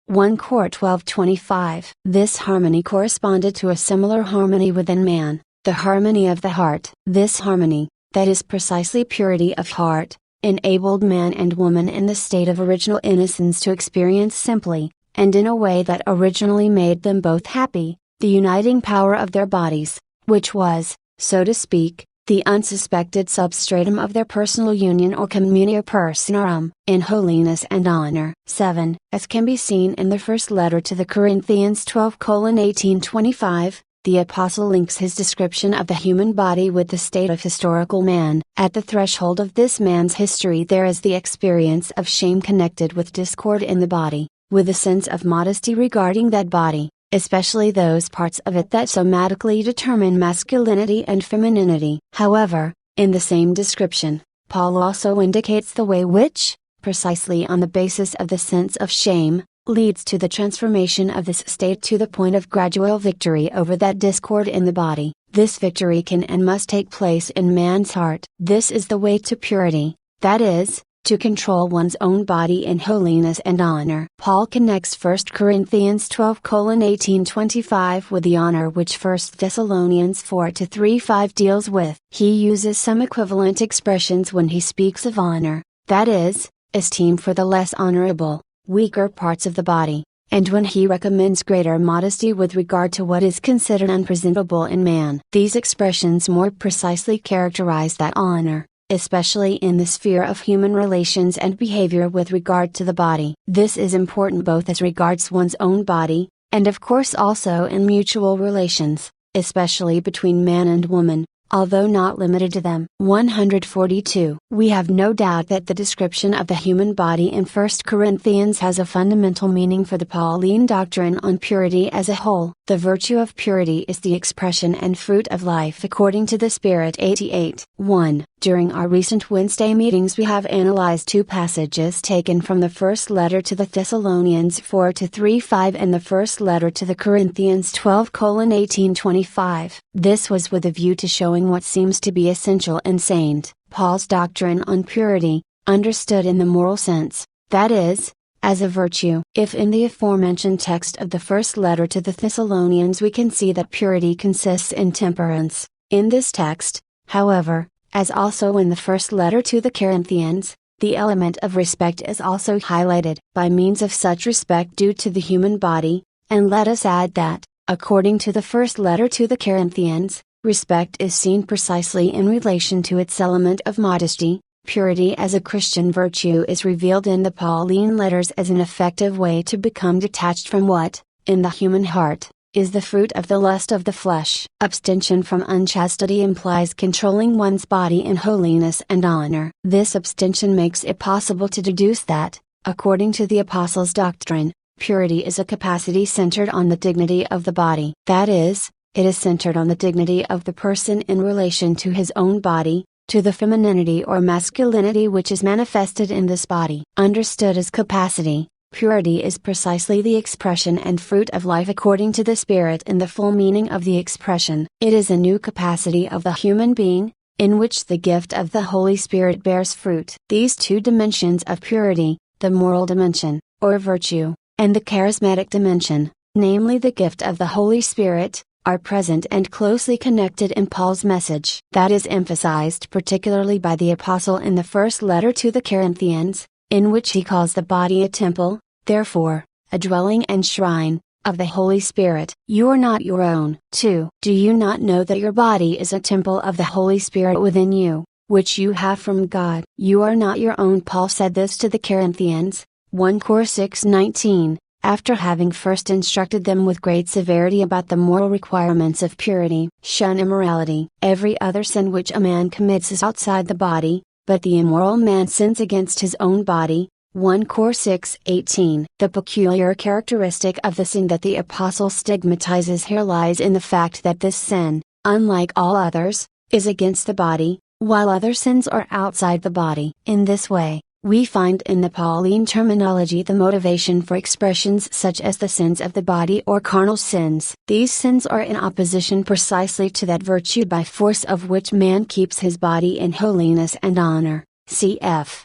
1 Cor 12:25. This harmony corresponded to a similar harmony within man, the harmony of the heart. This harmony, that is precisely purity of heart, enabled man and woman in the state of original innocence to experience simply, and in a way that originally made them both happy, the uniting power of their bodies, which was, so to speak, the unsuspected substratum of their personal union or communio personarum, in holiness and honor. 7. As can be seen in the first letter to the Corinthians 12:18-25, the Apostle links his description of the human body with the state of historical man. At the threshold of this man's history there is the experience of shame connected with discord in the body, with a sense of modesty regarding that body, especially those parts of it that somatically determine masculinity and femininity. However, in the same description, Paul also indicates the way which, precisely on the basis of the sense of shame, leads to the transformation of this state to the point of gradual victory over that discord in the body. This victory can and must take place in man's heart. This is the way to purity, that is, to control one's own body in holiness and honor. Paul connects 1 Corinthians 12:18-25 with the honor which 1 Thessalonians 4:3-5 deals with. He uses some equivalent expressions when he speaks of honor, that is, esteem for the less honorable, weaker parts of the body, and when he recommends greater modesty with regard to what is considered unpresentable in man. These expressions more precisely characterize that honor, especially in the sphere of human relations and behavior with regard to the body. This is important both as regards one's own body, and of course also in mutual relations, especially between man and woman, although not limited to them. 142. We have no doubt that the description of the human body in 1 Corinthians has a fundamental meaning for the Pauline doctrine on purity as a whole. The virtue of purity is the expression and fruit of life according to the Spirit. 88. 1. During our recent Wednesday meetings we have analyzed two passages taken from the first letter to the Thessalonians 4:3-5 and the first letter to the Corinthians 12:18-25. This was with a view to showing what seems to be essential in St. Paul's doctrine on purity, understood in the moral sense, that is, as a virtue. If in the aforementioned text of the first letter to the Thessalonians we can see that purity consists in temperance, in this text, however, as also in the first letter to the Corinthians, the element of respect is also highlighted. By means of such respect due to the human body, and let us add that, according to the first letter to the Corinthians, respect is seen precisely in relation to its element of modesty. Purity as a Christian virtue is revealed in the Pauline letters as an effective way to become detached from what, in the human heart, is the fruit of the lust of the flesh. Abstention from unchastity implies controlling one's body in holiness and honor. This abstention makes it possible to deduce that, according to the Apostles' doctrine, purity is a capacity centered on the dignity of the body. That is, it is centered on the dignity of the person in relation to his own body, to the femininity or masculinity which is manifested in this body. Understood as capacity, purity is precisely the expression and fruit of life according to the Spirit in the full meaning of the expression. It is a new capacity of the human being, in which the gift of the Holy Spirit bears fruit. These two dimensions of purity, the moral dimension, or virtue, and the charismatic dimension, namely the gift of the Holy Spirit, are present and closely connected in Paul's message. That is emphasized particularly by the Apostle in the first letter to the Corinthians, in which he calls the body a temple, therefore, a dwelling and shrine, of the Holy Spirit. You are not your own. 2. Do you not know that your body is a temple of the Holy Spirit within you, which you have from God? You are not your own. Paul said this to the Corinthians, 1 Cor 6:19. After having first instructed them with great severity about the moral requirements of purity. Shun immorality. Every other sin which a man commits is outside the body, but the immoral man sins against his own body. 1 Cor 6:18. The peculiar characteristic of the sin that the apostle stigmatizes here lies in the fact that this sin, unlike all others, is against the body, while other sins are outside the body. In this way, we find in the Pauline terminology the motivation for expressions such as the sins of the body or carnal sins. These sins are in opposition precisely to that virtue by force of which man keeps his body in holiness and honor. Cf.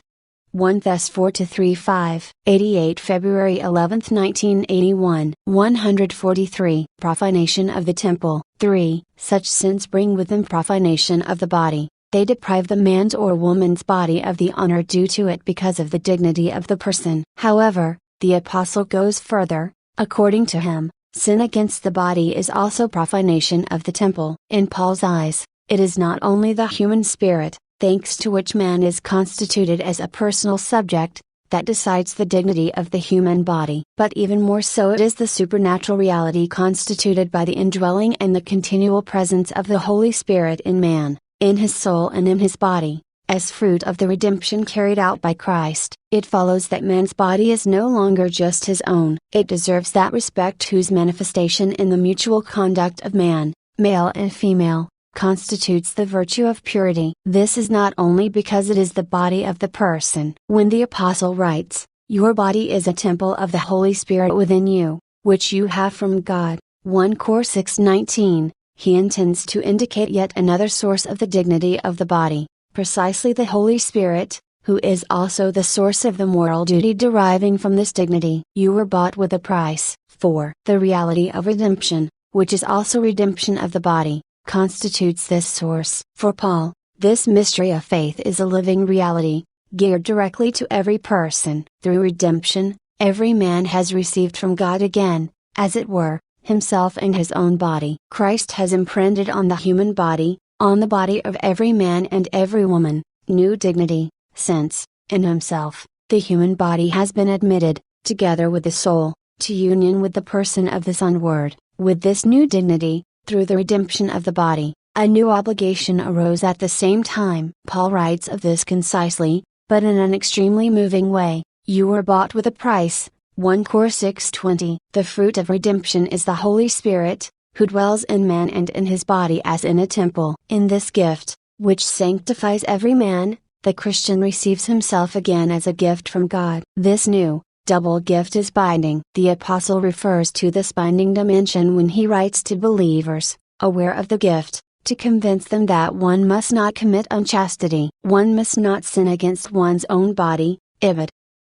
1 Thess 4-3-5, 88 February 11, 1981. 143. Profanation of the temple. 3. Such sins bring with them profanation of the body. They deprive the man's or woman's body of the honor due to it because of the dignity of the person. However, the apostle goes further. According to him, sin against the body is also profanation of the temple. In Paul's eyes, it is not only the human spirit, thanks to which man is constituted as a personal subject, that decides the dignity of the human body. But even more so it is the supernatural reality constituted by the indwelling and the continual presence of the Holy Spirit in man, in his soul and in his body, as fruit of the redemption carried out by Christ. It follows that man's body is no longer just his own. It deserves that respect whose manifestation in the mutual conduct of man, male and female, constitutes the virtue of purity. This is not only because it is the body of the person. When the apostle writes, "Your body is a temple of the Holy Spirit within you, which you have from God," 1 Cor 6:19, he intends to indicate yet another source of the dignity of the body, precisely the Holy Spirit, who is also the source of the moral duty deriving from this dignity. You were bought with a price. 4. The reality of redemption, which is also redemption of the body, constitutes this source. For Paul, this mystery of faith is a living reality, geared directly to every person. Through redemption, every man has received from God again, as it were, himself and his own body. Christ has imprinted on the human body, on the body of every man and every woman, new dignity, since, in himself, the human body has been admitted, together with the soul, to union with the person of the Son Word. With this new dignity, through the redemption of the body, a new obligation arose at the same time. Paul writes of this concisely, but in an extremely moving way. You were bought with a price, 1 Cor 6:20. The fruit of redemption is the Holy Spirit, who dwells in man and in his body as in a temple. In this gift, which sanctifies every man, the Christian receives himself again as a gift from God. This new, double gift is binding. The apostle refers to this binding dimension when he writes to believers, aware of the gift, to convince them that one must not commit unchastity. One must not sin against one's own body. Ibid.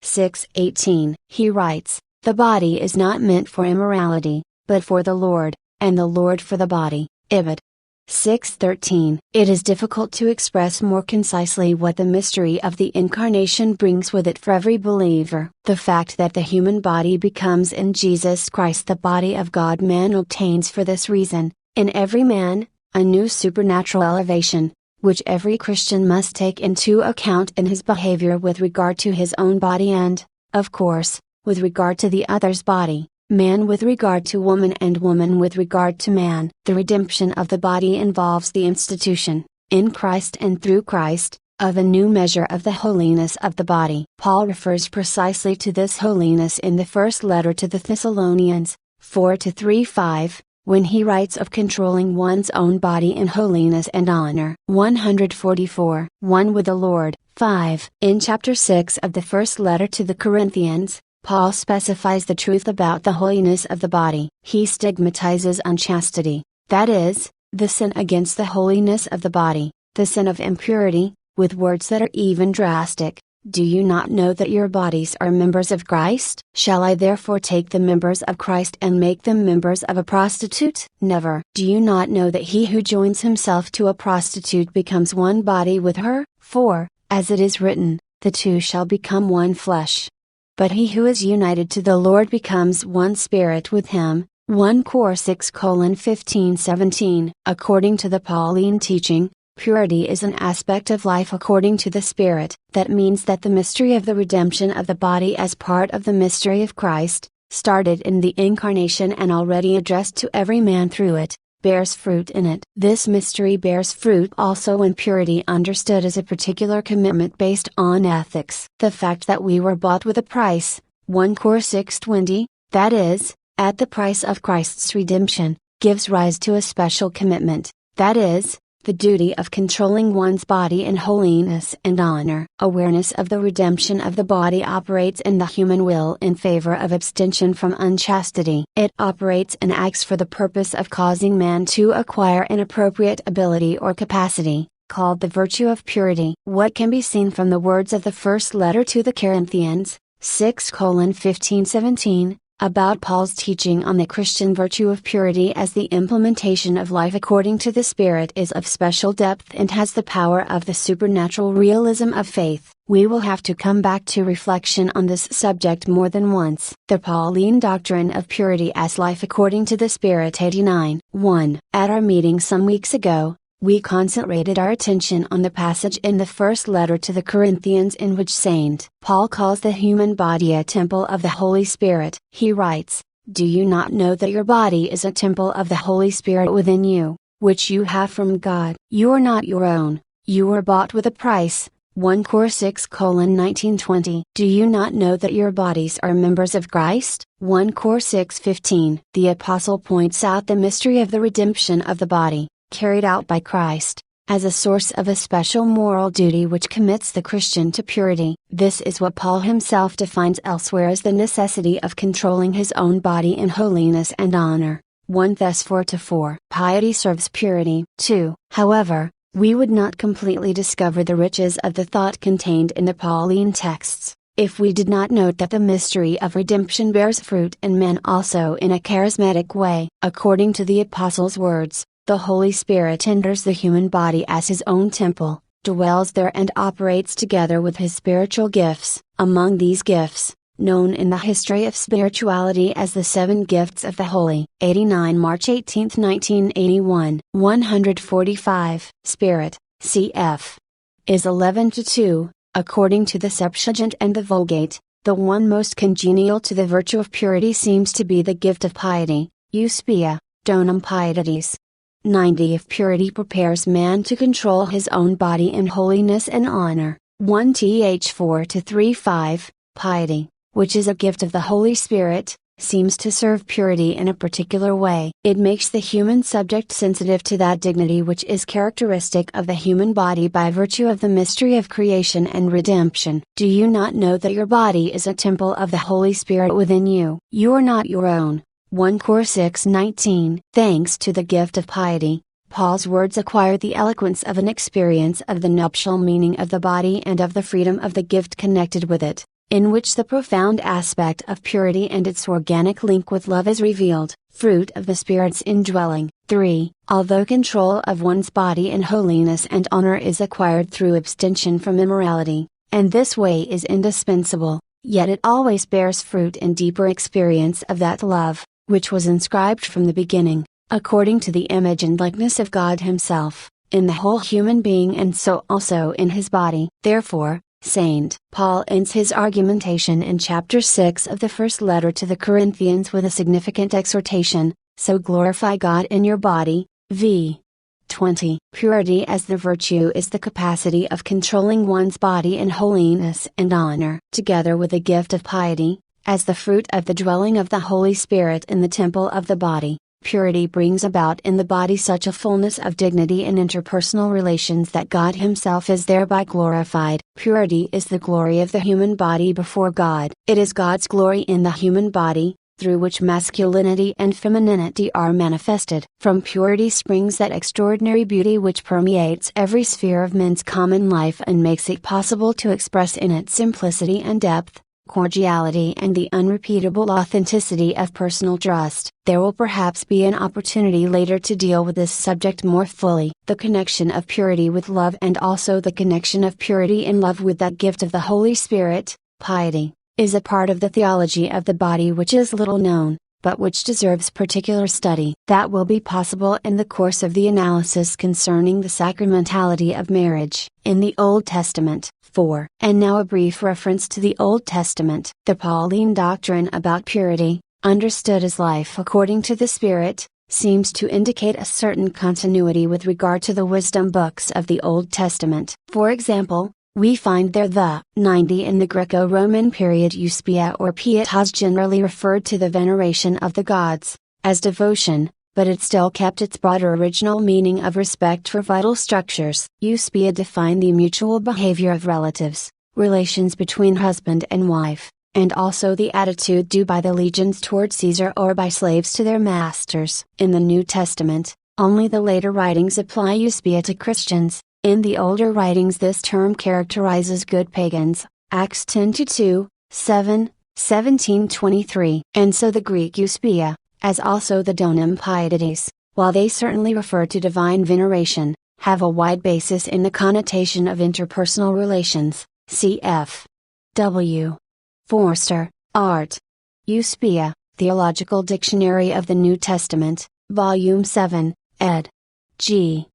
6:18. He writes, the body is not meant for immorality, but for the Lord, and the Lord for the body. Ibid. 6:13. It is difficult to express more concisely what the mystery of the Incarnation brings with it for every believer. The fact that the human body becomes in Jesus Christ the body of God man obtains for this reason, in every man, a new supernatural elevation, which every Christian must take into account in his behavior with regard to his own body and, of course, with regard to the other's body. Man with regard to woman and woman with regard to man. The redemption of the body involves the institution, in Christ and through Christ, of a new measure of the holiness of the body. Paul refers precisely to this holiness in the first letter to the Thessalonians, 4-3-5, when he writes of controlling one's own body in holiness and honor. 144. One with the Lord. 5. In chapter 6 of the first letter to the Corinthians, Paul specifies the truth about the holiness of the body. He stigmatizes unchastity, that is, the sin against the holiness of the body, the sin of impurity, with words that are even drastic, Do you not know that your bodies are members of Christ? Shall I therefore take the members of Christ and make them members of a prostitute? Never. Do you not know that he who joins himself to a prostitute becomes one body with her? For, as it is written, the two shall become one flesh. But he who is united to the Lord becomes one spirit with him. 1 Cor 6:15-17. According to the Pauline teaching, purity is an aspect of life according to the Spirit. That means that the mystery of the redemption of the body as part of the mystery of Christ, started in the Incarnation and already addressed to every man through it, bears fruit in it. This mystery bears fruit also when purity understood as a particular commitment based on ethics. The fact that we were bought with a price, 1 Cor 6:20, that is, at the price of Christ's redemption, gives rise to a special commitment, that is, the duty of controlling one's body in holiness and honor. Awareness of the redemption of the body operates in the human will in favor of abstention from unchastity. It operates and acts for the purpose of causing man to acquire an appropriate ability or capacity, called the virtue of purity. What can be seen from the words of the first letter to the Corinthians, 6:15-17, about Paul's teaching on the Christian virtue of purity as the implementation of life according to the Spirit is of special depth and has the power of the supernatural realism of faith. We will have to come back to reflection on this subject more than once. The Pauline doctrine of purity as life according to the Spirit 89:1. At our meeting some weeks ago, we concentrated our attention on the passage in the first letter to the Corinthians in which St. Paul calls the human body a temple of the Holy Spirit. He writes, "Do you not know that your body is a temple of the Holy Spirit within you, which you have from God? You are not your own, you were bought with a price." 1 Cor 6:19-20. Do you not know that your bodies are members of Christ? 1 Cor 6:15. The Apostle points out the mystery of the redemption of the body, carried out by Christ, as a source of a special moral duty which commits the Christian to purity. This is what Paul himself defines elsewhere as the necessity of controlling his own body in holiness and honor. 1 Thess 4:4. Piety serves purity, too. However, we would not completely discover the riches of the thought contained in the Pauline texts, if we did not note that the mystery of redemption bears fruit in men also in a charismatic way. According to the Apostle's words, the Holy Spirit enters the human body as His own temple, dwells there and operates together with His spiritual gifts. Among these gifts, known in the history of spirituality as the 7 Gifts of the Holy, 89 March 18, 1981, 145, Spirit, cf. is 11-2, according to the Septuagint and the Vulgate. The one most congenial to the virtue of purity seems to be the gift of piety, euspia, donum pietatis. 90 If purity prepares man to control his own body in holiness and honor. 1 Th 4-3-5, piety, which is a gift of the Holy Spirit, seems to serve purity in a particular way. It makes the human subject sensitive to that dignity which is characteristic of the human body by virtue of the mystery of creation and redemption. Do you not know that your body is a temple of the Holy Spirit within you? You are not your own. 1 Cor 6:19. Thanks to the gift of piety, Paul's words acquire the eloquence of an experience of the nuptial meaning of the body and of the freedom of the gift connected with it, in which the profound aspect of purity and its organic link with love is revealed. Fruit of the Spirit's indwelling. 3. Although control of one's body in holiness and honor is acquired through abstention from immorality, and this way is indispensable, yet it always bears fruit in deeper experience of that love, which was inscribed from the beginning, according to the image and likeness of God Himself, in the whole human being and so also in his body. Therefore, St. Paul ends his argumentation in chapter 6 of the first letter to the Corinthians with a significant exhortation, "So glorify God in your body." v. 20. Purity as the virtue is the capacity of controlling one's body in holiness and honor, together with the gift of piety, as the fruit of the dwelling of the Holy Spirit in the temple of the body. Purity brings about in the body such a fullness of dignity in interpersonal relations that God Himself is thereby glorified. Purity is the glory of the human body before God. It is God's glory in the human body, through which masculinity and femininity are manifested. From purity springs that extraordinary beauty which permeates every sphere of men's common life and makes it possible to express in it simplicity and depth, cordiality and the unrepeatable authenticity of personal trust. There will perhaps be an opportunity later to deal with this subject more fully. The connection of purity with love and also the connection of purity and love with that gift of the Holy Spirit, piety, is a part of the theology of the body which is little known, but which deserves particular study. That will be possible in the course of the analysis concerning the sacramentality of marriage. In the Old Testament, 4. And now a brief reference to the Old Testament. The Pauline doctrine about purity, understood as life according to the Spirit, seems to indicate a certain continuity with regard to the wisdom books of the Old Testament. For example, we find there the 90 in the Greco-Roman period Euspia or pietas generally referred to the veneration of the gods, as devotion, but it still kept its broader original meaning of respect for vital structures. Euspia defined the mutual behavior of relatives, relations between husband and wife, and also the attitude due by the legions toward Caesar or by slaves to their masters. In the New Testament, only the later writings apply Euspia to Christians. In the older writings this term characterizes good pagans, Acts 10-2, 7, 17-23. And so the Greek Euspia, as also the donum pietatis, while they certainly refer to divine veneration, have a wide basis in the connotation of interpersonal relations. Cf. W. Forster, Art. Euspia, Theological Dictionary of the New Testament, Volume 7, ed. G.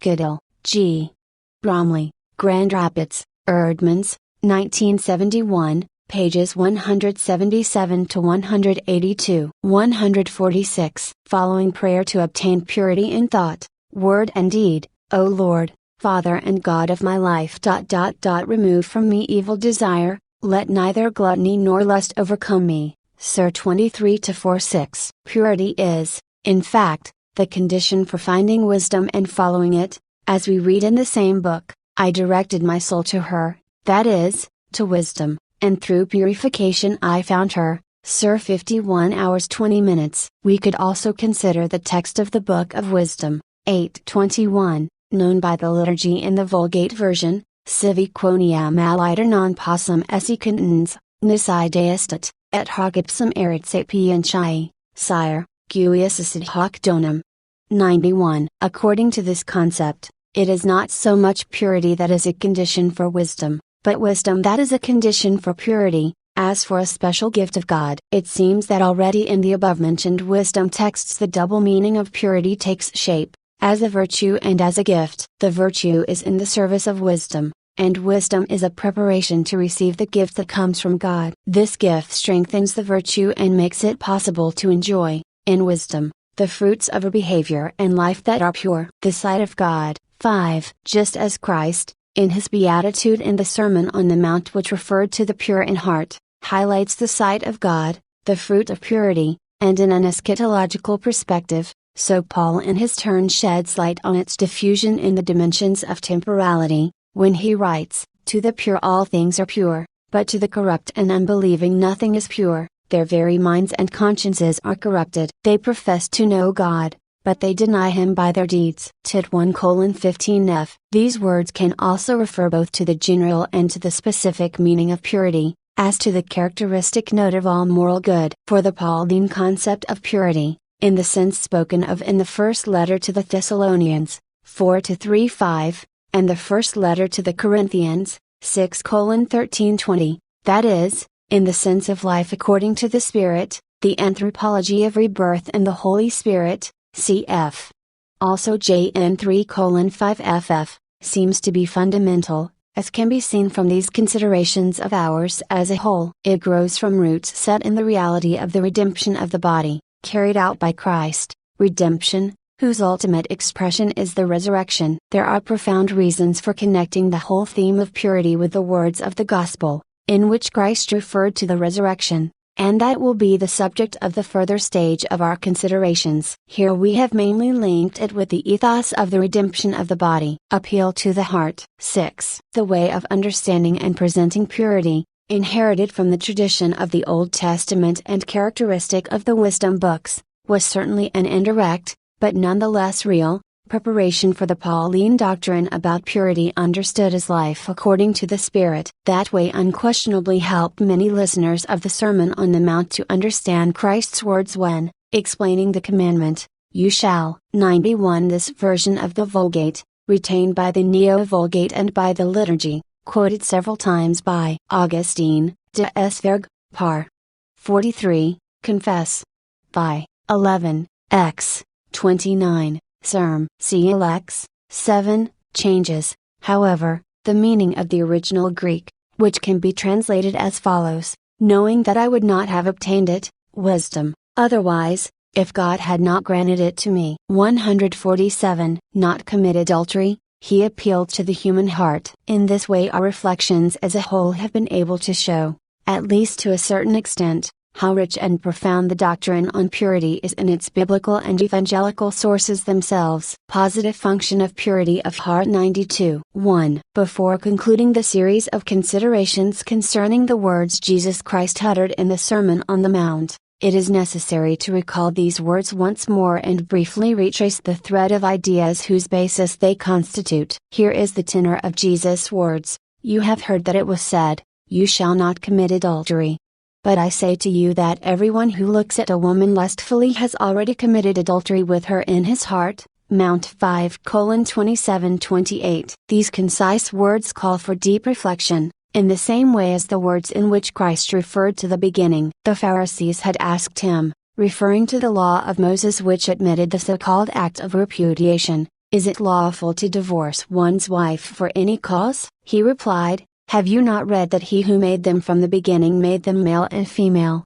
Goodall, G. Bromley, Grand Rapids, Erdmans, 1971, pages 177 to 182. 146. Following prayer to obtain purity in thought, word and deed, O Lord, Father and God of my life. Remove from me evil desire, let neither gluttony nor lust overcome me. Sir 23-46. Purity is, in fact, the condition for finding wisdom and following it, as we read in the same book. I directed my soul to her, that is, to wisdom, and through purification I found her. Sir 51 hours 20 minutes. We could also consider the text of the Book of Wisdom, 8:21, known by the liturgy in the Vulgate version, Sivi quoniam aliter non possum esse contens, nisi deestat, et hoc ipsum erit sapientiae, sire, guius esid hoc donum. 91. According to this concept, it is not so much purity that is a condition for wisdom, but wisdom that is a condition for purity, as for a special gift of God. It seems that already in the above-mentioned wisdom texts the double meaning of purity takes shape, as a virtue and as a gift. The virtue is in the service of wisdom, and wisdom is a preparation to receive the gift that comes from God. This gift strengthens the virtue and makes it possible to enjoy, in wisdom, the fruits of a behavior and life that are pure. The sight of God. 5. Just as Christ, in his beatitude in the Sermon on the Mount which referred to the pure in heart, highlights the sight of God, the fruit of purity, and in an eschatological perspective, so Paul in his turn sheds light on its diffusion in the dimensions of temporality, when he writes, to the pure all things are pure, but to the corrupt and unbelieving nothing is pure. Their very minds and consciences are corrupted. They profess to know God, but they deny Him by their deeds. Tit 1:15f. These words can also refer both to the general and to the specific meaning of purity, as to the characteristic note of all moral good. For the Pauline concept of purity, in the sense spoken of in the first letter to the Thessalonians, 4-3-5, and the first letter to the Corinthians, 6:13-20, that is, in the sense of life according to the Spirit, the anthropology of rebirth in the Holy Spirit, cf. Also JN 3:5ff, seems to be fundamental, as can be seen from these considerations of ours as a whole. It grows from roots set in the reality of the redemption of the body, carried out by Christ, redemption, whose ultimate expression is the resurrection. There are profound reasons for connecting the whole theme of purity with the words of the Gospel, in which Christ referred to the resurrection, and that will be the subject of the further stage of our considerations. Here we have mainly linked it with the ethos of the redemption of the body. Appeal to the heart. 6. The way of understanding and presenting purity, inherited from the tradition of the Old Testament and characteristic of the wisdom books, was certainly an indirect, but nonetheless real, preparation for the Pauline doctrine about purity understood as life according to the Spirit. That way unquestionably helped many listeners of the Sermon on the Mount to understand Christ's words when, explaining the commandment, "You shall." 91. This version of the Vulgate, retained by the Neo-Vulgate and by the Liturgy, quoted several times by Augustine, de Esverg, par. 43, confess. By 11, x. 29. Serm. CLX, 7, changes, however, the meaning of the original Greek, which can be translated as follows: knowing that I would not have obtained it, wisdom, otherwise, if God had not granted it to me. 147. Not commit adultery, he appealed to the human heart. In this way our reflections as a whole have been able to show, at least to a certain extent, how rich and profound the doctrine on purity is in its biblical and evangelical sources themselves. Positive function of purity of heart. 92. 1. Before concluding the series of considerations concerning the words Jesus Christ uttered in the Sermon on the Mount, it is necessary to recall these words once more and briefly retrace the thread of ideas whose basis they constitute. Here is the tenor of Jesus' words: "You have heard that it was said, you shall not commit adultery. But I say to you that everyone who looks at a woman lustfully has already committed adultery with her in his heart." Mount 5:27-28. These concise words call for deep reflection, in the same way as the words in which Christ referred to the beginning. The Pharisees had asked him, referring to the law of Moses which admitted the so-called act of repudiation, "Is it lawful to divorce one's wife for any cause?" He replied, "Have you not read that he who made them from the beginning made them male and female?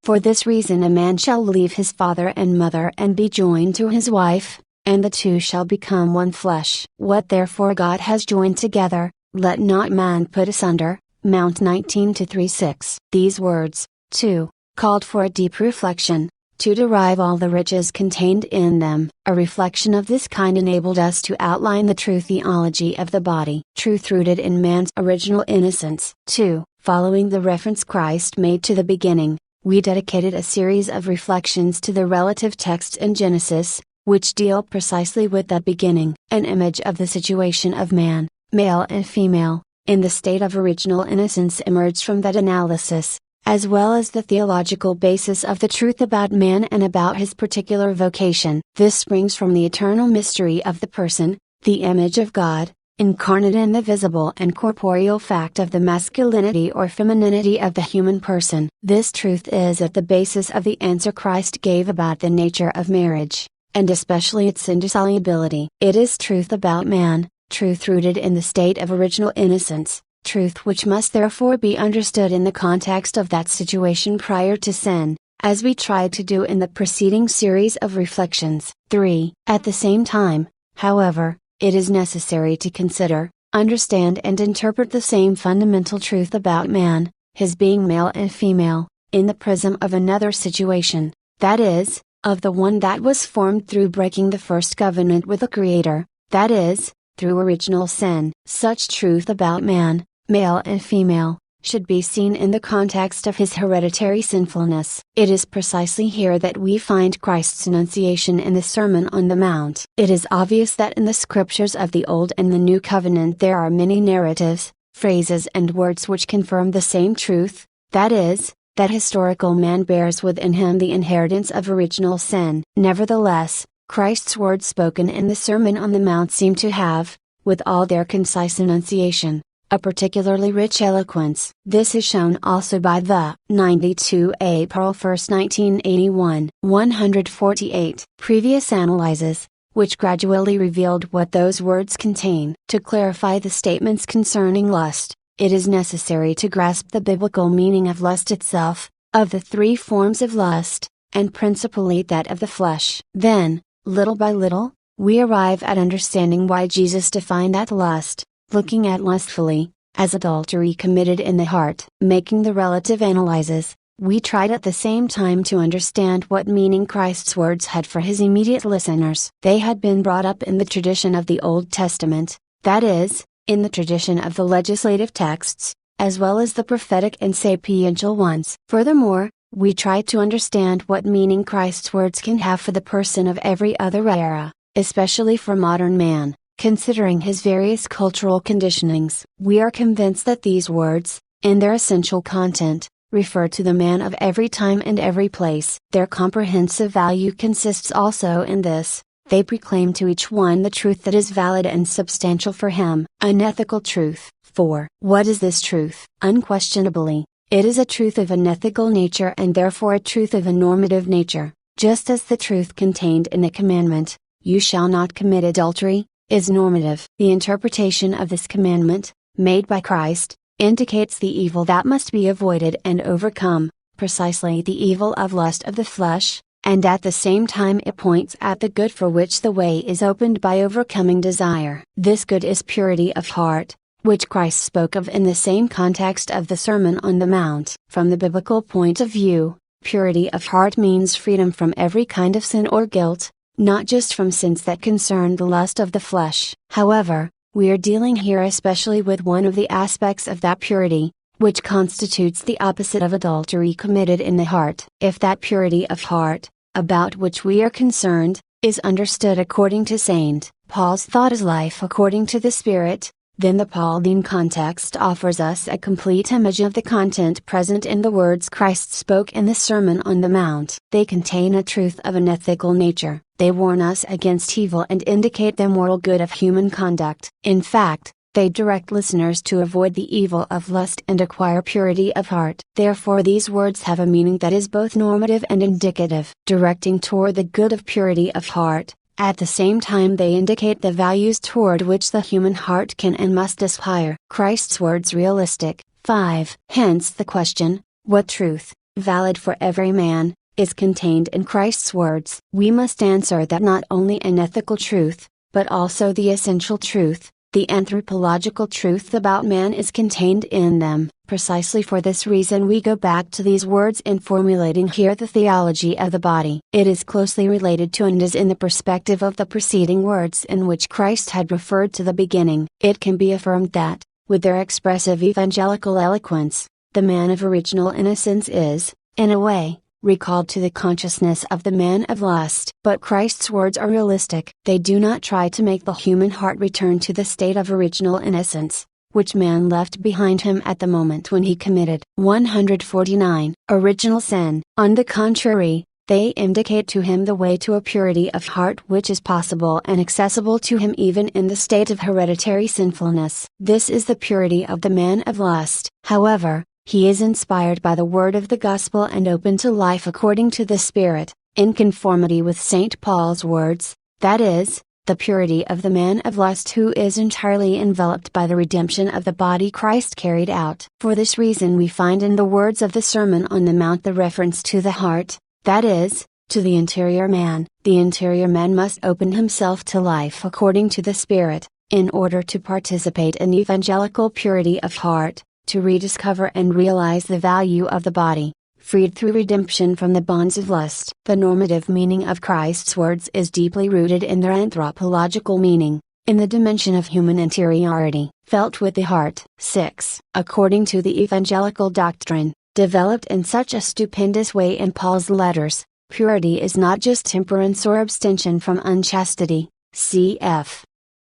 For this reason a man shall leave his father and mother and be joined to his wife, and the two shall become one flesh. What therefore God has joined together, let not man put asunder." Mount 19-36. These words, too, called for a deep reflection, to derive all the riches contained in them. A reflection of this kind enabled us to outline the true theology of the body. Truth rooted in man's original innocence. 2. Following the reference Christ made to the beginning, we dedicated a series of reflections to the relative texts in Genesis, which deal precisely with that beginning. An image of the situation of man, male and female, in the state of original innocence emerged from that analysis, as well as the theological basis of the truth about man and about his particular vocation. This springs from the eternal mystery of the person, the image of God, incarnate in the visible and corporeal fact of the masculinity or femininity of the human person. This truth is at the basis of the answer Christ gave about the nature of marriage, and especially its indissolubility. It is truth about man, truth rooted in the state of original innocence, truth which must therefore be understood in the context of that situation prior to sin, as we tried to do in the preceding series of reflections. 3. At the same time, however, it is necessary to consider, understand and interpret the same fundamental truth about man, his being male and female, in the prism of another situation, that is, of the one that was formed through breaking the first covenant with the Creator, that is, through original sin. Such truth about man, male and female, should be seen in the context of his hereditary sinfulness. It is precisely here that we find Christ's enunciation in the Sermon on the Mount. It is obvious that in the scriptures of the Old and the New Covenant there are many narratives, phrases and words which confirm the same truth, that is, that historical man bears within him the inheritance of original sin. Nevertheless, Christ's words spoken in the Sermon on the Mount seem to have, with all their concise enunciation, a particularly rich eloquence. This is shown also by the 92 April 1, 1981, 148 previous analyses, which gradually revealed what those words contain. To clarify the statements concerning lust, it is necessary to grasp the biblical meaning of lust itself, of the three forms of lust, and principally that of the flesh. Then, little by little, we arrive at understanding why Jesus defined that lust, looking at lustfully, as adultery committed in the heart. Making the relative analyses, we tried at the same time to understand what meaning Christ's words had for his immediate listeners. They had been brought up in the tradition of the Old Testament, that is, in the tradition of the legislative texts, as well as the prophetic and sapiential ones. Furthermore, we try to understand what meaning Christ's words can have for the person of every other era, especially for modern man, considering his various cultural conditionings. We are convinced that these words, in their essential content, refer to the man of every time and every place. Their comprehensive value consists also in this: they proclaim to each one the truth that is valid and substantial for him, an ethical truth. 4. What is this truth? Unquestionably, it is a truth of an ethical nature and therefore a truth of a normative nature, just as the truth contained in the commandment, "You shall not commit adultery," is normative. The interpretation of this commandment, made by Christ, indicates the evil that must be avoided and overcome, precisely the evil of lust of the flesh, and at the same time it points at the good for which the way is opened by overcoming desire. This good is purity of heart, which Christ spoke of in the same context of the Sermon on the Mount. From the biblical point of view, purity of heart means freedom from every kind of sin or guilt, not just from sins that concern the lust of the flesh. However, we are dealing here especially with one of the aspects of that purity, which constitutes the opposite of adultery committed in the heart. If that purity of heart, about which we are concerned, is understood according to St. Paul's thought as life according to the Spirit, then the Pauline context offers us a complete image of the content present in the words Christ spoke in the Sermon on the Mount. They contain a truth of an ethical nature. They warn us against evil and indicate the moral good of human conduct. In fact, they direct listeners to avoid the evil of lust and acquire purity of heart. Therefore, these words have a meaning that is both normative and indicative, directing toward the good of purity of heart. At the same time, they indicate the values toward which the human heart can and must aspire. Christ's words realistic. 5. Hence the question, what truth, valid for every man, is contained in Christ's words? We must answer that not only an ethical truth, but also the essential truth, the anthropological truth about man is contained in them. Precisely for this reason we go back to these words in formulating here the theology of the body. It is closely related to and is in the perspective of the preceding words in which Christ had referred to the beginning. It can be affirmed that, with their expressive evangelical eloquence, the man of original innocence is, in a way, recalled to the consciousness of the man of lust. But Christ's words are realistic. They do not try to make the human heart return to the state of original innocence, which man left behind him at the moment when he committed 149 original sin. On the contrary, they indicate to him the way to a purity of heart which is possible and accessible to him even in the state of hereditary sinfulness. This is the purity of the man of lust. However, he is inspired by the word of the gospel and open to life according to the Spirit, in conformity with St. Paul's words, that is, the purity of the man of lust who is entirely enveloped by the redemption of the body Christ carried out. For this reason we find in the words of the Sermon on the Mount the reference to the heart, that is, to the interior man. The interior man must open himself to life according to the Spirit, in order to participate in evangelical purity of heart, to rediscover and realize the value of the body, freed through redemption from the bonds of lust. The normative meaning of Christ's words is deeply rooted in their anthropological meaning, in the dimension of human interiority, felt with the heart. 6. According to the evangelical doctrine, developed in such a stupendous way in Paul's letters, purity is not just temperance or abstention from unchastity, cf.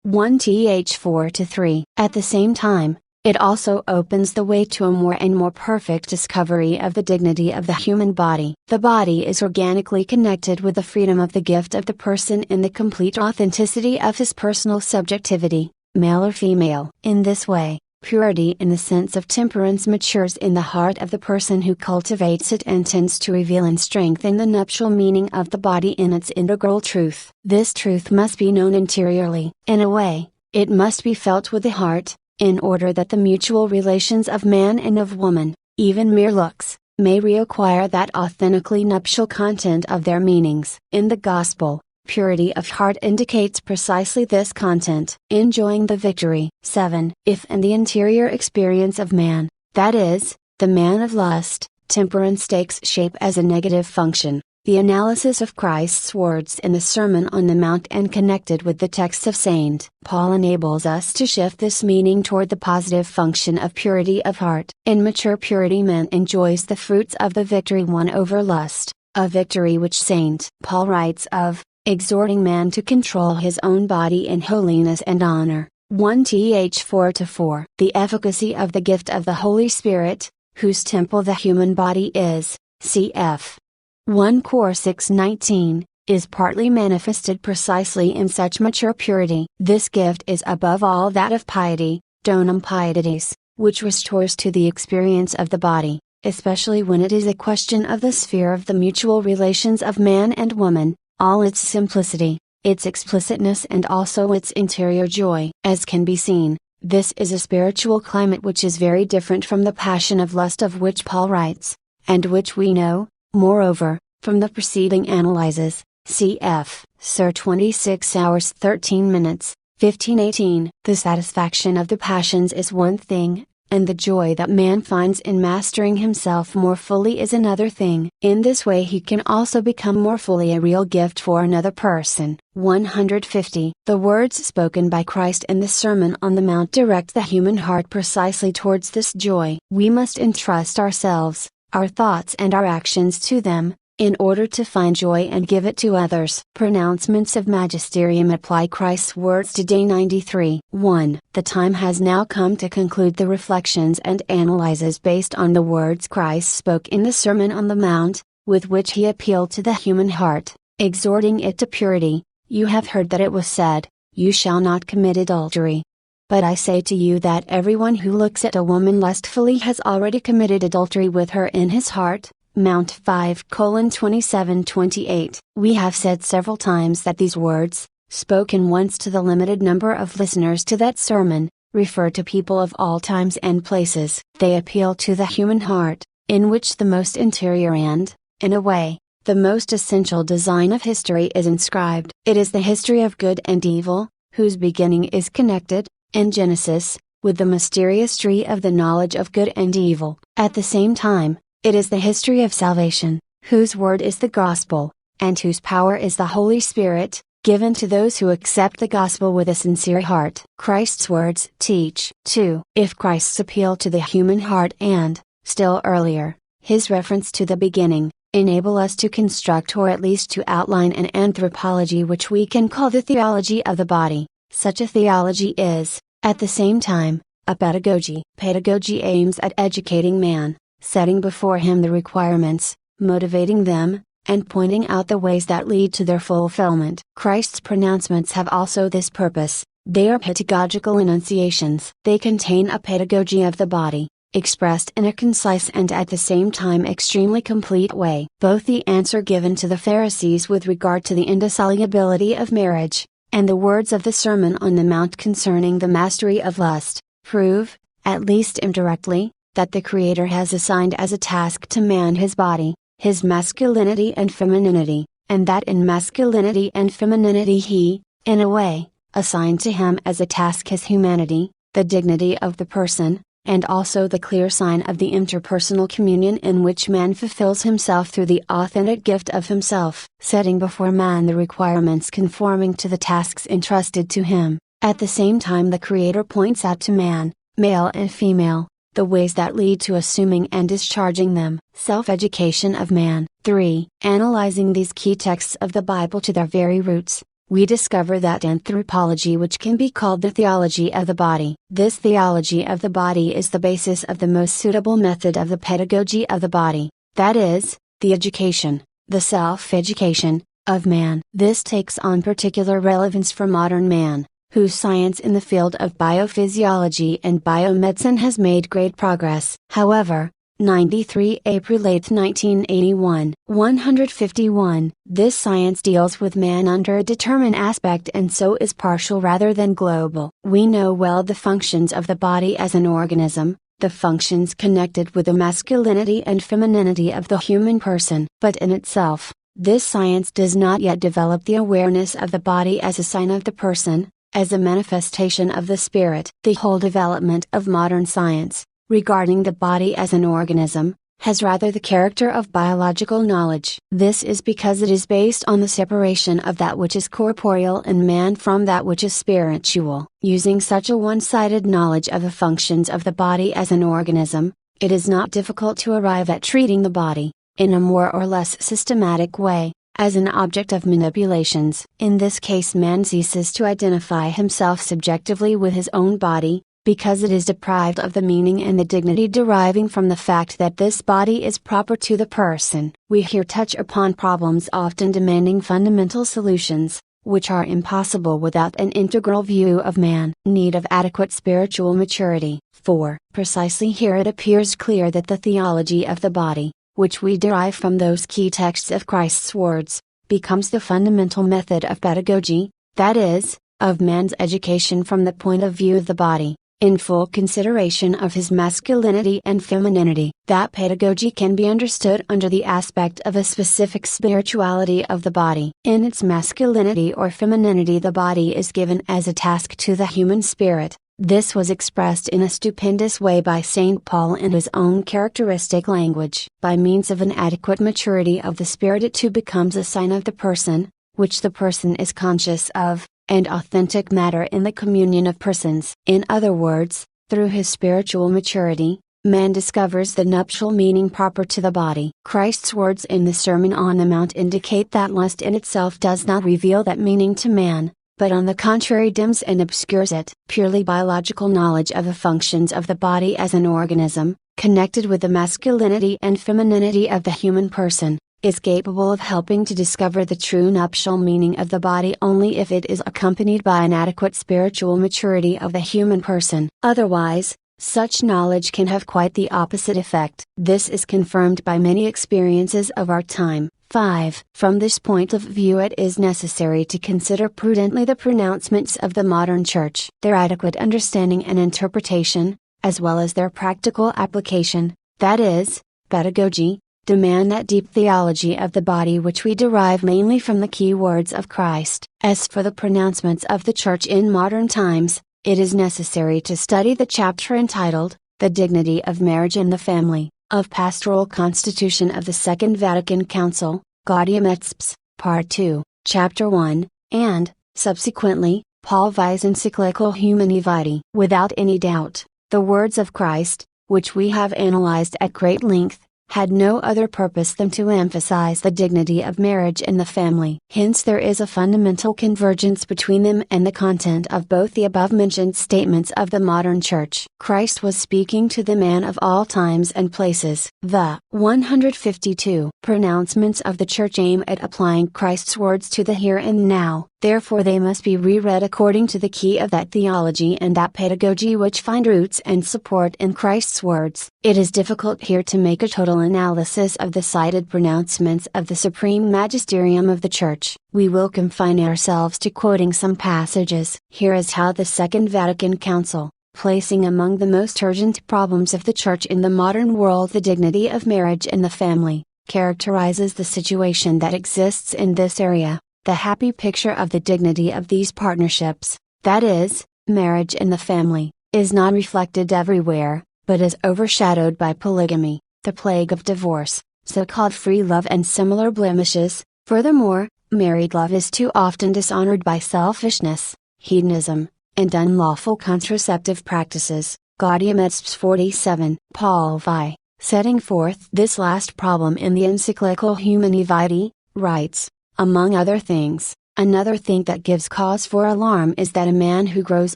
1th 4-3. At the same time, it also opens the way to a more and more perfect discovery of the dignity of the human body. The body is organically connected with the freedom of the gift of the person in the complete authenticity of his personal subjectivity, male or female. In this way, purity in the sense of temperance matures in the heart of the person who cultivates it and tends to reveal and strengthen the nuptial meaning of the body in its integral truth. This truth must be known interiorly. In a way, it must be felt with the heart, in order that the mutual relations of man and of woman, even mere looks, may reacquire that authentically nuptial content of their meanings. In the Gospel, purity of heart indicates precisely this content. Enjoying the victory. 7. If in the interior experience of man, that is, the man of lust, temperance takes shape as a negative function, The analysis of Christ's words in the Sermon on the Mount and connected with the texts of St. Paul enables us to shift this meaning toward the positive function of purity of heart. In mature purity, man enjoys the fruits of the victory won over lust, a victory which St. Paul writes of, exhorting man to control his own body in holiness and honor. 1th 4-4. The efficacy of the gift of the Holy Spirit, whose temple the human body is, cf. 1 Cor 6:19, is partly manifested precisely in such mature purity. This gift is above all that of piety, donum pietatis, which restores to the experience of the body, especially when it is a question of the sphere of the mutual relations of man and woman, all its simplicity, its explicitness and also its interior joy. As can be seen, this is a spiritual climate which is very different from the passion of lust of which Paul writes, and which we know, moreover, from the preceding analyses, cf. Sir 26 hours 13 minutes, 1518. The satisfaction of the passions is one thing, and the joy that man finds in mastering himself more fully is another thing. In this way he can also become more fully a real gift for another person. 150. The words spoken by Christ in the Sermon on the Mount direct the human heart precisely towards this joy. We must entrust ourselves, our thoughts and our actions to them, in order to find joy and give it to others. Pronouncements of Magisterium apply Christ's words to day 93. 1. The time has now come to conclude the reflections and analyses based on the words Christ spoke in the Sermon on the Mount, with which he appealed to the human heart, exhorting it to purity. You have heard that it was said, "You shall not commit adultery." But I say to you that everyone who looks at a woman lustfully has already committed adultery with her in his heart. Mount 5:27-28. We have said several times that these words, spoken once to the limited number of listeners to that sermon, refer to people of all times and places. They appeal to the human heart, in which the most interior and, in a way, the most essential design of history is inscribed. It is the history of good and evil, whose beginning is connected, in Genesis, with the mysterious tree of the knowledge of good and evil. At the same time, it is the history of salvation, whose word is the gospel, and whose power is the Holy Spirit, given to those who accept the gospel with a sincere heart. Christ's words teach, too. If Christ's appeal to the human heart and, still earlier, his reference to the beginning, enable us to construct or at least to outline an anthropology which we can call the theology of the body, such a theology is, at the same time, a pedagogy. Pedagogy aims at educating man, setting before him the requirements, motivating them, and pointing out the ways that lead to their fulfillment. Christ's pronouncements have also this purpose. They are pedagogical enunciations. They contain a pedagogy of the body, expressed in a concise and at the same time extremely complete way. Both the answer given to the Pharisees with regard to the indissolubility of marriage, and the words of the Sermon on the Mount concerning the mastery of lust, prove, at least indirectly, that the Creator has assigned as a task to man his body, his masculinity and femininity, and that in masculinity and femininity he, in a way, assigned to him as a task his humanity, the dignity of the person, and also the clear sign of the interpersonal communion in which man fulfills himself through the authentic gift of himself, setting before man the requirements conforming to the tasks entrusted to him. At the same time the Creator points out to man, male and female, the ways that lead to assuming and discharging them. Self-education of man. 3. Analyzing these key texts of the Bible to their very roots, we discover that anthropology which can be called the theology of the body. This theology of the body is the basis of the most suitable method of the pedagogy of the body, that is, the education, the self-education, of man. This takes on particular relevance for modern man, whose science in the field of biophysiology and biomedicine has made great progress. However, 93 April 8, 1981. 151. This science deals with man under a determined aspect and so is partial rather than global. We know well the functions of the body as an organism, the functions connected with the masculinity and femininity of the human person. But in itself, this science does not yet develop the awareness of the body as a sign of the person, as a manifestation of the spirit. The whole development of modern science, regarding the body as an organism, has rather the character of biological knowledge. This is because it is based on the separation of that which is corporeal in man from that which is spiritual. Using such a one-sided knowledge of the functions of the body as an organism, it is not difficult to arrive at treating the body, in a more or less systematic way, as an object of manipulations. In this case, man ceases to identify himself subjectively with his own body, because it is deprived of the meaning and the dignity deriving from the fact that this body is proper to the person. We here touch upon problems often demanding fundamental solutions, which are impossible without an integral view of man. Need of adequate spiritual maturity. 4. Precisely here it appears clear that the theology of the body, which we derive from those key texts of Christ's words, becomes the fundamental method of pedagogy, that is, of man's education from the point of view of the body, in full consideration of his masculinity and femininity. That pedagogy can be understood under the aspect of a specific spirituality of the body. In its masculinity or femininity, the body is given as a task to the human spirit. This was expressed in a stupendous way by St. Paul in his own characteristic language. By means of an adequate maturity of the spirit, it too becomes a sign of the person, which the person is conscious of, and authentic matter in the communion of persons. In other words, through his spiritual maturity, man discovers the nuptial meaning proper to the body. Christ's words in the Sermon on the Mount indicate that lust in itself does not reveal that meaning to man, but on the contrary dims and obscures it. Purely biological knowledge of the functions of the body as an organism, connected with the masculinity and femininity of the human person, is capable of helping to discover the true nuptial meaning of the body only if it is accompanied by an adequate spiritual maturity of the human person. Otherwise, such knowledge can have quite the opposite effect. This is confirmed by many experiences of our time. 5. From this point of view, it is necessary to consider prudently the pronouncements of the modern Church. Their adequate understanding and interpretation, as well as their practical application, that is, pedagogy, demand that deep theology of the body which we derive mainly from the key words of Christ. As for the pronouncements of the Church in modern times, it is necessary to study the chapter entitled, The Dignity of Marriage and the Family, of Pastoral Constitution of the Second Vatican Council, Gaudium et Spes, Part 2, Chapter 1, and, subsequently, Paul V's encyclical Humani Vitae. Without any doubt, the words of Christ, which we have analyzed at great length, had no other purpose than to emphasize the dignity of marriage and the family. Hence there is a fundamental convergence between them and the content of both the above-mentioned statements of the modern Church. Christ was speaking to the man of all times and places. The 152 pronouncements of the Church aim at applying Christ's words to the here and now. Therefore they must be reread according to the key of that theology and that pedagogy which find roots and support in Christ's words. It is difficult here to make a total analysis of the cited pronouncements of the Supreme Magisterium of the Church. We will confine ourselves to quoting some passages. Here is how the Second Vatican Council, placing among the most urgent problems of the Church in the modern world the dignity of marriage and the family, characterizes the situation that exists in this area. The happy picture of the dignity of these partnerships, that is, marriage and the family, is not reflected everywhere, but is overshadowed by polygamy, the plague of divorce, so-called free love and similar blemishes. Furthermore, married love is too often dishonored by selfishness, hedonism, and unlawful contraceptive practices. Gaudium et Spes 47. Paul V, setting forth this last problem in the encyclical Humani Vitae, writes, among other things, another thing that gives cause for alarm is that a man who grows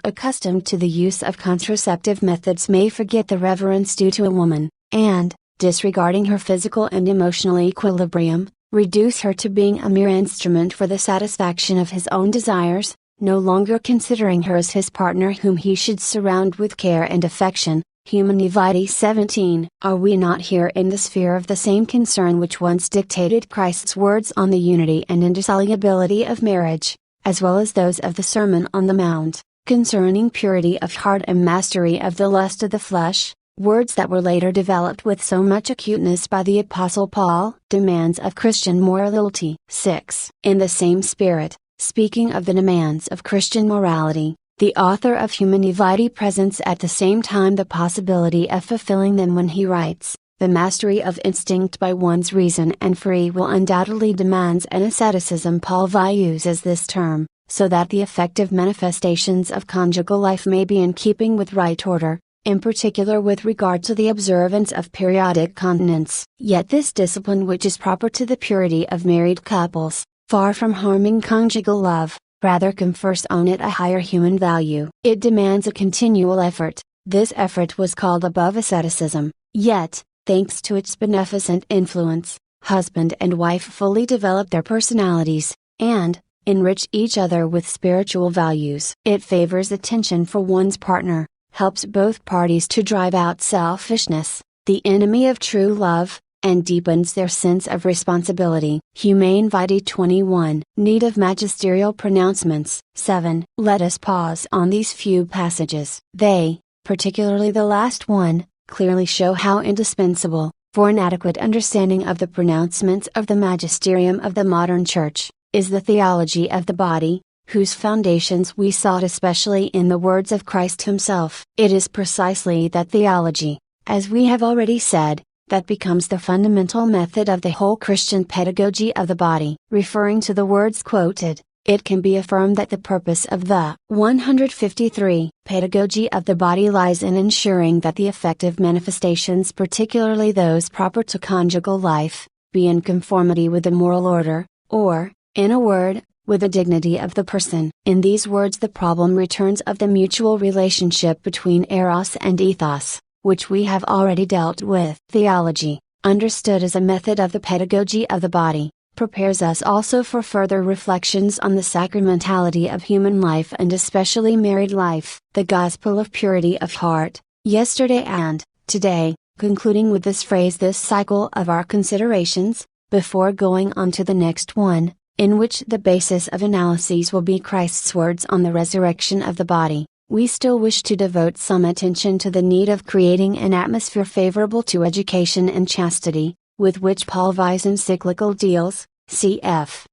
accustomed to the use of contraceptive methods may forget the reverence due to a woman, and, disregarding her physical and emotional equilibrium, reduce her to being a mere instrument for the satisfaction of his own desires, no longer considering her as his partner whom he should surround with care and affection. Humani Vitae 17. Are we not here in the sphere of the same concern which once dictated Christ's words on the unity and indissolubility of marriage, as well as those of the Sermon on the Mount, concerning purity of heart and mastery of the lust of the flesh, words that were later developed with so much acuteness by the Apostle Paul? Demands of Christian morality. 6. In the same spirit, speaking of the demands of Christian morality, the author of Humani Vitae presents at the same time the possibility of fulfilling them when he writes, The mastery of instinct by one's reason and free will undoubtedly demands an asceticism. Paul uses this term, so that the effective manifestations of conjugal life may be in keeping with right order, in particular with regard to the observance of periodic continence. Yet this discipline, which is proper to the purity of married couples, far from harming conjugal love, rather confers on it a higher human value. It demands a continual effort. This effort was called above asceticism, yet, thanks to its beneficent influence, husband and wife fully develop their personalities, and enrich each other with spiritual values. It favors attention for one's partner, helps both parties to drive out selfishness, the enemy of true love, and deepens their sense of responsibility. Humane Vitae 21. Need of magisterial pronouncements. 7. Let us pause on these few passages. They, particularly the last one, clearly show how indispensable, for an adequate understanding of the pronouncements of the magisterium of the modern Church, is the theology of the body, whose foundations we sought especially in the words of Christ Himself. It is precisely that theology, as we have already said, that becomes the fundamental method of the whole Christian pedagogy of the body. Referring to the words quoted, it can be affirmed that the purpose of the 153 pedagogy of the body lies in ensuring that the effective manifestations, particularly those proper to conjugal life, be in conformity with the moral order, or, in a word, with the dignity of the person. In these words the problem returns of the mutual relationship between eros and ethos, which we have already dealt with. Theology, understood as a method of the pedagogy of the body, prepares us also for further reflections on the sacramentality of human life and especially married life. The gospel of purity of heart, yesterday and today, concluding with this phrase this cycle of our considerations, before going on to the next one, in which the basis of analyses will be Christ's words on the resurrection of the body. We still wish to devote some attention to the need of creating an atmosphere favorable to education and chastity, with which Paul's encyclical deals, cf.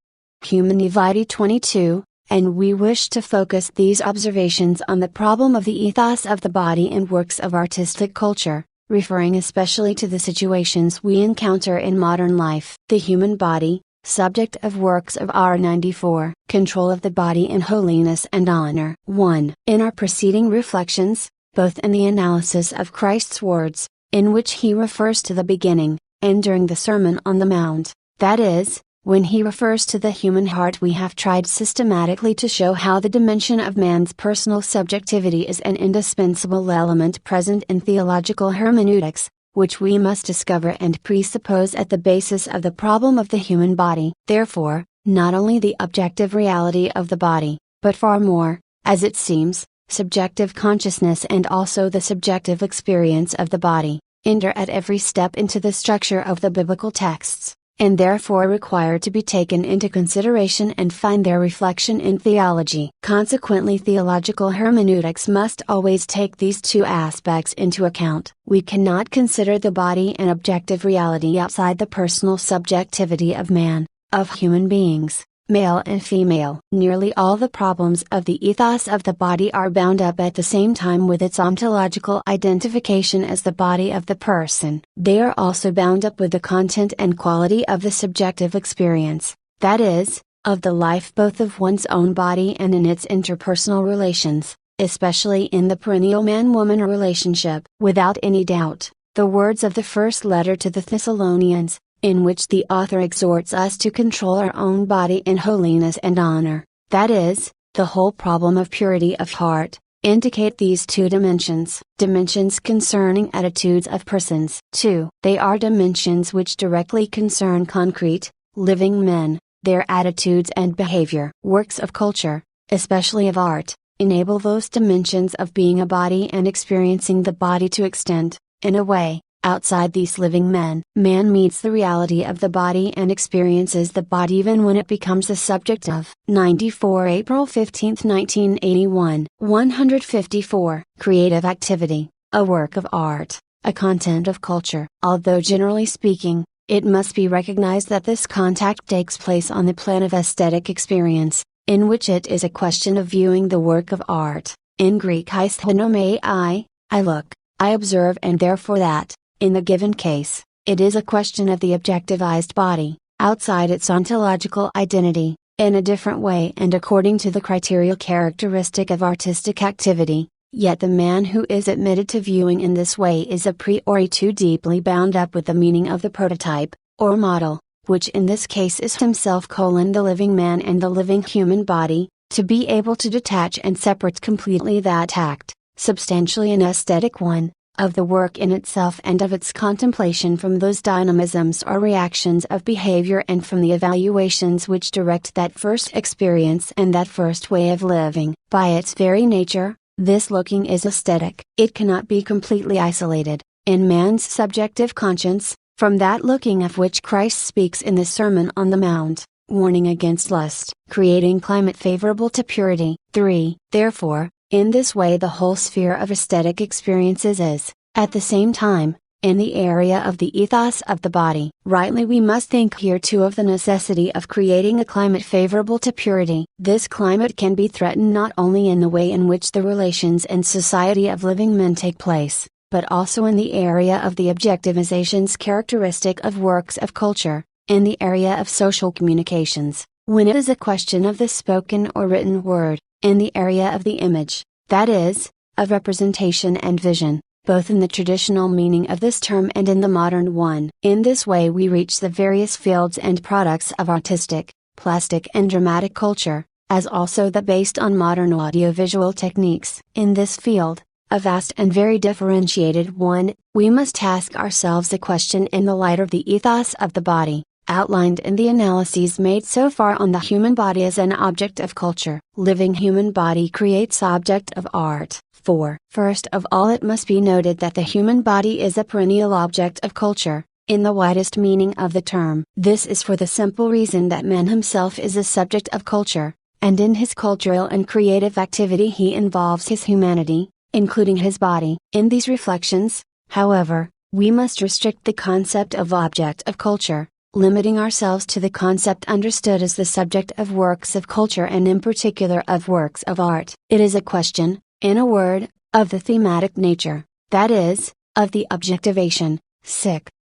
Humanae Vitae 22, and we wish to focus these observations on the problem of the ethos of the body in works of artistic culture, referring especially to the situations we encounter in modern life. The human body, subject of works of R 94. Control of the body in holiness and honor. 1. In our preceding reflections, both in the analysis of Christ's words, in which He refers to the beginning, and during the Sermon on the Mount, that is, when He refers to the human heart, we have tried systematically to show how the dimension of man's personal subjectivity is an indispensable element present in theological hermeneutics, which we must discover and presuppose at the basis of the problem of the human body. Therefore, not only the objective reality of the body, but far more, as it seems, subjective consciousness and also the subjective experience of the body, enter at every step into the structure of the biblical texts, and therefore require to be taken into consideration and find their reflection in theology. Consequently, theological hermeneutics must always take these two aspects into account. We cannot consider the body an objective reality outside the personal subjectivity of man, of human beings, male and female. Nearly all the problems of the ethos of the body are bound up at the same time with its ontological identification as the body of the person. They are also bound up with the content and quality of the subjective experience, that is, of the life both of one's own body and in its interpersonal relations, especially in the perennial man-woman relationship. Without any doubt, the words of the first letter to the Thessalonians, in which the author exhorts us to control our own body in holiness and honor, that is, the whole problem of purity of heart, indicate these two dimensions. Dimensions concerning attitudes of persons. 2. They are dimensions which directly concern concrete, living men, their attitudes and behavior. Works of culture, especially of art, enable those dimensions of being a body and experiencing the body to extend, in a way, outside these living men. Man meets the reality of the body and experiences the body even when it becomes the subject of. 94 April 15, 1981. 154. Creative activity, a work of art, a content of culture. Although generally speaking, it must be recognized that this contact takes place on the plane of aesthetic experience, in which it is a question of viewing the work of art, in Greek eisthenomai, I look, I observe, and therefore that, In the given case, it is a question of the objectivized body, outside its ontological identity, in a different way and according to the criteria characteristic of artistic activity, yet the man who is admitted to viewing in this way is a priori too deeply bound up with the meaning of the prototype, or model, which in this case is himself the living man and the living human body, to be able to detach and separate completely that act, substantially an aesthetic one, of the work in itself and of its contemplation from those dynamisms or reactions of behavior and from the evaluations which direct that first experience and that first way of living. By its very nature, this looking is aesthetic. It cannot be completely isolated, in man's subjective conscience, from that looking of which Christ speaks in the Sermon on the Mount, warning against lust, creating climate favorable to purity. 3. Therefore, in this way the whole sphere of aesthetic experiences is, at the same time, in the area of the ethos of the body. Rightly we must think here too of the necessity of creating a climate favorable to purity. This climate can be threatened not only in the way in which the relations and society of living men take place, but also in the area of the objectivizations characteristic of works of culture, in the area of social communications, when it is a question of the spoken or written word, in the area of the image, that is, of representation and vision, both in the traditional meaning of this term and in the modern one. In this way we reach the various fields and products of artistic, plastic and dramatic culture, as also the based on modern audiovisual techniques. In this field, a vast and very differentiated one, we must ask ourselves a question in the light of the ethos of the body, outlined in the analyses made so far on the human body as an object of culture. Living human body creates object of art. 4. First of all it must be noted that the human body is a perennial object of culture, in the widest meaning of the term. This is for the simple reason that man himself is a subject of culture, and in his cultural and creative activity he involves his humanity, including his body. In these reflections, however, we must restrict the concept of object of culture, limiting ourselves to the concept understood as the subject of works of culture and in particular of works of art. It is a question, in a word, of the thematic nature, that is, of the objectivation,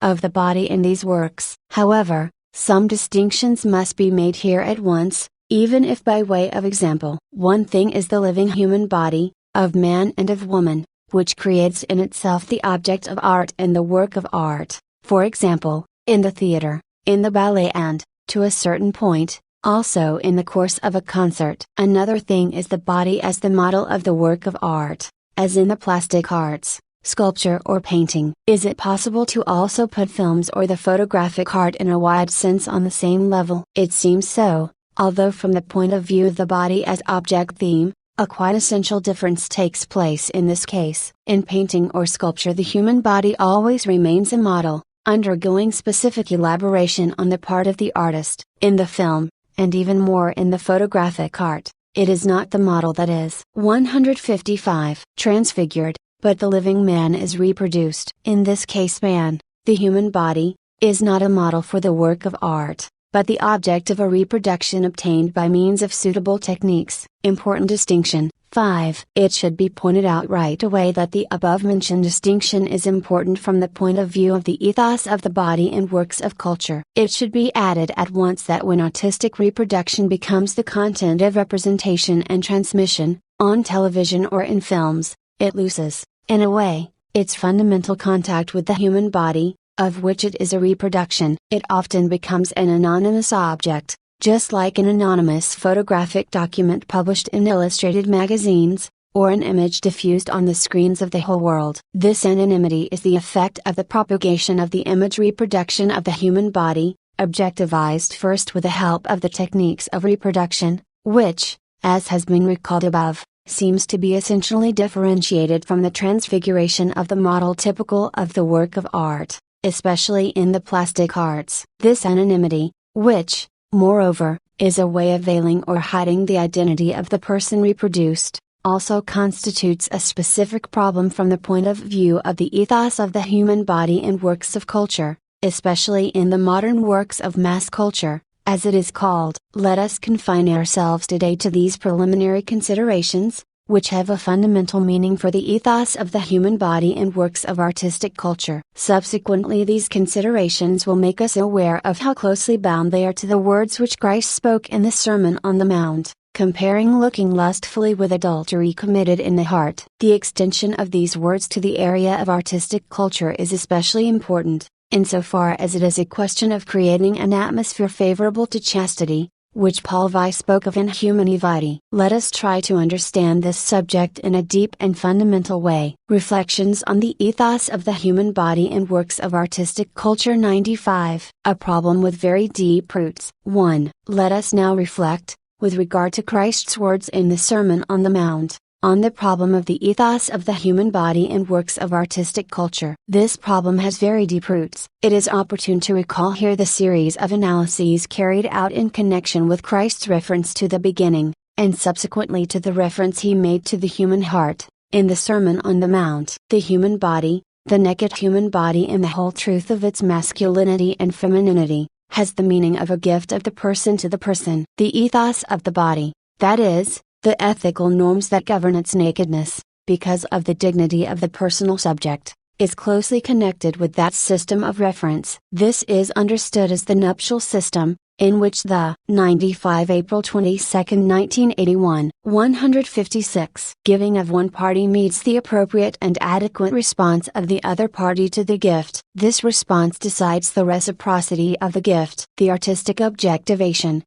of the body in these works. However, some distinctions must be made here at once, even if by way of example. One thing is the living human body, of man and of woman, which creates in itself the object of art and the work of art, for example, in the theater, in the ballet and, to a certain point, also in the course of a concert. Another thing is the body as the model of the work of art, as in the plastic arts, sculpture or painting. Is it possible to also put films or the photographic art in a wide sense on the same level? It seems so, although from the point of view of the body as object theme, a quite essential difference takes place in this case. In painting or sculpture the human body always remains a model, undergoing specific elaboration on the part of the artist. In the film, and even more in the photographic art, it is not the model that is 155 transfigured, but the living man is reproduced. In this case man, the human body, is not a model for the work of art, but the object of a reproduction obtained by means of suitable techniques. Important distinction. 5. It should be pointed out right away that the above-mentioned distinction is important from the point of view of the ethos of the body in works of culture. It should be added at once that when artistic reproduction becomes the content of representation and transmission, on television or in films, it loses, in a way, its fundamental contact with the human body, of which it is a reproduction. It often becomes an anonymous object, just like an anonymous photographic document published in illustrated magazines, or an image diffused on the screens of the whole world. This anonymity is the effect of the propagation of the image reproduction of the human body, objectivized first with the help of the techniques of reproduction, which, as has been recalled above, seems to be essentially differentiated from the transfiguration of the model typical of the work of art, especially in the plastic arts. This anonymity, which, moreover, is a way of veiling or hiding the identity of the person reproduced, also constitutes a specific problem from the point of view of the ethos of the human body in works of culture, especially in the modern works of mass culture, as it is called. Let us confine ourselves today to these preliminary considerations, which have a fundamental meaning for the ethos of the human body and works of artistic culture. Subsequently, these considerations will make us aware of how closely bound they are to the words which Christ spoke in the Sermon on the Mount, comparing looking lustfully with adultery committed in the heart. The extension of these words to the area of artistic culture is especially important, insofar as it is a question of creating an atmosphere favorable to chastity, which Paul V spoke of in Humani Vitae. Let us try to understand this subject in a deep and fundamental way. Reflections on the ethos of the human body and works of artistic culture 95. A problem with very deep roots. 1. Let us now reflect, with regard to Christ's words in the Sermon on the Mount, on the problem of the ethos of the human body and works of artistic culture. This problem has very deep roots. It is opportune to recall here the series of analyses carried out in connection with Christ's reference to the beginning, and subsequently to the reference he made to the human heart, in the Sermon on the Mount. The human body, the naked human body in the whole truth of its masculinity and femininity, has the meaning of a gift of the person to the person. The ethos of the body, that is, the ethical norms that govern its nakedness, because of the dignity of the personal subject, is closely connected with that system of reference. This is understood as the nuptial system, in which the 95 April 22, 1981, 156 giving of one party meets the appropriate and adequate response of the other party to the gift. This response decides the reciprocity of the gift. The artistic objectivation,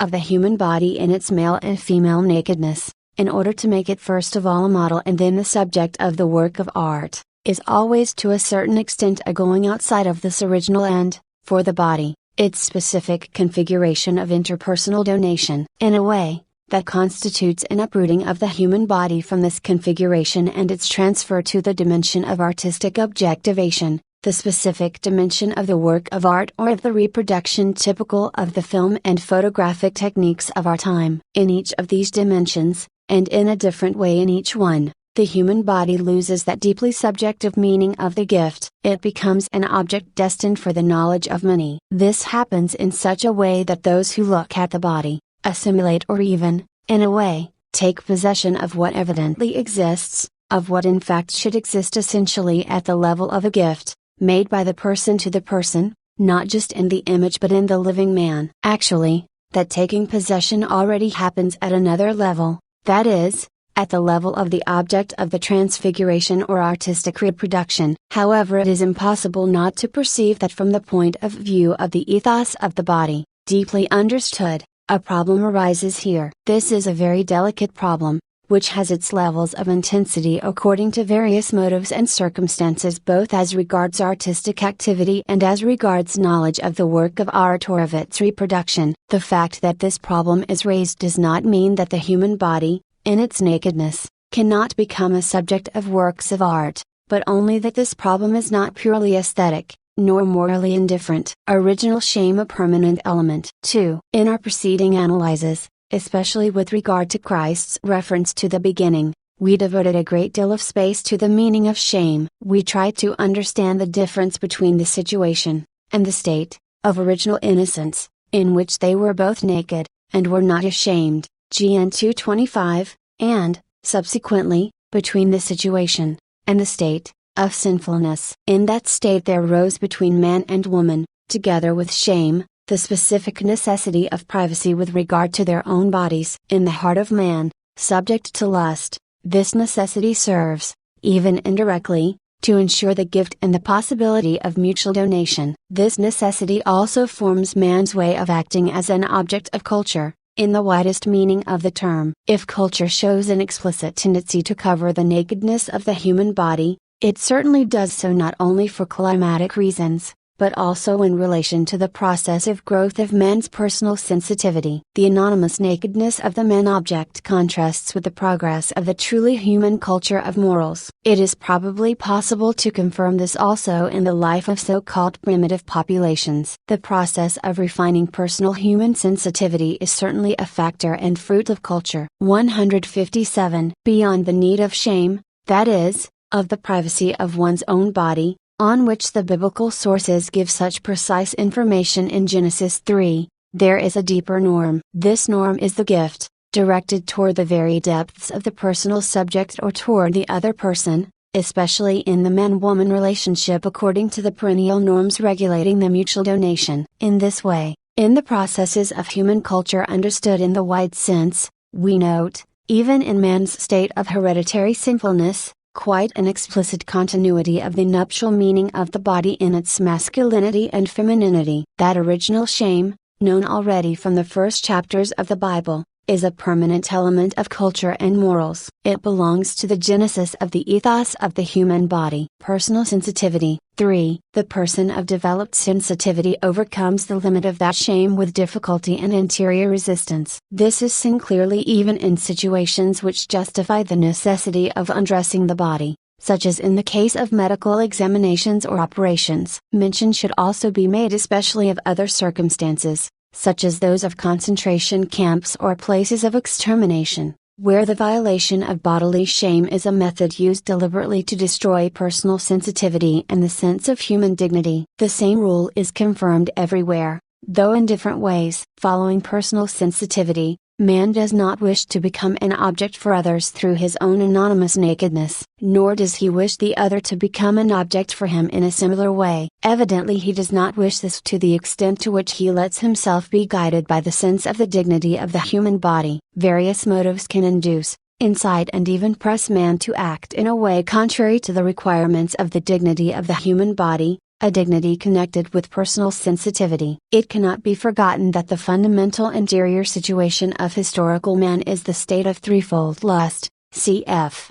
of the human body in its male and female nakedness, in order to make it first of all a model and then the subject of the work of art, is always to a certain extent a going outside of this original end, for the body, its specific configuration of interpersonal donation. In a way, that constitutes an uprooting of the human body from this configuration and its transfer to the dimension of artistic objectivation, the specific dimension of the work of art or of the reproduction typical of the film and photographic techniques of our time. In each of these dimensions, and in a different way in each one, the human body loses that deeply subjective meaning of the gift. It becomes an object destined for the knowledge of many. This happens in such a way that those who look at the body, assimilate or even, in a way, take possession of what evidently exists, of what in fact should exist essentially at the level of a gift, made by the person to the person, not just in the image but in the living man. Actually, that taking possession already happens at another level, that is, at the level of the object of the transfiguration or artistic reproduction. However, it is impossible not to perceive that from the point of view of the ethos of the body, deeply understood, a problem arises here. This is a very delicate problem, which has its levels of intensity according to various motives and circumstances both as regards artistic activity and as regards knowledge of the work of art or of its reproduction. The fact that this problem is raised does not mean that the human body, in its nakedness, cannot become a subject of works of art, but only that this problem is not purely aesthetic, nor morally indifferent. Original shame a permanent element. 2. In our preceding analyses, especially with regard to Christ's reference to the beginning, we devoted a great deal of space to the meaning of shame. We tried to understand the difference between the situation, and the state, of original innocence, in which they were both naked, and were not ashamed, GN 225, and, subsequently, between the situation, and the state, of sinfulness. In that state there arose between man and woman, together with shame, the specific necessity of privacy with regard to their own bodies. In the heart of man, subject to lust, this necessity serves, even indirectly, to ensure the gift and the possibility of mutual donation. This necessity also forms man's way of acting as an object of culture, in the widest meaning of the term. If culture shows an explicit tendency to cover the nakedness of the human body, it certainly does so not only for climatic reasons, but also in relation to the process of growth of man's personal sensitivity. The anonymous nakedness of the man object contrasts with the progress of the truly human culture of morals. It is probably possible to confirm this also in the life of so-called primitive populations. The process of refining personal human sensitivity is certainly a factor and fruit of culture. 157. Beyond the need of shame, that is, of the privacy of one's own body, on which the biblical sources give such precise information in Genesis 3, there is a deeper norm. This norm is the gift, directed toward the very depths of the personal subject or toward the other person, especially in the man-woman relationship according to the perennial norms regulating the mutual donation. In this way, in the processes of human culture understood in the wide sense, we note, even in man's state of hereditary sinfulness, quite an explicit continuity of the nuptial meaning of the body in its masculinity and femininity. That original shame, known already from the first chapters of the Bible, is a permanent element of culture and morals. It belongs to the genesis of the ethos of the human body. Personal sensitivity. 3. The person of developed sensitivity overcomes the limit of that shame with difficulty and interior resistance. This is seen clearly even in situations which justify the necessity of undressing the body, such as in the case of medical examinations or operations. Mention should also be made especially of other circumstances, such as those of concentration camps or places of extermination, where the violation of bodily shame is a method used deliberately to destroy personal sensitivity and the sense of human dignity. The same rule is confirmed everywhere, though in different ways. Following personal sensitivity, man does not wish to become an object for others through his own anonymous nakedness, nor does he wish the other to become an object for him in a similar way. Evidently he does not wish this to the extent to which he lets himself be guided by the sense of the dignity of the human body. Various motives can induce, incite and even press man to act in a way contrary to the requirements of the dignity of the human body, a dignity connected with personal sensitivity. It cannot be forgotten that the fundamental interior situation of historical man is the state of threefold lust, cf.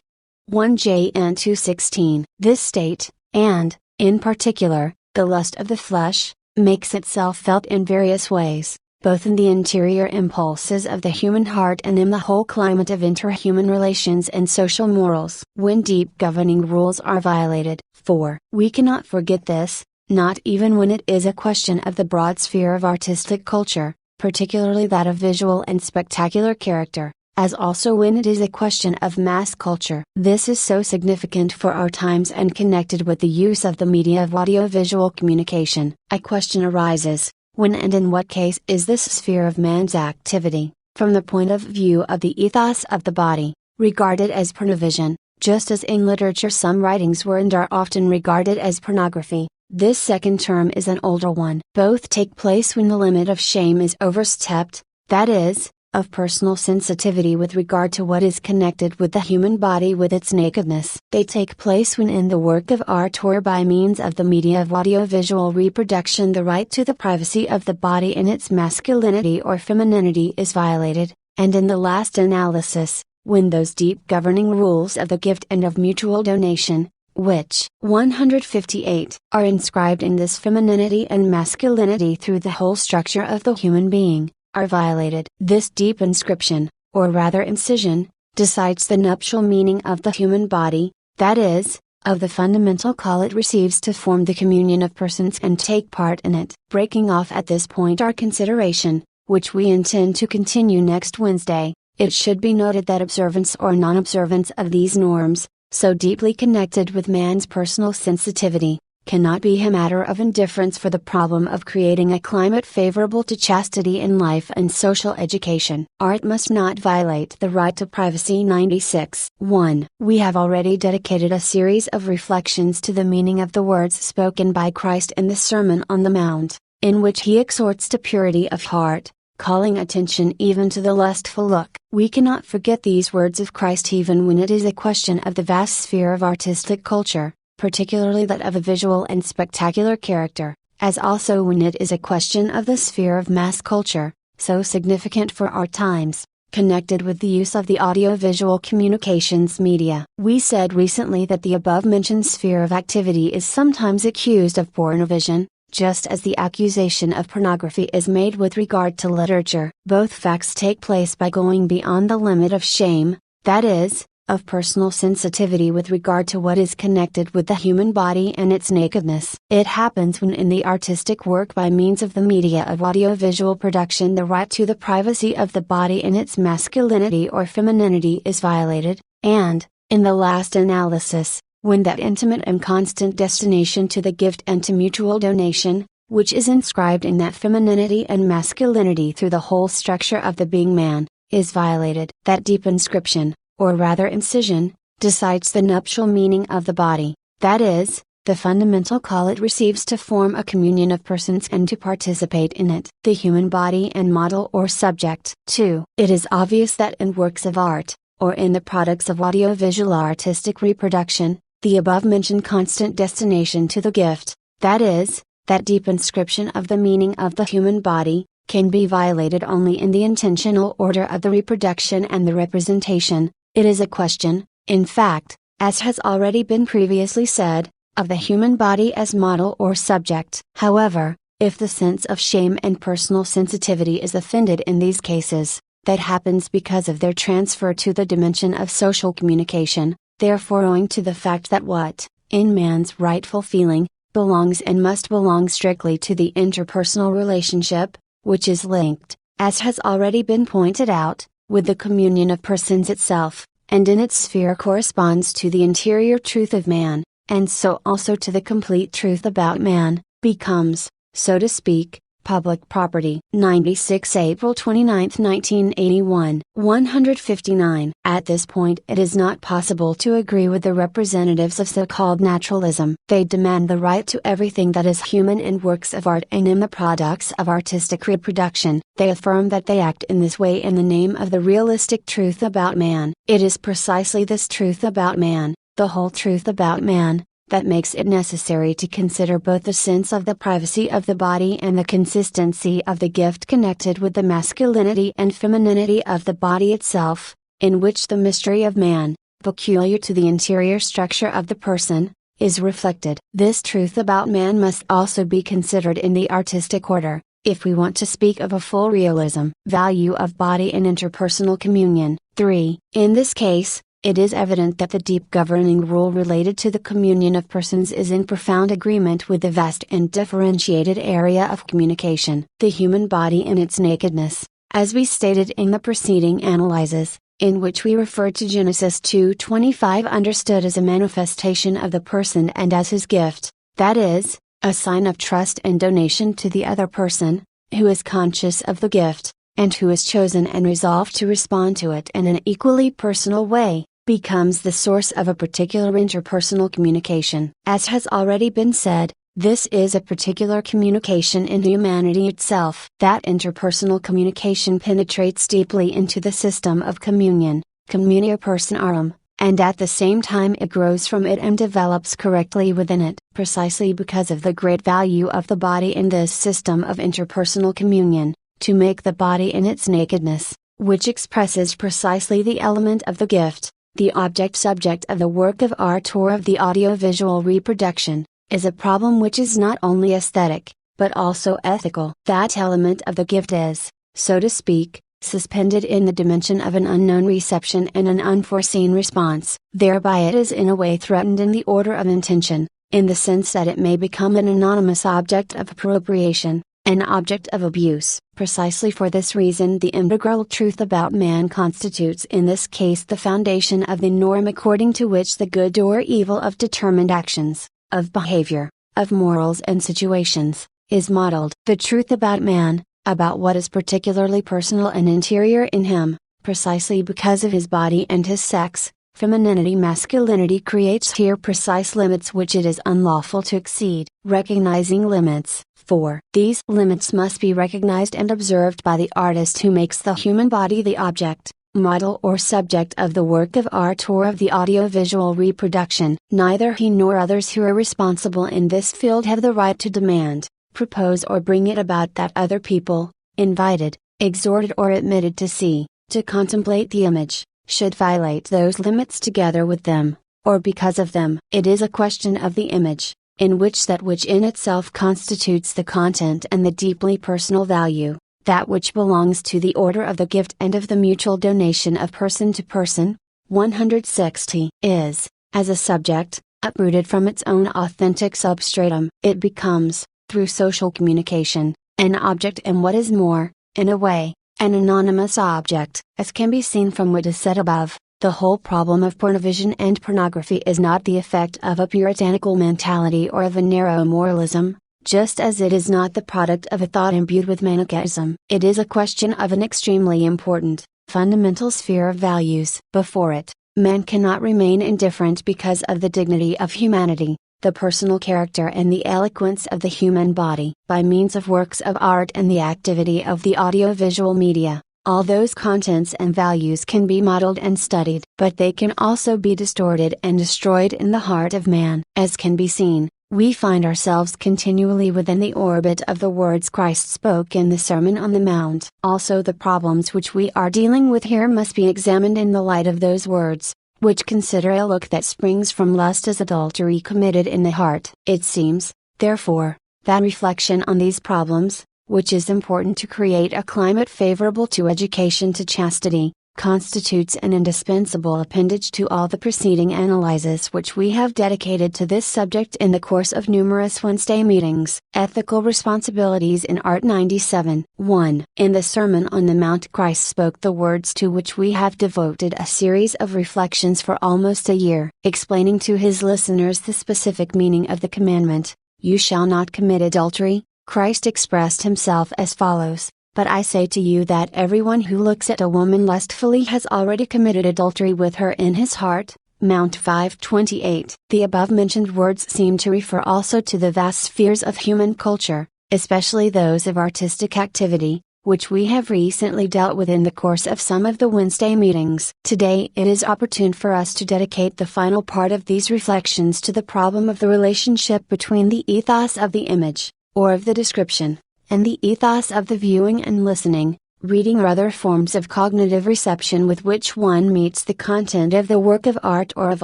1 Jn 2:16. This state, and, in particular, the lust of the flesh, makes itself felt in various ways, both in the interior impulses of the human heart and in the whole climate of interhuman relations and social morals. When deep governing rules are violated, 4. We cannot forget this, not even when it is a question of the broad sphere of artistic culture, particularly that of visual and spectacular character, as also when it is a question of mass culture. This is so significant for our times and connected with the use of the media of audiovisual communication. A question arises: when and in what case is this sphere of man's activity, from the point of view of the ethos of the body, regarded as pornovision, just as in literature some writings were and are often regarded as pornography? This second term is an older one. Both take place when the limit of shame is overstepped, that is, of personal sensitivity with regard to what is connected with the human body with its nakedness. They take place when in the work of art or by means of the media of audiovisual reproduction the right to the privacy of the body in its masculinity or femininity is violated, and in the last analysis, when those deep governing rules of the gift and of mutual donation, which 158 are inscribed in this femininity and masculinity through the whole structure of the human being, are violated. This deep inscription, or rather incision, decides the nuptial meaning of the human body, that is, of the fundamental call it receives to form the communion of persons and take part in it. Breaking off at this point our consideration, which we intend to continue next Wednesday, it should be noted that observance or non-observance of these norms, so deeply connected with man's personal sensitivity, cannot be a matter of indifference for the problem of creating a climate favorable to chastity in life and social education. Art must not violate the right to privacy. 96. 1. We have already dedicated a series of reflections to the meaning of the words spoken by Christ in the Sermon on the Mount, in which he exhorts to purity of heart, calling attention even to the lustful look. We cannot forget these words of Christ even when it is a question of the vast sphere of artistic culture, particularly that of a visual and spectacular character, as also when it is a question of the sphere of mass culture, so significant for our times, connected with the use of the audiovisual communications media. We said recently that the above-mentioned sphere of activity is sometimes accused of pornovision, just as the accusation of pornography is made with regard to literature. Both facts take place by going beyond the limit of shame, that is, of personal sensitivity with regard to what is connected with the human body and its nakedness. It happens when in the artistic work by means of the media of audiovisual production the right to the privacy of the body in its masculinity or femininity is violated, and, in the last analysis, when that intimate and constant destination to the gift and to mutual donation, which is inscribed in that femininity and masculinity through the whole structure of the being man, is violated. That deep inscription, or rather incision, decides the nuptial meaning of the body, that is, the fundamental call it receives to form a communion of persons and to participate in it. The human body and model or subject. 2. It is obvious that in works of art, or in the products of audiovisual artistic reproduction, the above-mentioned constant destination to the gift, that is, that deep inscription of the meaning of the human body, can be violated only in the intentional order of the reproduction and the representation. It is a question, in fact, as has already been previously said, of the human body as model or subject. However, if the sense of shame and personal sensitivity is offended in these cases, that happens because of their transfer to the dimension of social communication, therefore owing to the fact that what, in man's rightful feeling, belongs and must belong strictly to the interpersonal relationship, which is linked, as has already been pointed out, with the communion of persons itself, and in its sphere corresponds to the interior truth of man, and so also to the complete truth about man, becomes, so to speak, public property. 96 April 29, 1981. 159. At this point it is not possible to agree with the representatives of so-called naturalism. They demand the right to everything that is human in works of art and in the products of artistic reproduction. They affirm that they act in this way in the name of the realistic truth about man. It is precisely this truth about man, the whole truth about man, that makes it necessary to consider both the sense of the privacy of the body and the consistency of the gift connected with the masculinity and femininity of the body itself, in which the mystery of man, peculiar to the interior structure of the person, is reflected. This truth about man must also be considered in the artistic order, if we want to speak of a full realism. Value of body and interpersonal communion. 3. In this case, it is evident that the deep governing rule related to the communion of persons is in profound agreement with the vast and differentiated area of communication. The human body in its nakedness, as we stated in the preceding analysis, in which we referred to Genesis 2:25, understood as a manifestation of the person and as his gift, that is, a sign of trust and donation to the other person, who is conscious of the gift, and who is chosen and resolved to respond to it in an equally personal way, becomes the source of a particular interpersonal communication. As has already been said, this is a particular communication in humanity itself. That interpersonal communication penetrates deeply into the system of communion, communio personarum, and at the same time it grows from it and develops correctly within it. Precisely because of the great value of the body in this system of interpersonal communion, to make the body in its nakedness, which expresses precisely the element of the gift, the object-subject of the work of art or of the audiovisual reproduction, is a problem which is not only aesthetic, but also ethical. That element of the gift is, so to speak, suspended in the dimension of an unknown reception and an unforeseen response. Thereby it is in a way threatened in the order of intention, in the sense that it may become an anonymous object of appropriation, an object of abuse. Precisely for this reason the integral truth about man constitutes in this case the foundation of the norm according to which the good or evil of determined actions, of behavior, of morals and situations, is modeled. The truth about man, about what is particularly personal and interior in him, precisely because of his body and his sex, femininity masculinity, creates here precise limits which it is unlawful to exceed. Recognizing limits. 4. These limits must be recognized and observed by the artist who makes the human body the object, model or subject of the work of art or of the audiovisual reproduction. Neither he nor others who are responsible in this field have the right to demand, propose or bring it about that other people, invited, exhorted or admitted to see, to contemplate the image, should violate those limits together with them, or because of them. It is a question of the image, in which that which in itself constitutes the content and the deeply personal value, that which belongs to the order of the gift and of the mutual donation of person to person, 160, is, as a subject, uprooted from its own authentic substratum. It becomes, through social communication, an object and what is more, in a way, an anonymous object. As can be seen from what is said above, the whole problem of pornovision and pornography is not the effect of a puritanical mentality or of a narrow moralism, just as it is not the product of a thought imbued with Manichaeism. It is a question of an extremely important, fundamental sphere of values. Before it, men cannot remain indifferent because of the dignity of humanity, the personal character and the eloquence of the human body. By means of works of art and the activity of the audiovisual media, all those contents and values can be modeled and studied. But they can also be distorted and destroyed in the heart of man. As can be seen, we find ourselves continually within the orbit of the words Christ spoke in the Sermon on the Mount. Also, the problems which we are dealing with here must be examined in the light of those words, which consider a look that springs from lust as adultery committed in the heart. It seems, therefore, that reflection on these problems, which is important to create a climate favorable to education to chastity, constitutes an indispensable appendage to all the preceding analyses which we have dedicated to this subject in the course of numerous Wednesday meetings. Ethical Responsibilities in Art 97. 1. In the Sermon on the Mount, Christ spoke the words to which we have devoted a series of reflections for almost a year, explaining to his listeners the specific meaning of the commandment, "You shall not commit adultery." Christ expressed himself as follows: "But I say to you that everyone who looks at a woman lustfully has already committed adultery with her in his heart." Mount 5:28. The above mentioned words seem to refer also to the vast spheres of human culture, especially those of artistic activity, which we have recently dealt with in the course of some of the Wednesday meetings. Today it is opportune for us to dedicate the final part of these reflections to the problem of the relationship between the ethos of the image, or of the description, and the ethos of the viewing and listening, reading or other forms of cognitive reception with which one meets the content of the work of art or of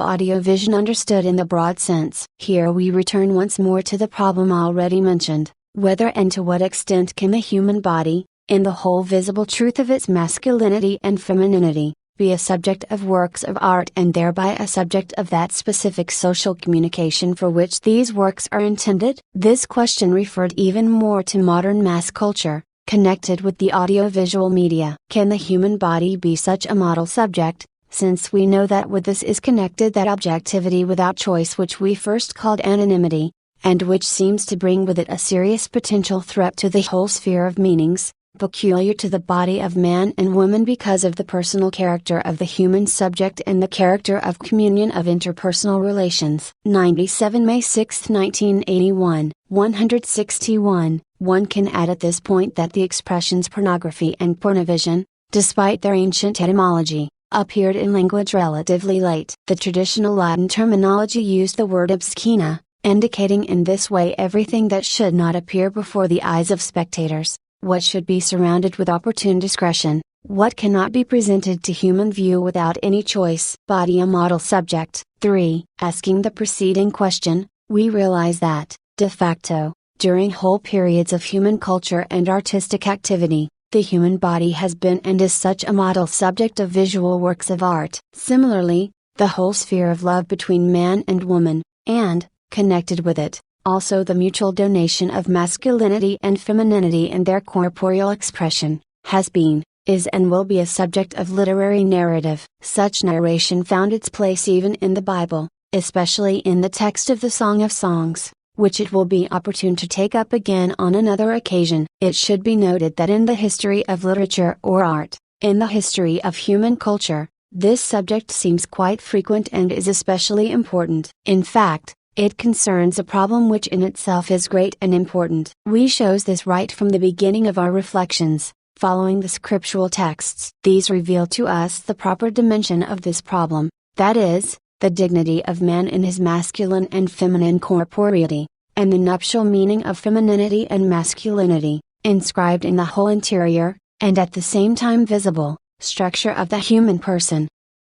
audio-vision understood in the broad sense. Here we return once more to the problem already mentioned: whether and to what extent can the human body, in the whole visible truth of its masculinity and femininity, be a subject of works of art and thereby a subject of that specific social communication for which these works are intended? This question referred even more to modern mass culture, connected with the audiovisual media. Can the human body be such a model subject, since we know that with this is connected that objectivity without choice which we first called anonymity, and which seems to bring with it a serious potential threat to the whole sphere of meanings, peculiar to the body of man and woman because of the personal character of the human subject and the character of communion of interpersonal relations. 97 May 6, 1981, 161. One can add at this point that the expressions pornography and pornovision, despite their ancient etymology, appeared in language relatively late. The traditional Latin terminology used the word obscena, indicating in this way everything that should not appear before the eyes of spectators, what should be surrounded with opportune discretion, what cannot be presented to human view without any choice. Body a model subject. 3. Asking the preceding question, we realize that, de facto, during whole periods of human culture and artistic activity, the human body has been and is such a model subject of visual works of art. Similarly, the whole sphere of love between man and woman, and, connected with it, also the mutual donation of masculinity and femininity in their corporeal expression, has been, is and will be a subject of literary narrative. Such narration found its place even in the Bible, especially in the text of the Song of Songs, which it will be opportune to take up again on another occasion. It should be noted that in the history of literature or art, in the history of human culture, this subject seems quite frequent and is especially important. In fact, it concerns a problem which in itself is great and important. We shows this right from the beginning of our reflections, following the scriptural texts. These reveal to us the proper dimension of this problem, that is, the dignity of man in his masculine and feminine corporeity, and the nuptial meaning of femininity and masculinity, inscribed in the whole interior, and at the same time visible, structure of the human person.